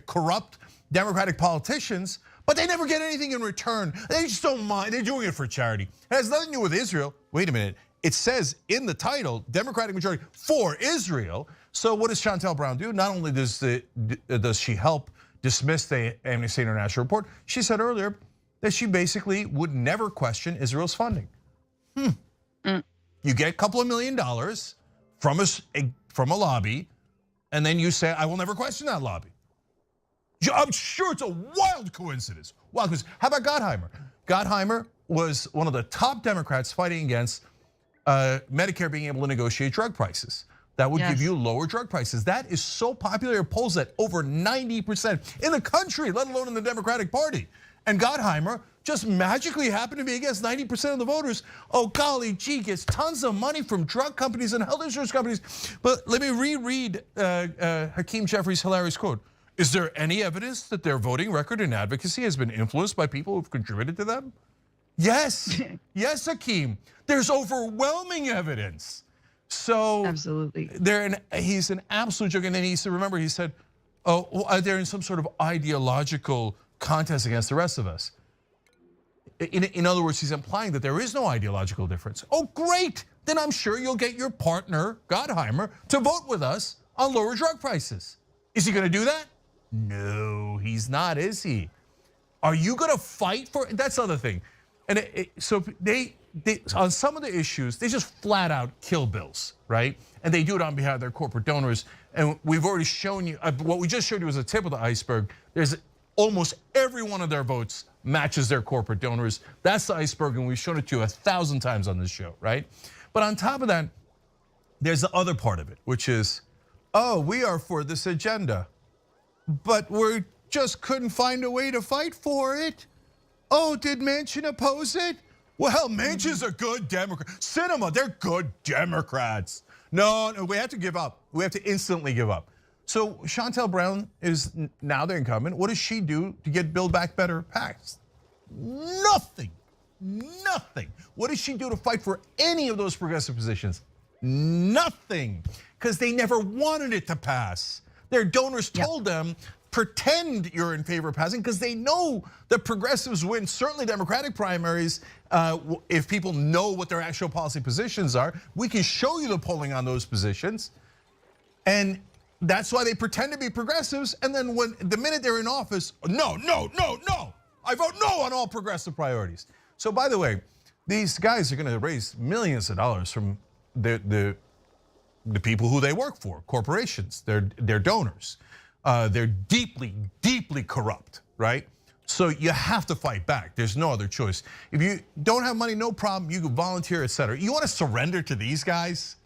corrupt Democratic politicians, but they never get anything in return. They just don't mind, they're doing it for charity. It has nothing to do with Israel. Wait a minute, it says in the title, Democratic Majority for Israel. So what does Shontel Brown do? Not only does she help dismissed the Amnesty International report. She said earlier that she basically would never question Israel's funding. You get a couple of $1 million from a lobby, and then you say, I will never question that lobby. I'm sure it's a wild coincidence. Wild coincidence. How about Gottheimer? Gottheimer was one of the top Democrats fighting against Medicare being able to negotiate drug prices. That would give you lower drug prices. That is so popular. It polls at over 90% in the country, let alone in the Democratic Party. And Gottheimer just magically happened to be against 90% of the voters. Oh, golly gee, gets tons of money from drug companies and health insurance companies. But let me reread Hakeem Jeffries' hilarious quote. Is there any evidence that their voting record and advocacy has been influenced by people who've contributed to them? Yes, yes, Hakeem. There's overwhelming evidence. So absolutely, he's an absolute joke. And then he said, remember, he said, "Oh, they're in some sort of ideological contest against the rest of us." In other words, he's implying that there is no ideological difference. Oh, great! Then I'm sure you'll get your partner Gottheimer to vote with us on lower drug prices. Is he going to do that? No, he's not, is he? Are you going to fight for it? That's the other thing. And so they on some of the issues, they just flat out kill bills, right? And they do it on behalf of their corporate donors. And we've already shown you, what we just showed you was a tip of the iceberg. There's almost every one of their votes matches their corporate donors. That's the iceberg, and we've shown it to you 1,000 times on this show, right? But on top of that, there's the other part of it, which is, oh, we are for this agenda, but we just couldn't find a way to fight for it. Oh, did Manchin oppose it? Well, Manchin's a good Democrat. Sinema, they're good Democrats. No, we have to give up. We have to instantly give up. So Shontel Brown is now the incumbent. What does she do to get Build Back Better passed? Nothing, nothing. What does she do to fight for any of those progressive positions? Nothing, because they never wanted it to pass. Their donors told them, pretend you're in favor of passing, because they know that progressives win, certainly Democratic primaries, if people know what their actual policy positions are. We can show you the polling on those positions. And that's why they pretend to be progressives. And then when the minute they're in office, no, no, no, no. I vote no on all progressive priorities. So by the way, these guys are gonna raise millions of dollars from the people who they work for, corporations, they're donors. They're deeply, deeply corrupt, right? So you have to fight back. There's no other choice. If you don't have money, no problem. You can volunteer, etc. You want to surrender to these guys?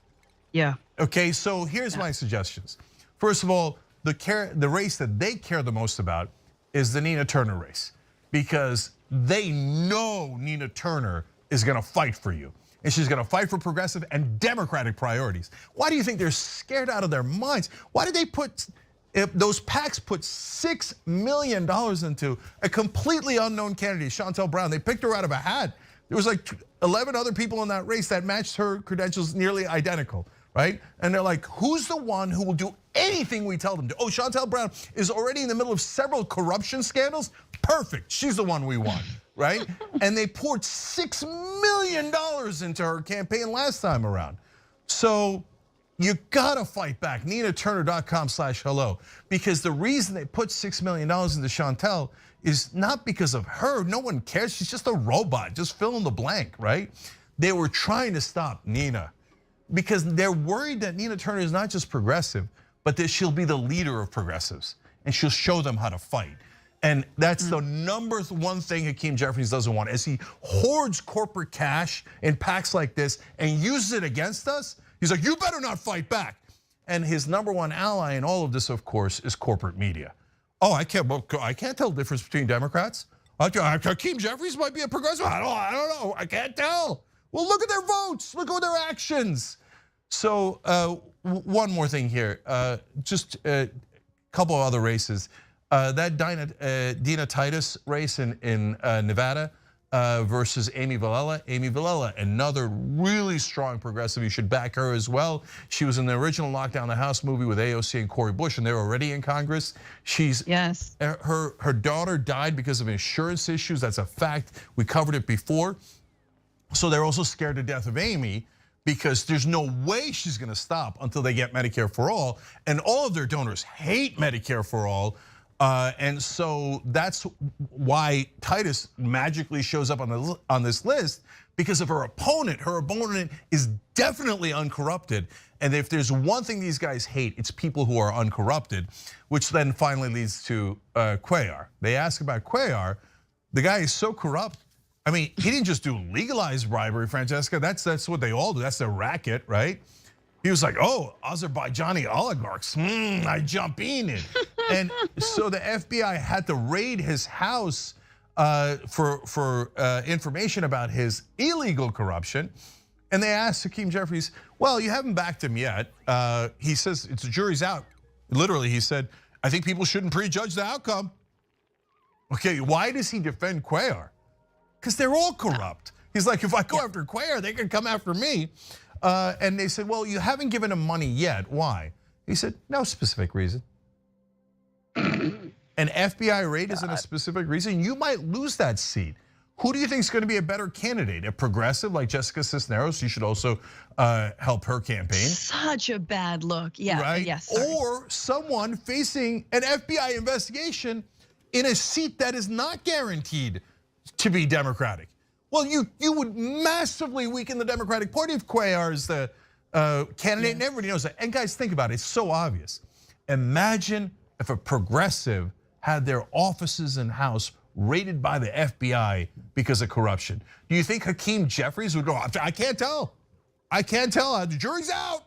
Yeah. Okay, so here's my suggestions. First of all, the race that they care the most about is the Nina Turner race, because they know Nina Turner is going to fight for you. And she's going to fight for progressive and Democratic priorities. Why do you think they're scared out of their minds? Why did they put, if those PACs put $6 million into a completely unknown candidate, Shontel Brown? They picked her out of a hat. There was like 11 other people in that race that matched her credentials nearly identical, right? And they're like, who's the one who will do anything we tell them to? Oh, Shontel Brown is already in the middle of several corruption scandals. Perfect, she's the one we want, right? And they poured $6 million into her campaign last time around. So you gotta fight back. NinaTurner.com/hello, because the reason they put $6 million into Shontel is not because of her. No one cares. She's just a robot. Just fill in the blank, right? They were trying to stop Nina because they're worried that Nina Turner is not just progressive, but that she'll be the leader of progressives and she'll show them how to fight. And that's the number one thing Hakeem Jeffries doesn't want. As he hoards corporate cash in PACs like this and uses it against us, he's like, you better not fight back. And his number one ally in all of this, of course, is corporate media. Oh, I can't tell the difference between Democrats. Hakeem Jeffries might be a progressive. I don't know. I can't tell. Well, look at their votes. Look at their actions. So one more thing here. Just a couple of other races. That Dina Titus race in Nevada versus Amy Vilela. Amy Vilela, another really strong progressive. You should back her as well. She was in the original Lock Down the House movie with AOC and Cori Bush, and they're already in Congress. Her daughter died because of insurance issues. That's a fact. We covered it before. So they're also scared to death of Amy, because there's no way she's gonna stop until they get Medicare for all. And all of their donors hate Medicare for all. And so that's why Titus magically shows up on this list, because of her opponent. Her opponent is definitely uncorrupted. And if there's one thing these guys hate, it's people who are uncorrupted, which then finally leads to Cuellar. They ask about Cuellar. The guy is so corrupt. I mean, he didn't just do legalized bribery, Francesca. That's what they all do. That's their racket, right? He was like, oh, Azerbaijani oligarchs, I jump in it. And so the FBI had to raid his house for information about his illegal corruption. And they asked Hakeem Jeffries, well, you haven't backed him yet. He says, it's the jury's out. Literally, he said, I think people shouldn't prejudge the outcome. Okay, why does he defend Cuellar? Because they're all corrupt. He's like, if I go after Cuellar, they can come after me. And they said, well, you haven't given him money yet. Why? He said, no specific reason. An FBI raid isn't a specific reason. You might lose that seat. Who do you think is going to be a better candidate? A progressive like Jessica Cisneros? You should also help her campaign. Such a bad look. Yeah. Right? Yes. Sorry. Or someone facing an FBI investigation in a seat that is not guaranteed to be Democratic. Well, you would massively weaken the Democratic Party if Cuellar is the candidate, and everybody knows that. And guys, think about it, it's so obvious. Imagine if a progressive had their offices and house raided by the FBI because of corruption. Do you think Hakeem Jeffries would go, I can't tell. I can't tell, the jury's out.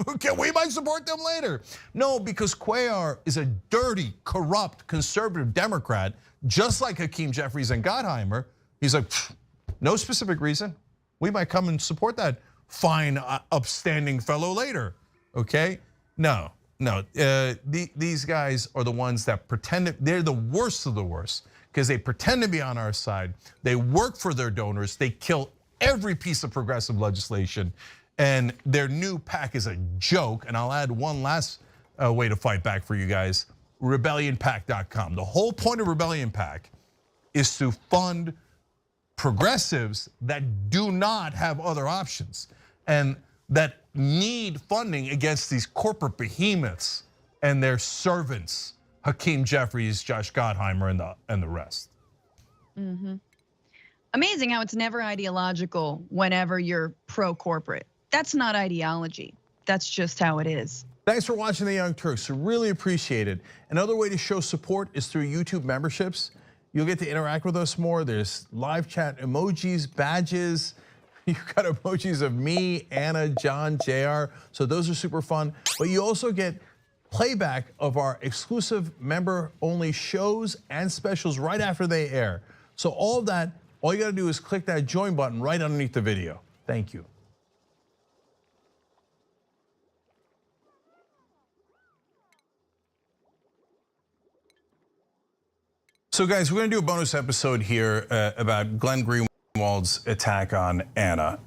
Okay, we might support them later. No, because Cuellar is a dirty, corrupt, conservative Democrat, just like Hakeem Jeffries and Gottheimer. He's like, no specific reason. We might come and support that fine, upstanding fellow later, okay? No. These guys are the ones that pretend, they're the worst of the worst, because they pretend to be on our side. They work for their donors. They kill every piece of progressive legislation. And their new PAC is a joke. And I'll add one last way to fight back for you guys, rebellionpac.com. The whole point of Rebellion PAC is to fund progressives that do not have other options and that need funding against these corporate behemoths and their servants, Hakeem Jeffries, Josh Gottheimer, and the rest. Amazing how it's never ideological whenever you're pro-corporate. That's not ideology. That's just how it is. Thanks for watching The Young Turks. We really appreciate it. Another way to show support is through YouTube memberships. You'll get to interact with us more. There's live chat emojis, badges. You've got emojis of me, Anna, John, JR. So those are super fun. But you also get playback of our exclusive member-only shows and specials right after they air. So all of that, all you gotta do is click that join button right underneath the video. Thank you. So guys, we're gonna do a bonus episode here about Glenn Greenwald's attack on Anna.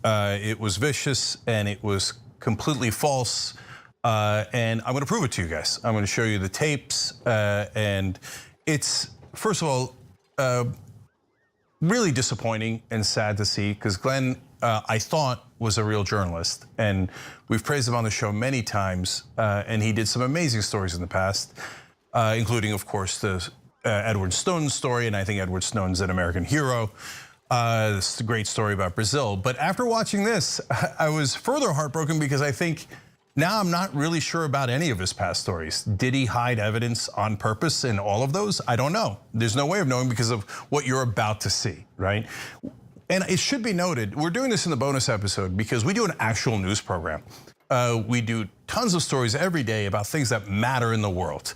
It was vicious and it was completely false. And I'm gonna prove it to you guys. I'm gonna show you the tapes and it's, first of all, really disappointing and sad to see, because Glenn, I thought, was a real journalist. And we've praised him on the show many times. And he did some amazing stories in the past, including, of course, the Edward Snowden story, and I think Edward Snowden's an American hero. This is a great story about Brazil. But after watching this, I was further heartbroken because I think now I'm not really sure about any of his past stories. Did he hide evidence on purpose in all of those? I don't know. There's no way of knowing because of what you're about to see, right? And it should be noted, we're doing this in the bonus episode because we do an actual news program. We do tons of stories every day about things that matter in the world.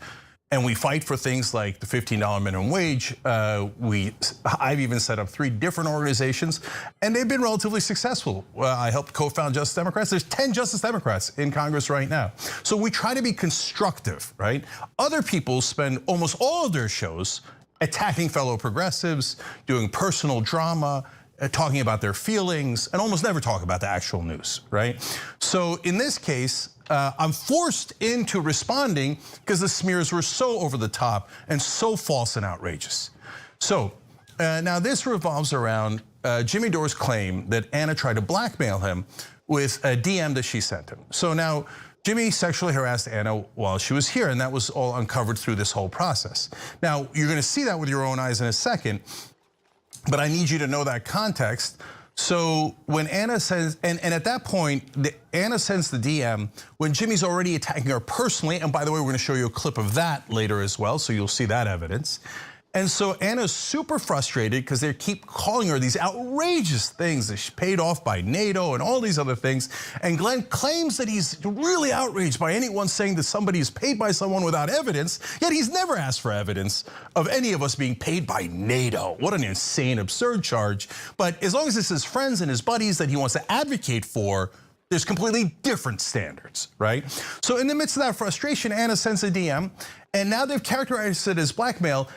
And we fight for things like the $15 minimum wage. I've even set up 3 different organizations, and they've been relatively successful. I helped co-found Justice Democrats. There's 10 Justice Democrats in Congress right now. So we try to be constructive, right? Other people spend almost all of their shows attacking fellow progressives, doing personal drama, talking about their feelings, and almost never talk about the actual news, right? So in this case, I'm forced into responding because the smears were so over the top and so false and outrageous. So now this revolves around Jimmy Dore's claim that Anna tried to blackmail him with a DM that she sent him. So now Jimmy sexually harassed Anna while she was here, and that was all uncovered through this whole process. Now, you're gonna see that with your own eyes in a second, but I need you to know that context. So when Anna says, and at that point, Anna sends the DM when Jimmy's already attacking her personally, and by the way, we're gonna show you a clip of that later as well, so you'll see that evidence. And so Anna's super frustrated because they keep calling her these outrageous things that she's paid off by NATO and all these other things. And Glenn claims that he's really outraged by anyone saying that somebody is paid by someone without evidence, yet he's never asked for evidence of any of us being paid by NATO. What an insane, absurd charge. But as long as it's his friends and his buddies that he wants to advocate for, there's completely different standards, right? So in the midst of that frustration, Anna sends a DM, and now they've characterized it as blackmail.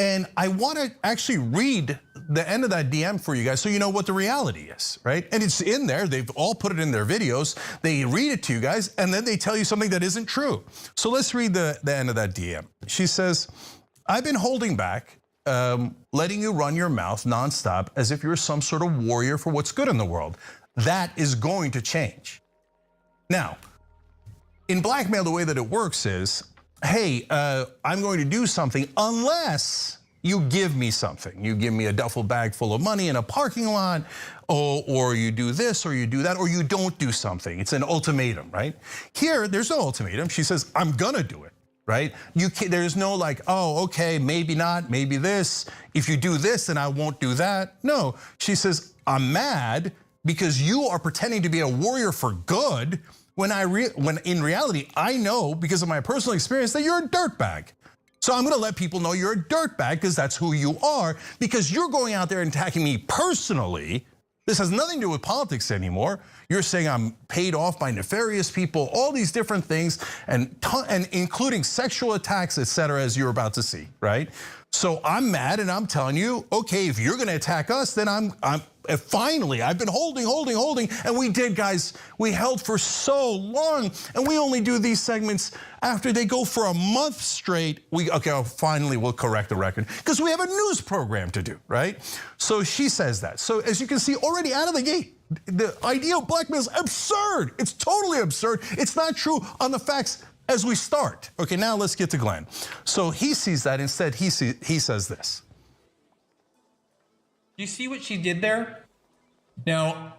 And I want to actually read the end of that DM for you guys so you know what the reality is, right? And it's in there. They've all put it in their videos. They read it to you guys, and then they tell you something that isn't true. So let's read the end of that DM. She says, I've been holding back, letting you run your mouth nonstop as if you're some sort of warrior for what's good in the world. That is going to change. Now, in blackmail, the way that it works is, hey, I'm going to do something unless you give me something. You give me a duffel bag full of money in a parking lot, or you do this, or you do that, or you don't do something. It's an ultimatum, right? Here, there's no ultimatum. She says, I'm gonna do it, right? There's no like, oh, okay, maybe not, maybe this. If you do this, then I won't do that. No, she says, I'm mad because you are pretending to be a warrior for good, when in reality, I know because of my personal experience that you're a dirtbag. So I'm gonna let people know you're a dirtbag because that's who you are, because you're going out there and attacking me personally. This has nothing to do with politics anymore. You're saying I'm paid off by nefarious people, all these different things, and including sexual attacks, etc., as you're about to see, right? So I'm mad and I'm telling you, okay, if you're gonna attack us, then I'm finally, I've been holding, and we did, guys. We held for so long, and we only do these segments after they go for a month straight. Finally, we'll correct the record, because we have a news program to do, right? So she says that. So as you can see, already out of the gate, the idea of blackmail is absurd. It's totally absurd. It's not true on the facts as we start. Okay, now let's get to Glenn. So he sees that. Instead, he says this. You see what she did there? Now,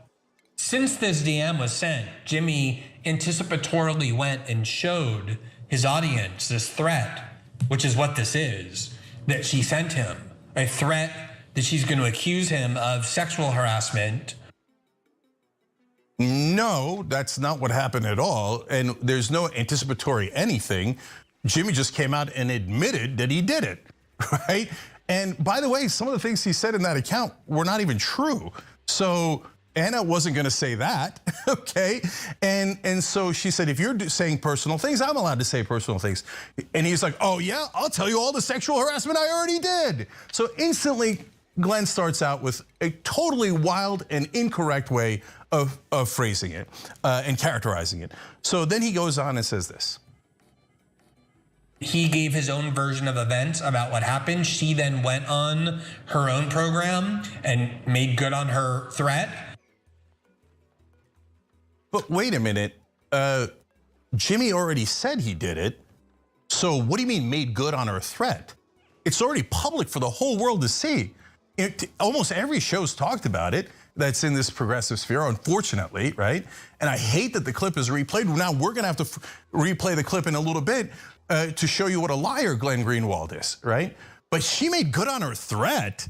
since this DM was sent, Jimmy anticipatorily went and showed his audience this threat, which is what this is, that she sent him. A threat that she's going to accuse him of sexual harassment. No, that's not what happened at all. And there's no anticipatory anything. Jimmy just came out and admitted that he did it, right? And by the way, some of the things he said in that account were not even true. So Anna wasn't gonna say that, okay? And so she said, if you're saying personal things, I'm allowed to say personal things. And he's like, oh yeah, I'll tell you all the sexual harassment I already did. So instantly, Glenn starts out with a totally wild and incorrect way of phrasing it and characterizing it. So then he goes on and says this. He gave his own version of events about what happened. She then went on her own program and made good on her threat. But wait a minute, Jimmy already said he did it. So what do you mean made good on her threat? It's already public for the whole world to see. Almost every show's talked about it that's in this progressive sphere, unfortunately, right? And I hate that the clip is replayed. Now we're gonna have to replay the clip in a little bit to show you what a liar Glenn Greenwald is, right? But she made good on her threat.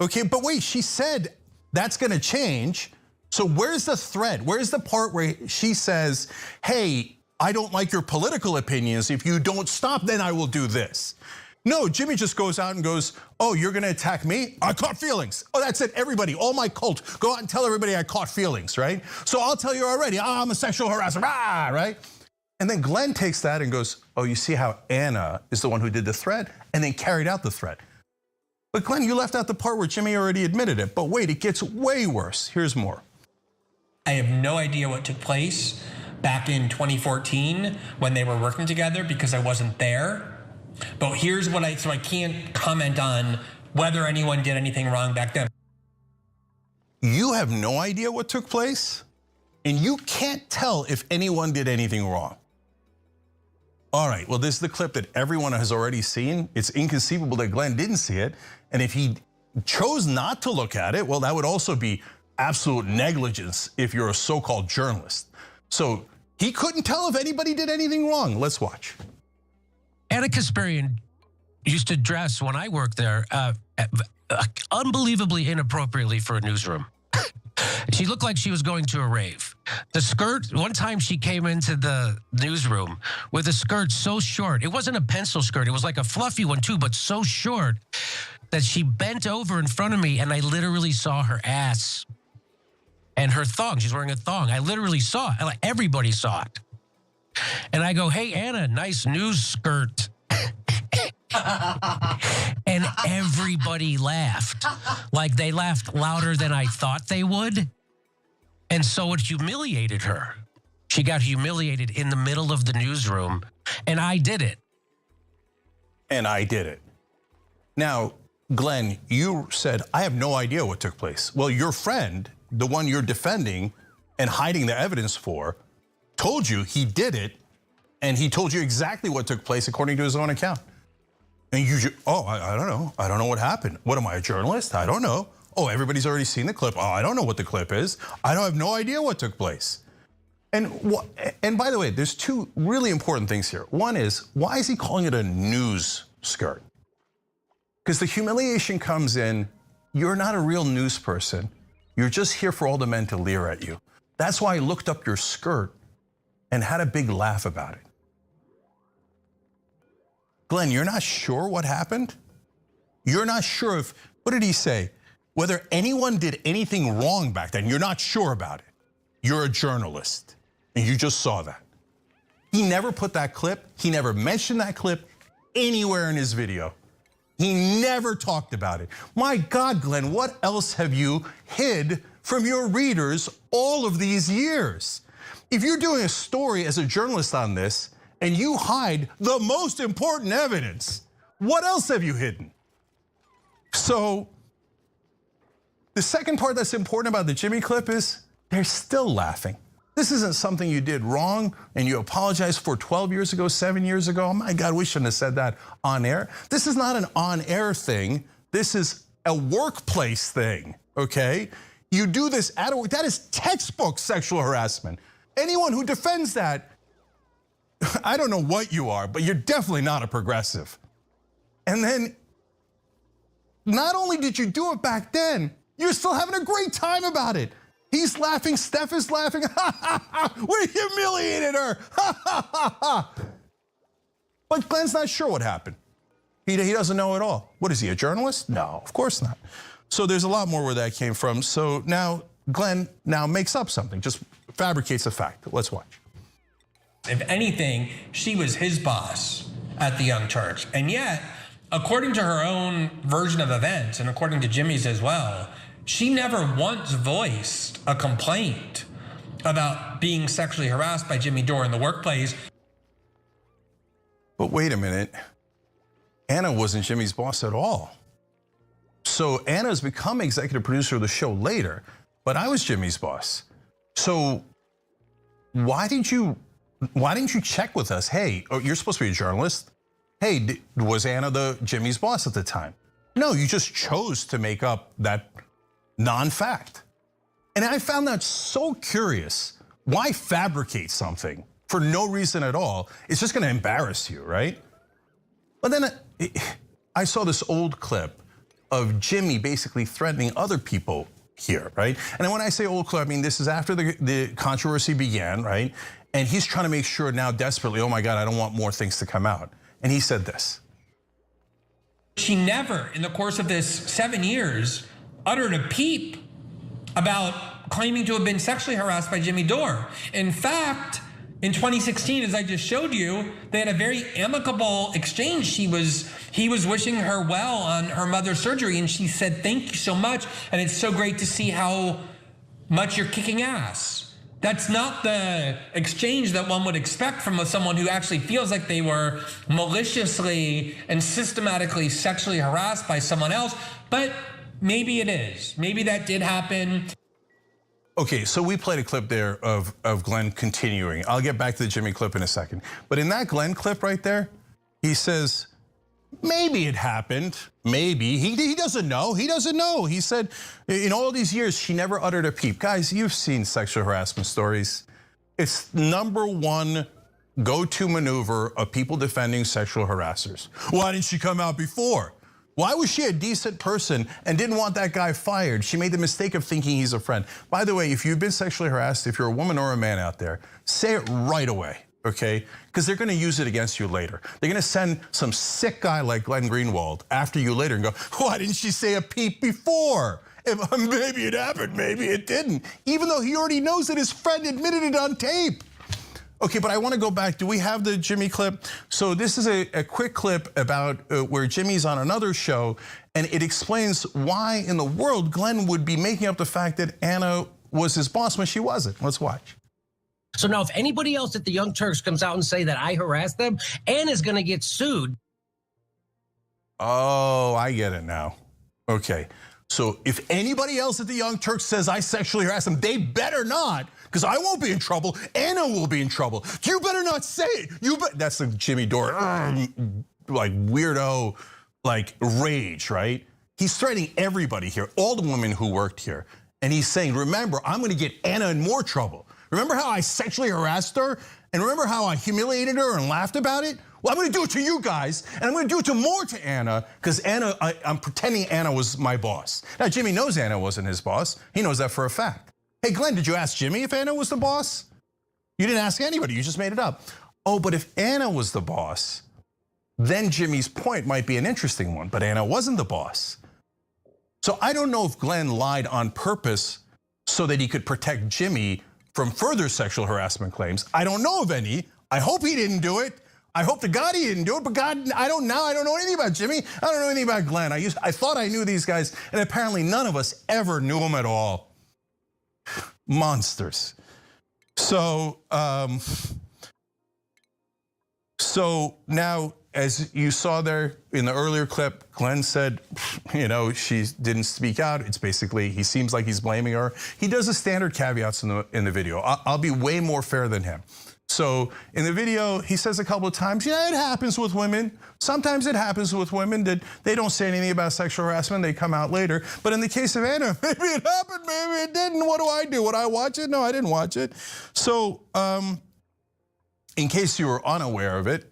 Okay, but wait, she said that's gonna change. So where's the threat? Where's the part where she says, hey, I don't like your political opinions. If you don't stop, then I will do this. No, Jimmy just goes out and goes, oh, you're gonna attack me? I caught feelings. Oh, that's it, everybody, all my cult, go out and tell everybody I caught feelings, right? So I'll tell you already, I'm a sexual harasser, right? And then Glenn takes that and goes, oh, you see how Anna is the one who did the threat and then carried out the threat. But Glenn, you left out the part where Jimmy already admitted it. But wait, it gets way worse. Here's more. I have no idea what took place back in 2014 when they were working together because I wasn't there. But here's what so I can't comment on whether anyone did anything wrong back then. You have no idea what took place? and you can't tell if anyone did anything wrong. All right, well, this is the clip that everyone has already seen. It's inconceivable that Glenn didn't see it. And if he chose not to look at it, well, that would also be absolute negligence if you're a so-called journalist. So he couldn't tell if anybody did anything wrong. Let's watch. Anna Kasparian used to dress, when I worked there, unbelievably inappropriately for a newsroom. She looked like she was going to a rave. The skirt, one time she came into the newsroom with a skirt so short. It wasn't a pencil skirt. It was like a fluffy one too, but so short that she bent over in front of me and I literally saw her ass and her thong. She's wearing a thong. I literally saw it. Like, everybody saw it. And I go, hey, Anna, nice news skirt. And everybody laughed. Like, they laughed louder than I thought they would. And so it humiliated her. She got humiliated in the middle of the newsroom, and I did it. And I did it. Now, Glenn, you said, I have no idea what took place. Well, your friend, the one you're defending and hiding the evidence for, told you he did it, and he told you exactly what took place according to his own account. And you just, oh, I don't know. I don't know what happened. What, am I, a journalist? I don't know. Oh, everybody's already seen the clip. Oh, I don't know what the clip is. I have no idea what took place. And by the way, there's two really important things here. One is, why is he calling it a news skirt? Because the humiliation comes in, you're not a real news person. You're just here for all the men to leer at you. That's why I looked up your skirt and had a big laugh about it. Glenn, you're not sure what happened? You're not sure if, what did he say? Whether anyone did anything wrong back then, you're not sure about it. You're a journalist, and you just saw that. He never put that clip, he never mentioned that clip anywhere in his video. He never talked about it. My God, Glenn, what else have you hid from your readers all of these years? If you're doing a story as a journalist on this, and you hide the most important evidence, what else have you hidden? So the second part that's important about the Jimmy clip is they're still laughing. This isn't something you did wrong and you apologized for 12 years ago, 7 years ago. Oh my God, we shouldn't have said that on air. This is not an on-air thing. This is a workplace thing, okay? You do this at work. That is textbook sexual harassment. Anyone who defends that, I don't know what you are, but you're definitely not a progressive. And then, not only did you do it back then, you're still having a great time about it. He's laughing, Steph is laughing. We humiliated her. But Glenn's not sure what happened. He doesn't know at all. What is he, a journalist? No, of course not. So there's a lot more where that came from. So now Glenn makes up something, just fabricates a fact. Let's watch. If anything, she was his boss at the Young Turks. And yet, according to her own version of events, and according to Jimmy's as well, she never once voiced a complaint about being sexually harassed by Jimmy Dore in the workplace. But wait a minute. Anna wasn't Jimmy's boss at all. So Anna's become executive producer of the show later, but I was Jimmy's boss. So why didn't you check with us? Hey, you're supposed to be a journalist. Hey, was Anna Jimmy's boss at the time? No, you just chose to make up that non-fact. And I found that so curious. Why fabricate something for no reason at all? It's just gonna embarrass you, right? But then I saw this old clip of Jimmy basically threatening other people here, right? And when I say old clip, I mean this is after the controversy began, right? And he's trying to make sure now desperately, oh my God, I don't want more things to come out. And he said this. She never, in the course of this 7 years, uttered a peep about claiming to have been sexually harassed by Jimmy Dore. In fact, in 2016, as I just showed you, they had a very amicable exchange. He was wishing her well on her mother's surgery, and she said, thank you so much, and it's so great to see how much you're kicking ass. That's not the exchange that one would expect from someone who actually feels like they were maliciously and systematically sexually harassed by someone else, but maybe it is. Maybe that did happen. Okay, so we played a clip there of Glenn continuing. I'll get back to the Jimmy clip in a second. But in that Glenn clip right there, he says, maybe it happened, maybe. He doesn't know, he doesn't know. He said, in all these years, she never uttered a peep. Guys, you've seen sexual harassment stories. It's #1 go-to maneuver of people defending sexual harassers. Why didn't she come out before? Why was she a decent person and didn't want that guy fired? She made the mistake of thinking he's a friend. By the way, if you've been sexually harassed, if you're a woman or a man out there, say it right away, okay? Because they're gonna use it against you later. They're gonna send some sick guy like Glenn Greenwald after you later and go, why didn't she say a peep before? Maybe it happened, maybe it didn't. Even though he already knows that his friend admitted it on tape. Okay, but I want to go back. Do we have the Jimmy clip? So this is a quick clip about where Jimmy's on another show, and it explains why in the world Glenn would be making up the fact that Anna was his boss when she wasn't. Let's watch. So now if anybody else at the Young Turks comes out and say that I harassed them, Anna's gonna get sued. Oh, I get it now. Okay, so if anybody else at the Young Turks says I sexually harassed them, they better not. Because I won't be in trouble, Anna will be in trouble. You better not say it. That's the Jimmy Dore, like weirdo, like rage, right? He's threatening everybody here, all the women who worked here. And he's saying, remember, I'm gonna get Anna in more trouble. Remember how I sexually harassed her? And remember how I humiliated her and laughed about it? Well, I'm gonna do it to you guys, and I'm gonna do it to Anna, because Anna, I'm pretending Anna was my boss. Now, Jimmy knows Anna wasn't his boss. He knows that for a fact. Hey, Glenn, did you ask Jimmy if Anna was the boss? You didn't ask anybody, you just made it up. Oh, but if Anna was the boss, then Jimmy's point might be an interesting one, but Anna wasn't the boss. So I don't know if Glenn lied on purpose so that he could protect Jimmy from further sexual harassment claims. I don't know of any. I hope he didn't do it. I hope to God he didn't do it, but God, I don't know anything about Jimmy. I don't know anything about Glenn. I thought I knew these guys, and apparently none of us ever knew them at all. Monsters. So now, as you saw there in the earlier clip, Glenn said, she didn't speak out. It's basically, he seems like he's blaming her. He does the standard caveats in the video. I'll be way more fair than him. So in the video, he says a couple of times, yeah, it happens with women. Sometimes it happens with women that they don't say anything about sexual harassment, they come out later. But in the case of Anna, maybe it happened, maybe it didn't. What do I do? Would I watch it? No, I didn't watch it. So in case you were unaware of it,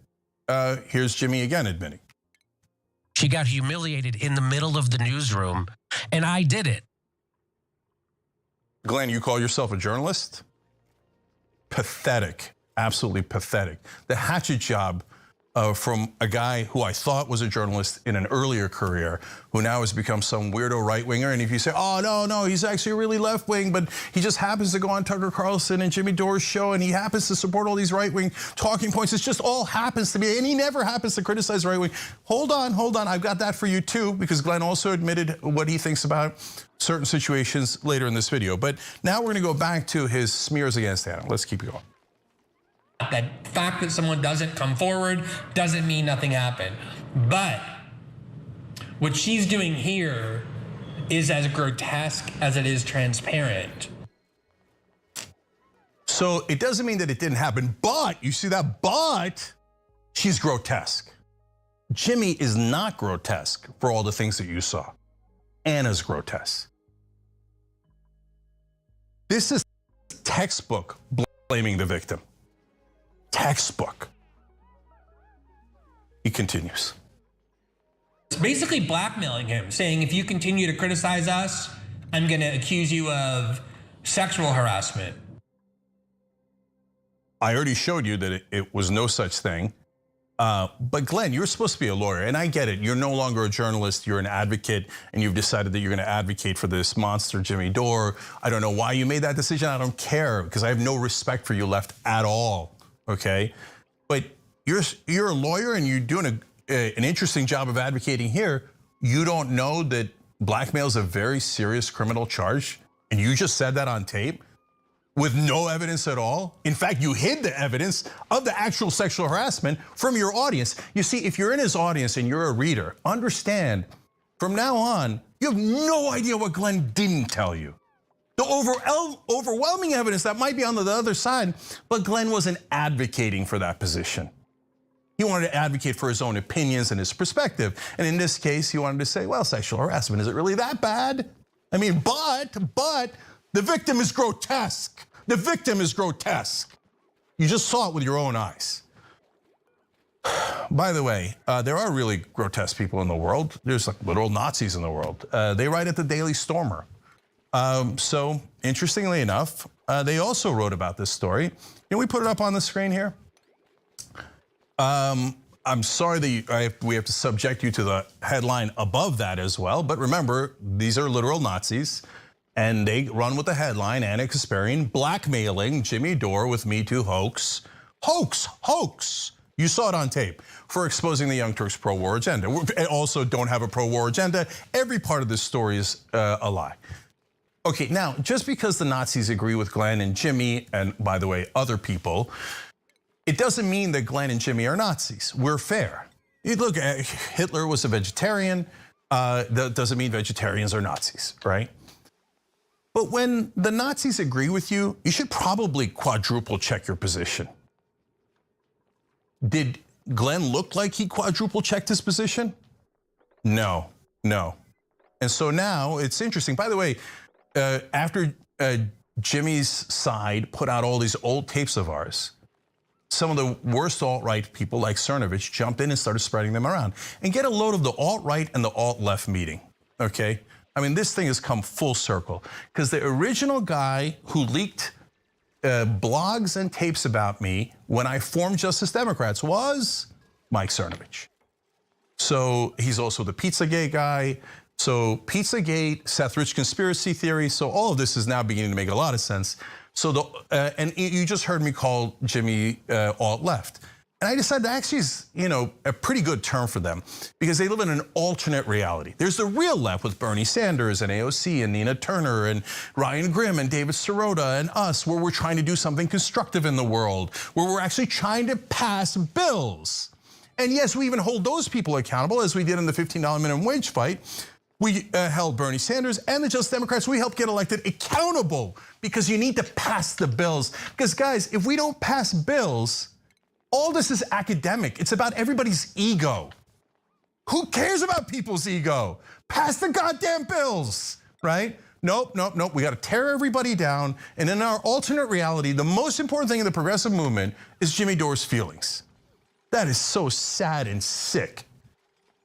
here's Jimmy again admitting. She got humiliated in the middle of the newsroom, and I did it. Glenn, you call yourself a journalist? Pathetic. Absolutely pathetic. The hatchet job from a guy who I thought was a journalist in an earlier career, who now has become some weirdo right-winger. And if you say, oh, no, he's actually really left-wing, but he just happens to go on Tucker Carlson and Jimmy Dore's show, and he happens to support all these right-wing talking points. It just all happens to be, and he never happens to criticize right-wing. Hold on, I've got that for you too, because Glenn also admitted what he thinks about certain situations later in this video. But now we're gonna go back to his smears against Anna. Let's keep going. That fact that someone doesn't come forward doesn't mean nothing happened. But what she's doing here is as grotesque as it is transparent. So it doesn't mean that it didn't happen, but you see that, but she's grotesque. Jimmy is not grotesque for all the things that you saw. Anna's grotesque. This is textbook blaming the victim. Textbook. He continues. It's basically blackmailing him, saying if you continue to criticize us, I'm gonna accuse you of sexual harassment. I already showed you that it was no such thing. But Glenn, you're supposed to be a lawyer, and I get it. You're no longer a journalist, you're an advocate, and you've decided that you're gonna advocate for this monster, Jimmy Dore. I don't know why you made that decision, I don't care, because I have no respect for you left at all, okay? But you're a lawyer and you're doing an interesting job of advocating here. You don't know that blackmail is a very serious criminal charge, and you just said that on tape? With no evidence at all. In fact, you hid the evidence of the actual sexual harassment from your audience. You see, if you're in his audience and you're a reader, understand, from now on, you have no idea what Glenn didn't tell you. The overwhelming evidence that might be on the other side, but Glenn wasn't advocating for that position. He wanted to advocate for his own opinions and his perspective. And in this case, he wanted to say, well, sexual harassment, is it really that bad? I mean, but the victim is grotesque. The victim is grotesque. You just saw it with your own eyes. By the way, there are really grotesque people in the world. There's like literal Nazis in the world. They write at the Daily Stormer. So interestingly enough, they also wrote about this story. Can we put it up on the screen here? I'm sorry that we have to subject you to the headline above that as well. But remember, these are literal Nazis. And they run with the headline, Anna Kasparian blackmailing Jimmy Dore with Me Too hoax. Hoax. You saw it on tape for exposing the Young Turks pro-war agenda. And also don't have a pro-war agenda. Every part of this story is a lie. Okay, now, just because the Nazis agree with Glenn and Jimmy, and by the way, other people, it doesn't mean that Glenn and Jimmy are Nazis. We're fair. You look, Hitler was a vegetarian. That doesn't mean vegetarians are Nazis, right? But when the Nazis agree with you, you should probably quadruple check your position. Did Glenn look like he quadruple checked his position? No. And so now it's interesting. By the way, after Jimmy's side put out all these old tapes of ours, some of the worst alt-right people like Cernovich jumped in and started spreading them around. And get a load of the alt-right and the alt-left meeting, okay? I mean, this thing has come full circle because the original guy who leaked blogs and tapes about me when I formed Justice Democrats was Mike Cernovich. So he's also the Pizzagate guy. So Pizzagate, Seth Rich conspiracy theory. So all of this is now beginning to make a lot of sense. So and you just heard me call Jimmy alt-left. And I decided that actually is, a pretty good term for them because they live in an alternate reality. There's the real left with Bernie Sanders and AOC and Nina Turner and Ryan Grimm and David Sirota and us, where we're trying to do something constructive in the world, where we're actually trying to pass bills. And yes, we even hold those people accountable, as we did in the $15 minimum wage fight. We held Bernie Sanders and the Justice Democrats we helped get elected accountable because you need to pass the bills. Because guys, if we don't pass bills, all this is academic. It's about everybody's ego. Who cares about people's ego? Pass the goddamn bills, right? Nope. We got to tear everybody down. And in our alternate reality, the most important thing in the progressive movement is Jimmy Dore's feelings. That is so sad and sick.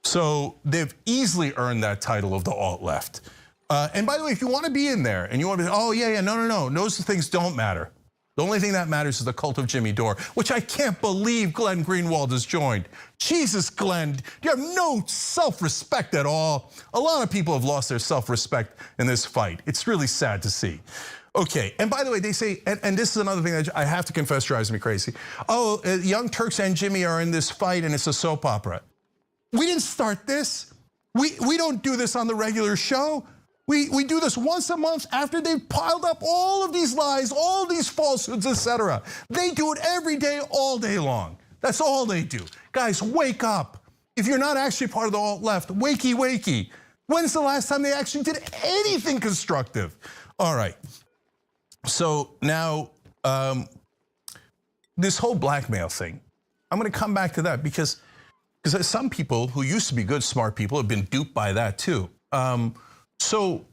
So they've easily earned that title of the alt-left. And by the way, if you want to be in there and you want to be, oh yeah, no, those things don't matter. The only thing that matters is the cult of Jimmy Dore, which I can't believe Glenn Greenwald has joined. Jesus, Glenn, you have no self-respect at all. A lot of people have lost their self-respect in this fight. It's really sad to see. Okay, and by the way, they say, and this is another thing that I have to confess drives me crazy. Oh, Young Turks and Jimmy are in this fight and it's a soap opera. We didn't start this. We don't do this on the regular show. We do this once a month after they've piled up all of these lies, all these falsehoods, etc. They do it every day, all day long. That's all they do. Guys, wake up. If you're not actually part of the alt-left, wakey. When's the last time they actually did anything constructive? All right. So now, this whole blackmail thing, I'm gonna come back to that because some people who used to be good, smart people have been duped by that too. So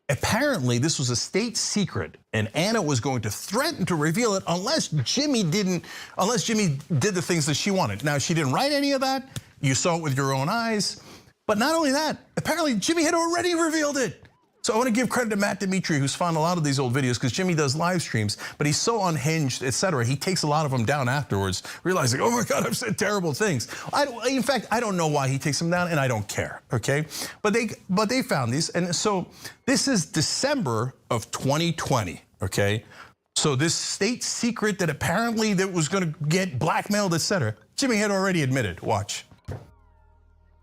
apparently this was a state secret and Anna was going to threaten to reveal it unless Jimmy did the things that she wanted. Now, she didn't write any of that. You saw it with your own eyes. But not only that, apparently Jimmy had already revealed it. So I want to give credit to Matt Dimitri, who's found a lot of these old videos because Jimmy does live streams, but he's so unhinged, etc. He takes a lot of them down afterwards, realizing, oh my God, I've said terrible things. In fact, I don't know why he takes them down, and I don't care. Okay, but they found these, and so this is December of 2020. Okay, so this state secret that apparently that was going to get blackmailed, etc. Jimmy had already admitted. Watch.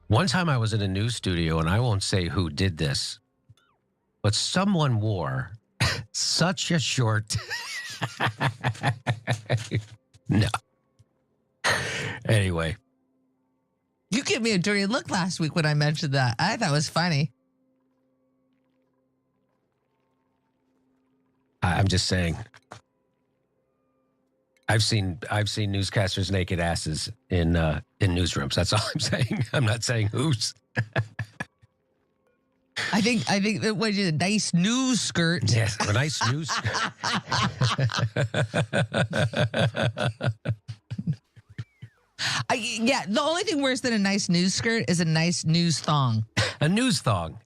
One time I was in a news studio, and I won't say who did this, but someone wore such a short. No. Anyway. You gave me a dirty look last week when I mentioned that. I thought it was funny. I'm just saying. I've seen newscasters' naked asses in newsrooms. That's all I'm saying. I'm not saying whose. I think that was a nice news skirt. Yes, a nice news skirt. Yeah, the only thing worse than a nice news skirt is a nice news thong. A news thong.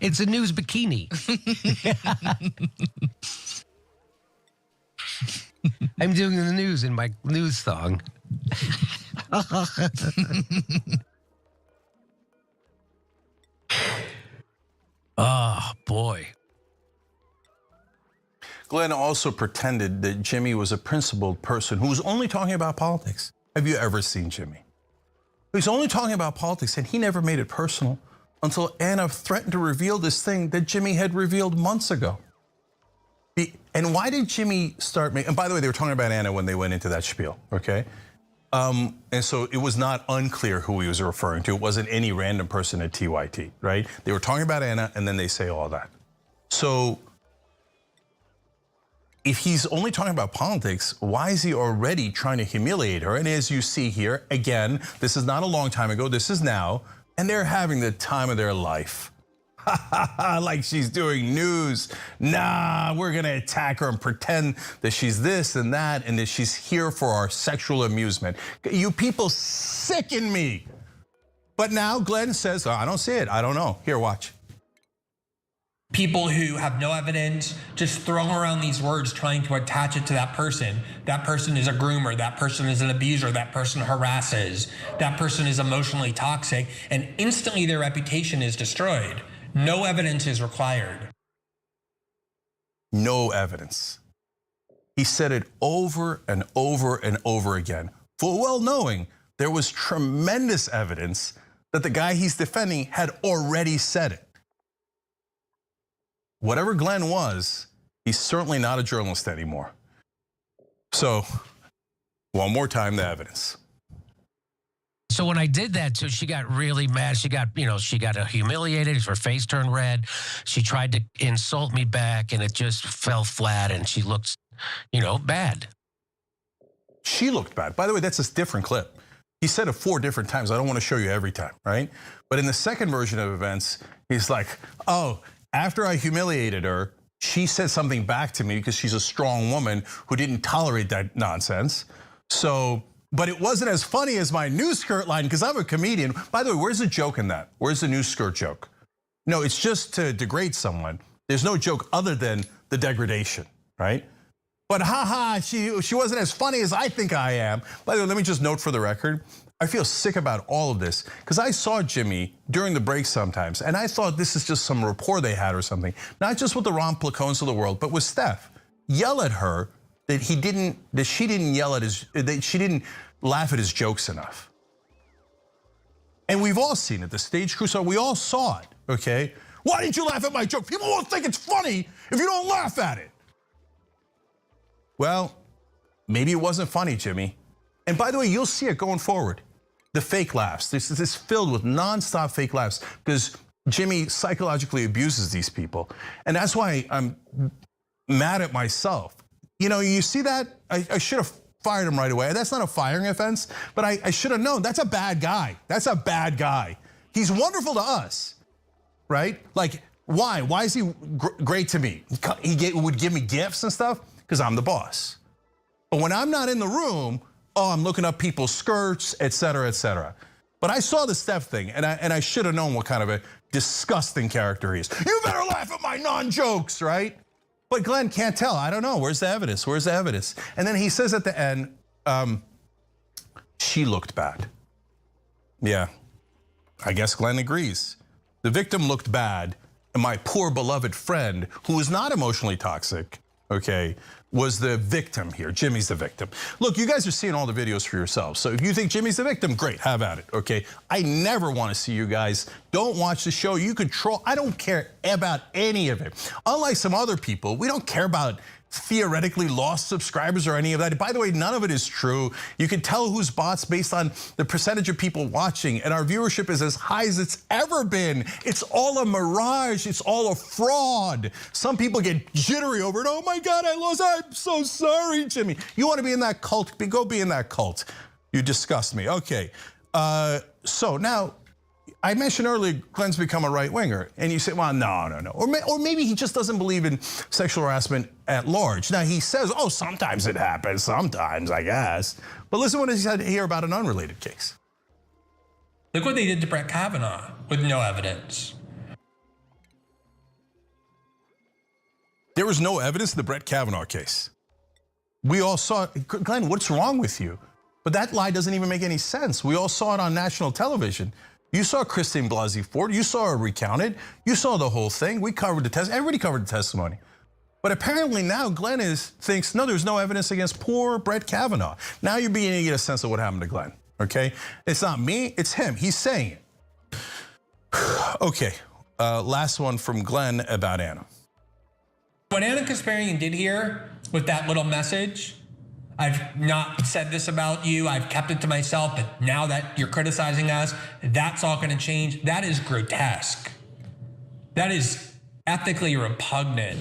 It's a news bikini. I'm doing the news in my news thong. Oh, boy. Glenn also pretended that Jimmy was a principled person who was only talking about politics. Have you ever seen Jimmy? He's only talking about politics, and he never made it personal until Anna threatened to reveal this thing that Jimmy had revealed months ago. And why did Jimmy start making, and by the way, they were talking about Anna when they went into that spiel, okay? And so it was not unclear who he was referring to. It wasn't any random person at TYT, right? They were talking about Anna, and then they say all that. So if he's only talking about politics, why is he already trying to humiliate her? And as you see here, again, this is not a long time ago, this is now, and they're having the time of their life. Like she's doing news. Nah, we're gonna attack her and pretend that she's this and that and that she's here for our sexual amusement. You people sicken me. But now Glenn says, oh, I don't see it, I don't know. Here, watch. People who have no evidence just throwing around these words trying to attach it to that person. That person is a groomer, that person is an abuser, that person harasses, that person is emotionally toxic, and instantly their reputation is destroyed. No evidence is required. No evidence. He said it over and over and over again, full well knowing there was tremendous evidence that the guy he's defending had already said it. Whatever Glenn was, he's certainly not a journalist anymore. So, one more time, the evidence. So when I did that too, she got really mad. She got humiliated. Her face turned red. She tried to insult me back, and it just fell flat. And she looked, bad. She looked bad. By the way, that's a different clip. He said it 4 different times. I don't want to show you every time, right? But in the second version of events, he's like, oh, after I humiliated her, she said something back to me because she's a strong woman who didn't tolerate that nonsense. But it wasn't as funny as my news skirt line because I'm a comedian. By the way, where's the joke in that? Where's the news skirt joke? No, it's just to degrade someone. There's no joke other than the degradation, right? But she wasn't as funny as I think I am. By the way, let me just note for the record, I feel sick about all of this because I saw Jimmy during the break sometimes, and I thought this is just some rapport they had or something. Not just with the Ron Placones of the world, but with Steph. Yell at her that she didn't laugh at his jokes enough. And we've all seen it, the stage crew, so we all saw it, okay? Why didn't you laugh at my joke? People won't think it's funny if you don't laugh at it. Well, maybe it wasn't funny, Jimmy. And by the way, you'll see it going forward. The fake laughs, this is filled with nonstop fake laughs because Jimmy psychologically abuses these people. And that's why I'm mad at myself. You see that? I should have fired him right away. That's not a firing offense, but I should have known. That's a bad guy. That's a bad guy. He's wonderful to us, right? Like, why? Why is he great to me? He would give me gifts and stuff because I'm the boss. But when I'm not in the room, I'm looking up people's skirts, et cetera, et cetera. But I saw the Steph thing, and I should have known what kind of a disgusting character he is. You better laugh at my non-jokes, right? But Glenn can't tell. I don't know. Where's the evidence? Where's the evidence? And then he says at the end, she looked bad. Yeah, I guess Glenn agrees. The victim looked bad, and my poor beloved friend, who is not emotionally toxic, okay, was the victim here. Jimmy's the victim. Look, you guys are seeing all the videos for yourselves. So if you think Jimmy's the victim, great, have at it, okay? I never want to see you guys. Don't watch the show. You control. I don't care about any of it. Unlike some other people, we don't care about theoretically lost subscribers or any of that. By the way, none of it is true. You can tell who's bots based on the percentage of people watching, and our viewership is as high as it's ever been. It's all a mirage. It's all a fraud. Some people get jittery over it. Oh my God, I lost. I'm so sorry, Jimmy. You want to be in that cult? Go be in that cult. You disgust me. Okay, so now, I mentioned earlier, Glenn's become a right-winger, and you say, well, no. Or maybe he just doesn't believe in sexual harassment at large. Now, he says, oh, sometimes it happens, sometimes, I guess. But listen what he said here about an unrelated case. Look what they did to Brett Kavanaugh with no evidence. There was no evidence in the Brett Kavanaugh case. We all saw it. Glenn, what's wrong with you? But that lie doesn't even make any sense. We all saw it on national television. You saw Christine Blasey Ford. You saw her recounted. You saw the whole thing. We covered the test. Everybody covered the testimony. But apparently now Glenn thinks, no, there's no evidence against poor Brett Kavanaugh. Now you're beginning to get a sense of what happened to Glenn, okay? It's not me, it's him. He's saying it. Okay, last one from Glenn about Anna. What Anna Kasparian did here with that little message, I've not said this about you, I've kept it to myself, but now that you're criticizing us, that's all gonna change. That is grotesque. That is ethically repugnant,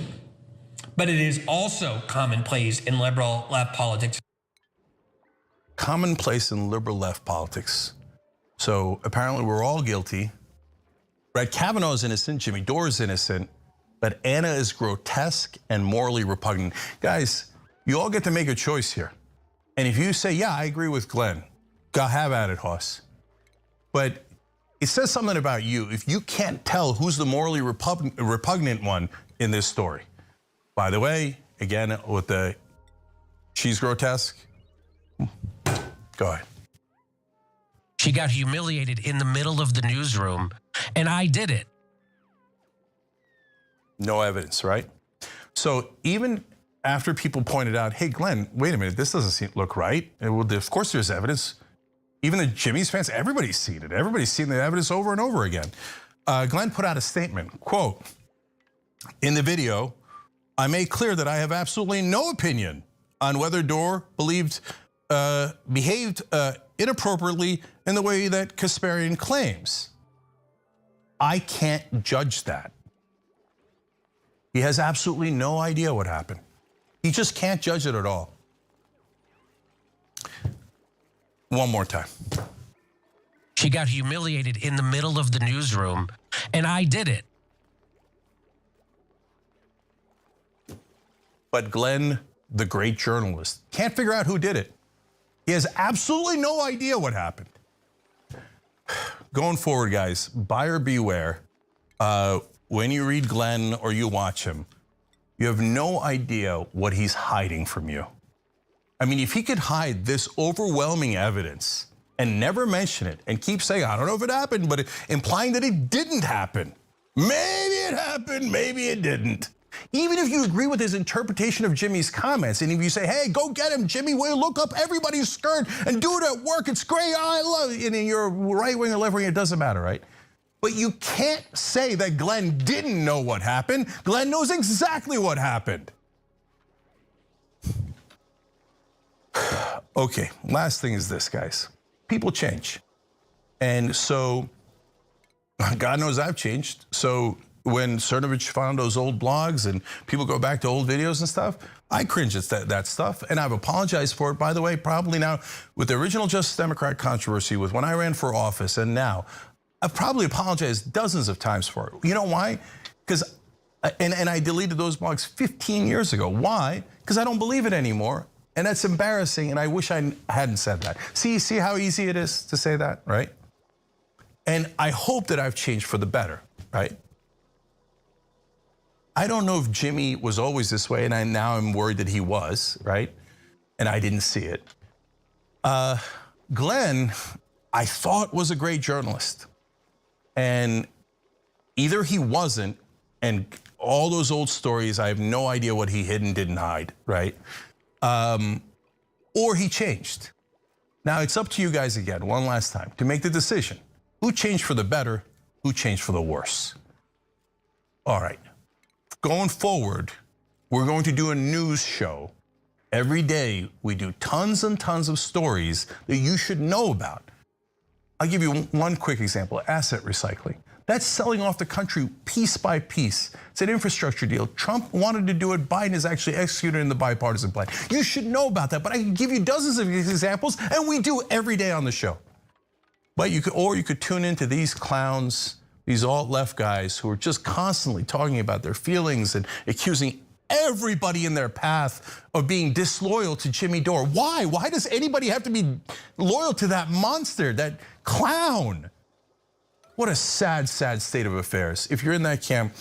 but it is also commonplace in liberal left politics. Commonplace in liberal left politics. So apparently we're all guilty. Brett Kavanaugh is innocent, Jimmy Dore is innocent, but Anna is grotesque and morally repugnant. Guys, you all get to make a choice here. And if you say, yeah, I agree with Glenn, go have at it, Hoss. But it says something about you if you can't tell who's the morally repugnant one in this story. By the way, again, with the she's grotesque, go ahead. She got humiliated in the middle of the newsroom, and I did it. No evidence, right? So even after people pointed out, hey, Glenn, wait a minute, this doesn't look right. And well, of course there's evidence. Even the Jimmy's fans, everybody's seen it. Everybody's seen the evidence over and over again. Glenn put out a statement, quote, in the video, I made clear that I have absolutely no opinion on whether Dore behaved inappropriately in the way that Kasparian claims. I can't judge that. He has absolutely no idea what happened. He just can't judge it at all. One more time. She got humiliated in the middle of the newsroom, and I did it. But Glenn, the great journalist, can't figure out who did it. He has absolutely no idea what happened. Going forward, guys, buyer beware. When you read Glenn or you watch him, you have no idea what he's hiding from you. I mean, if he could hide this overwhelming evidence and never mention it and keep saying, I don't know if it happened, but implying that it didn't happen. Maybe it happened, maybe it didn't. Even if you agree with his interpretation of Jimmy's comments, and if you say, hey, go get him, Jimmy, we'll look up everybody's skirt and do it at work, it's great, I love it. And you're right wing or left wing, it doesn't matter, right? But you can't say that Glenn didn't know what happened. Glenn knows exactly what happened. Okay, last thing is this, guys. People change. And so, God knows I've changed. So when Cernovich found those old blogs and people go back to old videos and stuff, I cringe at that stuff, and I've apologized for it. By the way, probably now with the original Justice Democrat controversy, with when I ran for office and now, I've probably apologized dozens of times for it. You know why? Because, and I deleted those blogs 15 years ago. Why? Because I don't believe it anymore. And that's embarrassing, and I wish I hadn't said that. See how easy it is to say that, right? And I hope that I've changed for the better, right? I don't know if Jimmy was always this way, and now I'm worried that he was, right? And I didn't see it. Glenn, I thought was a great journalist. And either he wasn't, and all those old stories, I have no idea what he hid and didn't hide, right? Or he changed. Now it's up to you guys again, one last time, to make the decision. Who changed for the better? Who changed for the worse? All right. Going forward, We're going to do a news show. Every day, we do tons and tons of stories that you should know about. I'll give you one quick example, asset recycling. That's selling off the country piece by piece. It's an infrastructure deal. Trump wanted to do it. Biden is actually executed in the bipartisan plan. You should know about that, but I can give you dozens of examples, and we do every day on the show. But you could tune into these clowns, these alt-left guys who are just constantly talking about their feelings and accusing everybody in their path of being disloyal to Jimmy Dore. Why? Why does anybody have to be loyal to that monster, that clown? What a sad, sad state of affairs. If you're in that camp,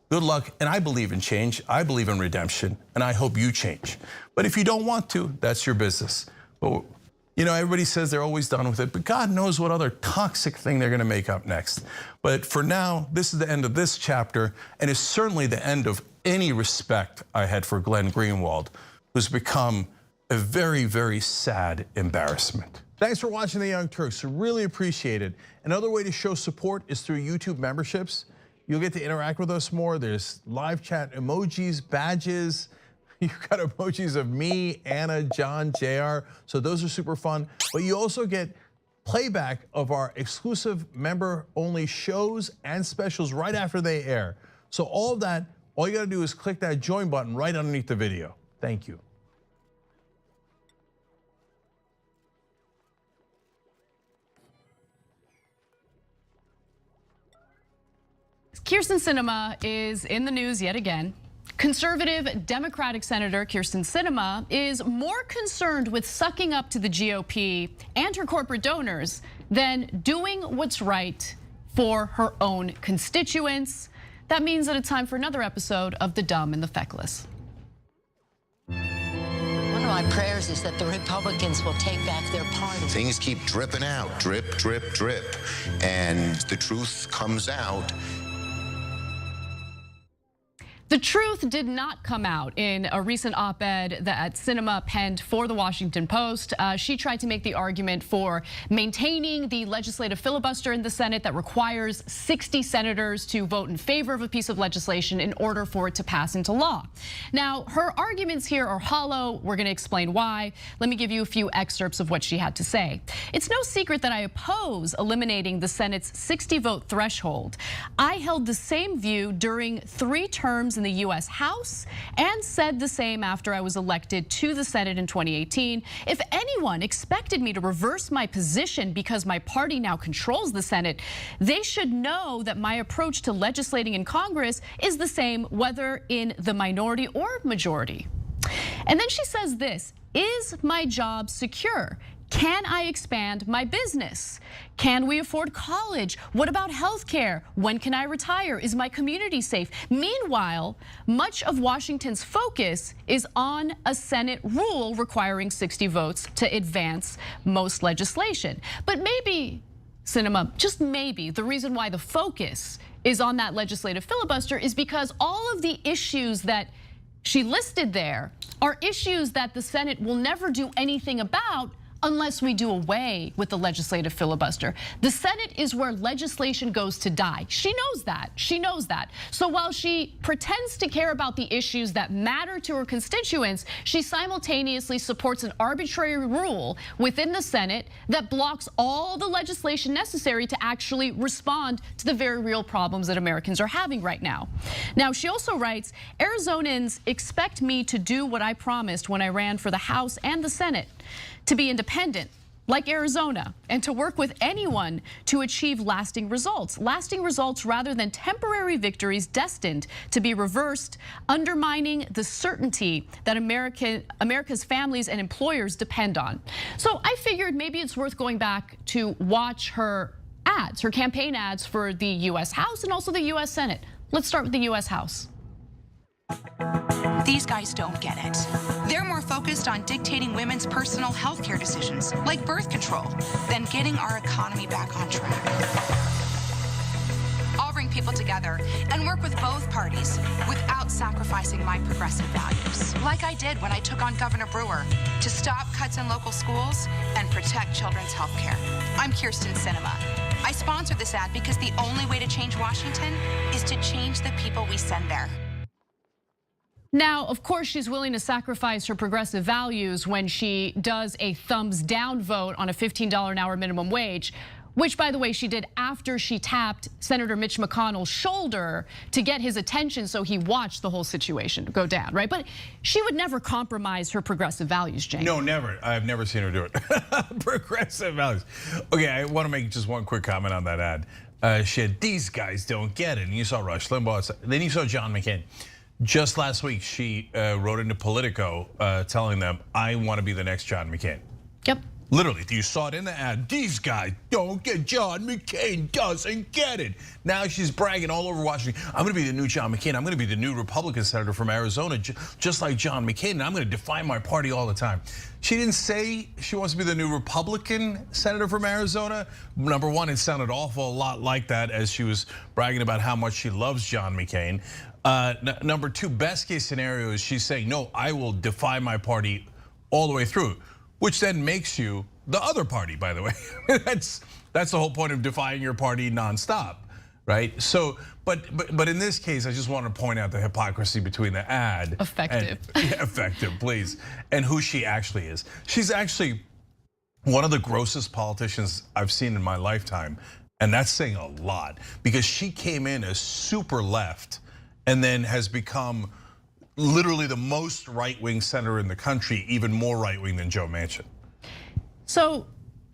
good luck. And I believe in change. I believe in redemption. And I hope you change. But if you don't want to, that's your business. But everybody says they're always done with it. But God knows what other toxic thing they're going to make up next. But for now, this is the end of this chapter. And it's certainly the end of any respect I had for Glenn Greenwald, who's become a very, very sad embarrassment. Thanks for watching The Young Turks. Really appreciate it. Another way to show support is through YouTube memberships. You'll get to interact with us more. There's live chat emojis, badges. You've got emojis of me, Anna, John, JR. So those are super fun. But you also get playback of our exclusive member-only shows and specials right after they air. So all of that, all you gotta do is click that join button right underneath the video. Thank you. Kyrsten Sinema is in the news yet again. Conservative Democratic Senator Kyrsten Sinema is more concerned with sucking up to the GOP and her corporate donors than doing what's right for her own constituents. That means that it's time for another episode of The Dumb and the Feckless. One of my prayers is that the Republicans will take back their party. Things keep dripping out, drip, drip, drip, and the truth comes out. The truth did not come out in a recent op-ed that Sinema penned for the Washington Post. She tried to make the argument for maintaining the legislative filibuster in the Senate that requires 60 senators to vote in favor of a piece of legislation in order for it to pass into law. Now, her arguments here are hollow. We're going to explain why. Let me give you a few excerpts of what she had to say. It's no secret that I oppose eliminating the Senate's 60-vote threshold. I held the same view during 3 terms in the US House and said the same after I was elected to the Senate in 2018. If anyone expected me to reverse my position because my party now controls the Senate, they should know that my approach to legislating in Congress is the same whether in the minority or majority. And then she says this, is my job secure? Can I expand my business? Can we afford college? What about healthcare? When can I retire? Is my community safe? Meanwhile, much of Washington's focus is on a Senate rule requiring 60 votes to advance most legislation. But maybe, Sinema, just maybe, the reason why the focus is on that legislative filibuster is because all of the issues that she listed there are issues that the Senate will never do anything about unless we do away with the legislative filibuster. The Senate is where legislation goes to die. She knows that. She knows that. So while she pretends to care about the issues that matter to her constituents, she simultaneously supports an arbitrary rule within the Senate that blocks all the legislation necessary to actually respond to the very real problems that Americans are having right now. Now, she also writes, Arizonans expect me to do what I promised when I ran for the House and the Senate, to be independent, like Arizona, and to work with anyone to achieve lasting results rather than temporary victories destined to be reversed, undermining the certainty that America's families and employers depend on. So I figured maybe it's worth going back to watch her ads, her campaign ads for the US House and also the US Senate. Let's start with the US House. These guys don't get it. They're more focused on dictating women's personal health care decisions, like birth control, than getting our economy back on track. I'll bring people together and work with both parties without sacrificing my progressive values, like I did when I took on Governor Brewer, to stop cuts in local schools and protect children's health care. I'm Kyrsten Sinema. I sponsored this ad because the only way to change Washington is to change the people we send there. Now, of course, she's willing to sacrifice her progressive values when she does a thumbs down vote on a $15 an hour minimum wage, which, by the way, she did after she tapped Senator Mitch McConnell's shoulder to get his attention so he watched the whole situation go down, right? But she would never compromise her progressive values, Jane. No, never. I've never seen her do it. Progressive values. Okay, I want to make just one quick comment on that ad. She had, these guys don't get it. And you saw Rush Limbaugh, then you saw John McCain. Just last week, she wrote into Politico telling them, I want to be the next John McCain. Yep. Literally, you saw it in the ad. These guys don't get, John McCain doesn't get it. Now she's bragging all over Washington. I'm going to be the new John McCain. I'm going to be the new Republican senator from Arizona, just like John McCain. And I'm going to define my party all the time. She didn't say she wants to be the new Republican senator from Arizona. Number one, it sounded awful a lot like that as she was bragging about how much she loves John McCain. Number two, best case scenario is she's saying, no, I will defy my party all the way through, which then makes you the other party, by the way. That's the whole point of defying your party nonstop, right? So, but in this case, I just want to point out the hypocrisy between the ad. Effective. Effective, please. And who she actually is. She's actually one of the grossest politicians I've seen in my lifetime. And that's saying a lot because she came in as super left and then has become literally the most right-wing senator in the country, even more right-wing than Joe Manchin. So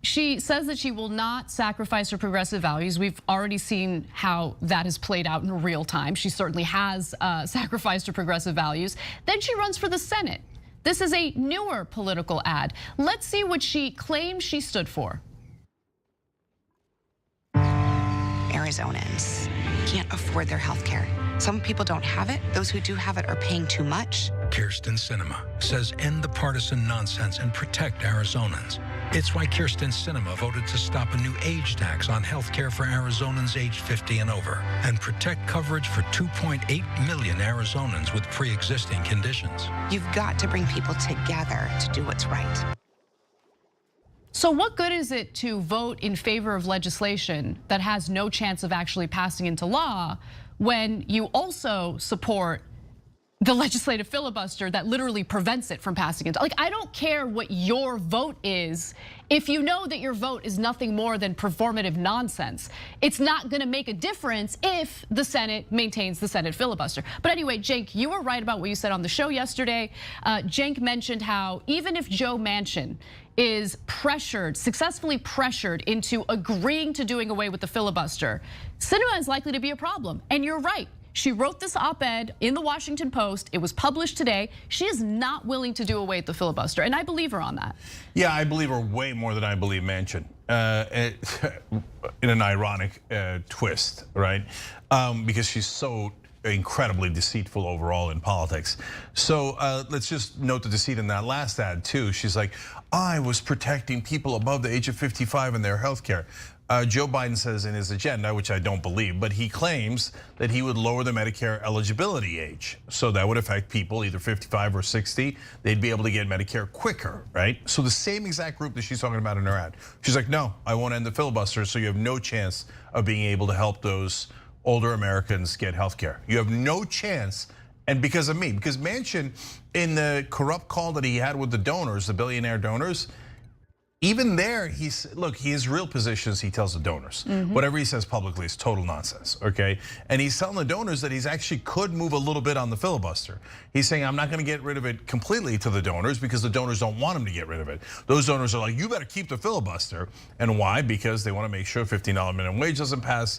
she says that she will not sacrifice her progressive values. We've already seen how that has played out in real time. She certainly has sacrificed her progressive values. Then she runs for the Senate. This is a newer political ad. Let's see what she claims she stood for. Arizonans can't afford their health care. Some people don't have it. Those who do have it are paying too much. Kyrsten Sinema says end the partisan nonsense and protect Arizonans. It's why Kyrsten Sinema voted to stop a new age tax on health care for Arizonans aged 50 and over and protect coverage for 2.8 million Arizonans with pre-existing conditions. You've got to bring people together to do what's right. So what good is it to vote in favor of legislation that has no chance of actually passing into law when you also support the legislative filibuster that literally prevents it from passing into? Like, I don't care what your vote is if you know that your vote is nothing more than performative nonsense. It's not gonna make a difference if the Senate maintains the Senate filibuster. But anyway, Cenk, you were right about what you said on the show yesterday. Cenk mentioned how even if Joe Manchin is pressured, successfully pressured into agreeing to doing away with the filibuster, Sinema is likely to be a problem. And you're right. She wrote this op-ed in the Washington Post. It was published today. She is not willing to do away with the filibuster, and I believe her on that. Yeah, I believe her way more than I believe Manchin, in an ironic twist, right? Because she's so incredibly deceitful overall in politics. So let's just note the deceit in that last ad too. She's like, I was protecting people above the age of 55 and their health care. Joe Biden says in his agenda, which I don't believe, but he claims that he would lower the Medicare eligibility age. So that would affect people either 55 or 60. They'd be able to get Medicare quicker, right? So the same exact group that she's talking about in her ad. She's like, no, I won't end the filibuster, so you have no chance of being able to help those older Americans get health care. You have no chance, and because of me, because Manchin, in the corrupt call that he had with the donors, the billionaire donors, even there, look, his real positions, he tells the donors. Whatever he says publicly is total nonsense, okay? And he's telling the donors that he's actually could move a little bit on the filibuster. He's saying, I'm not gonna get rid of it completely to the donors because the donors don't want him to get rid of it. Those donors are like, you better keep the filibuster. And why? Because they wanna make sure $15 minimum wage doesn't pass,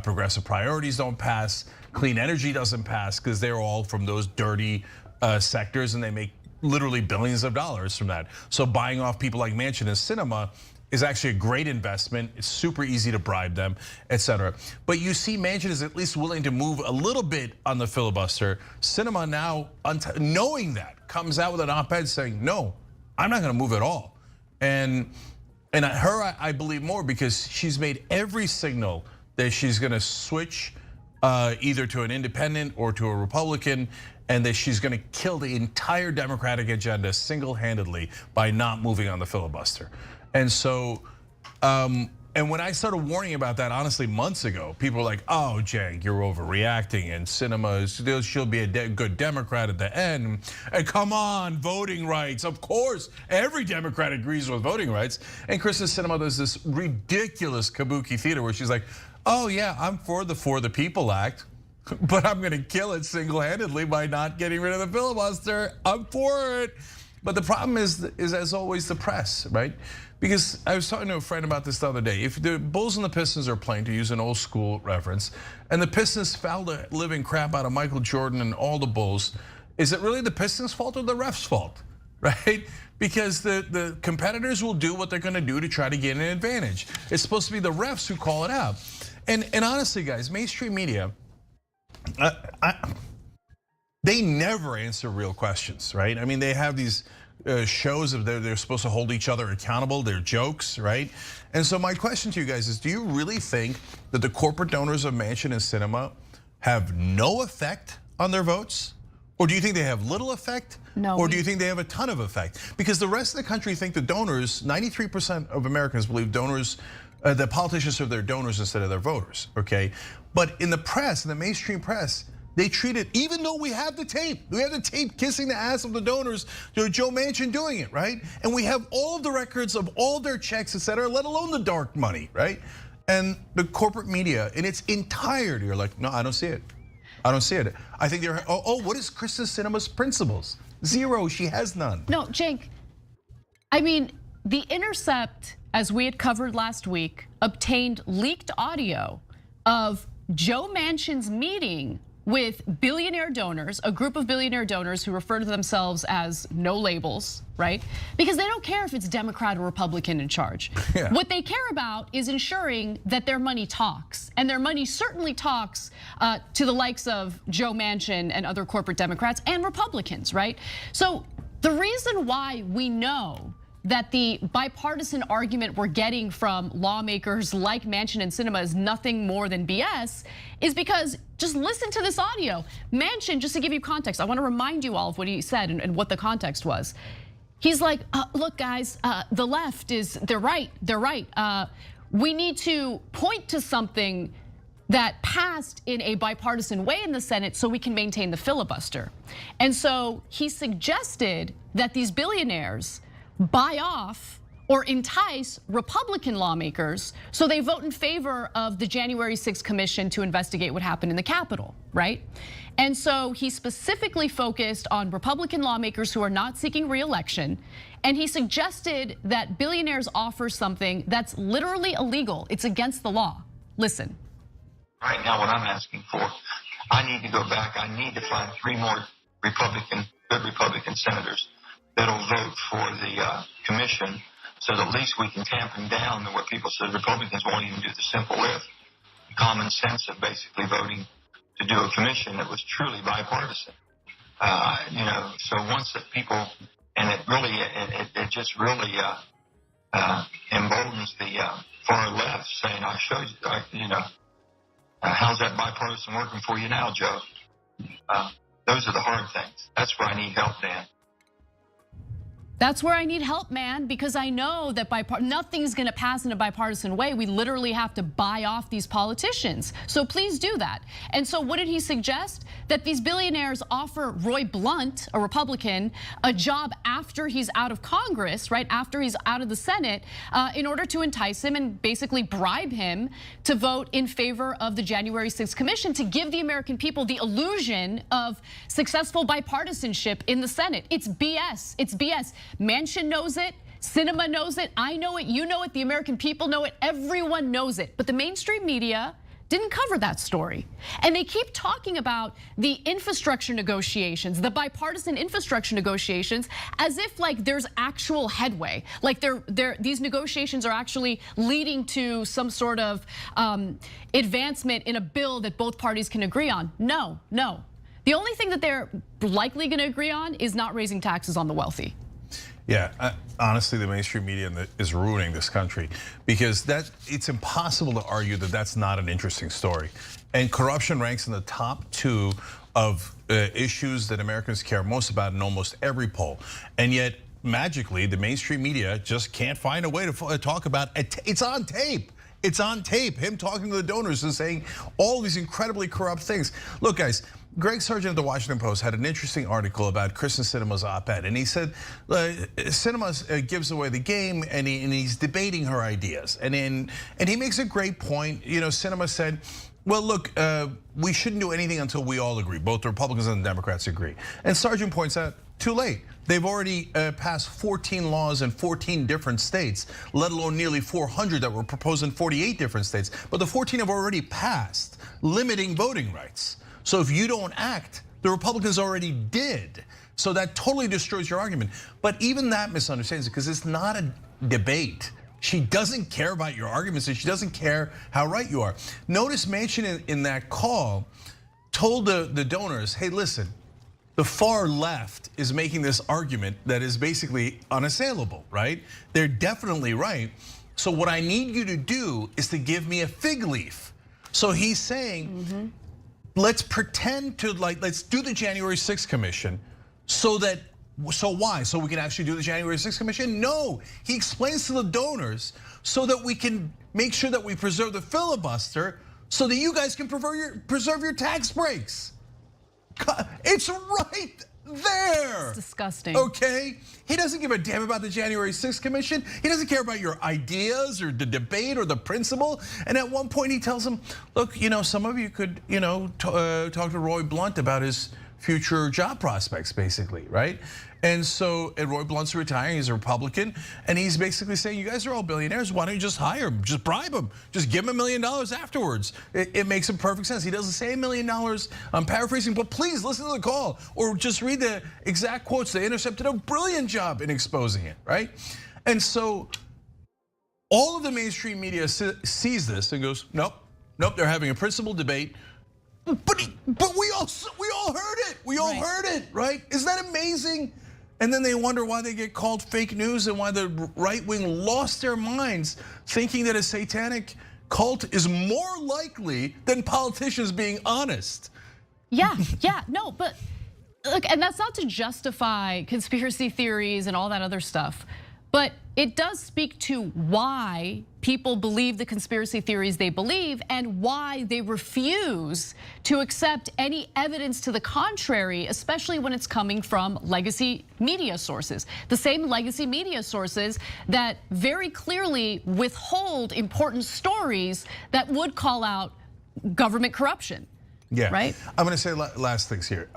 progressive priorities don't pass, clean energy doesn't pass, because they're all from those dirty sectors and they make literally billions of dollars from that. So buying off people like Manchin and Sinema is actually a great investment. It's super easy to bribe them, et cetera. But you see Manchin is at least willing to move a little bit on the filibuster. Sinema now, knowing that, comes out with an op-ed saying, no, I'm not gonna move at all. And her, I believe more because she's made every signal that she's gonna switch either to an independent or to a Republican, and that she's gonna kill the entire Democratic agenda single-handedly by not moving on the filibuster. And so And when I started warning about that, honestly, months ago, people were like, "Oh, Cenk, you're overreacting, and she'll be a good Democrat at the end. And come on, voting rights. Of course, every Democrat agrees with voting rights." And Kristen Sinema does this ridiculous kabuki theater where she's like, "Oh yeah, I'm for the People Act, but I'm going to kill it single-handedly by not getting rid of the filibuster. I'm for it." But the problem is as always, the press, right? Because I was talking to a friend about this the other day. If the Bulls and the Pistons are playing, to use an old school reference, and the Pistons fouled the living crap out of Michael Jordan and all the Bulls, is it really the Pistons' fault or the refs' fault, right? Because the competitors will do what they're gonna do to try to get an advantage. It's supposed to be the refs who call it out. And honestly, guys, mainstream media, they never answer real questions, right? I mean, they have these shows of they're supposed to hold each other accountable. They're jokes, right? And so my question to you guys is, do you really think that the corporate donors of Manchin and Sinema have no effect on their votes? Or do you think they have little effect? No. Or do you think they have a ton of effect? Because the rest of the country think the donors, 93% of Americans believe donors, the politicians are their donors instead of their voters, okay? But in the press, in the mainstream press, they treat it, even though we have the tape kissing the ass of the donors, Joe Manchin doing it, right? And we have all of the records of all their checks, et cetera, let alone the dark money, right? And the corporate media in its entirety are like, no, I don't see it. I don't see it. I think they're, what is Kristen Sinema's principles? Zero, she has none. No, Cenk, I mean, The Intercept, as we had covered last week, obtained leaked audio of Joe Manchin's meeting with billionaire donors, a group of billionaire donors who refer to themselves as no labels, right? Because they don't care if it's Democrat or Republican in charge. Yeah. What they care about is ensuring that their money talks, and their money certainly talks to the likes of Joe Manchin and other corporate Democrats and Republicans, right? So the reason why we know that the bipartisan argument we're getting from lawmakers like Manchin and Sinema is nothing more than BS is because just listen to this audio. Manchin, just to give you context, I want to remind you all of what he said and what the context was. He's like, look guys, the left they're right. We need to point to something that passed in a bipartisan way in the Senate so we can maintain the filibuster. And so he suggested that these billionaires buy off or entice Republican lawmakers so they vote in favor of the January 6th commission to investigate what happened in the Capitol, right? And so he specifically focused on Republican lawmakers who are not seeking re-election, and he suggested that billionaires offer something that's literally illegal. It's against the law. Listen. Right now, what I'm asking for, I need to go back. I need to find 3 more good Republican senators that'll vote for the commission, so that at least we can tamp down what people said. Republicans won't even do the simple lift, common sense of basically voting to do a commission that was truly bipartisan. So once that people, and it just really emboldens the far left, saying, "I showed you, how's that bipartisan working for you now, Joe?" Those are the hard things. That's where I need help, Dan. That's where I need help, man, because I know that nothing's gonna pass in a bipartisan way. We literally have to buy off these politicians. So please do that. And so what did he suggest? That these billionaires offer Roy Blunt, a Republican, a job after he's out of Congress, right? After he's out of the Senate, in order to entice him and basically bribe him to vote in favor of the January 6th commission, to give the American people the illusion of successful bipartisanship in the Senate. It's BS, it's BS. Manchin knows it, Sinema knows it, I know it, you know it, the American people know it, everyone knows it. But the mainstream media didn't cover that story. And they keep talking about the infrastructure negotiations, the bipartisan infrastructure negotiations, as if like there's actual headway. Like these negotiations are actually leading to some sort of advancement in a bill that both parties can agree on. No. The only thing that they're likely gonna agree on is not raising taxes on the wealthy. Yeah, honestly, the mainstream media is ruining this country because it's impossible to argue that that's not an interesting story. And corruption ranks in the top 2 of issues that Americans care most about in almost every poll. And yet, magically, the mainstream media just can't find a way to talk about it. It's on tape. It's on tape, him talking to the donors and saying all these incredibly corrupt things. Look, guys, Greg Sargent of the Washington Post had an interesting article about Kyrsten Sinema's op-ed, and he said Sinema gives away the game, and he's debating her ideas, and he makes a great point. You know, Sinema said, well, look, we shouldn't do anything until we all agree. Both the Republicans and the Democrats agree. And Sargent points out, too late. They've already passed 14 laws in 14 different states, let alone nearly 400 that were proposed in 48 different states. But the 14 have already passed, limiting voting rights. So if you don't act, the Republicans already did. So that totally destroys your argument. But even that misunderstands it, because it's not a debate. She doesn't care about your arguments, and she doesn't care how right you are. Notice Manchin in that call told the donors, hey, listen, the far left is making this argument that is basically unassailable, right? They're definitely right. So what I need you to do is to give me a fig leaf. So he's saying, let's pretend to let's do the January 6th commission so why? So we can actually do the January 6th commission? No, he explains to the donors so that we can make sure that we preserve the filibuster so that you guys can preserve your tax breaks. It's right there. It's disgusting. Okay? He doesn't give a damn about the January 6th commission. He doesn't care about your ideas or the debate or the principle. And at one point he tells them, look, some of you could, talk to Roy Blunt about his future job prospects, basically, right? And Roy Blunt's retiring, he's a Republican, and he's basically saying, you guys are all billionaires, why don't you just hire him, just bribe him, just give him $1 million afterwards. It makes some perfect sense. He doesn't say $1 million, I'm paraphrasing, but please listen to the call, or just read the exact quotes. They intercepted a brilliant job in exposing it, right? And so all of the mainstream media sees this and goes, nope, they're having a principled debate. But we all heard it. We all heard it, right? Isn't that amazing? And then they wonder why they get called fake news and why the right wing lost their minds thinking that a satanic cult is more likely than politicians being honest. Yeah, no, but look, and that's not to justify conspiracy theories and all that other stuff, but it does speak to why people believe the conspiracy theories they believe and why they refuse to accept any evidence to the contrary, especially when it's coming from legacy media sources. The same legacy media sources that very clearly withhold important stories that would call out government corruption. Yeah, right. I'm going to say last things here.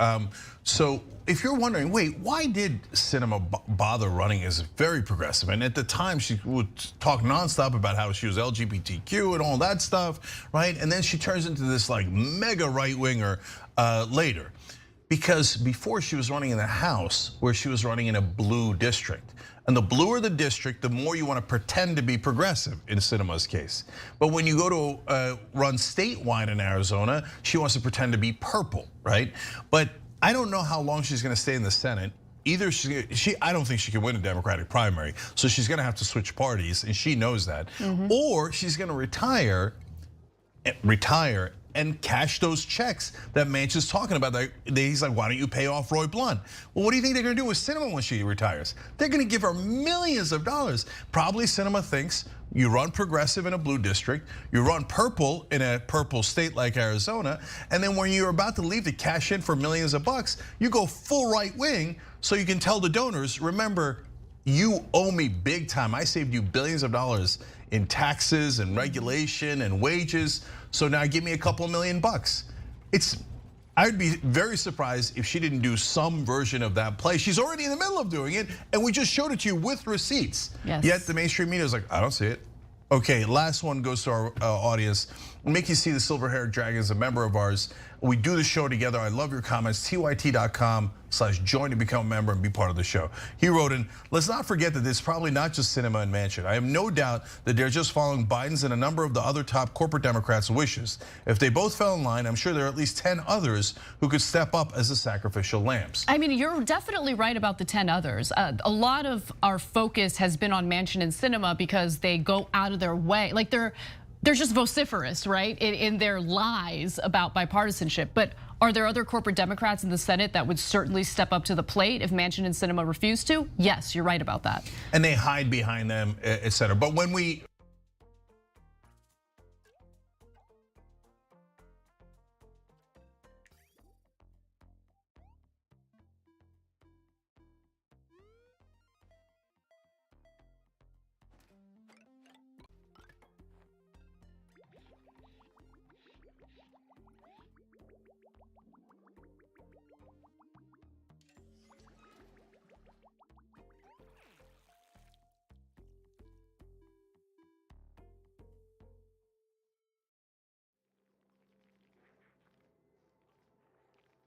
So if you're wondering, wait, why did Sinema bother running as very progressive? And at the time, she would talk nonstop about how she was LGBTQ and all that stuff, right? And then she turns into this mega right winger later, because before she was running in the House, where she was running in a blue district. And the bluer the district, the more you want to pretend to be progressive in Sinema's case. But when you go to run statewide in Arizona, she wants to pretend to be purple, right? But I don't know how long she's going to stay in the Senate. Either I don't think she can win a Democratic primary, so she's going to have to switch parties, and she knows that. Or she's going to retire and cash those checks that Manchin's talking about. He's like, why don't you pay off Roy Blunt? Well, what do you think they're gonna do with Sinema when she retires? They're gonna give her millions of dollars. Probably Sinema thinks you run progressive in a blue district, you run purple in a purple state like Arizona, and then when you're about to leave to cash in for millions of bucks, you go full right wing so you can tell the donors, remember, you owe me big time. I saved you billions of dollars in taxes and regulation and wages. So now give me a couple $1 million. I would be very surprised if she didn't do some version of that play. She's already in the middle of doing it, and we just showed it to you with receipts. Yes. Yet the mainstream media is like, I don't see it. Okay, last one goes to our audience. Mickey C, the silver-haired dragon, is a member of ours. We do the show together. I love your comments. tyt.com/join to become a member and be part of the show. He wrote in, let's not forget that it's probably not just Sinema and Manchin. I have no doubt that they're just following Biden's and a number of the other top corporate Democrats' wishes. If they both fell in line, I'm sure there are at least 10 others who could step up as the sacrificial lambs. I mean, you're definitely right about the 10 others. A lot of our focus has been on Manchin and Sinema because they go out of their way. Like they're just vociferous, right, in their lies about bipartisanship. But are there other corporate Democrats in the Senate that would certainly step up to the plate if Manchin and Sinema refuse to? Yes, you're right about that. And they hide behind them, et cetera. But when we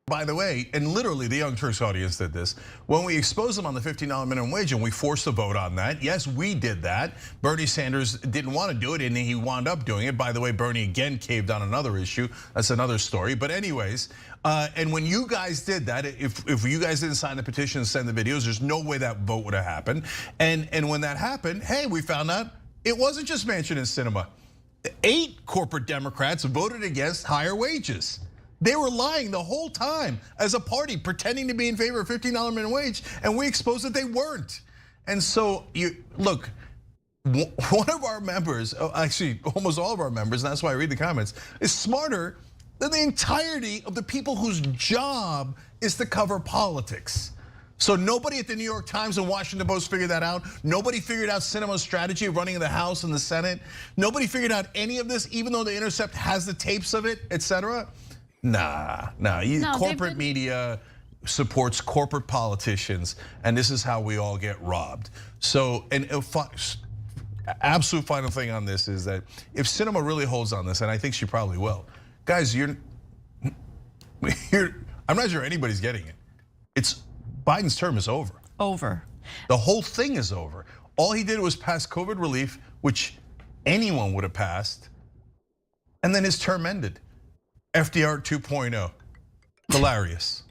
By the way, and literally the Young Turks audience did this, when we exposed them on the $15 minimum wage and we forced a vote on that, yes, we did that. Bernie Sanders didn't want to do it and he wound up doing it. By the way, Bernie again caved on another issue. That's another story. But anyways, and when you guys did that, if you guys didn't sign the petition and send the videos, there's no way that vote would have happened. And when that happened, hey, we found out it wasn't just Manchin and Sinema. 8 corporate Democrats voted against higher wages. They were lying the whole time as a party, pretending to be in favor of $15 minimum wage, and we exposed that they weren't. And so, look, one of our members, actually almost all of our members, and that's why I read the comments, is smarter than the entirety of the people whose job is to cover politics. So nobody at the New York Times and Washington Post figured that out. Nobody figured out Sinema's strategy of running the House and the Senate. Nobody figured out any of this, even though The Intercept has the tapes of it, etc. Nah. Corporate media supports corporate politicians, and this is how we all get robbed. So, and absolute final thing on this is that if Sinema really holds on this, and I think she probably will, guys, I'm not sure anybody's getting it. Biden's term is over. Over. The whole thing is over. All he did was pass COVID relief, which anyone would have passed, and then his term ended. FDR 2.0, hilarious.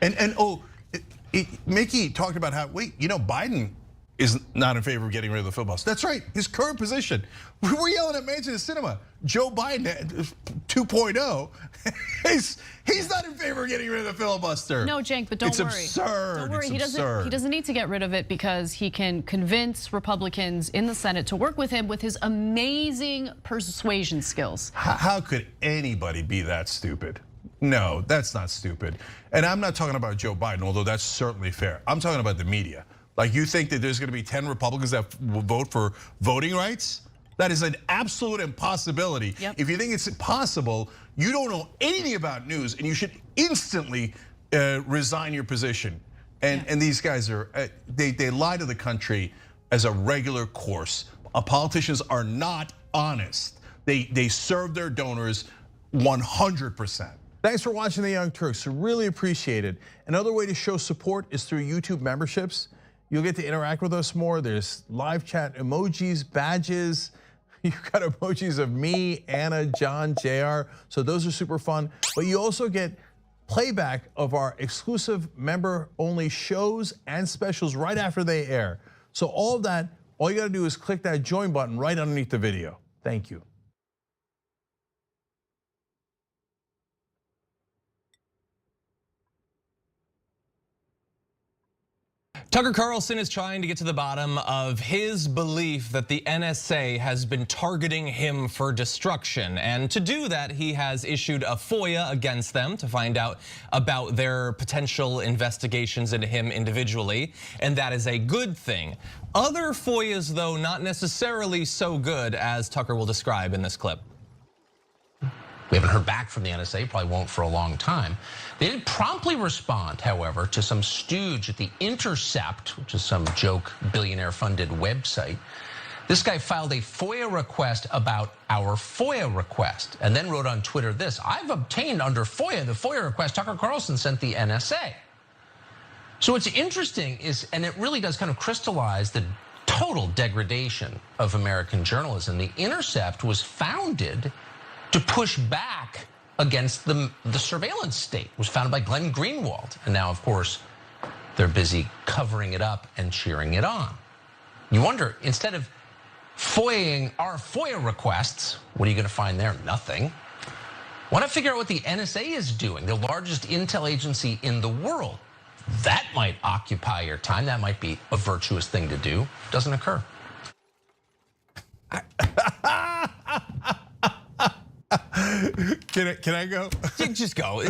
And Mickey talked about how, Biden is not in favor of getting rid of the filibuster. That's right, his current position. We're yelling at Manchin and Sinema. Joe Biden 2.0, he's not in favor of getting rid of the filibuster. No, Cenk, but don't worry. It's absurd. Don't worry, it's absurd. He doesn't need to get rid of it because he can convince Republicans in the Senate to work with him with his amazing persuasion skills. How could anybody be that stupid? No, that's not stupid. And I'm not talking about Joe Biden, although that's certainly fair. I'm talking about the media. Like, you think that there's gonna be 10 Republicans that will vote for voting rights? That is an absolute impossibility. Yep. If you think it's impossible, you don't know anything about news, and you should instantly resign your position. And these guys they lie to the country as a regular course. Politicians are not honest. They serve their donors 100%. Thanks for watching The Young Turks, really appreciate it. Another way to show support is through YouTube memberships. You'll get to interact with us more. There's live chat emojis, badges. You've got emojis of me, Anna, John, JR. So those are super fun. But you also get playback of our exclusive member-only shows and specials right after they air. So all of that, all you gotta do is click that join button right underneath the video. Thank you. Tucker Carlson is trying to get to the bottom of his belief that the NSA has been targeting him for destruction. And to do that, he has issued a FOIA against them to find out about their potential investigations into him individually. And that is a good thing. Other FOIAs, though, not necessarily so good, as Tucker will describe in this clip. We haven't heard back from the NSA, probably won't for a long time. They did promptly respond, however, to some stooge at The Intercept, which is some joke billionaire-funded website. This guy filed a FOIA request about our FOIA request, and then wrote on Twitter this: I've obtained under FOIA the FOIA request Tucker Carlson sent the NSA. So what's interesting is, and it really does kind of crystallize the total degradation of American journalism. The Intercept was founded to push back against the surveillance state. It was founded by Glenn Greenwald. And now, of course, they're busy covering it up and cheering it on. You wonder, instead of FOIAing our FOIA requests, what are you gonna find there? Nothing. Want to figure out what the NSA is doing, the largest intel agency in the world. That might occupy your time. That might be a virtuous thing to do. Doesn't occur. Can I go? Just go.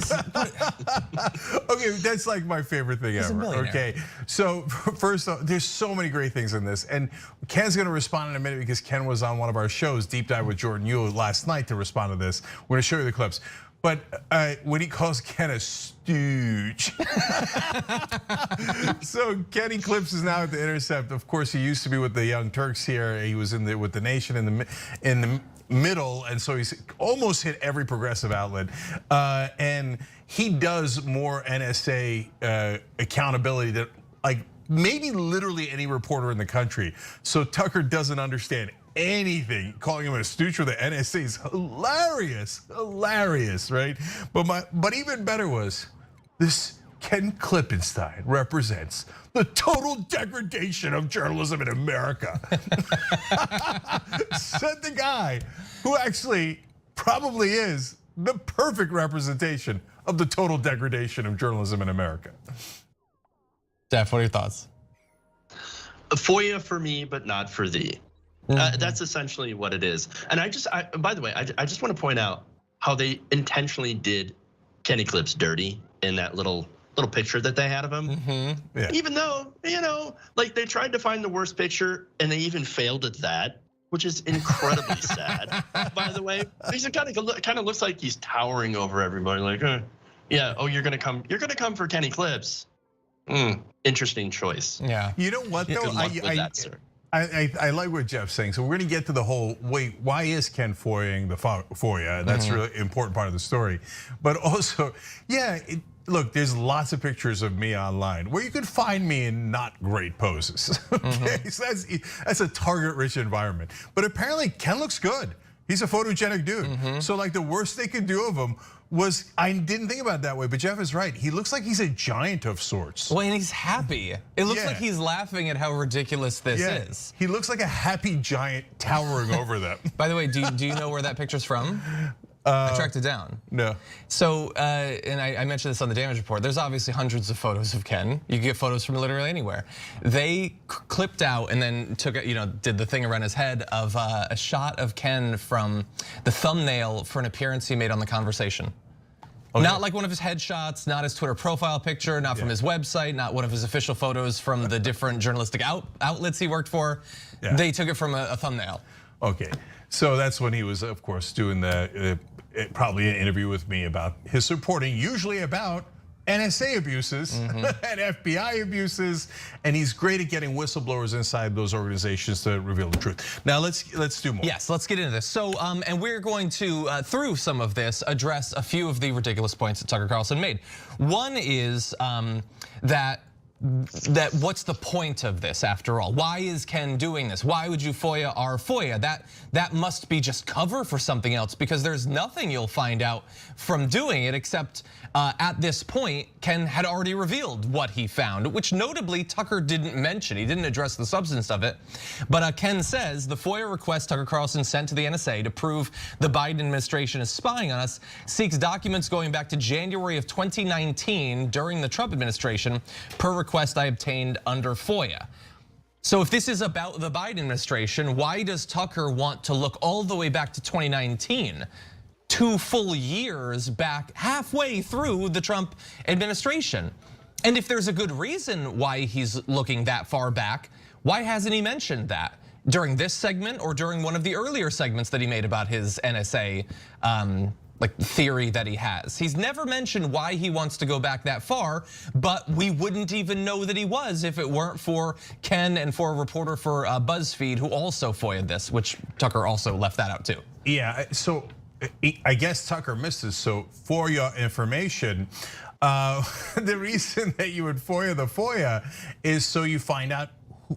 Okay, that's like my favorite thing ever. Okay, so first off, there's so many great things in this, and Ken's gonna respond in a minute because Ken was on one of our shows, Deep Dive with Jordan Yu, last night to respond to this. We're gonna show you the clips. But when he calls Ken a stooge. So Kenny Clips is now at The Intercept. Of course, he used to be with the Young Turks here. He was with The Nation in the middle, and so he's almost hit every progressive outlet. And he does more NSA accountability than maybe literally any reporter in the country. So Tucker doesn't understand anything. Calling him a stooge for the NSA is hilarious, right? But even better was this. Ken Klippenstein represents the total degradation of journalism in America. Said the guy who actually probably is the perfect representation of the total degradation of journalism in America. Jeff, what are your thoughts? A FOIA for me, but not for thee. That's essentially what it is. And by the way, I just want to point out how they intentionally did Kenny Clips dirty in that little picture that they had of him. Yeah. Even though, like they tried to find the worst picture and they even failed at that, which is incredibly sad, by the way. Because it kind of looks like he's towering over everybody, like, yeah, oh, you're gonna come for Kenny Clips. Interesting choice. Yeah. You know what though? Good luck with that, sir. I like what Jeff's saying. So we're gonna get to the whole, wait, why is Ken FOIAing the FOIA? That's a really important part of the story. But also, yeah, look, there's lots of pictures of me online where you could find me in not great poses. Okay, so that's a target-rich environment. But apparently Ken looks good. He's a photogenic dude. So like the worst they could do of him was, I didn't think about it that way, but Jeff is right. He looks like he's a giant of sorts. Well, and he's happy. It looks like he's laughing at how ridiculous this is. He looks like a happy giant towering over them. By the way, do you know where that picture's from? I tracked it down. No. So, and I mentioned this on the damage report. There's obviously hundreds of photos of Ken. You can get photos from literally anywhere. They clipped out and then took it, did the thing around his head of a shot of Ken from the thumbnail for an appearance he made on The Conversation. Okay. Not like one of his headshots, not his Twitter profile picture, not from his website, not one of his official photos from the different journalistic outlets he worked for. Yeah. They took it from a thumbnail. Okay, so that's when he was, of course, doing probably an interview with me about his reporting, usually about NSA abuses and FBI abuses, and he's great at getting whistleblowers inside those organizations to reveal the truth. Now let's do more. Yes, let's get into this. So, and we're going to, through some of this, address a few of the ridiculous points that Tucker Carlson made. One is that what's the point of this after all? Why is Ken doing this? Why would you FOIA our FOIA? That must be just cover for something else, because there's nothing you'll find out from doing it except at this point, Ken had already revealed what he found, which notably Tucker didn't mention. He didn't address the substance of it. But Ken says the FOIA request Tucker Carlson sent to the NSA to prove the Biden administration is spying on us seeks documents going back to January of 2019 during the Trump administration per request I obtained under FOIA. So if this is about the Biden administration, why does Tucker want to look all the way back to 2019? 2 full years back, halfway through the Trump administration. And if there's a good reason why he's looking that far back, why hasn't he mentioned that during this segment or during one of the earlier segments that he made about his NSA theory that he has? He's never mentioned why he wants to go back that far, but we wouldn't even know that he was if it weren't for Ken and for a reporter for BuzzFeed who also FOIA'd this, which Tucker also left that out too. Yeah, so I guess Tucker missed this. So for your information, the reason that you would FOIA the FOIA is so you find out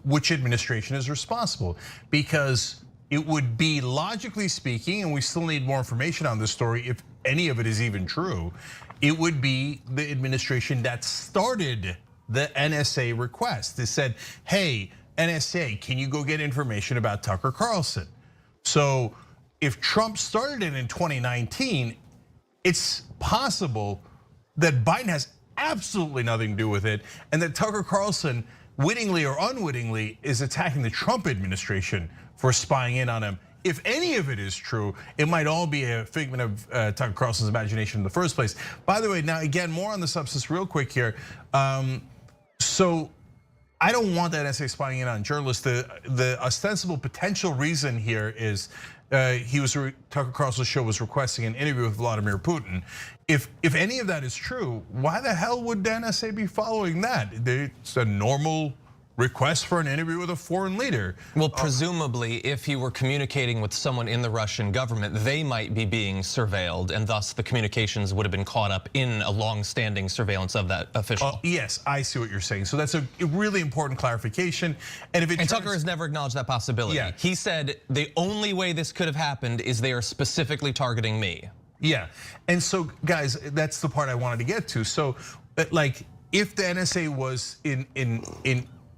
which administration is responsible, because it would be, logically speaking, and we still need more information on this story if any of it is even true, it would be the administration that started the NSA request. They said, hey, NSA, can you go get information about Tucker Carlson? So if Trump started it in 2019, it's possible that Biden has absolutely nothing to do with it, and that Tucker Carlson, wittingly or unwittingly, is attacking the Trump administration for spying in on him. If any of it is true, it might all be a figment of Tucker Carlson's imagination in the first place. By the way, now again, more on the substance real quick here. So I don't want the NSA spying in on journalists. The ostensible potential reason here is Tucker Carlson's show was requesting an interview with Vladimir Putin. If any of that is true, why the hell would the NSA be following that? It's a normal request for an interview with a foreign leader. Well, presumably, if he were communicating with someone in the Russian government, they might be being surveilled, and thus the communications would have been caught up in a long-standing surveillance of that official. Yes, I see what you're saying. So that's a really important clarification. And Tucker has never acknowledged that possibility. Yeah. He said the only way this could have happened is they are specifically targeting me. Yeah, and so guys, that's the part I wanted to get to. So, like, if the NSA was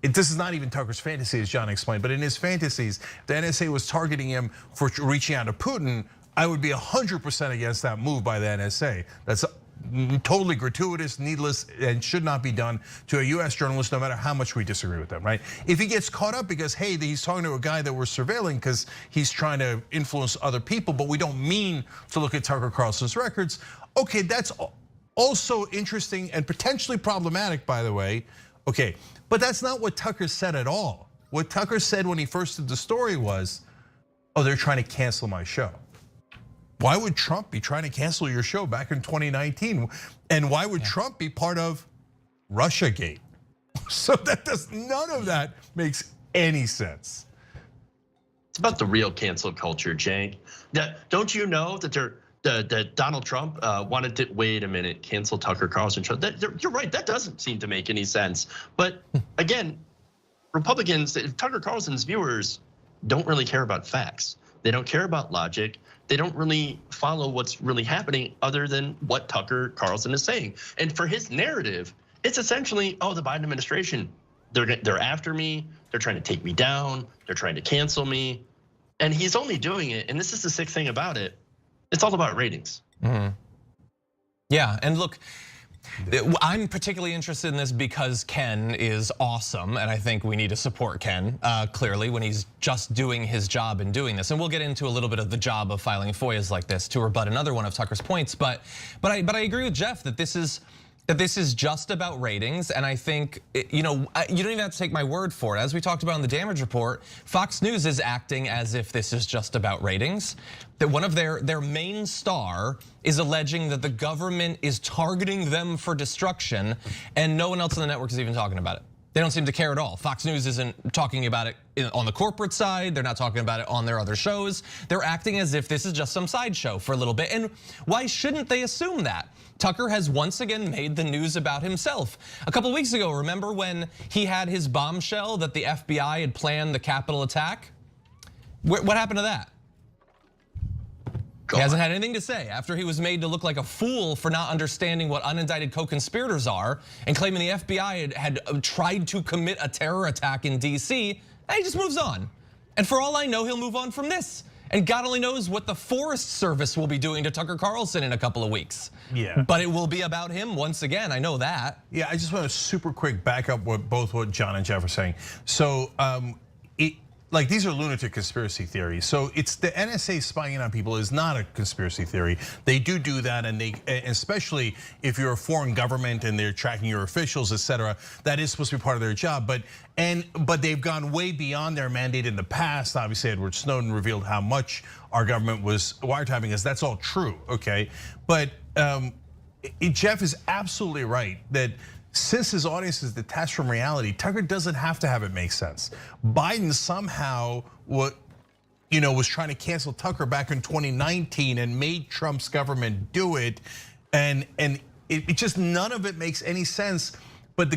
this is not even Tucker's fantasy, as John explained, but in his fantasies, the NSA was targeting him for reaching out to Putin. I would be 100% against that move by the NSA. That's totally gratuitous, needless, and should not be done to a US journalist, no matter how much we disagree with them, right? If he gets caught up because, hey, he's talking to a guy that we're surveilling because he's trying to influence other people, but we don't mean to look at Tucker Carlson's records, okay, that's also interesting and potentially problematic, by the way. Okay, but that's not what Tucker said at all. What Tucker said when he first did the story was, oh, they're trying to cancel my show. Why would Trump be trying to cancel your show back in 2019? And why would Trump be part of Russiagate? So none of that makes any sense. It's about the real cancel culture, Cenk. Don't you know that Donald Trump wanted to, wait a minute, cancel Tucker Carlson show? You're right, that doesn't seem to make any sense. But again, Republicans, Tucker Carlson's viewers don't really care about facts. They don't care about logic. They don't really follow what's really happening other than what Tucker Carlson is saying. And for his narrative, it's essentially, oh, the Biden administration, they're after me. They're trying to take me down. They're trying to cancel me. And he's only doing it, and this is the sick thing about it, it's all about ratings. Yeah, and look, I'm particularly interested in this because Ken is awesome, and I think we need to support Ken clearly when he's just doing his job and doing this. And we'll get into a little bit of the job of filing FOIAs like this to rebut another one of Tucker's points. But I agree with Jeff that this is just about ratings, and I think you don't even have to take my word for it. As we talked about in the damage report, Fox News is acting as if this is just about ratings. That one of their main star is alleging that the government is targeting them for destruction, and no one else on the network is even talking about it. They don't seem to care at all. Fox News isn't talking about it on the corporate side. They're not talking about it on their other shows. They're acting as if this is just some sideshow for a little bit. And why shouldn't they assume that? Tucker has once again made the news about himself. A couple weeks ago, remember when he had his bombshell that the FBI had planned the Capitol attack? What happened to that? He hasn't had anything to say after he was made to look like a fool for not understanding what unindicted co-conspirators are and claiming the FBI had tried to commit a terror attack in DC, and he just moves on. And for all I know, he'll move on from this. And God only knows what the Forest Service will be doing to Tucker Carlson in a couple of weeks. Yeah. But it will be about him once again, I know that. Yeah, I just want to super quick back up both what John and Jeff are saying. So like these are lunatic conspiracy theories. So it's the NSA spying on people is not a conspiracy theory. They do that, and especially if you're a foreign government and they're tracking your officials, etc. That is supposed to be part of their job. But they've gone way beyond their mandate in the past. Obviously, Edward Snowden revealed how much our government was wiretapping us. That's all true, okay? But Jeff is absolutely right that since his audience is detached from reality, Tucker doesn't have to have it make sense. Biden somehow was trying to cancel Tucker back in 2019 and made Trump's government do it, and it just none of it makes any sense. But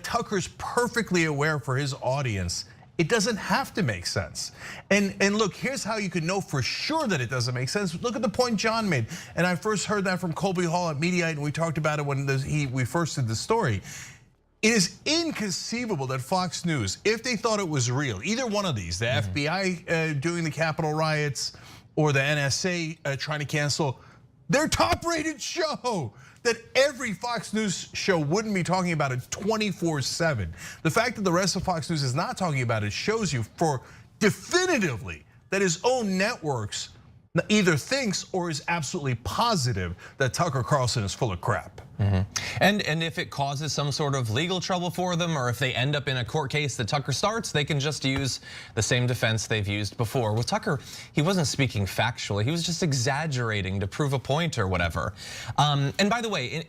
Tucker's perfectly aware for his audience, it doesn't have to make sense. And look, here's how you can know for sure that it doesn't make sense. Look at the point John made. And I first heard that from Colby Hall at Mediaite, and we talked about it when we first did the story. It is inconceivable that Fox News, if they thought it was real, either one of these, the FBI doing the Capitol riots or the NSA trying to cancel their top-rated show, that every Fox News show wouldn't be talking about it 24/7. The fact that the rest of Fox News is not talking about it shows you for definitively that his own networks either thinks or is absolutely positive that Tucker Carlson is full of crap. And if it causes some sort of legal trouble for them, or if they end up in a court case that Tucker starts, they can just use the same defense they've used before. With Tucker, he wasn't speaking factually. He was just exaggerating to prove a point or whatever. And by the way,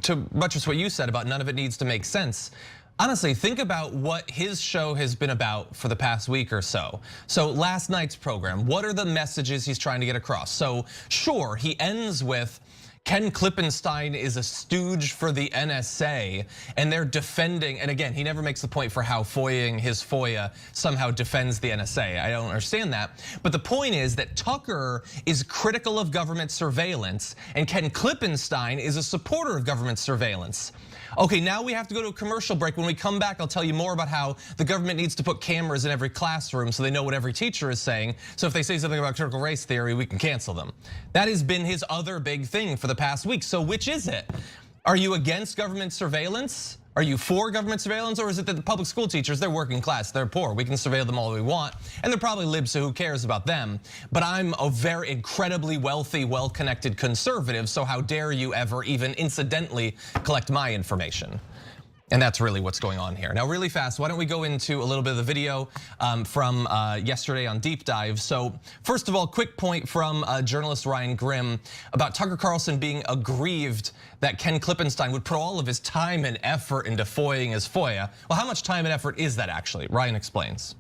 to buttress what you said about none of it needs to make sense, honestly, think about what his show has been about for the past week or so. So last night's program, what are the messages he's trying to get across? So sure, he ends with Ken Klippenstein is a stooge for the NSA, and they're defending, and again, he never makes the point for how FOIAing his FOIA somehow defends the NSA. I don't understand that. But the point is that Tucker is critical of government surveillance, and Ken Klippenstein is a supporter of government surveillance. Okay, now we have to go to a commercial break. When we come back, I'll tell you more about how the government needs to put cameras in every classroom so they know what every teacher is saying. So if they say something about critical race theory, we can cancel them. That has been his other big thing for the past week. So which is it? Are you against government surveillance? Are you for government surveillance, or is it that the public school teachers, they're working class, they're poor, we can surveil them all we want, and they're probably libs, so who cares about them? But I'm a very incredibly wealthy, well-connected conservative, so how dare you ever even incidentally collect my information? And that's really what's going on here. Now, really fast, why don't we go into a little bit of the video from yesterday on Deep Dive. So first of all, quick point from journalist Ryan Grimm about Tucker Carlson being aggrieved that Ken Klippenstein would put all of his time and effort into FOIAing his FOIA. Well, how much time and effort is that actually? Ryan explains.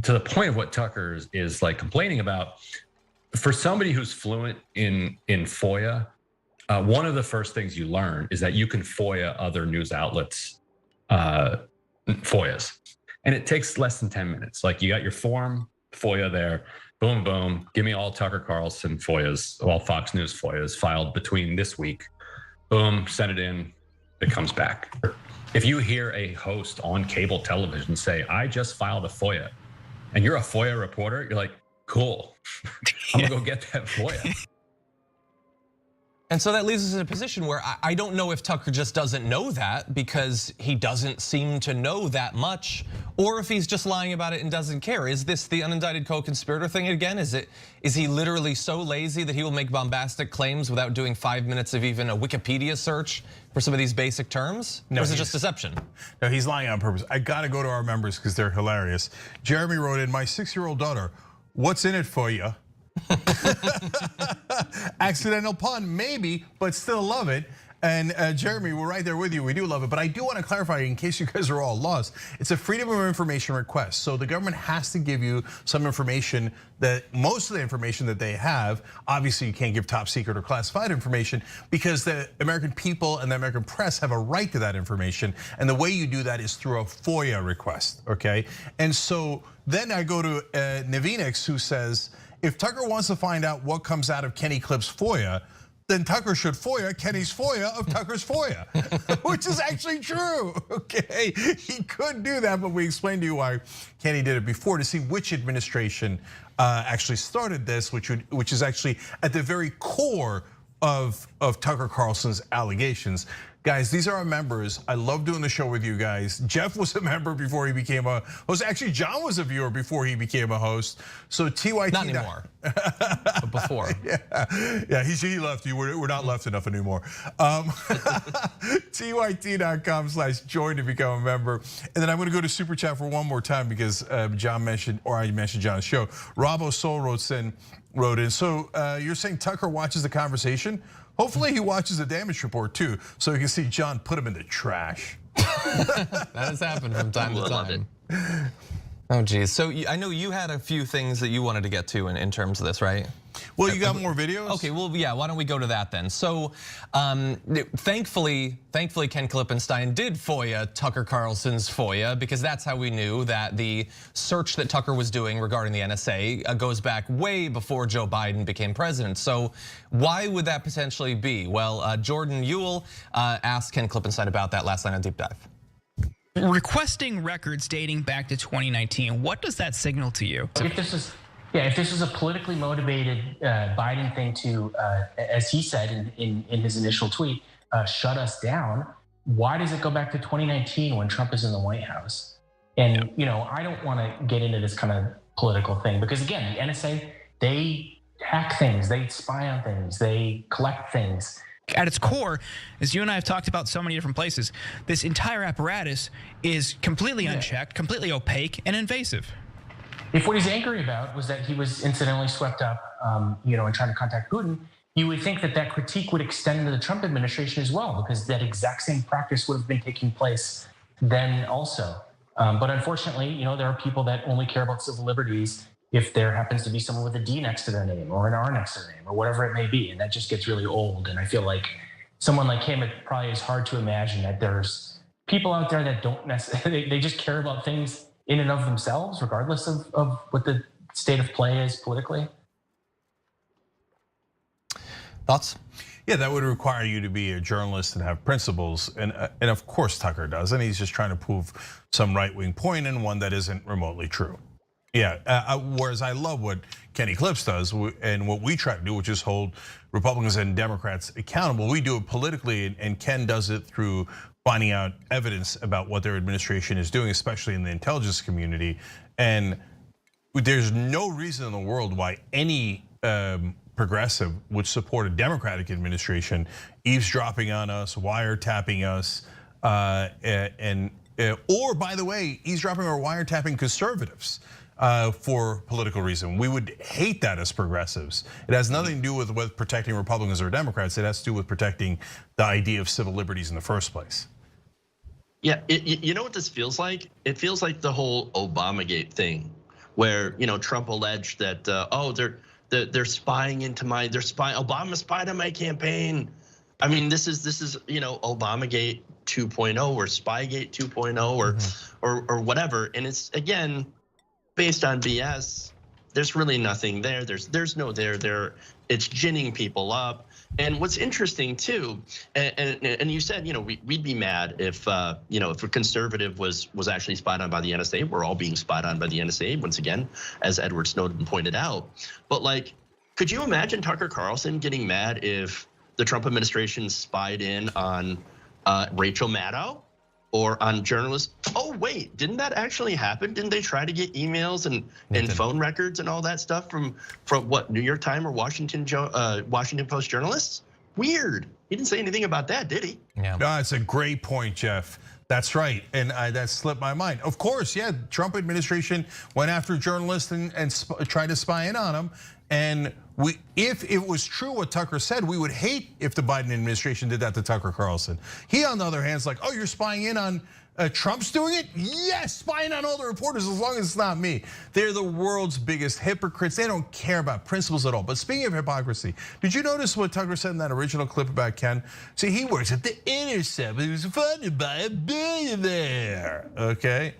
To the point of what Tucker is like complaining about, for somebody who's fluent in FOIA, one of the first things you learn is that you can FOIA other news outlets' FOIAs. And it takes less than 10 minutes. Like, you got your form, FOIA there, boom, boom, give me all Tucker Carlson FOIAs, all Fox News FOIAs filed between this week. Boom, send it in, it comes back. If you hear a host on cable television say, I just filed a FOIA, and you're a FOIA reporter, you're like, cool, I'm gonna go get that FOIA. And so that leaves us in a position where I don't know if Tucker just doesn't know that because he doesn't seem to know that much, or if he's just lying about it and doesn't care. Is this the unindicted co-conspirator thing again? Is he literally so lazy that he will make bombastic claims without doing 5 minutes of even a Wikipedia search for some of these basic terms? No, or is it just deception? No, he's lying on purpose. I gotta go to our members because they're hilarious. Jeremy wrote in, my 6-year-old daughter, what's in it for you? Accidental pun, maybe, but still love it. And Jeremy, we're right there with you. We do love it, but I do want to clarify in case you guys are all lost. It's a freedom of information request. So the government has to give you some information that most of the information that they have, obviously you can't give top secret or classified information because the American people and the American press have a right to that information. And the way you do that is through a FOIA request, okay? And so then I go to Navinix, who says, if Tucker wants to find out what comes out of Kenny Clipp's FOIA, then Tucker should FOIA Kenny's FOIA of Tucker's FOIA, which is actually true, okay? He could do that, but we explained to you why Kenny did it before to see which administration actually started this, which is actually at the core core of Tucker Carlson's allegations. Guys, these are our members. I love doing the show with you guys. Jeff was a member before he became a host. Actually, John was a viewer before he became a host. So TYT. Not anymore, but before. Yeah, he left you. We're not left enough anymore. TYT.com/join to become a member. And then I'm gonna go to Super Chat for one more time because John mentioned, or I mentioned John's show. Robo Soul wrote in. So you're saying Tucker watches the conversation? Hopefully he watches the damage report too, so you can see John put him in the trash. That has happened from time to time. Oh geez, so I know you had a few things that you wanted to get to in terms of this, right? Well, you got more videos? Okay, well, yeah, why don't we go to that then? So, thankfully, Ken Klippenstein did FOIA Tucker Carlson's FOIA because that's how we knew that the search that Tucker was doing regarding the NSA goes back way before Joe Biden became president. So why would that potentially be? Well, Jordan Ewell asked Ken Klippenstein about that last night on Deep Dive. Requesting records dating back to 2019, what does that signal to you? If this is a politically motivated Biden thing to, as he said in his initial tweet, shut us down, why does it go back to 2019 when Trump is in the White House? And I don't want to get into this kind of political thing because again, the NSA, they hack things, they spy on things, they collect things. at its core, as you and I have talked about so many different places, this entire apparatus is completely unchecked, completely opaque, and invasive. If what he's angry about was that he was incidentally swept up, and trying to contact Putin, you would think that critique would extend into the Trump administration as well, because that exact same practice would have been taking place then also. But unfortunately, there are people that only care about civil liberties if there happens to be someone with a D next to their name or an R next to their name or whatever it may be. And that just gets really old. And I feel like someone like him, it probably is hard to imagine that there's people out there that don't necessarily, they just care about things in and of themselves, regardless of what the state of play is politically. Thoughts? Yeah, that would require you to be a journalist and have principles, and of course Tucker does, and he's just trying to prove some right-wing point and one that isn't remotely true. Yeah, whereas I love what Kenny Clips does and what we try to do, which is hold Republicans and Democrats accountable. We do it politically, and Ken does it through finding out evidence about what their administration is doing, especially in the intelligence community. And there's no reason in the world why any progressive would support a Democratic administration eavesdropping on us, wiretapping us, or by the way, eavesdropping or wiretapping conservatives for political reason. We would hate that as progressives. It has nothing to do with protecting Republicans or Democrats. It has to do with protecting the idea of civil liberties in the first place. Yeah, you know what this feels like? It feels like the whole Obamagate thing, where Trump alleged that they're spying into Obama spied on my campaign. I mean, this is Obamagate 2.0 or Spygate 2.0 or whatever, and it's again based on BS. There's really nothing there. There's no there. It's ginning people up. And what's interesting too, and you said we'd be mad if if a conservative was actually spied on by the NSA. We're all being spied on by the NSA once again, as Edward Snowden pointed out. But could you imagine Tucker Carlson getting mad if the Trump administration spied in on Rachel Maddow or on journalists? Oh wait, didn't that actually happen? Didn't they try to get emails and phone records and all that stuff from what, New York Times or Washington Post journalists? Weird. He didn't say anything about that, did he? Yeah. No, it's a great point, Jeff. That's right, and that slipped my mind. Of course, yeah, Trump administration went after journalists and tried to spy in on them. And if it was true what Tucker said, we would hate if the Biden administration did that to Tucker Carlson. He, on the other hand, is like, oh, you're spying in on Trump's doing it? Yes, spying on all the reporters as long as it's not me. They're the world's biggest hypocrites. They don't care about principles at all. But speaking of hypocrisy, did you notice what Tucker said in that original clip about Ken? See, he works at The Intercept. He was funded by a billionaire, okay?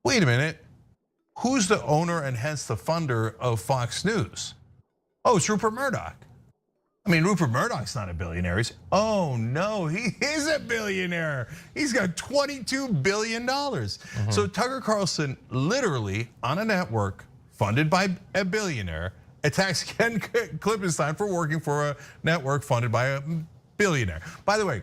Wait a minute. Who's the owner and hence the funder of Fox News? Oh, it's Rupert Murdoch. I mean, Rupert Murdoch's not a billionaire. Oh no, he is a billionaire. He's got $22 billion. So Tucker Carlson literally on a network funded by a billionaire attacks Ken Klippenstein for working for a network funded by a billionaire. By the way,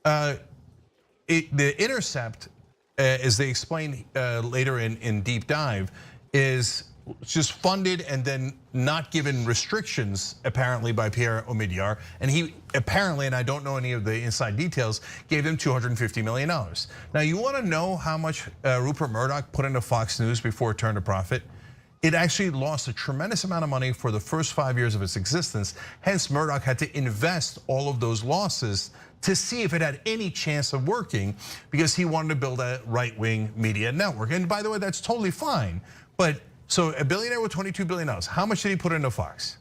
The Intercept, as they explain later in Deep Dive, is just funded and then not given restrictions, apparently, by Pierre Omidyar. And he apparently, and I don't know any of the inside details, gave them $250 million. Now, you want to know how much Rupert Murdoch put into Fox News before it turned a profit? It actually lost a tremendous amount of money for the first 5 years of its existence. Hence, Murdoch had to invest all of those losses to see if it had any chance of working, because he wanted to build a right-wing media network. And by the way, that's totally fine. But so a billionaire with $22 billion, how much did he put into Fox?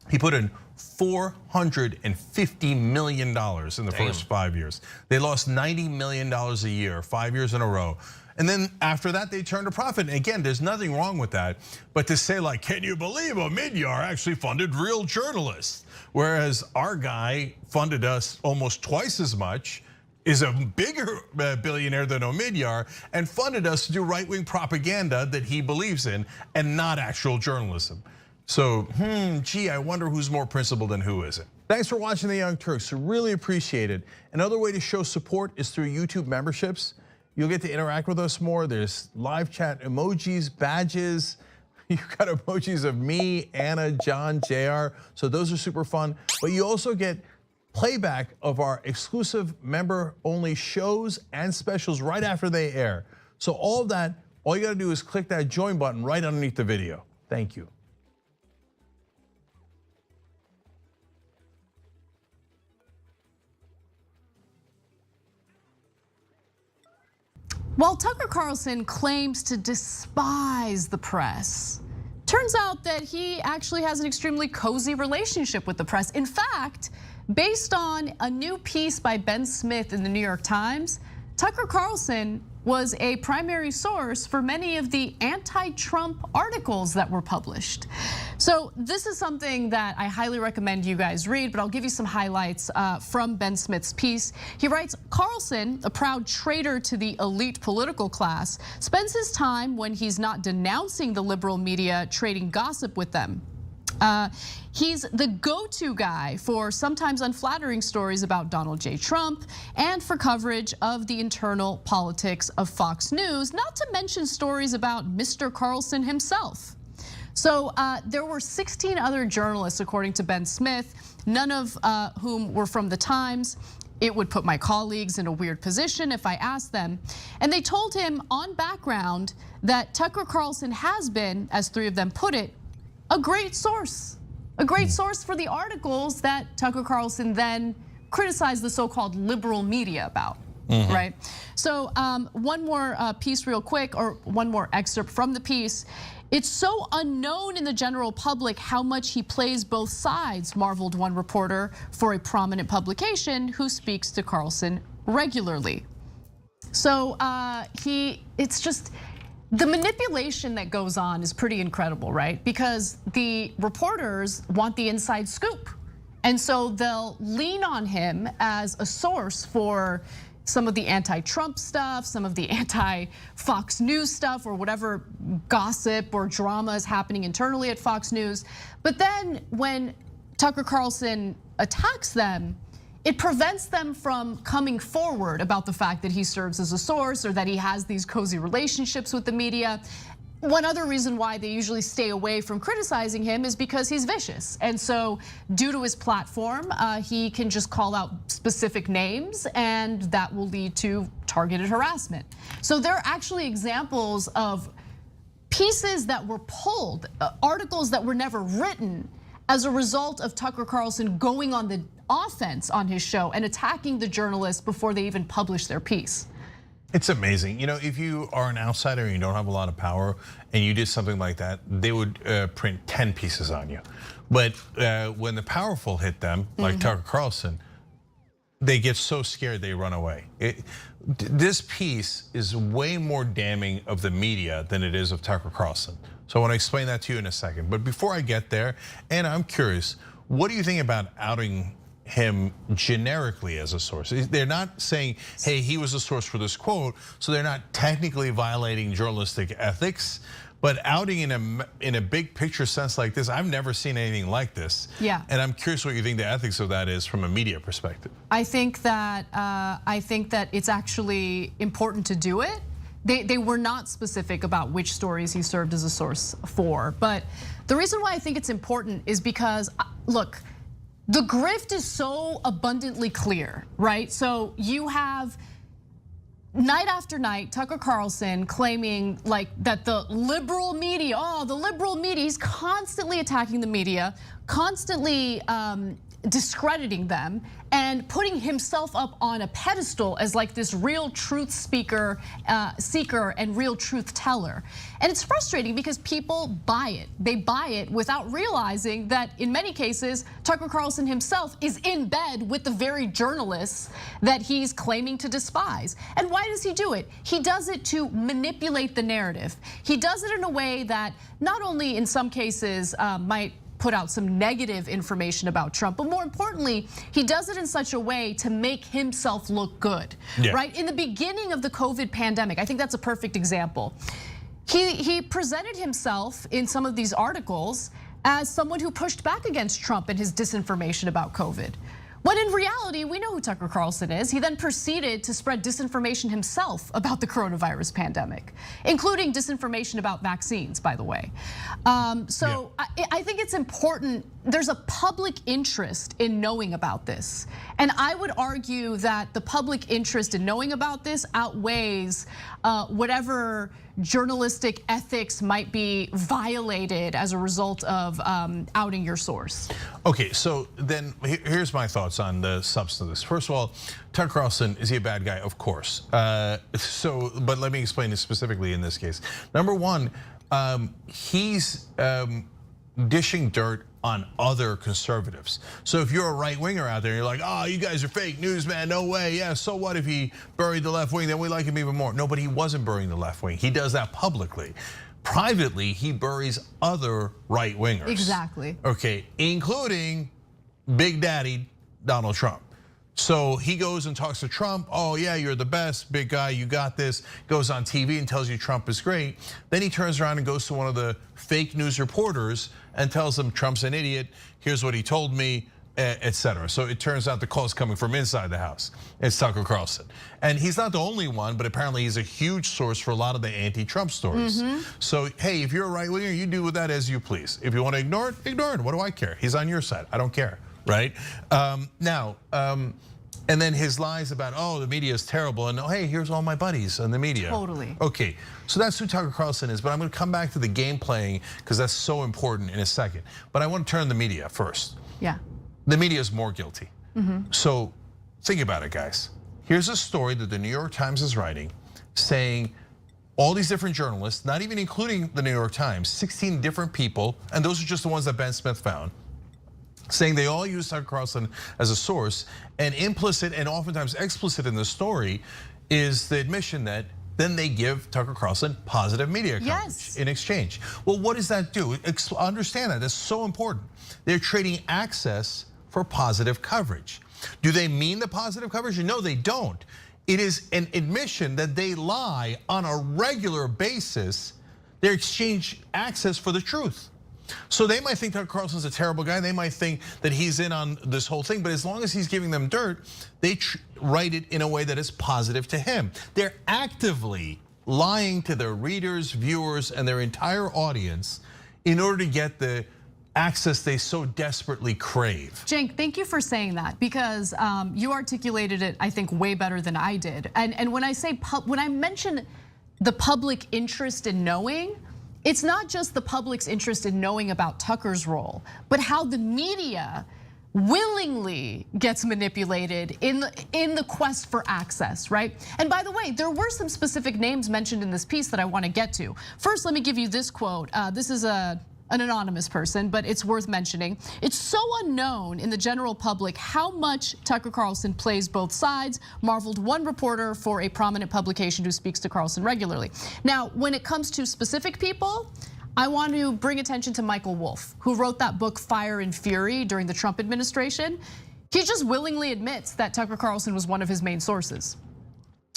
He put in $450 million in the first 5 years. They lost $90 million a year, 5 years in a row. And then after that, they turned a profit. And again, there's nothing wrong with that. But to say like, can you believe Omidyar actually funded real journalists? Whereas our guy funded us almost twice as much, is a bigger billionaire than Omidyar, and funded us to do right-wing propaganda that he believes in and not actual journalism. So, gee, I wonder who's more principled and who isn't. Thanks for watching The Young Turks, really appreciate it. Another way to show support is through YouTube memberships. You'll get to interact with us more. There's live chat emojis, badges. You've got emojis of me, Anna, John, JR. So those are super fun. But you also get playback of our exclusive member-only shows and specials right after they air. So all of that, all you gotta do is click that join button right underneath the video. Thank you. While Tucker Carlson claims to despise the press, turns out that he actually has an extremely cozy relationship with the press. In fact, based on a new piece by Ben Smith in the New York Times, Tucker Carlson was a primary source for many of the anti-Trump articles that were published. So this is something that I highly recommend you guys read, but I'll give you some highlights from Ben Smith's piece. He writes, Carlson, a proud traitor to the elite political class, spends his time when he's not denouncing the liberal media trading gossip with them. He's the go-to guy for sometimes unflattering stories about Donald J. Trump and for coverage of the internal politics of Fox News, not to mention stories about Mr. Carlson himself. So there were 16 other journalists, according to Ben Smith, none of whom were from the Times. It would put my colleagues in a weird position if I asked them. And they told him on background that Tucker Carlson has been, as three of them put it, a great source for the articles that Tucker Carlson then criticized the so-called liberal media about, right? So one more piece real quick, or one more excerpt from the piece. It's so unknown in the general public how much he plays both sides, marveled one reporter for a prominent publication who speaks to Carlson regularly. So it's just, the manipulation that goes on is pretty incredible, right? Because the reporters want the inside scoop. And so they'll lean on him as a source for some of the anti-Trump stuff, some of the anti-Fox News stuff, or whatever gossip or drama is happening internally at Fox News. But then when Tucker Carlson attacks them, it prevents them from coming forward about the fact that he serves as a source or that he has these cozy relationships with the media. One other reason why they usually stay away from criticizing him is because he's vicious. And so due to his platform, he can just call out specific names and that will lead to targeted harassment. So there are actually examples of pieces that were pulled, articles that were never written as a result of Tucker Carlson going on the offense on his show and attacking the journalists before they even publish their piece. It's amazing. You know, if you are an outsider and you don't have a lot of power and you did something like that, they would print 10 pieces on you. But when the powerful hit them, like Tucker Carlson, they get so scared they run away. This piece is way more damning of the media than it is of Tucker Carlson. So I want to explain that to you in a second. But before I get there, and I'm curious, what do you think about outing him generically as a source? They're not saying, hey, he was a source for this quote, so they're not technically violating journalistic ethics, but outing in a big picture sense like this, I've never seen anything like this. Yeah. And I'm curious what you think the ethics of that is from a media perspective. I think that it's actually important to do it. They were not specific about which stories he served as a source for, but the reason why I think it's important is because, look, the grift is so abundantly clear, right? So you have night after night, Tucker Carlson claiming like that the liberal media, the liberal media, he's constantly attacking the media, constantly discrediting them and putting himself up on a pedestal as like this real truth seeker and real truth teller. And it's frustrating because people buy it. They buy it without realizing that in many cases, Tucker Carlson himself is in bed with the very journalists that he's claiming to despise. And why does he do it? He does it to manipulate the narrative. He does it in a way that not only in some cases might put out some negative information about Trump, but more importantly, he does it in such a way to make himself look good, right? In the beginning of the COVID pandemic, I think that's a perfect example. He presented himself in some of these articles as someone who pushed back against Trump and his disinformation about COVID. When in reality, we know who Tucker Carlson is. He then proceeded to spread disinformation himself about the coronavirus pandemic, including disinformation about vaccines, by the way. I think it's important. There's a public interest in knowing about this. And I would argue that the public interest in knowing about this outweighs whatever journalistic ethics might be violated as a result of outing your source. Okay, so then here's my thoughts on the substance of this. First of all, Tucker Carlson, is he a bad guy? Of course. But let me explain this specifically in this case. Number one, he's dishing dirt on other conservatives. So if you're a right winger out there, you're like, oh, you guys are fake news, man, no way. Yeah, so what if he buried the left wing, then we like him even more. No, but he wasn't burying the left wing. He does that publicly. Privately, he buries other right wingers. Exactly. Okay, including Big Daddy Donald Trump. So he goes and talks to Trump. Oh yeah, you're the best, big guy, you got this. Goes on TV and tells you Trump is great. Then he turns around and goes to one of the fake news reporters and tells him Trump's an idiot. Here's what he told me, etc. So it turns out the call is coming from inside the house. It's Tucker Carlson. And he's not the only one, but apparently he's a huge source for a lot of the anti-Trump stories. So, hey, if you're a right winger, you do with that as you please. If you want to ignore it, ignore it. What do I care? He's on your side. I don't care, right? And then his lies about, oh, the media is terrible, and oh, hey, here's all my buddies in the media. Totally. Okay, so that's who Tucker Carlson is, but I'm gonna come back to the game playing because that's so important in a second. But I want to turn to the media first. Yeah. The media is more guilty. So think about it, guys. Here's a story that the New York Times is writing saying all these different journalists, not even including the New York Times, 16 different people, and those are just the ones that Ben Smith found, saying they all use Tucker Carlson as a source, and implicit and oftentimes explicit in the story is the admission that then they give Tucker Carlson positive media coverage in exchange. Well, what does that do? Understand that, that's so important. They're trading access for positive coverage. Do they mean the positive coverage? No, they don't. It is an admission that they lie on a regular basis. They exchange access for the truth. So they might think Tucker Carlson's a terrible guy. They might think that he's in on this whole thing. But as long as he's giving them dirt, they write it in a way that is positive to him. They're actively lying to their readers, viewers, and their entire audience in order to get the access they so desperately crave. Cenk, thank you for saying that because you articulated it, I think, way better than I did. And when I mention the public interest in knowing, it's not just the public's interest in knowing about Tucker's role, but how the media willingly gets manipulated in the quest for access, right? And by the way, there were some specific names mentioned in this piece that I want to get to. First, let me give you this quote. This is an anonymous person, but it's worth mentioning. It's so unknown in the general public how much Tucker Carlson plays both sides, marveled one reporter for a prominent publication who speaks to Carlson regularly. Now, when it comes to specific people, I want to bring attention to Michael Wolff, who wrote that book, Fire and Fury, during the Trump administration. He just willingly admits that Tucker Carlson was one of his main sources.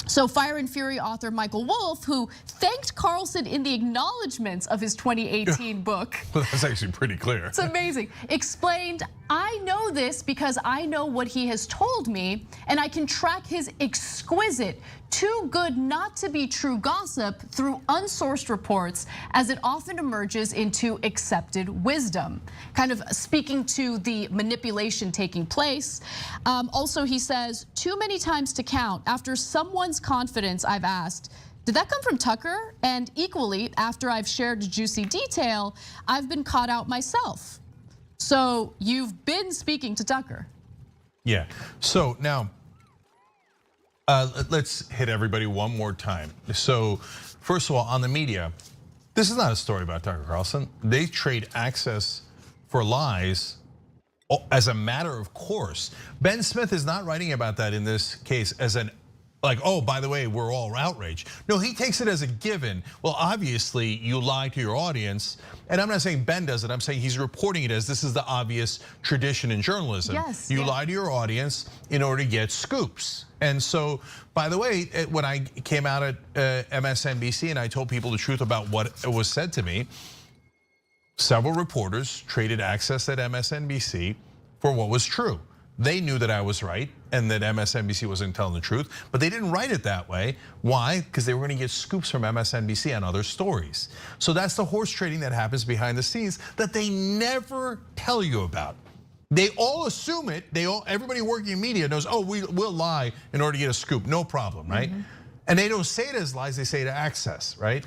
So Fire and Fury author Michael Wolff, who thanked Carlson in the acknowledgments of his 2018 book. Well, that's actually pretty clear. It's amazing. Explained, I know this because I know what he has told me, and I can track his exquisite, too good not to be true gossip through unsourced reports as it often emerges into accepted wisdom. Kind of speaking to the manipulation taking place. Also, he says, too many times to count, after someone's confidence, I've asked, did that come from Tucker? And equally, after I've shared juicy detail, I've been caught out myself. So you've been speaking to Tucker. Yeah, so now, let's hit everybody one more time. So first of all, on the media, this is not a story about Tucker Carlson. They trade access for lies as a matter of course. Ben Smith is not writing about that in this case as an like, oh, by the way, we're all outraged. No, he takes it as a given. Well, obviously you lie to your audience. And I'm not saying Ben does it, I'm saying he's reporting it as this is the obvious tradition in journalism. Yes, you lie to your audience in order to get scoops. And so, by the way, when I came out at MSNBC and I told people the truth about what was said to me, several reporters traded access at MSNBC for what was true. they knew that I was right and that MSNBC wasn't telling the truth, but they didn't write it that way. Why? Because they were gonna get scoops from MSNBC on other stories. So that's the horse trading that happens behind the scenes that they never tell you about. They all assume it. Everybody working in media knows, oh, we'll lie in order to get a scoop, no problem, right? And they don't say it as lies, they say it to access, right?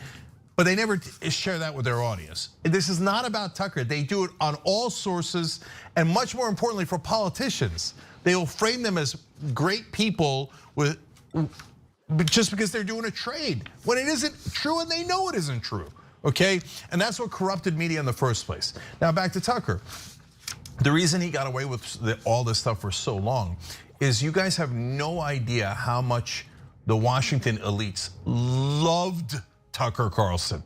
But they never share that with their audience. This is not about Tucker. They do it on all sources, and much more importantly for politicians. They will frame them as great people just because they're doing a trade, when it isn't true and they know it isn't true, okay? And that's what corrupted media in the first place. Now back to Tucker. The reason he got away with all this stuff for so long is you guys have no idea how much the Washington elites loved Tucker Carlson.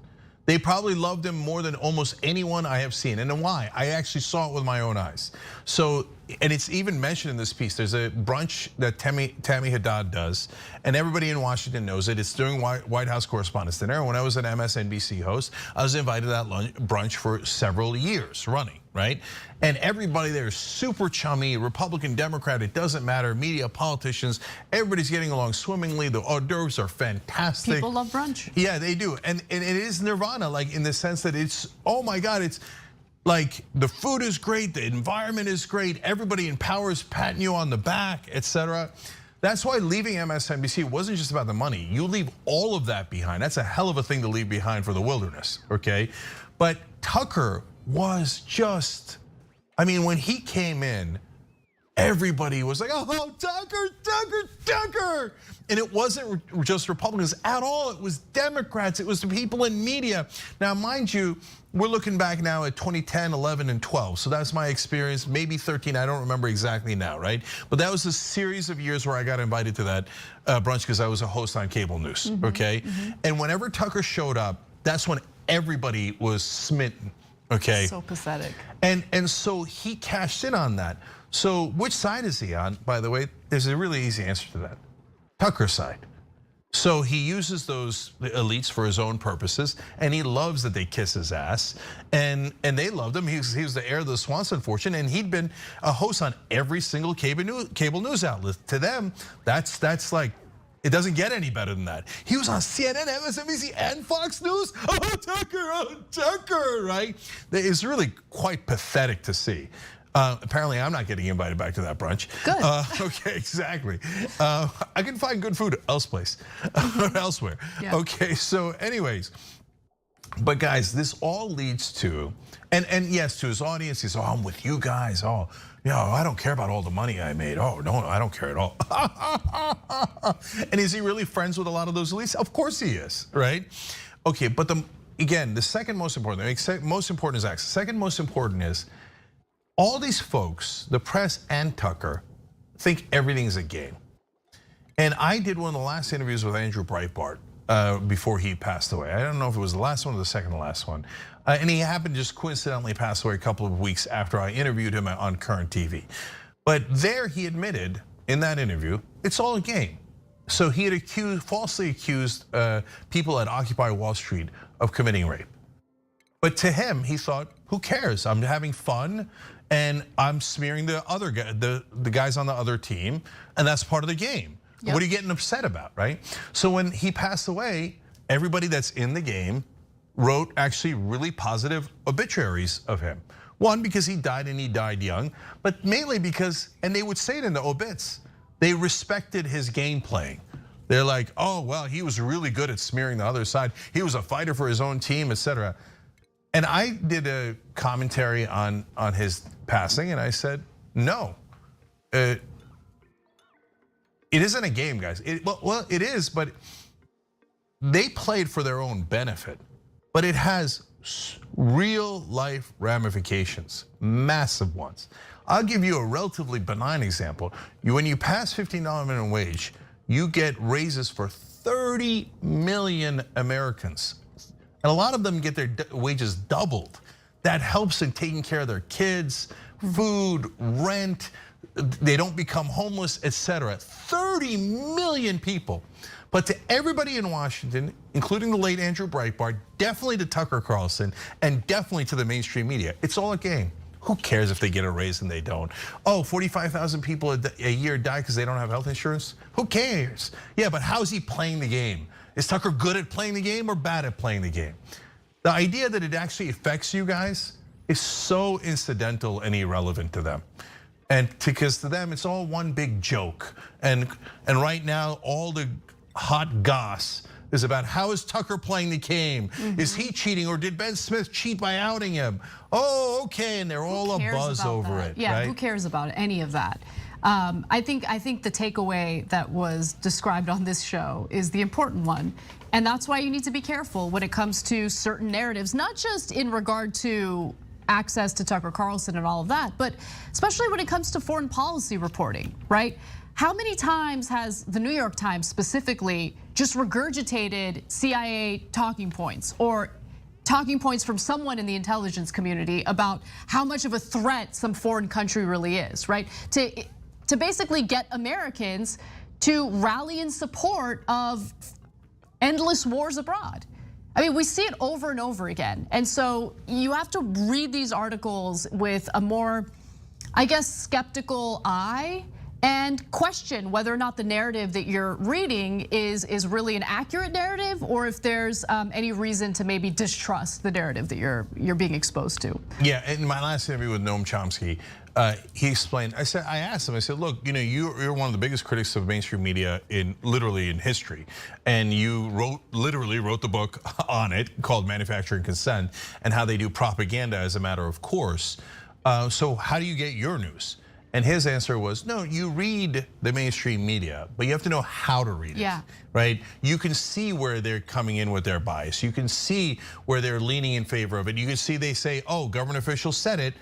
They probably loved him more than almost anyone I have seen. And then why? I actually saw it with my own eyes. So, and it's even mentioned in this piece. There's a brunch that Tammy Haddad does, and everybody in Washington knows it. It's during White House Correspondents' Dinner. And when I was an MSNBC host, I was invited to that brunch for several years running, right? And everybody there is super chummy, Republican, Democrat, it doesn't matter, media, politicians, everybody's getting along swimmingly. The hors d'oeuvres are fantastic. People love brunch. Yeah, they do. And it is nirvana, like in the sense that it's, oh my God, it's like the food is great, the environment is great, everybody in power is patting you on the back, etc. That's why leaving MSNBC wasn't just about the money. You leave all of that behind. That's a hell of a thing to leave behind for the wilderness, okay? But Tucker was just, I mean, when he came in, everybody was like, oh, Tucker, Tucker, Tucker. And it wasn't just Republicans at all, it was Democrats, it was the people in media. Now, mind you, we're looking back now at 2010, 11, and 12. So that's my experience, maybe 13, I don't remember exactly now, right? But that was a series of years where I got invited to that brunch because I was a host on cable news, okay? And whenever Tucker showed up, that's when everybody was smitten, okay? So pathetic. And so he cashed in on that. So which side is he on, by the way? There's a really easy answer to that. Tucker's side. So he uses those elites for his own purposes, and he loves that they kiss his ass, and they loved him. He was the heir of the Swanson fortune, and he'd been a host on every single cable news outlet. To them, that's like, it doesn't get any better than that. He was on CNN, MSNBC, and Fox News. Oh, Tucker, right? It's really quite pathetic to see. Apparently, I'm not getting invited back to that brunch. Good. Okay, exactly. I can find good food elsewhere. Yeah. Okay, so anyways, but guys, this all leads to, and yes, to his audience, he's, oh, I'm with you guys. Oh, I don't care about all the money I made. Oh, no, I don't care at all. And is he really friends with a lot of those elites? Of course he is, right? Okay, but again, the second most important, most important is access. Second most important is, all these folks, the press and Tucker, think everything's a game. And I did one of the last interviews with Andrew Breitbart before he passed away. I don't know if it was the last one or the second to last one. And he happened to just coincidentally pass away a couple of weeks after I interviewed him on Current TV. But there he admitted in that interview, it's all a game. So he had falsely accused people at Occupy Wall Street of committing rape. But to him, he thought, who cares? I'm having fun. And I'm smearing the other guy, the guys on the other team, and that's part of the game. Yep. What are you getting upset about, right? So when he passed away, everybody that's in the game wrote actually really positive obituaries of him. One, because he died and he died young, but mainly because, and they would say it in the obits, they respected his game playing. They're like, oh, well, he was really good at smearing the other side. He was a fighter for his own team, etc. And I did a commentary on his passing, and I said, no, it isn't a game, guys. Well, it is, but they played for their own benefit. But it has real life ramifications, massive ones. I'll give you a relatively benign example. When you pass $15 minimum wage, you get raises for 30 million Americans. And a lot of them get their wages doubled. That helps in taking care of their kids, food, rent, they don't become homeless, etc. 30 million people. But to everybody in Washington, including the late Andrew Breitbart, definitely to Tucker Carlson, and definitely to the mainstream media, it's all a game. Who cares if they get a raise and they don't? Oh, 45,000 people a year die because they don't have health insurance? Who cares? Yeah, but how's he playing the game? Is Tucker good at playing the game or bad at playing the game? The idea that it actually affects you guys is so incidental and irrelevant to them. And because to them, it's all one big joke. And right now, all the hot goss is about how is Tucker playing the game? Is he cheating, or did Ben Smith cheat by outing him? Oh, okay, and they're all a buzz over it. Yeah, right? who cares about any of that? I think the takeaway that was described on this show is the important one. And that's why you need to be careful when it comes to certain narratives, not just in regard to access to Tucker Carlson and all of that, but especially when it comes to foreign policy reporting, right? How many times has the New York Times specifically just regurgitated CIA talking points or talking points from someone in the intelligence community about how much of a threat some foreign country really is, right? To basically get Americans to rally in support of endless wars abroad. I mean, we see it over and over again. And so you have to read these articles with a more, I guess, skeptical eye and question whether or not the narrative that you're reading is really an accurate narrative, or if there's any reason to maybe distrust the narrative that you're being exposed to. Yeah, in my last interview with Noam Chomsky, he explained. I asked him. I said, look, you're one of the biggest critics of mainstream media literally in history, and you literally wrote the book on it called Manufacturing Consent and how they do propaganda as a matter of course. So how do you get your news? And his answer was, no, you read the mainstream media, but you have to know how to read it, right? You can see where they're coming in with their bias. You can see where they're leaning in favor of it. You can see they say, oh, government officials said it,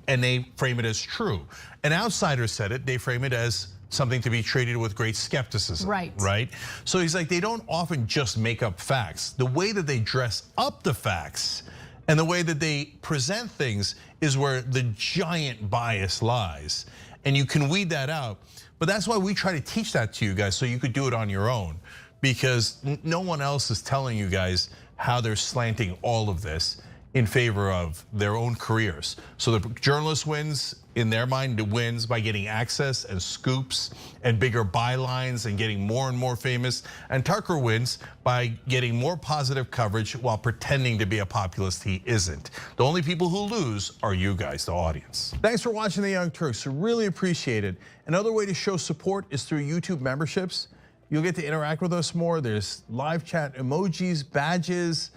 and they frame it as true. An outsider said it, they frame it as something to be treated with great skepticism, right? So he's like, they don't often just make up facts. The way that they dress up the facts and the way that they present things is where the giant bias lies. And you can weed that out. But that's why we try to teach that to you guys so you could do it on your own. Because no one else is telling you guys how they're slanting all of this in favor of their own careers. So the journalist wins, in their mind, wins by getting access and scoops and bigger bylines and getting more and more famous. And Tucker wins by getting more positive coverage while pretending to be a populist he isn't. The only people who lose are you guys, the audience. Thanks for watching The Young Turks, really appreciate it. Another way to show support is through YouTube memberships. You'll get to interact with us more. There's live chat emojis, badges.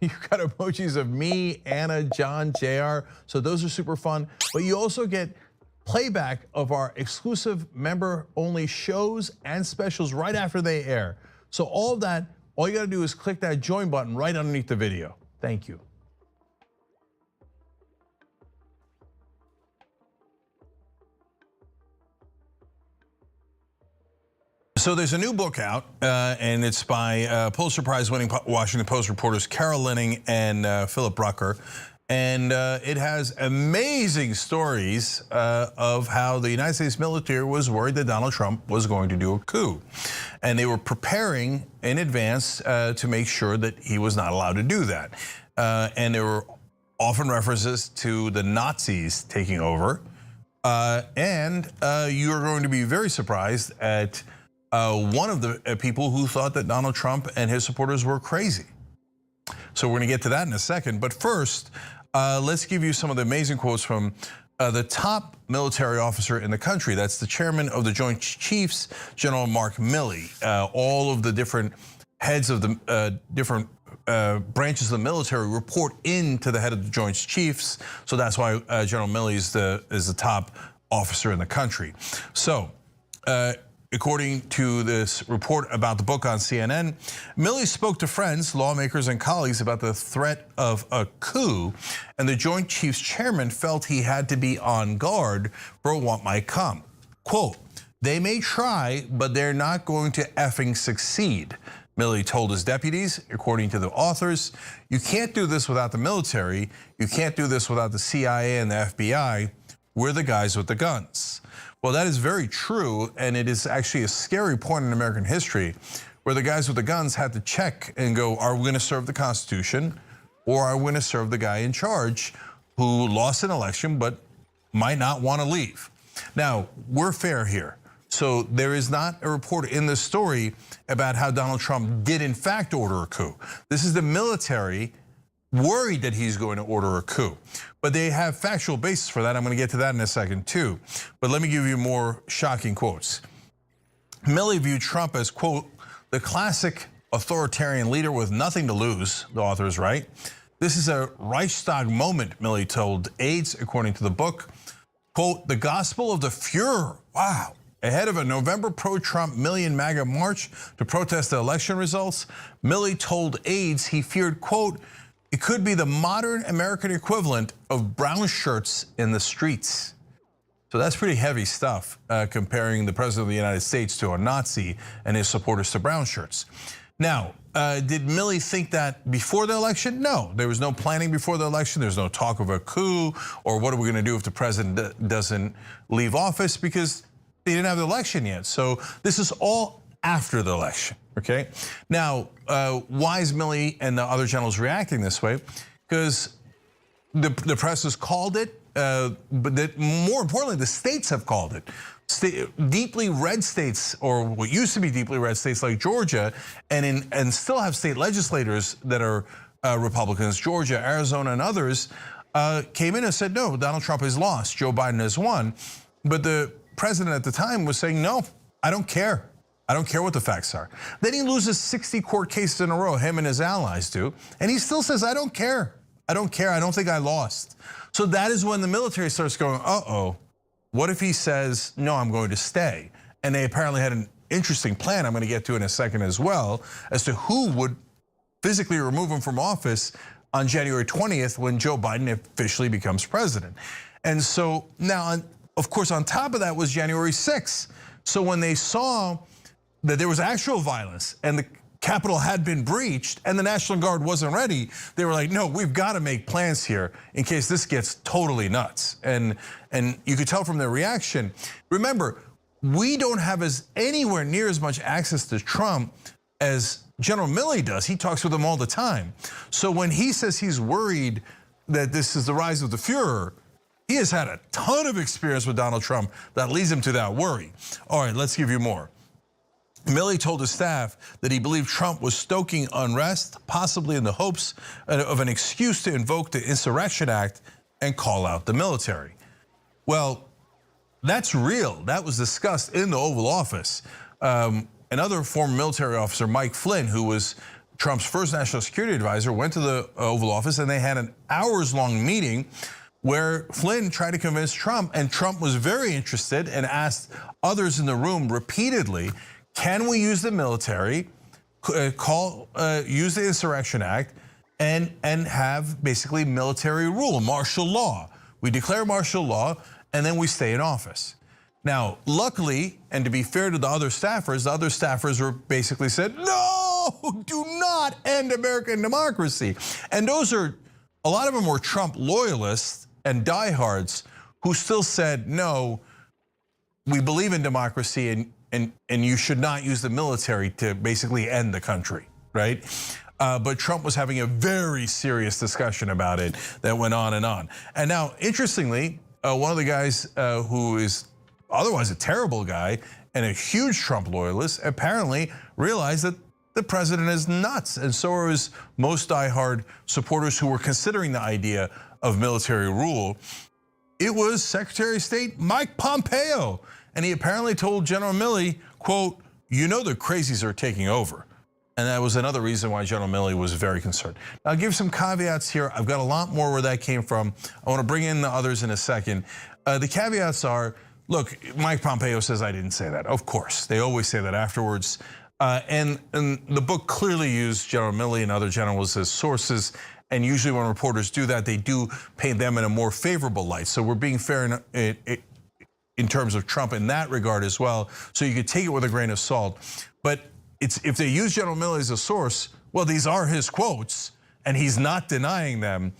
You've got emojis of me, Anna, John, JR. So those are super fun. But you also get playback of our exclusive member-only shows and specials right after they air. So all of that, all you gotta do is click that join button right underneath the video. Thank you. So there's a new book out, and it's by Pulitzer Prize-winning Washington Post reporters Carol Leonnig and Philip Brucker. And it has amazing stories of how the United States military was worried that Donald Trump was going to do a coup. And they were preparing in advance to make sure that he was not allowed to do that. And there were often references to the Nazis taking over. And you are going to be very surprised at one of the people who thought that Donald Trump and his supporters were crazy. So we're gonna get to that in a second. But first, let's give you some of the amazing quotes from the top military officer in the country. That's the chairman of the Joint Chiefs, General Mark Milley. All of the different heads of the different branches of the military report into the head of the Joint Chiefs. So that's why General Milley is the top officer in the country. So, according to this report about the book on CNN, Milley spoke to friends, lawmakers, and colleagues about the threat of a coup, and the Joint Chiefs chairman felt he had to be on guard for what might come. Quote, "They may try, but they're not going to effing succeed," Milley told his deputies, according to the authors. "You can't do this without the military. You can't do this without the CIA and the FBI. We're the guys with the guns." Well, that is very true, and it is actually a scary point in American history where the guys with the guns had to check and go, are we gonna serve the Constitution, or are we gonna serve the guy in charge who lost an election but might not want to leave. Now, we're fair here. So there is not a report in this story about how Donald Trump did in fact order a coup. This is the military worried that he's going to order a coup. But they have factual basis for that. I'm going to get to that in a second too. But let me give you more shocking quotes. Milley viewed Trump as, quote, the classic authoritarian leader with nothing to lose, the authors write. This is a Reichstag moment, Milley told aides, according to the book. Quote, the gospel of the Fuhrer. Wow. Ahead of a November pro-Trump Million MAGA march to protest the election results, Milley told aides he feared, quote, it could be the modern American equivalent of brown shirts in the streets. So that's pretty heavy stuff, comparing the president of the United States to a Nazi and his supporters to brown shirts. Now, did Milley think that before the election? No, there was no planning before the election. There's no talk of a coup or what are we going to do if the president doesn't leave office, because they didn't have the election yet. So this is all after the election, okay? Now, why is Milley and the other generals reacting this way? Because the press has called it, but more importantly, the states have called it. Deeply red states, or what used to be deeply red states like Georgia, and still have state legislators that are Republicans, Georgia, Arizona, and others, came in and said, no, Donald Trump has lost, Joe Biden has won. But the president at the time was saying, no, I don't care. I don't care what the facts are. Then he loses 60 court cases in a row, him and his allies do, and he still says, I don't care. I don't care, I don't think I lost. So that is when the military starts going, uh-oh, what if he says, no, I'm going to stay? And they apparently had an interesting plan I'm going to get to in a second as well, as to who would physically remove him from office on January 20th when Joe Biden officially becomes president. And so now, of course, on top of that was January 6th. So when they saw that there was actual violence and the Capitol had been breached and the National Guard wasn't ready, they were like, no, we've got to make plans here in case this gets totally nuts. And you could tell from their reaction. Remember, we don't have anywhere near as much access to Trump as General Milley does. He talks with him all the time. So when he says he's worried that this is the rise of the Fuhrer, he has had a ton of experience with Donald Trump that leads him to that worry. All right, let's give you more. Milley told his staff that he believed Trump was stoking unrest, possibly in the hopes of an excuse to invoke the Insurrection Act and call out the military. Well, that's real. That was discussed in the Oval Office. Another former military officer, Mike Flynn, who was Trump's first national security advisor, went to the Oval Office and they had an hours-long meeting where Flynn tried to convince Trump, and Trump was very interested and asked others in the room repeatedly, can we use the military, use the Insurrection Act, and have basically military rule, martial law. We declare martial law, and then we stay in office. Now, luckily, and to be fair to the other staffers were basically said, no, do not end American democracy. And those are, a lot of them were Trump loyalists and diehards who still said, no, we believe in democracy and you should not use the military to basically end the country, right? But Trump was having a very serious discussion about it that went on and on. And now, interestingly, one of the guys who is otherwise a terrible guy and a huge Trump loyalist apparently realized that the president is nuts, and so are his most diehard supporters who were considering the idea of military rule. It was Secretary of State Mike Pompeo, and he apparently told General Milley, quote, you know the crazies are taking over. And that was another reason why General Milley was very concerned. Now, I'll give some caveats here. I've got a lot more where that came from. I want to bring in the others in a second. The caveats are, look, Mike Pompeo says I didn't say that. Of course, they always say that afterwards. And the book clearly used General Milley and other generals as sources. And usually when reporters do that, they do paint them in a more favorable light. So we're being fair in terms of Trump in that regard as well. So you could take it with a grain of salt. But if they use General Milley as a source, well, these are his quotes and he's not denying them.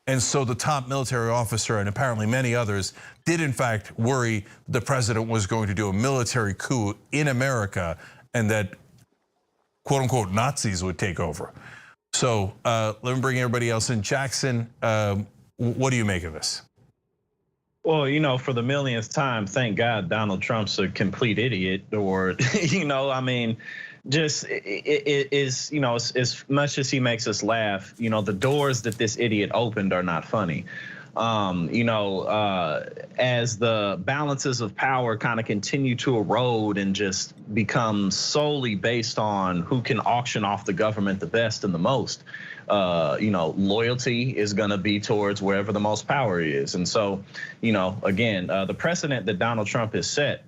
And so the top military officer and apparently many others did in fact worry the president was going to do a military coup in America and that quote unquote Nazis would take over. So let me bring everybody else in. Jackson, What do you make of this? Well, you know, for the millionth time, thank God Donald Trump's a complete idiot, or, you know, I mean, just it is, you know, as much as he makes us laugh, you know, the doors that this idiot opened are not funny. You know, as the balances of power kind of continue to erode and just become solely based on who can auction off the government the best and the most, you know, loyalty is going to be towards wherever the most power is. And so, you know, again, the precedent that Donald Trump has set,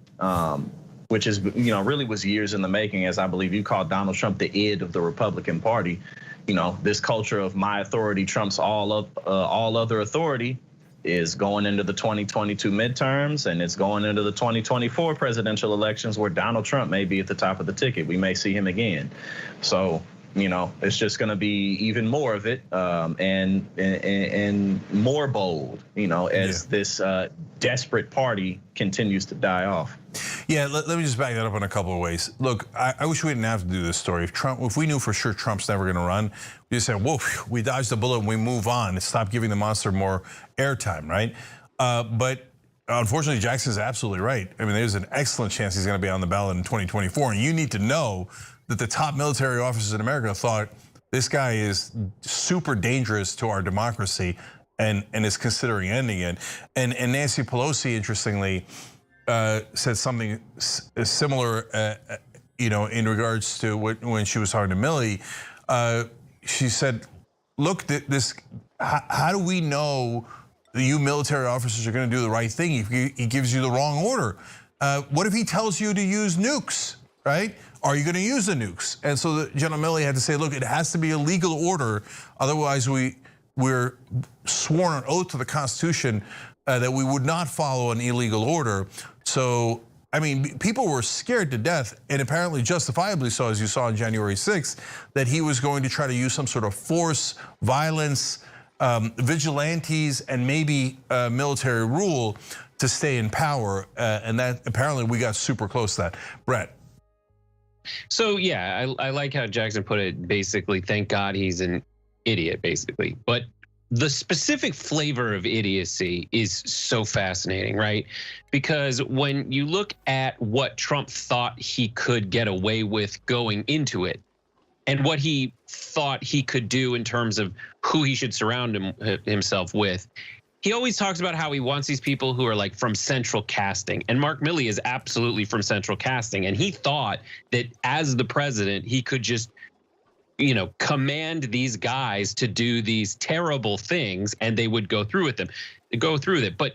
which is, you know, really was years in the making, as I believe you called Donald Trump the id of the Republican Party. You know, this culture of my authority trumps all other authority is going into the 2022 midterms, and it's going into the 2024 presidential elections, where Donald Trump may be at the top of the ticket. We may see him again. So, you know, it's just going to be even more of it, and more bold, you know, as this desperate party continues to die off. Yeah, let me just back that up in a couple of ways. Look, I wish we didn't have to do this story. If we knew for sure Trump's never going to run, we just said, whoa, we dodged the bullet and we move on and stop giving the monster more airtime, right? But unfortunately, Jackson's absolutely right. I mean, there's an excellent chance he's going to be on the ballot in 2024, and you need to know that the top military officers in America thought this guy is super dangerous to our democracy and is considering ending it. And Nancy Pelosi, interestingly, said something similar, you know, in regards to when she was talking to Milley. She said, look, how do we know that you military officers are going to do the right thing if he gives you the wrong order? What if he tells you to use nukes, right? Are you going to use the nukes? And so General Milley had to say, look, it has to be a legal order. Otherwise, we're sworn an oath to the Constitution that we would not follow an illegal order. So, I mean, people were scared to death, and apparently justifiably so, as you saw on January 6th, that he was going to try to use some sort of force, violence, vigilantes, and maybe military rule to stay in power. And that apparently we got super close to that. Brett. So yeah, I like how Jackson put it. Basically, thank God he's an idiot, basically. But the specific flavor of idiocy is so fascinating, right? Because when you look at what Trump thought he could get away with going into it, and what he thought he could do in terms of who he should surround himself with, he always talks about how he wants these people who are like from central casting. And Mark Milley is absolutely from central casting. And he thought that as the president, he could just, you know, command these guys to do these terrible things and they would go through with them, But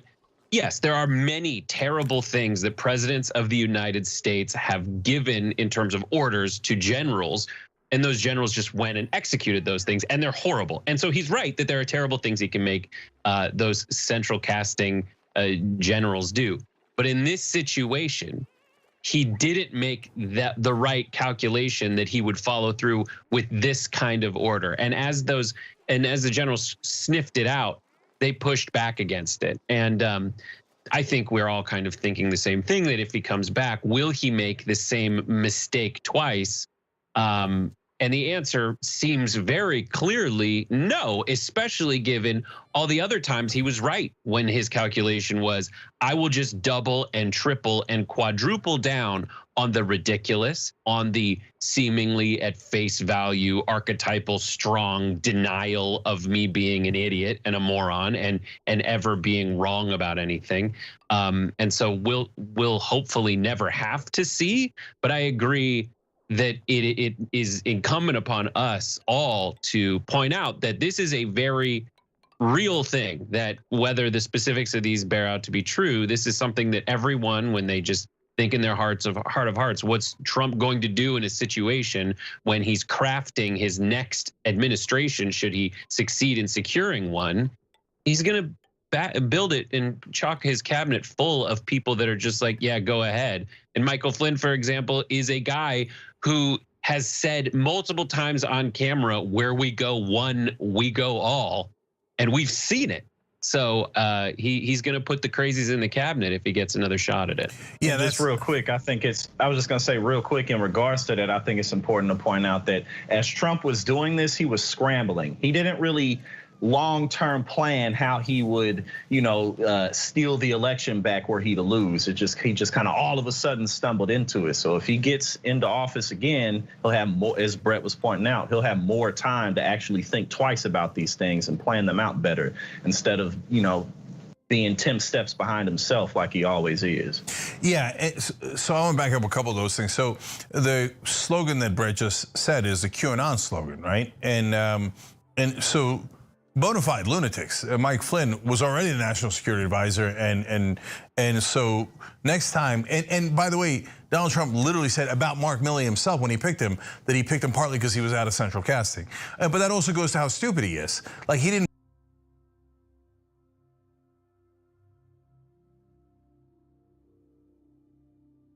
yes, there are many terrible things that presidents of the United States have given in terms of orders to generals. And those generals just went and executed those things, and they're horrible. And so he's right that there are terrible things he can make those central casting generals do. But in this situation, he didn't make the right calculation that he would follow through with this kind of order. And as the generals sniffed it out, they pushed back against it. And I think we're all kind of thinking the same thing, that if he comes back, will he make the same mistake twice? And the answer seems very clearly no, especially given all the other times he was right when his calculation was, I will just double and triple and quadruple down on the ridiculous, on the seemingly at face value, archetypal, strong denial of me being an idiot and a moron and ever being wrong about anything. And so we'll hopefully never have to see, but I agree that it is incumbent upon us all to point out that this is a very real thing, that whether the specifics of these bear out to be true, this is something that everyone, when they just think in their heart of hearts, what's Trump going to do in a situation when he's crafting his next administration, should he succeed in securing one, he's going to build it and chalk his cabinet full of people that are just like, yeah, go ahead. And Michael Flynn, for example, is a guy who has said multiple times on camera, where we go one, we go all, and we've seen it. So he's going to put the crazies in the cabinet if he gets another shot at it. Yeah, that's real quick. I was just going to say real quick in regards to that, I think it's important to point out that as Trump was doing this, he was scrambling. He didn't really long-term plan how he would, steal the election back were he to lose. He just kind of all of a sudden stumbled into it. So if he gets into office again, he'll have more, as Brett was pointing out, he'll have more time to actually think twice about these things and plan them out better instead of, being 10 steps behind himself like he always is. Yeah, so I want to back up a couple of those things. So the slogan that Brett just said is the QAnon slogan, right? And so bona fide lunatics. Mike Flynn was already the national security advisor, and so next time, and by the way, Donald Trump literally said about Mark Milley himself when he picked him that he picked him partly because he was out of central casting. But that also goes to how stupid he is. Like he didn't